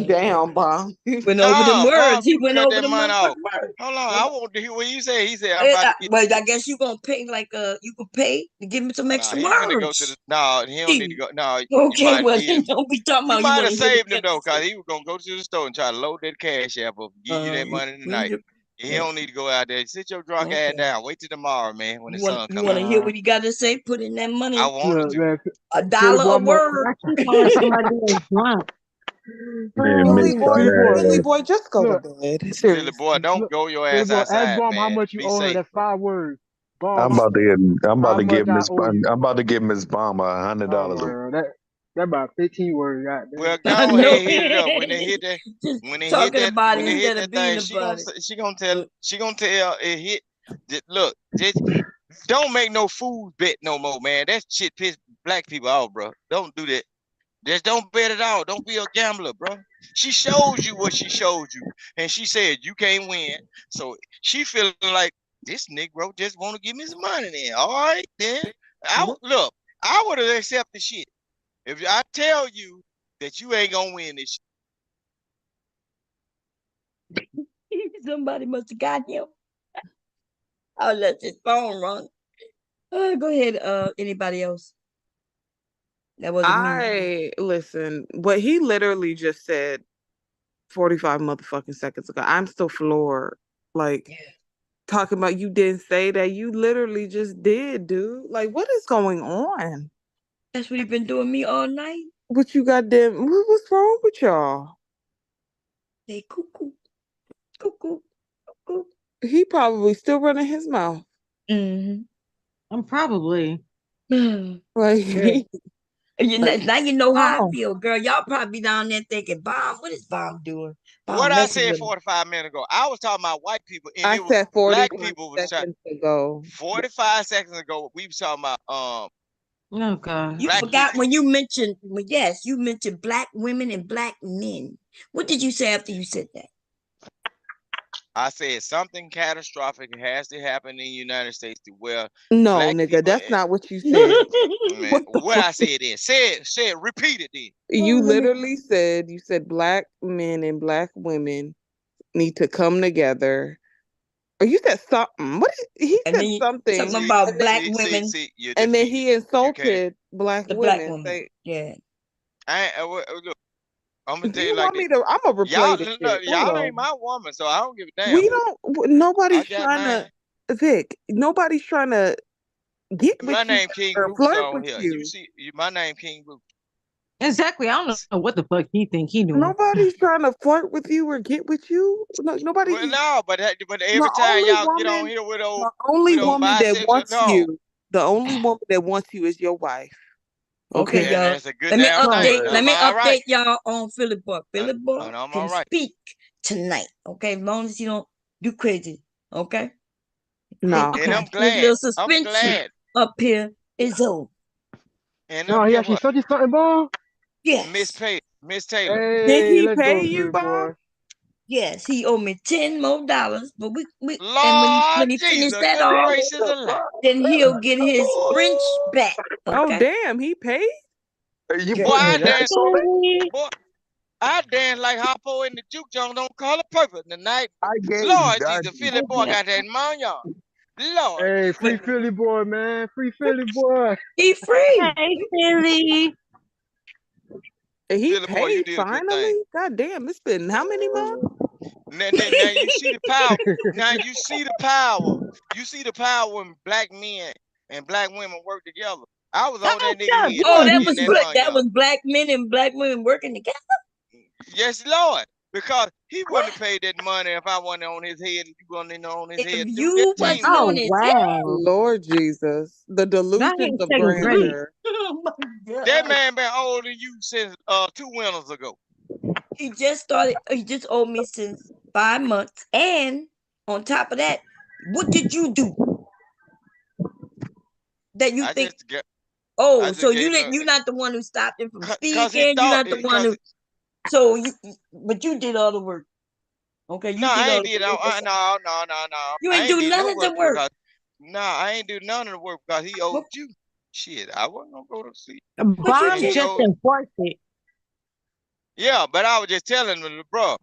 Damn, Bomb. Went over the words. He went over the money motherfucking off. words. Hold on, I want to hear what you say. He said, "I'm about to get." Well, I guess you gonna pay like you could pay to give me some extra He words. finna go to the. No, he don't need to go. No, okay, well then don't be talking about. You might have saved him though, cause he was gonna go to the store and try to load that cash app up, give you that money tonight. He don't need to go out there. Sit your drunk ass down. Wait till tomorrow, man, when the sun comes out. You want to hear what he got to say? Put in that money. I wanted to. $1 a word. Philly boy, just go to bed. Philly boy, don't go your ass outside, ask Bomb man. how much you Be owe her. safe. That's 5 words. I'm Bomb, about to give much I owe you? I'm about to give Miss Bomb $100. That about 15 words. Well, go ahead, hit it up when they hit that. When they hit that, about when it they hit instead of that thing, she gonna tell it hit. Look, just don't make no food bet no more, man. That shit piss black people off, bro. Don't do that. Just don't bet it all. Don't be a gambler, bro. She shows you what she showed you, and she said you can't win. So she feeling like this Negro just want to give me some money. Then, all right, then I would have accepted shit if I tell you that you ain't gonna win this shit. Somebody must have got him. I'll let his phone run. Go ahead. Anybody else? That wasn't me. Listen, what he literally just said 45 motherfucking seconds ago. I'm still floored. Like, talking about you didn't say that. You literally just did, dude. Like, what is going on? That's what he been doing me all night. What you goddamn, what's wrong with y'all? They cuckoo. Cuckoo. Cuckoo. He probably still running his mouth. Mm-hmm. I'm probably. Like, now you know how I feel, girl. Y'all probably down there thinking, Bomb, what is Bomb doing? Bomb what I said 45 minutes ago. I was talking about white people, and I said 40 black people seconds ago. 45 seconds ago, we was talking about Oh God! You forgot people. When you mentioned, you mentioned black women and black men. What did you say after you said that? I said something catastrophic has to happen in the United States to where no, nigga, that's not what you said. Man, what I said then. Say it, repeat it then. You literally said black men and black women need to come together. Or you said something. He said something. Something about black women. And then he insulted black women. Black women. Yeah. Look, I'm gonna tell you like this. I'm gonna replay this shit. Y'all ain't my woman, so I don't give a damn. We don't. Nobody's trying to. Vic, nobody's trying to get with my name King Boots on here. You see, my name King Boots. Exactly. I don't know what the fuck he think he doing. Nobody's trying to flirt with you or get with you. Nobody. Well, no, but every time y'all get on here with old, the only woman that wants you, the only woman that wants you is your wife. Okay, y'all. That's a good let me update y'all on Philip Buck. Philip Buck can speak tonight. Okay, as long as you don't do crazy. Okay. No, and I'm glad. I'm glad. Up here is over. And no, he actually told you something, Bob? Yes. Miss Taylor. Hey, did he pay you, Bob? Yes, he owed me $10 more, but we Lord and when he finished that off, then he'll get his French back. Okay? Oh damn, he paid? Boy, I dance like Hoppo in the juke joint on Color Purple tonight. Lord Jesus, Philly boy got that money on. Lord. Hey, free Philly boy, man. Free Philly boy. He free. Hey, Philly. He paid finally? God damn, it's been how many months? Now you see the power. Now you see the power. You see the power when black men and black women work together. I was on that nigga. That was black men and black women working together. Yes, Lord. Because he wouldn't have paid that money if I wasn't on his head and you wasn't on his head. You wasn't on his head. Lord Jesus. The delusions of grandeur. Oh my God. That man been older than you since 2 winters ago. He just owed me since 5 months. And on top of that, what did you do? That you think so you're not the one who stopped him from speaking. You're not the one who but you did all the work. Okay, I ain't did no. You ain't do none of the work. I ain't do none of the work because he owed you. Shit, I wasn't gonna go to sleep. Bomb just enforced it. Yeah, but I was just telling him, bro,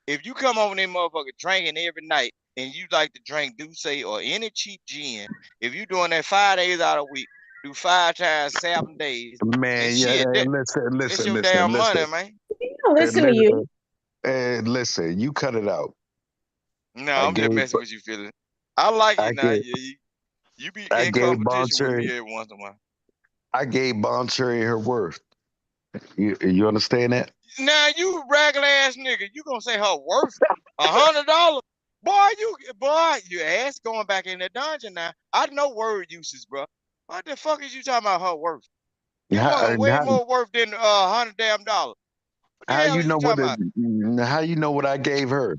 if you come over there motherfucker drinking every night and you like to drink Douce or any cheap gin, if you doing that 5 days out of a week, do 5 times 7 days. Man, listen, damn money, man. Listen to you. Listen, you cut it out. No, I'm just messing with you, Philly. I like it now. You be in competition with me every once in a while. I gave Bon Cherry her worth. You understand that? Now you regular ass nigga, you gonna say her worth $100? Boy, you ass going back in the dungeon now. I know word uses, bro. What the fuck is you talking about her worth? You want way more worth than $100 damn dollars. How you know what I gave her?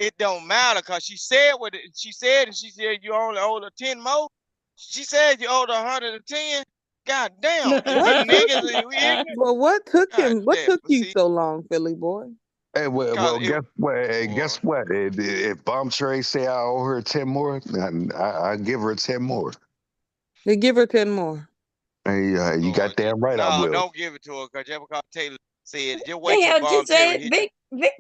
It don't matter because she said you only owed her 10 more. She said you owed her 110. God damn. What But what took him? What took you so long, Philly boy? Hey, well, guess what? Hey, guess what? If Bomb Trey say I owe her 10 more, I give her 10 more. They give her 10 more. Hey, you got damn right I No, will. don't give it to her because Jessica Taylor said, just The wait till hell Bomb you said, Terry hit you. Vic,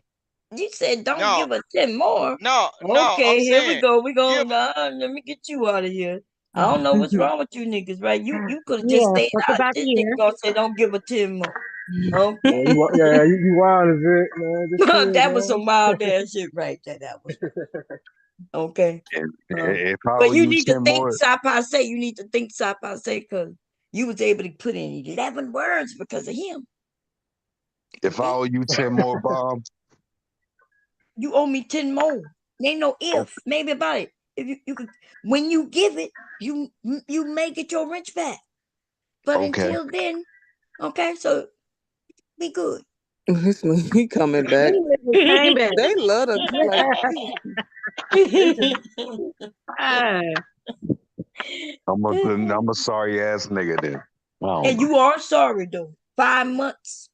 you said don't No. give us 10 more. No, I'm Okay, here we saying, go. We going let me get you out of here. I don't know what's wrong with you niggas, right? You could have just Yeah, stayed circle out. back This here. nigga gonna say don't give her 10 more. Okay. You wild as it, man. Just chill, That was man. some wild ass shit right there. That was okay. If I owe But you you need to 10 think more, say. You need to think say because you was able to put in 11 words because of him. if I owe you 10 more, Bomb, You owe me 10 more. There ain't no if, maybe about it. If you could, when you give it, you may get your wrench back. But okay. until then, okay, so be good. He coming back. Came back. They love to like. I'm a sorry ass nigga then. I don't And know. you are sorry though. 5 months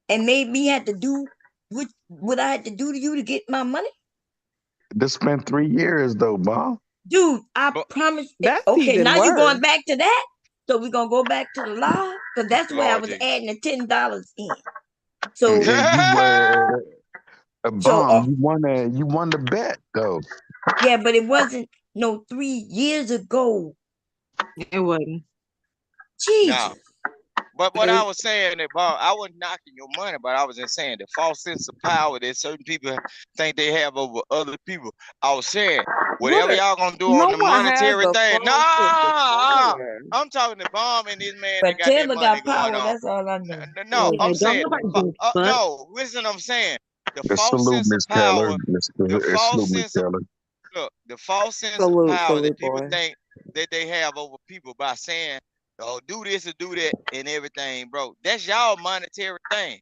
and made me have to do what I had to do to you to get my money. This been 3 years though, Bomb. Dude, I promise. That's Okay, even now you're going worse. back to that. So we're gonna go back to the live because that's where I Lord was Jesus. adding the $10 in. So And you were So, Bomb. You won the bet though. yeah, but it wasn't no 3 years ago. It wasn't. Jesus. No. But what I was saying about, I wasn't knocking your money, but I was just saying the false sense of power that certain people think they have over other people. I was saying, whatever y'all gonna do No on the one has monetary a thing. false sense of power. I'm talking to Bomb and this man But that got that Taylor money got going power. on. That's all I know. No, Yeah, I'm don't saying, nobody give a fuck. no, listen, I'm saying the false Salute, sense of Miss Taylor. power, the false Salute, Miss sense of, Taylor. look, the false sense of Salute, power Philly that people boy. think that they have over people by saying, oh, do this or do that and everything, bro. That's y'all monetary thing.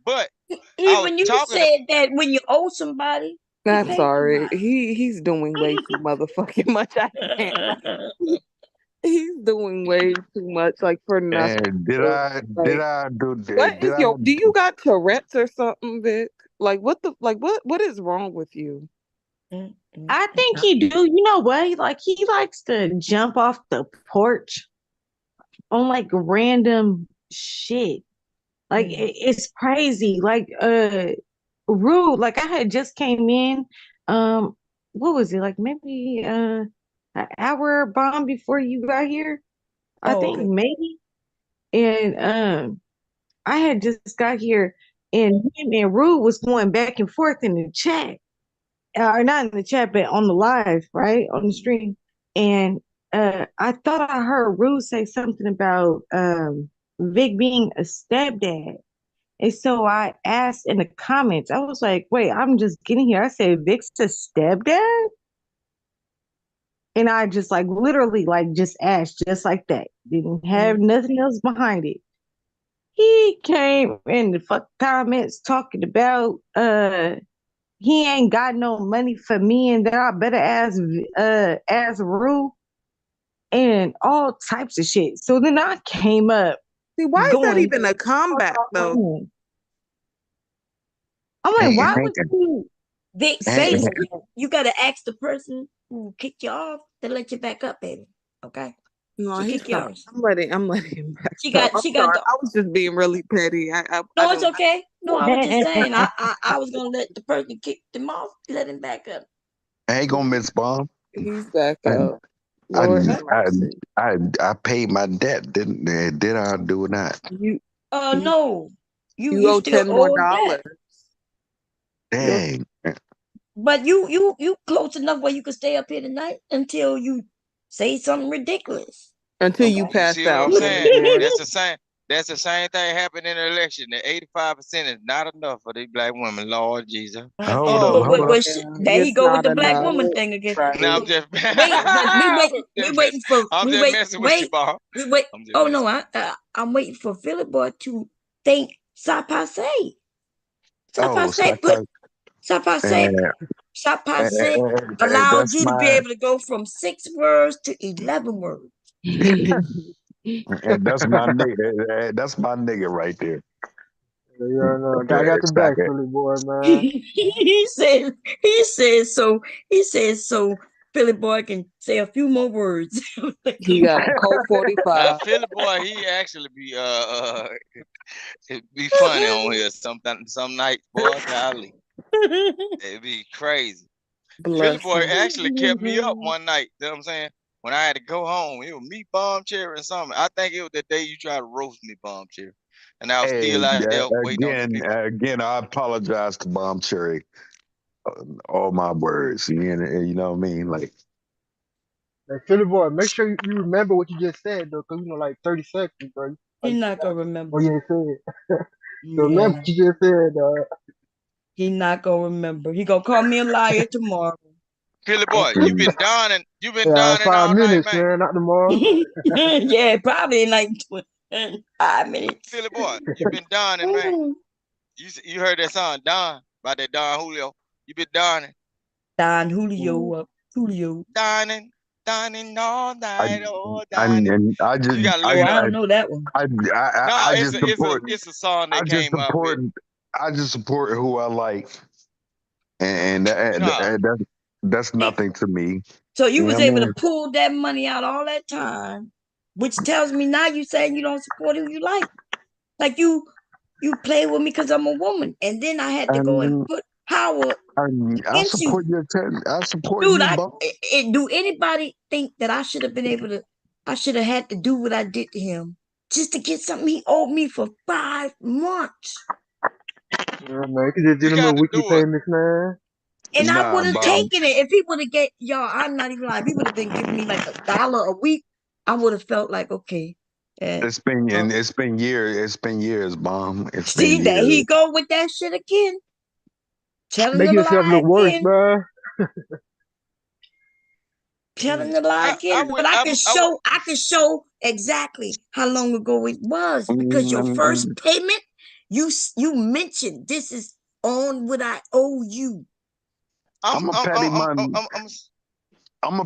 But I was Even you talking said that when you owe somebody, you I'm pay sorry. somebody. He's doing way too motherfucking much. I can't. He's doing way too much, like for nothing. And did Like, I do what did is I your? Do you got Tourette's or something, Vic? Like what is wrong with you? I think he do. You know what? He likes to jump off the porch on like random shit. Like it's crazy. Like rude. Like I had just came in. What was it? Like maybe an hour Bomb before you got here. I think okay. maybe. And I had just got here and him and Rude was going back and forth in the chat. Or not in the chat, but on the live, right? On the stream. And I thought I heard Rude say something about Vic being a stepdad. And so I asked in the comments, I was like, wait, I'm just getting here. I said, Vic's a stepdad? And I just like literally like just asked just like that. Didn't have nothing else behind it. He came in the fuck comments talking about he ain't got no money for me and that I better ask Rue and all types of shit. So then I came up. See, why is that even a comeback though? I'm like, why would you Vic say you gotta ask the person who kicked you off to let you back up, baby. Okay. No, She he's kicked you not. off. I'm letting him back. She got up. she I'm got sorry. the I was just being really petty. No, it's okay. No, I was just saying I was gonna let the person kick him off, let him back up. I ain't gonna miss Bomb. He's back I, up. I, Lord have I, mercy. I paid my debt, didn't did I do not? No. You owe still $10 more. that. Dang. But you close enough where you could stay up here tonight until you say something ridiculous. Until you You pass see what out. I'm saying? That's the same thing happened in the election. The 85% is not enough for these black women, Lord Jesus. Hold up. There he go with the black woman thing again. No, I'm just We waiting for. I'm just messing with you, Bob. We wait. Oh no, I'm waiting for Philly Boy to thank Sapase. Sapase allowed that's you to be my able to go from 6 words to 11 words. And that's my nigga. That's my nigga right there. Yeah, no, I got the back, Philly boy, man. he said so Philly boy can say a few more words. He got a Colt 45. Philly boy, he actually be it be funny on here some nights, boy. Golly, it be crazy. Philly boy actually kept me up one night. You know what I'm saying? When I had to go home, it was me, Bomb Cherry, and something. I think it was the day you tried to roast me, Bomb Cherry, and I was still out there waiting on the people. Again, I apologize to Bomb Cherry. All my words, you know what I mean? Like, hey, Philly boy, make sure you remember what you just said, though, because, 30 seconds, bro. He's not going to remember. Oh, yeah, said. So remember what you just said, He's not going to remember. He going to call me a liar tomorrow. Philly boy, you've been donning all 5 minutes, night, man. Not tomorrow. Yeah, probably in like 5 minutes. Philly boy, you've been donning, man. You heard that song, Don, about that Don Julio. You been donning. Don Julio. Donning all night. I don't know that one. It's a song that came out with. I just support who I like, and that's nothing to me. So you was able to pull that money out all that time, which tells me now you saying you don't support who you like. Like you play with me because I'm a woman, and then I had to go and put power. I support you. I support Dude, you. Do anybody think that I should have been able to? I should have had to do what I did to him just to get something he owed me for 5 months. Yeah, man, you could just do them weekly payments, man. And I would have taken it if he would have get y'all. I'm not even lying. If he would have been giving me like $1 a week, I would have felt like okay. It's been years. It's been years, Mom. See that he go with that shit again. Make yourself look worse, bro. Telling the lie again, but I can show exactly how long ago it was because your first payment, you mentioned this is on what I owe you. I'm a petty motherfucker. I'm a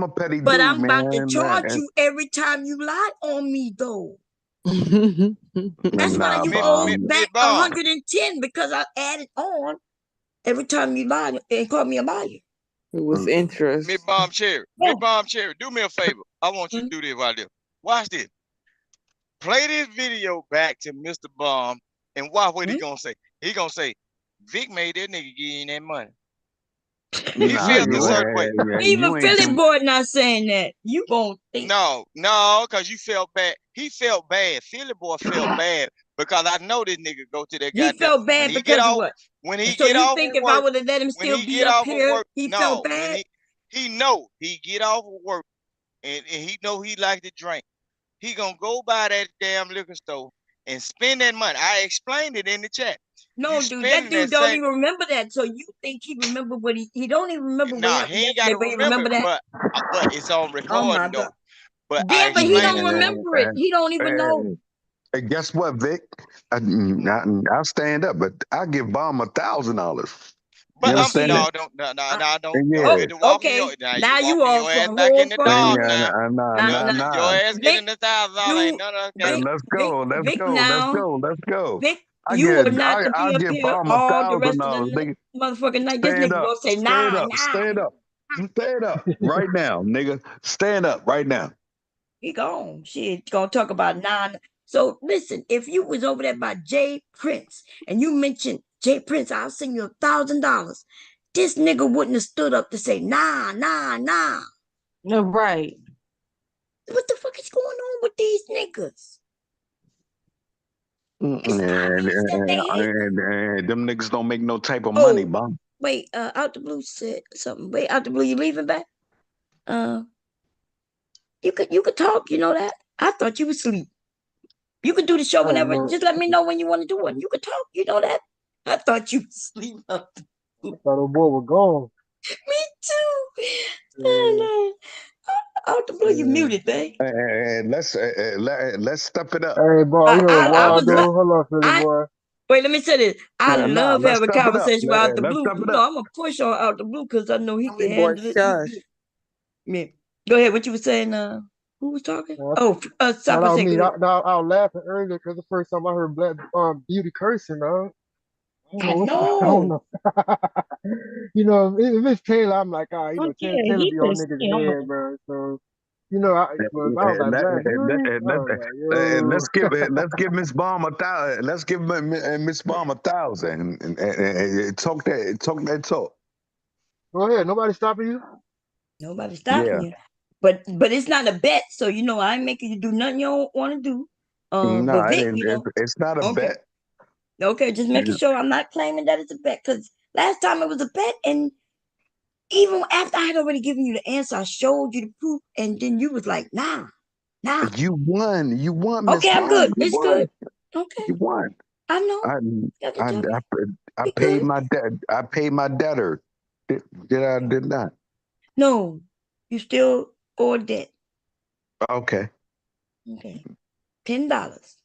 petty dude, but I'm about man, to charge you every time you lie on me, though. That's why you owe back 110 because I added on every time you lied and called me a liar. It was interest. Miss Bomb Cherry, do me a favor. I want you to do this right there. Watch this. Play this video back to Mr. Bomb and watch what he gonna say. He gonna say, Vic made that nigga give you that money. He felt a certain way. Even Philly boy not saying that. You gonna think. No, because you felt bad. He felt bad. Philly boy felt bad because I know this nigga go to that guy. He felt bad because of what? When he so get you off think of if work, I would have let him still be up here, he felt bad? He know he get off of work and he know he like to drink. He gonna go by that damn liquor store and spend that money. I explained it in the chat. No, dude, that dude don't even remember that. So you think he remember what he don't even remember what he ain't gotta remember that. But it's on recording though. But but he don't remember it. He don't even know. Hey, guess what, Vic? I'll stand up, but I'll give Bomb $1,000. But don't. Okay, now you all back in the dog now. Your ass getting $1,000. Let's go. Vic, you are not to be up here all the rest of the motherfucking night. This nigga gonna say, stand up right now, nigga. Stand up right now. He gone. Shit, gonna talk about 9. So listen, if you was over there by Jay Prince and you mentioned Jay Prince, I'll send you $1,000. This nigga wouldn't have stood up to say, nah. No, right. What the fuck is going on with these niggas? Them niggas don't make no type of money, Bomb. Wait, Out the Blue said something. Wait, Out the Blue, you leaving back? You could talk, you know that? I thought you was asleep. You could do the show whenever. Just let me know when you want to do it. You could talk, you know that? I thought you was asleep. I thought the boy was gone. Me too. Out the Blue, you muted, babe. Let's step it up. Hey, boy, you know wild dude. Hold on, Philly boy. Wait, let me say this. I love having a conversation with Out the Blue. No, I'm gonna push on Out the Blue because I know he can handle it. Yeah. Go ahead. What you were saying? Who was talking? Uh, Oh, no, stop a second. I was laughing earlier because the first time I heard Black Beauty cursing, dog. I I don't know. know. If it's Taylor, I'm like, Oh yeah, Taylor he be on just niggas' yeah. head, bro. So, but I was like, Black Beauty. I was like, yo. Let's give Miss Bomb 1,000. Let's give Miss Bomb 1,000 and talk that talk. Go ahead. Nobody stopping you. Nobody's stopping Yeah. you. But it's not a bet, so I ain't making you do nothing you don't want to do. No, But it Vic, ain't. It's not a okay. bet. Okay, just making sure I'm not claiming that it's a bet, because last time it was a bet, and even after I had already given you the answer, I showed you the proof, and then you was like, nah. You won. You won, Miss Okay, I'm Bomb. good. You It's won. good. Okay. You won. I know. I paid my debt. I paid my debtor. Did not. No, you still owe debt. Okay. Okay. $10.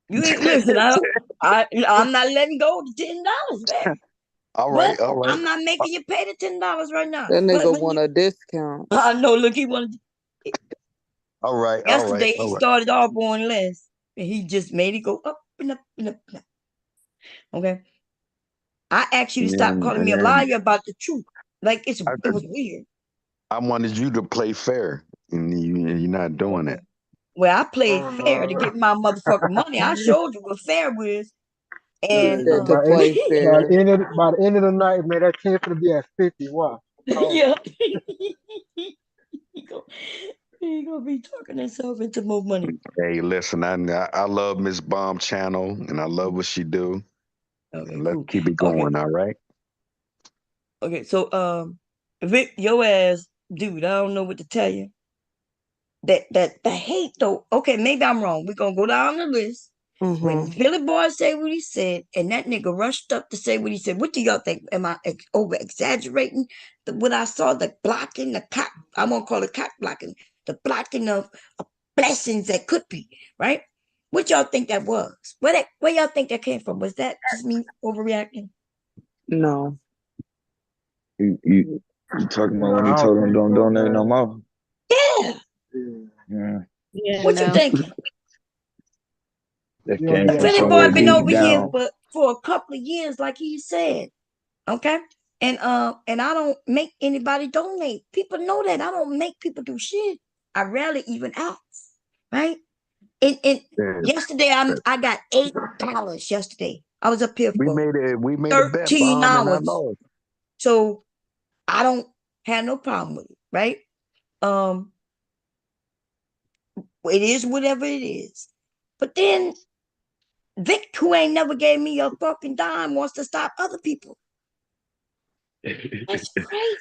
You ain't listen. I'm not letting go of the $10, man. All right. But All right. I'm not making you pay the $10 right now. That But nigga when want a discount. I know. Look, he wanted. All right. Yesterday All he right. started off on less, and he just made it go up and up and up and up. Okay. I asked you to stop calling me a liar about the truth. Like it was weird. I wanted you to play fair, and you're not doing it. Well, I played fair to get my motherfucking money. I showed you what fair was. And Said to play fair. By the end of the night, man, that 10 to be at 50. Wow. Yeah. He gonna be talking himself into more money. Hey, listen, I love Miss Bomb channel, and I love what she do. Okay, Let's cool. keep it going. All right. Okay, so Vic, your ass, dude, I don't know what to tell you. That the hate though. Okay, maybe I'm wrong. We're gonna go down the list. When Philly Boy said what he said, and that nigga rushed up to say what he said, what do y'all think? Am I over exaggerating what I saw? The blocking, I won't call it cock blocking, the blocking of blessings that could be, right? What y'all think that was? Where y'all think that came from? Was that just me overreacting? No. You talking about when he told him don't donate no more? Yeah. Yeah. What you thinking? That came The from Philly somewhere Boy been deep over here down. for a couple of years, like he said. Okay. And I don't make anybody donate. People know that. I don't make people do shit. I rarely even ask. Right? And yesterday I got $8 yesterday. I was up here for we made a bet, 13 Bomb, and I hours. lost. So I don't have no problem with it, right? It is whatever it is. But then Vic, who ain't never gave me a fucking dime, wants to stop other people. That's crazy.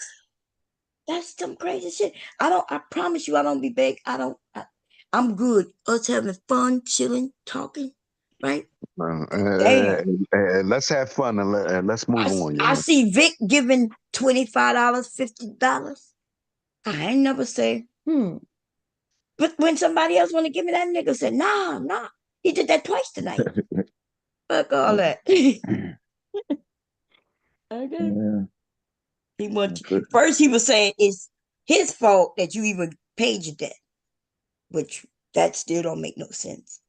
That's some crazy shit. I promise you, I don't be big. I'm good. Us having fun, chilling, talking, right? Let's have fun and let's move on. I see Vic giving $25, $50. I ain't never say, But when somebody else want to give me that, nigga said, nah. He did that twice tonight. Fuck all that. Okay. Yeah. First he was saying it's his fault that you even paid your debt, which that still don't make no sense.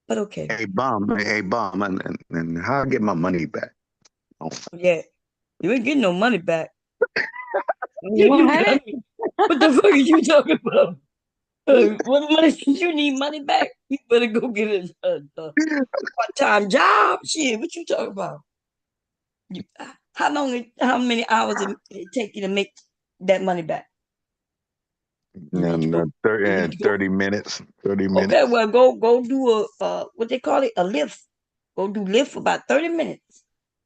But okay. Hey, Bomb, and how I get my money back? Oh. Yeah, you ain't getting no money back. What the fuck are you talking about? What money? You need money back? You better go get a part-time job. Shit, what you talking about? How many hours it take you to make that money back? 30 minutes. 30 minutes. Okay, well, go do what they call it, a lift. Go do lift for about 30 minutes.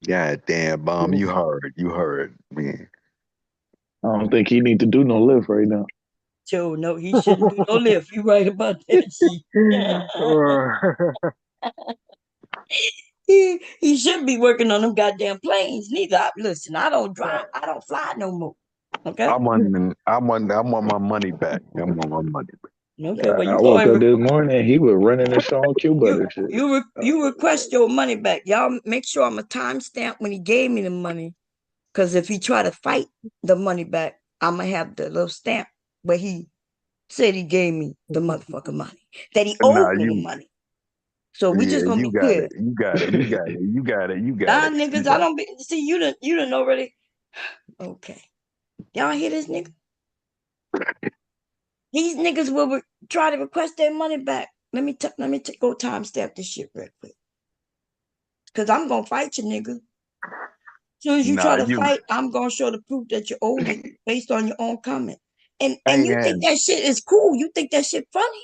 God damn, Bomb, you heard, man. I don't think he need to do no lift right now. Joe, no, he shouldn't do no lift. You right about that. He shouldn't be working on them goddamn planes neither. Listen, I don't drive. I don't fly no more. Okay. I want my money back. I want my money back. Okay, well, I woke up this morning, he was running the show on Q Butter shit. You request your money back. Y'all make sure I'm a timestamp when he gave me the money. Because if he try to fight the money back, I'm going to have the little stamp where he said he gave me the motherfucking money, that he owed me the money. So we just gonna be clear. You got it. Nah, niggas, I don't be see you done already. Okay. Y'all hear this nigga? These niggas will try to request their money back. Let me go timestamp this shit real quick. Cause I'm gonna fight you, nigga. As soon as you try to fight, I'm gonna show the proof that you owed it based on your own comment. And you think that shit is cool. You think that shit funny.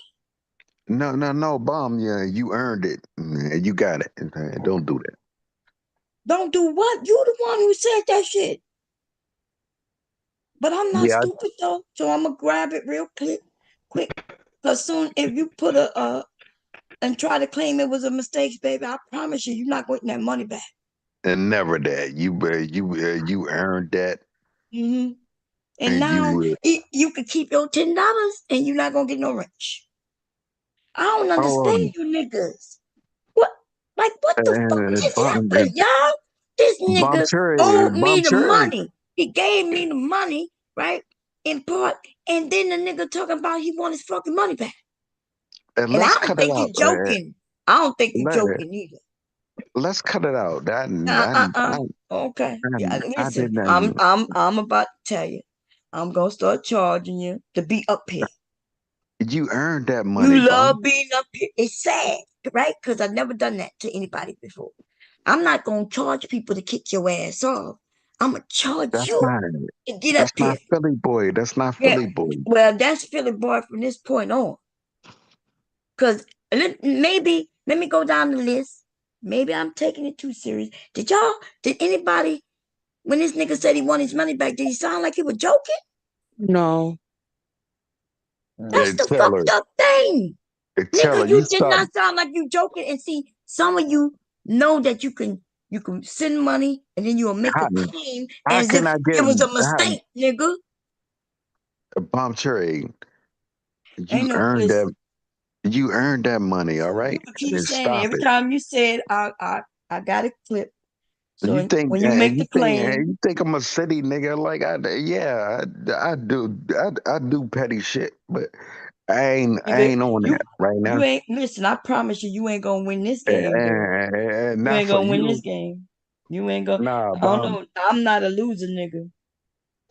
No, Bomb. Yeah, you earned it. You got it. Don't do that. Don't do what? You the one who said that shit. But I'm not stupid though, so I'm gonna grab it real quick. Cause soon if you put and try to claim it was a mistake, baby, I promise you're not getting that money back. And never that. You earned that. Mm-hmm. And now you can keep your $10 and you're not gonna get no rich. I don't understand you niggas. What the fuck just happened, y'all? This nigga owed me the money. He gave me the money, right? In part, and then the nigga talking about he want his fucking money back. And I don't think you're joking. I don't think you're joking either. Let's cut it out. Okay. Listen, I'm about to tell you. I'm gonna start charging you to be up here. You earned that money. You love being up here. It's sad, right? Because I've never done that to anybody before. I'm not gonna charge people to kick your ass off. I'm gonna charge you to get up here. That's not Philly boy. That's not Philly boy. Well, that's Philly boy from this point on. Because maybe, let me go down the list. Maybe I'm taking it too serious. Did anybody, when this nigga said he wanted his money back, did he sound like he was joking? No. That's the fucked up thing. Nigga, you did not sound like you joking. And see, some of you know that you can send money and then you'll make a claim as if it was a mistake, nigga. Bomb Cherry, you earned that. You earned that money, all right? Keep saying it. Every time you said I got a clip. So you think when you make the claim, you think I'm a city nigga? Like I do petty shit, but I ain't on that right now. You ain't listen. I promise you ain't gonna win this game. You ain't gonna win this game. You ain't gonna. Nah, I don't know. I'm not a loser, nigga.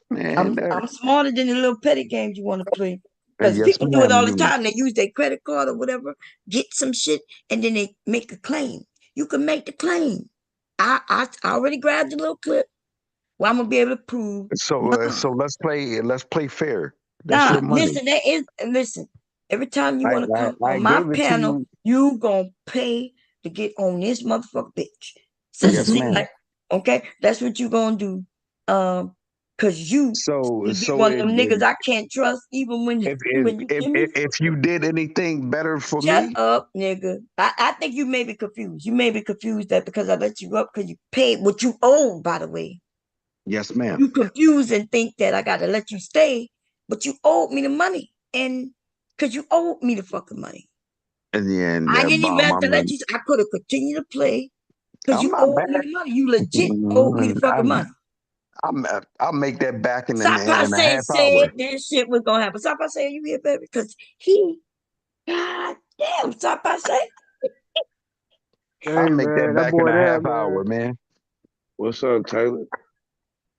Man, I'm smarter than the little petty games you want to play. Because people do it all the time. They use their credit card or whatever, get some shit, and then they make a claim. You can make the claim. I already grabbed a little clip. Well, I'm gonna be able to prove. So let's play fair. That's your money. Listen. Every time you want to come on my panel, you gonna pay to get on this motherfucker bitch. Yes, ma'am. Okay, that's what you gonna do. Cause you be one of them niggas I can't trust even when you if you did anything better for me. Shut up, nigga. I think you may be confused. You may be confused that because I let you up because you paid what you owe, by the way. Yes, ma'am. You confused and think that I gotta let you stay, but you owed me the money. And because you owed me the fucking money. And then I didn't even have to let you. I could have continued to play because you owed me the money. You legit owed me the fucking money. I'll make that back in a half said hour. This shit was gonna happen. Sapa say you here, baby, because God damn, Sapa say. I'll make that back in a half hour, man. What's up, Taylor?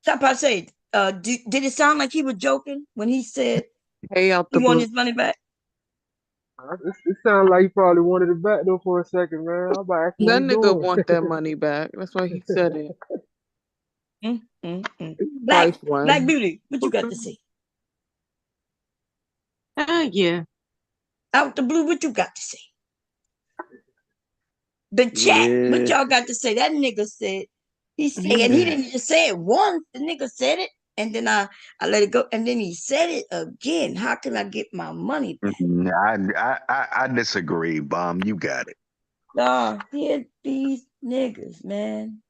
Sapa say, did it sound like he was joking when he said he wanted his money back? It sounded like he probably wanted it back though for a second, man. I'm about to that nigga want that money back. That's why he said it. Black Beauty, what you got to say? Yeah. Out the blue, what you got to say? The chat, what y'all got to say? That nigga said, he said, and he didn't just say it once. The nigga said it, and then I let it go, and then he said it again. How can I get my money back? I disagree, Bomb. You got it. Nah, hear these niggas, man.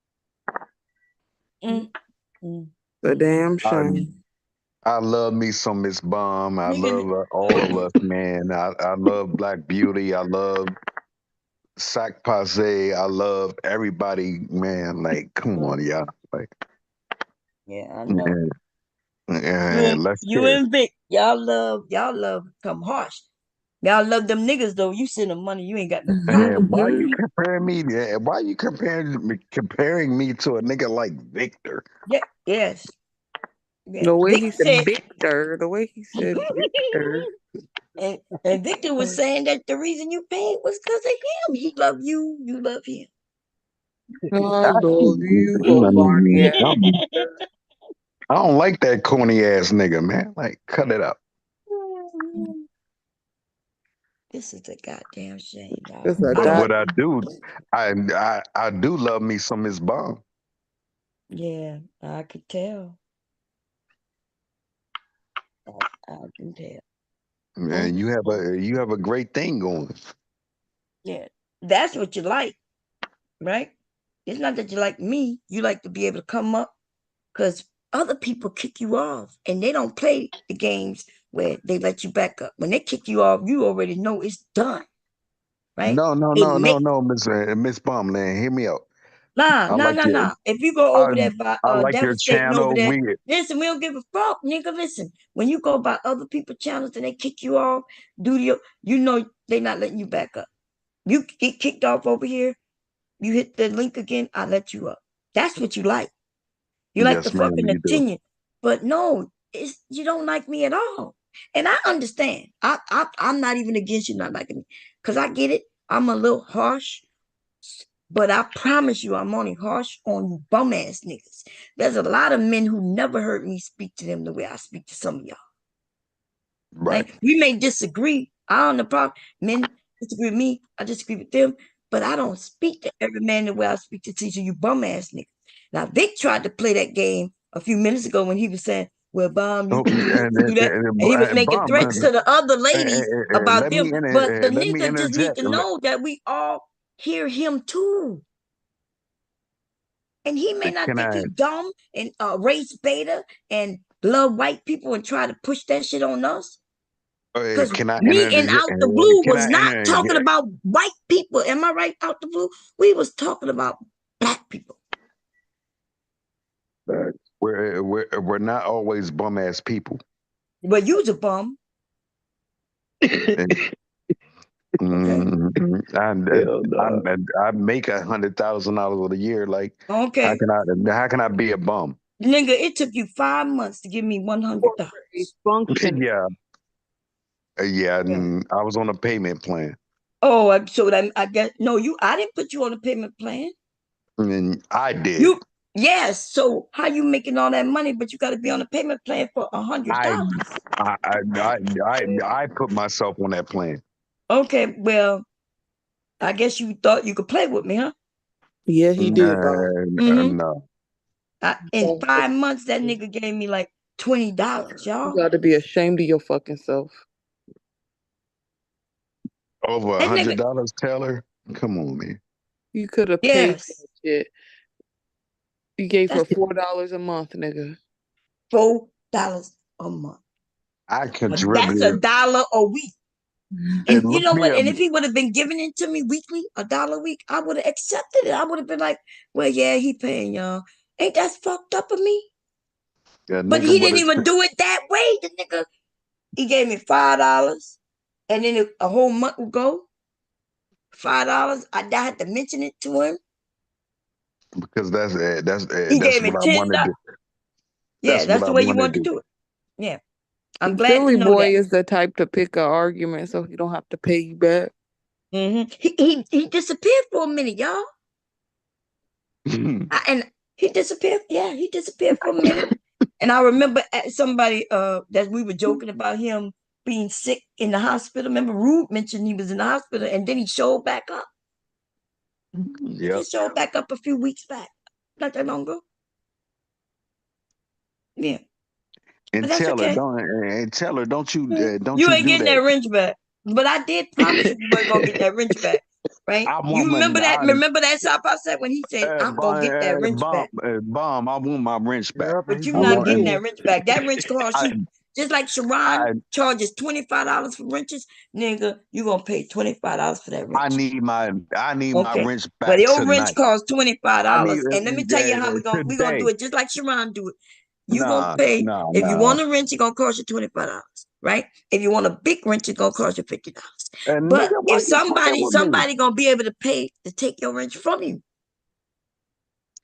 The damn shame. I love me some Miss Bomb. I love all of us, man. I love Black Beauty. I love Sac Passe. I love everybody, man. Like, come on, y'all. Like, yeah, I know. Let's You hear. and Vic, y'all love come harsh. Y'all love them niggas though. You send them money, you ain't got no problem. Why you comparing me? Why you comparing me to a nigga like Victor? Yeah, yes. Yeah. The way Vic he said Victor, and Victor was saying that the reason you paid was because of him. He loved you, you love him. I love you, Barney. I don't like that corny ass nigga, man. Like, cut it out. This is a goddamn shame, dog. But what I do love me some Miss Bomb. Yeah, I could tell. I can tell. Man, you have a great thing going. Yeah, that's what you like, right? It's not that you like me. You like to be able to come up because other people kick you off and they don't play the games where they let you back up. When they kick you off, you already know it's done, right? No, Miss Bomb, man, hear me out. Nah. If you go over there by I like your Devastating over channel. there, listen, we don't give a fuck, nigga. Listen, when you go by other people's channels and they kick you off, you know they not letting you back up. You get kicked off over here, you hit the link again, I let you up. That's what you like. You like the fucking opinion. But no, you don't like me at all. And I understand. I'm not even against you not liking me. Because I get it. I'm a little harsh. But I promise you, I'm only harsh on you bum ass niggas. There's a lot of men who never heard me speak to them the way I speak to some of y'all. Right. Like, we may disagree. I don't know problem. Men disagree with me. I disagree with them. But I don't speak to every man the way I speak to teacher, you bum ass niggas. Now, Vic tried to play that game a few minutes ago when he was saying, well, Bomb, you can do this, do that. And he was making threats to the other ladies about them. But the nigga just need to know that we all hear him too. And he may not think he's dumb and race beta and love white people and try to push that shit on us. Because me and Out the Blue was not talking about white people. Am I right, Out the Blue? We was talking about black people. We're not always bum ass people. But you's a bum. I make $100,000 a year. Like, okay, how can I be a bum? Nigga, it took you 5 months to give me $100. Yeah. I was on a payment plan. Oh, so I guess I didn't put you on a payment plan. And I did. Yes. So how you making all that money, but you got to be on a payment plan for $100? I put myself on that plan. Okay, well, I guess you thought you could play with me, huh? Yeah, he did, No. In 5 months, that nigga gave me like $20, y'all. You got to be ashamed of your fucking self. Over $100, Taylor? Come on, man. You could have paid for that shit. You gave her $4 a month, nigga. $4 a month. I contributed. That's $1 a week. And you know what? And if he would have been giving it to me weekly, $1 a week, I would have accepted it. I would have been like, well, yeah, he paying y'all. Ain't that fucked up of me? But he didn't even do it that way. The nigga, he gave me $5. And then a whole month would go. $5. I had to mention it to him. Because that's he gave me what $10. I wanted to do. Yeah, that's the way you want to do it. Yeah. I'm glad Philly to know boy that. is the type to pick an argument so he don't have to pay you back. He disappeared for a minute, y'all. And he disappeared. Yeah, he disappeared for a minute. And I remember somebody that we were joking about him being sick in the hospital. Remember, Rude mentioned he was in the hospital, and then he showed back up. Yeah, he showed back up a few weeks back, not that long ago. Yeah. And Taylor, don't you you ain't getting that wrench back. But I did promise you weren't gonna get that wrench back, right? You remember that? Remember that shop I said when he said, "I'm gonna get that wrench back." Bomb, I want my wrench back. But you're not getting that wrench back. That wrench costs you just like Sharon charges $25 for wrenches, nigga. You gonna pay $25 for that wrench. I need my wrench back. But your tonight. wrench costs $25. And let me tell you how we're gonna do it, just like Sharon do it. you gonna pay. If you want a wrench, it's gonna cost you $25, right? If you want a big wrench, it's gonna cost you $50. But if somebody gonna be able to pay to take your wrench from you,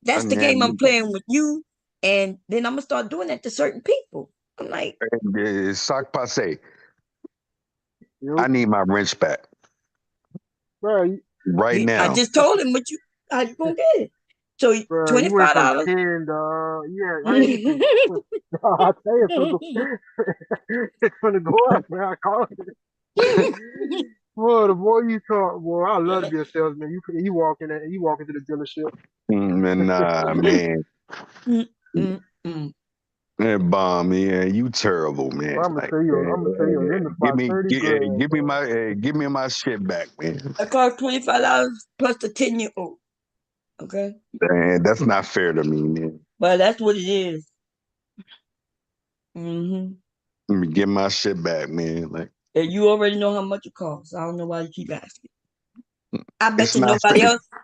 that's the game I'm playing with you. And then I'm gonna start doing that to certain people. I'm like, Sock Passe, I need my wrench back. Bro, right now. I just told him how you gonna get it. So $25. You went from 10, dog. Yeah, I tell you, it's gonna go up, man. I call it. Boy, the more you talk, boy, I love to be a salesman. You walk into the dealership. Nah, man. Man, bomb, man, you terrible, man. I'm gonna tell you, give me my shit back, man. It cost $25 plus the 10-year-old. Okay. Man, that's not fair to me, man. But that's what it is. Mm-hmm. Let me get my shit back, man. Like, and you already know how much it costs. I don't know why you keep asking. I bet it's you not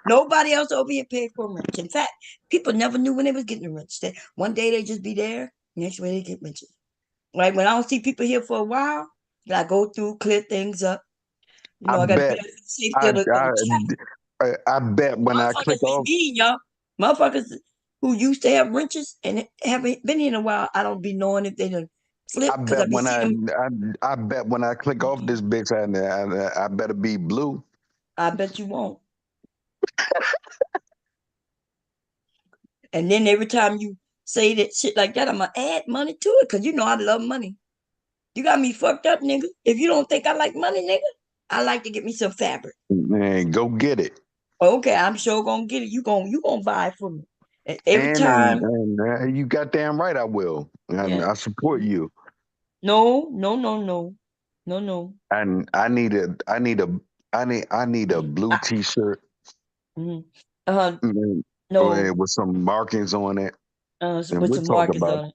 nobody else over here paid for a wrench. In fact, people never knew when they was getting a wrench. One day they just be there, next way they get wrenches. Like when I don't see people here for a while, I go through, clear things up. You know, I bet when I click off, y'all motherfuckers who used to have wrenches and haven't been here in a while, I don't be knowing if they done flip. I bet when I click off this bitch, I better be blue. I bet you won't. And then every time you say that shit like that, I'm gonna add money to it because you know I love money. You got me fucked up, nigga. If you don't think I like money, nigga, I like to get me some fabric. Man, go get it. Okay, I'm sure gonna get it. You gonna buy it for me. And every time. And you goddamn right I will. And I support you. No. And I need a blue t-shirt. Mm-hmm. No. With some markings on it. With some markings on it.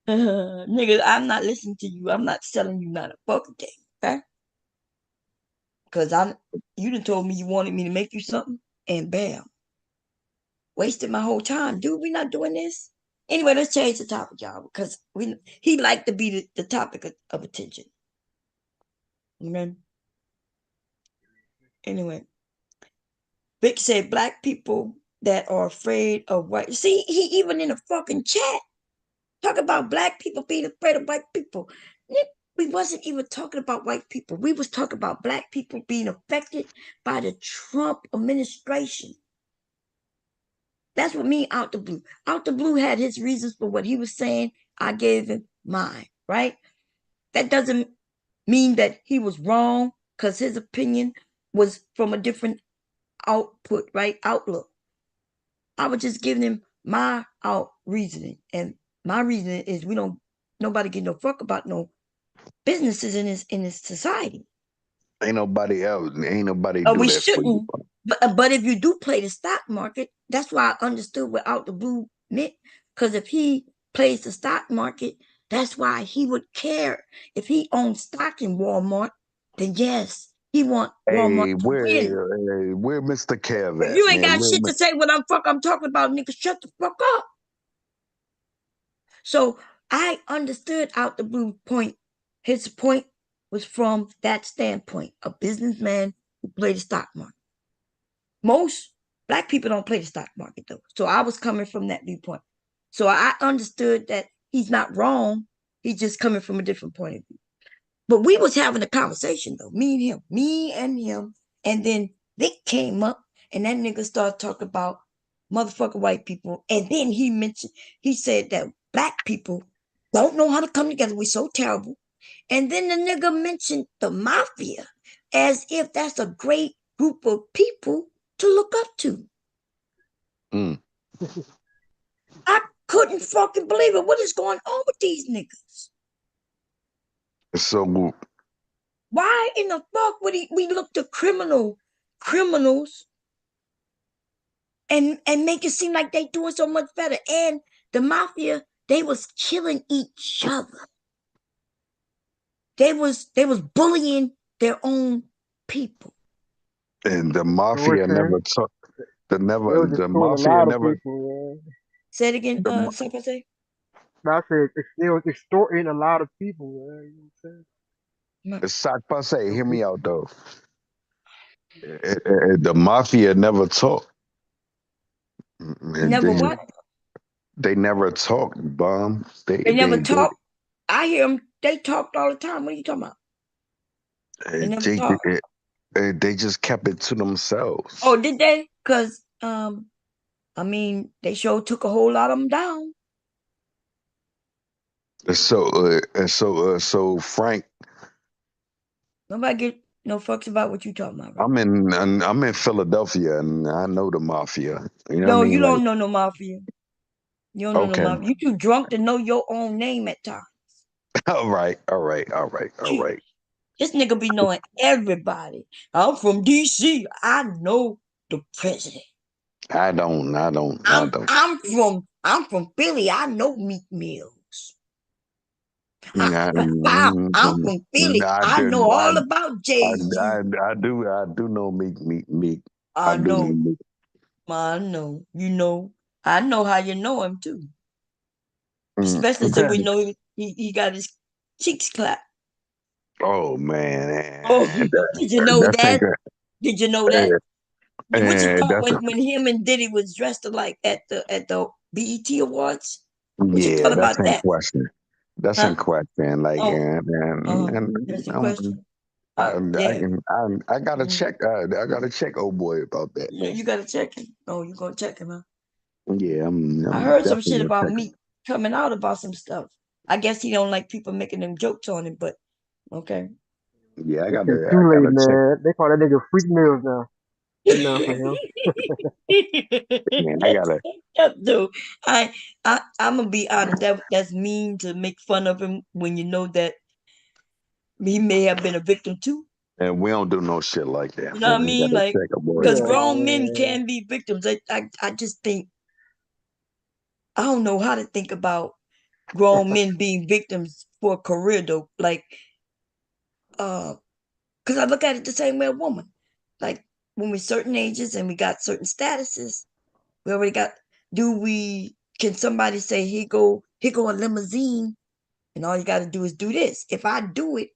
Nigga, I'm not listening to you. I'm not selling you not a fucking thing, okay? Because you done told me you wanted me to make you something, and bam. Wasted my whole time. Dude, we're not doing this. Anyway, let's change the topic, y'all, because he like to be the topic of attention. Amen. Anyway, Vic said black people that are afraid of white. See, he even in a fucking chat talk about black people being afraid of white people. We wasn't even talking about white people. We was talking about black people being affected by the Trump administration. That's what me Out the Blue. Out the Blue had his reasons for what he was saying. I gave him mine, right? That doesn't mean that he was wrong because his opinion was from a different output, right? Outlook. I was just giving him my reasoning. And my reasoning is nobody give no fuck about no businesses in this society. Ain't nobody do we that shouldn't. for you. But if you do play the stock market, that's why I understood what Out the Blue meant. Because if he plays the stock market, that's why he would care. If he owns stock in Walmart, then yes, he want Walmart to win. Where Mr. Kev at? You ain't got shit to say what I'm talking about, nigga. Shut the fuck up. So I understood Out the Blue point. His point was from that standpoint, a businessman who played the stock market. Most black people don't play the stock market though. So I was coming from that viewpoint. So I understood that he's not wrong. He's just coming from a different point of view. But we was having a conversation though, me and him. And then Vic came up and that nigga started talking about motherfucking white people. And then he said that black people don't know how to come together. We're so terrible. And then the nigga mentioned the mafia as if that's a great group of people to look up to. I couldn't fucking believe it. What is going on with these niggas? So why in the fuck would we look to criminals and make it seem like they doing so much better? And the mafia, they was killing each other. They was bullying their own people. And the mafia never took the mafia never. Say it again, Say. That's it. It was extorting a lot of people, man. You know what I'm saying? Sac Passe, hear me out though. The mafia never talk. Never what? They never talk, Bomb. They never talk. I hear them. They talked all the time. What are you talking about? They never talk. They just kept it to themselves. Oh, did they? Because I mean, they sure took a whole lot of them down. So Frank, Nobody get no fucks about what you talking about. Right? I'm in Philadelphia and I know the mafia. You know No, what I mean? you don't know no mafia. You don't know no Okay. mafia. You too drunk to know your own name at times. All right. This nigga be knowing everybody. I'm from DC. I know the president. I don't. I'm from Philly. I know Meek Mills. I'm from Philly. I know all about Jay-Z. I do know Meek. I do know. Meek. I know. You know. I know how you know him too. Especially since we know he got his cheeks clapped. Oh man. Oh, did you know that? Did you know that? What you thought when him and Diddy was dressed alike at the BET Awards? What you thought about that? Question. That's in question. Like, that's a question. I gotta check. I gotta check old boy about that. Yeah, you gotta check him. Oh, you gonna check him, huh? Yeah, I heard some shit about Meek coming out about some stuff. I guess he don't like people making them jokes on him, but okay. Yeah, I got It's too late, man. They call that nigga Freak Mills now. Enough for him. Man, I gotta. Dude, I'm gonna be honest. That's mean to make fun of him when you know that he may have been a victim too. And we don't do no shit like that. You know what I mean? Like, because grown men can be victims. I just think I don't know how to think about grown men being victims for a career though. Like, because I look at it the same way a woman. Like when we're certain ages and we got certain statuses, we already got. Can somebody say here go a limousine, and all you got to do is do this? If I do it,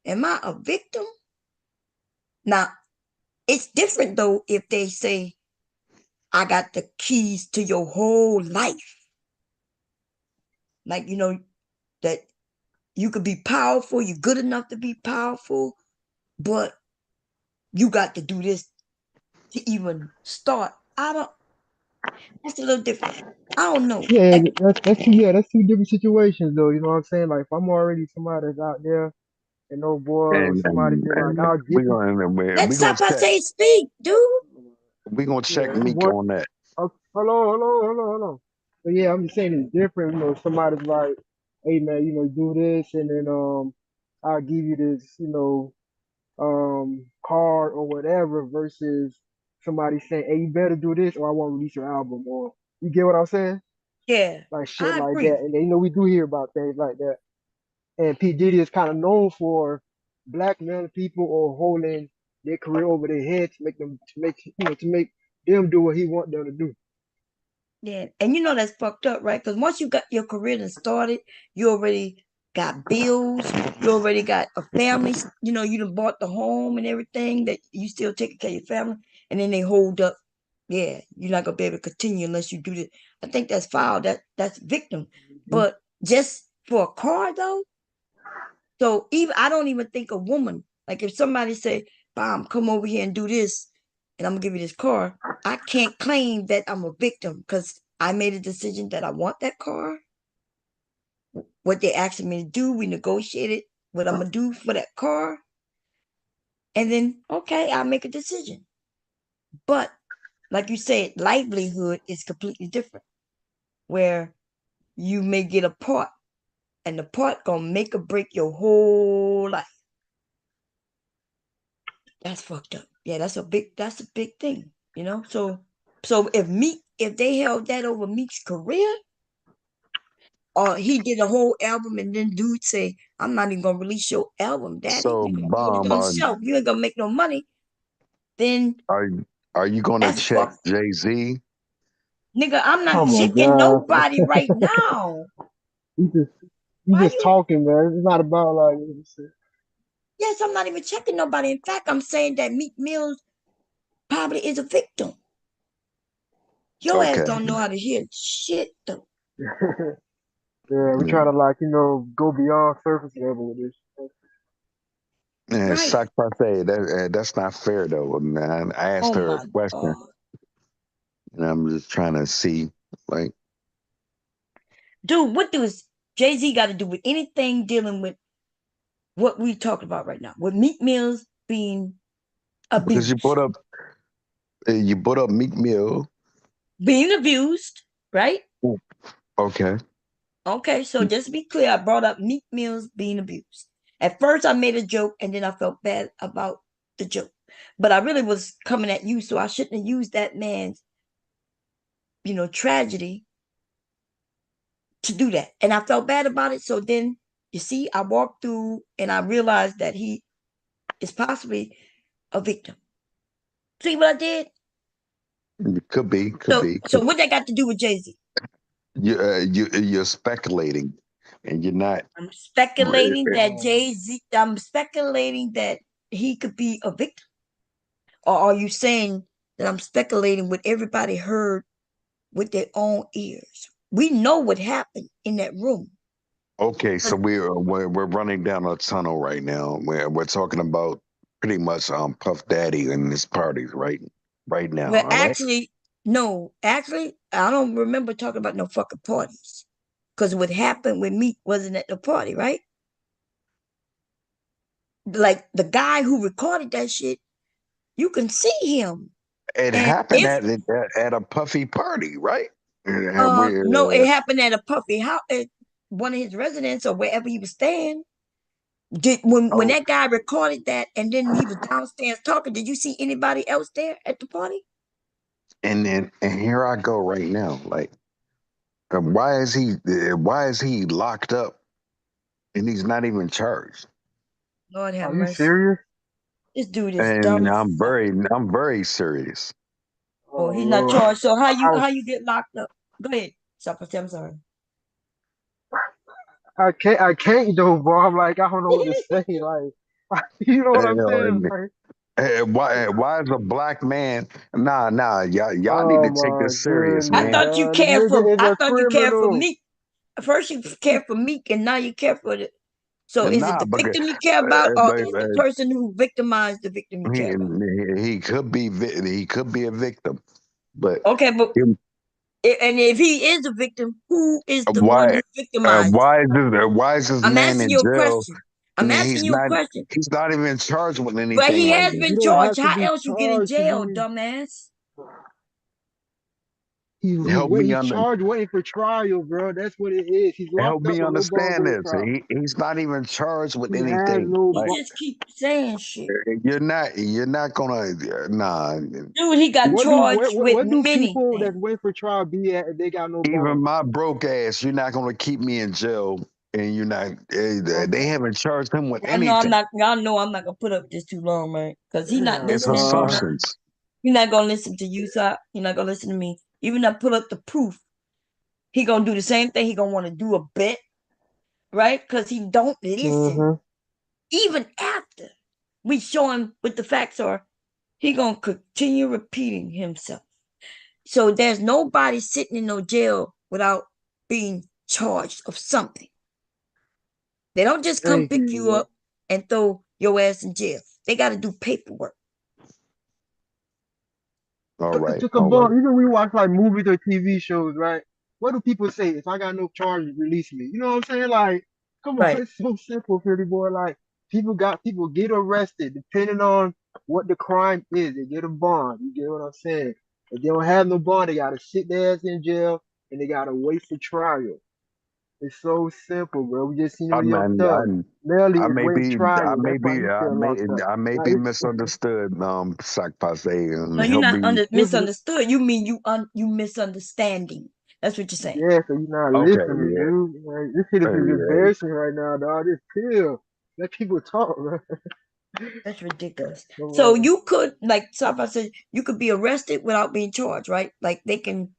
am I a victim? Now, it's different though if they say I got the keys to your whole life. Like, you know, that you could be powerful, you're good enough to be powerful, but you got to do this to even start. That's a little different. I don't know. Yeah, that's two different situations though. You know what I'm saying? Like if I'm already somebody that's out there and no boy or somebody be like, I'll get you. That's how I say speak, dude. We gonna check Meek on that. Hold on. But yeah, I'm just saying it's different. You know, somebody's like, hey man, you know, do this, and then I'll give you this, you know, card or whatever, versus somebody saying, hey, you better do this, or I won't release your album, or you get what I'm saying? Yeah, like shit I like agree. that. And you know, we do hear about things like that. And P Diddy is kind of known for blackmailing people or holding their career over their head to make them do what he want them to do. Yeah, and you know that's fucked up, right? Because once you got your career and started, you already got bills, you already got a family. You know, you done bought the home and everything that you still taking care of your family, and then they hold up. Yeah, you're not gonna be able to continue unless you do this. I think that's foul. That's victim. But just for a car though, so even I don't even think a woman, like if somebody say, "Bam, come over here and do this," and I'm gonna give you this car, I can't claim that I'm a victim because I made a decision that I want that car. What they asking me to do, we negotiated what I'm gonna do for that car, and then okay, I'll make a decision. But like you said, livelihood is completely different, where you may get a part, and the part gonna make or break your whole life. That's fucked up. Yeah, that's a big thing, you know. So if they held that over Meek's career, or he did a whole album and then dude say, I'm not even gonna release your album, daddy. So You gonna put it on the shelf. You ain't gonna make no money. Then are you gonna check Jay-Z? Nigga, I'm not checking nobody right now. You just talking, man. It's not about like. Yes, I'm not even checking nobody. In fact, I'm saying that Meek Mills probably is a victim. Your ass Okay. don't know how to hear shit though. Yeah, we try to like go beyond surface level with this. And Right. Sac Parfait, that's not fair though, man. I asked Oh her a my question, God. and I'm just trying to see, like, Dude, what does Jay-Z got to do with anything dealing with what we talking about right now? With Meek Mills being because abused. you brought up Meek Mill. Being abused, right? Okay. Okay, so just to be clear, I brought up Meek Mills being abused. At first, I made a joke, and then I felt bad about the joke. But I really was coming at you, so I shouldn't have used that man's, tragedy to do that. And I felt bad about it. So then, you see, I walked through, and I realized that he is possibly a victim. See what I did? Could be. So what that got to do with Jay-Z? You're speculating, and you're not. I'm speculating that Jay-Z. I'm speculating that he could be a victim. Or are you saying that I'm speculating what everybody heard with their own ears? We know what happened in that room. Okay, so we're running down a tunnel right now. We're talking about pretty much Puff Daddy and his parties right now. Well, all right? actually, I don't remember talking about no fucking parties. Because what happened with Meek wasn't at the party, right? Like the guy who recorded that shit, you can see him. It happened at a Puffy party, right? No, it happened at a Puffy house, at one of his residents or wherever he was staying. When that guy recorded that and then he was downstairs talking, did you see anybody else there at the party? And here I go right now. Like, why is he locked up and he's not even charged? Lord have Are you mercy. serious? This dude is dumb. And I'm very serious. Oh, he's not charged. So how you get locked up? Go ahead. I'm sorry. I can't though, bro. I'm like, I don't know what to say. Like, you know what I'm saying? Like, Why is a black man? Nah, y'all need to take this serious, I man. thought you cared for Meek. First you cared for Meek, and now you care for the. So is it the victim you care about, or is the person who victimized the victim you care about? He could be a victim, but okay, but and if he is a victim, who is the one who victimized? Why is this I'm man asking in you a jail? question. I'm asking you a question. He's not even charged with anything. But he has like been charged. How else you get in jail, dumbass? He's charged waiting for trial, bro. That's what it is. He's locked Help up. me understand this. He's not even charged with anything. He just keep saying shit. You're not gonna Dude, he got charged with many people that wait for trial be at if they got no bond? Even my broke ass, you're not gonna keep me in jail, and you're not. They haven't charged him with anything. Y'all know I'm not gonna put up this too long, right? Because he's not It's listening. assumptions. You're not gonna listen to you, so you're not gonna listen to me. Even if I put up the proof, he gonna do the same thing. He gonna want to do a bet, right? Because he don't listen. Even after we show him what the facts are, he gonna continue repeating himself. So there's nobody sitting in no jail without being charged of something. They don't just come pick you up and throw your ass in jail. They got to do paperwork. All right. Even we watch like movies or TV shows, right? What do people say? If I got no charges, release me. You know what I'm saying? Like, come on, it's so simple, pretty boy. Like, people get arrested depending on what the crime is. They get a bond. You get what I'm saying? If they don't have no bond, they gotta sit their ass in jail and they gotta wait for trial. It's so simple, bro. We just seen it with Young Thug. Melly is waiting trial. I may be misunderstood, Sac Passe. No, you're not misunderstood. You mean you misunderstanding. That's what you're saying. Yeah, so you're not listening, dude. Like, this shit is embarrassing right now, dog. Just chill. Let people talk, bro. That's ridiculous. So you could, like Sac Passe, you could be arrested without being charged, right? Like they can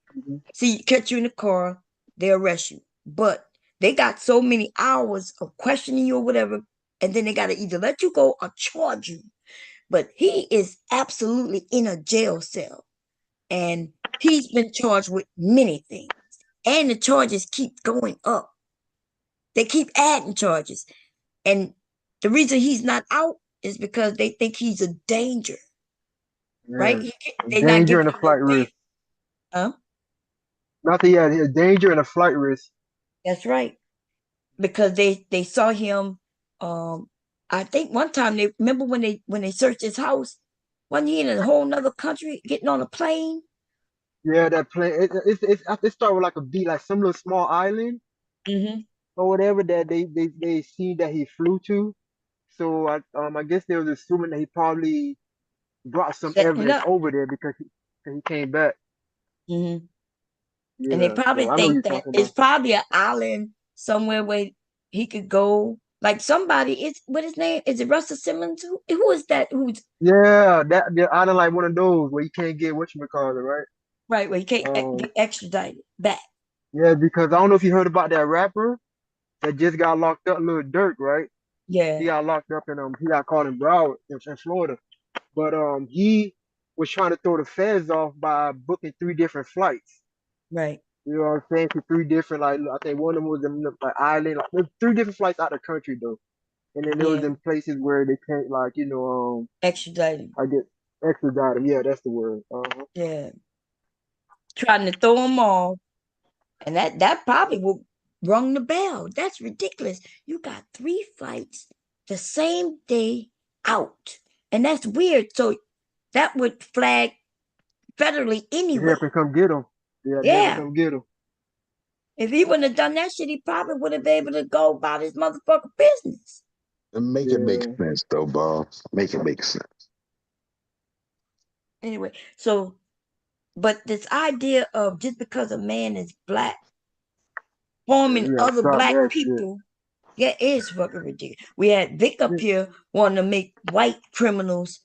catch you in the car, they arrest you, but they got so many hours of questioning you or whatever, and then they got to either let you go or charge you. But he is absolutely in a jail cell, and he's been charged with many things, and the charges keep going up. They keep adding charges, and the reason he's not out is because they think he's a danger, right? They not Danger giving and a him flight no bail. risk. Huh? Nothing. Yeah, a danger and a flight risk. That's right. Because they saw him. I think one time they remember when they searched his house. Wasn't he in a whole nother country getting on a plane? Yeah, that plane. It started with like a beat, like some little small island or whatever that they see that he flew to. So I guess they was assuming that he probably brought some Setting it evidence up. over there because he came back. And Yeah, they probably so I know what think you're that talking it's about. probably an island somewhere where he could go. Like somebody, what his name? Is it Russell Simmons? Who is that? Who's Yeah, that island like one of those where you can't get whatchamacallit, right? right? Where you can't get extradited back. Yeah, because I don't know if you heard about that rapper that just got locked up, Lil Durk, right? Yeah. He got locked up and he got caught in Broward in Florida. But he was trying to throw the feds off by booking 3 different flights. Right. You know what I'm saying? To 3 different, like I think one of them was in like island, like there's 3 different flights out of the country though. And then there was in places where they can't extradite him. I get extradite him. Yeah, that's the word. Yeah. Trying to throw them off. And that probably will rung the bell. That's ridiculous. You got 3 flights the same day out. And that's weird. So that would flag federally anyway. Yeah, can come get him. Yeah, come get him. If he wouldn't have done that shit, he probably would have been able to go about his motherfucking business. Make it make sense, though, Bob. Make it make sense. Anyway, so, but this idea of just because a man is black, forming other black people, it is fucking ridiculous. We had Vic up here wanting to make white criminals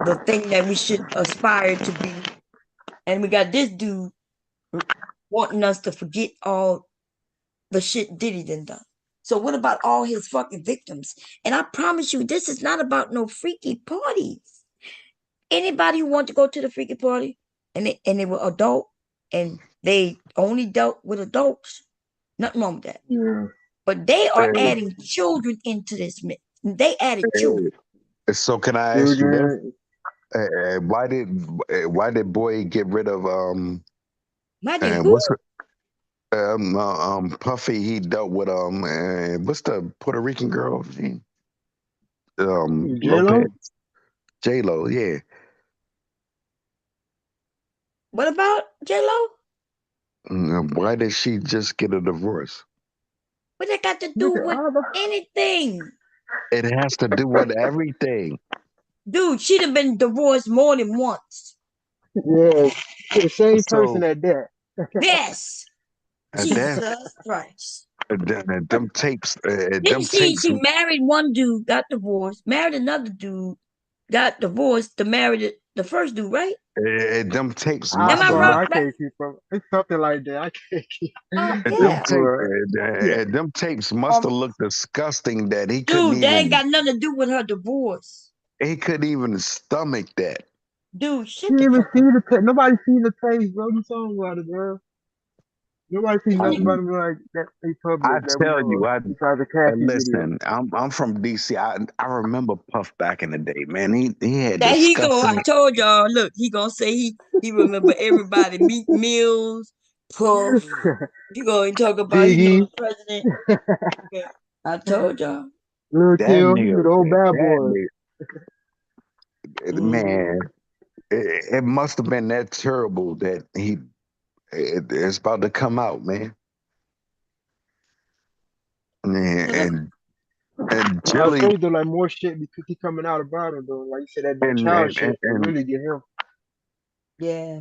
the thing that we should aspire to be. And we got this dude wanting us to forget all the shit Diddy done. So what about all his fucking victims? And I promise you, this is not about no freaky parties. Anybody who want to go to the freaky party and they were adult and they only dealt with adults, nothing wrong with that. Yeah. But they are adding children into this mix. They added children. So can I ask you this? Why did Boy get rid of Puffy? He dealt with what's the Puerto Rican girl? J-Lo? J-Lo, yeah. What about J-Lo? Why did she just get a divorce? What that got to do with anything? It has to do with everything. Dude, she'd have been divorced more than once. Yeah, the same person at that. Yes. Jesus Christ. Them tapes. She married one dude, got divorced, married another dude, got divorced to marry the first dude, right? Them tapes. Am I wrong? I can't keep up. It's something like that. I can't keep. Them tapes must have looked disgusting that he couldn't Dude, that even. ain't got nothing to do with her divorce. He couldn't even stomach that. Dude, shit. Nobody seen the tape, bro. You talking about it, bro? Nobody seen nothing about him like that. They public. I tell you, listen. I'm from DC. I remember Puff back in the day, man. He had that he go. disgusting. I told y'all. Look, he gonna say he remember everybody. Meek Mills, Puff. He gonna talk about the president. Okay. I told y'all. Lil Kim, the old bad boy. Man, it must have been that terrible that it's about to come out, man. And Jelly, I though, like more shit because he coming out about it though. Like you said, that child shit really get him. Yeah.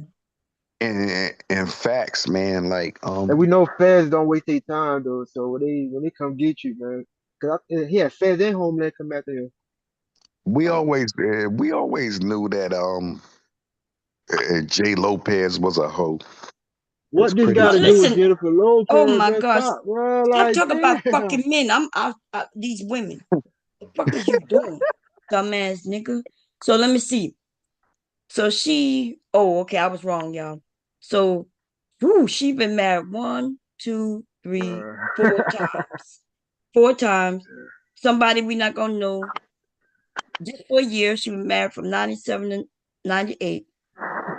And facts, man. Like and we know feds don't waste their time though. So when they come get you, man, because he had feds and Homeland come after him. We always knew that Jay Lopez was a hoe. What this pretty got to do with Listen, Jennifer Lopez? oh my That's gosh. top, bro. Stop Like, talking about damn. fucking men. These women. The fuck is you doing? Dumbass nigga. So let me see. So okay, I was wrong, y'all. So, she been married 1, 2, 3, 4 times. 4 times. Somebody we not gonna know. Just for a year, she was married from 97 to 98.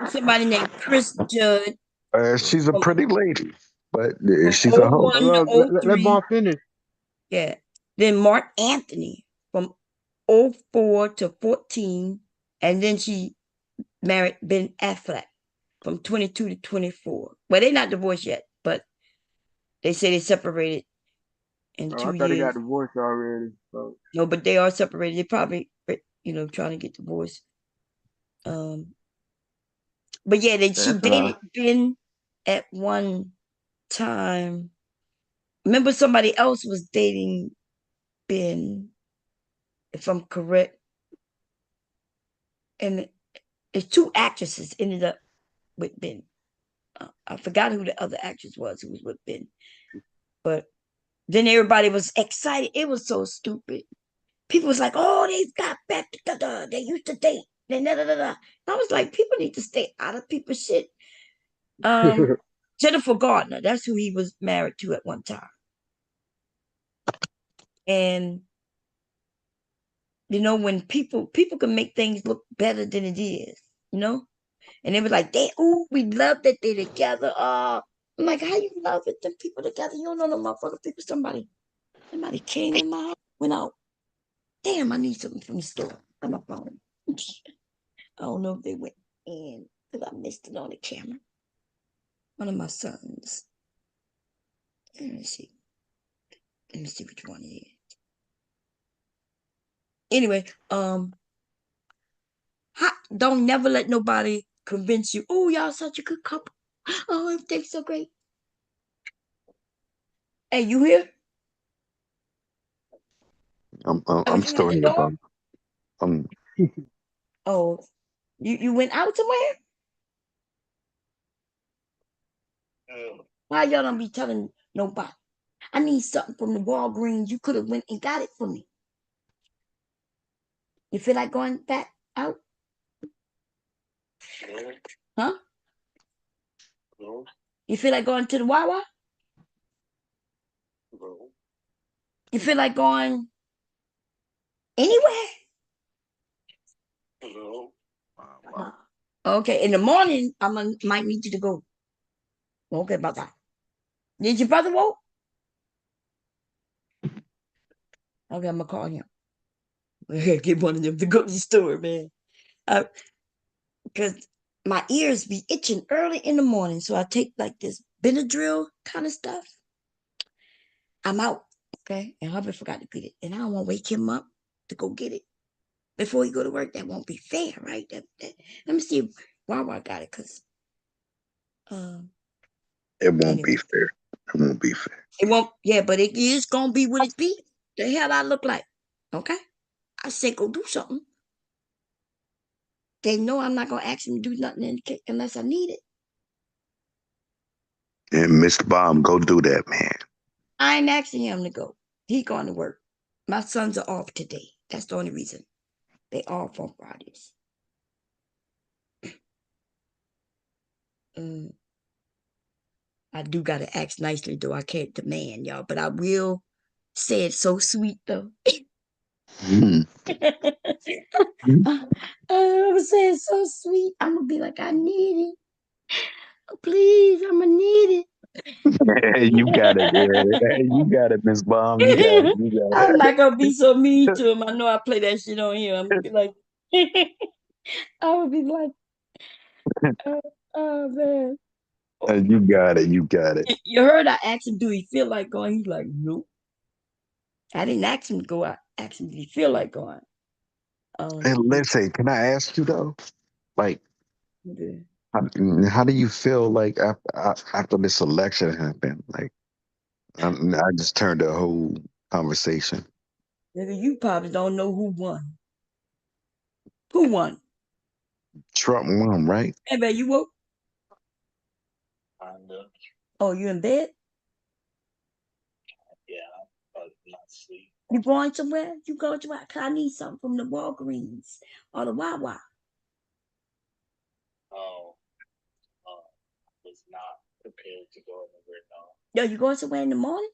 Somebody named Chris Judd. She's a pretty lady, but she's a From hoe. 01 to Let 03. Bob finish. Yeah. Then Mark Anthony from 04 to 14. And then she married Ben Affleck from 22 to 24. Well, they're not divorced yet, but they say they separated in Oh, 2 I thought he got years. divorced already. So. No, but they are separated. They probably, trying to get divorced. But yeah, she dated Ben at one time. Remember, somebody else was dating Ben, if I'm correct. And it's 2 actresses ended up with Ben. I forgot who the other actress was who was with Ben. But then everybody was excited. It was so stupid. People was like, oh, they got back together. They used to date. I was like, people need to stay out of people's shit. Jennifer Gardner, that's who he was married to at one time. And when people can make things look better than it is, and they were like, we love that they're together. I'm like, how you love it? Them people together. You don't know no motherfucker people. Somebody came in my house, went out. Damn, I need something from the store on my phone. I don't know if they went in because I missed it on the camera. One of my sons. Let me see which one it is. Anyway, don't never let nobody convince you, oh, y'all such a good couple. Oh, everything's so great. Hey, you here? I'm still here, bro. Oh, you went out somewhere? Why y'all don't be telling nobody? I need something from the Walgreens. You could have went and got it for me. You feel like going back out? Huh? You feel like going to the Wawa? You feel like going anywhere? Okay, in the morning, might need you to go. Okay, about that. Did your brother woke? Okay, I'm gonna call him. Get one of them to go to the store, man. Because my ears be itching early in the morning, so I take like this Benadryl kind of stuff. I'm out, okay? And hubby forgot to get it, and I don't want to wake him up to go get it before he go to work. That won't be fair, right? Let me see if Wawa got it, because it won't be fair. It won't be fair. It won't. Yeah, but it is gonna be what it be. The hell I look like, okay? I said go do something. They know I'm not gonna ask him to do nothing unless I need it. And Mr. Bomb, go do that, man. I ain't asking him to go. He going to work. My sons are off today. That's the only reason. They off on Fridays. I do gotta ask nicely though. I can't demand y'all, but I will say it so sweet though. I'm gonna say it so sweet. I'm gonna be like, I need it. Oh, please, I'm gonna need it. You got it, man. You got it, Miss Bomb. You got it. You got it. I'm not gonna be so mean to him. I know I play that shit on here. I'm gonna be like, I would be like, oh man. You got it. You got it. You heard I asked him, do he feel like going? He's like, nope. I didn't ask him to go. I asked him, did he feel like going? Hey, listen, can I ask you though? Like, okay. How do you feel like after this election happened? Like, I just turned the whole conversation. Nigga, you probably don't know who won. Who won? Trump won, right? Hey, man, you woke? Kinda. Oh, you in bed? Yeah, but not sleep. You going somewhere? You go to I need something from the Walgreens or the Wawa. Oh, was not prepared to go anywhere now. Yo, you going somewhere in the morning?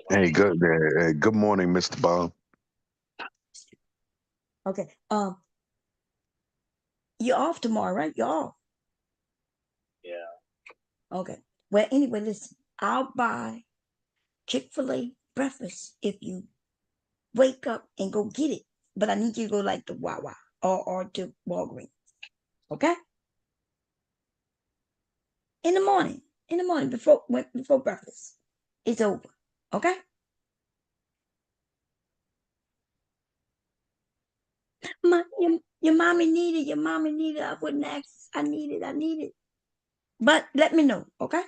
Hey, good morning, Mr. Bond. Okay. You're off tomorrow, right? You're off. Yeah. Okay. Well, anyway, listen. I'll buy Chick-fil-A breakfast if you wake up and go get it. But I need you to go like the Wawa or to Walgreens. Okay? In the morning before breakfast. It's over. Okay? Your mommy needed. I wouldn't ask. I need it. But let me know, okay?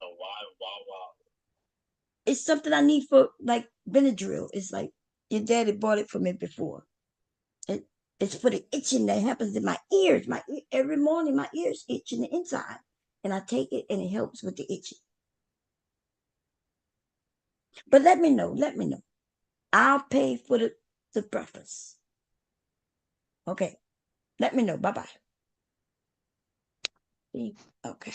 Wow. It's something I need for like Benadryl. It's like your daddy bought it for me before. It's for the itching that happens in my ears. Every morning my ears itching the inside. And I take it and it helps with the itching. But let me know. I'll pay for the breakfast. Okay. Let me know. Bye-bye. Okay.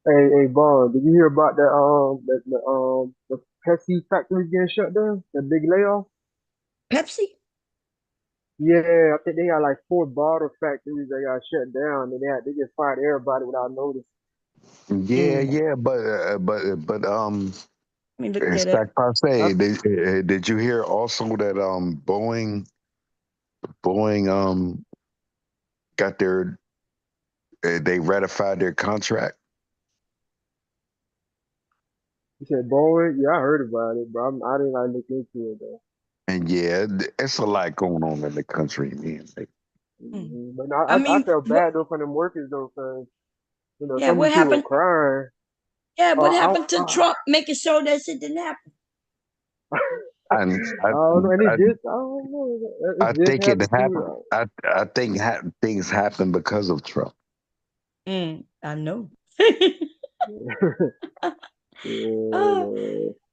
Hey, Bond, did you hear about the Pepsi factory getting shut down? The big layoff? Pepsi? Yeah, I think they got like 4 bottle factories that got shut down, and they just fired everybody without notice. Yeah, but Let me look it's that up. like I say, did you hear also that Boeing got their they ratified their contract? You said Boeing? Yeah, I heard about it, but I didn't like look into it though. And yeah, it's a lot going on in the country, man. But I felt bad though for them workers though, because Yeah, some what people were happened? crying. Yeah, what happened to Trump making sure that shit didn't happen? And I don't know, and it just I don't know. I It just think it happened happened. too. I think things happen because of Trump. I know. Yeah.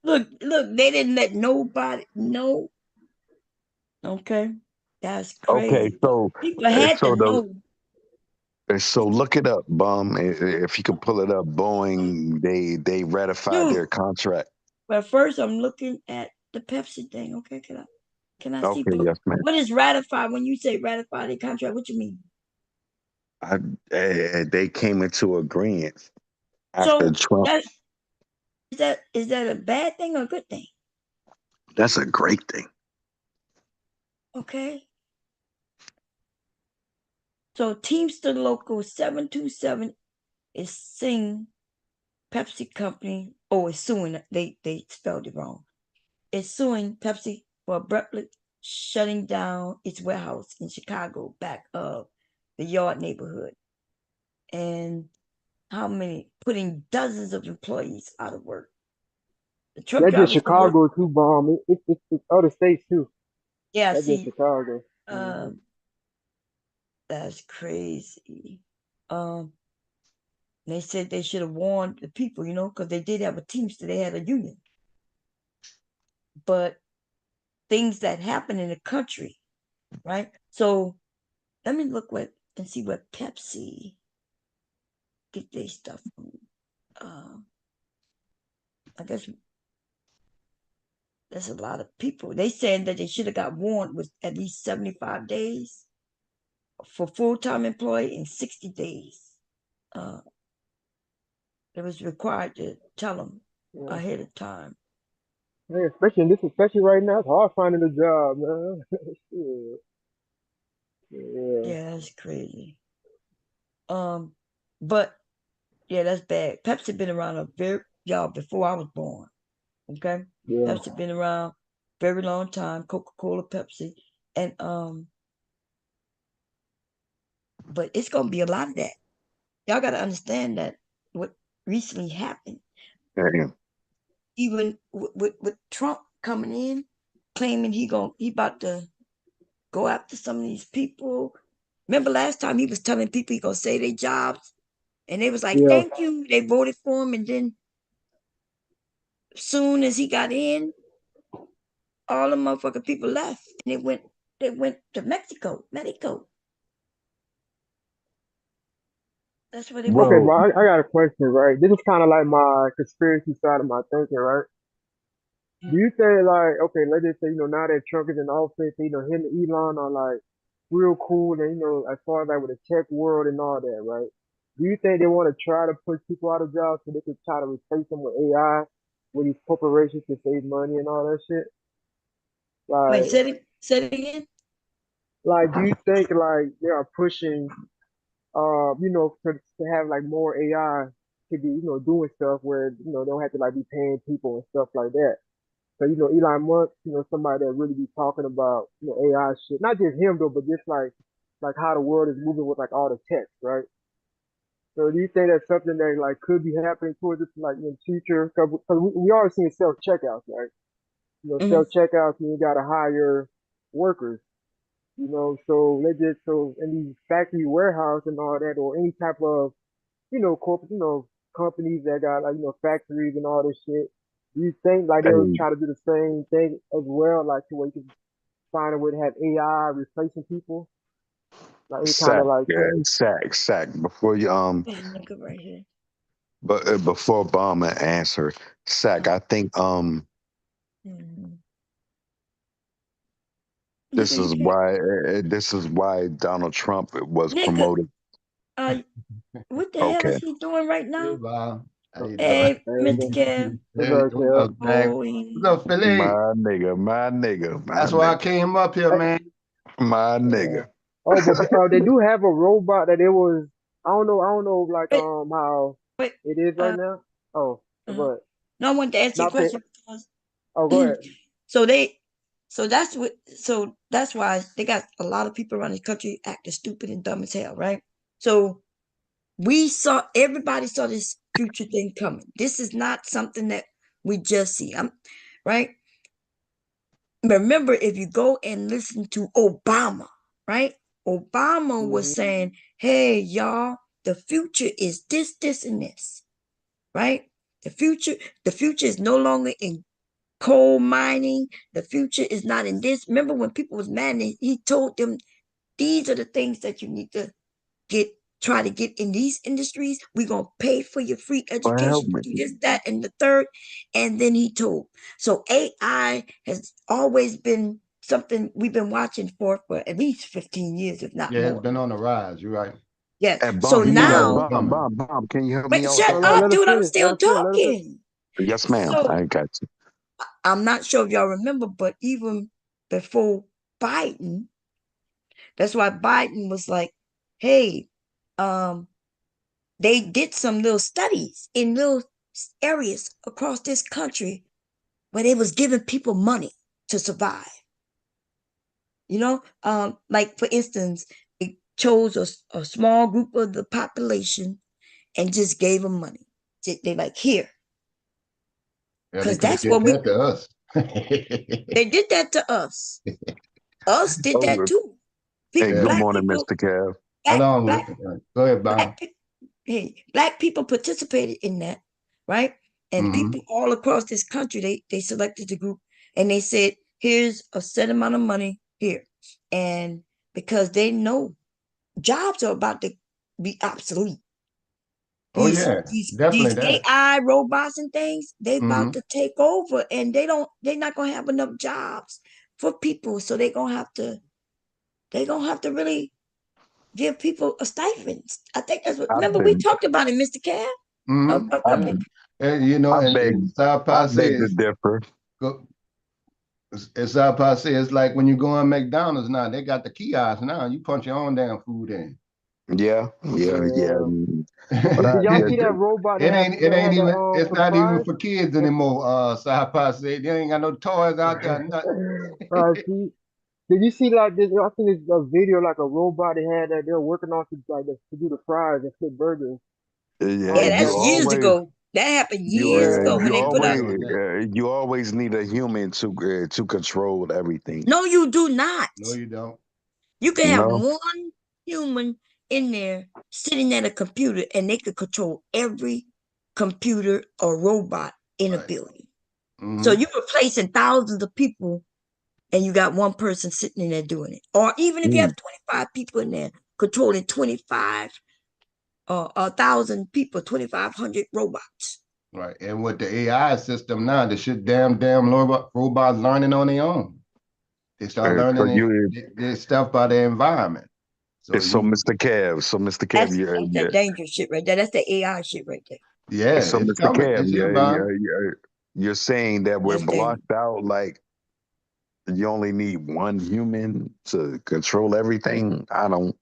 Look, they didn't let nobody know. Okay. That's Okay, crazy. People had to know. So look it up, bum. If you can pull it up, Boeing they ratified their contract. But first I'm looking at the Pepsi thing. Okay, can I see Okay, yes, ma'am. what is ratified? When you say ratify the contract, what you mean? They came into agreement So after Trump. is that a bad thing or a good thing? That's a great thing. Okay. So Teamster Local 727 is suing Pepsi Company. Oh, it's suing. They spelled it wrong. It's suing Pepsi for abruptly shutting down its warehouse in Chicago, back of the Yard neighborhood, and putting dozens of employees out of work. The truck That's just drivers who work. Chicago too, Bomb. It's other states too. Yeah, That's just see, Chicago. that's crazy. They said they should have warned the people, because they did have a Teamster. They had a union. But things that happen in the country, right? So let me look and see what Pepsi get their stuff from. I guess there's a lot of people. They said that they should have got warned with at least 75 days for full-time employee and 60 days. It was required to tell them ahead of time. Yeah, especially right now, it's hard finding a job, man. Yeah, that's crazy. But yeah, that's bad. Pepsi been around before I was born. Okay, Yeah. Pepsi been around very long time. Coca-Cola, Pepsi, and but it's gonna be a lot of that. Y'all gotta understand that what recently happened. Damn. Even with Trump coming in, claiming he about to go after some of these people. Remember last time he was telling people he gonna save their jobs, and they was like, Yeah. "Thank you." They voted for him, and then soon as he got in, all the motherfucking people left, and they went to Mexico. That's where they went. Okay, bro, I got a question, right? This is kind of like my conspiracy side of my thinking, right? Do you think, like, okay, let's just say, now that Trump is in office, him and Elon are like real cool, and as far as like with the tech world and all that, right? Do you think they want to try to push people out of jobs so they can try to replace them with AI, with these corporations to save money and all that shit? Wait, Like, say it again. like, do you think like they are pushing, to have like more AI to be, doing stuff where they don't have to like be paying people and stuff like that? So, Elon Musk, somebody that really be talking about, AI shit. Not just him though, but just like how the world is moving with like all the tech, right? So do you think that's something that like could be happening towards us like in the future? Because we are seeing self checkouts, right? Self checkouts, and you got to hire workers. So so in these factory warehouse and all that, or any type of corporate, companies that got like factories and all this shit. Do you think like they'll Hey, try to do the same thing as well, like to where you can find a way to have AI replacing people, like any kind of like thing? Sack. Before you That nigga right here. but before Obama answer, Sack, I think this is why Donald Trump was Nigga, promoted. what the hell Okay. is he doing right now? How you Hey, doing? Mr. Kev. What's up, Jack? What's up, Philly? My nigga. That's why I came up here, man. My nigga. Oh, but they do have a robot that it was. I don't know, like how it is right now. Oh, go ahead. No, I wanted to answer your question because Oh, go ahead. so that's why they got a lot of people around the country acting stupid and dumb as hell, right? So everybody saw this future thing coming. This is not something that we just see. Right? Remember, if you go and listen to Obama, right? Obama was saying, "Hey, y'all, the future is this, and this." Right? The future is no longer in coal mining. The future is not in this. Remember when people was mad, he told them, these are the things that you need to try to get in these industries. We're going to pay for your free education, this, that, and the third. And then he told. So AI has always been something we've been watching for at least 15 years, if not Yeah, more. it's been on the rise. You're right. Yes. Hey, So now, Bomb, can you help me wait, out? shut up, dude. I'm still talking. Yes, ma'am. So, I got you. I'm not sure if y'all remember, but even before Biden, that's why Biden was like, hey, they did some little studies in little areas across this country where they was giving people money to survive. Like for instance, it chose a small group of the population and just gave them money. They like, here. Because that's what that to us. They did that to us. Us did that too. Hey, good morning, Mr. Kev. Go ahead, Bob. Black people participated in that, right? And people all across this country, they selected the group and they said, here's a set amount of money here. And because they know jobs are about to be obsolete. These AI robots and things, they about to take over, and they're not gonna have enough jobs for people. So they're gonna have to really give people a stipend. I think that's what. Remember, we talked about it, Mr. Cab. And South Posse to differ. As South Posse, it's like when you go on McDonald's now, they got the kiosks now. You punch your own damn food in. Yeah. Did y'all see that robot? It's not even for kids anymore. South Posse, they ain't got no toys out there. Nothing. Did you see like this? I think it's a video like a robot they had that they're working on to do the fries and flip burgers. Yeah, that's years ago. That happened years ago when they put out. You always need a human to control everything. No, you do not. No, you don't. You can have No, one human in there sitting at a computer and they could control every computer or robot in a building. So you're replacing thousands of people and you got one person sitting in there doing it. Or even if you have 25 people in there controlling 1,000 people, 2,500 robots. Right. And with the AI system now, the shit damn robots learning on their own. They start so learning their stuff by their environment. So Mr. Kev, That's that dangerous shit right there. That's the AI shit right there. yeah, so it's Mr. coming. Kev, It's here, Bob. you're saying that we're That's dangerous. blocked out, like you only need one human to control everything. I don't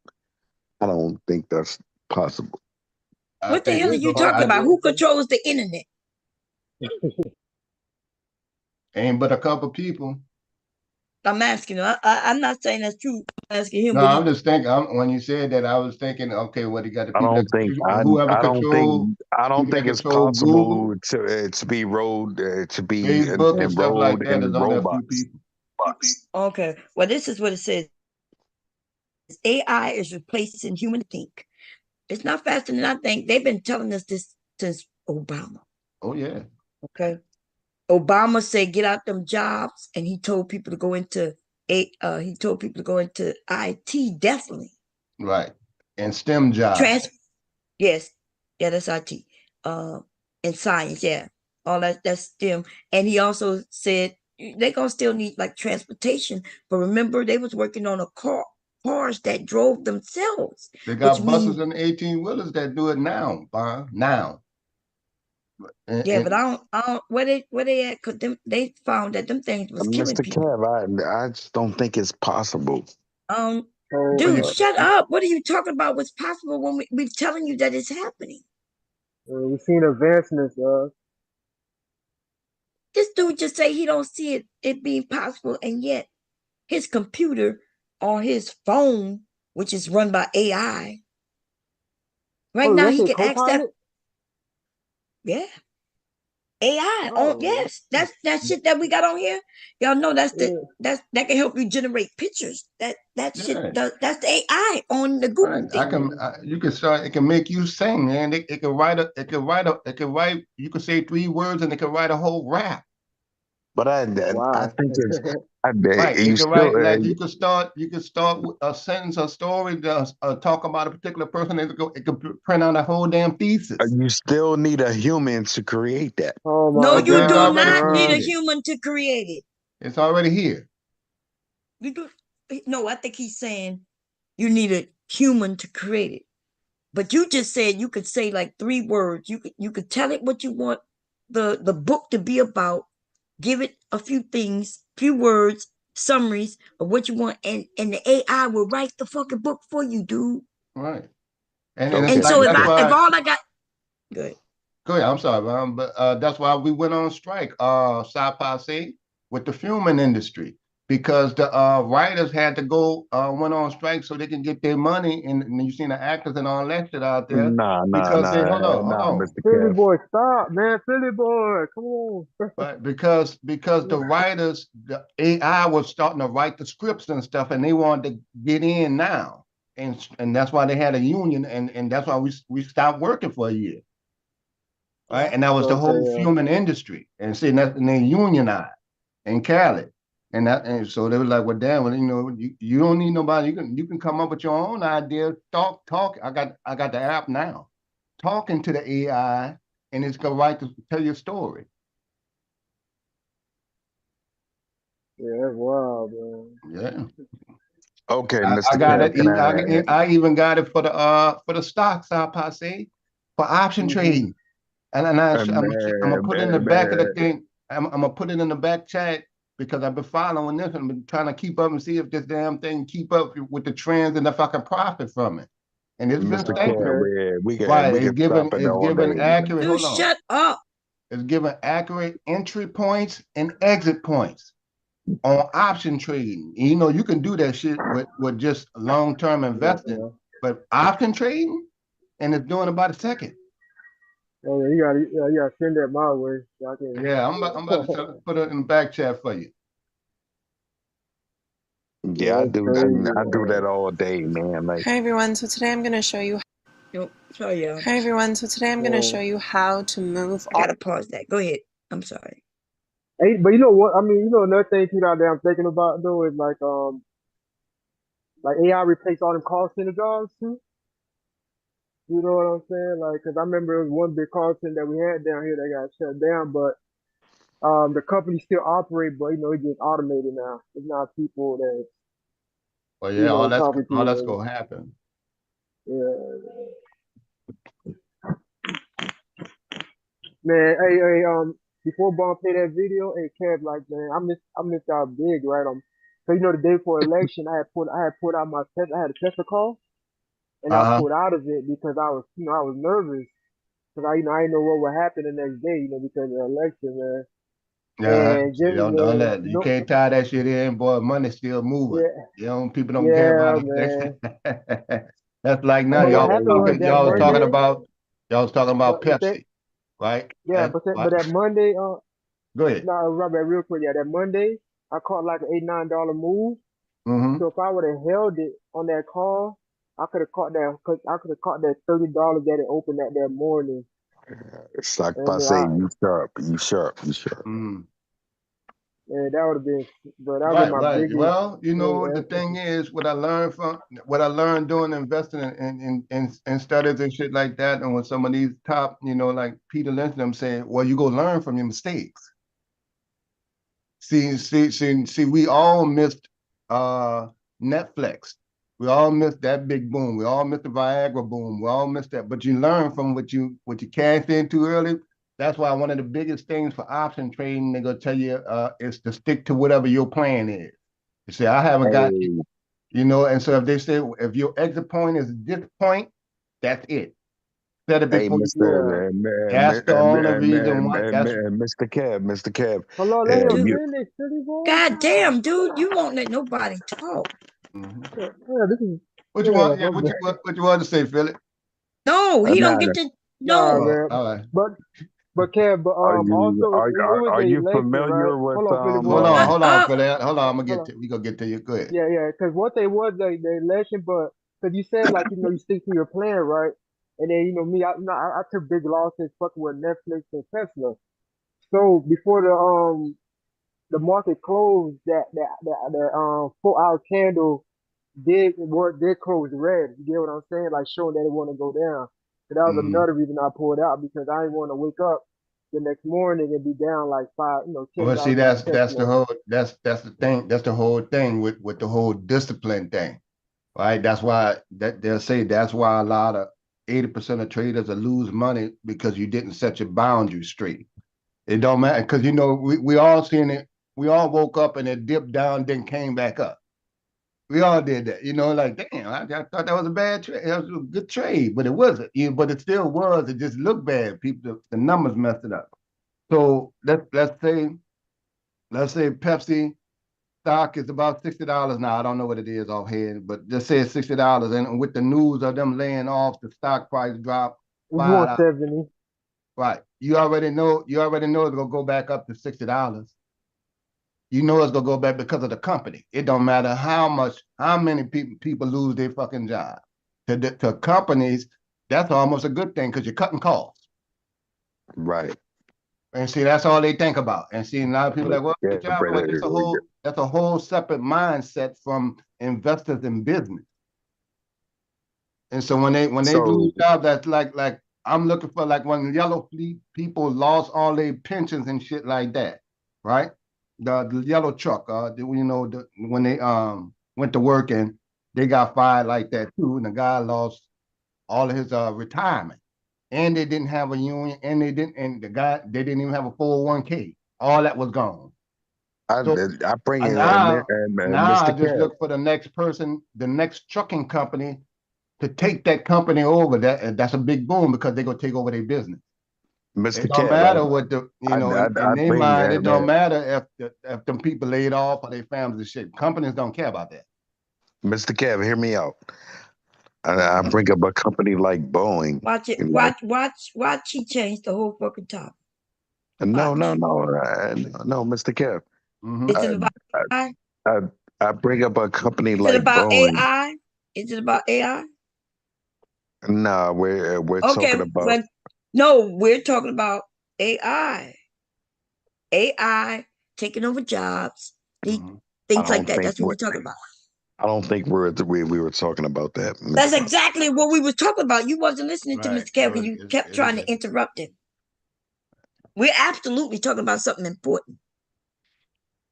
think that's possible. What the hell are you talking about? Who controls the internet? Ain't but a couple people. I'm asking him. I'm not saying that's true. I'm asking him. No, I'm just thinking. When you said that, I was thinking, okay, what he got the people whoever control. I don't think it's possible to be Facebook and stuff like that in is only a few robots. people. Okay. Well, this is what it says. AI is replacing human think. It's not faster than I think. They've been telling us this since Obama. Oh yeah. Okay. Obama said get out them jobs, and he told people to go into IT definitely. Right. And STEM jobs. Yes. Yeah, that's IT. And science, yeah. All that's STEM. And he also said they're gonna still need like transportation, but remember they was working on cars that drove themselves. They got buses and 18-wheelers that do it now, Bob. Now. Yeah, but I don't where they at? Cause they found that them things was killing Mr. people. Kev, I just don't think it's possible. Dude, shut up. What are you talking about? What's possible when we're telling you that it's happening? We've seen advancements, This dude just say he don't see it being possible, and yet his computer or his phone, which is run by AI, right now he can ask that. Yeah. AI. Yes. That's that shit that we got on here. Y'all know that can help you generate pictures. That shit does, that's the AI on the Google thing. You can start. It can make you sing, man. It can write. You can say 3 words and it can write a whole rap. But I think it's. Right. You can write like you can start with a sentence, a story, talk about a particular person. It could print out a whole damn thesis. You still need a human to create that. No, you do not need a human to create it. It's already here. You do. No, I think he's saying you need a human to create it. But you just said you could say like 3 words. You could tell it what you want the book to be about. Give it a few things, few words, summaries of what you want, and the AI will write the fucking book for you, dude. Right. And so if all I got, good. Go ahead. I'm sorry, but that's why we went on strike, Sapase, with the filming industry, because the writers had to go went on strike so they can get their money, and you seen the actors and all that shit out there. Hold on. Philly boy, stop, man. Philly boy, come on. But because the writers, the AI was starting to write the scripts and stuff, and they wanted to get in now, and that's why they had a union, and that's why we stopped working for a year. Right, and that was the whole filming industry, and see, and they unionized in Cali, and so they were like, well, damn, well, you don't need nobody. You can come up with your own idea. Talk. I got the app now, talking to the AI, and it's gonna tell your story. Yeah, that's wild, man. Yeah. Okay, Mr. I got it. I even got it for the stocks, Passe, for option trading. And I'm gonna put it in the back of the thing. I'm gonna put it in the back chat because I've been following this and I've been trying to keep up and see if this damn thing keep up with the trends and if I can profit from it. And it's been it's giving accurate. Dude, shut up. It's giving accurate entry points and exit points on option trading. You know, you can do that shit with just long-term investing, but option trading, and it's doing about a second. Oh yeah, you gotta send that my way. Yeah, I'm about to put it in the back chat for you. Yeah, I that's do. crazy, I do that man. all day, man. Like, Hi everyone, so today I'm going to show you. Sorry, y'all. Hi everyone, so today I'm going to show you how to move. I gotta pause that. Go ahead. I'm sorry. Hey, but you know what? I mean, you know, another thing too out there I'm thinking about though is like AI replace all them call center jobs too. You know what I'm saying? Like, cause I remember it was one big call center that we had down here that got shut down, but the company still operate, but you know, it gets automated now. It's not people that Well, you yeah, know talking to all that's you. gonna happen. Yeah, man. Hey, before Bomb play that video, hey Kev, like, man, I missed out big, right? So you know, the day before election, I had put out my test. I had a Tesla call, and I Uh-huh. pulled out of it because I was, you know, I was nervous because I didn't know what would happen the next day, you know, because of the election, man. And You just, don't man, let you can't tie that shit in, boy. Money's still moving. yeah, You know, people don't care yeah, about man. it. That's like now But what y'all happened was that Monday, y'all was talking about but that, Pepsi, right? yeah, but that Monday, Go ahead. no, Robert, real quick, yeah, that Monday, I caught like an $8-9 move. Mm-hmm. So if I would have held it on that call, I could have caught that. I could have caught that $30 that it opened that morning. it's like if I And say you sharp, you sharp, you sharp. yeah, that would have been, but that would have been my Right. biggest. Well, you know, the thing is, what I learned doing investing in studies and shit like that, and when some of these top, you know, like Peter Lynch, them saying, well, you go learn from your mistakes. See, we all missed Netflix. We all missed that big boom. We all missed the Viagra boom. We all missed that. But you learn from what you cashed in too early. That's why one of the biggest things for option trading, they're gonna tell you is to stick to whatever your plan is. You say, I haven't got you know, and so if they say if your exit point is this point, that's it. Set it Hey, before Mr. That's the only reason why that's Mr. Kev. Hello, let him You, finish, pretty boy. God damn, dude, you won't let nobody talk. Yeah, this is. What you want? Yeah, what you want to say, Philip? No, he don't get to. Nah, No. man. All right. But Kev, but also it was are an you election, familiar right? with Hold on, Philly boy. Hold on, Philip. Hold on, we gonna get to you. Go ahead. Yeah, because what they was the election, but because you said like you know you stick to your plan, right? And then you know me, I took big losses fucking with Netflix and Tesla. So before the market closed, that 4-hour candle did close red. You get what I'm saying? Like showing that it want to go down. So that was another reason I pulled out because I didn't want to wake up the next morning and be down like $10. Well, see, that's the thing. That's the whole thing with the whole discipline thing, right? That's why they'll say that's why a lot of 80% of traders will lose money because you didn't set your boundaries straight. It don't matter because you know we all seen it. We all woke up and it dipped down, then came back up. We all did that, you know. Like, damn, I thought that was a bad trade. That was a good trade, but it wasn't. But it still was. It just looked bad. People, the numbers messed it up. So let's say Pepsi stock is about $60 now. I don't know what it is offhand, but just say it's $60. And with the news of them laying off, the stock price dropped It's $5. 170. Right. You already know it's gonna go back up to $60. You know it's gonna go back because of the company. It don't matter how many people lose their fucking job. To companies, that's almost a good thing because you're cutting costs. Right. And see, that's all they think about. And see, a lot of people are like, well, good job. Well, that's a whole separate mindset from investors in business. And so when they lose jobs, that's like I'm looking for like when yellow fleet people lost all their pensions and shit like that, right? The yellow truck, you know, when they went to work and they got fired like that too, and the guy lost all of his retirement. And they didn't have a union, and they didn't even have a 401k. All that was gone. I bring in now Mr. I just Kev. look for the next person, the next trucking company to take that company over. That's a big boom because they're gonna take over their business. Mr. It don't Kev, matter what the in their bring mind. in, It don't matter if them people laid off or their families and shit. Companies don't care about that. Mr. Kev, hear me out. I bring up a company like Boeing. Watch it. Watch. He changed the whole fucking topic. No, Mr. Kev. Is it about I bring up a company Is it like about Boeing. AI? Is it about AI? Nah, we're Okay, talking about but no, we're talking about AI. AI taking over jobs, I things like don't that. think That's what we're talking about. I don't think we were talking about that. That's exactly what we were talking about. You wasn't listening to Right. Mr. Kevin. You kept trying to interrupt him. We're absolutely talking about something important.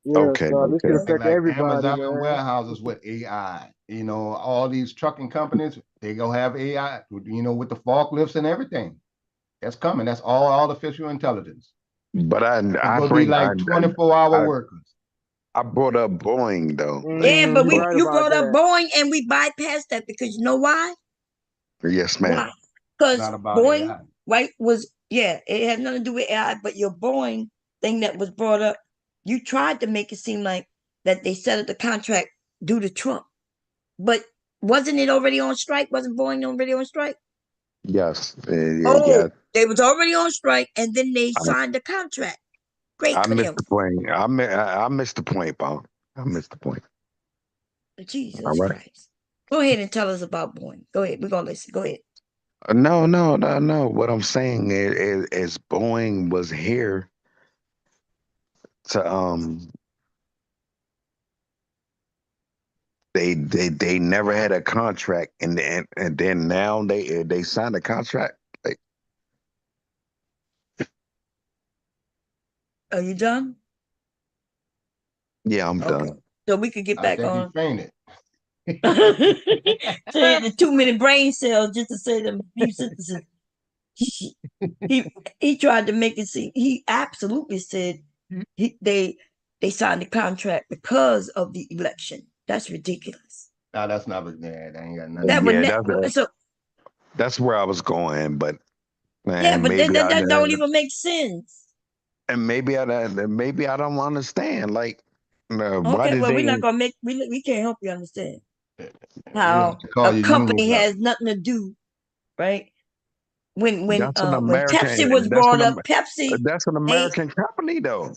Yeah, Okay, so this could okay. affect Like everybody, Amazon man. warehouses with AI. You know, all these trucking companies, they gonna have AI, you know, with the forklifts and everything. That's coming. That's all artificial intelligence. But It's I gonna be bring like 24-hour workers. I brought up Boeing though. Yeah, but You're right you about brought up that. Boeing and we bypassed that because you know why? Yes, ma'am. Why? Because Not about Boeing, AI. right, it had nothing to do with AI, but your Boeing thing that was brought up, you tried to make it seem like that they settled the contract due to Trump. But wasn't it already on strike? Wasn't Boeing already on strike? Yes. Oh, Yeah. they was already on strike and then they I, signed the contract. Great I for missed them. the point. I missed the point, Bob. I missed the point. Jesus All right. Christ. Go ahead and tell us about Boeing. Go ahead. We're gonna listen. Go ahead. No. What I'm saying is Boeing was here to they never had a contract and then now they signed a contract. Like, Are you done? yeah, I'm Okay. done. So we could get I back think he on. fainted. Say the 2 minute brain cells just to say them few sentences. He tried to make it seem he absolutely said they signed the contract because of the election. That's ridiculous. No, that's not. Yeah, that ain't got nothing. That To would do. so That's where I was going, but yeah, man, but that don't even make sense. and maybe I don't understand. Like, why Okay, did well they? we're not gonna make we can't help you understand We have how to call a your unions company up. has nothing to do, right? When That's an Pepsi American. was brought up, Pepsi That's an they American company, though.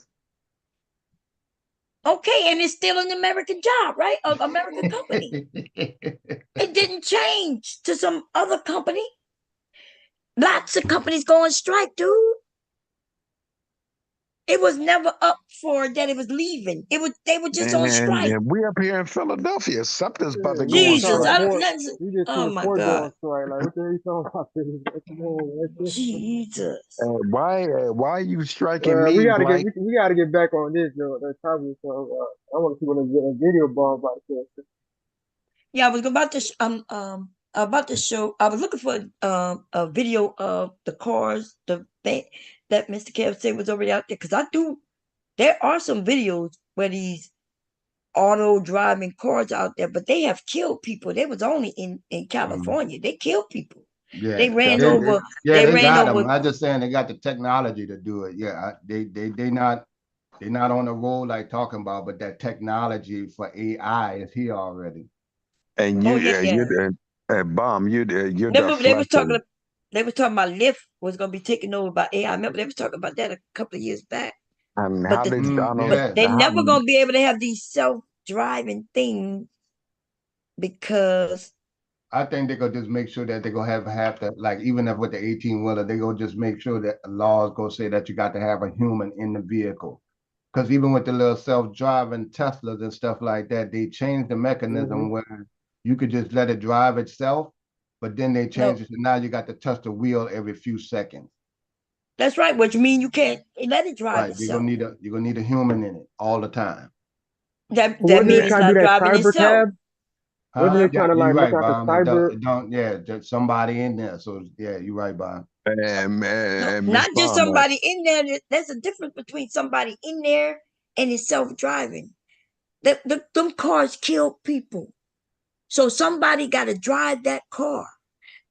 okay, and it's still an American job, right? An American company. It didn't change to some other company. Lots of companies go on strike, dude. It was never up for that it was leaving. They were just on strike. And we up here in Philadelphia. Something's about to You go on just trying Jesus, to strike. port. You just oh seen my Ford go God. on strike. Like, what the hell you talking about? Come on, man. Jesus. Why are you striking We me, gotta get Blank? we gotta get back on this though. That topic. So I want to see what a video bomb about this. Yeah, I was about to show. I was looking for a video of the cars, the thing that Mr. Kev said was already out there. Because there are some videos where these auto driving cars out there, but they have killed people. They was only in California. They killed people. Yeah, They ran they, over. yeah, they ran got over. them. I'm just saying they got the technology to do it. Yeah, they not on the road like talking about, but that technology for AI is here already. And Oh yeah. Bomb, you're Remember they was talking. deflecting. They was talking about Lyft was going to be taken over by AI. Remember they was talking about that a couple of years back. And But how did Donald? they How, never gonna be able to have these self-driving things because I think they're gonna just make sure that they're gonna have to, like, even if with the 18-wheeler, they're gonna just make sure that laws gonna say that you got to have a human in the vehicle. Because even with the little self-driving Teslas and stuff like that, they changed the mechanism where you could just let it drive itself, but then they changed it to now you got to touch the wheel every few seconds. That's right, which means you can't let it drive Right, itself. you're gonna need a human in it all the time. That Wasn't means they it's trying to not do that driving cyber itself. cab? Wasn't they trying to you're like right, look out the Bob. cyber? Just somebody in there. So yeah, you're right, Bob. and Miss Not just Bomb, somebody in there. There's a difference between somebody in there and it's self-driving. Them cars kill people. So somebody got to drive that car.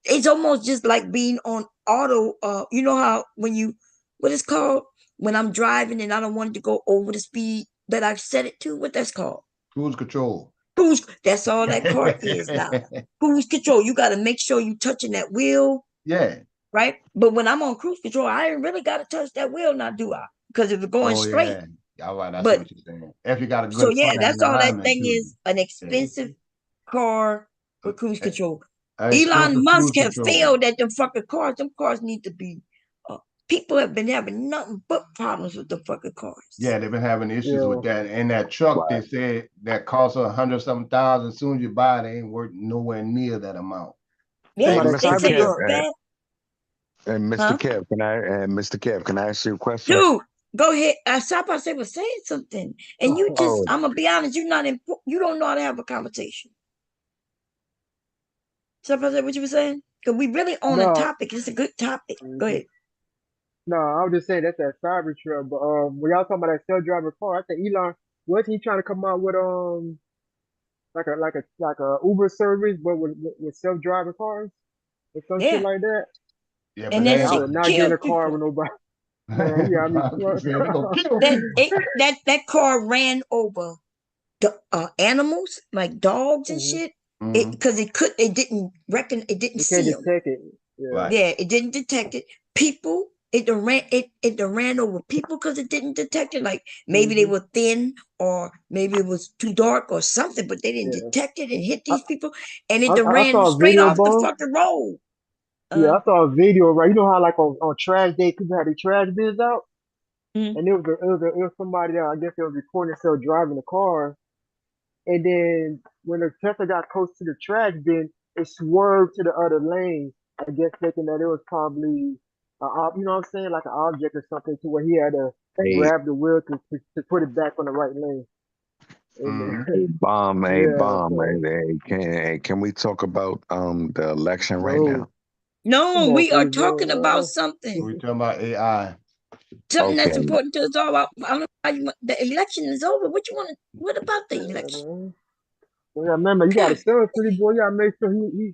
It's almost just like being on auto. You know how what it's called when I'm driving and I don't want it to go over the speed that I've set it to. What that's called? Cruise control. Cruise. That's all that car is now. Cruise control. You got to make sure you touching that wheel. Yeah. Right. But when I'm on cruise control, I ain't really got to touch that wheel now, do I? Because if it's going straight, All right, I see But what you're saying. If you got a so good yeah, front that's all that alignment thing too. is, an expensive car with cruise control. Expensive Elon Musk cruise have control. failed at them fucking cars. Them cars need to be. People have been having nothing but problems with the fucking cars. Yeah, they've been having issues with that. And that truck, they said that costs $100-something thousand. As soon as you buy it, it ain't worth nowhere near that amount. Yeah, Hey, they Mr. say Kev, it's bad. and Mr. Huh? Kev, can I ask you a question? Dude, go ahead. Sapase was saying something, and you just, Oh, I'm gonna be honest, you're not you don't know how to have a conversation. Sapase, what you were saying? Because we really on a No, topic. It's a good topic. Go ahead. no, I was just saying that's that Cybertruck. But when y'all talking about that self-driving car, I think Elon wasn't he trying to come out with like a Uber service, but with self-driving cars or some shit Yeah. like that. Yeah, And but that they I shit would not get in killed a car people. with nobody. Man, yeah, I mean, that car ran over the animals like dogs and shit. Because it didn't You see can't them. detect it. Yeah. Yeah, it didn't detect it. People, it done ran over people because it didn't detect it. Like maybe they were thin, or maybe it was too dark or something, but they didn't detect it and hit these people, and it done I ran saw a straight video, off the Bone. fucking road. Yeah, I saw a video, right? You know how like on trash day people had the trash bins out, and it was somebody that I guess they was recording themselves driving the car, and then when the Tesla got close to the trash bin, it swerved to the other lane. I guess thinking that it was probably you know what I'm saying, like an object or something, to where he had to hey, grab the wheel to put it back on the right lane. And, bomb, yeah, so can we talk about the election right no, now? No, come on, we are Philly boy. talking about something. We're talking about AI. Something that's Okay. important to us all. I don't know how the election is over. What you want to? What about the election? Man. Well, yeah, remember, you got to sell Philly boy. You got to make sure he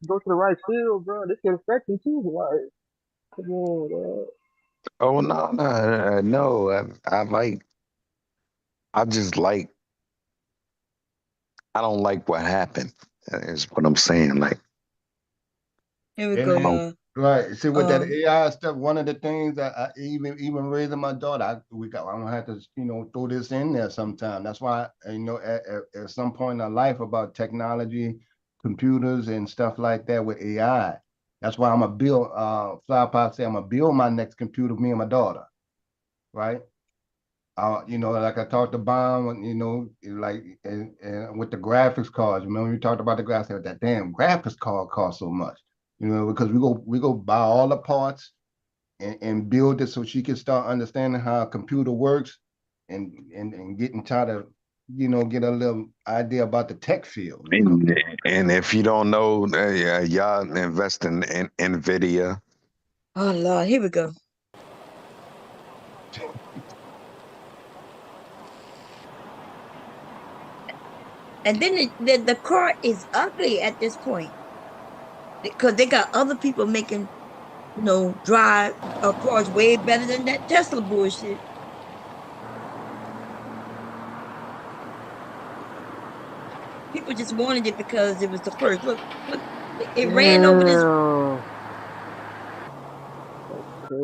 go to the right field, bro. This can affect him too. Like, come on, bro. Oh no! I just like. I don't like what happened. Is what I'm saying. Like, Here we And go, then, y'all. right. See, with that AI stuff, one of the things that I even raising my daughter, I'm gonna have to, throw this in there sometime. That's why, at some point in our life about technology, computers and stuff like that with AI. That's why I'm gonna build, Flypop say I'm gonna build my next computer, me and my daughter, right? Like I talked to Bomb, like and with the graphics cards. Remember we talked about the graphics? That damn graphics card costs so much, because we go buy all the parts and build it so she can start understanding how a computer works, and getting try to, get a little idea about the tech field. and if you don't know, y'all invest in Nvidia. Oh Lord, here we go. And then the car is ugly at this point because they got other people making, drive cars way better than that Tesla bullshit. People just wanted it because it was the first. Look, it ran over this.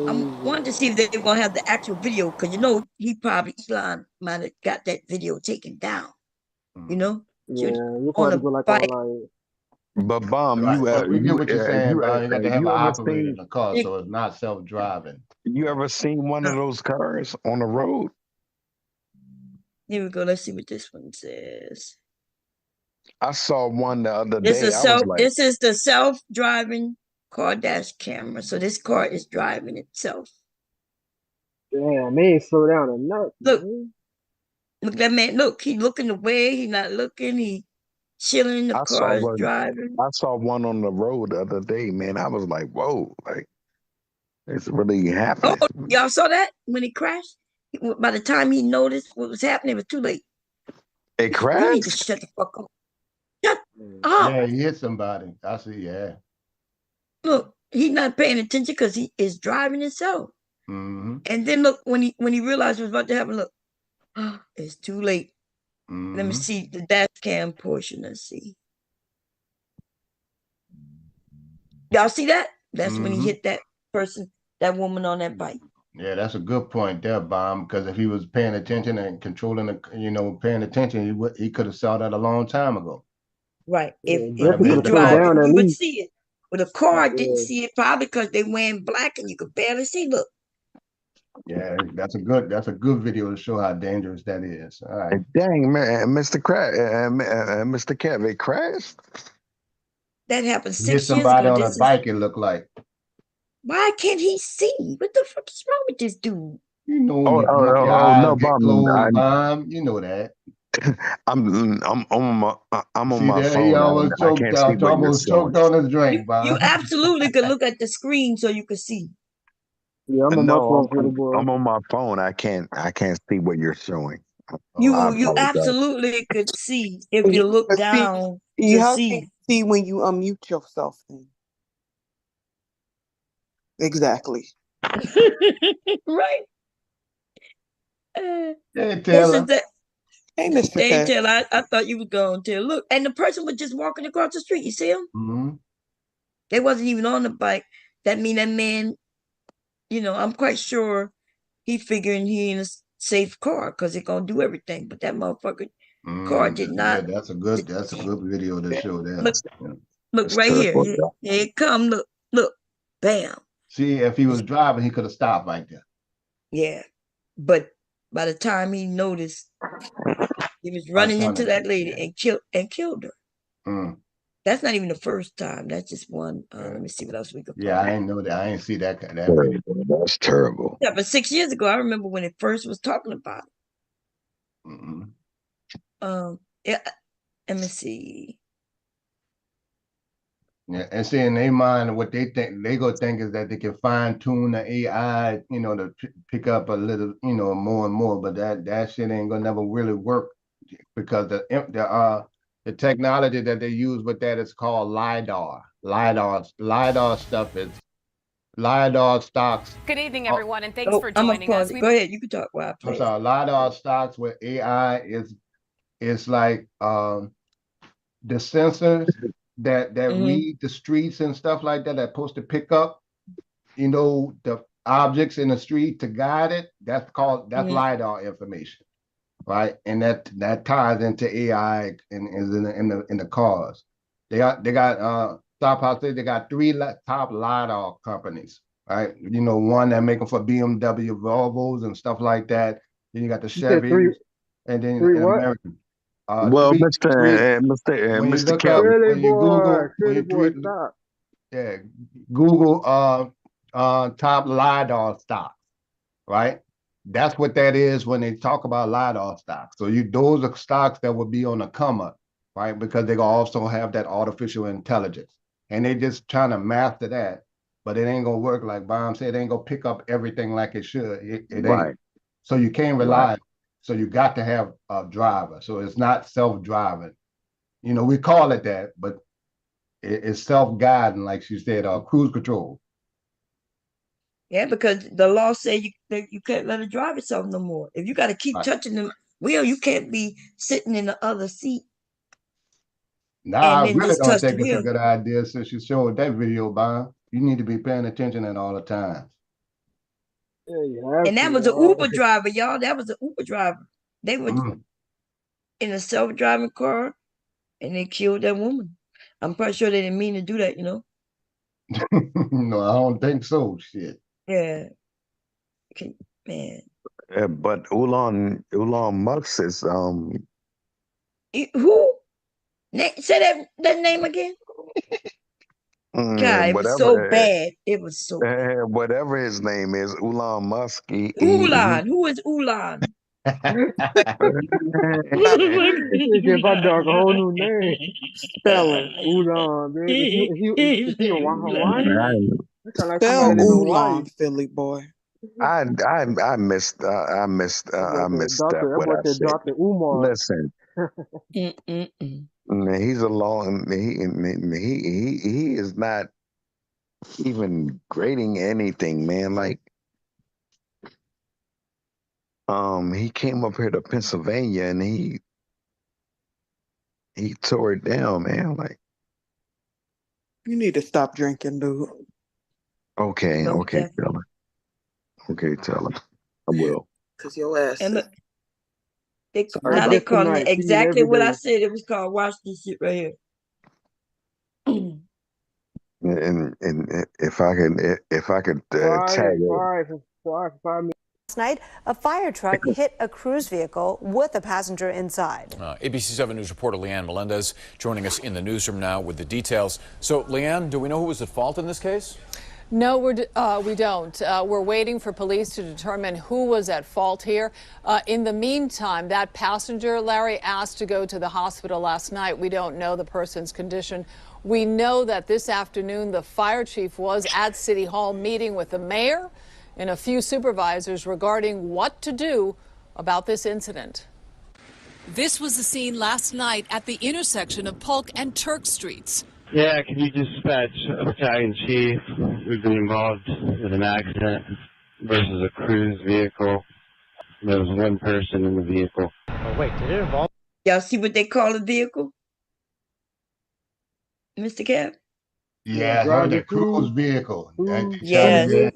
I wanted to see if they were gonna have the actual video, because Elon might have got that video taken down. Yeah, you on probably a go like bike. on like. But Bomb, Right. But we get what you're saying, Bomb. You got to have an you ever operator in seen the car, so it's not self-driving. you ever seen one of those cars on the road? Here we go. Let's see what this one says. I saw one the other This day. is I was like, this is the self-driving car dash camera. So this car is driving itself. Damn, they ain't slow down enough. Look, Man. look that man. Look, he looking away. He not looking. He chilling. The car is driving. I saw one on the road the other day, man. I was like, whoa, like it's really happening. Oh, y'all saw that when he crashed? By the time he noticed what was happening, it was too late. It crashed? You need to shut the fuck up. Shut up. Yeah, he hit somebody. I see. Yeah. Look, he's not paying attention because he is driving himself. Mm-hmm. And then look, when he realized what was about to happen, look, it's too late. Mm-hmm. Let me see the dash cam portion. Let's see. Y'all see that? That's when he hit that person, that woman on that bike. Yeah, that's a good point there, Bomb. Because if he was paying attention and controlling the, paying attention, he could have saw that a long time ago. Right. If Yeah, if definitely you could have come drive it, down at you would least. see it. But a car didn't Yeah. see it probably because they wearing black and you could barely see. Look. Yeah, that's a good video to show how dangerous that is. All right. Dang, man, Mr. Cat, they crashed. That happened He hit 6 years somebody ago. on a bike, it looked like. Why can't he see? What the fuck is wrong with this dude? You know when Oh, your eyes no, get closed, Bomb. You know that. I'm on See my there, he phone. almost I choked can't see out, what you're almost showing. choked on his drink, Bomb. You absolutely could look at the screen so you could see. Yeah, I'm on my No, phone, Philly boy. I'm on my phone. I can't see what you're showing. I You apologize. absolutely could see if you look But see, down you to have see. to see when you unmute yourself then. Exactly. Right. Hey, This Taylor. is that. Hey, Mr. Hey, Cat. Taylor, I thought you were going to look, and the person was just walking across the street. You see him? Mm-hmm. They wasn't even on the bike. That mean that man, I'm quite sure he figuring he in a safe car because it gonna do everything. But that motherfucker car did Yeah, not. that's a good video to show there. Look, Yeah. look right here. Here it come. Look, bam. See, if he was driving, he could have stopped right there. Yeah, but by the time he noticed, he was By the running time into that- that lady and killed her. Mm. That's not even the first time. That's just one. Let me see what else we could. Yeah, I didn't know that. I didn't see that. That's terrible. Yeah, but 6 years ago, I remember when it first was talking about it. Mm-hmm. Yeah. Let me see. Yeah, and see, in their mind, what they go think is that they can fine tune the AI, to pick up a little, more and more. But that shit ain't gonna never really work because the technology that they use with that is called LiDAR. LiDAR stuff is LiDAR stocks. Good evening, everyone, and thanks for joining us. Go ahead, you can talk while I play. I'm sorry, LiDAR stocks with AI is like the sensors that read the streets and stuff like that that's supposed to pick up, the objects in the street to guide it. That's LiDAR information, right? And that ties into AI and is in the cars. They got they got three top LiDAR companies, right? One that make them for BMW, Volvos, and stuff like that. Then you got the Chevys, and then American. Well, Mr. Cat, Google top LiDAR stocks, right? That's what that is when they talk about LiDAR stocks. So those are stocks that will be on the come up, right? Because they also have that artificial intelligence, and they just trying to master that, but it ain't gonna work like Bomb said. It ain't gonna pick up everything like it should. It right. ain't. So you can't rely. So you got to have a driver. So it's not self-driving. We call it that, but it's self-guiding, like she said, cruise control. Yeah, because the law says you can't let it drive itself no more. If you got to keep touching the wheel, you can't be sitting in the other seat. Nah, I really don't think it's a good idea since you showed that video, Bob. You need to be paying attention at all the time. And that was an Uber driver, y'all. That was an Uber driver. They were in a self-driving car, and they killed that woman. I'm pretty sure they didn't mean to do that, No, I don't think so. Shit. Yeah. Man. But Elon Musk is Who? Say that name again. God, it was so bad. It was so bad. Whatever his name is, Elon Musk. Ulan. Who is Ulan? Give my dog a whole new name. Spelling Ulan, man. Is he a Hawaiian? Spell Ulan, Philly boy. I missed what I said. Dr. Umar. Listen, he's a long. He is not even grading anything, man. Like, he came up here to Pennsylvania and he tore it down, man. Like, you need to stop drinking, dude. Okay, fella. Okay, tell him. I will. Cause your ass. And look, Sorry now they about calling it tonight. See you exactly every what I day. said it was called. Watch this shit right here. And if I could tag it. For 5 minutes. Last night, a fire truck hit a cruise vehicle with a passenger inside. ABC 7 News reporter Leanne Melendez joining us in the newsroom now with the details. So, Leanne, do we know who was at fault in this case? No, we don't. We're waiting for police to determine who was at fault here. In the meantime, that passenger, Larry, asked to go to the hospital last night. We don't know the person's condition. We know that this afternoon the fire chief was at City Hall meeting with the mayor and a few supervisors regarding what to do about this incident. This was the scene last night at the intersection of Polk and Turk Streets. Yeah, can you dispatch a battalion chief? We've been involved with an accident versus a cruise vehicle. There was one person in the vehicle. Oh, wait, did it involve? Y'all see what they call a vehicle? Mr. Cap? Yeah, the cruise vehicle. Yes.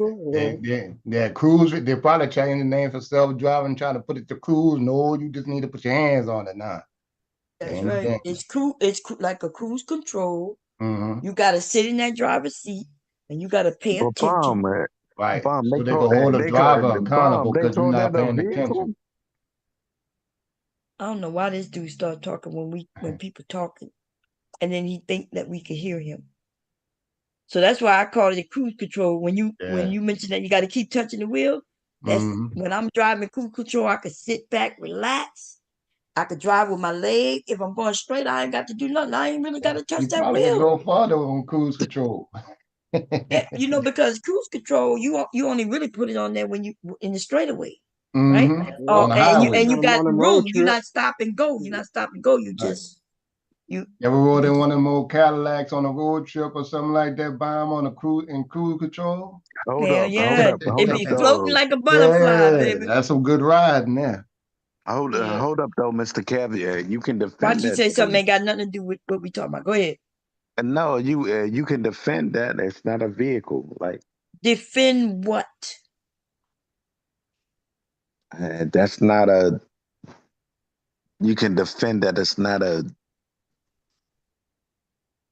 Cruise. They probably changing the name for self-driving, trying to put it to cruise. No, you just need to put your hands on it now. That's right. It's like a cruise control. Mm-hmm. You got to sit in that driver's seat and you got to pay attention. Right. Bomb, so they can hold the driver accountable because you're not paying vehicle? attention. I don't know why this dude started talking when people talking, and then he think that we could hear him. So that's why I call it cruise control. When you mention that you got to keep touching the wheel, that's when I'm driving cruise control. I could sit back, relax. I could drive with my leg. If I'm going straight, I ain't got to do nothing. I ain't really got to touch You that probably can wheel. go farther on cruise control. Yeah, because cruise control, you only really put it on there when you in the straightaway, Mm-hmm. right? On the highway. And you got On a road room. You're trip. not stop and go. You're not stop and go. You just You ever rode in one of them old Cadillacs on a road trip or something like that, bomb on a cruise control? Hold Hell up, yeah. hold up, It be floating like a butterfly, baby. That's some good riding there. Hold up, though, Mr. Caviar. You can defend Why'd you that. say something ain't got nothing to do with what we talking about? Go ahead. No, you can defend that. It's not a vehicle. Like Defend what? that's not a. You can defend that. It's not a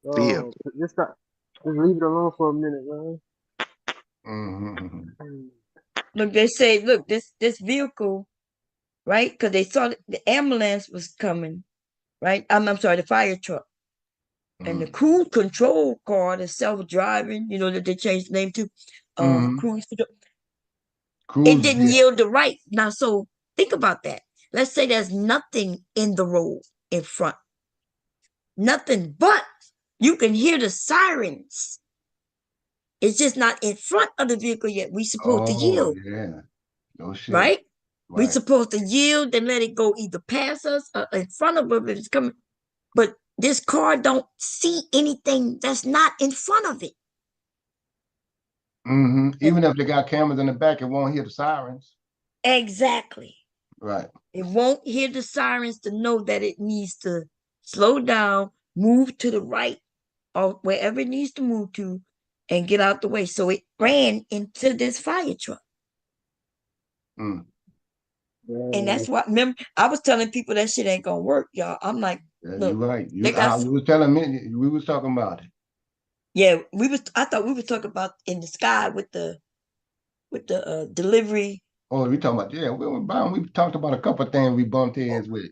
vehicle. Just leave it alone for a minute, man. Mm-hmm. Look, they say, look, this vehicle, right? Because they saw the ambulance was coming, right? I'm sorry, the fire truck. And the cruise control car, the self-driving, that they changed the name to, cruise control. It didn't yield the right. Now, so think about that. Let's say there's nothing in the road in front. Nothing, but you can hear the sirens. It's just not in front of the vehicle yet. We supposed to yield. Yeah. No shit. Right? We supposed to yield and let it go either past us or in front of us if it's coming. But this car don't see anything that's not in front of it. Mm-hmm. Even if they got cameras in the back, it won't hear the sirens. Exactly. Right. It won't hear the sirens to know that it needs to slow down, move to the right, or wherever it needs to move to, and get out the way. So it ran into this fire truck. Mm. And that's what, remember, I was telling people that shit ain't gonna work, y'all. I'm like, look, you're right. You got was telling me, we was talking about it. Yeah, I thought we were talking about in the sky with the delivery. Oh, we talking about, we talked about a couple of things we bumped heads with.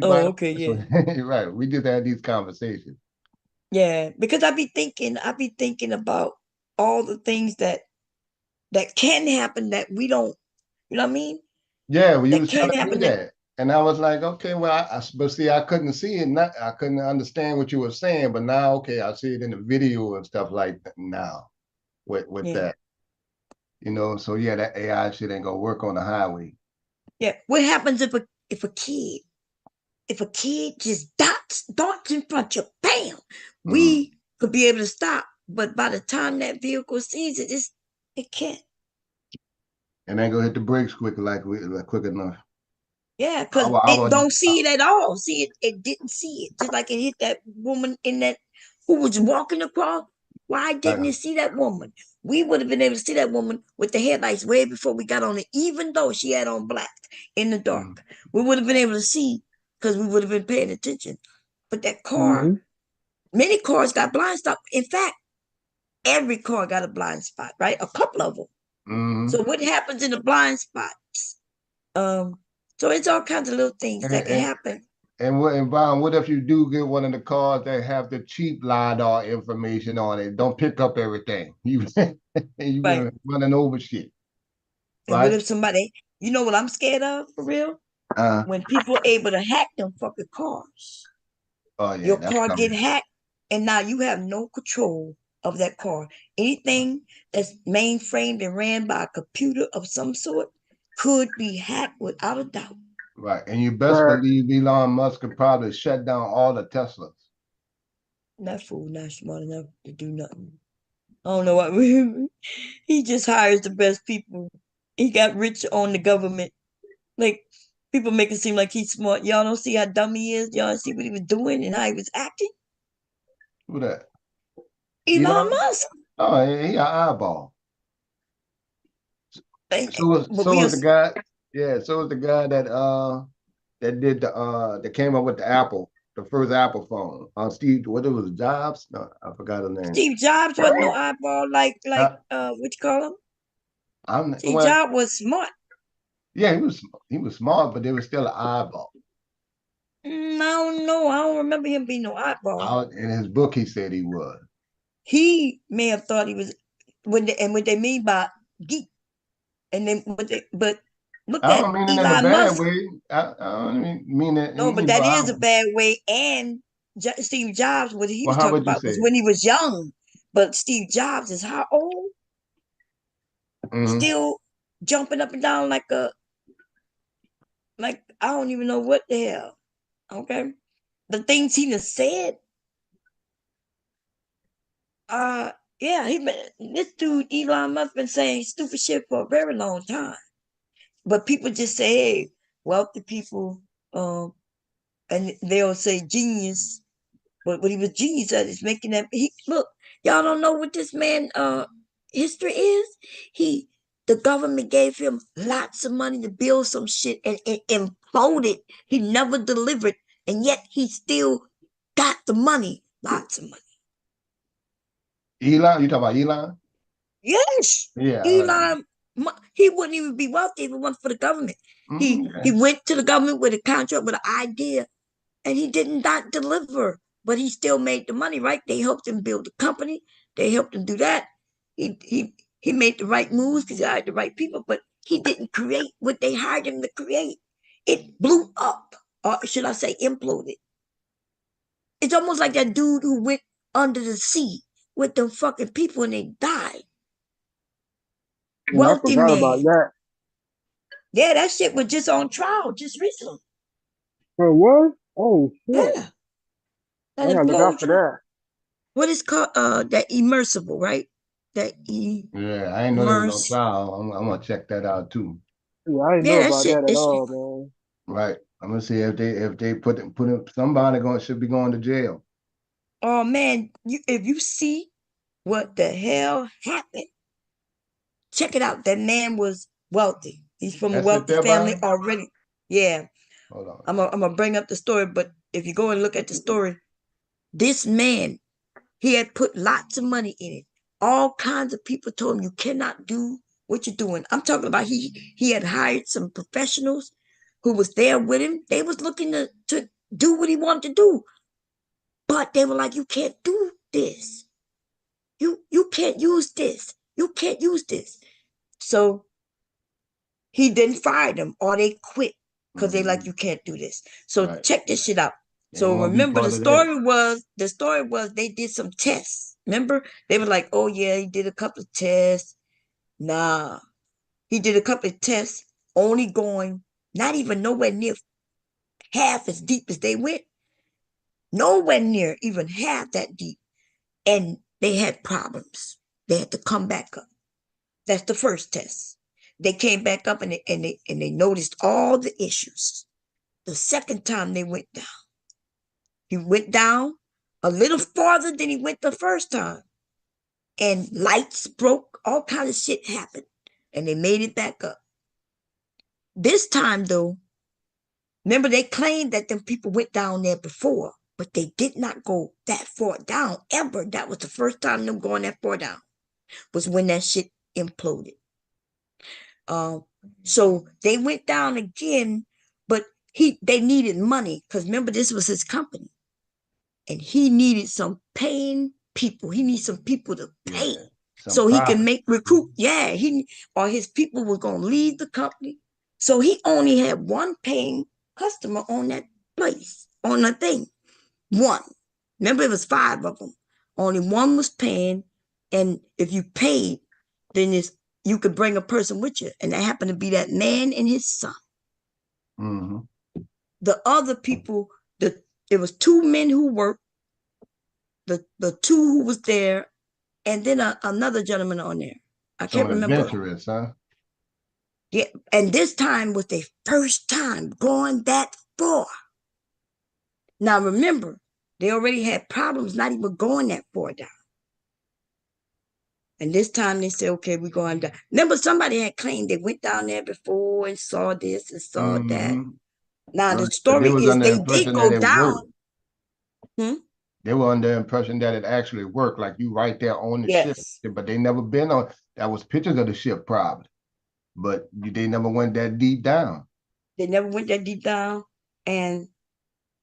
Okay, yeah. Right. We just had these conversations. Yeah, because I be thinking about all the things that can happen that we don't, you know what I mean? Yeah, well, you was can't telling me happen that. And I was like, okay, well, but see, I couldn't see it. I couldn't understand what you were saying, but now, okay, I see it in the video and stuff like that now with that. So yeah, that AI shit ain't gonna work on the highway. Yeah. What happens if a kid just darts in front of you, bam, we could be able to stop. But by the time that vehicle sees it, it can't. And ain't gonna hit the brakes quick enough. Yeah, because it don't see it at all. See, it didn't see it. Just like it hit that woman who was walking across. Why didn't it see that woman? we would have been able to see that woman with the headlights way before we got on it, even though she had on black in the dark. We would have been able to see because we would have been paying attention. But that car, many cars got blind spot. In fact, every car got a blind spot, right? A couple of them. So what happens in the blind spots? So it's all kinds of little things that can happen. And Brian, what if you do get one of the cars that have the cheap LiDAR information on it? Don't pick up everything. You running over shit. And what if somebody, you know what I'm scared of for real? When people are able to hack them fucking cars. Oh yeah, your car get hacked, and now you have no control of that car. Anything that's mainframed and ran by a computer of some sort could be hacked without a doubt. Right, and you best believe Elon Musk could probably shut down all the Teslas. That fool not smart enough to do nothing. I don't know what he just hires the best people. He got rich on the government. Like people make it seem like he's smart. Y'all don't see how dumb he is. Y'all see what he was doing and how he was acting. Who that? Elon Musk. Oh, he an eyeball. So was the guy. Yeah, so was the guy that did that came up with the Apple, the first Apple phone. Steve, what it was, Jobs? No, I forgot his name. Steve Jobs wasn't no eyeball like what you call him? Steve Jobs was smart. Yeah, he was smart, but they was still an eyeball. I don't know. I don't remember him being no eyeball. In his book, he said he was. He may have thought he was what they mean by geek, and then but look at Elon Musk. I don't mean it. No, but that is a bad way. And Steve Jobs, what he was talking about was when he was young. But Steve Jobs is how old? Still jumping up and down like I don't even know what the hell. Okay, the things he just said. This dude Elon Musk been saying stupid shit for a very long time. But people just say, hey, wealthy people, and they'll say genius. But what he was genius at is making that. Look, y'all don't know what this man history is. The government gave him lots of money to build some shit and it imploded. He never delivered, and yet he still got the money. Lots of money. Elon, you talking about Elon? Yes. Yeah. Elon. He wouldn't even be wealthy if it wasn't for the government. He went to the government with a contract, with an idea, and he did not deliver, but he still made the money, right? They helped him build the company. They helped him do that. He made the right moves because he hired the right people, but he didn't create what they hired him to create. It blew up, or should I say imploded. It's almost like that dude who went under the sea with them fucking people and they died. Wealthy man. About that. Yeah, that shit was just on trial just recently. For what? Oh shit. Yeah. I gotta look out for that. What is called that immersible, right? That Yeah, I ain't know there was no trial. I'm gonna check that out too. Yeah, I ain't know about that at all, man. Right. I'm gonna see if they put him, somebody should be going to jail. Oh man, if you see what the hell happened, check it out. That man was wealthy. He's from a wealthy family already. Yeah. Hold on. I'm gonna bring up the story, but if you go and look at the story, this man, he had put lots of money in it. All kinds of people told him you cannot do what you're doing. I'm talking about he had hired some professionals who was there with him. They was looking to do what he wanted to do. But they were like, you can't do this. You can't use this. You can't use this. So he didn't fire them or they quit because they like, you can't do this. So check this shit out. So remember the story was they did some tests. Remember? They were like, oh yeah, he did a couple of tests. Nah. He did a couple of tests, only going not even nowhere near half as deep as they went. Nowhere near even half that deep. And they had problems. They had to come back up. That's the first test. They came back up and they noticed all the issues. The second time they went down. He went down a little farther than he went the first time. and lights broke, all kind of shit happened, and they made it back up. This time though, remember they claimed that them people went down there before, but they did not go that far down ever. That was the first time them going that far down, was when that shit imploded. So they went down again, but they needed money, because remember, this was his company, and he needed some paying people. He needs some people to pay, so he can recruit. Yeah, or his people were gonna leave the company. So he only had one paying customer on that place, on the thing. One. Remember, it was 5 of them. Only one was paying, and if you paid, then you could bring a person with you, and that happened to be that man and his son. Mm-hmm. The other people, there was 2 men who worked, the 2 who was there, and then another gentleman on there. I can't remember. Adventurous, huh? Yeah, and this time was their first time going that far. Now remember, they already had problems not even going that far down. And this time they said, okay, we're going down. Remember, somebody had claimed they went down there before and saw this and saw that. Now the story is they did go down. They were under the impression that it actually worked, like you right there on the ship, but they never been on. That was pictures of the ship, probably, but they never went that deep down. They never went that deep down, and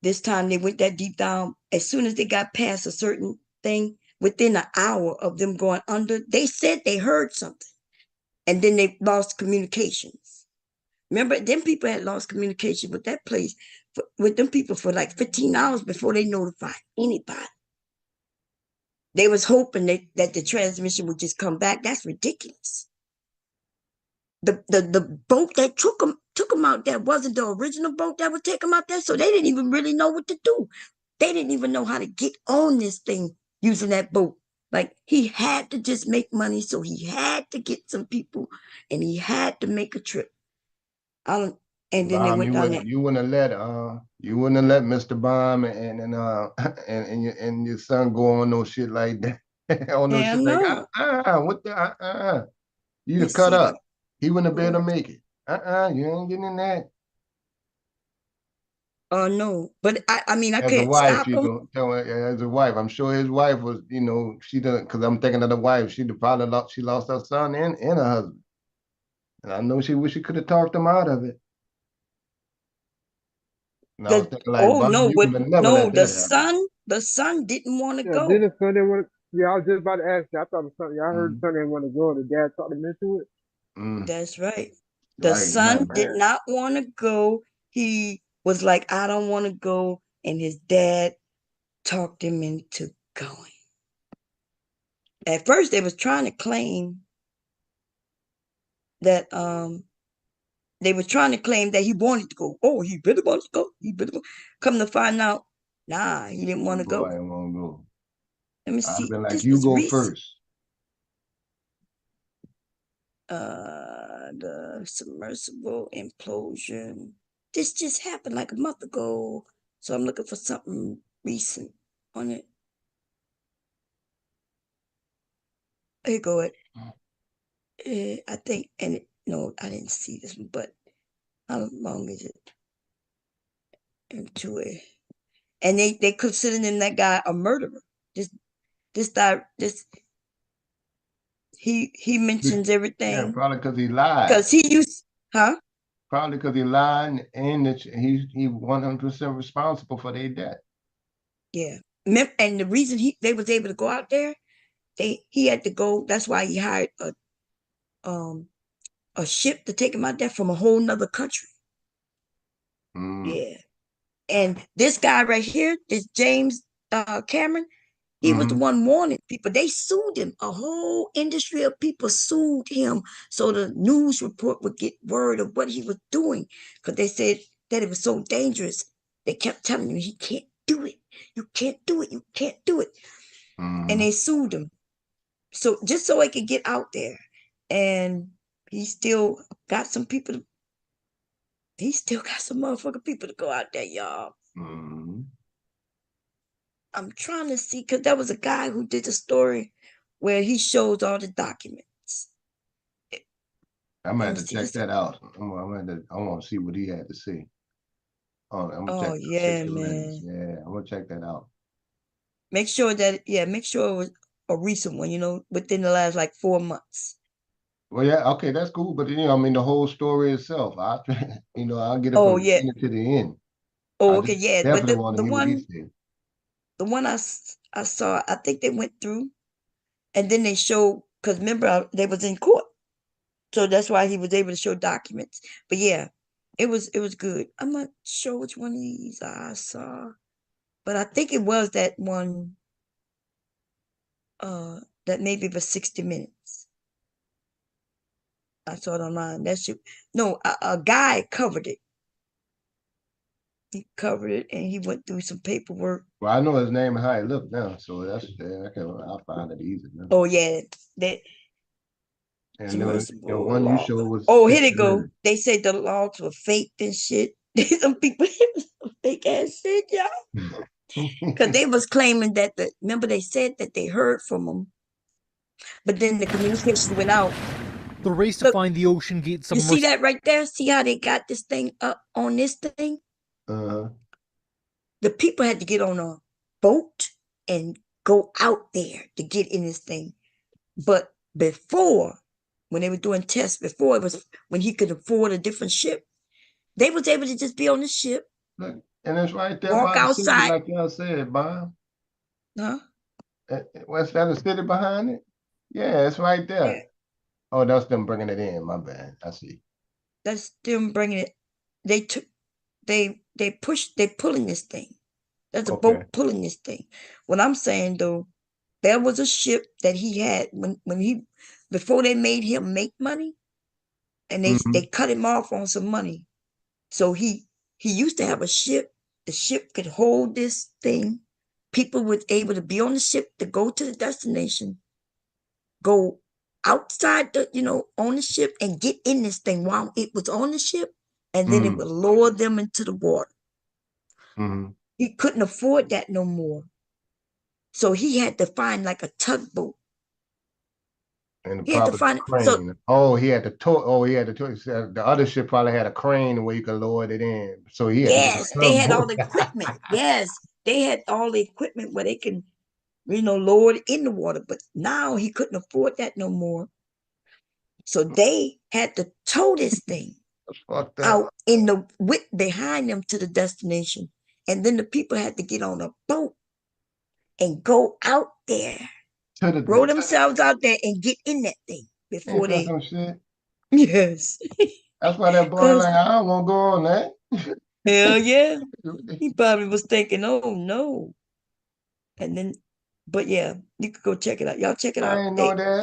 this time they went that deep down. As soon as they got past a certain thing, within an hour of them going under, they said they heard something, and then they lost communications. Remember, them people had lost communication with that place, with them people for like 15 hours before they notified anybody. They was hoping that the transmission would just come back. That's ridiculous. The boat that took them out there wasn't the original boat that would take them out there, so they didn't even really know what to do. They didn't even know how to get on this thing using that boat. Like, he had to just make money, so he had to get some people, and he had to make a trip. And then they went down there. You wouldn't have let Mr. Baum and your son go on no shit like that. On no shit like what the you just cut up. He wouldn't have been able to make it. You ain't getting in that. Oh no, but I mean, I as can't a wife, stop him. As a wife, I'm sure his wife was, she done, because I'm thinking of the wife. She lost her son and her husband, and I know she wish she could have talked him out of it. And I was thinking like, the son didn't want to go. Didn't the son didn't want to? Yeah, I was just about to ask you. I thought the son. I heard the son didn't want to go. The dad talked him into it. That's right. The son did not want to go. He was like, I don't want to go. And his dad talked him into going. At first, they was trying to claim that he wanted to go. Oh, he really wants to go. He really go. Come to find out, nah, he didn't want to go. I won't go. Let me see. I've been like, you go first. The submersible implosion. This just happened like a month ago, so I'm looking for something recent on it. Here you go. I think, no, I didn't see this one, but how long is it? Into it, and they considering that guy a murderer. He mentions everything. Yeah, probably because he lied. Because he used, Probably because he lied, and he 100% responsible for their death. Yeah, and the reason they was able to go out there, he had to go. That's why he hired a ship to take him out there from a whole nother country. Yeah, and this guy right here, this James Cameron. He was the one warning people. They sued him. A whole industry of people sued him so the news report would get word of what he was doing, because they said that it was so dangerous. They kept telling him, he can't do it. You can't do it. You can't do it. And they sued him. So just so he could get out there. And he still got some people. He still got some motherfucking people to go out there, y'all. I'm trying to see, because there was a guy who did the story where he shows all the documents. I'm gonna Let have me to see. check Let's see. that out. I want to see what he had to say. I'm gonna check Oh the yeah, 60 Minutes. man. Yeah, I'm gonna check that out. Make sure that make sure it was a recent one. Within the last like 4 months. Well, yeah, okay, that's cool. But I mean, the whole story itself, I'll get it Oh from the yeah. beginning to the end. Oh I okay, just yeah. But definitely want to hear what he said. the one I saw, I think they went through, and then they showed, because remember they was in court, so that's why he was able to show documents. But yeah, it was good. I'm not sure which one of these I saw, but I think it was that one. That maybe was 60 Minutes. I saw it online. No, a guy covered it. He covered it and he went through some paperwork. Well, I know his name and how he looked now, so I'll find it easy now. Oh yeah, that. And the one you showed was Oh, here they 60 go. Minutes. They said the logs were fake and shit. Some people some fake ass shit, y'all. Because they was claiming that remember they said that they heard from them, but then the communication went out. The race to Look, find the Ocean Gate you see submersible. that right there? See how they got this thing up on this thing? The people had to get on a boat and go out there to get in this thing. But before, when they were doing tests, before it was when he could afford a different ship, they was able to just be on the ship. Look, and it's right there Walk by the city, outside. like y'all said, Bob. Huh? What's that, a city behind it? Yeah, it's right there. Yeah. Oh, that's them bringing it in. My bad. I see. That's them bringing it. They pulling this thing. There's a boat pulling this thing. What I'm saying though, there was a ship that he had before they made him make money, and they cut him off on some money. So he used to have a ship. The ship could hold this thing. People were able to be on the ship to go to the destination, go outside on the ship and get in this thing while it was on the ship, and then it would lower them into the water. He couldn't afford that no more. So he had to find like a tugboat. And He had to find crane. He had to tow. The other ship probably had a crane where you could lower it in. So he had Yes, they had all the equipment. Yes, they had all the equipment where they can, lower it in the water. But now he couldn't afford that no more. So they had to tow this thing out in the behind them to the destination. And then the people had to get on a boat and go out there, row themselves out there and get in that thing before they. Some shit. Yes. That's why that boy like, I don't want to go on that. Hell yeah. He probably was thinking, oh no. And then, but yeah, you could go check it out. Y'all check it out. I didn't know that.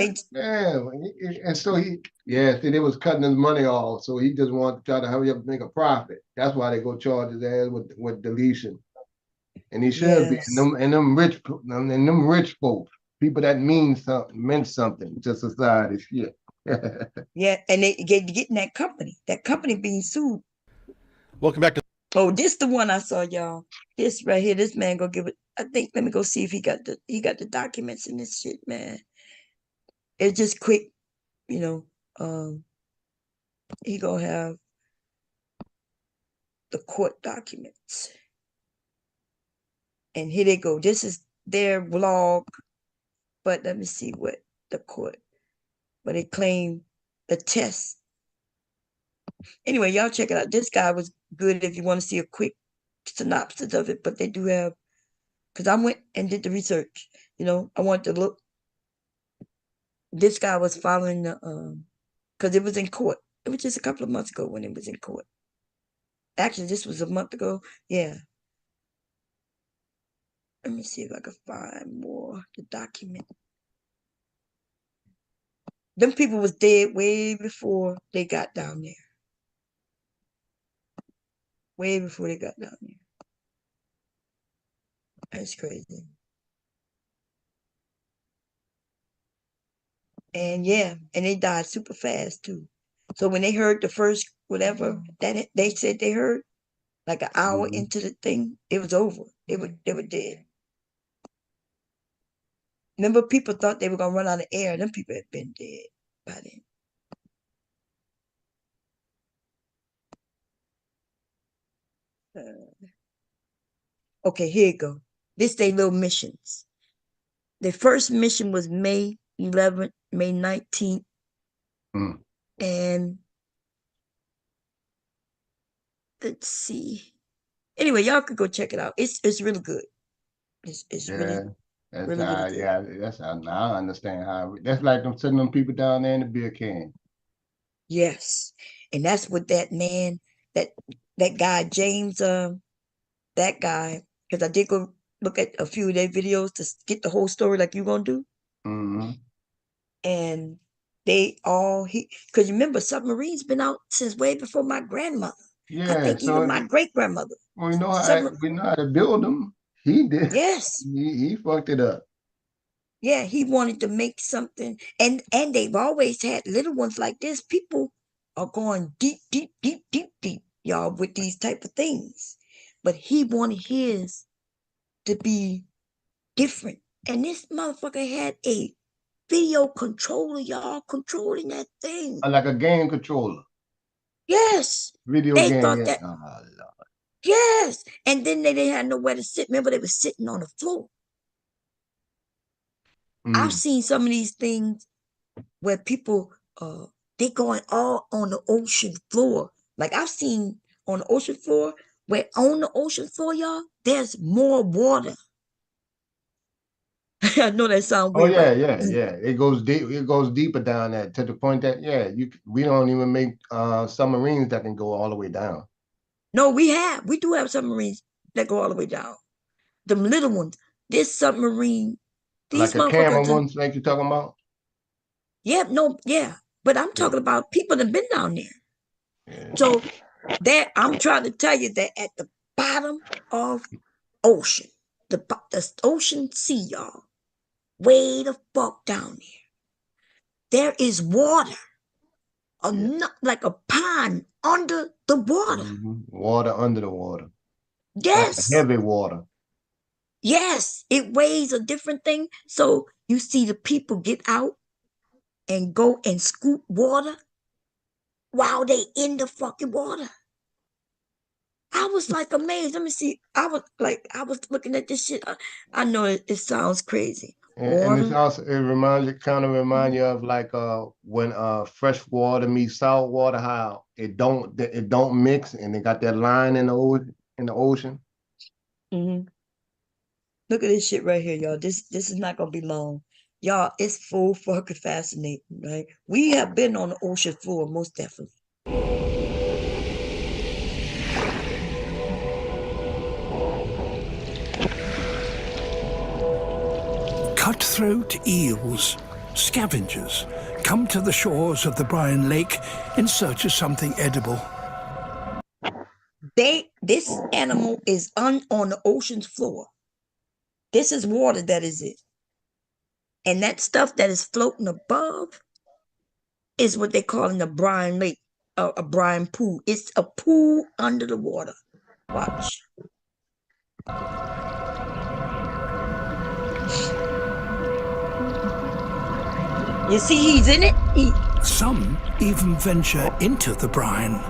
And so see, they was cutting his money off. So he just wanted to try to hurry up and make a profit. That's why they go charge his ass with deletion. And he should be. And them rich folks, people that meant something to society. Shit. Yeah, and they getting that company being sued. Welcome back to. Oh, this the one I saw, y'all. This right here, this man go give it. I think let me go see if he got the documents in this shit, man. It's just quick, he gonna have the court documents. And here they go. This is their vlog, but let me see what the court, but they claim the test. Anyway, y'all check it out. This guy was good if you want to see a quick synopsis of it, but they do have, because I went and did the research. I wanted to look. This guy was following because it was in court. It was just a couple of months ago when it was in court. Actually, this was a month ago. Yeah. Let me see if I can find more the document. Them people was dead way before they got down there. Way before they got down there. That's crazy. And yeah, and they died super fast too. So when they heard the first whatever that they said they heard, like an hour into the thing, it was over. They were dead. Remember, people thought they were gonna run out of air. Them people had been dead by then. Okay, here you go. This they little missions. The first mission was May 11th, May 19th, and let's see. Anyway, y'all could go check it out. It's really good. It's really good. Yeah, that's how now I understand how. That's like them sending them people down there in the beer can. Yes, and that's what that man, that guy James, that guy. Because I did go look at a few of their videos to get the whole story, like you gonna do. And they all because remember, submarines been out since way before my grandmother. Yeah, I think even my great grandmother. We know how to build them. He did. Yes. He fucked it up. Yeah, he wanted to make something, and they've always had little ones like this. People are going deep, y'all, with these type of things. But he wanted his to be different. And this motherfucker had a video controller, y'all, controlling that thing. Like a game controller. Yes. Video they game. Thought yeah. that. Yes. And then they didn't have nowhere to sit. Remember, they were sitting on the floor. I've seen some of these things where people, they going all on the ocean floor. Like I've seen on the ocean floor, where on the ocean floor, y'all, there's more water. I know that sounds weird. Oh yeah. It goes deep. It goes deeper down there to the point that we don't even make submarines that can go all the way down. No, we do have submarines that go all the way down. Them little ones. This submarine. These like a camera ones, like you're talking about. Yeah, but I'm talking about people that have been down there. Yeah. So that I'm trying to tell you that at the bottom of ocean, the ocean sea, y'all, way the fuck down there is water, like a pond under the water. Water under the water. Yes. Like heavy water. Yes, it weighs a different thing. So you see the people get out and go and scoop water while they in the fucking water. I was like amazed. Let me see. I was looking at this shit. I know it sounds crazy. And it's also kind of remind you of like when fresh water meets salt water, how it don't mix, and they got that line in the ocean. Look at this shit right here, y'all. This is not gonna be long. Y'all, it's full fucking fascinating, right? We have been on the ocean floor, most definitely. Cutthroat eels, scavengers, come to the shores of the Bryan Lake in search of something edible. This animal is on the ocean's floor. This is water that is it. And that stuff that is floating above is what they call in the Bryan Lake, a Bryan pool. It's a pool under the water. Watch. You see he's in it? Some even venture into the brine.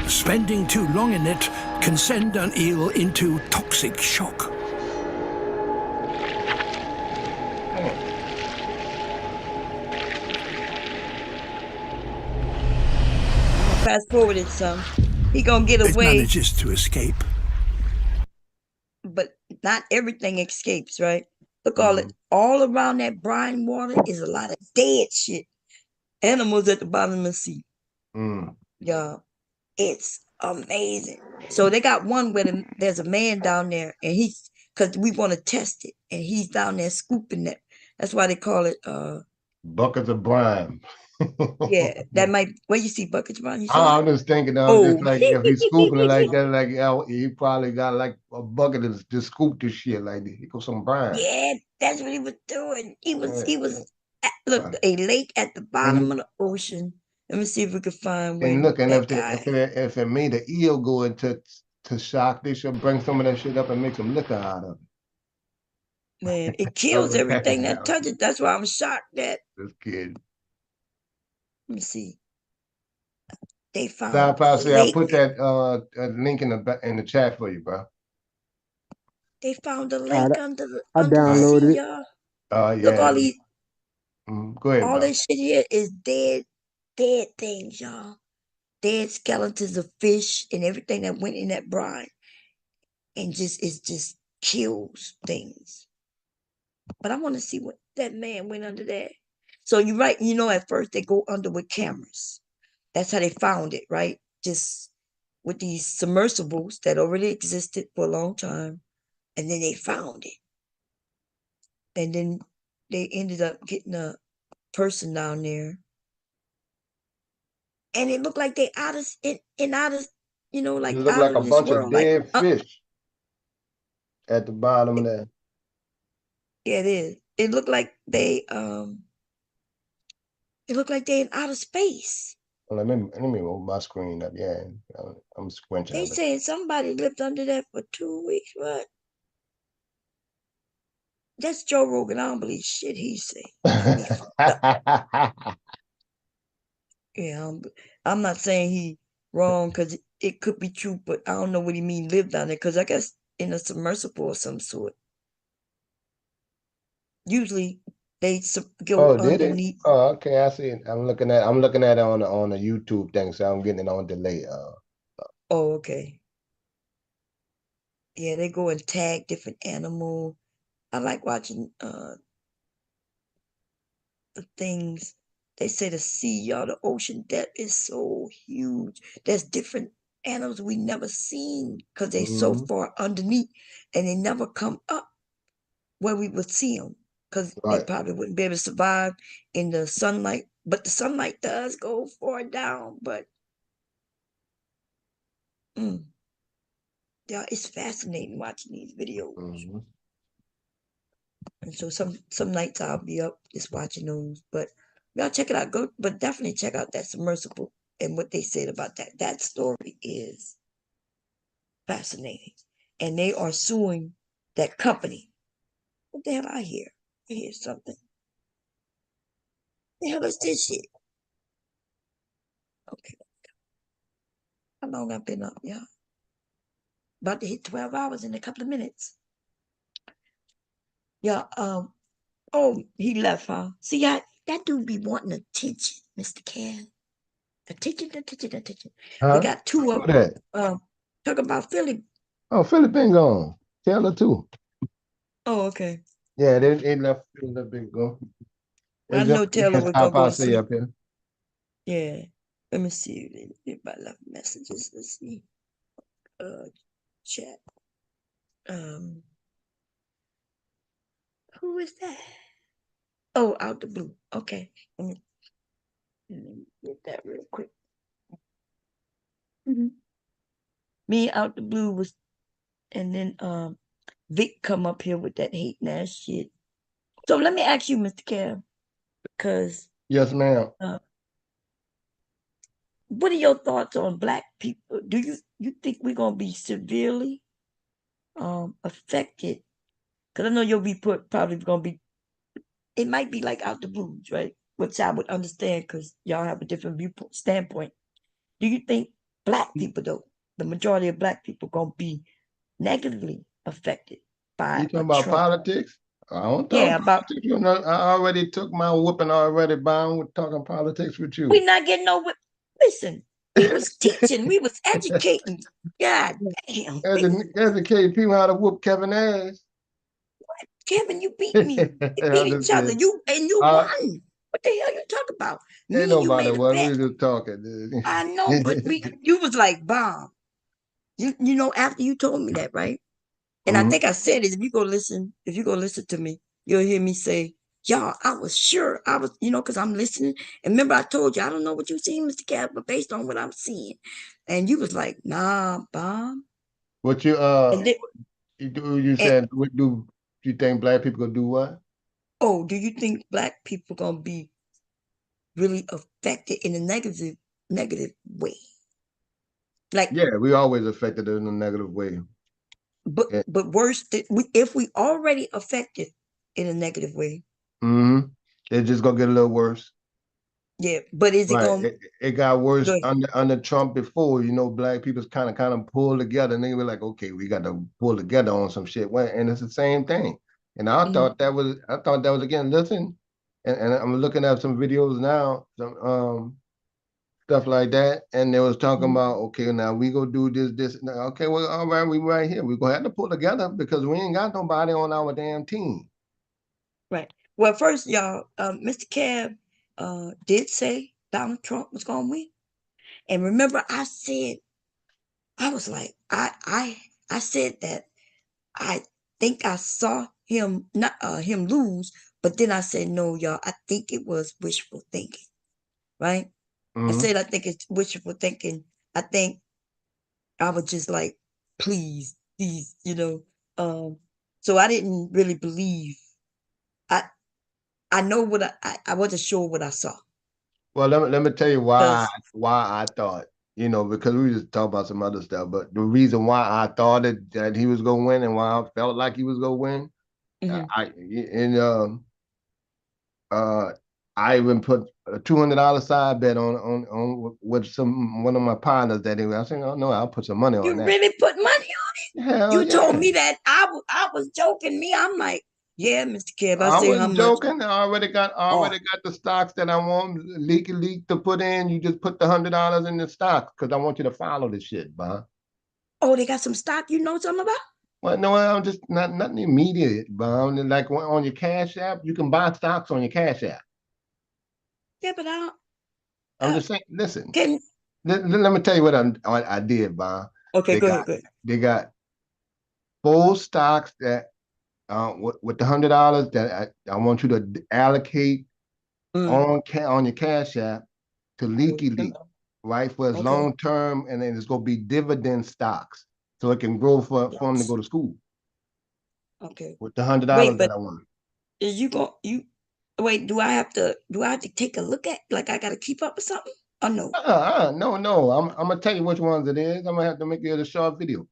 Spending too long in it can send an eel into toxic shock. Fast forwarded some. He gonna get away. It manages to escape. But not everything escapes, right? Look, all around that brine water is a lot of dead shit. Animals at the bottom of the sea. Yeah. It's amazing. So they got one where there's a man down there, and because we want to test it. And he's down there scooping that. That's why they call it buckets of brine. Yeah, that might. Where you see buckets, Ron? You I'm just thinking of just Oh. like if he's scooping it like that, like he probably got like a bucket to just scoop this shit like this. He got some brine. Yeah, that's what he was doing. He was look, a lake at the bottom of the ocean. Let me see if we can find where And look, and that guy. if it made the eel go into shock, they should bring some of that shit up and make some liquor out of it. Man, it kills everything that touches. That's why I'm shocked that. This kid. Let me see. They found. I'll put that link in the chat for you, bro. They found a lake under the downloaded sea, it. y'all. Yeah. Look, all these. Go ahead, All bro. this shit here is dead things, y'all. Dead skeletons of fish and everything that went in that brine, and it just kills things. But I want to see what that man went under there. So you're right. You know, at first they go under with cameras. That's how they found it, right? Just with these submersibles that already existed for a long time, and then they found it, and then they ended up getting a person down there. And it looked like they out of, you know, like It looked out like a of this bunch world. of dead fish at the bottom of that. Yeah, it is. It looked like they in outer space. Well, let me move my screen up. Yeah, I'm squinching. They saying somebody lived under that for 2 weeks. What? That's Joe Rogan. I don't believe shit he say. Yeah, I'm not saying he wrong because it could be true, but I don't know what he mean live down there because I guess in a submersible of some sort. Usually they go Did it? underneath. Oh, okay. I see it. I'm looking at it on the YouTube thing, so I'm getting it on delay. Oh, okay. Yeah, they go and tag different animals. I like watching the things. They say the sea, y'all, the ocean depth is so huge. There's different animals we never seen because they so far underneath and they never come up where we would see them because they probably wouldn't be able to survive in the sunlight. But the sunlight does go far down. But yeah, it's fascinating watching these videos. And so some nights I'll be up just watching those. But y'all check it out. But definitely check out that submersible and what they said about that. That story is fascinating. And they are suing that company. What the hell I hear? I hear something. The hell is this shit? Okay. How long I've been up, y'all? About to hit 12 hours in a couple of minutes. Yeah, oh, he left, huh? See, that dude be wanting attention, Mr. Can. Attention. Huh? We got two of them. Talk about Philly. Oh, Philly been gone. Taylor too. Oh, okay. Yeah, they left Philly been gone. I know Taylor was gonna go to sleep. Up here. Yeah. Let me see if I left messages. Let's see. Chat. Who is that? Oh, out the blue. Okay. Let me get that real quick. Me out the blue was, and then Vic come up here with that hating ass shit. So let me ask you, Mr. Cam, because yes, ma'am. What are your thoughts on Black people? Do you think we're gonna be severely affected? Because I know your report probably gonna be. It might be like out the blues, right? Which I would understand because y'all have a different viewpoint standpoint. Do you think Black people, though, the majority of Black people, gonna be negatively affected by? You talking about Trump? politics? I don't talk Yeah, about. politics. I already took my whooping already. Bound with talking politics with you. We not getting no whip. Listen, we was teaching, we was educating. God damn. Educating people how to whoop Kevin ass. What? Kevin, you beat me. You beat each other. You won. What the hell you talk about? Ain't nobody was. We just talking. Dude. I know, but you was like bomb. You know, after you told me that, right? And I think I said it. If you go listen to me, you'll hear me say, y'all, I was sure I was, because I'm listening. And remember, I told you, I don't know what you're seeing, Mr. Cap, but based on what I'm seeing. And you was like, nah, Bob. What you And then, you said, what do you think black people gonna do what? Oh, do you think black people gonna be really affected in a negative way? Like, yeah, we always affected in a negative way. But worse, if we already affected in a negative way. Mm-hmm. It's just gonna get a little worse. Yeah, but is it going? It got worse under Trump before. Black people's kind of pulled together, and they were like, okay, we got to pull together on some shit. And it's the same thing. And I thought that was again. Listen, and I'm looking at some videos now, some stuff like that, and they was talking about, okay, now we go do this. Okay, well, all right, we right here. We gonna have to pull together because we ain't got nobody on our damn team. Right. Well, first, y'all, Mr. Cab did say Donald Trump was gonna win, and remember, I said, I was like, I said that I think I saw him not him lose, but then I said, no, y'all, I think it was wishful thinking, right? I said, I think it's wishful thinking. I think I was just like, please, so I didn't really believe. I know what I wasn't sure what I saw. Well, let me tell you why I thought, because we just talked about some other stuff, but the reason why I thought that he was gonna win and why I felt like he was gonna win, I even put a $200 side bet on with one of my partners that I said, oh no, I'll put some money on that. You really put money on it? Hell you yeah. told me that I was joking. I'm like, yeah, Mr. Keb. I wasn't joking. I already got the stocks that I want leak to put in. You just put the $100 in the stocks because I want you to follow the shit, Bob. Oh, they got some stock you know something about? Well, no, I'm just nothing immediate, Bob. Like on your Cash App, you can buy stocks on your Cash App. Yeah, but I don't. I'm just saying. Listen. Let me tell you what I did, Bob. Okay, go ahead. They got 4 stocks that. With the $100 that I want you to allocate on your Cash App to Leaky, right? For as long term, and then it's gonna be dividend stocks, so it can grow for them to go to school. Okay. With the $100 that I want. Is wait? Do I have to take a look at? Like I got to keep up with something? Or no? No. I'm gonna tell you which ones it is. I'm gonna have to make it a short video.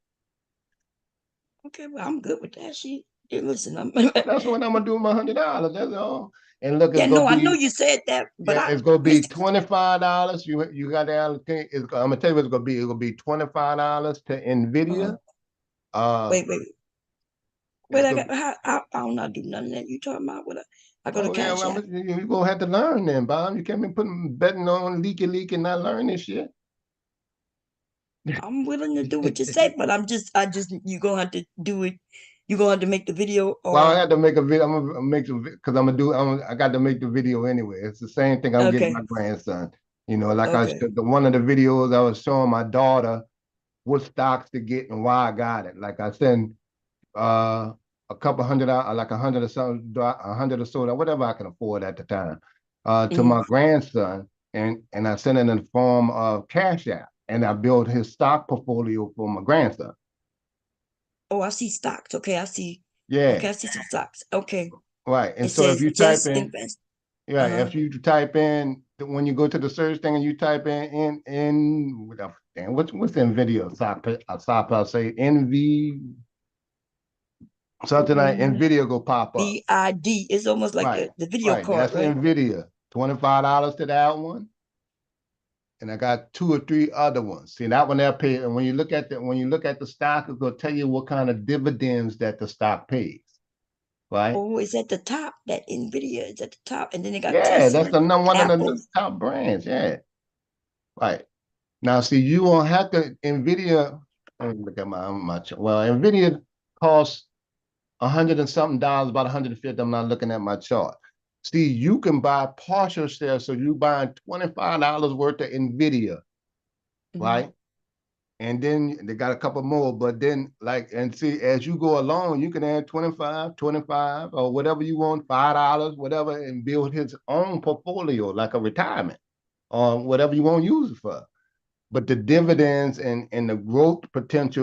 Okay, well I'm good with that shit. Hey, listen, that's what I'm gonna do with my $100. That's all. And look, I know you said that, but it's gonna be $25. You got to allocate. I'm gonna tell you what it's gonna be. It's gonna be $25 to Nvidia. Wait, I'll not do none of that. You talking about what I go to Cash App? You gonna have to learn then, Bob. You can't be betting on leaky and not learn this shit. I'm willing to do what you say, but you gonna have to do it. You gonna have to make the video. Well, I had to make a video. I'm gonna make some because I got to make the video anyway. It's the same thing I'm getting my grandson. I said, one of the videos I was showing my daughter what stocks to get and why I got it. Like I send a couple $100, like $100 or something, $100 or so, whatever I can afford at the time, to my grandson, and I sent it in the form of Cash App, and I built his stock portfolio for my grandson. Oh, I see stocks. Okay, I see. Yeah. Okay, I see some stocks. Okay. Right, and so if you type in, if you type in when you go to the search thing and you type in what's NVIDIA? I'll say NV. Something like NVIDIA go pop up. VID. It's almost like the video card. That's NVIDIA. $25 to that one. And I got 2 or 3 other ones. See, that one they'll pay. And when you look at the stock, it's gonna tell you what kind of dividends that the stock pays. Right? Oh, it's at the top. That NVIDIA is at the top. And then they got Tesla, that's one of the top brands. Yeah. Right. Now see, you won't have to NVIDIA. Let me look at my NVIDIA costs $100 and something, about 150. I'm not looking at my chart. See, you can buy partial shares, so you buying $25 worth of NVIDIA, right? And then they got a couple more, but then and see, as you go along, you can add 25, 25, or whatever you want, $5, whatever, and build his own portfolio like a retirement or whatever you want to use it for. But the dividends and the growth potential